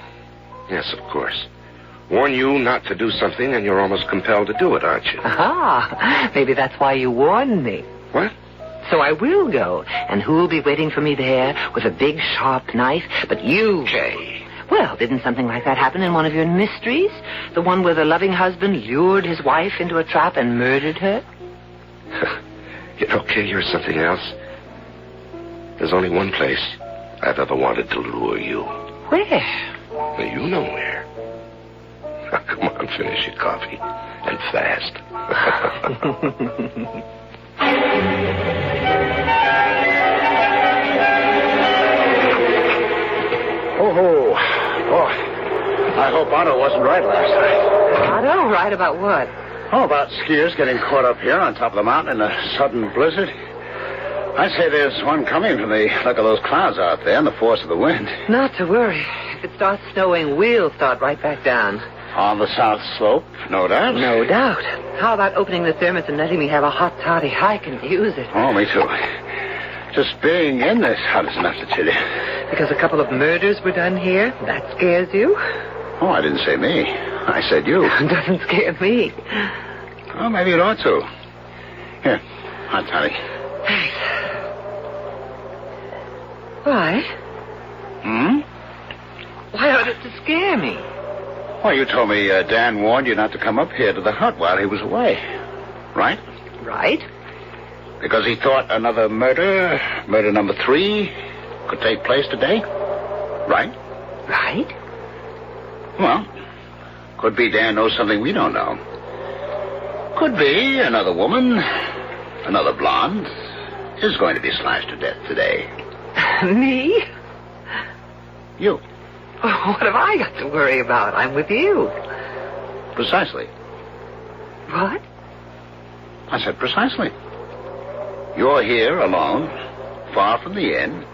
yes, of course. Warn you not to do something, and you're almost compelled to do it, aren't you? Aha! Maybe that's why you warned me. What? So I will go. And who'll be waiting for me there with a big, sharp knife? But you. Jay. Well, didn't something like that happen in one of your mysteries? The one where the loving husband lured his wife into a trap and murdered her? You know, Kay, you're something else. There's only one place I've ever wanted to lure you. Where? Well, you know where. Come on, finish your coffee. And fast. Oh, I hope Otto wasn't right last night. Otto? Right about what? Oh, about skiers getting caught up here on top of the mountain in a sudden blizzard. I'd say there's one coming from the look of those clouds out there and the force of the wind. Not to worry. If it starts snowing, we'll start right back down. On the south slope, no doubt. No doubt. How about opening the thermos and letting me have a hot toddy? I can use it. Oh, me too. Just being in this hut is enough to chill you. Because a couple of murders were done here? That scares you? Oh, I didn't say me. I said you. It doesn't scare me. Oh, maybe it ought to. Here, hot toddy. Thanks. Why? Why ought it to scare me? Well, you told me Dan warned you not to come up here to the hut while he was away. Right? Right. Because he thought another murder number 3, could take place today. Right? Right? Well, could be Dan knows something we don't know. Could be another woman, another blonde, is going to be slashed to death today. Me? You. Oh, what have I got to worry about? I'm with you. Precisely. What? I said precisely. You're here alone, far from the inn,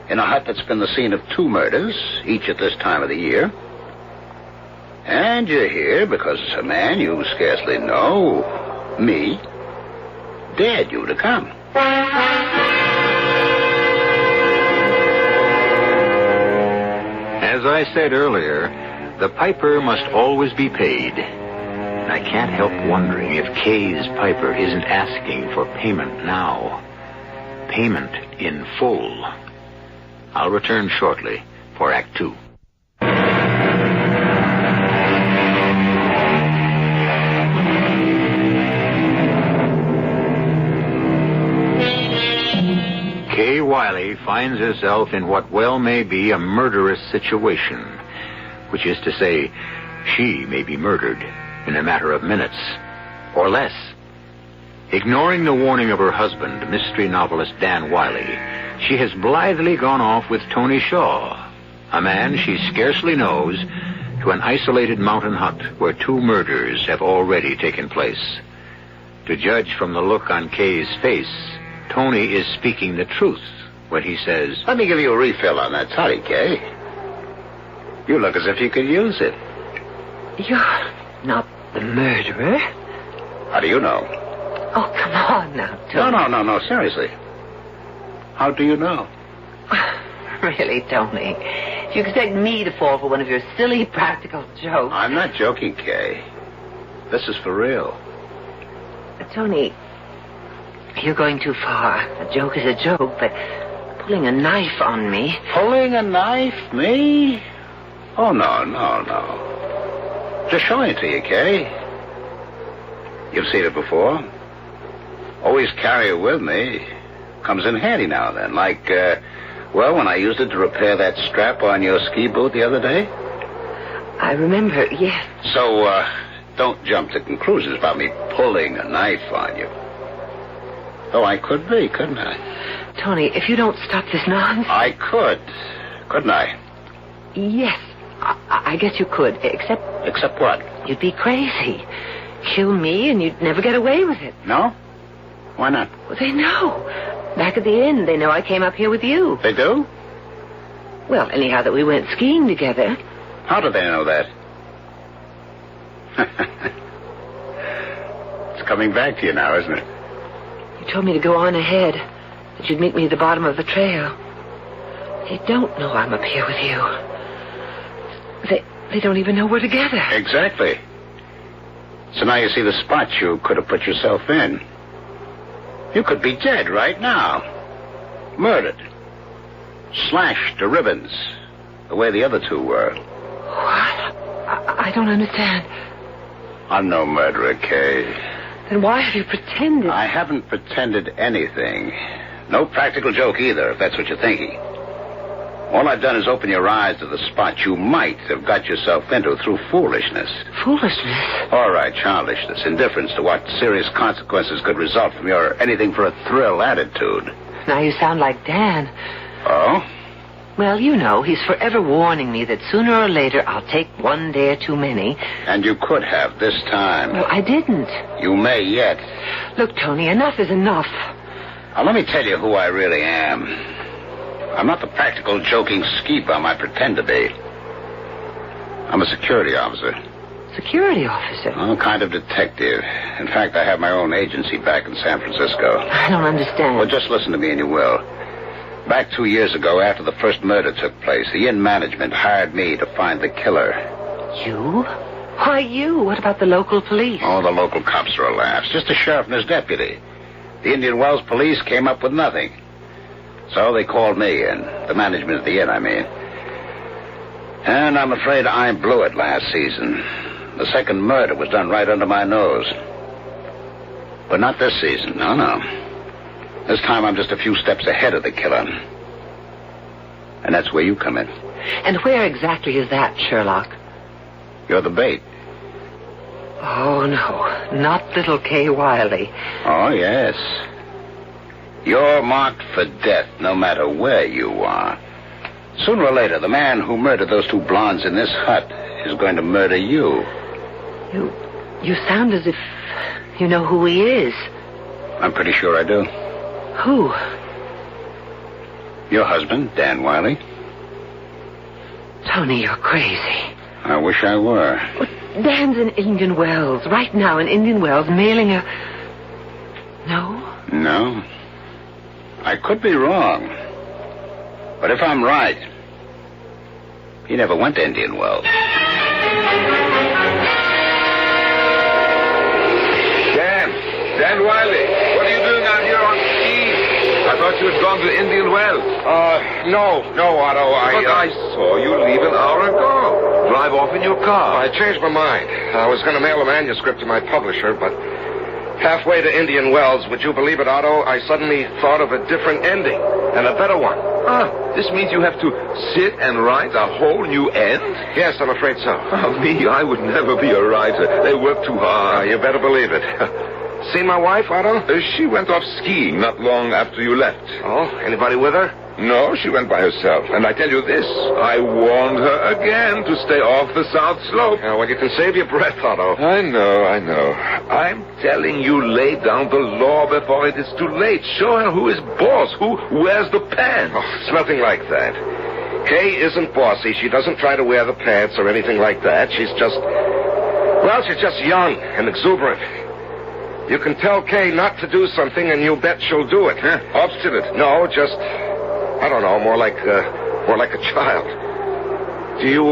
in a hut that's been the scene of 2 murders, each at this time of the year. And you're here because a man you scarcely know, me, dared you to come. As I said earlier, the piper must always be paid. And I can't help wondering if Kay's piper isn't asking for payment now. Payment in full. I'll return shortly for Act 2. Kay Wiley finds herself in what well may be a murderous situation, which is to say, she may be murdered in a matter of minutes, or less. Ignoring the warning of her husband, mystery novelist Dan Wiley, she has blithely gone off with Tony Shaw, a man she scarcely knows, to an isolated mountain hut where 2 murders have already taken place. To judge from the look on Kay's face, Tony is speaking the truth when he says, Let me give you a refill on that toddy, Kay. You look as if you could use it. You're not the murderer. How do you know? Oh, come on now, Tony. No, seriously. How do you know? Really, Tony. You expect me to fall for one of your silly practical jokes. I'm not joking, Kay. This is for real. Tony, you're going too far. A joke is a joke, but pulling a knife on me... Pulling a knife? Me? Oh, no. Just showing it to you, Kay. You've seen it before. Always carry it with me. Comes in handy now and then. Like, when I used it to repair that strap on your ski boot the other day. I remember, yes. So, don't jump to conclusions about me pulling a knife on you. Though I could be, couldn't I? Tony, if you don't stop this nonsense... I could, couldn't I? Yes, I guess you could, except... Except what? You'd be crazy. Kill me and you'd never get away with it. No? Why not? Well, they know. Back at the inn, they know I came up here with you. They do? Well, anyhow, that we went skiing together. How do they know that? It's coming back to you now, isn't it? You told me to go on ahead, that you'd meet me at the bottom of the trail. They don't know I'm up here with you. They don't even know we're together. Exactly. So now you see the spot you could have put yourself in. You could be dead right now. Murdered. Slashed to ribbons. The way the other 2 were. What? I don't understand. I'm no murderer, Kay. Then why have you pretended? I haven't pretended anything. No practical joke either, if that's what you're thinking. All I've done is open your eyes to the spot you might have got yourself into through foolishness. Foolishness? All right, childishness, indifference to what serious consequences could result from your anything-for-a-thrill attitude. Now you sound like Dan. Oh? Well, you know, he's forever warning me that sooner or later I'll take one dare too many. And you could have this time. Well, I didn't. You may yet. Look, Tony, enough is enough. Now, let me tell you who I really am. I'm not the practical, joking ski bum I pretend to be. I'm a security officer. Security officer? I'm a kind of detective. In fact, I have my own agency back in San Francisco. I don't understand. Well, just listen to me and you will. Back 2 years ago, after the first murder took place, the inn management hired me to find the killer. You? Why you? What about the local police? Oh, the local cops are a laugh. Just a sheriff and his deputy. The Indian Wells police came up with nothing. So they called me in. The management of the inn, I mean. And I'm afraid I blew it last season. The second murder was done right under my nose. But not this season, no. This time I'm just a few steps ahead of the killer. And that's where you come in. And where exactly is that, Sherlock? You're the bait. Oh, no. Not little Kay Wiley. Oh, yes. You're marked for death no matter where you are. Sooner or later, the man who murdered those two blondes in this hut is going to murder you. You sound as if you know who he is. I'm pretty sure I do. Who? Your husband, Dan Wiley. Tony, you're crazy. I wish I were. Dan's in Indian Wells. Right now in Indian Wells, mailing a... No? No. I could be wrong. But if I'm right, he never went to Indian Wells. Dan Wiley, what are you doing out here on skis? I thought you had gone to Indian Wells. No, Otto. I saw you leave an hour ago. Drive off in your car. I changed my mind. I was going to mail a manuscript to my publisher, but halfway to Indian Wells, would you believe it, Otto, I suddenly thought of a different ending, and a better one. This means you have to sit and write a whole new end? Yes, I'm afraid so. Me, I would never be a writer. They work too hard. You better believe it. Seen my wife, Otto? She went off skiing not long after you left. Oh, anybody with her? No, she went by herself. And I tell you this, I warned her again to stay off the South Slope. Well, you can save your breath, Otto. I know. I'm telling you, lay down the law before it is too late. Show her who is boss, who wears the pants. Oh, it's nothing like that. Kay isn't bossy. She doesn't try to wear the pants or anything like that. She's just young and exuberant. You can tell Kay not to do something, and you bet she'll do it. Huh? Obstinate? No, just, I don't know, more like a child. Do you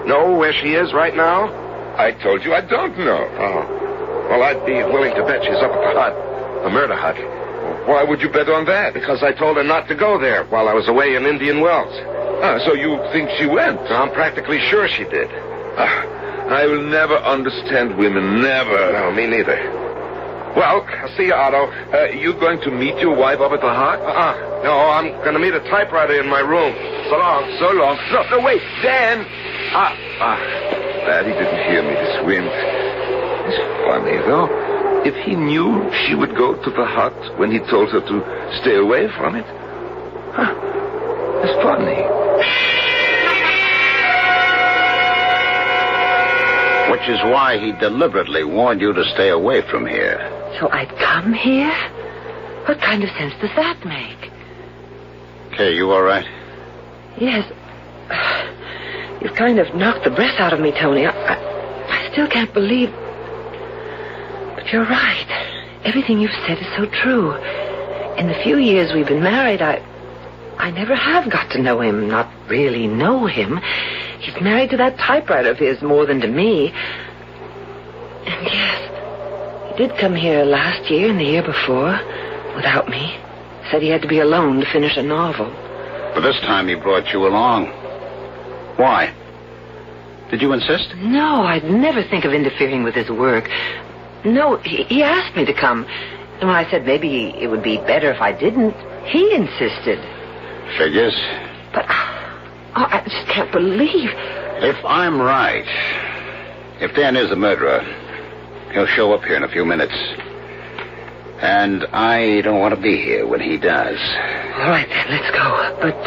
know where she is right now? I told you I don't know. Oh, well, I'd be willing to bet she's up at the hut, the murder hut. Why would you bet on that? Because I told her not to go there while I was away in Indian Wells. So you think she went? I'm practically sure she did. I will never understand women, never. No, me neither. Well, I'll see you, Otto. You going to meet your wife up at the hut? No, I'm going to meet a typewriter in my room. So long. So long. No, wait, Dan. Glad he didn't hear me, this wind. It's funny, though. If he knew she would go to the hut when he told her to stay away from it. It's funny. Which is why he deliberately warned you to stay away from here. So I'd come here? What kind of sense does that make? Kay, you all right? Yes. You've kind of knocked the breath out of me, Tony. I still can't believe... But you're right. Everything you've said is so true. In the few years we've been married, I never have got to know him, not really know him. He's married to that typewriter of his more than to me. And yes, he did come here last year and the year before, without me. Said he had to be alone to finish a novel. But this time he brought you along. Why? Did you insist? No, I'd never think of interfering with his work. No, he asked me to come. And when I said maybe it would be better if I didn't, he insisted. Figures. But... I just can't believe... If I'm right, if Dan is the murderer, he'll show up here in a few minutes. And I don't want to be here when he does. All right, then, let's go. But,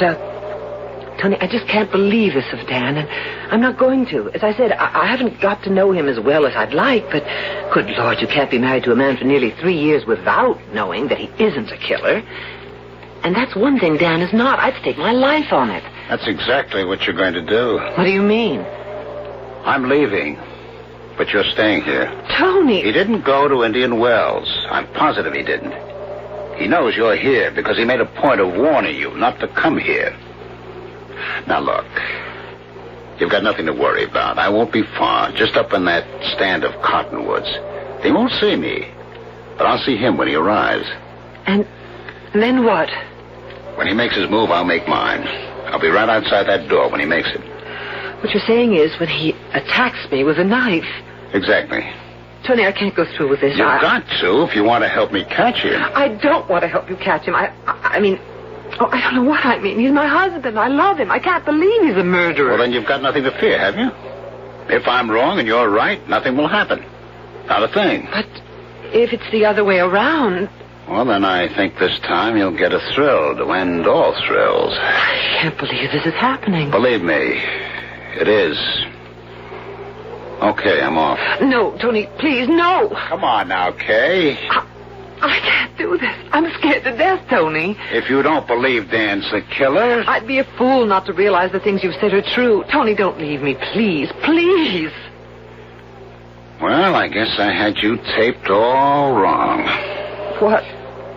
Tony, I just can't believe this of Dan, and I'm not going to. As I said, I haven't got to know him as well as I'd like, but good Lord, you can't be married to a man for nearly 3 years without knowing that he isn't a killer. And that's one thing Dan is not. I'd stake my life on it. That's exactly what you're going to do. What do you mean? I'm leaving, but you're staying here. Tony! He didn't go to Indian Wells. I'm positive he didn't. He knows you're here because he made a point of warning you not to come here. Now, look. You've got nothing to worry about. I won't be far, just up in that stand of cottonwoods. He won't see me, but I'll see him when he arrives. And then what? When he makes his move, I'll make mine. I'll be right outside that door when he makes it. What you're saying is when he attacks me with a knife. Exactly. Tony, I can't go through with this. You've got to if you want to help me catch him. I don't want to help you catch him. I mean, Oh, I don't know what I mean. He's my husband. I love him. I can't believe he's a murderer. Well, then you've got nothing to fear, have you? If I'm wrong and you're right, nothing will happen. Not a thing. But if it's the other way around... Well, then I think this time you'll get a thrill to end all thrills. I can't believe this is happening. Believe me, it is. Okay, I'm off. No, Tony, please, no. Come on now, Kay. I can't do this. I'm scared to death, Tony. If you don't believe Dan's the killer... I'd be a fool not to realize the things you've said are true. Tony, don't leave me, please, please. Well, I guess I had you taped all wrong. What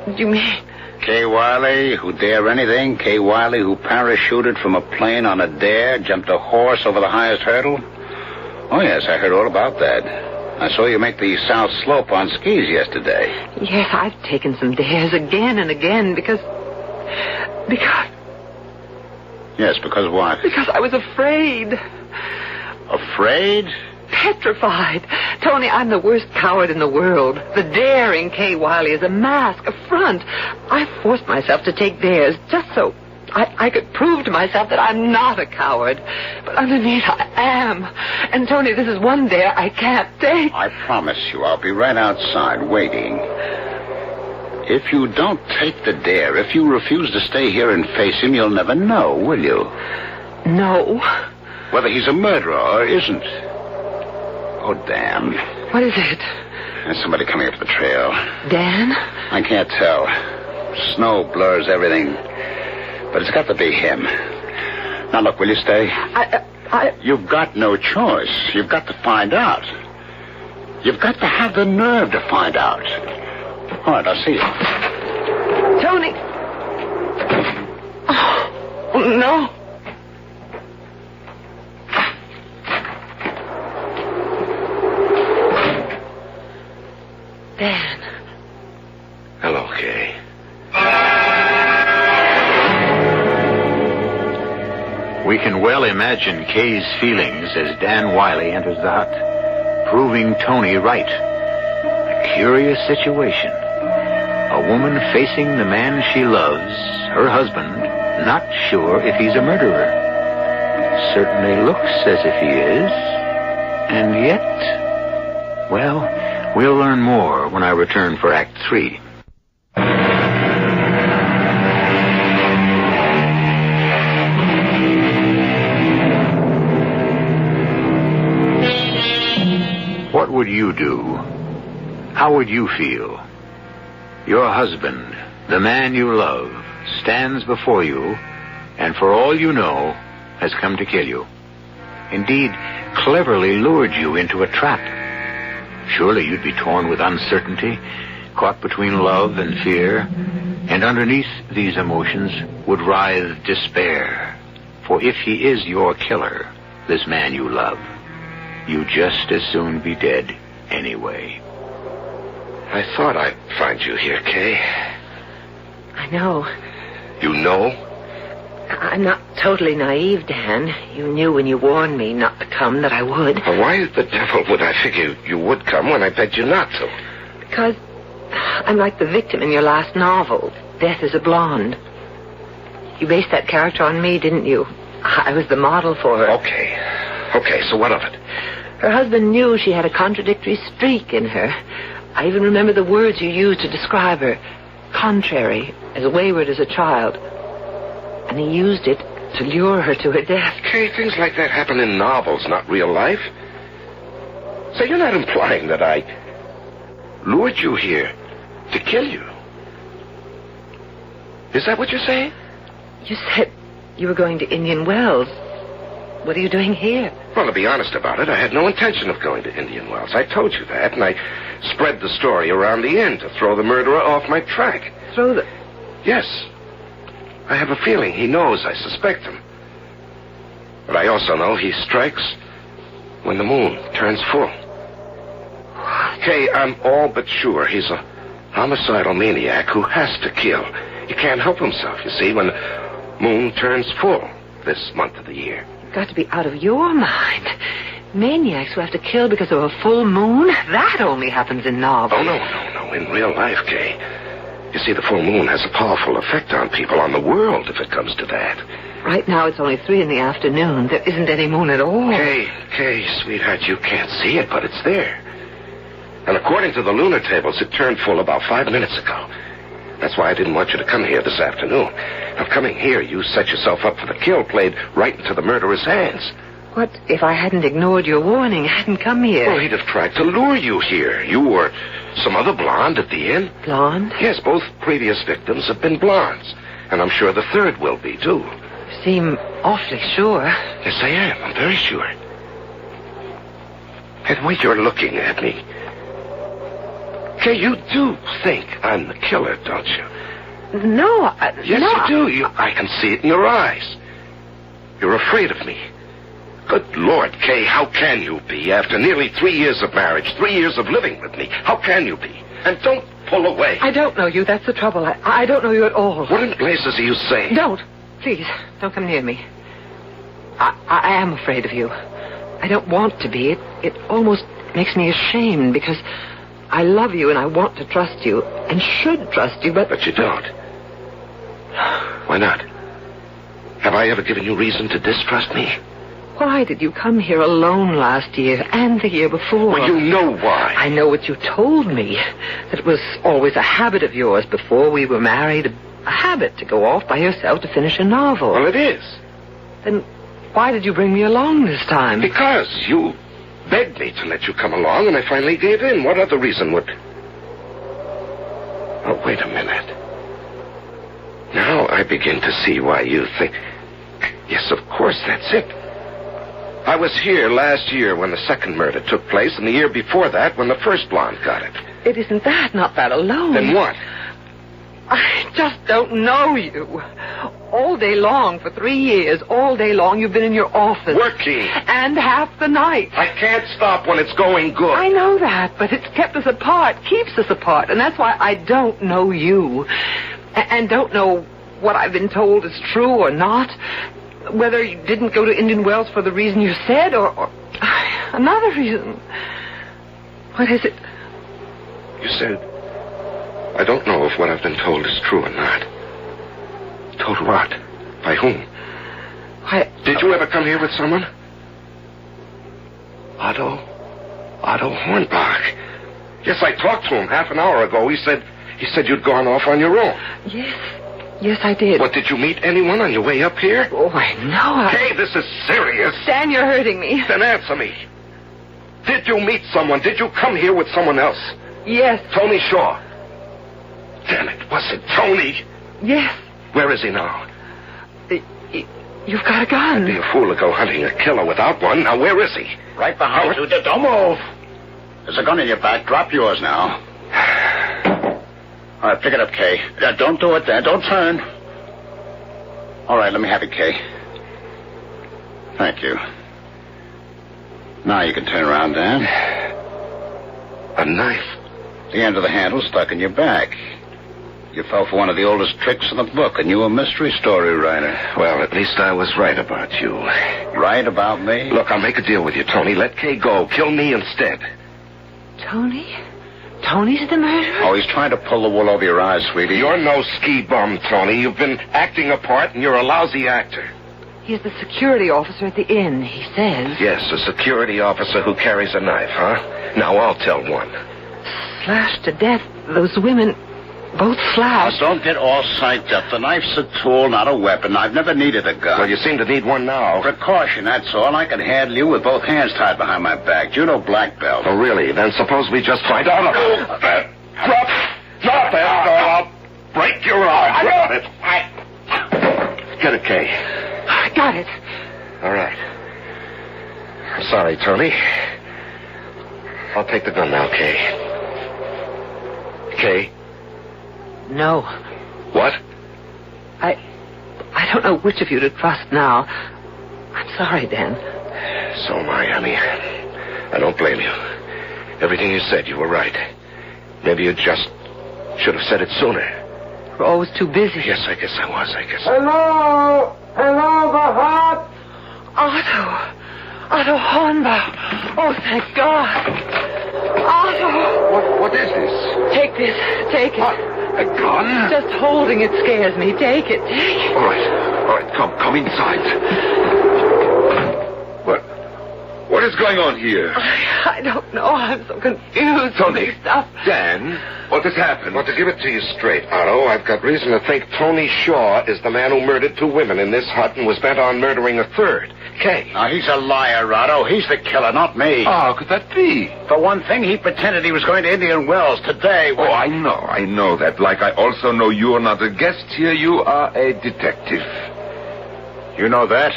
do you mean? Kay Wiley, who dare anything. Kay Wiley, who parachuted from a plane on a dare, jumped a horse over the highest hurdle. Oh, yes, I heard all about that. I saw you make the South Slope on skis yesterday. Yes, I've taken some dares again and again because... Yes, because what? Because I was afraid. Afraid? Petrified. Tony, I'm the worst coward in the world. The daring Kay Wiley is a mask, a front. I forced myself to take dares just so I could prove to myself that I'm not a coward. But underneath, I am. And, Tony, this is one dare I can't take. I promise you, I'll be right outside waiting. If you don't take the dare, if you refuse to stay here and face him, you'll never know, will you? No. Whether he's a murderer or isn't. Oh, damn. What is it? There's somebody coming up the trail. Dan? I can't tell. Snow blurs everything. But it's got to be him. Now, look, will you stay? You've got no choice. You've got to find out. You've got to have the nerve to find out. All right, I'll see you. Tony! Oh, no. Dan. Hello, Kay. We can well imagine Kay's feelings as Dan Wiley enters the hut, proving Tony right. A curious situation. A woman facing the man she loves, her husband, not sure if he's a murderer. Certainly looks as if he is. And yet... Well, we'll learn more when I return for Act 3. What would you do? How would you feel? Your husband, the man you love, stands before you, and for all you know, has come to kill you. Indeed, cleverly lured you into a trap. Surely you'd be torn with uncertainty, caught between love and fear, and underneath these emotions would writhe despair. For if he is your killer, this man you love, you'd just as soon be dead anyway. I thought I'd find you here, Kay. I know. You know? I'm not totally naive, Dan. You knew when you warned me not to come that I would. Well, why the devil would I figure you would come when I begged you not to? Because I'm like the victim in your last novel, Death is a Blonde. You based that character on me, didn't you? I was the model for her. Okay, so what of it? Her husband knew she had a contradictory streak in her. I even remember the words you used to describe her. Contrary, as wayward as a child. And he used it to lure her to her death. Kay, things like that happen in novels, not real life. So you're not implying that I lured you here to kill you? Is that what you're saying? You said you were going to Indian Wells. What are you doing here? Well, to be honest about it, I had no intention of going to Indian Wells. I told you that, and I spread the story around the inn to throw the murderer off my track. Throw the... Yes. I have a feeling he knows I suspect him. But I also know he strikes when the moon turns full. Kay, I'm all but sure he's a homicidal maniac who has to kill. He can't help himself, you see, when the moon turns full this month of the year. Got to be out of your mind. Maniacs who have to kill because of a full moon? That only happens in novels. Oh, no. In real life, Kay. You see, the full moon has a powerful effect on people, on the world, if it comes to that. Right now it's only 3 in the afternoon. There isn't any moon at all. Kay, sweetheart, you can't see it, but it's there. And according to the lunar tables, it turned full about 5 minutes ago. That's why I didn't want you to come here this afternoon. Now, coming here, you set yourself up for the kill, played right into the murderer's hands. What if I hadn't ignored your warning, hadn't come here? Well, he'd have tried to lure you here. You or some other blonde at the inn. Blonde? Yes, both previous victims have been blondes. And I'm sure the third will be, too. You seem awfully sure. Yes, I am. I'm very sure. And the way you're looking at me. Kay, you do think I'm the killer, don't you? No, Yes, no. you do. I can see it in your eyes. You're afraid of me. Good Lord, Kay, how can you be? After nearly 3 years of marriage, 3 years of living with me, how can you be? And don't pull away. I don't know you. That's the trouble. I don't know you at all. What in blazes are you saying? Don't. Please, don't come near me. I am afraid of you. I don't want to be. It almost makes me ashamed because I love you and I want to trust you and should trust you, but... But you don't. Why not? Have I ever given you reason to distrust me? Why did you come here alone last year and the year before? Well, you know why. I know what you told me. That it was always a habit of yours before we were married. A habit to go off by yourself to finish a novel. Well, it is. Then why did you bring me along this time? Because you begged me to let you come along, and I finally gave in. What other reason would... Oh, wait a minute. Now I begin to see why you think... Yes, of course, that's it. I was here last year when the second murder took place, and the year before that when the first blonde got it. It isn't that, not that alone. Then what? I just don't know you. All day long, for 3 years, all day long, you've been in your office. Working. And half the night. I can't stop when it's going good. I know that, but it's kept us apart, keeps us apart, and that's why I don't know you. And don't know what I've been told is true or not. Whether you didn't go to Indian Wells for the reason you said, or another reason. What is it? You said, I don't know if what I've been told is true or not. Told what? By whom? Did you ever come here with someone? Otto Hornbach. Yes, I talked to him half an hour ago. He said you'd gone off on your own. Yes, I did. What, did you meet anyone on your way up here? Oh, I know. Hey, this is serious. Stan, you're hurting me. Then answer me. Did you meet someone? Did you come here with someone else? Yes. Tony Shaw. Damn it, was it Tony? Yes. Where is he now? You've got a gun. I'd be a fool to go hunting a killer without one. Now, where is he? Right behind you. Don't move. There's a gun in your back. Drop yours now. All right, pick it up, Kay. Don't do it there. Don't turn. All right, let me have it, Kay. Thank you. Now you can turn around, Dan. A knife? The end of the handle stuck in your back. You fell for one of the oldest tricks in the book, and you a mystery story writer. Well, at least I was right about you. Right about me? Look, I'll make a deal with you, Tony. Let Kay go. Kill me instead. Tony? Tony's the murderer? Oh, he's trying to pull the wool over your eyes, sweetie. You're no ski bum, Tony. You've been acting a part, and you're a lousy actor. He's the security officer at the inn, he says. Yes, a security officer who carries a knife, huh? Now, I'll tell one. Slashed to death. Those women, both slashed. Now, don't get all psyched up. The knife's a tool, not a weapon. I've never needed a gun. Well, you seem to need one now. Precaution, that's all. I can handle you with both hands tied behind my back. Judo black belt. Oh, really? Then suppose we just find out about that. Drop it, or I'll break your arm. Drop it. Get it, Kay. I got it. All right. I'm sorry, Tony. I'll take the gun now, Kay. Kay? No. What? I don't know which of you to trust now. I'm sorry, Dan. So am I, honey. I don't blame you. Everything you said, you were right. Maybe you just should have said it sooner. We're always too busy. Yes, I guess I was. Hello, the hut. Otto Hornbach. Oh, thank God. Otto. What is this? Take this. Take it. What? A gun? Just holding it scares me. Take it. Take it. All right. Come inside. What is going on here? I don't know. I'm so confused. Tony. Mixed up. Dan, what has happened? Well, to give it to you straight, Otto, I've got reason to think Tony Shaw is the man who murdered 2 women in this hut and was bent on murdering a third. Kay. Now, he's a liar, Otto. He's the killer, not me. How could that be? For one thing, he pretended he was going to Indian Wells today. Oh, I know that. Like I also know you're not a guest here. You are a detective. You know that?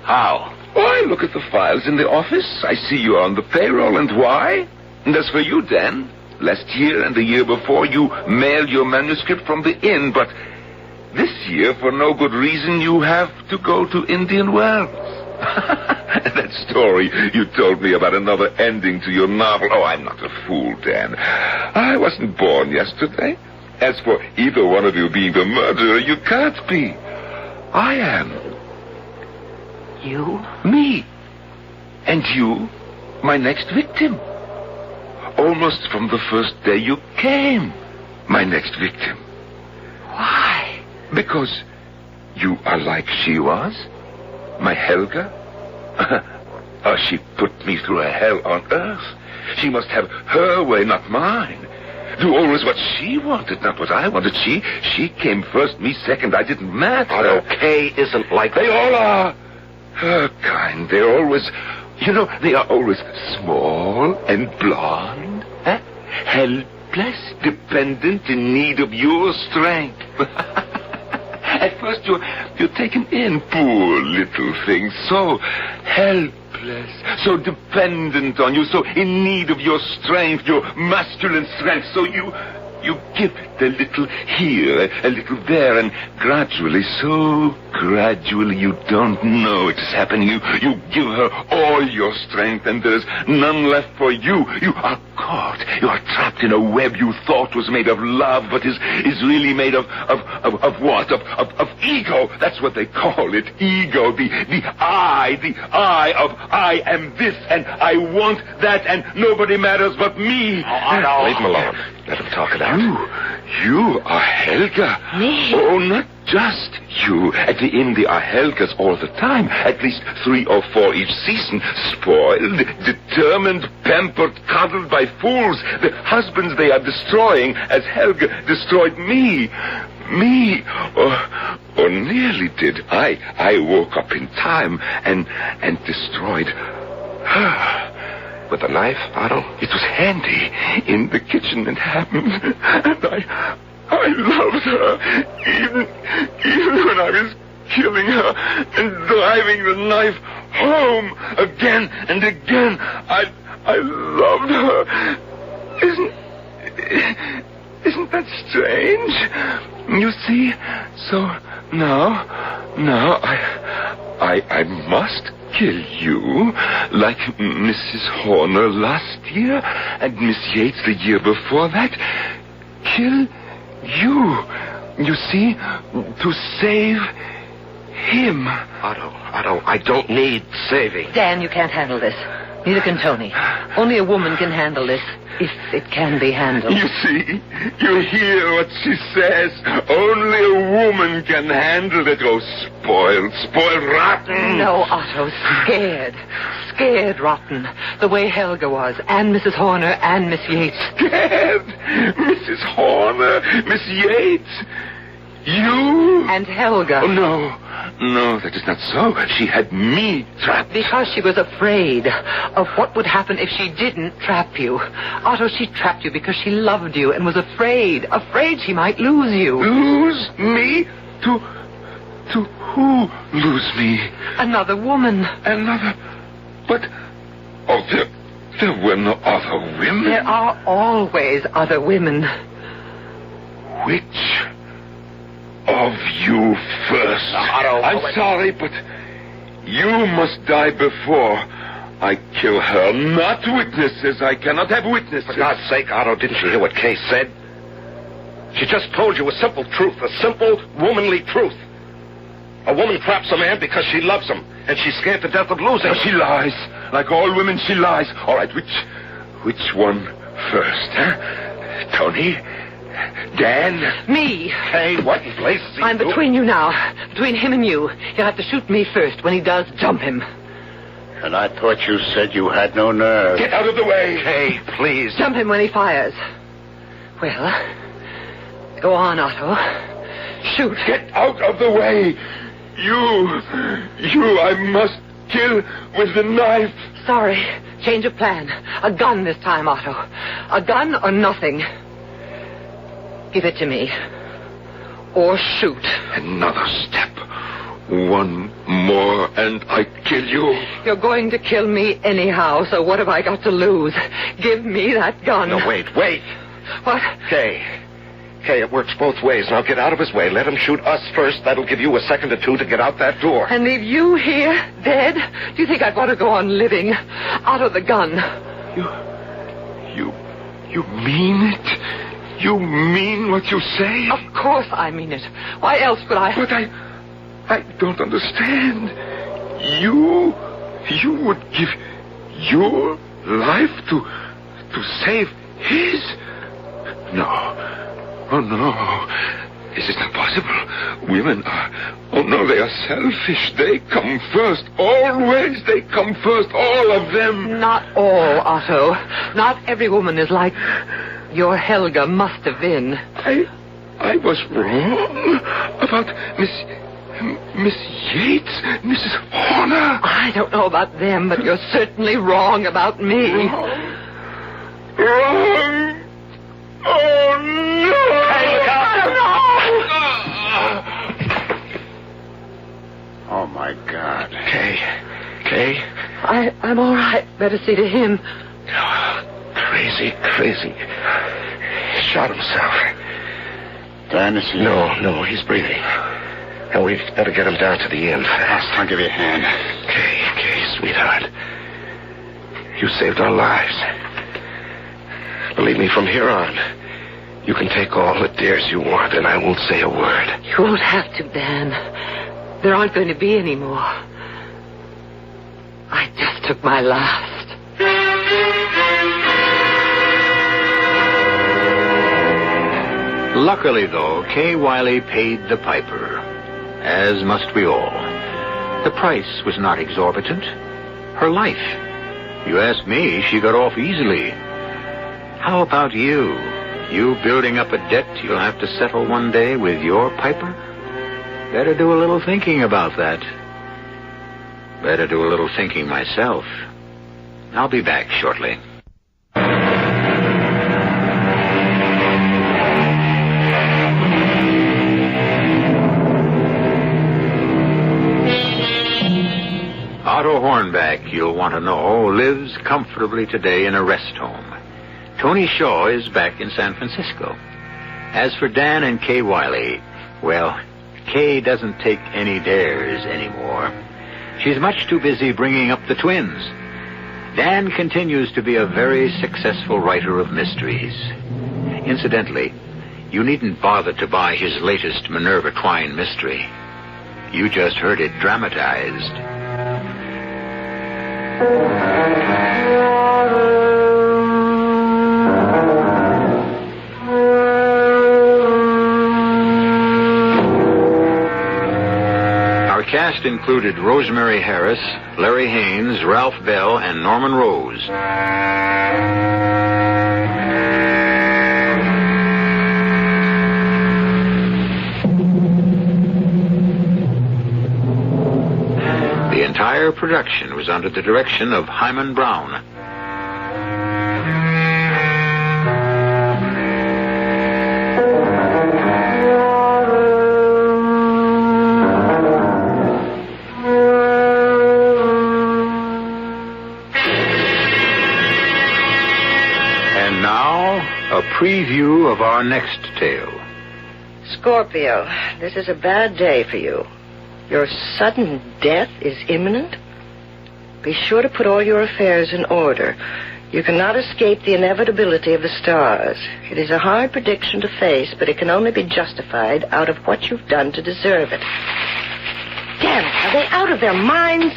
How? Oh, I look at the files in the office. I see you are on the payroll, and why? And as for you, Dan, last year and the year before, you mailed your manuscript from the inn, but this year, for no good reason, you have to go to Indian Wells. That story you told me about another ending to your novel. Oh, I'm not a fool, Dan. I wasn't born yesterday. As for either one of you being the murderer, you can't be. I am. You? Me. And you, my next victim. Almost from the first day you came, my next victim. Why? Because you are like she was, my Helga. Oh, she put me through a hell on earth. She must have her way, not mine. Do always what she wanted, not what I wanted. She came first, me second. I didn't matter. Otto, Kay isn't like They all are. Her kind. They're always, they are always small and blonde. Helpless, dependent, in need of your strength. At first you're taken in, poor little thing, so helpless, so dependent on you, so in need of your strength, your masculine strength, so you give it a little here, a little there, and gradually, so gradually, you don't know it is happening. You give her all your strength, and there's none left for you. You are caught. You are trapped in a web you thought was made of love, but is really made of what? Of ego. That's what they call it. Ego. The I of I am this, and I want that, and nobody matters but me. Leave him alone. Let him talk it out. You are Helga. Me? Oh, not just you. At the inn, there are Helgas all the time. At least 3 or 4 each season. Spoiled, determined, pampered, coddled by fools. The husbands they are destroying, as Helga destroyed me. Me. Or nearly did. I woke up in time and destroyed her. With a knife, Otto? It was handy in the kitchen and happened. And I loved her. Even when I was killing her and driving the knife home again and again. I loved her. Isn't that strange? You see, so now I must kill you, like Mrs. Horner last year, and Miss Yates the year before that. Kill you. You see, to save him. Otto, I don't need saving. Dan, you can't handle this. Neither can Tony. Only a woman can handle this, if it can be handled. You see, you hear what she says. Only a woman can handle it. Oh, spoiled rotten. No, Otto, scared rotten. The way Helga was, and Mrs. Horner, and Miss Yates. Scared? Mrs. Horner, Miss Yates? You? And Helga. Oh, no, that is not so. She had me trapped. Because she was afraid of what would happen if she didn't trap you. Otto, she trapped you because she loved you and was afraid she might lose you. Lose me? To who lose me? Another woman. But, there were no other women. There are always other women. Which of you first? Otto, I'm sorry, but you must die before I kill her. Not witnesses. I cannot have witnesses. For God's sake, Otto, didn't you hear what Kay said? She just told you a simple truth, a simple womanly truth. A woman traps a man because she loves him. and she's scared to death of losing him. She lies. Like all women, she lies. All right, which one first, huh? Tony? Dan? Me. Hey, what in blazes are you I'm between you now. Between him and you. You'll have to shoot me first. When he does, jump him. And I thought you said you had no nerve. Get out of the way. Hey, please. Jump him when he fires. Well, go on, Otto. Shoot. Get out of the way. You, I must kill with the knife. Sorry. Change of plan. A gun this time, Otto. A gun or nothing. Give it to me. Or shoot. Another step. One more and I kill you. You're going to kill me anyhow, so what have I got to lose? Give me that gun. No, wait. What? Kay, it works both ways. Now get out of his way. Let him shoot us first. That'll give you a second or two to get out that door. And leave you here, dead? Do you think I'd want to go on living out of the gun? You mean it? You mean what you say? Of course I mean it. Why else would I... But I don't understand. You would give your life to save his? No. Oh, no. This is not possible. Women are... Oh, no, they are selfish. They come first. Always they come first. All of them. Not all, Otto. Not every woman is like your Helga must have been. I was wrong about Miss Yates, Mrs. Horner. I don't know about them, but you're certainly wrong about me. Wrong. Oh, no! Hey, look out! Oh, my God. Kay? I'm all right. Better see to him. Crazy. Shot himself. Dan, is he... No, he's breathing. And we've got to get him down to the inn fast. I'll give you a hand. Kay, sweetheart. You saved our lives. Believe me, from here on, you can take all the dares you want, and I won't say a word. You won't have to, Dan. There aren't going to be any more. I just took my last. Luckily, though, Kay Wiley paid the piper, as must we all. The price was not exorbitant. Her life. You ask me, she got off easily. How about you? You building up a debt you'll have to settle one day with your piper? Better do a little thinking about that. Better do a little thinking myself. I'll be back shortly. Otto Hornback, you'll want to know, lives comfortably today in a rest home. Tony Shaw is back in San Francisco. As for Dan and Kay Wiley, well, Kay doesn't take any dares anymore. She's much too busy bringing up the twins. Dan continues to be a very successful writer of mysteries. Incidentally, you needn't bother to buy his latest Minerva Twine mystery. You just heard it dramatized. Our cast included Rosemary Harris, Larry Haynes, Ralph Bell, and Norman Rose. The entire production was under the direction of Hyman Brown. And now, a preview of our next tale. Scorpio, this is a bad day for you. Your sudden death is imminent. Be sure to put all your affairs in order. You cannot escape the inevitability of the stars. It is a hard prediction to face, but it can only be justified out of what you've done to deserve it. Damn it, I they out of their minds?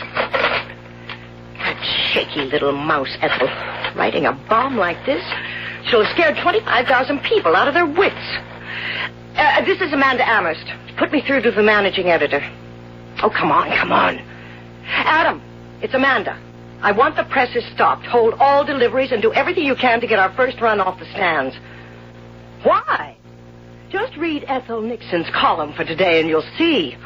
That shaky little mouse, Ethel. Writing a bomb like this? She'll have scared 25,000 people out of their wits. This is Amanda Amherst. Put me through to the managing editor. Oh, come on. Adam, it's Amanda. I want the presses stopped. Hold all deliveries and do everything you can to get our first run off the stands. Why? Just read Ethel Nixon's column for today and you'll see.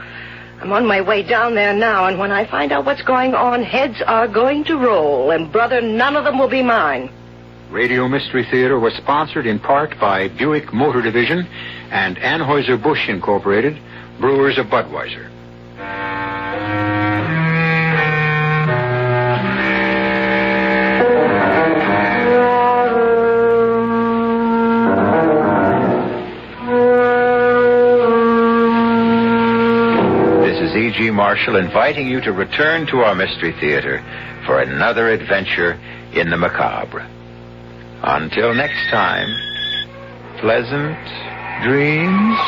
I'm on my way down there now, and when I find out what's going on, heads are going to roll, and brother, none of them will be mine. Radio Mystery Theater was sponsored in part by Buick Motor Division and Anheuser-Busch Incorporated, brewers of Budweiser. E.G. Marshall inviting you to return to our Mystery Theater for another adventure in the macabre. Until next time, pleasant dreams.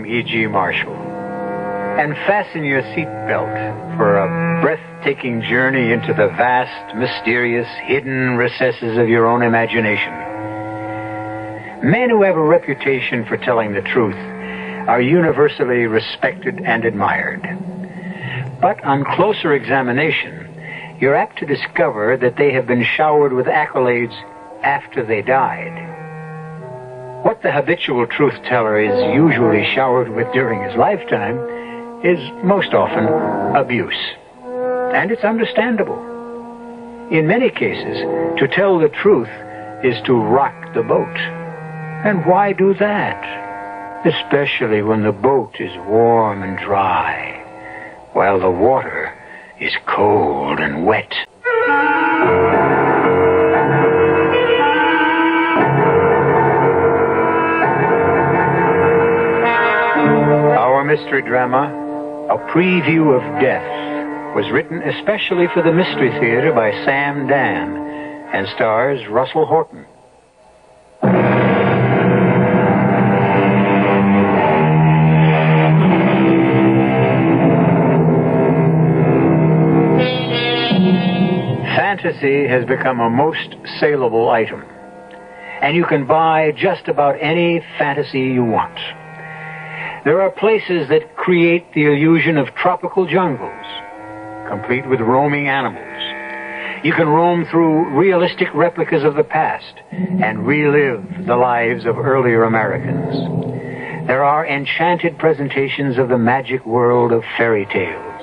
E.G. Marshall. And fasten your seatbelt for a breathtaking journey into the vast, mysterious, hidden recesses of your own imagination. Men who have a reputation for telling the truth are universally respected and admired. But on closer examination, you're apt to discover that they have been showered with accolades after they died. What the habitual truth-teller is usually showered with during his lifetime is most often abuse. And it's understandable. In many cases, to tell the truth is to rock the boat. And why do that? Especially when the boat is warm and dry, while the water is cold and wet. Mystery drama, A Preview of Death, was written especially for the Mystery Theater by Sam Dan and stars Russell Horton. Fantasy has become a most saleable item, and you can buy just about any fantasy you want. There are places that create the illusion of tropical jungles, complete with roaming animals. You can roam through realistic replicas of the past and relive the lives of earlier Americans. There are enchanted presentations of the magic world of fairy tales.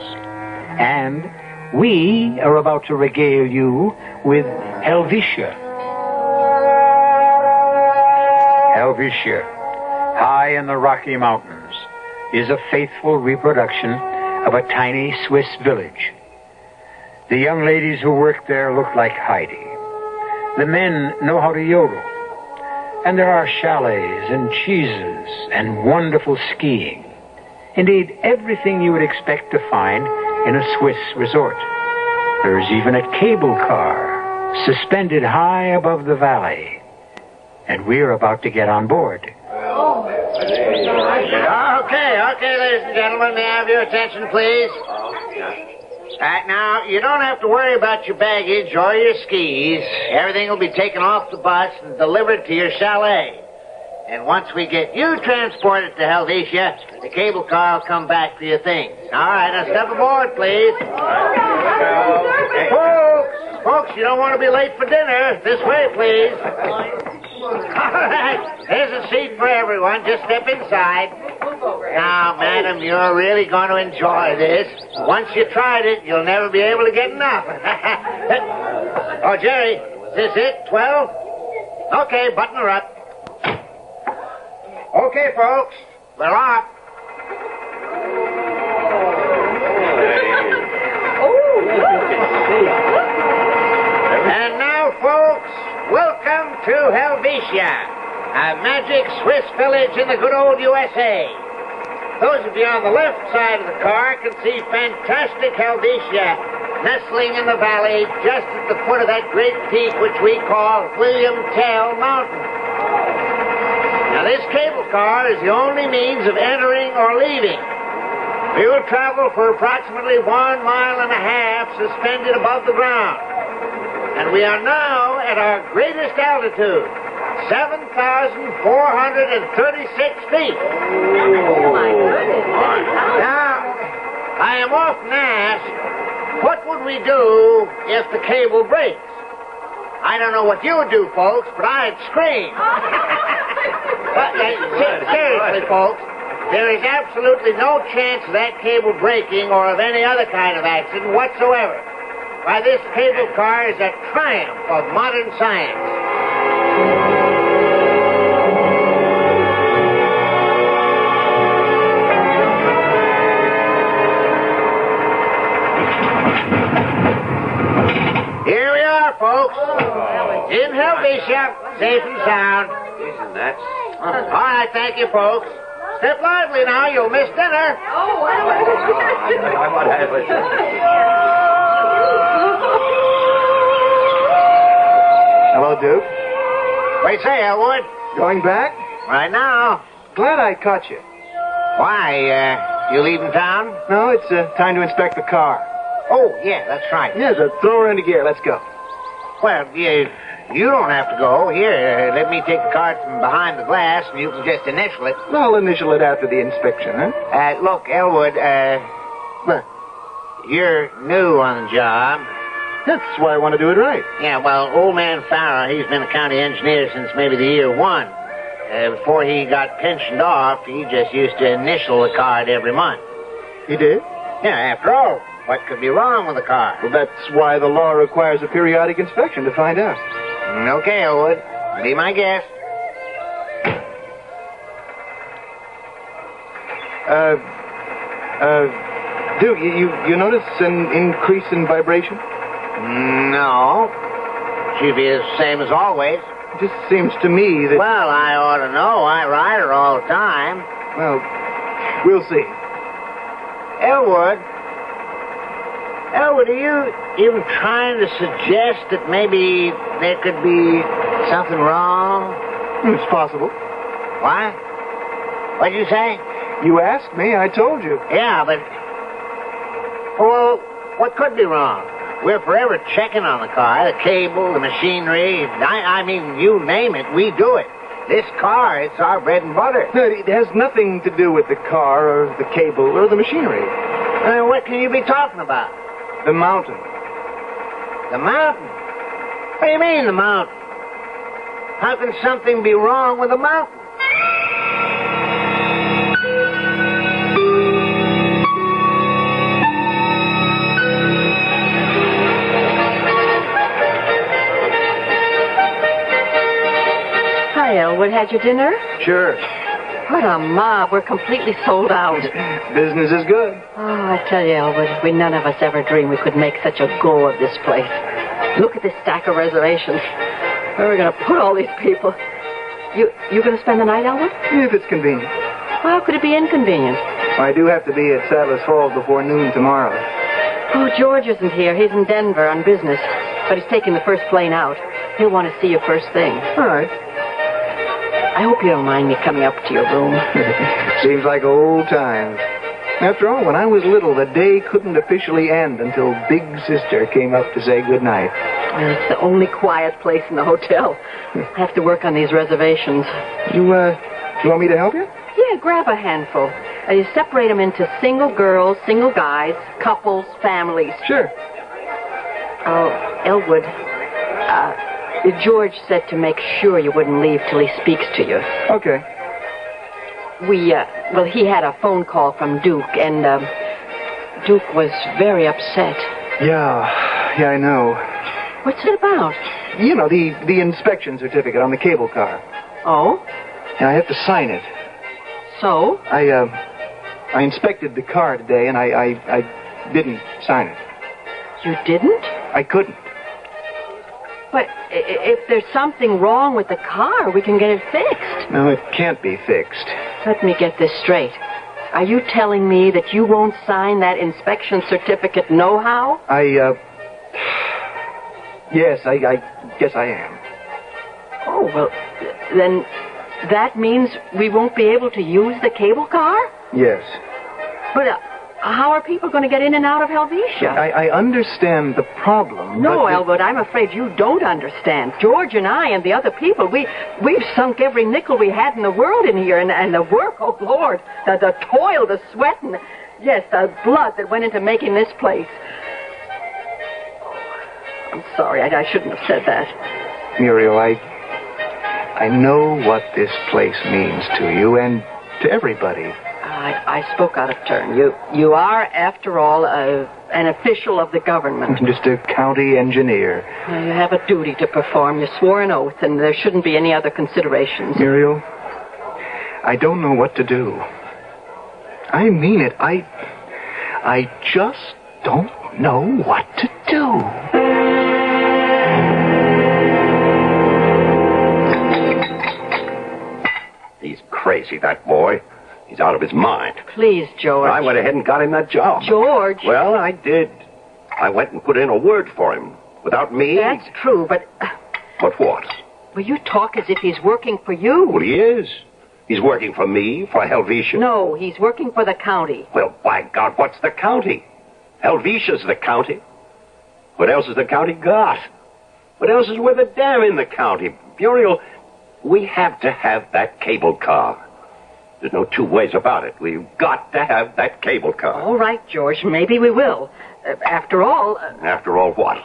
And we are about to regale you with Helvetia. Helvetia, high in the Rocky Mountains, is a faithful reproduction of a tiny Swiss village. The young ladies who work there look like Heidi. The men know how to yodel. And there are chalets and cheeses and wonderful skiing. Indeed, everything you would expect to find in a Swiss resort. There's even a cable car suspended high above the valley. And we're about to get on board. Okay, ladies and gentlemen, may I have your attention, please? All right, now, you don't have to worry about your baggage or your skis. Everything will be taken off the bus and delivered to your chalet. And once we get you transported to Helvetia, the cable car will come back for your things. All right, now step aboard, please. Hey, folks, you don't want to be late for dinner. This way, please. All right, there's a seat for everyone. Just step inside. Now, madam, you're really going to enjoy this. Once you tried it, you'll never be able to get enough. Oh, Jerry, is this it? 12? Okay, button her up. Okay, folks, we're off. And now, folks, welcome to Helvetia, a magic Swiss village in the good old USA. Those of you on the left side of the car can see fantastic Helvetia nestling in the valley just at the foot of that great peak which we call William Tell Mountain. Now, this cable car is the only means of entering or leaving. We will travel for approximately 1.5 miles suspended above the ground. And we are now at our greatest altitude, 7,436 feet. Oh, my goodness. Now, I am often asked, what would we do if the cable breaks? I don't know what you would do, folks, but I'd scream. But, seriously, folks, there is absolutely no chance of that cable breaking or of any other kind of accident whatsoever. Why, this cable car is a triumph of modern science. Here we are, folks. In Helvetia, safe and sound. Isn't that? All right, thank you, folks. Step lively now, you'll miss dinner. Hello, Duke. What do you say, Elwood? Going back? Right now. Glad I caught you. Why, you leaving town? No, it's time to inspect the car. Oh, yeah, that's right. Yeah, throw her into gear. Let's go. Well, you don't have to go. Here, let me take the card from behind the glass, and you can just initial it. I'll initial it after the inspection, huh? Look, Elwood, look, you're new on the job. That's why I want to do it right. Yeah, well, old man Farrah, he's been a county engineer since maybe the year 1. Before he got pensioned off, he just used to initial the card every month. He did? Yeah, after all, what could be wrong with the car? Well, that's why the law requires a periodic inspection to find out. Okay, Elwood. Be my guest. Duke, you notice an increase in vibration? No. Should be the same as always. It just seems to me that... Well, I ought to know. I ride her all the time. Well, we'll see. Elwood, are you even trying to suggest that maybe there could be something wrong? It's possible. What? What'd you say? You asked me, I told you. Yeah, but... Well, what could be wrong? We're forever checking on the car, the cable, the machinery. I mean, you name it, we do it. This car, it's our bread and butter. No, it has nothing to do with the car or the cable or the machinery. What can you be talking about? The mountain. The mountain? What do you mean, the mountain? How can something be wrong with the mountain? Hi, Elwood. Had your dinner? Sure. What a mob. We're completely sold out. Business is good. Oh, I tell you, Elwood, we none of us ever dreamed we could make such a go of this place. Look at this stack of reservations. Where are we going to put all these people? You going to spend the night, Elwood? If it's convenient. How could it be inconvenient? I do have to be at Sadler's Falls before noon tomorrow. Oh, George isn't here. He's in Denver on business. But he's taking the first plane out. He'll want to see you first thing. All right. I hope you don't mind me coming up to your room. Seems like old times. After all, when I was little, the day couldn't officially end until Big Sister came up to say goodnight. Well, it's the only quiet place in the hotel. I have to work on these reservations. You want me to help you? Yeah, grab a handful. You separate them into single girls, single guys, couples, families. Sure. Oh, Elwood, George said to make sure you wouldn't leave till he speaks to you. Okay. He had a phone call from Duke, and Duke was very upset. Yeah, I know. What's it about? You know, the inspection certificate on the cable car. Oh? Yeah, I have to sign it. So? I inspected the car today, and I didn't sign it. You didn't? I couldn't. But if there's something wrong with the car, we can get it fixed. No, it can't be fixed. Let me get this straight. Are you telling me that you won't sign that inspection certificate no-how? Yes, I guess I am. Oh, well, then that means we won't be able to use the cable car? Yes. But how are people going to get in and out of Helvetia? I understand the problem. No, but Elwood, I'm afraid you don't understand. George and I and the other people, we've sunk every nickel we had in the world in here, and the work, oh, Lord, the toil, the sweat, and, yes, the blood that went into making this place. I'm sorry, I shouldn't have said that. Muriel, I know what this place means to you and to everybody. I spoke out of turn. You are, after all, an official of the government. Just a county engineer. You have a duty to perform. You swore an oath, and there shouldn't be any other considerations. Muriel, I don't know what to do. I mean it. I just don't know what to do. He's crazy, that boy. He's out of his mind. Please, George. I went ahead and got him that job. George. Well, I did. I went and put in a word for him. Without me... That's true, but... But what? Well, you talk as if he's working for you. Well, he is. He's working for me, for Helvetia. No, he's working for the county. Well, by God, what's the county? Helvetia's the county. What else has the county got? What else is worth a damn in the county? Muriel, we have to have that cable car. There's no two ways about it. We've got to have that cable car. All right, George, maybe we will. After all... After all what?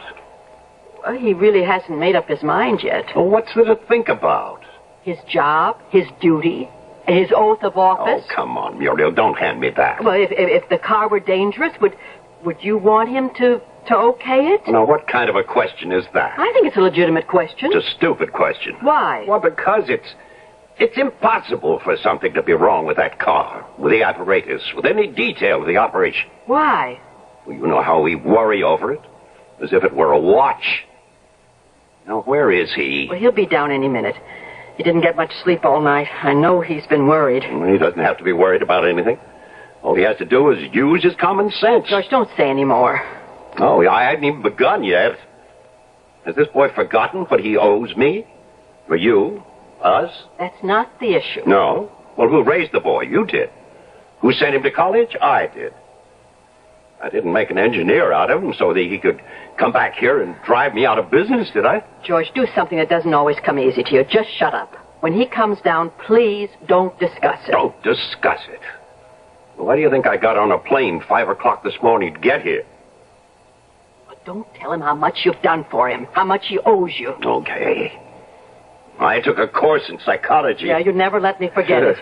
Well, he really hasn't made up his mind yet. Well, what's there to think about? His job, his duty, his oath of office. Oh, come on, Muriel, don't hand me that. Well, if the car were dangerous, would you want him to okay it? Now, what kind of a question is that? I think it's a legitimate question. It's a stupid question. Why? Well, because it's impossible for something to be wrong with that car, with the apparatus, with any detail of the operation. Why? Well, you know how we worry over it, as if it were a watch. Now, where is he? Well, he'll be down any minute. He didn't get much sleep all night. I know he's been worried. Well, he doesn't have to be worried about anything. All he has to do is use his common sense. George, don't say any more. Oh, I haven't even begun yet. Has this boy forgotten what he owes me? For you? Us? That's not the issue. No. Well, who raised the boy? You did. Who sent him to college? I did. I didn't make an engineer out of him so that he could come back here and drive me out of business, did I? George, do something that doesn't always come easy to you. Just shut up. When he comes down, please don't discuss it. Don't discuss it. Why do you think I got on a plane 5 o'clock this morning to get here? But don't tell him how much you've done for him, how much he owes you. Okay. I took a course in psychology. Yeah, you'd never let me forget it.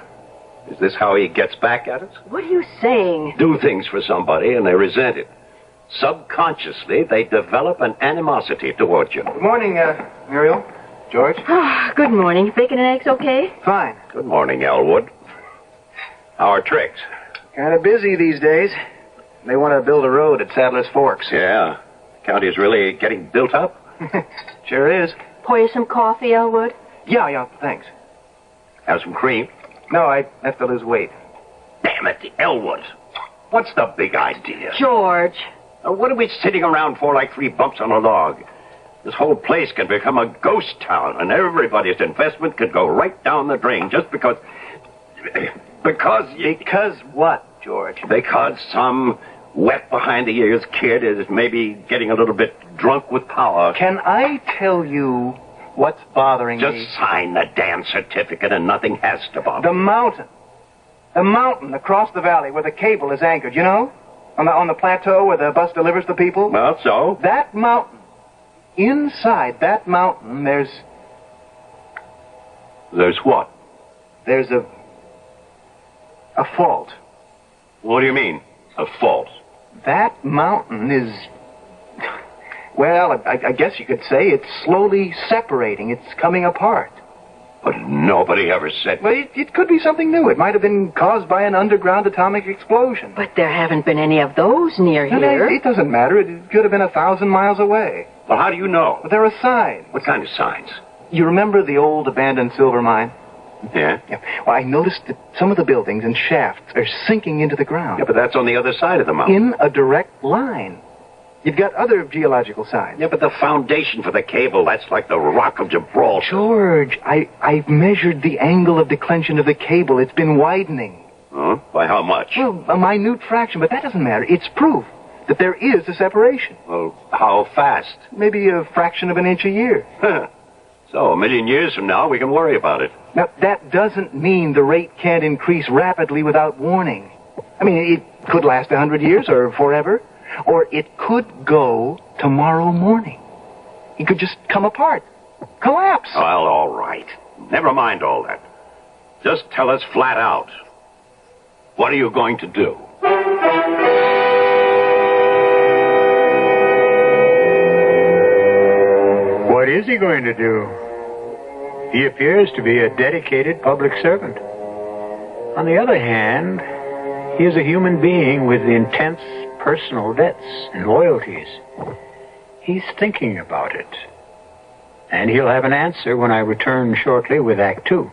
Is this how he gets back at us? What are you saying? Do things for somebody and they resent it. Subconsciously, they develop an animosity towards you. Good morning, Muriel. George. Oh, good morning. Bacon and eggs okay? Fine. Good morning, Elwood. How are tricks? Kind of busy these days. They want to build a road at Sadler's Forks. Yeah. County's really getting built up? Sure is. Pour you some coffee, Elwood? Yeah, thanks. Have some cream? No, I have to lose weight. Damn it, the Elwood. What's the big idea? George. What are we sitting around for like 3 bumps on a log? This whole place can become a ghost town, and everybody's investment could go right down the drain just because... Because what, George? Because some wet behind the ears kid is maybe getting a little bit drunk with power. Can I tell you what's bothering me? Just sign the damn certificate and nothing has to bother. The mountain. The mountain across the valley where the cable is anchored, you know? On the plateau where the bus delivers the people? Well, so? That mountain. Inside that mountain, there's what? There's a fault. What do you mean, a fault? That mountain is... Well, I guess you could say it's slowly separating. It's coming apart. But nobody ever said... Well, it could be something new. It might have been caused by an underground atomic explosion. But there haven't been any of those near here. It doesn't matter. It could have been 1,000 miles away. Well, how do you know? Well, there are signs. What kind of signs? You remember the old abandoned silver mine? Yeah? Well, I noticed that some of the buildings and shafts are sinking into the ground. Yeah, but that's on the other side of the mountain. In a direct line. You've got other geological signs. Yeah, but the foundation for the cable, that's like the Rock of Gibraltar. George, I've measured the angle of declension of the cable. It's been widening. Huh? By how much? Well, a minute fraction, but that doesn't matter. It's proof that there is a separation. Well, how fast? Maybe a fraction of an inch a year. So, 1,000,000 years from now, we can worry about it. Now, that doesn't mean the rate can't increase rapidly without warning. I mean, it could last 100 years or forever. Or it could go tomorrow morning. It could just come apart. Collapse. Well, all right. Never mind all that. Just tell us flat out. What are you going to do? What is he going to do? He appears to be a dedicated public servant. On the other hand, he is a human being with intense personal debts and loyalties. He's thinking about it. And he'll have an answer when I return shortly with Act 2.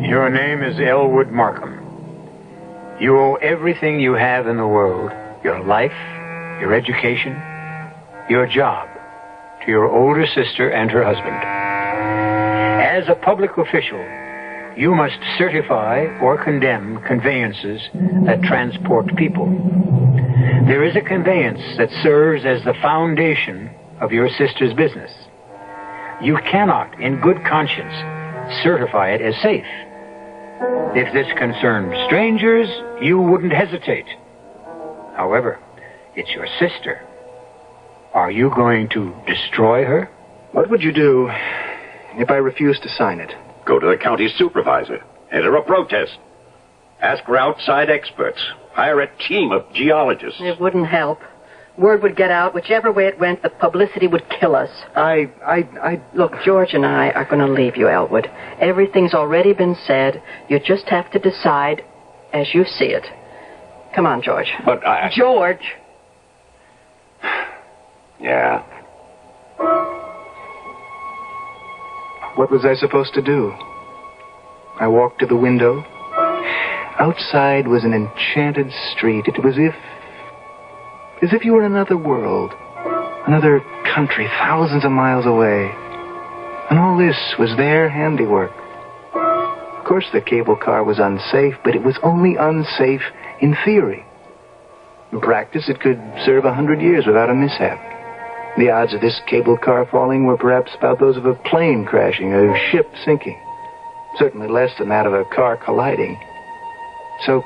Your name is Elwood Markham. You owe everything you have in the world, your life, your education, your job, to your older sister and her husband. As a public official, you must certify or condemn conveyances that transport people. There is a conveyance that serves as the foundation of your sister's business. You cannot, in good conscience, certify it as safe. If this concerned strangers, you wouldn't hesitate. However, it's your sister. Are you going to destroy her? What would you do if I refused to sign it? Go to the county supervisor. Enter a protest. Ask for outside experts. Hire a team of geologists. It wouldn't help. Word would get out. Whichever way it went, the publicity would kill us. Look, George and I are going to leave you, Elwood. Everything's already been said. You just have to decide as you see it. Come on, George. But George! Yeah. What was I supposed to do? I walked to the window. Outside was an enchanted street. It was as if you were in another world, another country thousands of miles away. And all this was their handiwork. Of course, the cable car was unsafe, but it was only unsafe in theory. In practice, it could serve 100 years without a mishap. The odds of this cable car falling were perhaps about those of a plane crashing, a ship sinking. Certainly less than that of a car colliding. So,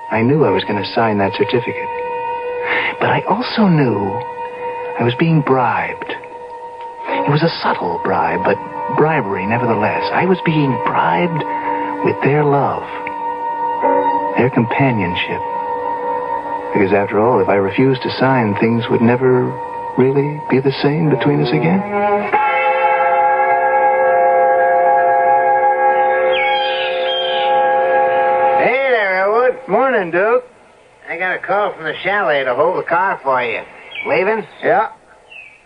I knew I was going to sign that certificate. But I also knew I was being bribed. It was a subtle bribe, but bribery nevertheless. I was being bribed with their love, their companionship. Because after all, if I refused to sign, things would never really be the same between us again. Hey there, Elwood. Morning, Duke. I got a call from the chalet to hold the car for you. Leaving? Yeah.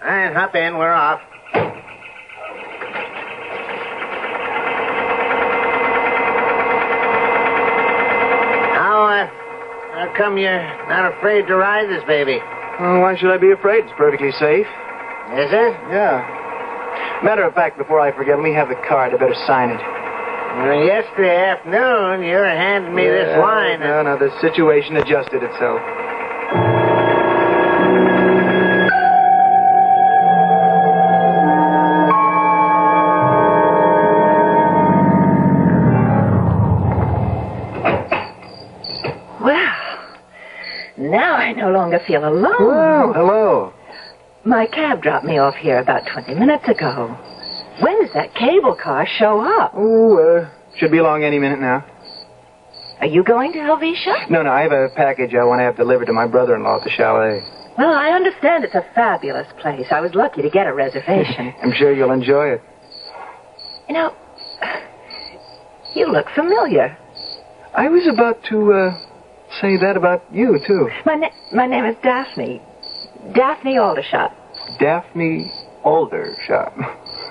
All right, hop in. We're off. How come you're not afraid to ride this baby? Oh, why should I be afraid? It's perfectly safe. Is it? Yeah. Matter of fact, before I forget, let me have the card. I better sign it. Well, yesterday afternoon, you were handing me this line. No, the situation adjusted itself. Now I no longer feel alone. Oh, hello. My cab dropped me off here about 20 minutes ago. When does that cable car show up? Oh, should be along any minute now. Are you going to Helvetia? No, I have a package I want to have delivered to my brother-in-law at the chalet. Well, I understand it's a fabulous place. I was lucky to get a reservation. I'm sure you'll enjoy it. You know, you look familiar. I was about to, say that about you, too. My name is Daphne. Daphne Aldershot. Daphne Aldershot.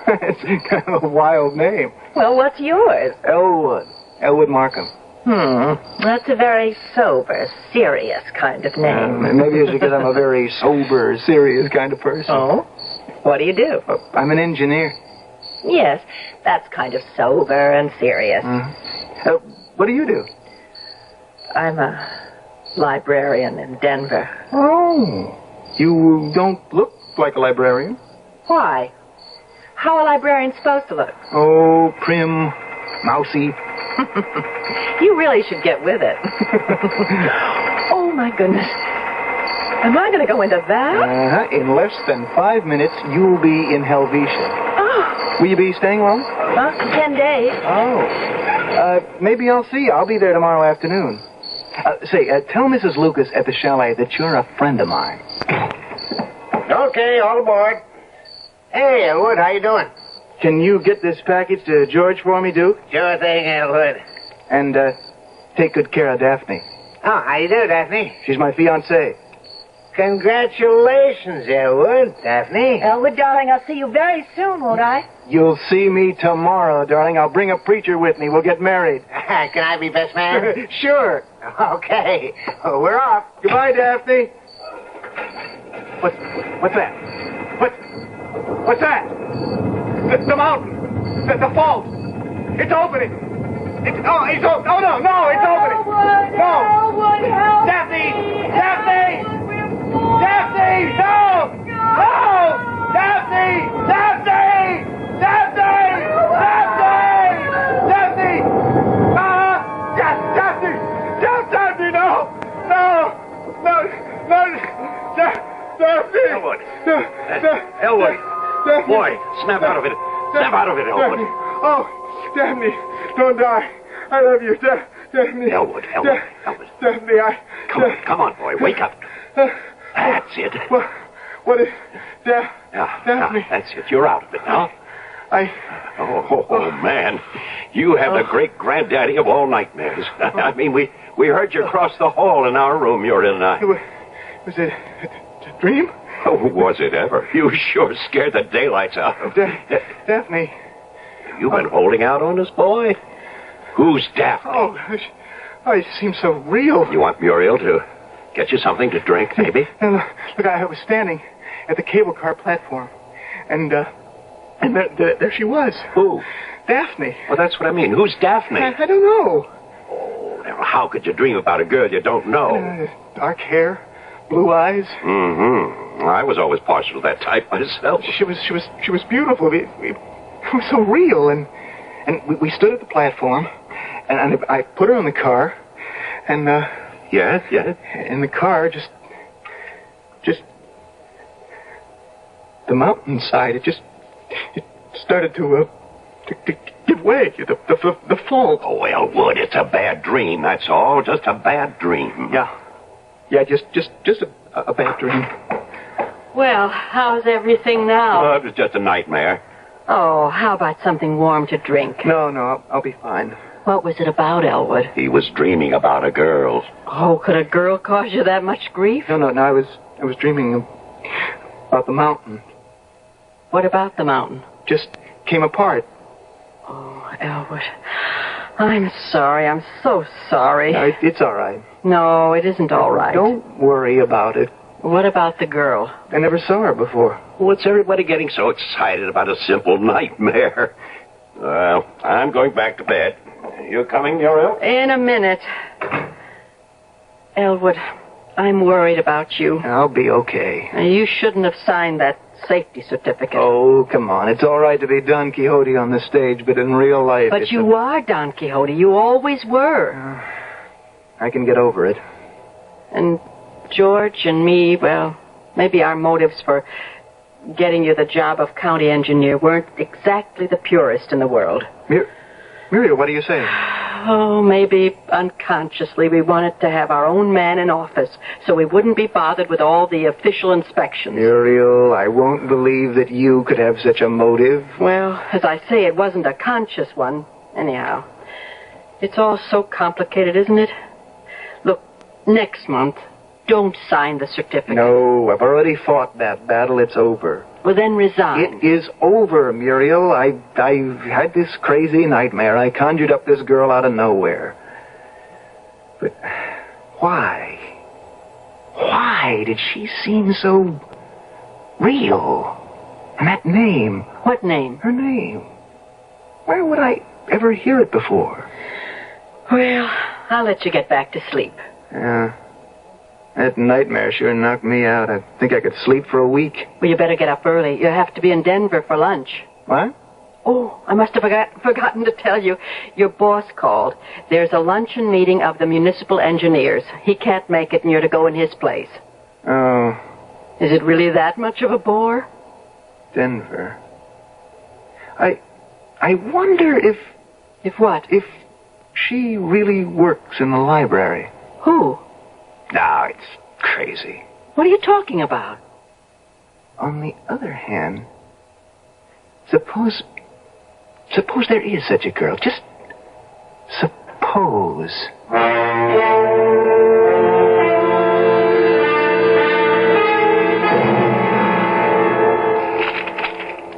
It's kind of a wild name. Well, what's yours? Elwood. Elwood Markham. That's a very sober, serious kind of name. Maybe it's because I'm a very sober, serious kind of person. Oh? What do you do? I'm an engineer. Yes, that's kind of sober and serious. What do you do? I'm a librarian in Denver. Oh. You don't look like a librarian. Why? How are librarians supposed to look? Oh, prim, mousy. You really should get with it. Oh, my goodness. Am I going to go into that? In less than 5 minutes, you'll be in Helvetia. Oh. Will you be staying long? 10 days. Oh. Maybe I'll see you. I'll be there tomorrow afternoon. Tell Mrs. Lucas at the chalet that you're a friend of mine. Okay, all aboard. Hey, Elwood, how you doing? Can you get this package to George for me, Duke? Sure thing, Elwood. And, take good care of Daphne. Oh, how you do, Daphne? She's my fiancée. Congratulations, Elwood, Daphne. Elwood, darling, I'll see you very soon, won't I? You'll see me tomorrow, darling. I'll bring a preacher with me. We'll get married. Can I be best man? Sure. Okay. We're off. Goodbye, Daphne. What's that? What's that? The mountain. The fault. It's opening. It's opening. Oh, no, it's opening. Elwood, No. Elwood, help Daphne! me. Daphne! Daphne! No! No! Daphne! Daphne! Daphne! Daphne! Daphne! Daphne! Daphne! No! Daphne! Elwood. Boy, snap out of it. Snap out of it, Elwood. Oh, Daphne, don't die. I love you, Daphne. Elwood. Daphne, Come on, boy. Wake up. That's it. What is... Daphne. That's it. You're out of it now. Oh, man. You have the great granddaddy of all nightmares. I mean, we heard you across the hall in our room you're in. Was it a dream? Oh, was it ever? You sure scared the daylights out of me. Daphne. You've been holding out on us, boy? Who's Daphne? Oh, it seems so real. You want Muriel to get you something to drink, maybe? Look, I was standing at the cable car platform, and there she was. Who? Daphne. Well, that's what I mean. Who's Daphne? I don't know. Oh, now, how could you dream about a girl you don't know? Dark hair, blue eyes. Mm-hmm. I was always partial to that type myself. She was beautiful. It was so real, and we stood at the platform, and I put her in the car, and Yes. And the car just the mountainside. It started to give way. The fall. Oh, Elwood, it's a bad dream. That's all. Just a bad dream. Yeah. Just a bad dream. Well, how's everything now? Oh, it was just a nightmare. Oh, how about something warm to drink? No, I'll be fine. What was it about, Elwood? He was dreaming about a girl. Oh, could a girl cause you that much grief? No, I was dreaming about the mountain. What about the mountain? Just came apart. Oh, Elwood. I'm sorry. I'm so sorry. It's all right. No, it isn't all right. Don't worry about it. What about the girl? I never saw her before. What's everybody getting so excited about a simple nightmare? Well, I'm going back to bed. You coming, Muriel? In a minute. Elwood, I'm worried about you. I'll be okay. You shouldn't have signed that safety certificate. Oh, come on. It's all right to be Don Quixote on the stage, but in real life... But you are Don Quixote. You always were. I can get over it. And George and me, well, maybe our motives for getting you the job of county engineer weren't exactly the purest in the world. Muriel, what are you saying? Oh, maybe unconsciously we wanted to have our own man in office so we wouldn't be bothered with all the official inspections. Muriel, I won't believe that you could have such a motive. Well, as I say, it wasn't a conscious one. Anyhow, it's all so complicated, isn't it? Look, next month, don't sign the certificate. No, I've already fought that battle. It's over. Well, then resign. It is over, Muriel. I had this crazy nightmare. I conjured up this girl out of nowhere. But why? Why did she seem so real? And that name. What name? Her name. Where would I ever hear it before? Well, I'll let you get back to sleep. Yeah. That nightmare sure knocked me out. I think I could sleep for a week. Well, you better get up early. You have to be in Denver for lunch. What? Oh, I must have forgotten to tell you. Your boss called. There's a luncheon meeting of the municipal engineers. He can't make it, and you're to go in his place. Oh. Is it really that much of a bore? Denver. I wonder if... If what? If she really works in the library. Who? No, it's crazy. What are you talking about? On the other hand, suppose there is such a girl. Just suppose.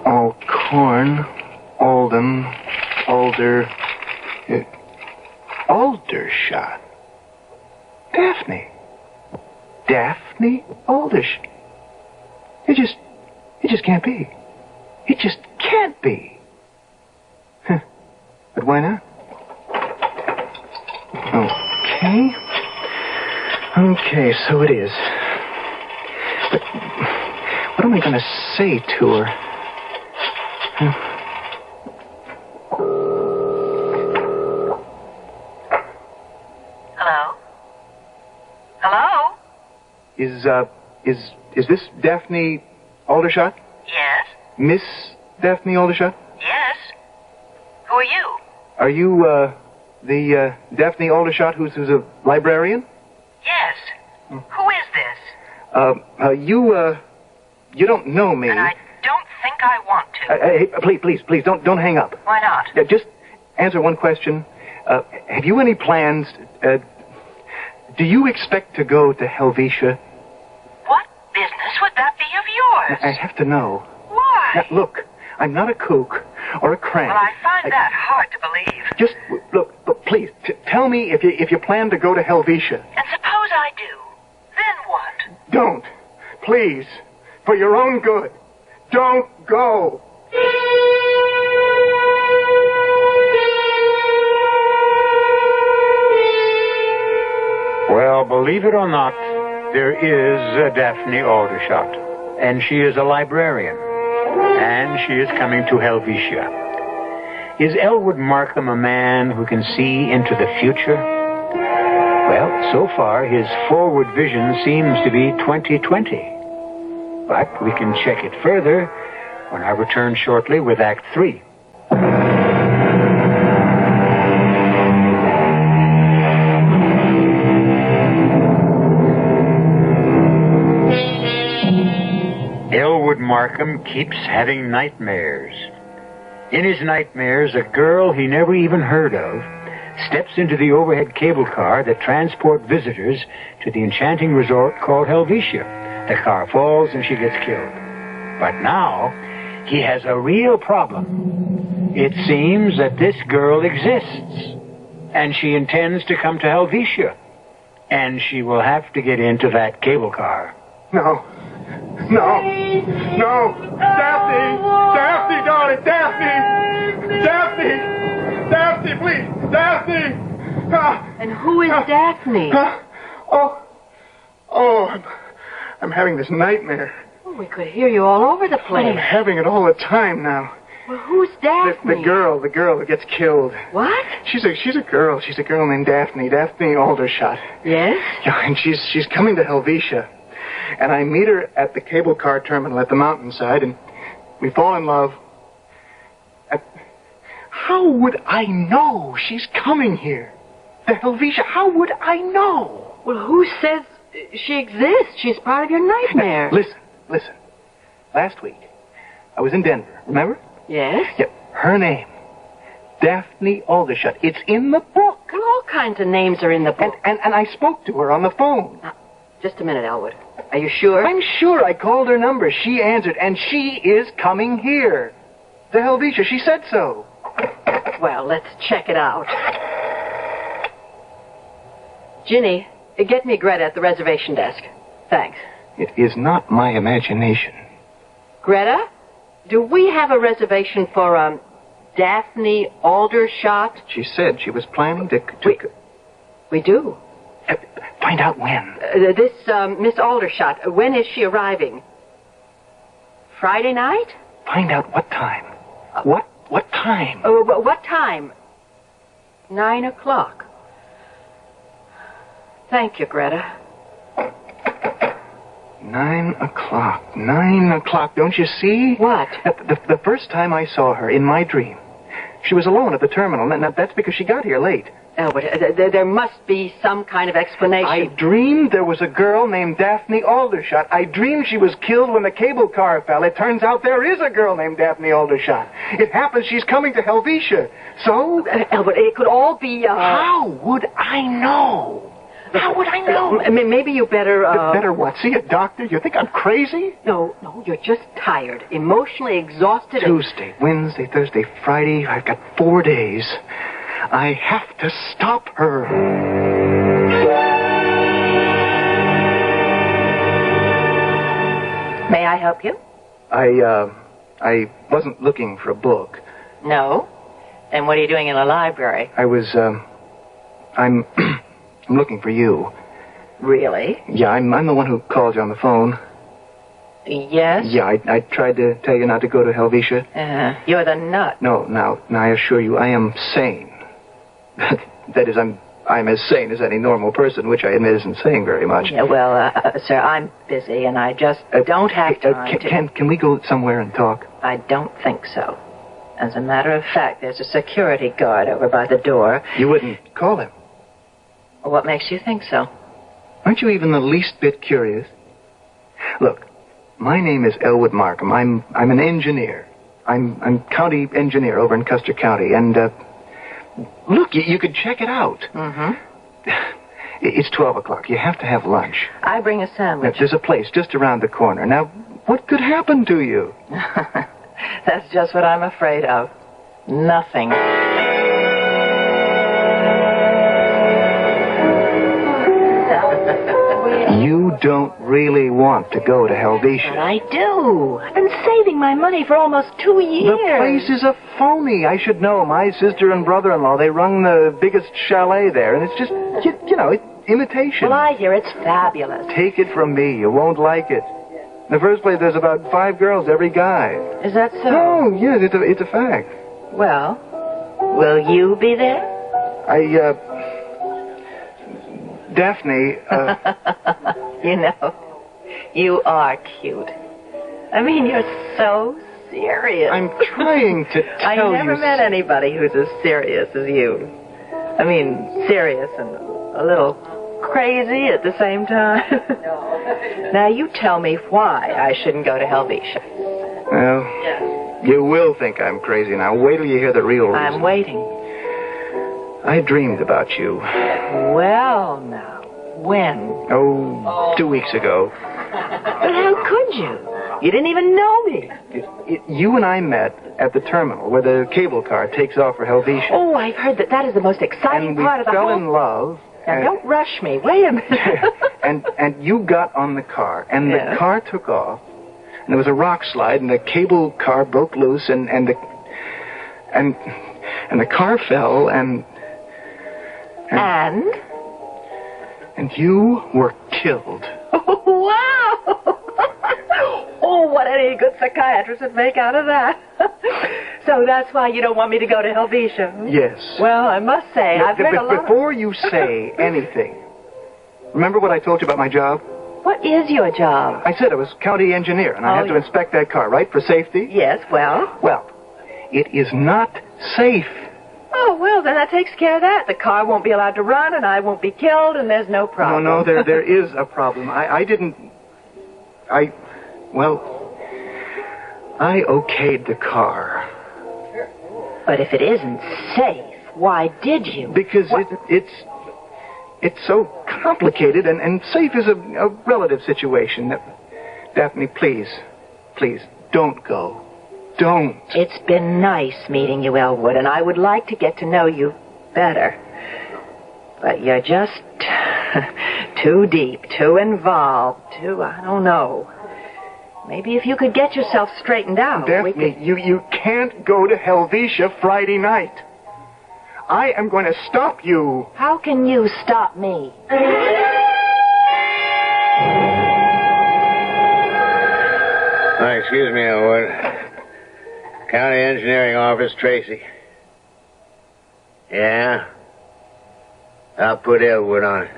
All corn, Oldham, Aldershot. Daphne Aldershot. It just can't be. It just can't be. Huh. But why not? Okay, so it is. But what am I going to say to her? Hello? Hello? Is this Daphne Aldershot? Yes. Miss Daphne Aldershot? Yes. Who are you? Are you, the Daphne Aldershot who's a librarian? Yes. Who is this? You don't know me. And I don't think I want to. Hey, please, don't hang up. Why not? Just answer one question. Have you any plans, do you expect to go to Helvetia? What business would that be of yours? I have to know. Why? Now, look, I'm not a kook or a crank. Well, I find that hard to believe. Just, look, please, tell me if you plan to go to Helvetia. And suppose I do. Then what? Don't. Please. For your own good. Don't go. Well, believe it or not, there is a Daphne Aldershot, and she is a librarian, and she is coming to Helvetia. Is Elwood Markham a man who can see into the future? Well, so far, his forward vision seems to be 2020. But we can check it further when I return shortly with Act 3. Elwood Markham keeps having nightmares. In his nightmares, a girl he never even heard of steps into the overhead cable car that transports visitors to the enchanting resort called Helvetia. The car falls and she gets killed. But now, he has a real problem. It seems that this girl exists. and she intends to come to Helvetia. And she will have to get into that cable car. No. No. No. Daphne! Daphne, darling! Daphne! Daphne! Daphne, please! Daphne! And who is Daphne? I'm having this nightmare. Oh, we could hear you all over the place. I'm having it all the time now. Well, who's Daphne? The girl who gets killed. What? She's a girl. She's a girl named Daphne Aldershot. Yes? Yeah, and she's coming to Helvetia. And I meet her at the cable car terminal at the mountainside, and we fall in love. How would I know she's coming here? To Helvetia, how would I know? Well, who says she exists? She's part of your nightmare. Now, listen. Last week, I was in Denver, remember? Yes? Yeah, her name. Daphne Aldershot. It's in the book. Well, all kinds of names are in the book. And I spoke to her on the phone. Now, just a minute, Elwood. Are you sure? I'm sure. I called her number. She answered, and she is coming here. To Helvetia. She said so. Well, let's check it out. Ginny, get me Greta at the reservation desk. Thanks. It is not my imagination. Greta, do we have a reservation for, Daphne Aldershot? She said she was planning to... We do. Find out when. This, Miss Aldershot, when is she arriving? Friday night? Find out what time. What time? What time? 9 o'clock. Thank you, Greta. 9 o'clock. 9 o'clock. Don't you see? What? The first time I saw her in my dream, she was alone at the terminal, and that's because she got here late. Elwood, there must be some kind of explanation. I dreamed there was a girl named Daphne Aldershot. I dreamed she was killed when the cable car fell. It turns out there is a girl named Daphne Aldershot. It happens she's coming to Helvetia. So? Elwood, it could all be, How would I know? How would I know? Maybe you better, Better what? See a doctor? You think I'm crazy? No, you're just tired, emotionally exhausted. Tuesday, Wednesday, Thursday, Friday. I've got 4 days. I have to stop her. May I help you? I wasn't looking for a book. No? Then what are you doing in the library? I was, I'm looking for you. Really? Yeah, I'm the one who called you on the phone. Yes? Yeah, I tried to tell you not to go to Helvetia. You're the nut. No, now I assure you, I am sane. That is, I'm as sane as any normal person, which I admit isn't saying very much. Yeah, well, sir, I'm busy, and I just don't have time to... Can we go somewhere and talk? I don't think so. As a matter of fact, there's a security guard over by the door. You wouldn't call him? What makes you think so? Aren't you even the least bit curious? Look, my name is Elwood Markham. I'm an engineer. I'm county engineer over in Custer County, and, look, you could check it out. Mm-hmm. It's 12 o'clock. You have to have lunch. I bring a sandwich. There's a place just around the corner. Now, what could happen to you? That's just what I'm afraid of. Nothing. You don't really want to go to Helvetia. But I do. I've been saving my money for almost 2 years. The place is a phony. I should know. My sister and brother-in-law, they run the biggest chalet there, and it's just, you know, it's imitation. Well, I hear it's fabulous. Take it from me. You won't like it. In the first place, there's about 5 girls every guy. Is that so? Oh, yes, it's a fact. Well, will you be there? Daphne, You know, you are cute. I mean, you're so serious. I'm trying to tell you... I never met anybody who's as serious as you. I mean, serious and a little crazy at the same time. Now, you tell me why I shouldn't go to Helvetia. Well, you will think I'm crazy now. Wait till you hear the real reason. I'm waiting. I dreamed about you. Well, now, when? Oh, 2 weeks ago. But how could you? You didn't even know me. You and I met at the terminal where the cable car takes off for Helvetia. Oh, I've heard that is the most exciting part of the whole... And we fell in love. Now, don't rush me. Wait a minute. and you got on the car, and the car took off, and there was a rock slide, and the cable car broke loose, and the car fell, and you were killed. Wow! Oh, what any good psychiatrist would make out of that. So that's why you don't want me to go to Helvetia? Yes. Well, I must say, I've heard a lot. Before you say anything, remember what I told you about my job? What is your job? I said I was county engineer, and I had to inspect that car, right, for safety? Yes, well? Well, it is not safe. Oh, well, then that takes care of that. The car won't be allowed to run, and I won't be killed, and there's no problem. No, there is a problem. I okayed the car. But if it isn't safe, why did you? Because it's so complicated, and safe is a relative situation. Daphne, please, don't go. Don't. It's been nice meeting you, Elwood, and I would like to get to know you better. But you're just too deep, too involved, I don't know. Maybe if you could get yourself straightened out, Daphne, you can't go to Helvetia Friday night. I am going to stop you. How can you stop me? Excuse me, Elwood. County Engineering Office, Tracy. Yeah? I'll put Elwood on it.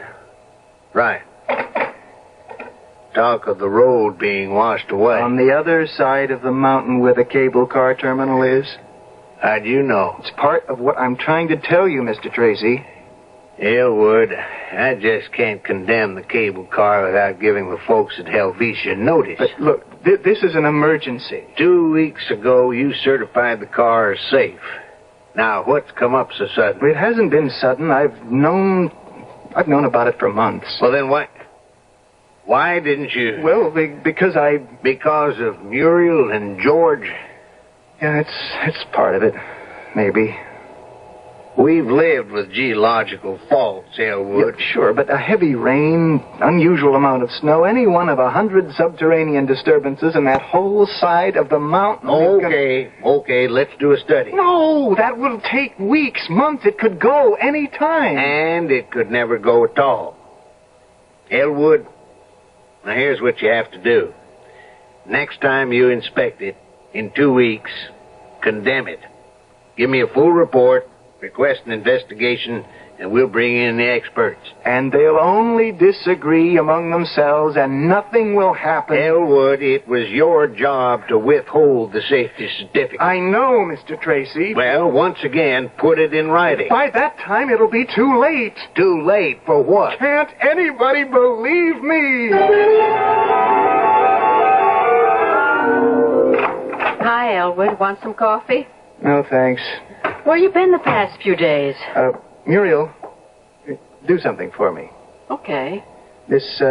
Right. Talk of the road being washed away. On the other side of the mountain where the cable car terminal is. How'd you know? It's part of what I'm trying to tell you, Mr. Tracy. Elwood, I just can't condemn the cable car without giving the folks at Helvetia notice. But look, this is an emergency. 2 weeks ago, you certified the car as safe. Now, what's come up so sudden? It hasn't been sudden. I've known about it for months. Well, then why didn't you? Well, because of Muriel and George? Yeah, it's part of it. Maybe. We've lived with geological faults, Elwood. Yeah, sure, but a heavy rain, unusual amount of snow, any one of 100 subterranean disturbances in that whole side of the mountain... Okay, let's do a study. No, that will take weeks, months. It could go any time. And it could never go at all. Elwood, now here's what you have to do. Next time you inspect it, in 2 weeks, condemn it. Give me a full report, request an investigation, and we'll bring in the experts. And they'll only disagree among themselves, and nothing will happen. Elwood, it was your job to withhold the safety certificate. I know, Mr. Tracy. Well, once again, put it in writing. By that time, it'll be too late. Too late for what? Can't anybody believe me? Hi, Elwood. Want some coffee? No, thanks. Where you been the past few days? Muriel, do something for me. Okay. This,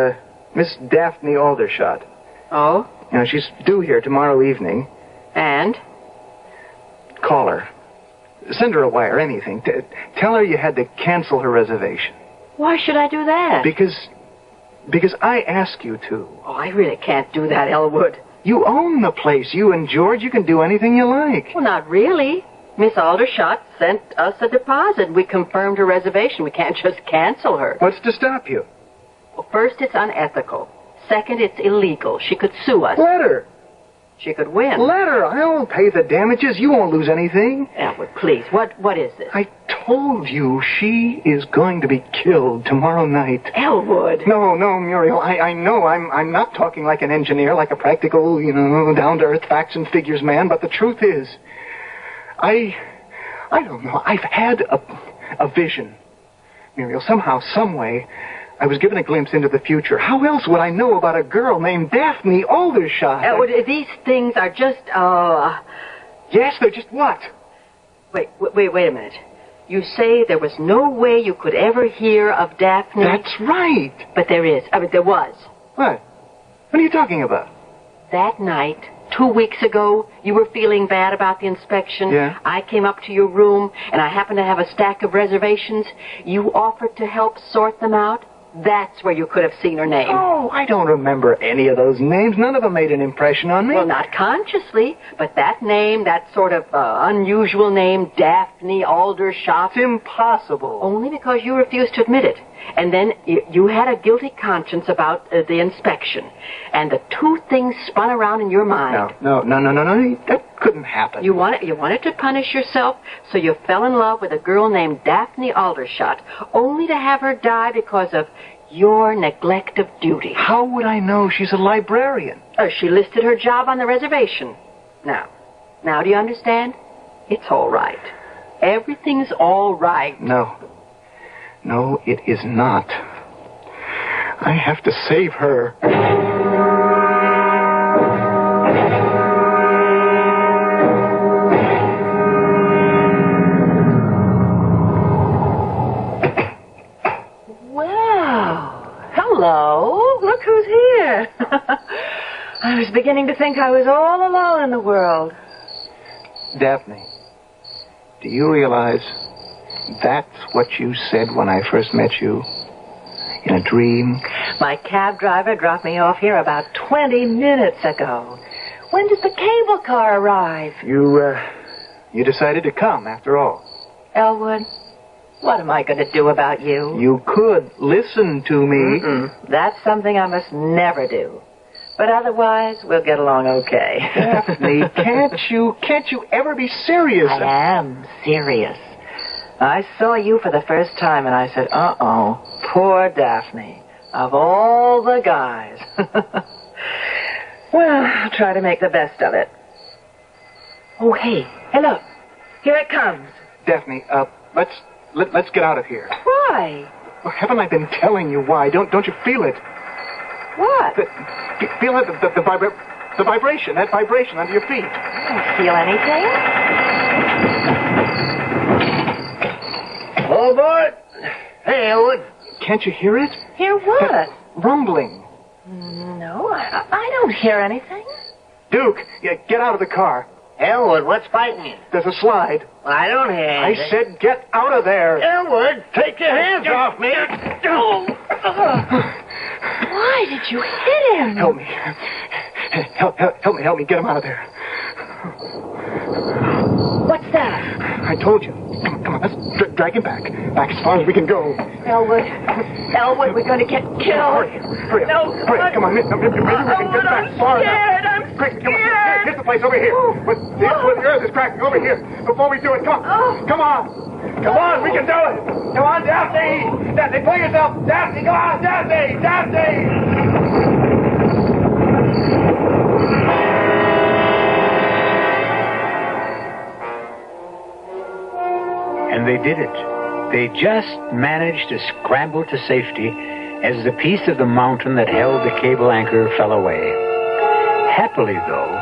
Miss Daphne Aldershot. Oh? You know, she's due here tomorrow evening. And? Call her. Send her a wire, anything. Tell her you had to cancel her reservation. Why should I do that? Because I asked you to. Oh, I really can't do that, Elwood. You own the place. You and George, you can do anything you like. Well, not really. Miss Aldershot sent us a deposit. We confirmed her reservation. We can't just cancel her. What's to stop you? Well, first, it's unethical. Second, it's illegal. She could sue us. Let her. She could win. Let her. I'll pay the damages. You won't lose anything. Elwood, please. What is this? I told you she is going to be killed tomorrow night. Elwood. No, Muriel. I know I'm not talking like an engineer, like a practical, down-to-earth facts and figures man, but the truth is, I don't know. I've had a vision. Muriel, somehow, someway, I was given a glimpse into the future. How else would I know about a girl named Daphne Aldershot? These things are just, Yes, they're just what? Wait a minute. You say there was no way you could ever hear of Daphne? That's right. But there is. There was. What? What are you talking about? That night, 2 weeks ago, you were feeling bad about the inspection. Yeah? I came up to your room, and I happened to have a stack of reservations. You offered to help sort them out. That's where you could have seen her name. Oh, I don't remember any of those names. None of them made an impression on me. Well, not consciously, but that name, that sort of unusual name, Daphne Aldershot. It's impossible. Only because you refused to admit it. And then you had a guilty conscience about the inspection. And the two things spun around in your mind. No. That couldn't happen. You wanted to punish yourself, so you fell in love with a girl named Daphne Aldershot, only to have her die because of your neglect of duty. How would I know? She's a librarian. She listed her job on the reservation. Now, do you understand? It's all right. Everything's all right. No, it is not. I have to save her. Well, hello. Look who's here. I was beginning to think I was all alone in the world. Daphne, do you realize that's what you said when I first met you? In a dream? My cab driver dropped me off here about 20 minutes ago. When does the cable car arrive? You decided to come, after all. Elwood, what am I going to do about you? You could listen to me. That's something I must never do. But otherwise, we'll get along okay. Daphne, can't you ever be serious? I am serious. I saw you for the first time, and I said, poor Daphne. Of all the guys. Well, I'll try to make the best of it. Oh, hey, look. Here it comes. Daphne, let's get out of here. Why? Well, haven't I been telling you why? Don't you feel it? What? Feel the vibration, that vibration under your feet. I don't feel anything. All aboard. Hey, Elwood. Can't you hear it? Hear what? That rumbling. No, I don't hear anything. Duke, get out of the car. Elwood, what's fighting you? There's a slide. Well, I don't hear anything. I said get out of there. Elwood, take your hands off me. Why did you hit him? Help me. Help me get him out of there. What's that? I told you. Come on, let's drag him back. Back as far as we can go. Elwood, we're going to get killed. Hurry up. No, hurry up. Come on, maybe we can get back far enough. Quick, come on. Here's the place over here. The earth is cracking over here. Before we do it, come on. Come on, we can do it. Come on, Daphne. Daphne, pull yourself. Daphne, come on, Daphne. And they did it. They just managed to scramble to safety as the piece of the mountain that held the cable anchor fell away. Happily, though,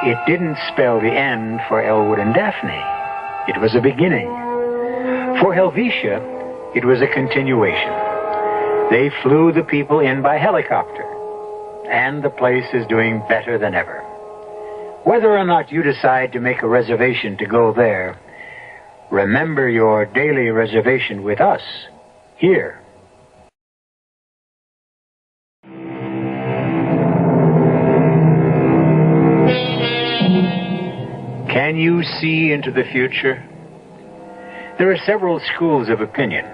it didn't spell the end for Elwood and Daphne. It was a beginning. For Helvetia, it was a continuation. They flew the people in by helicopter, and the place is doing better than ever. Whether or not you decide to make a reservation to go there, remember your daily reservation with us, here. Can you see into the future? There are several schools of opinion.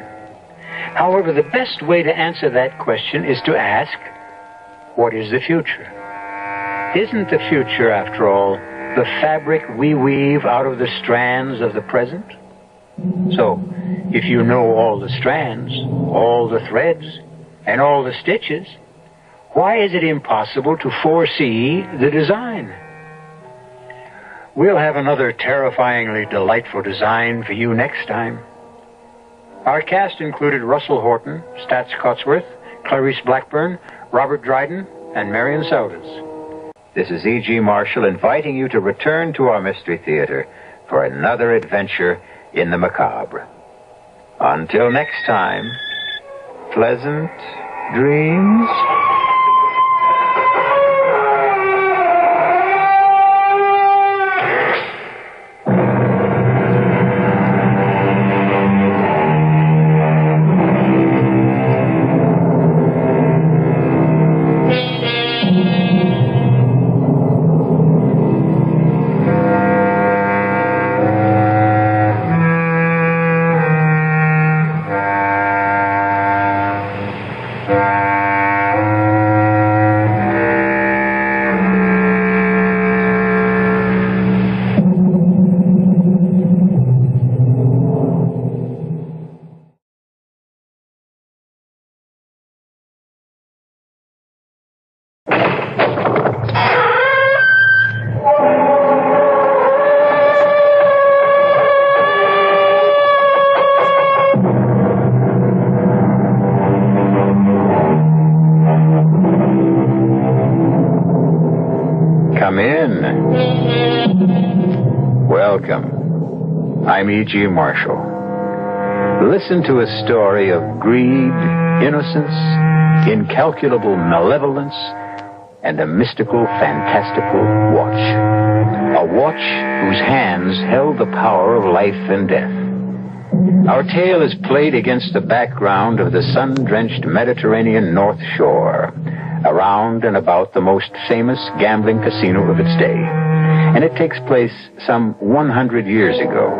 However, the best way to answer that question is to ask, what is the future? Isn't the future, after all, the fabric we weave out of the strands of the present? So, if you know all the strands, all the threads, and all the stitches, why is it impossible to foresee the design? We'll have another terrifyingly delightful design for you next time. Our cast included Russell Horton, Stats Cotsworth, Clarice Blackburn, Robert Dryden, and Marion Seldes. This is E.G. Marshall inviting you to return to our Mystery Theater for another adventure in the macabre. Until next time, pleasant dreams. in. Welcome. I'm E.G. Marshall. Listen to a story of greed, innocence, incalculable malevolence, and a mystical, fantastical watch. A watch whose hands held the power of life and death. Our tale is played against the background of the sun-drenched Mediterranean North Shore, around and about the most famous gambling casino of its day. And it takes place some 100 years ago.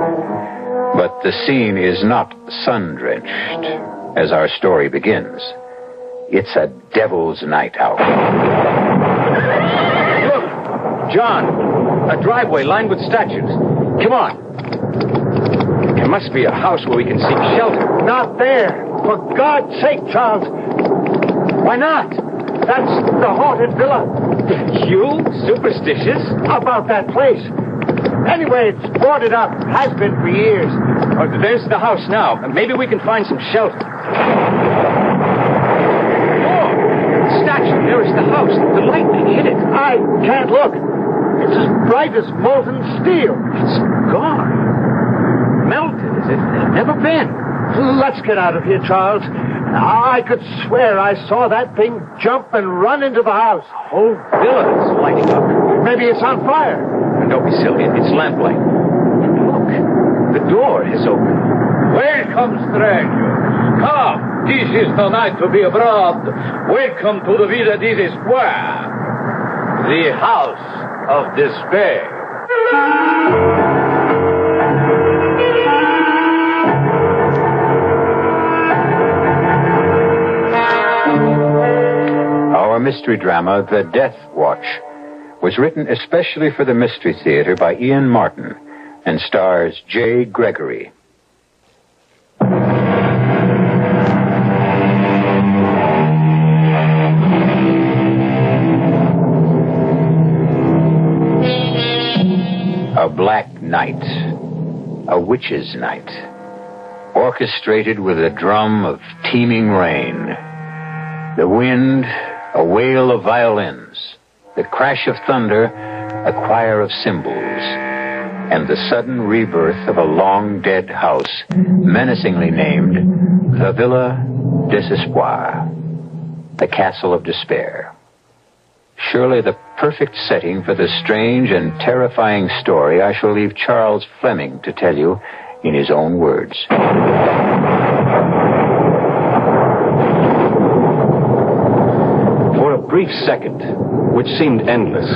But the scene is not sun-drenched as our story begins. It's a devil's night out. Look, John, a driveway lined with statues. Come on. There must be a house where we can seek shelter. Not there. For God's sake, Charles. Why not? That's the haunted villa. You? Superstitious? About that place. Anyway, it's boarded up. Has been for years. Oh, there's the house now. Maybe we can find some shelter. Oh, the statue. There is the house. The lightning hit it. I can't look. It's as bright as molten steel. It's gone. Melted as if it had never been. Let's get out of here, Charles. I could swear I saw that thing jump and run into the house. The whole villa is lighting up. Maybe it's on fire. Don't be silly. It's lamplight. Look, the door is open. Welcome, strangers. Come, this is the night to be abroad. Welcome to the Villa di Despair, the house of despair. Our mystery drama, The Death Watch, was written especially for the Mystery Theater by Ian Martin and stars J. Gregory. A black night, a witch's night, orchestrated with a drum of teeming rain. The wind, a wail of violins, the crash of thunder, a choir of cymbals, and the sudden rebirth of a long-dead house, menacingly named the Villa Desespoir, the Castle of Despair. Surely the perfect setting for the strange and terrifying story I shall leave Charles Fleming to tell you in his own words. For a brief second, which seemed endless,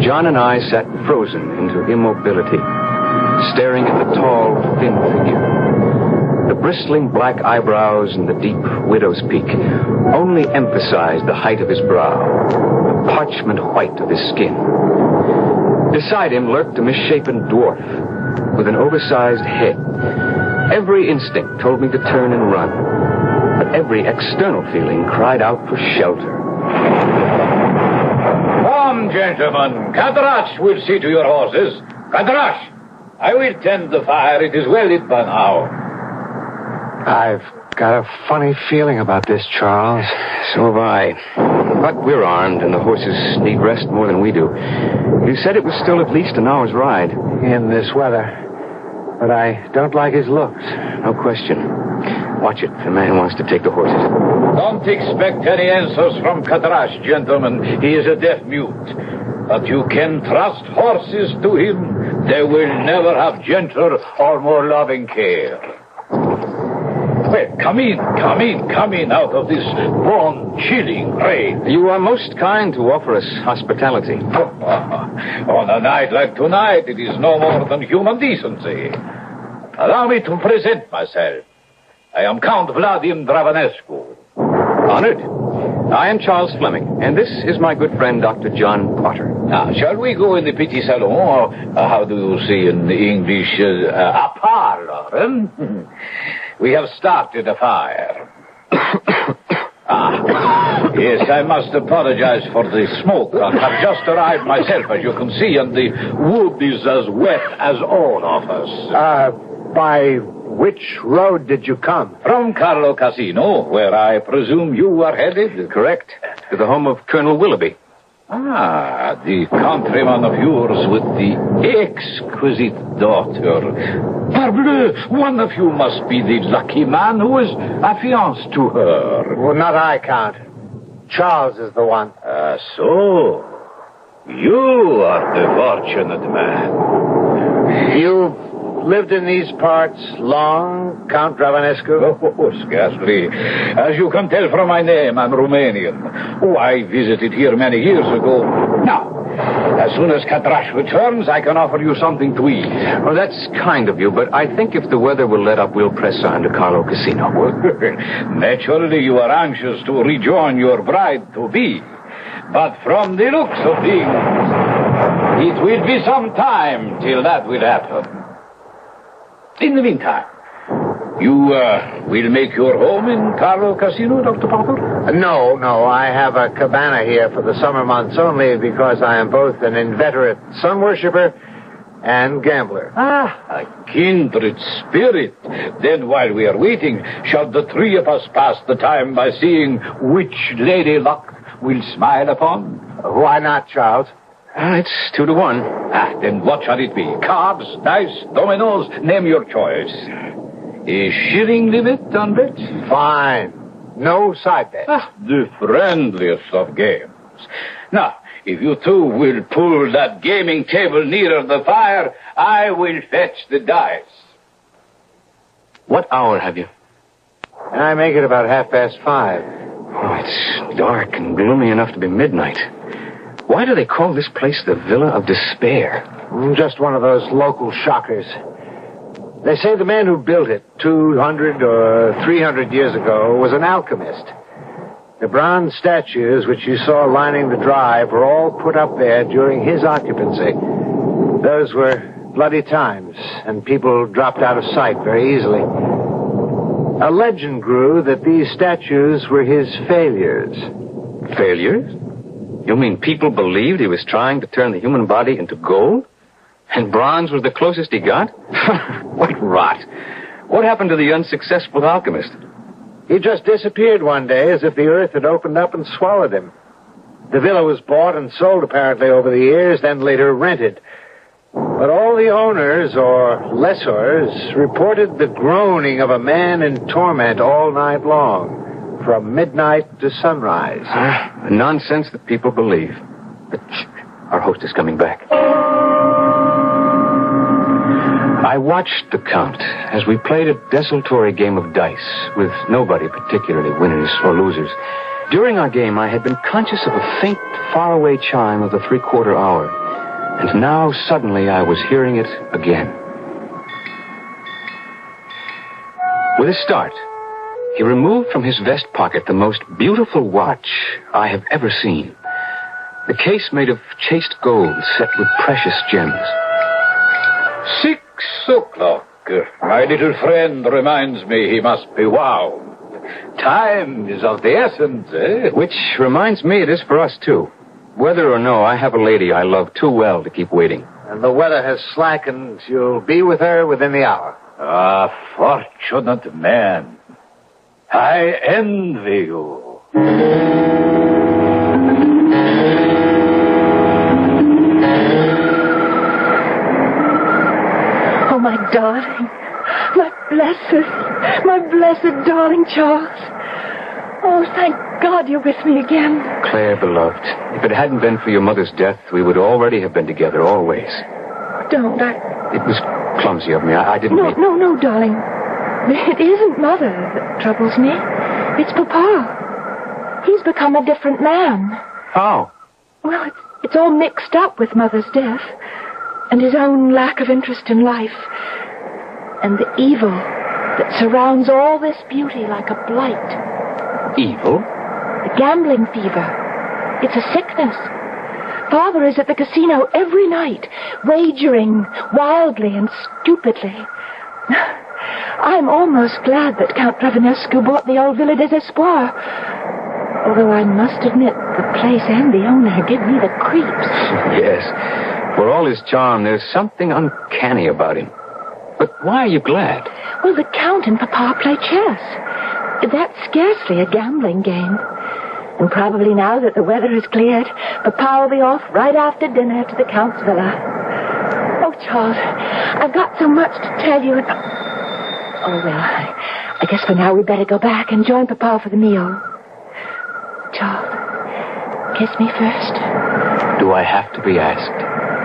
John and I sat frozen into immobility, staring at the tall, thin figure. The bristling black eyebrows and the deep widow's peak only emphasized the height of his brow, the parchment white of his skin. Beside him lurked a misshapen dwarf with an oversized head. Every instinct told me to turn and run, but every external feeling cried out for shelter. Come, gentlemen. Kadrash will see to your horses. Kadrash, I will tend the fire. It is well lit by now. I've got a funny feeling about this, Charles. So have I. But we're armed, and the horses need rest more than we do. You said it was still at least an hour's ride. In this weather. But I don't like his looks. No question. Watch it. The man wants to take the horses. Don't expect any answers from Kadrash, gentlemen. He is a deaf mute. But you can trust horses to him. They will never have gentler or more loving care. Well, come in out of this bone-chilling rain. You are most kind to offer us hospitality. On a night like tonight, it is no more than human decency. Allow me to present myself. I am Count Vladimir Dravanescu. Honored. I am Charles Fleming, and this is my good friend, Dr. John Potter. Now, shall we go in the petit salon, or how do you say in the English, a parlor? We have started a fire. Yes, I must apologize for the smoke. I have just arrived myself, as you can see, and the wood is as wet as all of us. By which road did you come? From Carlo Casino, where I presume you are headed. Correct. To the home of Colonel Willoughby. Ah, the countryman of yours with the exquisite daughter. Parbleu, one of you must be the lucky man who is affianced to her. Well, not I, Count. Charles is the one. So. You are the fortunate man. You've lived in these parts long, Count Dravanescu? Oh, scarcely. As you can tell from my name, I'm Romanian. Oh, I visited here many years ago. Now, as soon as Catrash returns, I can offer you something to eat. Well, that's kind of you, but I think if the weather will let up, we'll press on to Carlo Casino. Naturally, you are anxious to rejoin your bride-to-be. But from the looks of things, it will be some time till that will happen. In the meantime, you will make your home in Carlo Casino, Dr. Popper? No. I have a cabana here for the summer months only because I am both an inveterate sun worshiper and gambler. A kindred spirit. Then while we are waiting, shall the three of us pass the time by seeing which lady luck will smile upon? Why not, Charles? It's 2-1. Then what shall it be? Cards, dice, dominoes, name your choice. A shilling limit on bets? Fine. No side bets. The friendliest of games. Now, if you two will pull that gaming table nearer the fire, I will fetch the dice. What hour have you? I make it about 5:30. Oh, it's dark and gloomy enough to be midnight. Why do they call this place the Villa of Despair? Just one of those local shockers. They say the man who built it 200 or 300 years ago was an alchemist. The bronze statues which you saw lining the drive were all put up there during his occupancy. Those were bloody times, and people dropped out of sight very easily. A legend grew that these statues were his failures. Failures? You mean people believed he was trying to turn the human body into gold? And bronze was the closest he got? What rot. What happened to the unsuccessful alchemist? He just disappeared one day as if the earth had opened up and swallowed him. The villa was bought and sold apparently over the years, then later rented. But all the owners, or lessors, reported the groaning of a man in torment all night long, from midnight to sunrise. Nonsense that people believe. But our host is coming back. I watched the Count as we played a desultory game of dice, with nobody particularly winners or losers. During our game, I had been conscious of a faint, faraway chime of the 3/4 hour. And now, suddenly, I was hearing it again. With a start, he removed from his vest pocket the most beautiful watch I have ever seen. The case made of chased gold set with precious gems. 6 o'clock. My little friend reminds me he must be wound. Time is of the essence, eh? Which reminds me it is for us, too. Whether or no, I have a lady I love too well to keep waiting. And the weather has slackened. You'll be with her within the hour. Ah, fortunate man. I envy you. Oh, my darling. My blessed darling Charles. Oh, thank God you're with me again. Claire, beloved, if it hadn't been for your mother's death, we would already have been together, always. Don't. It was clumsy of me. I didn't mean... No, darling. It isn't Mother that troubles me. It's Papa. He's become a different man. How? Well, it's all mixed up with Mother's death, and his own lack of interest in life, and the evil that surrounds all this beauty like a blight. Evil? The gambling fever. It's a sickness. Father is at the casino every night, wagering wildly and stupidly. I'm almost glad that Count Dravanescu bought the old Villa des Espoirs. Although I must admit, the place and the owner give me the creeps. Yes. For all his charm, there's something uncanny about him. But why are you glad? Well, the Count and Papa play chess. That's scarcely a gambling game. And probably now that the weather has cleared, Papa will be off right after dinner to the Count's villa. Oh, Charles, I've got so much to tell you. Oh, well, I guess for now we'd better go back and join Papa for the meal. Charles, kiss me first. Do I have to be asked?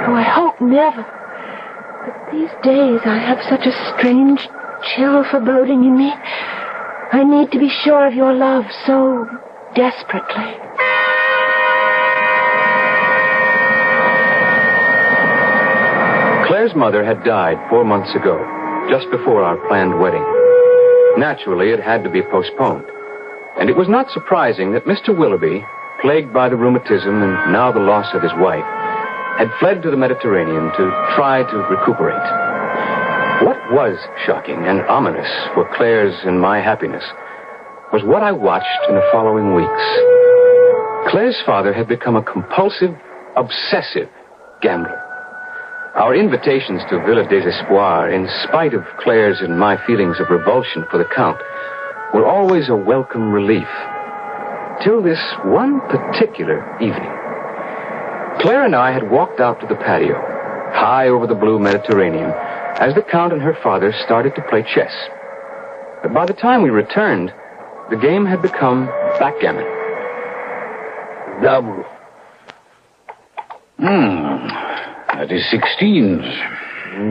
Oh, I hope never. But these days I have such a strange, chill foreboding in me. I need to be sure of your love so desperately. Claire's mother had died 4 months ago, just before our planned wedding. Naturally, it had to be postponed. And it was not surprising that Mr. Willoughby, plagued by the rheumatism and now the loss of his wife, had fled to the Mediterranean to try to recuperate. What was shocking and ominous for Claire's and my happiness was what I watched in the following weeks. Claire's father had become a compulsive, obsessive gambler. Our invitations to Villa des Espoirs, in spite of Claire's and my feelings of revulsion for the Count, were always a welcome relief. Till this one particular evening. Claire and I had walked out to the patio, high over the blue Mediterranean, as the Count and her father started to play chess. But by the time we returned, the game had become backgammon. Double. That is 16.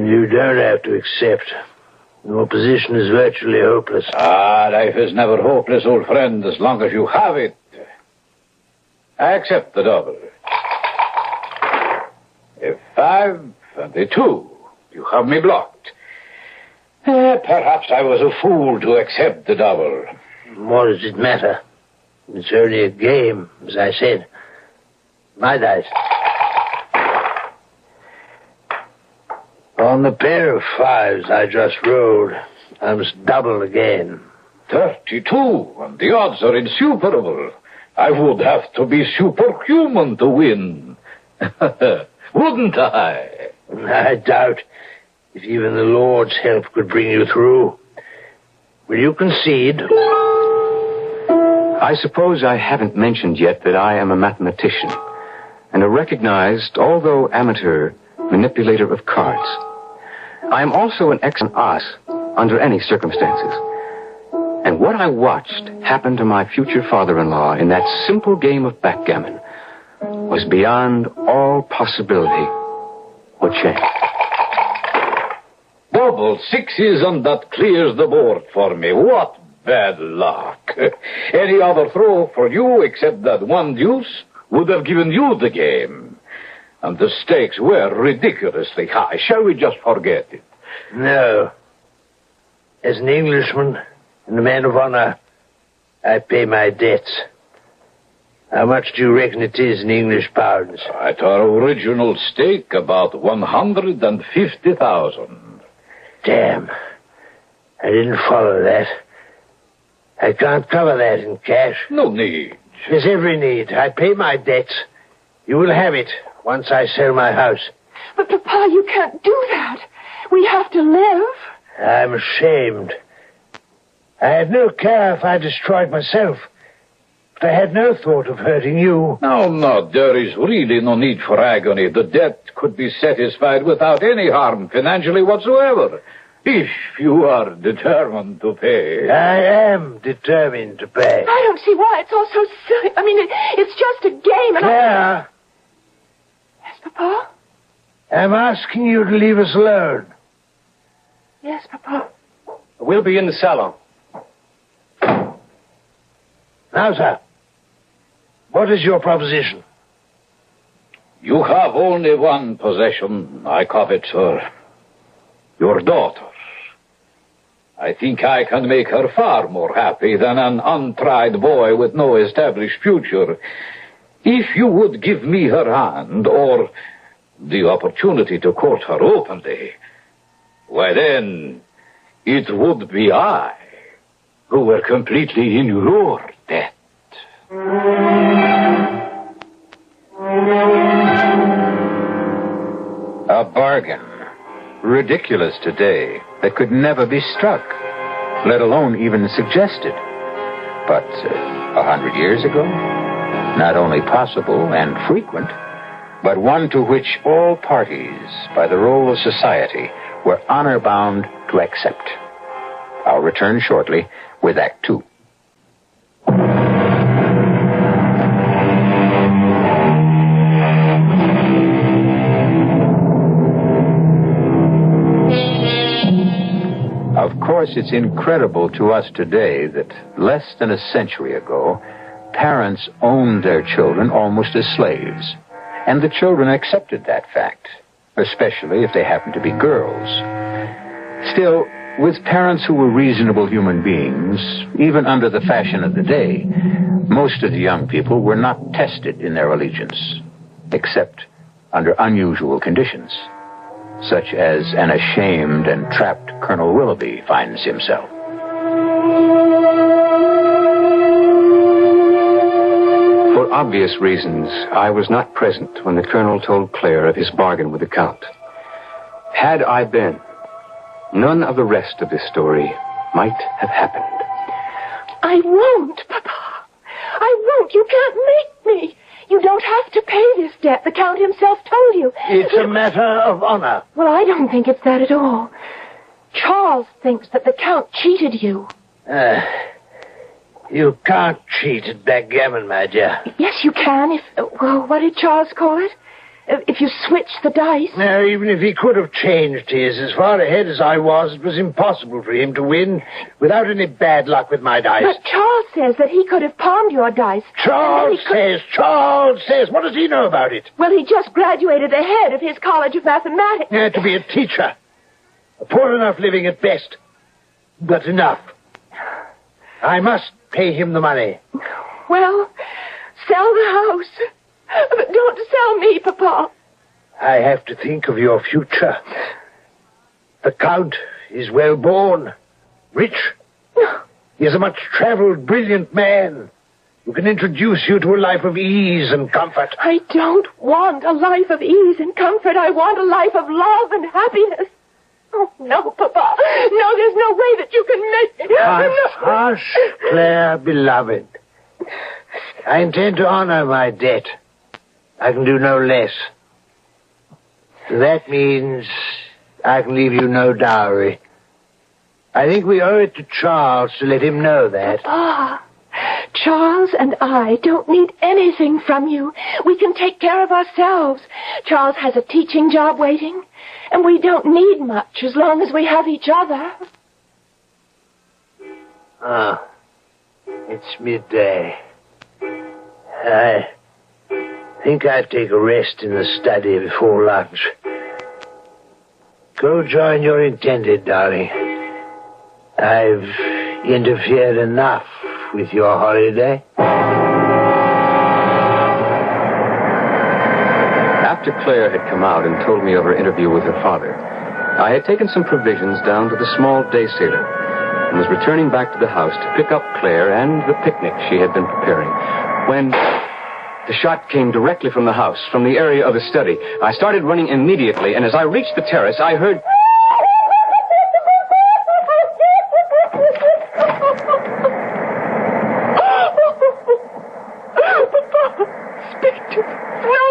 You don't have to accept. Your position is virtually hopeless. Life is never hopeless, old friend, as long as you have it. I accept the double. F5 and the 2. You have me blocked. Perhaps I was a fool to accept the double. What does it matter? It's only a game, as I said. My dice. On the pair of 5s I just rolled, I must double again. 32, and the odds are insuperable. I would have to be superhuman to win. Wouldn't I? I doubt if even the Lord's help could bring you through. Will you concede? I suppose I haven't mentioned yet that I am a mathematician and a recognized, although amateur, manipulator of cards. I am also an excellent ass under any circumstances. And what I watched happen to my future father-in-law in that simple game of backgammon was beyond all possibility or chance. Double 6s, and that clears the board for me. What bad luck. Any other throw for you except that one deuce would have given you the game. And the stakes were ridiculously high. Shall we just forget it? No. As an Englishman and a man of honor, I pay my debts. How much do you reckon it is in English pounds? At our original stake, about 150,000. Damn. I didn't follow that. I can't cover that in cash. No need. There's every need. I pay my debts. You will have it once I sell my house. But, Papa, you can't do that. We have to live. I'm ashamed. I had no care if I destroyed myself. But I had no thought of hurting you. No, there is really no need for agony. The debt could be satisfied without any harm financially whatsoever. If you are determined to pay. I am determined to pay. I don't see why. It's all so silly. I mean, it's just a game. And Claire! Yes, Papa? I'm asking you to leave us alone. Yes, Papa. We'll be in the salon. Now, sir, what is your proposition? You have only one possession I covet, sir. Your daughter. I think I can make her far more happy than an untried boy with no established future. If you would give me her hand, or the opportunity to court her openly, why then, it would be I who were completely in your debt. A bargain. Ridiculous today, that could never be struck, let alone even suggested. But 100 years ago? not only possible and frequent, but one to which all parties, by the role of society, were honor-bound to accept. I'll return shortly with Act Two. Of course, it's incredible to us today that less than a century ago, parents owned their children almost as slaves. And the children accepted that fact, especially if they happened to be girls. Still, with parents who were reasonable human beings, even under the fashion of the day, most of the young people were not tested in their allegiance, except under unusual conditions, such as an ashamed and trapped Colonel Willoughby finds himself. For obvious reasons, I was not present when the Colonel told Claire of his bargain with the Count. Had I been, none of the rest of this story might have happened. I won't, Papa. I won't. You can't make me. You don't have to pay this debt. The Count himself told you. It's a matter of honor. Well, I don't think it's that at all. Charles thinks that the Count cheated you. You can't cheat at backgammon, my dear. Yes, you can well, what did Charles call it? If you switch the dice. Now, even if he could have changed his, as far ahead as I was, it was impossible for him to win without any bad luck with my dice. But Charles says that he could have palmed your dice. Charles says. What does he know about it? Well, he just graduated ahead of his College of Mathematics. To be a teacher. A poor enough living at best. But enough. I must pay him the money. Well, sell the house. But don't sell me, Papa. I have to think of your future. The Count is well born, rich. He is a much-traveled, brilliant man who can introduce you to a life of ease and comfort. I don't want a life of ease and comfort. I want a life of love and happiness. Oh, no, Papa. No, there's no way that you can make me. Hush, Claire, beloved. I intend to honor my debt. I can do no less. That means I can leave you no dowry. I think we owe it to Charles to let him know that. Papa, Charles and I don't need anything from you. We can take care of ourselves. Charles has a teaching job waiting, and we don't need much as long as we have each other. It's midday. I think I'd take a rest in the study before lunch. Go join your intended, darling. I've interfered enough with your holiday. After Claire had come out and told me of her interview with her father, I had taken some provisions down to the small day sailor and was returning back to the house to pick up Claire and the picnic she had been preparing when the shot came directly from the house, from the area of the study. I started running immediately, and as I reached the terrace, I heard... Speak to me.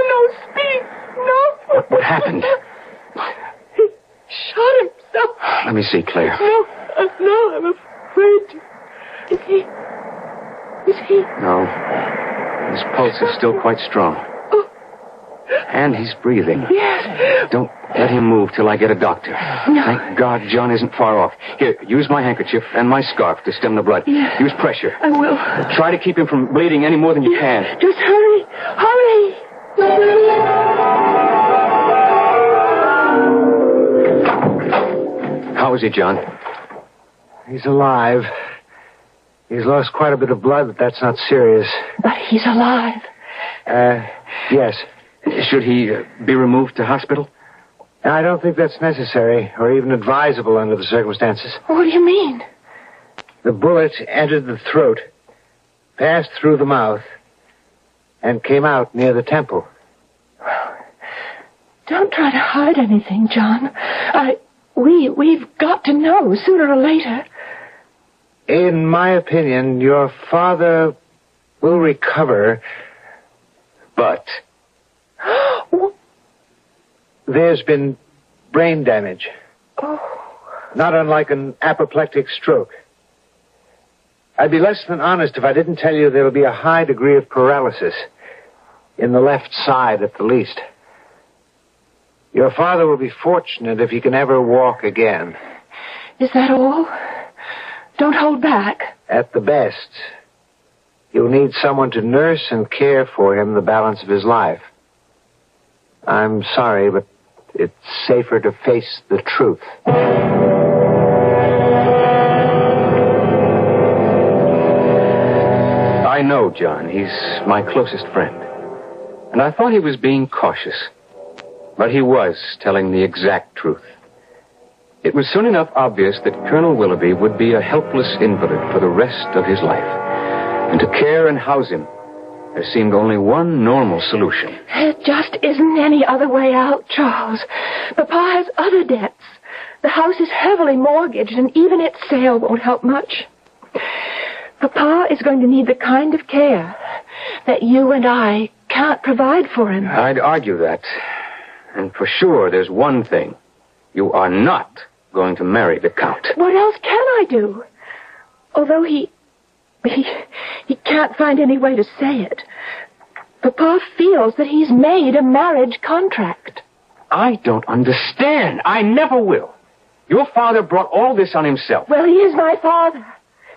No, speak. No. What happened? He shot himself. Let me see, Claire. No, I'm afraid to. Is he? No. His pulse is still quite strong. And he's breathing. Yes. Don't let him move till I get a doctor. No. Thank God John isn't far off. Here, use my handkerchief and my scarf to stem the blood. Yes. Use pressure. I will. Try to keep him from bleeding any more than you can. Just hurry. Hurry. How is he, John? He's alive. He's lost quite a bit of blood, but that's not serious. But he's alive. Yes. Should he be removed to hospital? I don't think that's necessary, or even advisable under the circumstances. What do you mean? The bullet entered the throat, passed through the mouth, and came out near the temple. Don't try to hide anything, John. We've got to know sooner or later. In my opinion, your father will recover But there's been brain damage. Not unlike an apoplectic stroke. I'd be less than honest if I didn't tell you there will be a high degree of paralysis in the left side at the least. Your father will be fortunate if he can ever walk again. Is that all? Don't hold back. At the best, you'll need someone to nurse and care for him the balance of his life. I'm sorry, but it's safer to face the truth. I know John. He's my closest friend. And I thought he was being cautious. But he was telling the exact truth. It was soon enough obvious that Colonel Willoughby would be a helpless invalid for the rest of his life. And to care and house him, there seemed only one normal solution. There just isn't any other way out, Charles. Papa has other debts. The house is heavily mortgaged, and even its sale won't help much. Papa is going to need the kind of care that you and I can't provide for him. I'd argue that. And for sure, there's one thing. You are not going to marry the Count. What else can I do? Although he can't find any way to say it. Papa feels that he's made a marriage contract. I don't understand. I never will. Your father brought all this on himself. Well, he is my father,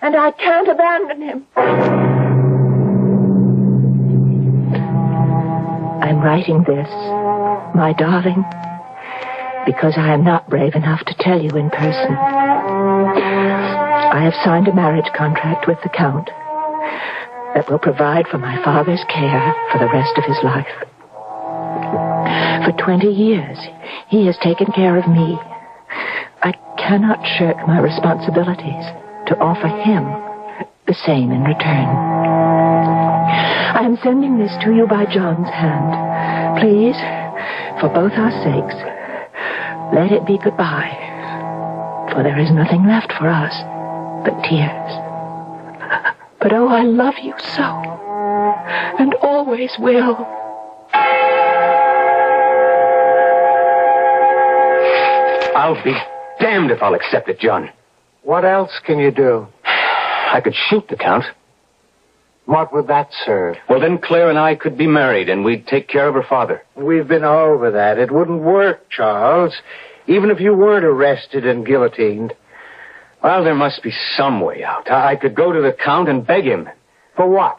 and I can't abandon him. I'm writing this, my darling, because I am not brave enough to tell you in person. I have signed a marriage contract with the Count that will provide for my father's care for the rest of his life. For 20 years, he has taken care of me. I cannot shirk my responsibilities to offer him the same in return. I am sending this to you by John's hand. Please, for both our sakes, let it be goodbye, for there is nothing left for us but tears. But oh, I love you so, and always will. I'll be damned if I'll accept it, John. What else can you do? I could shoot the Count. What would that serve? Well, then Claire and I could be married, and we'd take care of her father. We've been over that. It wouldn't work, Charles. Even if you weren't arrested and guillotined. Well, there must be some way out. I could go to the Count and beg him. For what?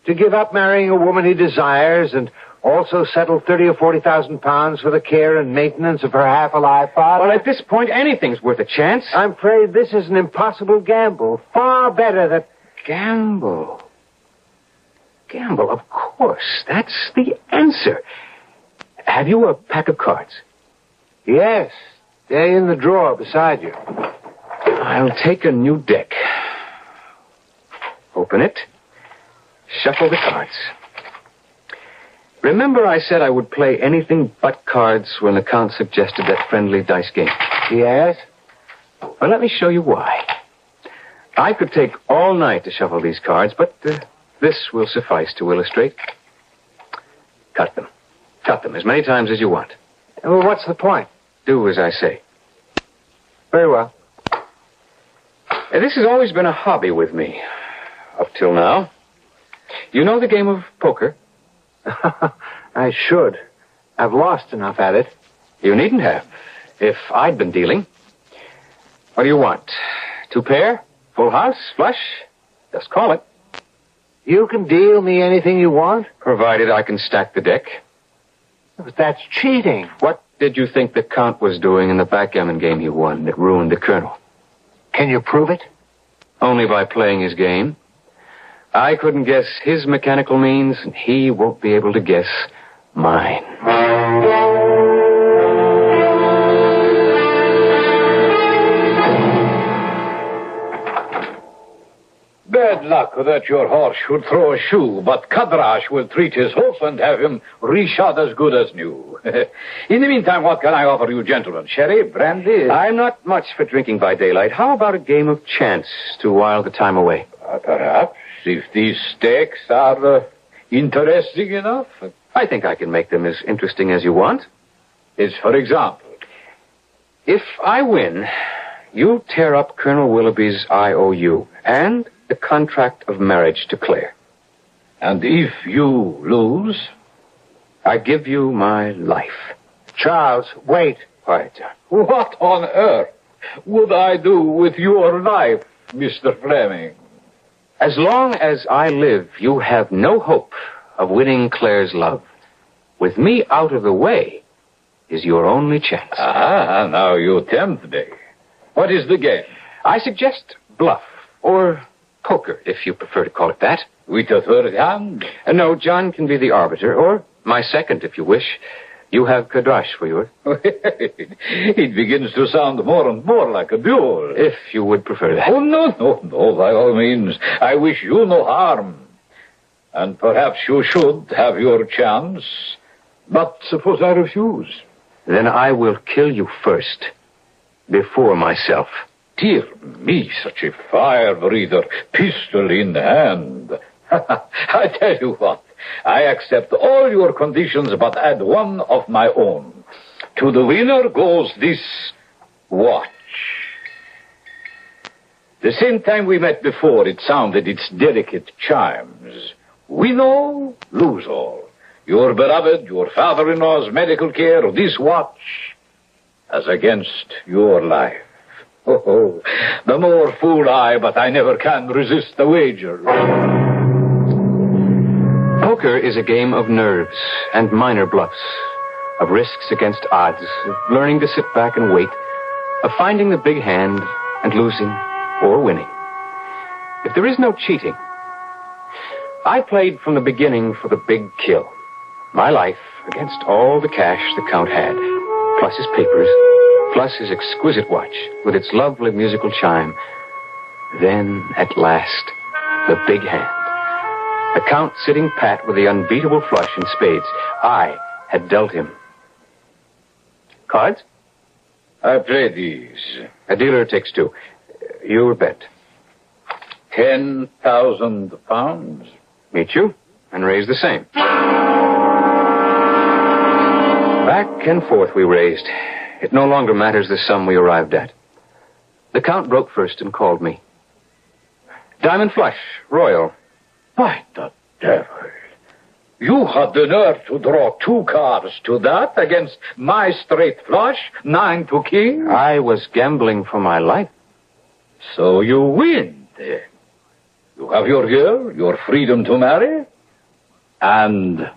To give up marrying a woman he desires and also settle 30 or 40,000 pounds for the care and maintenance of her half-alive father? Well, at this point, anything's worth a chance. I'm afraid this is an impossible gamble. Far better that... Gamble. Gamble, of course. That's the answer. Have you a pack of cards? Yes. They're in the drawer beside you. I'll take a new deck. Open it. Shuffle the cards. Remember I said I would play anything but cards when the Count suggested that friendly dice game? Yes? Well, let me show you why. I could take all night to shuffle these cards, but this will suffice to illustrate. Cut them. Cut them as many times as you want. Well, what's the point? Do as I say. Very well. This has always been a hobby with me. Up till now. You know the game of poker? I should. I've lost enough at it. You needn't have. If I'd been dealing. What do you want? 2 pair? Full house? Flush? Just call it. You can deal me anything you want? Provided I can stack the deck. But that's cheating. What did you think the Count was doing in the backgammon game he won that ruined the Colonel? Can you prove it? Only by playing his game. I couldn't guess his mechanical means, and he won't be able to guess mine. Bad luck that your horse should throw a shoe, but Kadrash will treat his hoof and have him reshod as good as new. In the meantime, what can I offer you, gentlemen? Sherry, brandy? I'm not much for drinking by daylight. How about a game of chance to while the time away? Perhaps, if these stakes are interesting enough? I think I can make them as interesting as you want. As for example? If I win, you tear up Colonel Willoughby's IOU and the contract of marriage to Claire. And if you lose? I give you my life. Charles, wait. Quiet, John. What on earth would I do with your life, Mr. Fleming? As long as I live, you have no hope of winning Claire's love. With me out of the way is your only chance. Ah, now you tempt me. What is the game? I suggest bluff, or poker, if you prefer to call it that. With a third hand? No, John can be the arbiter, or my second, if you wish. You have Kadrash for yours. It begins to sound more and more like a duel. If you would prefer that. Oh, no, by all means. I wish you no harm. And perhaps you should have your chance. But suppose I refuse? Then I will kill you first, before myself. Dear me, such a fire-breather, pistol in hand. I tell you what, I accept all your conditions, but add one of my own. To the winner goes this watch. The same time we met before, it sounded its delicate chimes. Win all, lose all. Your beloved, your father-in-law's medical care, this watch, as against your life. Oh, the more fool I, but I never can resist the wager. Poker is a game of nerves and minor bluffs, of risks against odds, of learning to sit back and wait, of finding the big hand and losing or winning. If there is no cheating, I played from the beginning for the big kill. My life against all the cash the Count had, plus his papers, plus his exquisite watch with its lovely musical chime. Then, at last, the big hand. The Count sitting pat with the unbeatable flush in spades. I had dealt him. Cards? I play these. A dealer takes two. Your bet. 10,000 pounds. Meet you and raise the same. Back and forth we raised. It no longer matters the sum we arrived at. The Count broke first and called me. Diamond flush, royal. By the devil. You had the nerve to draw two cards to that against my straight flush, 9 to king? I was gambling for my life. So you win, then. You have your girl, your freedom to marry, and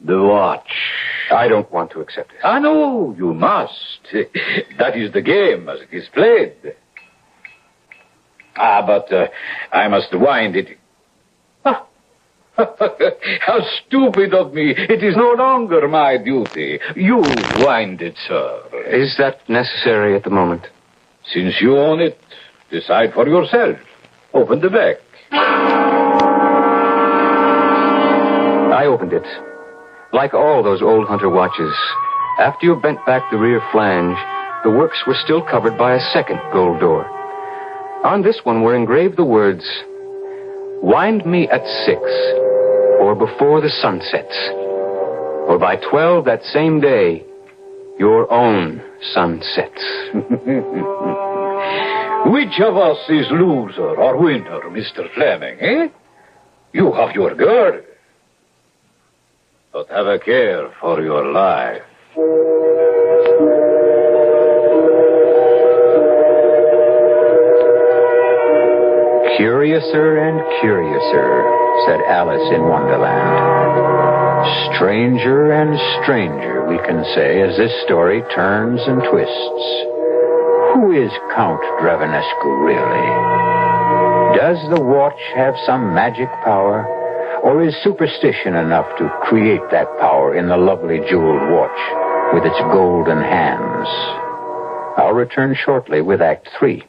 the watch. I don't want to accept it. I know, you must. That is the game as it is played. But I must wind it. How stupid of me. It is no longer my duty. You wind it, sir. Is that necessary at the moment? Since you own it, decide for yourself. Open the back. I opened it. Like all those old hunter watches, after you bent back the rear flange, the works were still covered by a second gold door. On this one were engraved the words, "Wind me at 6, or before the sun sets, or by 12 that same day, your own sun sets." Which of us is loser or winner, Mr. Fleming, eh? You have your girl. But have a care for your life. Curiouser and curiouser, said Alice in Wonderland. Stranger and stranger, we can say, as this story turns and twists. Who is Count Dravenescu, really? Does the watch have some magic power? Or is superstition enough to create that power in the lovely jeweled watch with its golden hands? I'll return shortly with Act 3.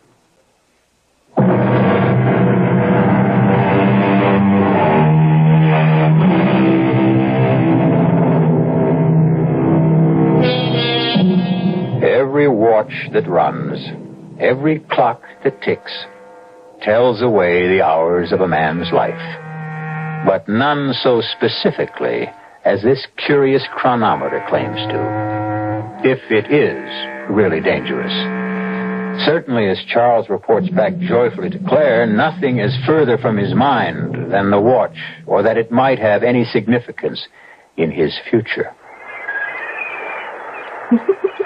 Every watch that runs, every clock that ticks, tells away the hours of a man's life. but none so specifically as this curious chronometer claims to, if it is really dangerous. Certainly, as Charles reports back joyfully to Claire, nothing is further from his mind than the watch, or that it might have any significance in his future.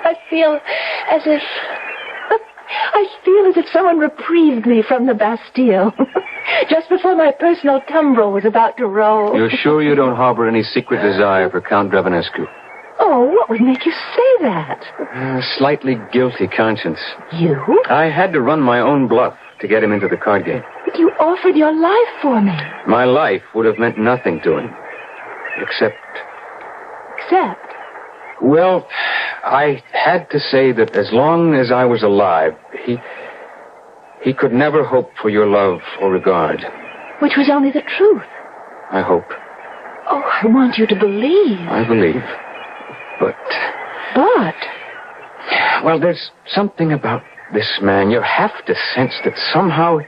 I feel as if someone reprieved me from the Bastille just before my personal tumbrel was about to roll. You're sure you don't harbor any secret desire for Count Dravanescu? Oh, what would make you say that? A slightly guilty conscience. You? I had to run my own bluff to get him into the card game. But you offered your life for me. My life would have meant nothing to him. Except? Well, I had to say that as long as I was alive, he could never hope for your love or regard. Which was only the truth. I hope. Oh, I want you to believe. I believe. But? Well, there's something about this man. You have to sense that somehow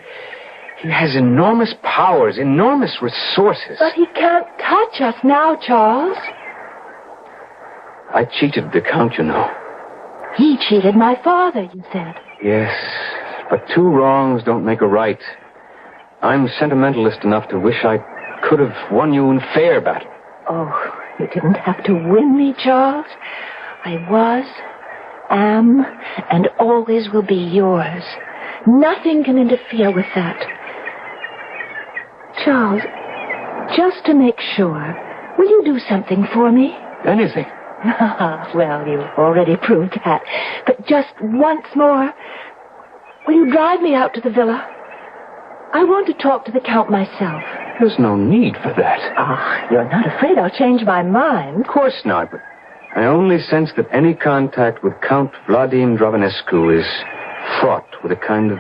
he has enormous powers, enormous resources. But he can't touch us now, Charles. I cheated the Count, you know. He cheated my father, you said. Yes, but two wrongs don't make a right. I'm sentimentalist enough to wish I could have won you in fair battle. Oh, you didn't have to win me, Charles. I was, am, and always will be yours. Nothing can interfere with that. Charles, just to make sure, will you do something for me? Anything. Well, you've already proved that. But just once more, will you drive me out to the villa? I want to talk to the Count myself. There's no need for that. You're not afraid I'll change my mind? Of course not, but I only sense that any contact with Count Vladimir Dravanescu is fraught with a kind of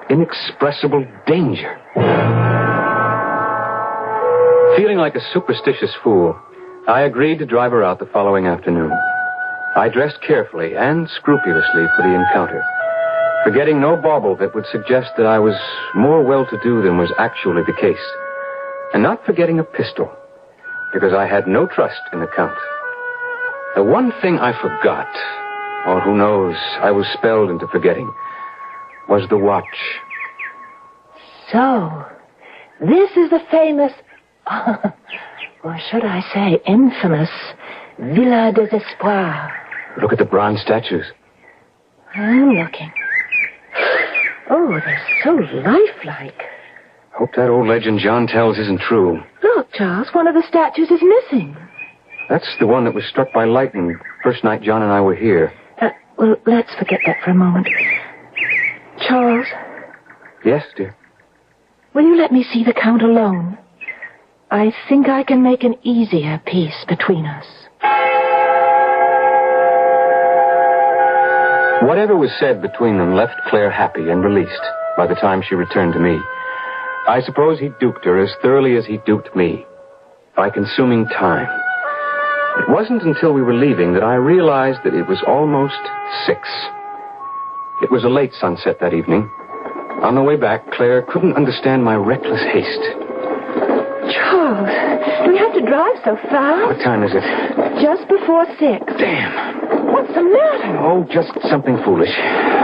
inexpressible danger. Feeling like a superstitious fool, I agreed to drive her out the following afternoon. I dressed carefully and scrupulously for the encounter, forgetting no bauble that would suggest that I was more well-to-do than was actually the case, and not forgetting a pistol, because I had no trust in the Count. The one thing I forgot, or who knows, I was spelled into forgetting, was the watch. So, this is the famous, or should I say infamous, Villa des Espoirs. Look at the bronze statues. I'm looking. Oh, they're so lifelike. Hope that old legend John tells isn't true. Look, Charles, one of the statues is missing. That's the one that was struck by lightning first night John and I were here. Well, let's forget that for a moment. Charles? Yes, dear? Will you let me see the Count alone? I think I can make an easier peace between us. Whatever was said between them left Claire happy and released by the time she returned to me. I suppose he duped her as thoroughly as he duped me, by consuming time. It wasn't until we were leaving that I realized that it was almost 6. It was a late sunset that evening. On the way back, Claire couldn't understand my reckless haste. Charles, do we have to drive so fast? What time is it? Just before 6. Damn. What's the matter? Oh, just something foolish.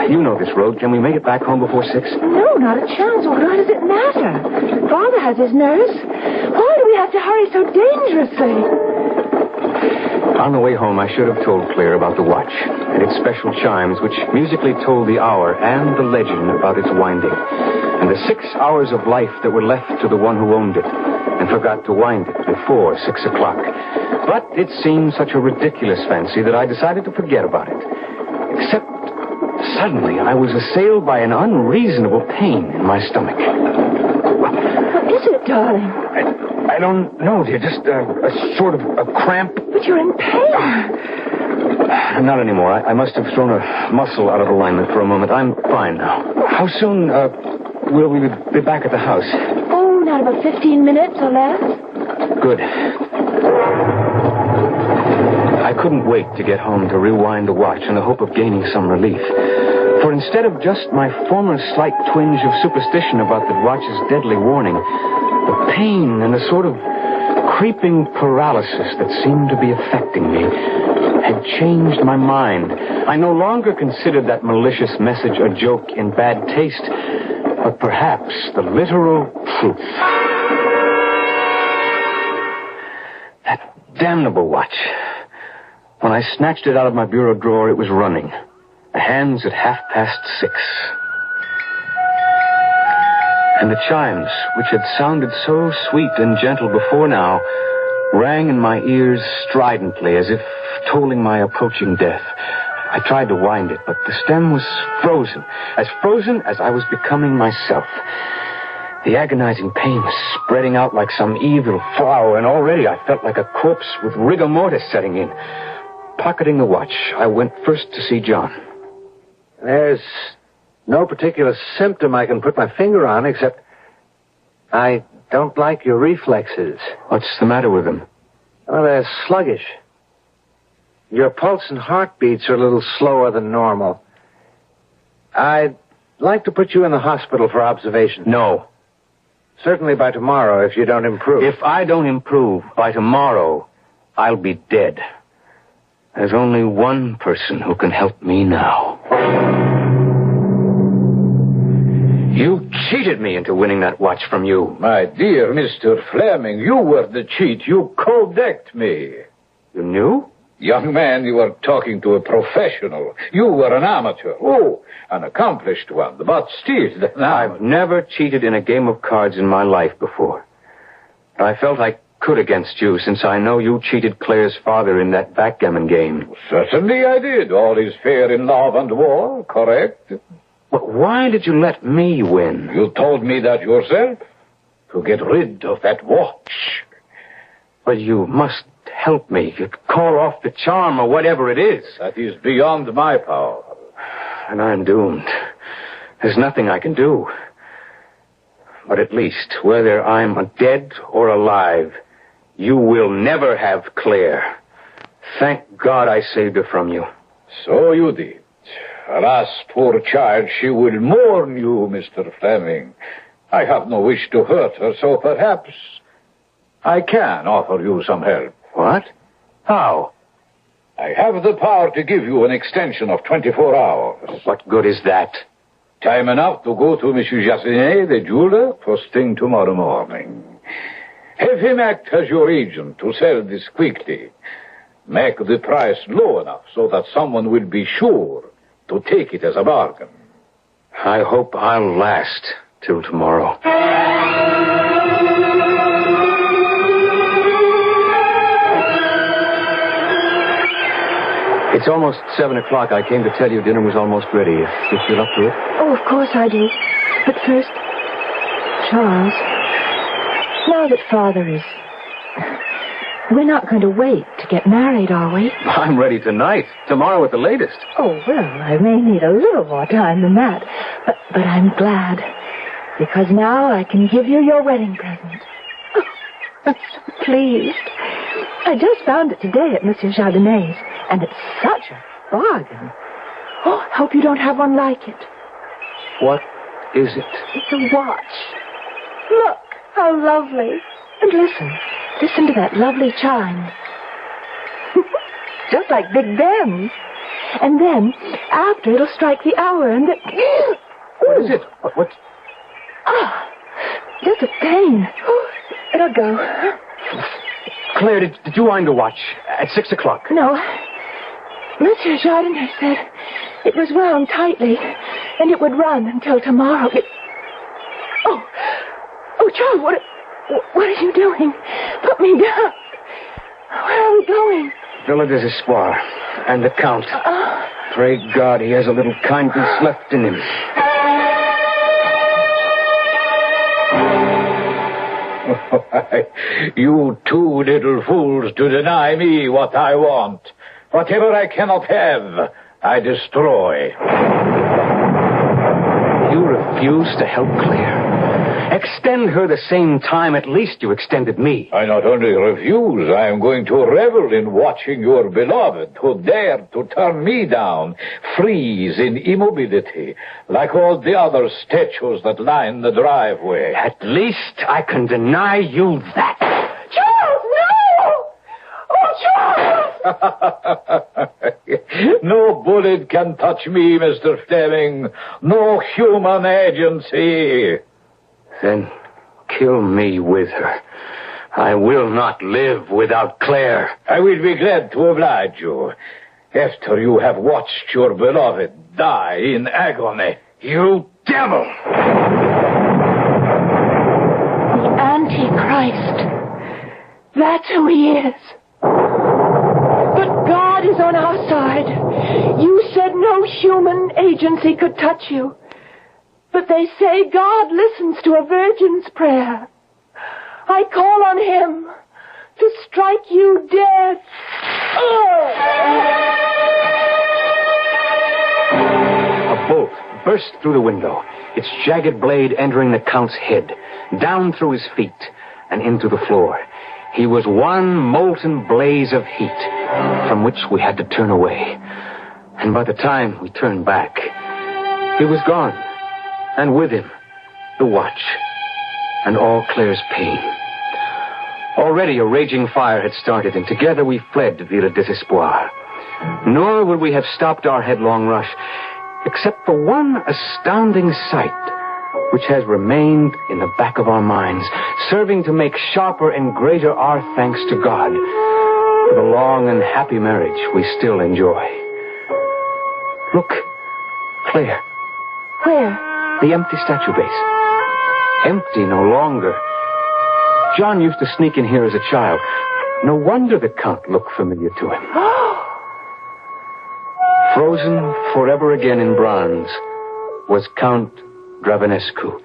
You know this road. Can we make it back home before 6? No, not a chance. Why does it matter? Father has his nerves. Why do we have to hurry so dangerously? On the way home, I should have told Claire about the watch and its special chimes, which musically told the hour and the legend about its winding, and the 6 hours of life that were left to the one who owned it and forgot to wind it before 6 o'clock. But it seemed such a ridiculous fancy that I decided to forget about it. Except suddenly I was assailed by an unreasonable pain in my stomach. What is it, darling? I don't know, dear. Just a sort of a cramp. But you're in pain. Not anymore. I must have thrown a muscle out of alignment for a moment. I'm fine now. How soon will we be back at the house? Oh, not about 15 minutes or less. Good. I couldn't wait to get home to rewind the watch in the hope of gaining some relief. For instead of just my former slight twinge of superstition about the watch's deadly warning, the pain and a sort of creeping paralysis that seemed to be affecting me had changed my mind. I no longer considered that malicious message a joke in bad taste, but perhaps the literal truth. That damnable watch. When I snatched it out of my bureau drawer, it was running. The hands at 6:30. And the chimes, which had sounded so sweet and gentle before now, rang in my ears stridently as if tolling my approaching death. I tried to wind it, but the stem was frozen as I was becoming myself. The agonizing pain was spreading out like some evil flower, and already I felt like a corpse with rigor mortis setting in. Pocketing the watch, I went first to see John. There's no particular symptom I can put my finger on, except I don't like your reflexes. What's the matter with them? Well, they're sluggish. Your pulse and heartbeats are a little slower than normal. I'd like to put you in the hospital for observation. No. Certainly by tomorrow, if you don't improve. If I don't improve by tomorrow, I'll be dead. There's only one person who can help me now. You cheated me into winning that watch from you. My dear Mr. Fleming, you were the cheat. You cold-decked me. You knew? Young man, you were talking to a professional. You were an amateur. Oh, an accomplished one, but still. I've never cheated in a game of cards in my life before. I felt I could against you, since I know you cheated Claire's father in that backgammon game. Certainly I did. All is fair in love and war, correct? But why did you let me win? You told me that yourself, to get rid of that watch. But you must help me. You call off the charm or whatever it is. That is beyond my power. And I'm doomed. There's nothing I can do. But at least, whether I'm dead or alive, you will never have Claire. Thank God I saved her from you. So you did. Alas, poor child, she will mourn you, Mr. Fleming. I have no wish to hurt her, so perhaps I can offer you some help. What? How? I have the power to give you an extension of 24 hours. What good is that? Time enough to go to Monsieur Jassenet, the jeweler, first thing tomorrow morning. Have him act as your agent to sell this quickly. Make the price low enough so that someone will be sure to take it as a bargain. I hope I'll last till tomorrow. It's almost 7 o'clock. I came to tell you dinner was almost ready. If you feel up to it. Oh, of course I do. But first, Charles, now that Father is... We're not going to wait to get married, are we? I'm ready tonight. Tomorrow at the latest. Oh, well, I may need a little more time than that. But I'm glad. Because now I can give you your wedding present. Oh, I'm so pleased. I just found it today at Monsieur Jardinet's, and it's such a bargain. Oh, hope you don't have one like it. What is it? It's a watch. Look, how lovely. And listen to that lovely chime. Just like Big Ben's. And then, after, it'll strike the hour, and then... What is it? What? Ah, just a pain. It'll go. Claire, did you wind the watch at 6 o'clock? No. Monsieur Jardinet said it was wound tightly, and it would run until tomorrow. Oh, Charles, what are you doing? Put me down. Where are we going? Villa des Espoirs and the Count. Pray God he has a little kindness left in him. You two little fools to deny me what I want. Whatever I cannot have, I destroy. You refuse to help Claire. Extend her the same time at least you extended me. I not only refuse, I am going to revel in watching your beloved, who dared to turn me down, freeze in immobility, like all the other statues that line the driveway. At least I can deny you that. Charles, no! Oh, Charles! No bullet can touch me, Mr. Fleming. No human agency. Then kill me with her. I will not live without Claire. I will be glad to oblige you, after you have watched your beloved die in agony. You devil! The Antichrist. That's who he is. But God is on our side. You said no human agency could touch you. But they say God listens to a virgin's prayer. I call on him to strike you dead. A bolt burst through the window, its jagged blade entering the Count's head, down through his feet, and into the floor. He was one molten blaze of heat, from which we had to turn away. And by the time we turned back, he was gone. And with him, the watch, and all Claire's pain. Already a raging fire had started, and together we fled to Villa Desespoir. Nor would we have stopped our headlong rush, except for one astounding sight, which has remained in the back of our minds, serving to make sharper and greater our thanks to God for the long and happy marriage we still enjoy. Look, Claire. Where? The empty statue base. Empty no longer. John used to sneak in here as a child. No wonder the Count looked familiar to him. Frozen forever again in bronze was Count Dravanescu,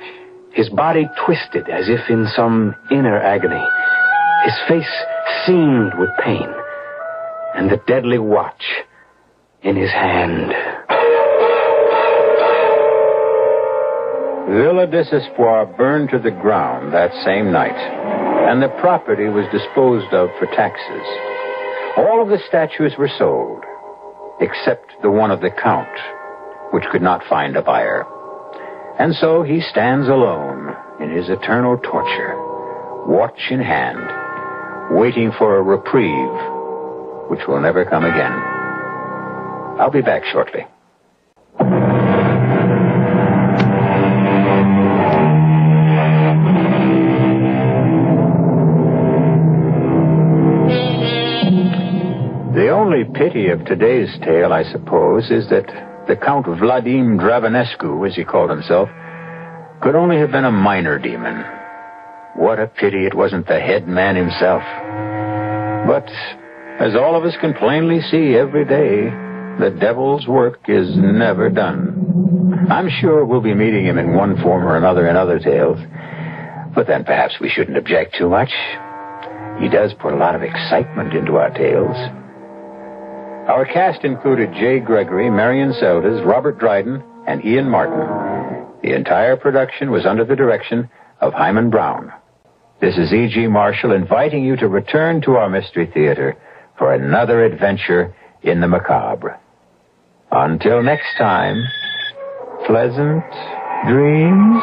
his body twisted as if in some inner agony, his face seamed with pain, and the deadly watch in his hand. Villa Desespoir burned to the ground that same night, and the property was disposed of for taxes. All of the statues were sold, except the one of the Count, which could not find a buyer. And so he stands alone in his eternal torture, watch in hand, waiting for a reprieve, which will never come again. I'll be back shortly. The only pity of today's tale, I suppose, is that the Count Vladimir Dravanescu, as he called himself, could only have been a minor demon. What a pity it wasn't the head man himself. But, as all of us can plainly see every day, the devil's work is never done. I'm sure we'll be meeting him in one form or another in other tales. But then perhaps we shouldn't object too much. He does put a lot of excitement into our tales. Our cast included Jay Gregory, Marion Seldes, Robert Dryden, and Ian Martin. The entire production was under the direction of Hyman Brown. This is E.G. Marshall inviting you to return to our Mystery Theater for another adventure in the macabre. Until next time, pleasant dreams.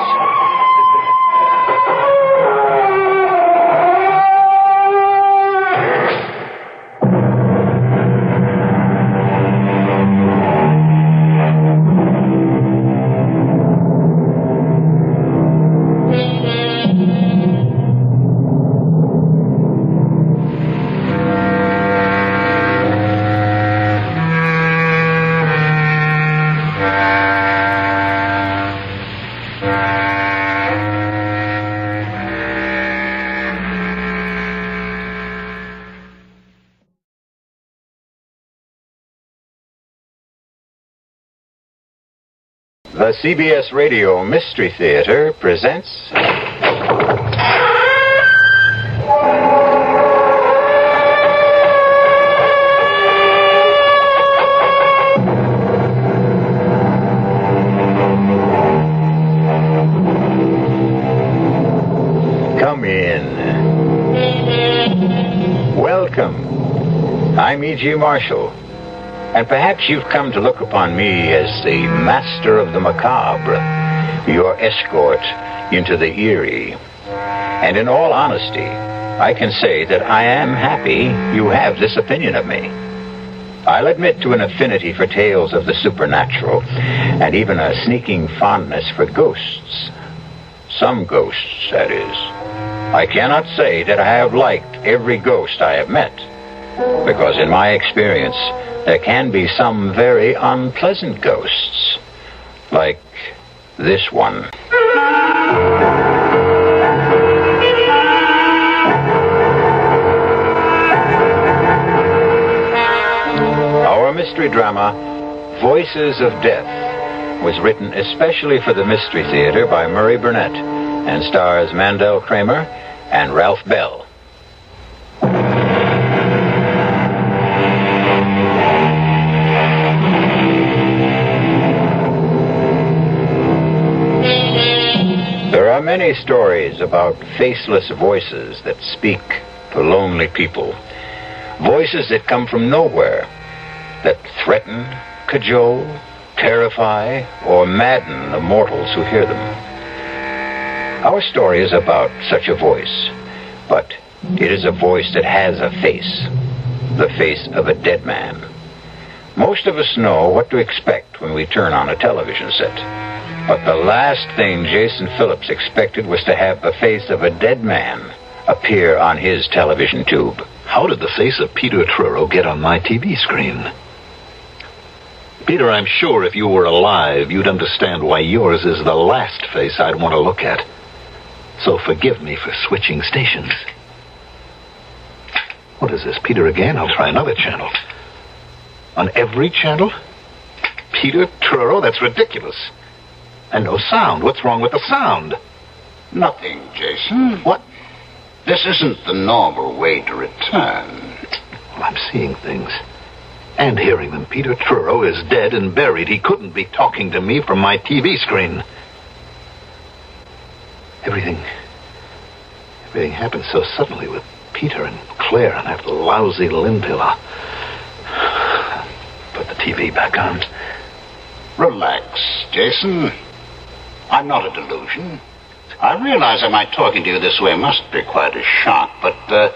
The CBS Radio Mystery Theater presents... I'm E.G. Marshall. And perhaps you've come to look upon me as the master of the macabre, your escort into the eerie. And in all honesty, I can say that I am happy you have this opinion of me. I'll admit to an affinity for tales of the supernatural, and even a sneaking fondness for ghosts. Some ghosts, that is. I cannot say that I have liked every ghost I have met, because in my experience, there can be some very unpleasant ghosts, like this one. Our mystery drama, Voices of Death, was written especially for the Mystery Theater by Murray Burnett and stars Mandel Kramer and Ralph Bell. There are many stories about faceless voices that speak to lonely people. Voices that come from nowhere, that threaten, cajole, terrify, or madden the mortals who hear them. Our story is about such a voice, but it is a voice that has a face, the face of a dead man. Most of us know what to expect when we turn on a television set, but the last thing Jason Phillips expected was to have the face of a dead man appear on his television tube. How did the face of Peter Truro get on my TV screen? Peter, I'm sure if you were alive, you'd understand why yours is the last face I'd want to look at. So forgive me for switching stations. What is this, Peter again? I'll try another channel. On every channel? Peter Truro? That's ridiculous. And no sound. What's wrong with the sound? Nothing, Jason. What? This isn't the normal way to return. Well, I'm seeing things. And hearing them. Peter Truro is dead and buried. He couldn't be talking to me from my TV screen. Everything happened so suddenly with Peter and Claire and that lousy Linville. Put the TV back on. Relax, Jason. I'm not a delusion. I realize that my talking to you this way must be quite a shock, but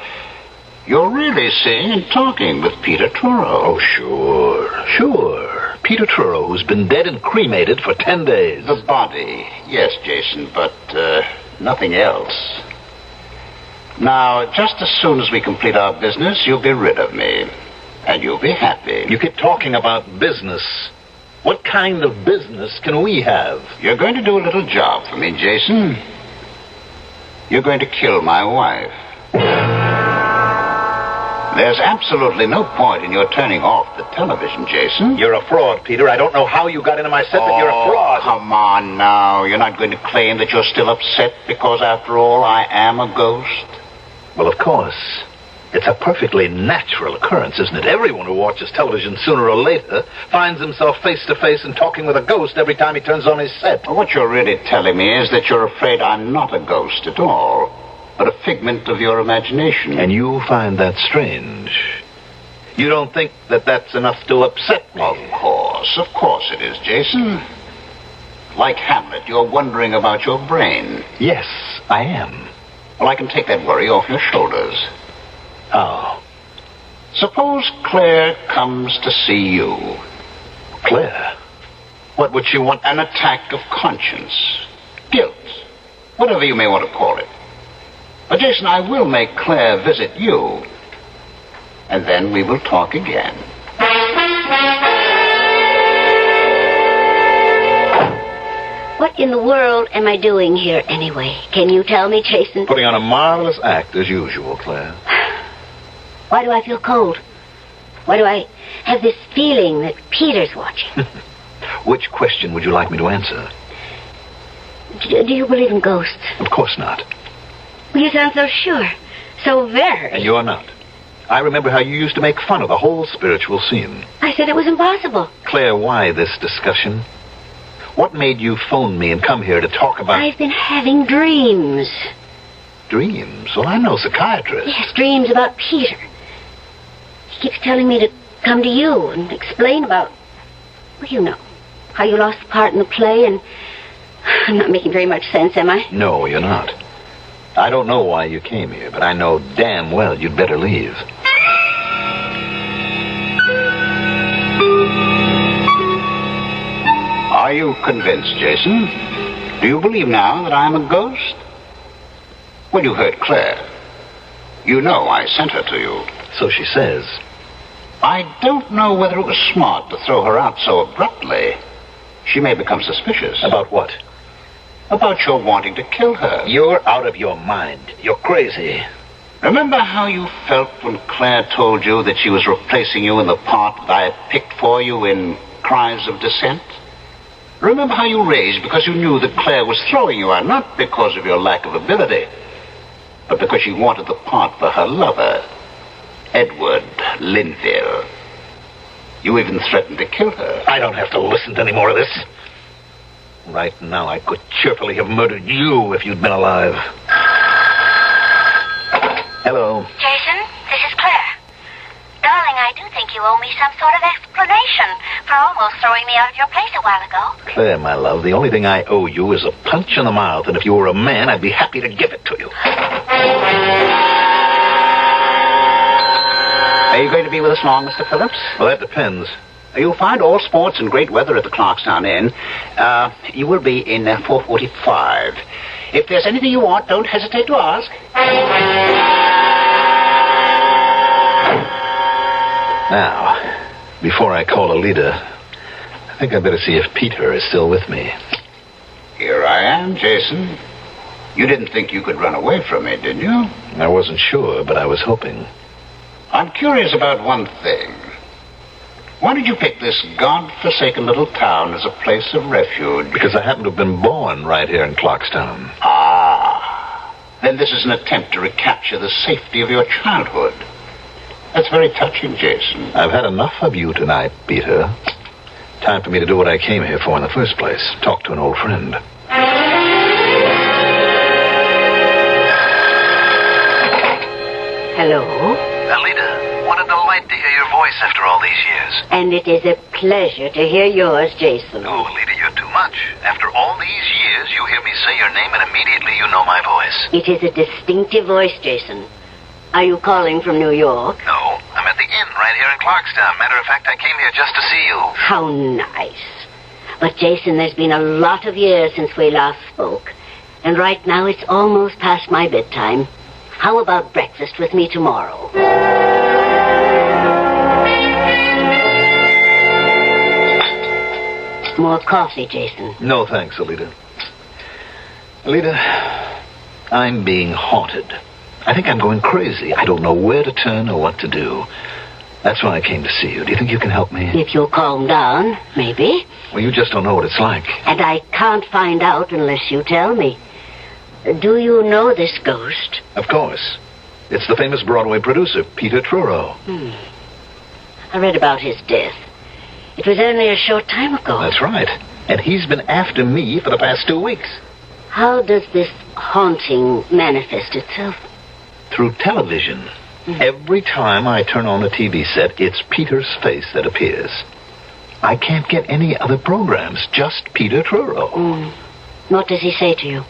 you're really seeing and talking with Peter Truro. Oh, sure. Peter Truro, who's been dead and cremated for 10 days. The body, yes, Jason, but nothing else. Now, just as soon as we complete our business, you'll be rid of me. And you'll be happy. You keep talking about business. What kind of business can we have? You're going to do a little job for me, Jason. You're going to kill my wife. There's absolutely no point in your turning off the television, Jason. You're a fraud, Peter. I don't know how you got into my set, but you're a fraud. Come on now. You're not going to claim that you're still upset because, after all, I am a ghost? Well, of course. It's a perfectly natural occurrence, isn't it? Everyone who watches television sooner or later finds himself face to face and talking with a ghost every time he turns on his set. Well, what you're really telling me is that you're afraid I'm not a ghost at all, but a figment of your imagination. And you find that strange. You don't think that that's enough to upset me? Of course it is, Jason. Like Hamlet, you're wondering about your brain. Yes, I am. Well, I can take that worry off your shoulders. How? Suppose Claire comes to see you. Claire? What would she want? An attack of conscience. Guilt. Whatever you may want to call it. But, Jason, I will make Claire visit you. And then we will talk again. What in the world am I doing here anyway? Can you tell me, Jason? Putting on a marvelous act as usual, Claire. Why do I feel cold? Why do I have this feeling that Peter's watching? Which question would you like me to answer? Do you believe in ghosts? Of course not. Well, you sound so sure. So very. And you're not. I remember how you used to make fun of the whole spiritual scene. I said it was impossible. Claire, why this discussion? What made you phone me and come here to talk about... I've been having dreams. Dreams? Well, I'm no psychiatrist. Yes, dreams about Peter. He keeps telling me to come to you and explain about, well, you know, how you lost the part in the play, and I'm not making very much sense, am I? No, you're not. I don't know why you came here, but I know damn well you'd better leave. Are you convinced, Jason? Do you believe now that I'm a ghost? Well, you heard Claire. You know I sent her to you. So she says. I don't know whether it was smart to throw her out so abruptly. She may become suspicious. About what? About your wanting to kill her. You're out of your mind. You're crazy. Remember how you felt when Claire told you that she was replacing you in the part that I had picked for you in Cries of Dissent? Remember how you raged because you knew that Claire was throwing you out, not because of your lack of ability, but because she wanted the part for her lover, Edward Linville. You even threatened to kill her. I don't have to listen to any more of this. Right now, I could cheerfully have murdered you if you'd been alive. Hello. Jason, this is Claire. Darling, I do think you owe me some sort of explanation for almost throwing me out of your place a while ago. Claire, my love, the only thing I owe you is a punch in the mouth, and if you were a man, I'd be happy to give it to you. Are you going to be with us long, Mr. Phillips? Well, that depends. You'll find all sports and great weather at the Clarkstown Inn. You will be in 4:45. If there's anything you want, don't hesitate to ask. Now, before I call Alida, I think I'd better see if Peter is still with me. Here I am, Jason. You didn't think you could run away from me, did you? I wasn't sure, but I was hoping. I'm curious about one thing. Why did you pick this God-forsaken little town as a place of refuge? Because I happen to have been born right here in Clarkstown. Ah. Then this is an attempt to recapture the safety of your childhood. That's very touching, Jason. I've had enough of you tonight, Peter. Time for me to do what I came here for in the first place. Talk to an old friend. Hello? Alida, what a delight to hear your voice after all these years. And it is a pleasure to hear yours, Jason. Oh, Alida, you're too much. After all these years, you hear me say your name and immediately you know my voice. It is a distinctive voice, Jason. Are you calling from New York? No, I'm at the inn right here in Clarkstown. Matter of fact, I came here just to see you. How nice. But, Jason, there's been a lot of years since we last spoke. And right now it's almost past my bedtime. How about breakfast with me tomorrow? More coffee, Jason. No, thanks, Alida. Alida, I'm being haunted. I think I'm going crazy. I don't know where to turn or what to do. That's why I came to see you. Do you think you can help me? If you'll calm down, maybe. Well, you just don't know what it's like. And I can't find out unless you tell me. Do you know this ghost? Of course. It's the famous Broadway producer, Peter Truro. I read about his death. It was only a short time ago. That's right. And he's been after me for the past 2 weeks. How does this haunting manifest itself? Through television. Every time I turn on the TV set, it's Peter's face that appears. I can't get any other programs, just Peter Truro. What does he say to you?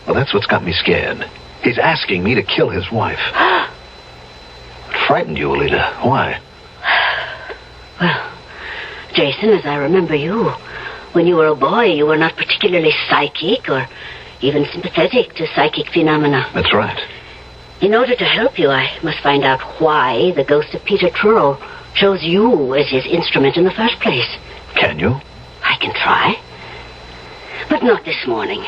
Well, that's what's got me scared. He's asking me to kill his wife. It frightened you, Alida. Why? Well, Jason, as I remember you, when you were a boy, you were not particularly psychic or even sympathetic to psychic phenomena. That's right. In order to help you, I must find out why the ghost of Peter Truro chose you as his instrument in the first place. Can you? I can try. But not this morning.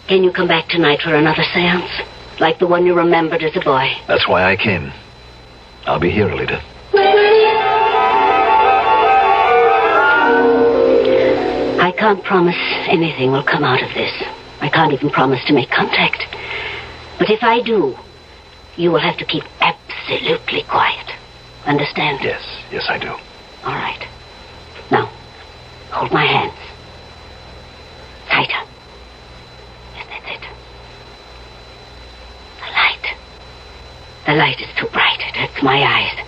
Can you come back tonight for another seance? Like the one you remembered as a boy? That's why I came. I'll be here, Alida. I can't promise anything will come out of this. I can't even promise to make contact. But if I do, you will have to keep absolutely quiet. Understand? Yes, I do. All right. Now, hold my hands. Tighter. Yes, that's it. The light. The light is too bright. It hurts my eyes.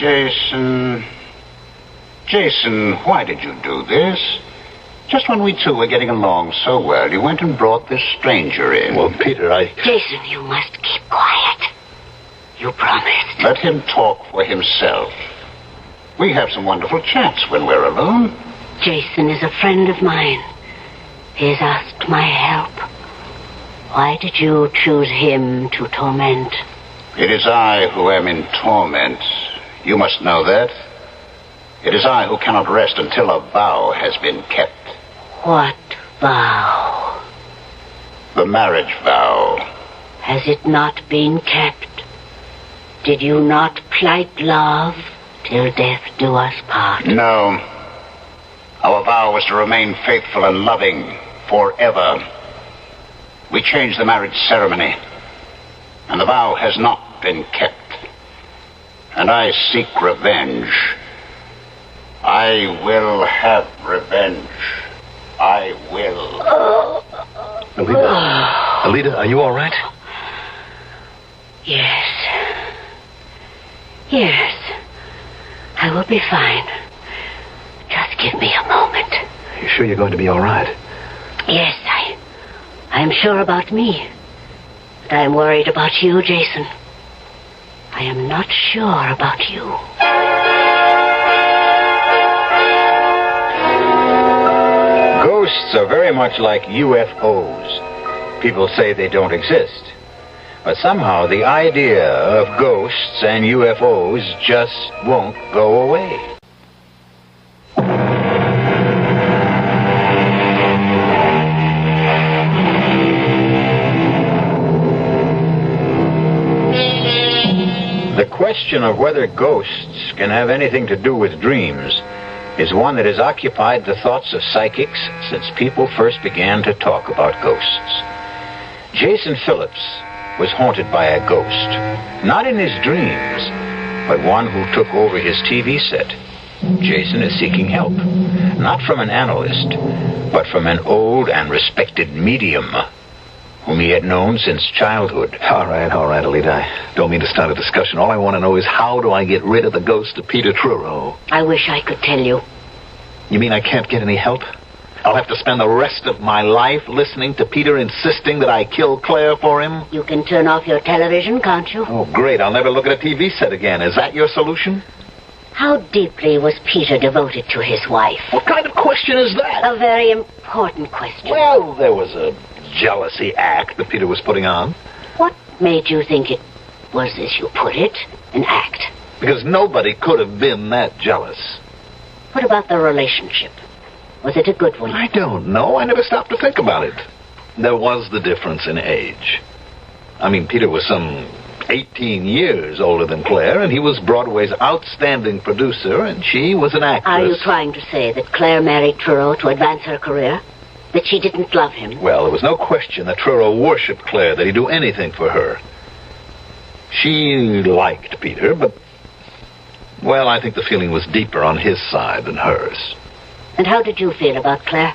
Jason. Jason, why did you do this? Just when we two were getting along so well, you went and brought this stranger in. Well, Peter, Jason, you must keep quiet. You promised. Let him talk for himself. We have some wonderful chats when we're alone. Jason is a friend of mine. He has asked my help. Why did you choose him to torment? It is I who am in torment. You must know that. It is I who cannot rest until a vow has been kept. What vow? The marriage vow. Has it not been kept? Did you not plight love till death do us part? No. Our vow was to remain faithful and loving forever. We changed the marriage ceremony, and the vow has not been kept. And I seek revenge. I will have revenge. I will. Alida, are you all right? Yes. Yes. I will be fine. Just give me a moment. You sure you're going to be all right? Yes, I am sure about me. But I am worried about you, Jason. I am not sure about you. Ghosts are very much like UFOs. People say they don't exist. But somehow the idea of ghosts and UFOs just won't go away. The question of whether ghosts can have anything to do with dreams is one that has occupied the thoughts of psychics since people first began to talk about ghosts. Jason Phillips was haunted by a ghost, not in his dreams, but one who took over his TV set. Jason is seeking help, not from an analyst, but from an old and respected medium whom he had known since childhood. All right, Alida. I don't mean to start a discussion. All I want to know is, how do I get rid of the ghost of Peter Truro? I wish I could tell you. You mean I can't get any help? I'll have to spend the rest of my life listening to Peter insisting that I kill Claire for him? You can turn off your television, can't you? Oh, great. I'll never look at a TV set again. Is that your solution? How deeply was Peter devoted to his wife? What kind of question is that? A very important question. Well, there was a jealousy act that Peter was putting on. What made you think it was, as you put it, an act? Because nobody could have been that jealous. What about the relationship? Was it a good one? I don't know. I never stopped to think about it. There was the difference in age. I mean, Peter was some 18 years older than Claire, and he was Broadway's outstanding producer, and she was an actress. Are you trying to say that Claire married Truro to advance her career? That she didn't love him? Well, there was no question that Truro worshipped Claire, that he'd do anything for her. She liked Peter, but, well, I think the feeling was deeper on his side than hers. And how did you feel about Claire?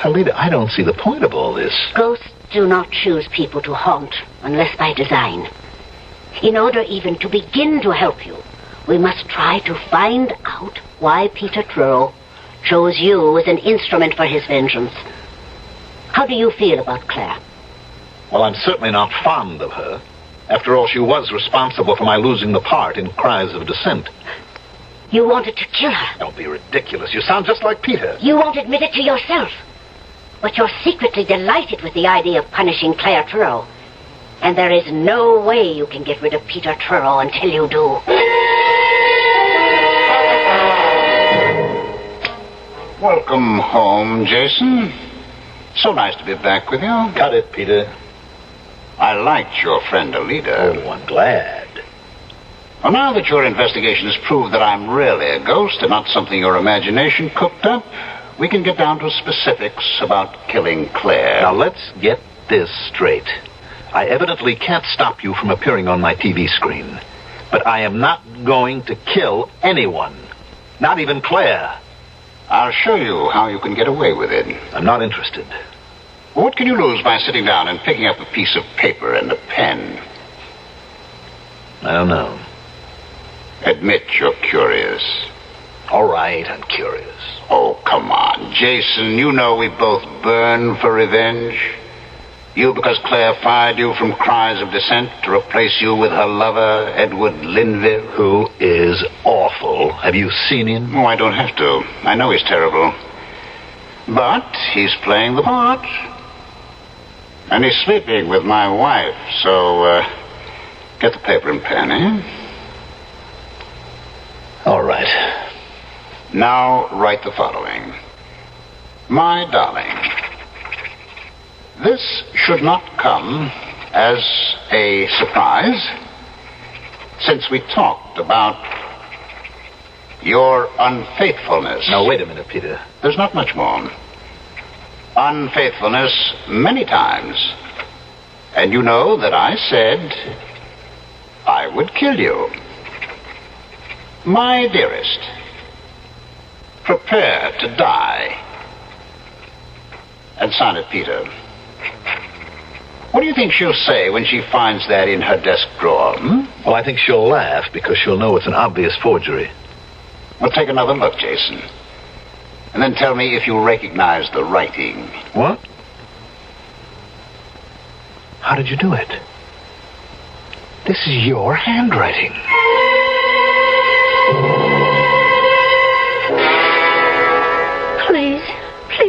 Alida, I don't see the point of all this. Ghosts do not choose people to haunt unless by design. In order even to begin to help you, we must try to find out why Peter Truro chose you as an instrument for his vengeance. How do you feel about Claire? Well, I'm certainly not fond of her. After all, she was responsible for my losing the part in Cries of Dissent. You wanted to kill her. Don't be ridiculous. You sound just like Peter. You won't admit it to yourself. But you're secretly delighted with the idea of punishing Claire Truro. And there is no way you can get rid of Peter Truro until you do. Welcome home, Jason. So nice to be back with you. Cut it, Peter. I liked your friend Alida. Oh, I'm glad. Well, now that your investigation has proved that I'm really a ghost and not something your imagination cooked up, we can get down to specifics about killing Claire. Now, let's get this straight. I evidently can't stop you from appearing on my TV screen. But I am not going to kill anyone. Not even Claire. I'll show you how you can get away with it. I'm not interested. Well, what can you lose by sitting down and picking up a piece of paper and a pen? I don't know. Admit you're curious. All right, I'm curious. Oh, come on. Jason, you know we both burn for revenge. You because Claire fired you from Cries of Dissent to replace you with her lover, Edward Linville. Who is awful. Have you seen him? Oh, I don't have to. I know he's terrible. But he's playing the part. And he's sleeping with my wife, so, get the paper and pen, eh? All right. Now write the following. My darling, this should not come as a surprise, since we talked about your unfaithfulness. Now, wait a minute, Peter. There's not much more. Unfaithfulness many times. And you know that I said I would kill you. My dearest, prepare to die. And sign it, Peter. What do you think she'll say when she finds that in her desk drawer? Well, I think she'll laugh because she'll know it's an obvious forgery. Well, take another look, Jason. And then tell me if you recognize the writing. What? How did you do it? This is your handwriting. Please,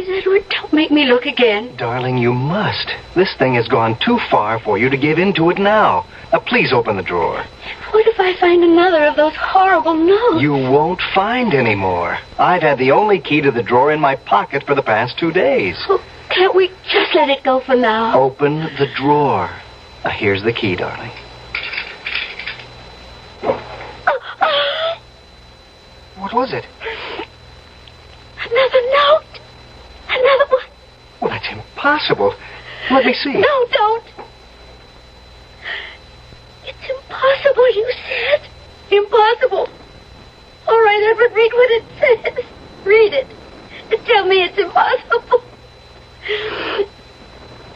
Edward, don't make me look again. Darling, you must. This thing has gone too far for you to give in to it now. Now, please open the drawer. What if I find another of those horrible notes? You won't find any more. I've had the only key to the drawer in my pocket for the past 2 days. Oh, can't we just let it go for now? Open the drawer. Now, here's the key, darling. What was it? Another note. Another one. Well, that's impossible. Let me see. No, don't. It's impossible, you said. Impossible. All right, Edward, read what it says. Read it. And tell me it's impossible.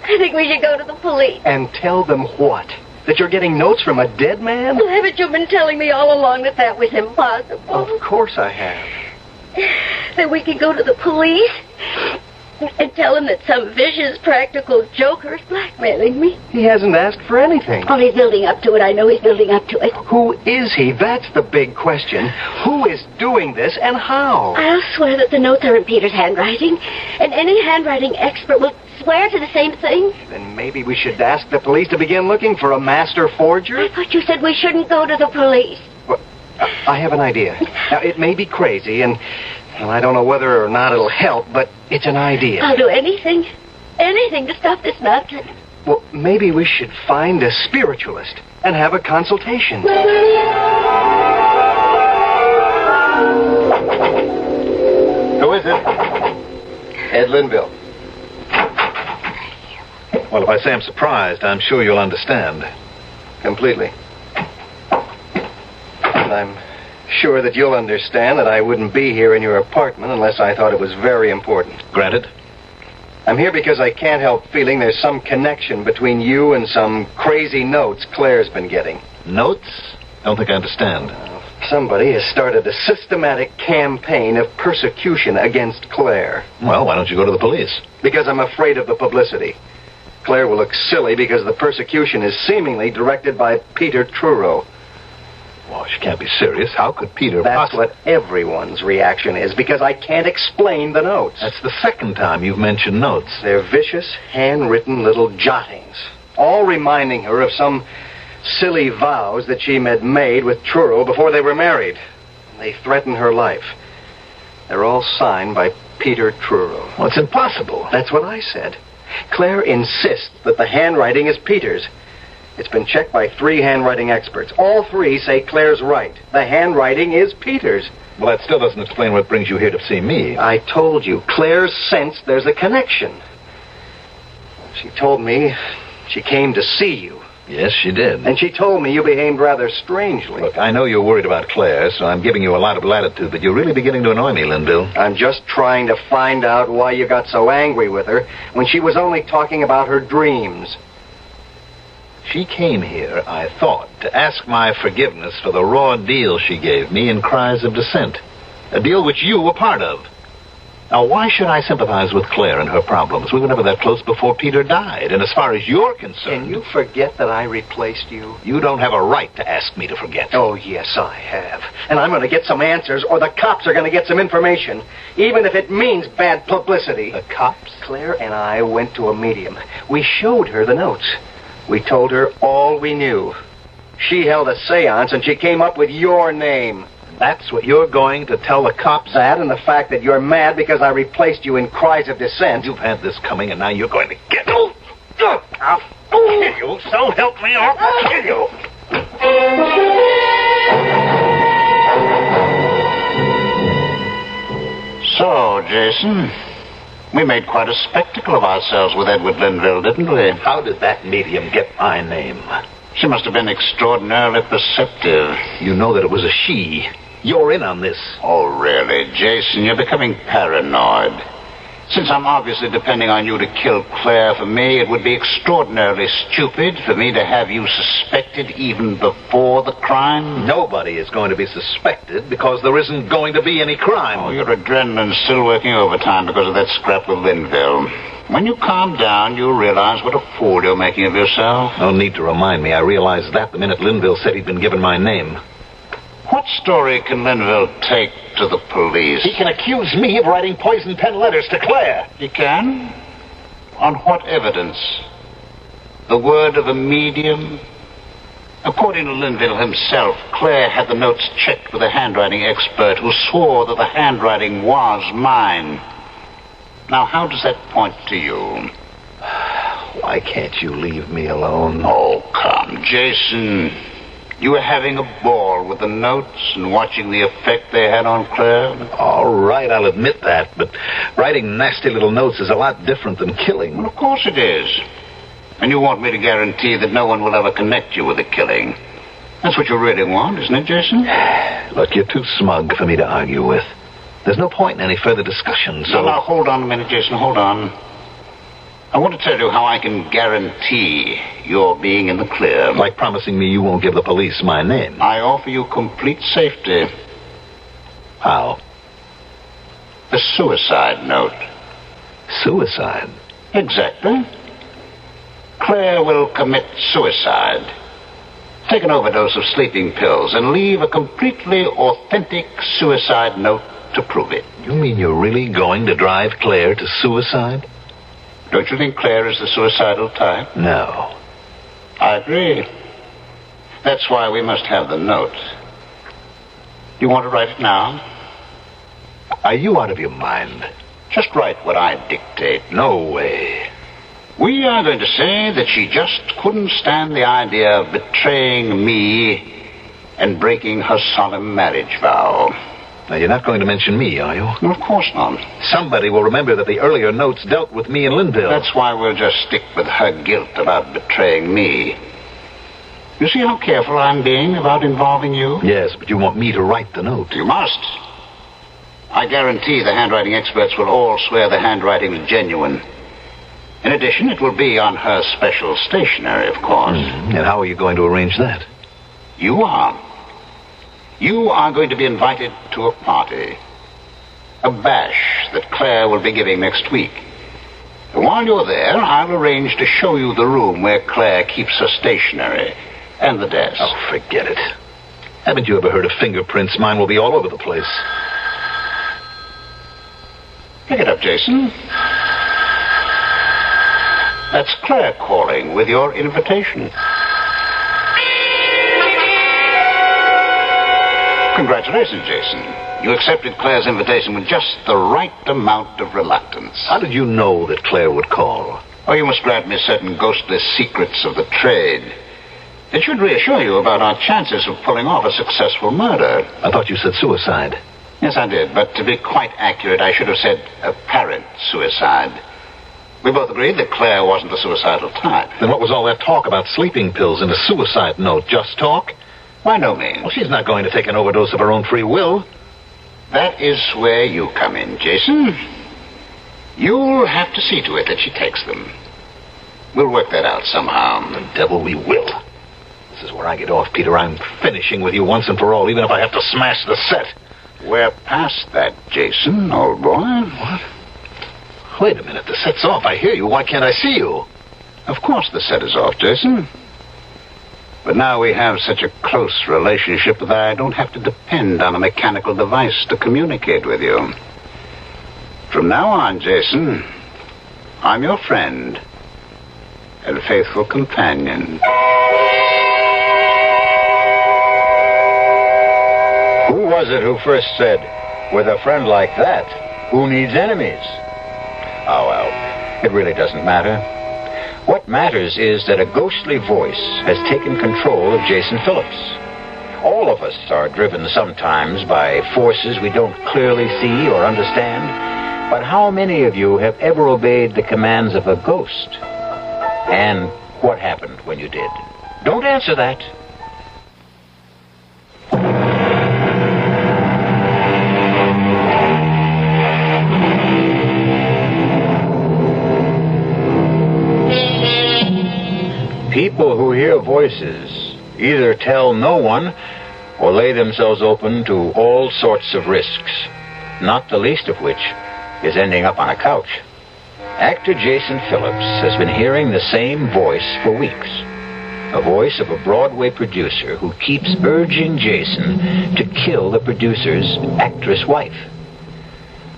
I think we should go to the police. And tell them what? That you're getting notes from a dead man? Well, haven't you been telling me all along that was impossible? Of course I have. Then we can go to the police and tell him that some vicious practical joker is blackmailing me. He hasn't asked for anything. Oh, he's building up to it. I know he's building up to it. Who is he? That's the big question. Who is doing this and how? I'll swear that the notes are in Peter's handwriting, and any handwriting expert will swear to the same thing. Then maybe we should ask the police to begin looking for a master forger? I thought you said we shouldn't go to the police. Well, I have an idea. Now, it may be crazy, and well, I don't know whether or not it'll help, but it's an idea. I'll do anything. Anything to stop this nonsense. Well, maybe we should find a spiritualist and have a consultation. Who is it? Ed Linville. Well, if I say I'm surprised, I'm sure you'll understand. Completely. And I'm sure that you'll understand that I wouldn't be here in your apartment unless I thought it was very important. Granted. I'm here because I can't help feeling there's some connection between you and some crazy notes Claire's been getting. Notes? I don't think I understand. Somebody has started a systematic campaign of persecution against Claire. Well, why don't you go to the police? Because I'm afraid of the publicity. Claire will look silly because the persecution is seemingly directed by Peter Truro. Well, she can't be serious. How could Peter That's what everyone's reaction is, because I can't explain the notes. That's the second time you've mentioned notes. They're vicious, handwritten little jottings, all reminding her of some silly vows that she had made with Truro before they were married. They threaten her life. They're all signed by Peter Truro. Well, it's impossible. That's what I said. Claire insists that the handwriting is Peter's. It's been checked by 3 handwriting experts. All 3 say Claire's right. The handwriting is Peter's. Well, that still doesn't explain what brings you here to see me. I told you, Claire sensed there's a connection. She told me she came to see you. Yes, she did. And she told me you behaved rather strangely. Look, I know you're worried about Claire, so I'm giving you a lot of latitude, but you're really beginning to annoy me, Linville. I'm just trying to find out why you got so angry with her when she was only talking about her dreams. She came here, I thought, to ask my forgiveness for the raw deal she gave me in Cries of Dissent. A deal which you were part of. Now, why should I sympathize with Claire and her problems? We were never that close before Peter died. And as far as you're concerned... Can you forget that I replaced you? You don't have a right to ask me to forget. Oh, yes, I have. And I'm going to get some answers, or the cops are going to get some information. Even if it means bad publicity. The cops? Claire and I went to a medium. We showed her the notes. We told her all we knew. She held a seance, and she came up with your name. That's what you're going to tell the cops? That and the fact that you're mad because I replaced you in Cries of Dissent. You've had this coming, and now you're going to get... I'll kill you, so help me, I'll kill you. So, Jason, we made quite a spectacle of ourselves with Edward Linville, didn't we? How did that medium get my name? She must have been extraordinarily perceptive. You know that it was a she. You're in on this. Oh, really, Jason, you're becoming paranoid. Since I'm obviously depending on you to kill Claire for me, it would be extraordinarily stupid for me to have you suspected even before the crime. Nobody is going to be suspected because there isn't going to be any crime. Oh, your adrenaline's still working overtime because of that scrap with Linville. When you calm down, you'll realize what a fool you're making of yourself. No need to remind me. I realized that the minute Linville said he'd been given my name. What story can Linville take to the police? He can accuse me of writing poison pen letters to Claire. He can? On what evidence? The word of a medium? According to Linville himself, Claire had the notes checked with a handwriting expert who swore that the handwriting was mine. Now, how does that point to you? Why can't you leave me alone? Oh, come, Jason. You were having a ball with the notes and watching the effect they had on Claire? All right, I'll admit that, but writing nasty little notes is a lot different than killing. Well, of course it is. And you want me to guarantee that no one will ever connect you with the killing. That's what you really want, isn't it, Jason? Look, you're too smug for me to argue with. There's no point in any further discussion, so... Now, hold on a minute, Jason, hold on. I want to tell you how I can guarantee you're being in the clear. Like promising me you won't give the police my name. I offer you complete safety. How? The suicide note. Suicide? Exactly. Claire will commit suicide. Take an overdose of sleeping pills and leave a completely authentic suicide note to prove it. You mean you're really going to drive Claire to suicide? Don't you think Claire is the suicidal type? No. I agree. That's why we must have the note. You want to write it now? Are you out of your mind? Just write what I dictate. No way. We are going to say that she just couldn't stand the idea of betraying me and breaking her solemn marriage vow. Now, you're not going to mention me, are you? No, of course not. Somebody will remember that the earlier notes dealt with me and Linville. That's why we'll just stick with her guilt about betraying me. You see how careful I'm being about involving you? Yes, but you want me to write the note. You must. I guarantee the handwriting experts will all swear the handwriting is genuine. In addition, it will be on her special stationery, of course. And how are you going to arrange that? You are. You are going to be invited to a party. A bash that Claire will be giving next week. And while you're there, I'll arrange to show you the room where Claire keeps her stationery and the desk. Oh, forget it. Haven't you ever heard of fingerprints? Mine will be all over the place. Pick it up, Jason. That's Claire calling with your invitation. Congratulations, Jason. You accepted Claire's invitation with just the right amount of reluctance. How did you know that Claire would call? Oh, you must grant me certain ghostly secrets of the trade. It should reassure you about our chances of pulling off a successful murder. I thought you said suicide. Yes, I did, but to be quite accurate, I should have said apparent suicide. We both agreed that Claire wasn't the suicidal type. Then what was all that talk about sleeping pills and a suicide note? Just talk? By no means. Well, she's not going to take an overdose of her own free will. That is where you come in, Jason. You'll have to see to it that she takes them. We'll work that out somehow. The devil we will. This is where I get off, Peter. I'm finishing with you once and for all, even if I have to smash the set. We're past that, Jason, old boy. What? Wait a minute. The set's off. I hear you. Why can't I see you? Of course the set is off, Jason. But now we have such a close relationship that I don't have to depend on a mechanical device to communicate with you. From now on, Jason, I'm your friend and faithful companion. Who was it who first said, with a friend like that, who needs enemies? Oh, well, it really doesn't matter. What matters is that a ghostly voice has taken control of Jason Phillips. All of us are driven sometimes by forces we don't clearly see or understand. But how many of you have ever obeyed the commands of a ghost? And what happened when you did? Don't answer that. People who hear voices either tell no one or lay themselves open to all sorts of risks, not the least of which is ending up on a couch. Actor Jason Phillips has been hearing the same voice for weeks. A voice of a Broadway producer who keeps urging Jason to kill the producer's actress wife.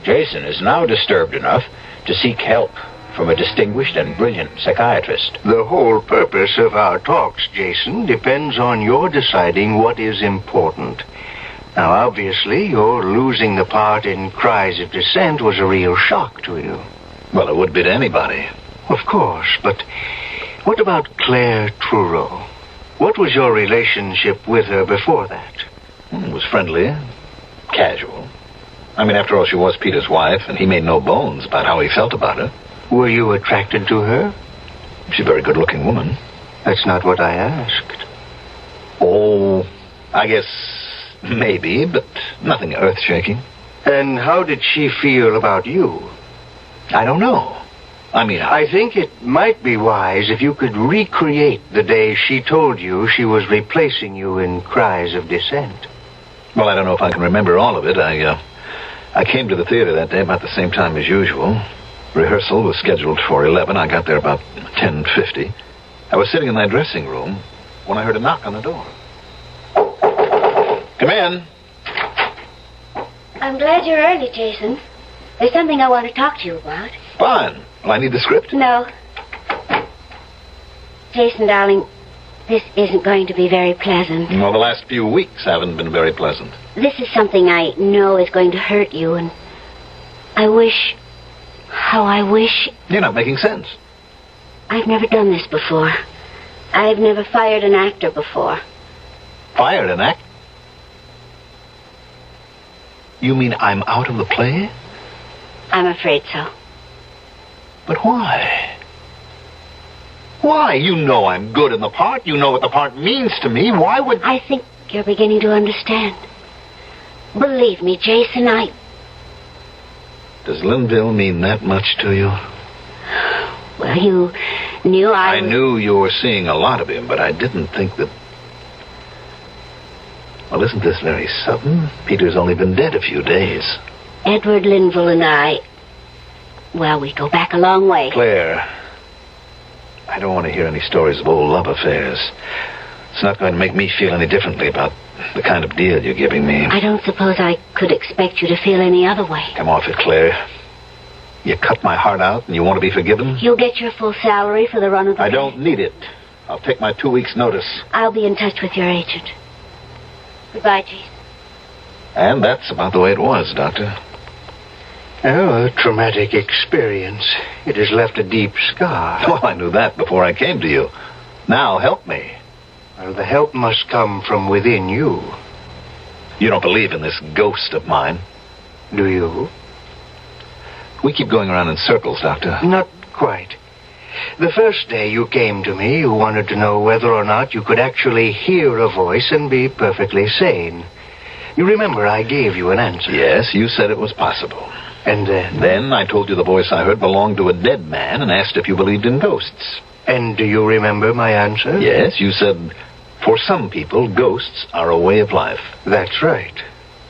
Jason is now disturbed enough to seek help from a distinguished and brilliant psychiatrist. The whole purpose of our talks, Jason, depends on your deciding what is important. Now, obviously, your losing the part in Cries of Dissent was a real shock to you. Well, it would be to anybody. Of course, but what about Claire Trureau? What was your relationship with her before that? It was friendly, casual. I mean, after all, she was Peter's wife, and he made no bones about how he felt about her. Were you attracted to her? She's a very good-looking woman. That's not what I asked. Oh, I guess maybe, but nothing earth-shaking. And how did she feel about you? I don't know. I think it might be wise if you could recreate the day she told you she was replacing you in Cries of Dissent. Well, I don't know if I can remember all of it. I came to the theater that day about the same time as usual. Rehearsal was scheduled for 11. I got there about 10:50. I was sitting in my dressing room when I heard a knock on the door. Come in. I'm glad you're early, Jason. There's something I want to talk to you about. Fine. Well, I need the script. No. Jason, darling, this isn't going to be very pleasant. Well, the last few weeks haven't been very pleasant. This is something I know is going to hurt you, and I wish... How I wish... You're not making sense. I've never done this before. I've never fired an actor before. Fired an act? You mean I'm out of the play? I'm afraid so. But why? Why? You know I'm good in the part. You know what the part means to me. Why would... I think you're beginning to understand. Believe me, Jason, Does Linville mean that much to you? Well, you knew I knew you were seeing a lot of him, but I didn't think that... Well, isn't this very sudden? Peter's only been dead a few days. Edward Linville and I... Well, we go back a long way. Claire, I don't want to hear any stories of old love affairs. It's not going to make me feel any differently about the kind of deal you're giving me. I don't suppose I could expect you to feel any other way. Come off it, Claire. You cut my heart out and you want to be forgiven? You'll get your full salary for the run of the I don't need it. I'll take my 2 weeks' notice. I'll be in touch with your agent. Goodbye, Jason. And that's about the way it was, Doctor. Oh, a traumatic experience. It has left a deep scar. Well, I knew that before I came to you. Now, help me. Well, the help must come from within you. You don't believe in this ghost of mine? Do you? We keep going around in circles, Doctor. Not quite. The first day you came to me, you wanted to know whether or not you could actually hear a voice and be perfectly sane. You remember I gave you an answer. Yes, you said it was possible. And then? Then I told you the voice I heard belonged to a dead man and asked if you believed in ghosts. And do you remember my answer? Yes, you said, for some people, ghosts are a way of life. That's right.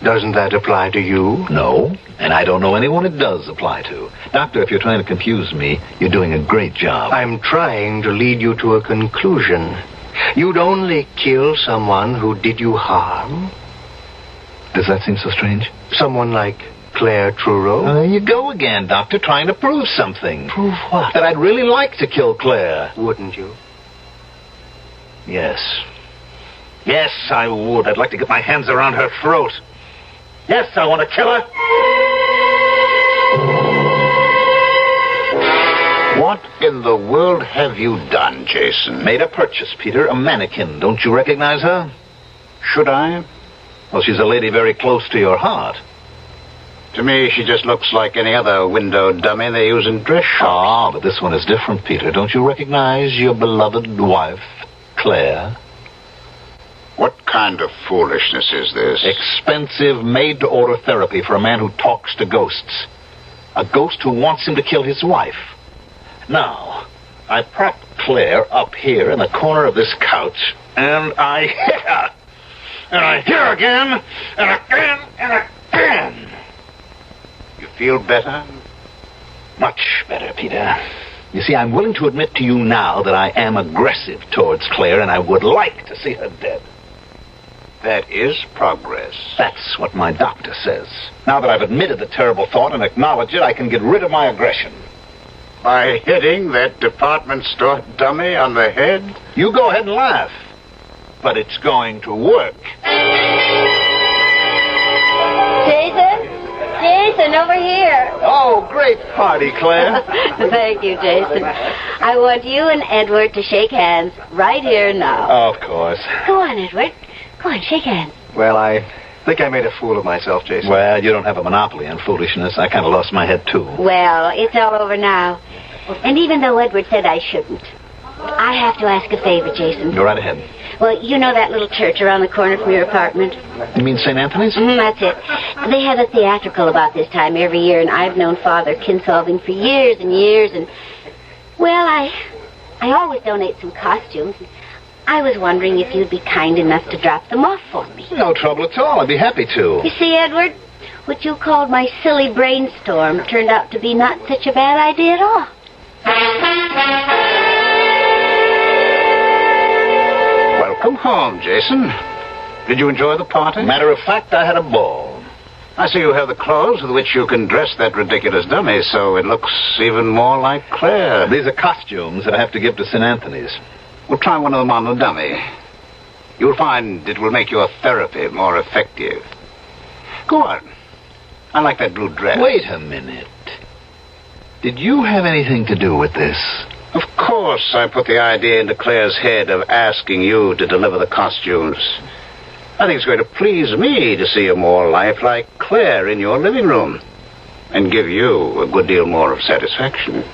Doesn't that apply to you? No, and I don't know anyone it does apply to. Doctor, if you're trying to confuse me, you're doing a great job. I'm trying to lead you to a conclusion. You'd only kill someone who did you harm. Does that seem so strange? Someone like Claire Truro? There you go again, Doctor, trying to prove something. Prove what? That I'd really like to kill Claire. Wouldn't you? Yes. Yes, I would. I'd like to get my hands around her throat. Yes, I want to kill her. What in the world have you done, Jason? Made a purchase, Peter. A mannequin. Don't you recognize her? Should I? Well, she's a lady very close to your heart. To me, she just looks like any other window dummy they use in dress shops. Ah, but this one is different, Peter. Don't you recognize your beloved wife, Claire? What kind of foolishness is this? Expensive, made-to-order therapy for a man who talks to ghosts. A ghost who wants him to kill his wife. Now, I propped Claire up here in the corner of this couch, and I hit her. And I hit her again, and again, and again. You feel better? Much better, Peter. You see, I'm willing to admit to you now that I am aggressive towards Claire, and I would like to see her dead. That is progress. That's what my doctor says. Now that I've admitted the terrible thought and acknowledged it, I can get rid of my aggression. By hitting that department store dummy on the head? You go ahead and laugh. But it's going to work. Jason, over here. Oh, great party, Claire. Thank you, Jason. I want you and Edward to shake hands right here now. Of course. Go on, Edward. Go on, shake hands. Well, I think I made a fool of myself, Jason. Well, you don't have a monopoly on foolishness. I kind of lost my head, too. Well, it's all over now. And even though Edward said I shouldn't, I have to ask a favor, Jason. Go right ahead. Well, you know that little church around the corner from your apartment? You mean St. Anthony's? That's it. They have a theatrical about this time every year, and I've known Father Kinsolving for years and years, and, well, I always donate some costumes. I was wondering if you'd be kind enough to drop them off for me. No trouble at all. I'd be happy to. You see, Edward, what you called my silly brainstorm turned out to be not such a bad idea at all. Welcome home, Jason. Did you enjoy the party? Matter of fact, I had a ball. I see you have the clothes with which you can dress that ridiculous dummy, so it looks even more like Claire. These are costumes that I have to give to St. Anthony's. We'll try one of them on the dummy. You'll find it will make your therapy more effective. Go on. I like that blue dress. Wait a minute. Did you have anything to do with this? Of course, I put the idea into Claire's head of asking you to deliver the costumes. I think it's going to please me to see a more lifelike Claire in your living room and give you a good deal more of satisfaction.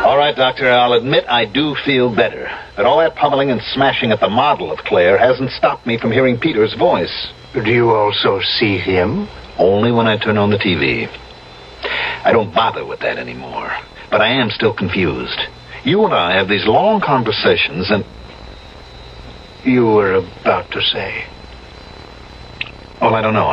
All right, Doctor, I'll admit I do feel better. But all that pummeling and smashing at the model of Claire hasn't stopped me from hearing Peter's voice. Do you also see him? Only when I turn on the TV. I don't bother with that anymore. But I am still confused. You and I have these long conversations and... You were about to say? Well, I don't know.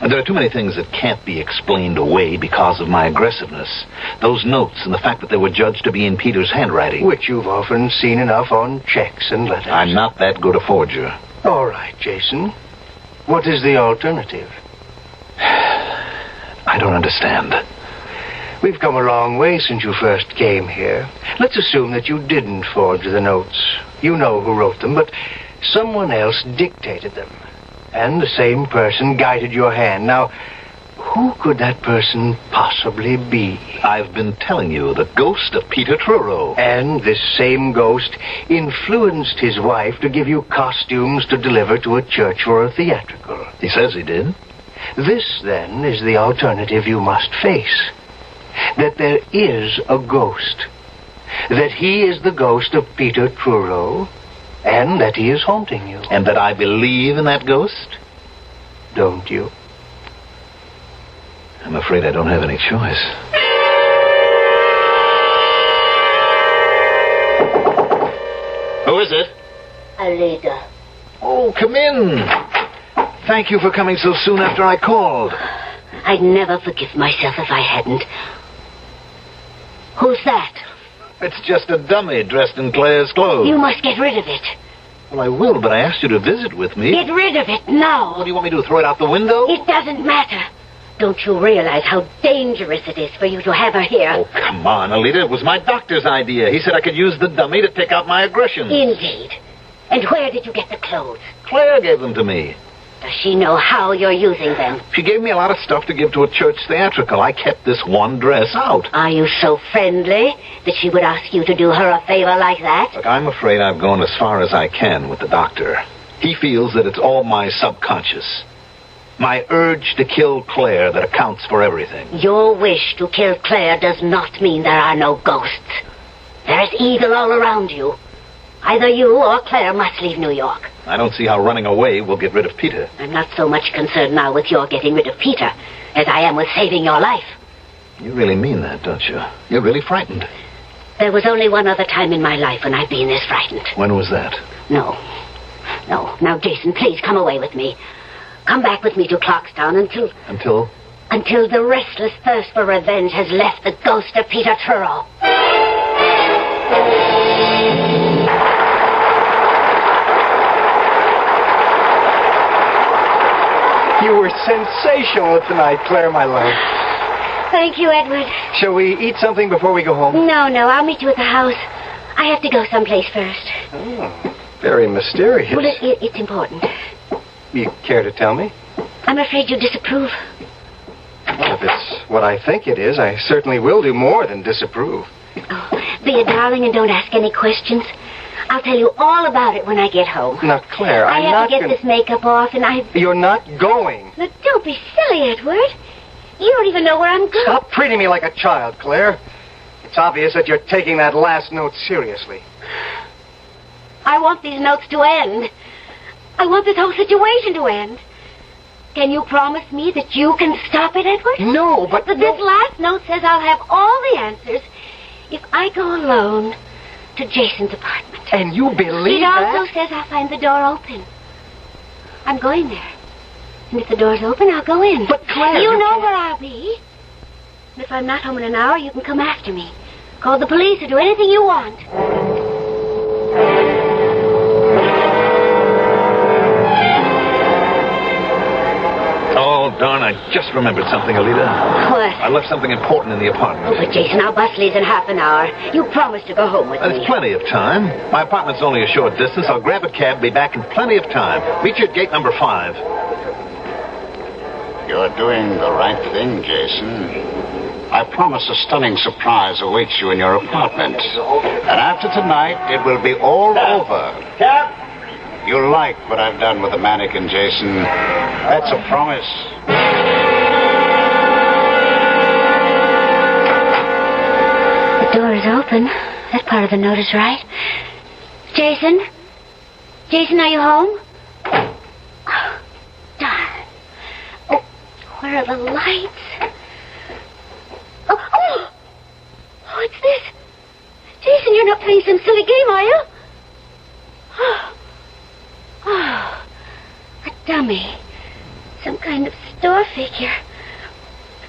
There are too many things that can't be explained away because of my aggressiveness. Those notes and the fact that they were judged to be in Peter's handwriting. Which you've often seen enough on checks and letters. I'm not that good a forger. All right, Jason. What is the alternative? I don't understand. We've come a long way since you first came here. Let's assume that you didn't forge the notes. You know who wrote them, but someone else dictated them. And the same person guided your hand. Now, who could that person possibly be? I've been telling you, the ghost of Peter Truro. And this same ghost influenced his wife to give you costumes to deliver to a church for a theatrical. He says he did. This, then, is the alternative you must face. That there is a ghost. That he is the ghost of Peter Truro. And that he is haunting you. And that I believe in that ghost? Don't you? I'm afraid I don't have any choice. is it? Alida. Oh, come in. Thank you for coming so soon after I called. I'd never forgive myself if I hadn't. Who's that? It's just a dummy dressed in Claire's clothes. You must get rid of it. Well, I will, but I asked you to visit with me. Get rid of it now. What do you want me to do, throw it out the window? It doesn't matter. Don't you realize how dangerous it is for you to have her here? Oh, come on, Alida. It was my doctor's idea. He said I could use the dummy to take out my aggression. Indeed. And where did you get the clothes? Claire gave them to me. Does she know how you're using them? She gave me a lot of stuff to give to a church theatrical. I kept this one dress out. Are you so friendly that she would ask you to do her a favor like that? Look, I'm afraid I've gone as far as I can with the doctor. He feels that it's all my subconscious. My urge to kill Claire that accounts for everything. Your wish to kill Claire does not mean there are no ghosts. There is evil all around you. Either you or Claire must leave New York. I don't see how running away will get rid of Peter. I'm not so much concerned now with your getting rid of Peter as I am with saving your life. You really mean that, don't you? You're really frightened. There was only one other time in my life when I've been this frightened. When was that? No. Now, Jason, please come away with me. Come back with me to Clarkstown until... Until the restless thirst for revenge has left the ghost of Peter Truro. You were sensational tonight, Claire, my love. Thank you, Edward. Shall we eat something before we go home? No, I'll meet you at the house. I have to go someplace first. Oh, very mysterious. Well, it's important. You care to tell me? I'm afraid you disapprove. Well, if it's what I think it is, I certainly will do more than disapprove. Oh, be a darling and don't ask any questions. I'll tell you all about it when I get home. Now, Claire, I have to get this makeup off, and You're not going. Now, don't be silly, Edward. You don't even know where I'm going. Stop treating me like a child, Claire. It's obvious that you're taking that last note seriously. I want these notes to end. I want this whole situation to end. Can you promise me that you can stop it, Edward? No, but this last note says I'll have all the answers if I go alone to Jason's apartment. And you believe it that? It also says I'll find the door open. I'm going there. And if the door's open, I'll go in. But Claire, you know where I'll be. And if I'm not home in an hour, you can come after me. Call the police or do anything you want. Oh, darn, I just remembered something, Alida. What? I left something important in the apartment. Oh, but Jason, our bus leaves in half an hour. You promised to go home with me. There's plenty of time. My apartment's only a short distance. I'll grab a cab, be back in plenty of time. Meet you at gate number 5. You're doing the right thing, Jason. I promise a stunning surprise awaits you in your apartment. And after tonight, it will be all over. Cap! You'll like what I've done with the mannequin, Jason. That's a promise. The door is open. That part of the note is right. Jason? Jason, are you home? Oh, darn. Oh, where are the lights? Oh, what's this? Jason, you're not playing some silly game, are you? Oh, a dummy. Some kind of store figure.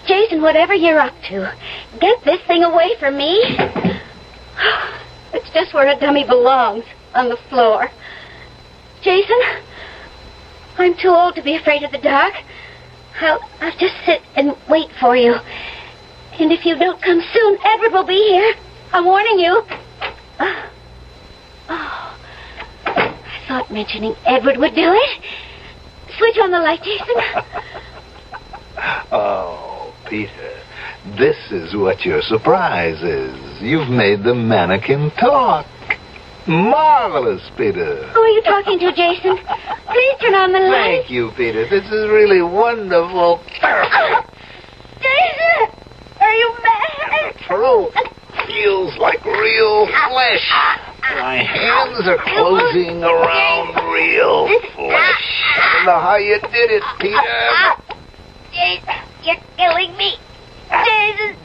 Jason, whatever you're up to, get this thing away from me. It's just where a dummy belongs, on the floor. Jason, I'm too old to be afraid of the dark. I'll just sit and wait for you. And if you don't come soon, Edward will be here. I'm warning you. I thought mentioning Edward would do it. Switch on the light, Jason. Oh, Peter, this is what your surprise is. You've made the mannequin talk. Marvelous, Peter. Who are you talking to, Jason? Please turn on the light. Thank you, Peter. This is really wonderful. Jason! Are you mad? The throat feels like real flesh. My hands are closing around real flesh. I don't know how you did it, Peter. Jason, you're killing me. Jason,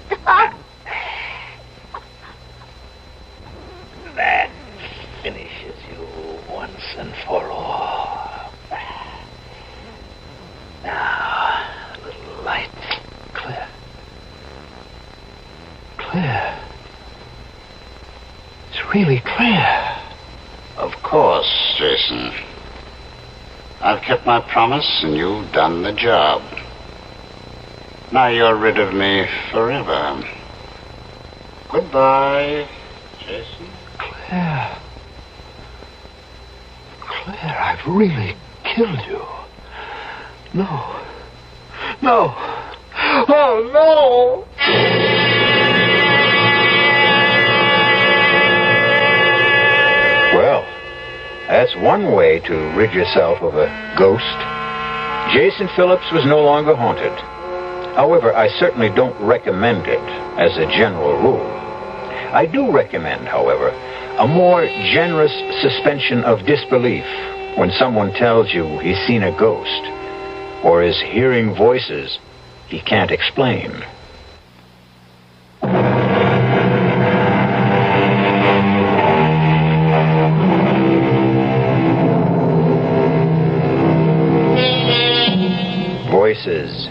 stop. That finishes really clear. Of course, Jason. I've kept my promise, and you've done the job. Now you're rid of me forever. Goodbye, Jason. Claire. Claire, I've really killed you. No. No. Oh, no! Well, that's one way to rid yourself of a ghost. Jason Phillips was no longer haunted. However, I certainly don't recommend it as a general rule. I do recommend, however, a more generous suspension of disbelief when someone tells you he's seen a ghost or is hearing voices he can't explain. Voices.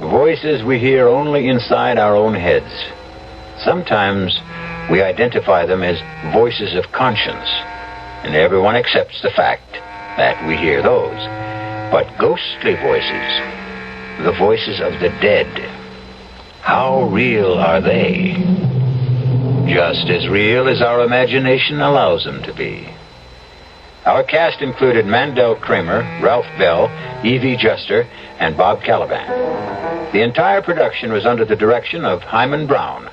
Voices we hear only inside our own heads. Sometimes we identify them as voices of conscience, and everyone accepts the fact that we hear those. But ghostly voices, the voices of the dead, how real are they? Just as real as our imagination allows them to be. Our cast included Mandel Kramer, Ralph Bell, Evie Juster, and Bob Caliban. The entire production was under the direction of Hyman Brown.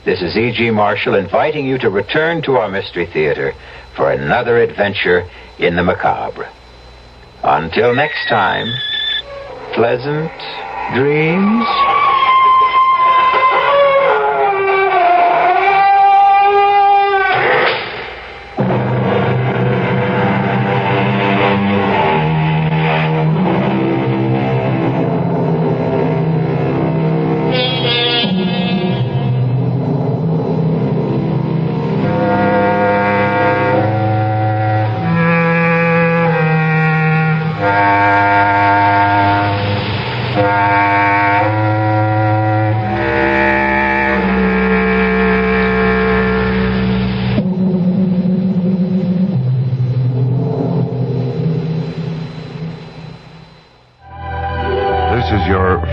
This is E.G. Marshall inviting you to return to our Mystery Theater for another adventure in the macabre. Until next time, pleasant dreams.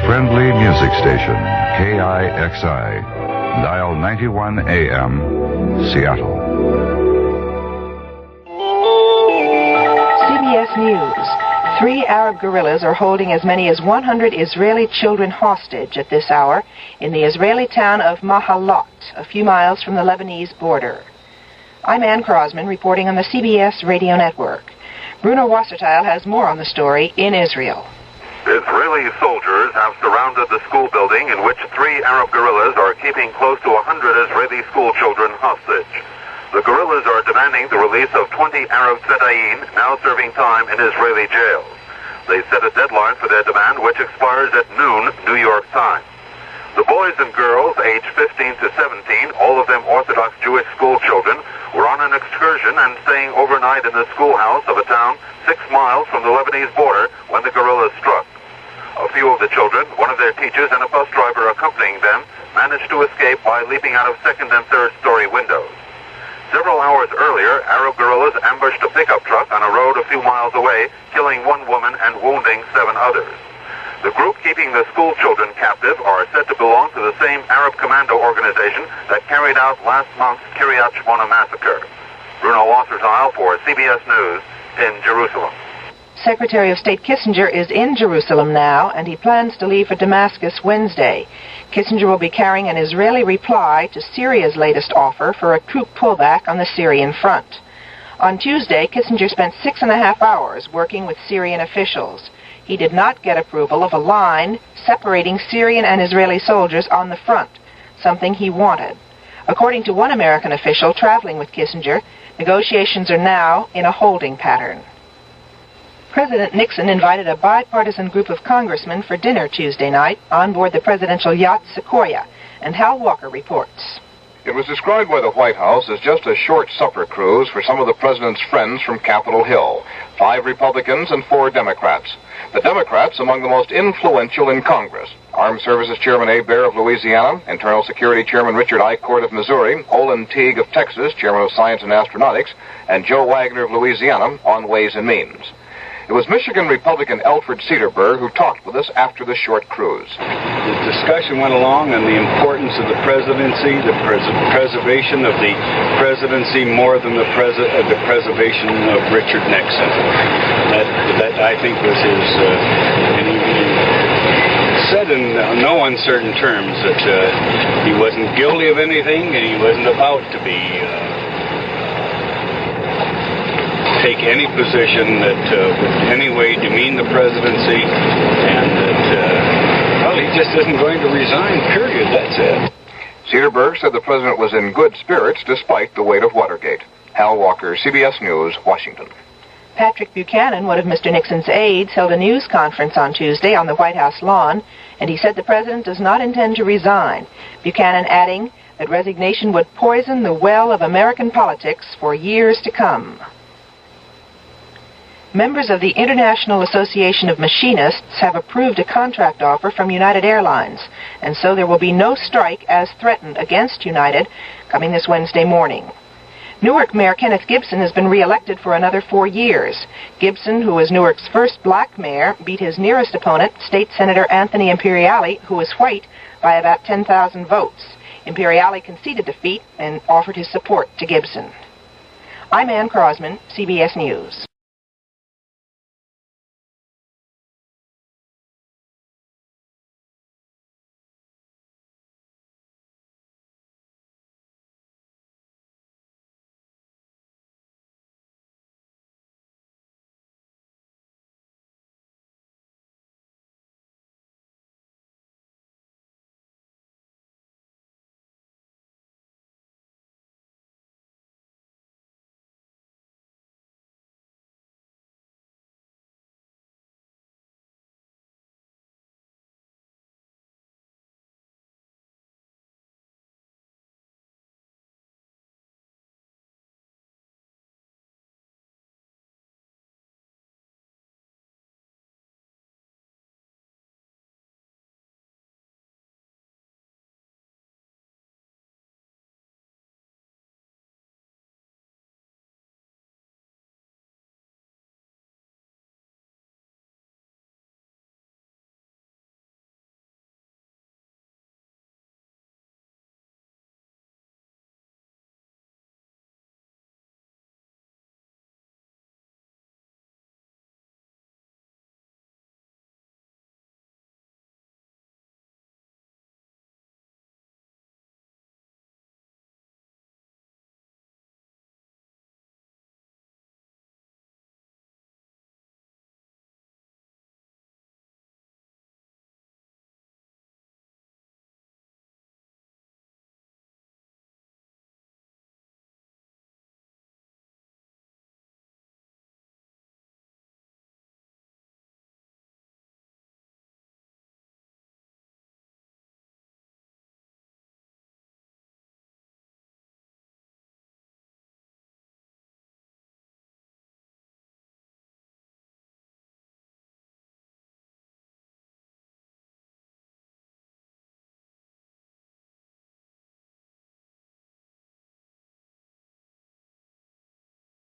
Friendly music station, KIXI, dial 91 AM, Seattle. CBS News. 3 Arab guerrillas are holding as many as 100 Israeli children hostage at this hour in the Israeli town of Mahalot, a few miles from the Lebanese border. I'm Ann Crosman reporting on the CBS radio network. Bruno Wasserteil has more on the story in Israel. Israeli soldiers have surrounded the school building in which 3 Arab guerrillas are keeping close to 100 Israeli school children hostage. The guerrillas are demanding the release of 20 Arab Fedayeen now serving time in Israeli jails. They set a deadline for their demand, which expires at noon New York time. The boys and girls, aged 15 to 17, all of them Orthodox Jewish school children, were on an excursion and staying overnight in the schoolhouse of a town 6 miles from the Lebanese border when the guerrillas struck. A few of the children, one of their teachers, and a bus driver accompanying them managed to escape by leaping out of second and third-story windows. Several hours earlier, Arab guerrillas ambushed a pickup truck on a road a few miles away, killing 1 woman and wounding 7 others. The group keeping the school children captive are said to belong to the same Arab commando organization that carried out last month's Kiryat Shmona massacre. Bruno Wasserteil for CBS News in Jerusalem. Secretary of State Kissinger is in Jerusalem now, and he plans to leave for Damascus Wednesday. Kissinger will be carrying an Israeli reply to Syria's latest offer for a troop pullback on the Syrian front. On Tuesday, Kissinger spent 6.5 hours working with Syrian officials. He did not get approval of a line separating Syrian and Israeli soldiers on the front, something he wanted. According to one American official traveling with Kissinger, negotiations are now in a holding pattern. President Nixon invited a bipartisan group of congressmen for dinner Tuesday night on board the presidential yacht Sequoia, and Hal Walker reports. It was described by the White House as just a short supper cruise for some of the president's friends from Capitol Hill, 5 Republicans and 4 Democrats. The Democrats among the most influential in Congress. Armed Services Chairman A. Baer of Louisiana, Internal Security Chairman Richard I. Cord of Missouri, Olin Teague of Texas, Chairman of Science and Astronautics, and Joe Wagner of Louisiana on Ways and Means. It was Michigan Republican Alfred Cederberg who talked with us after the short cruise. The discussion went along on the importance of the presidency, the preservation of the presidency more than the preservation of Richard Nixon. That I think was his, and he said in no uncertain terms that he wasn't guilty of anything and he wasn't about to be take any position that would in any way demean the presidency, and that, well, he just isn't going to resign, period. That's it. Cederberg said the president was in good spirits despite the weight of Watergate. Hal Walker, CBS News, Washington. Patrick Buchanan, one of Mr. Nixon's aides, held a news conference on Tuesday on the White House lawn, and he said the president does not intend to resign. Buchanan adding that resignation would poison the well of American politics for years to come. Members of the International Association of Machinists have approved a contract offer from United Airlines, and so there will be no strike as threatened against United coming this Wednesday morning. Newark Mayor Kenneth Gibson has been reelected for another 4 years. Gibson, who was Newark's first black mayor, beat his nearest opponent, State Senator Anthony Imperiale, who was white, by about 10,000 votes. Imperiale conceded defeat and offered his support to Gibson. I'm Ann Crosman, CBS News.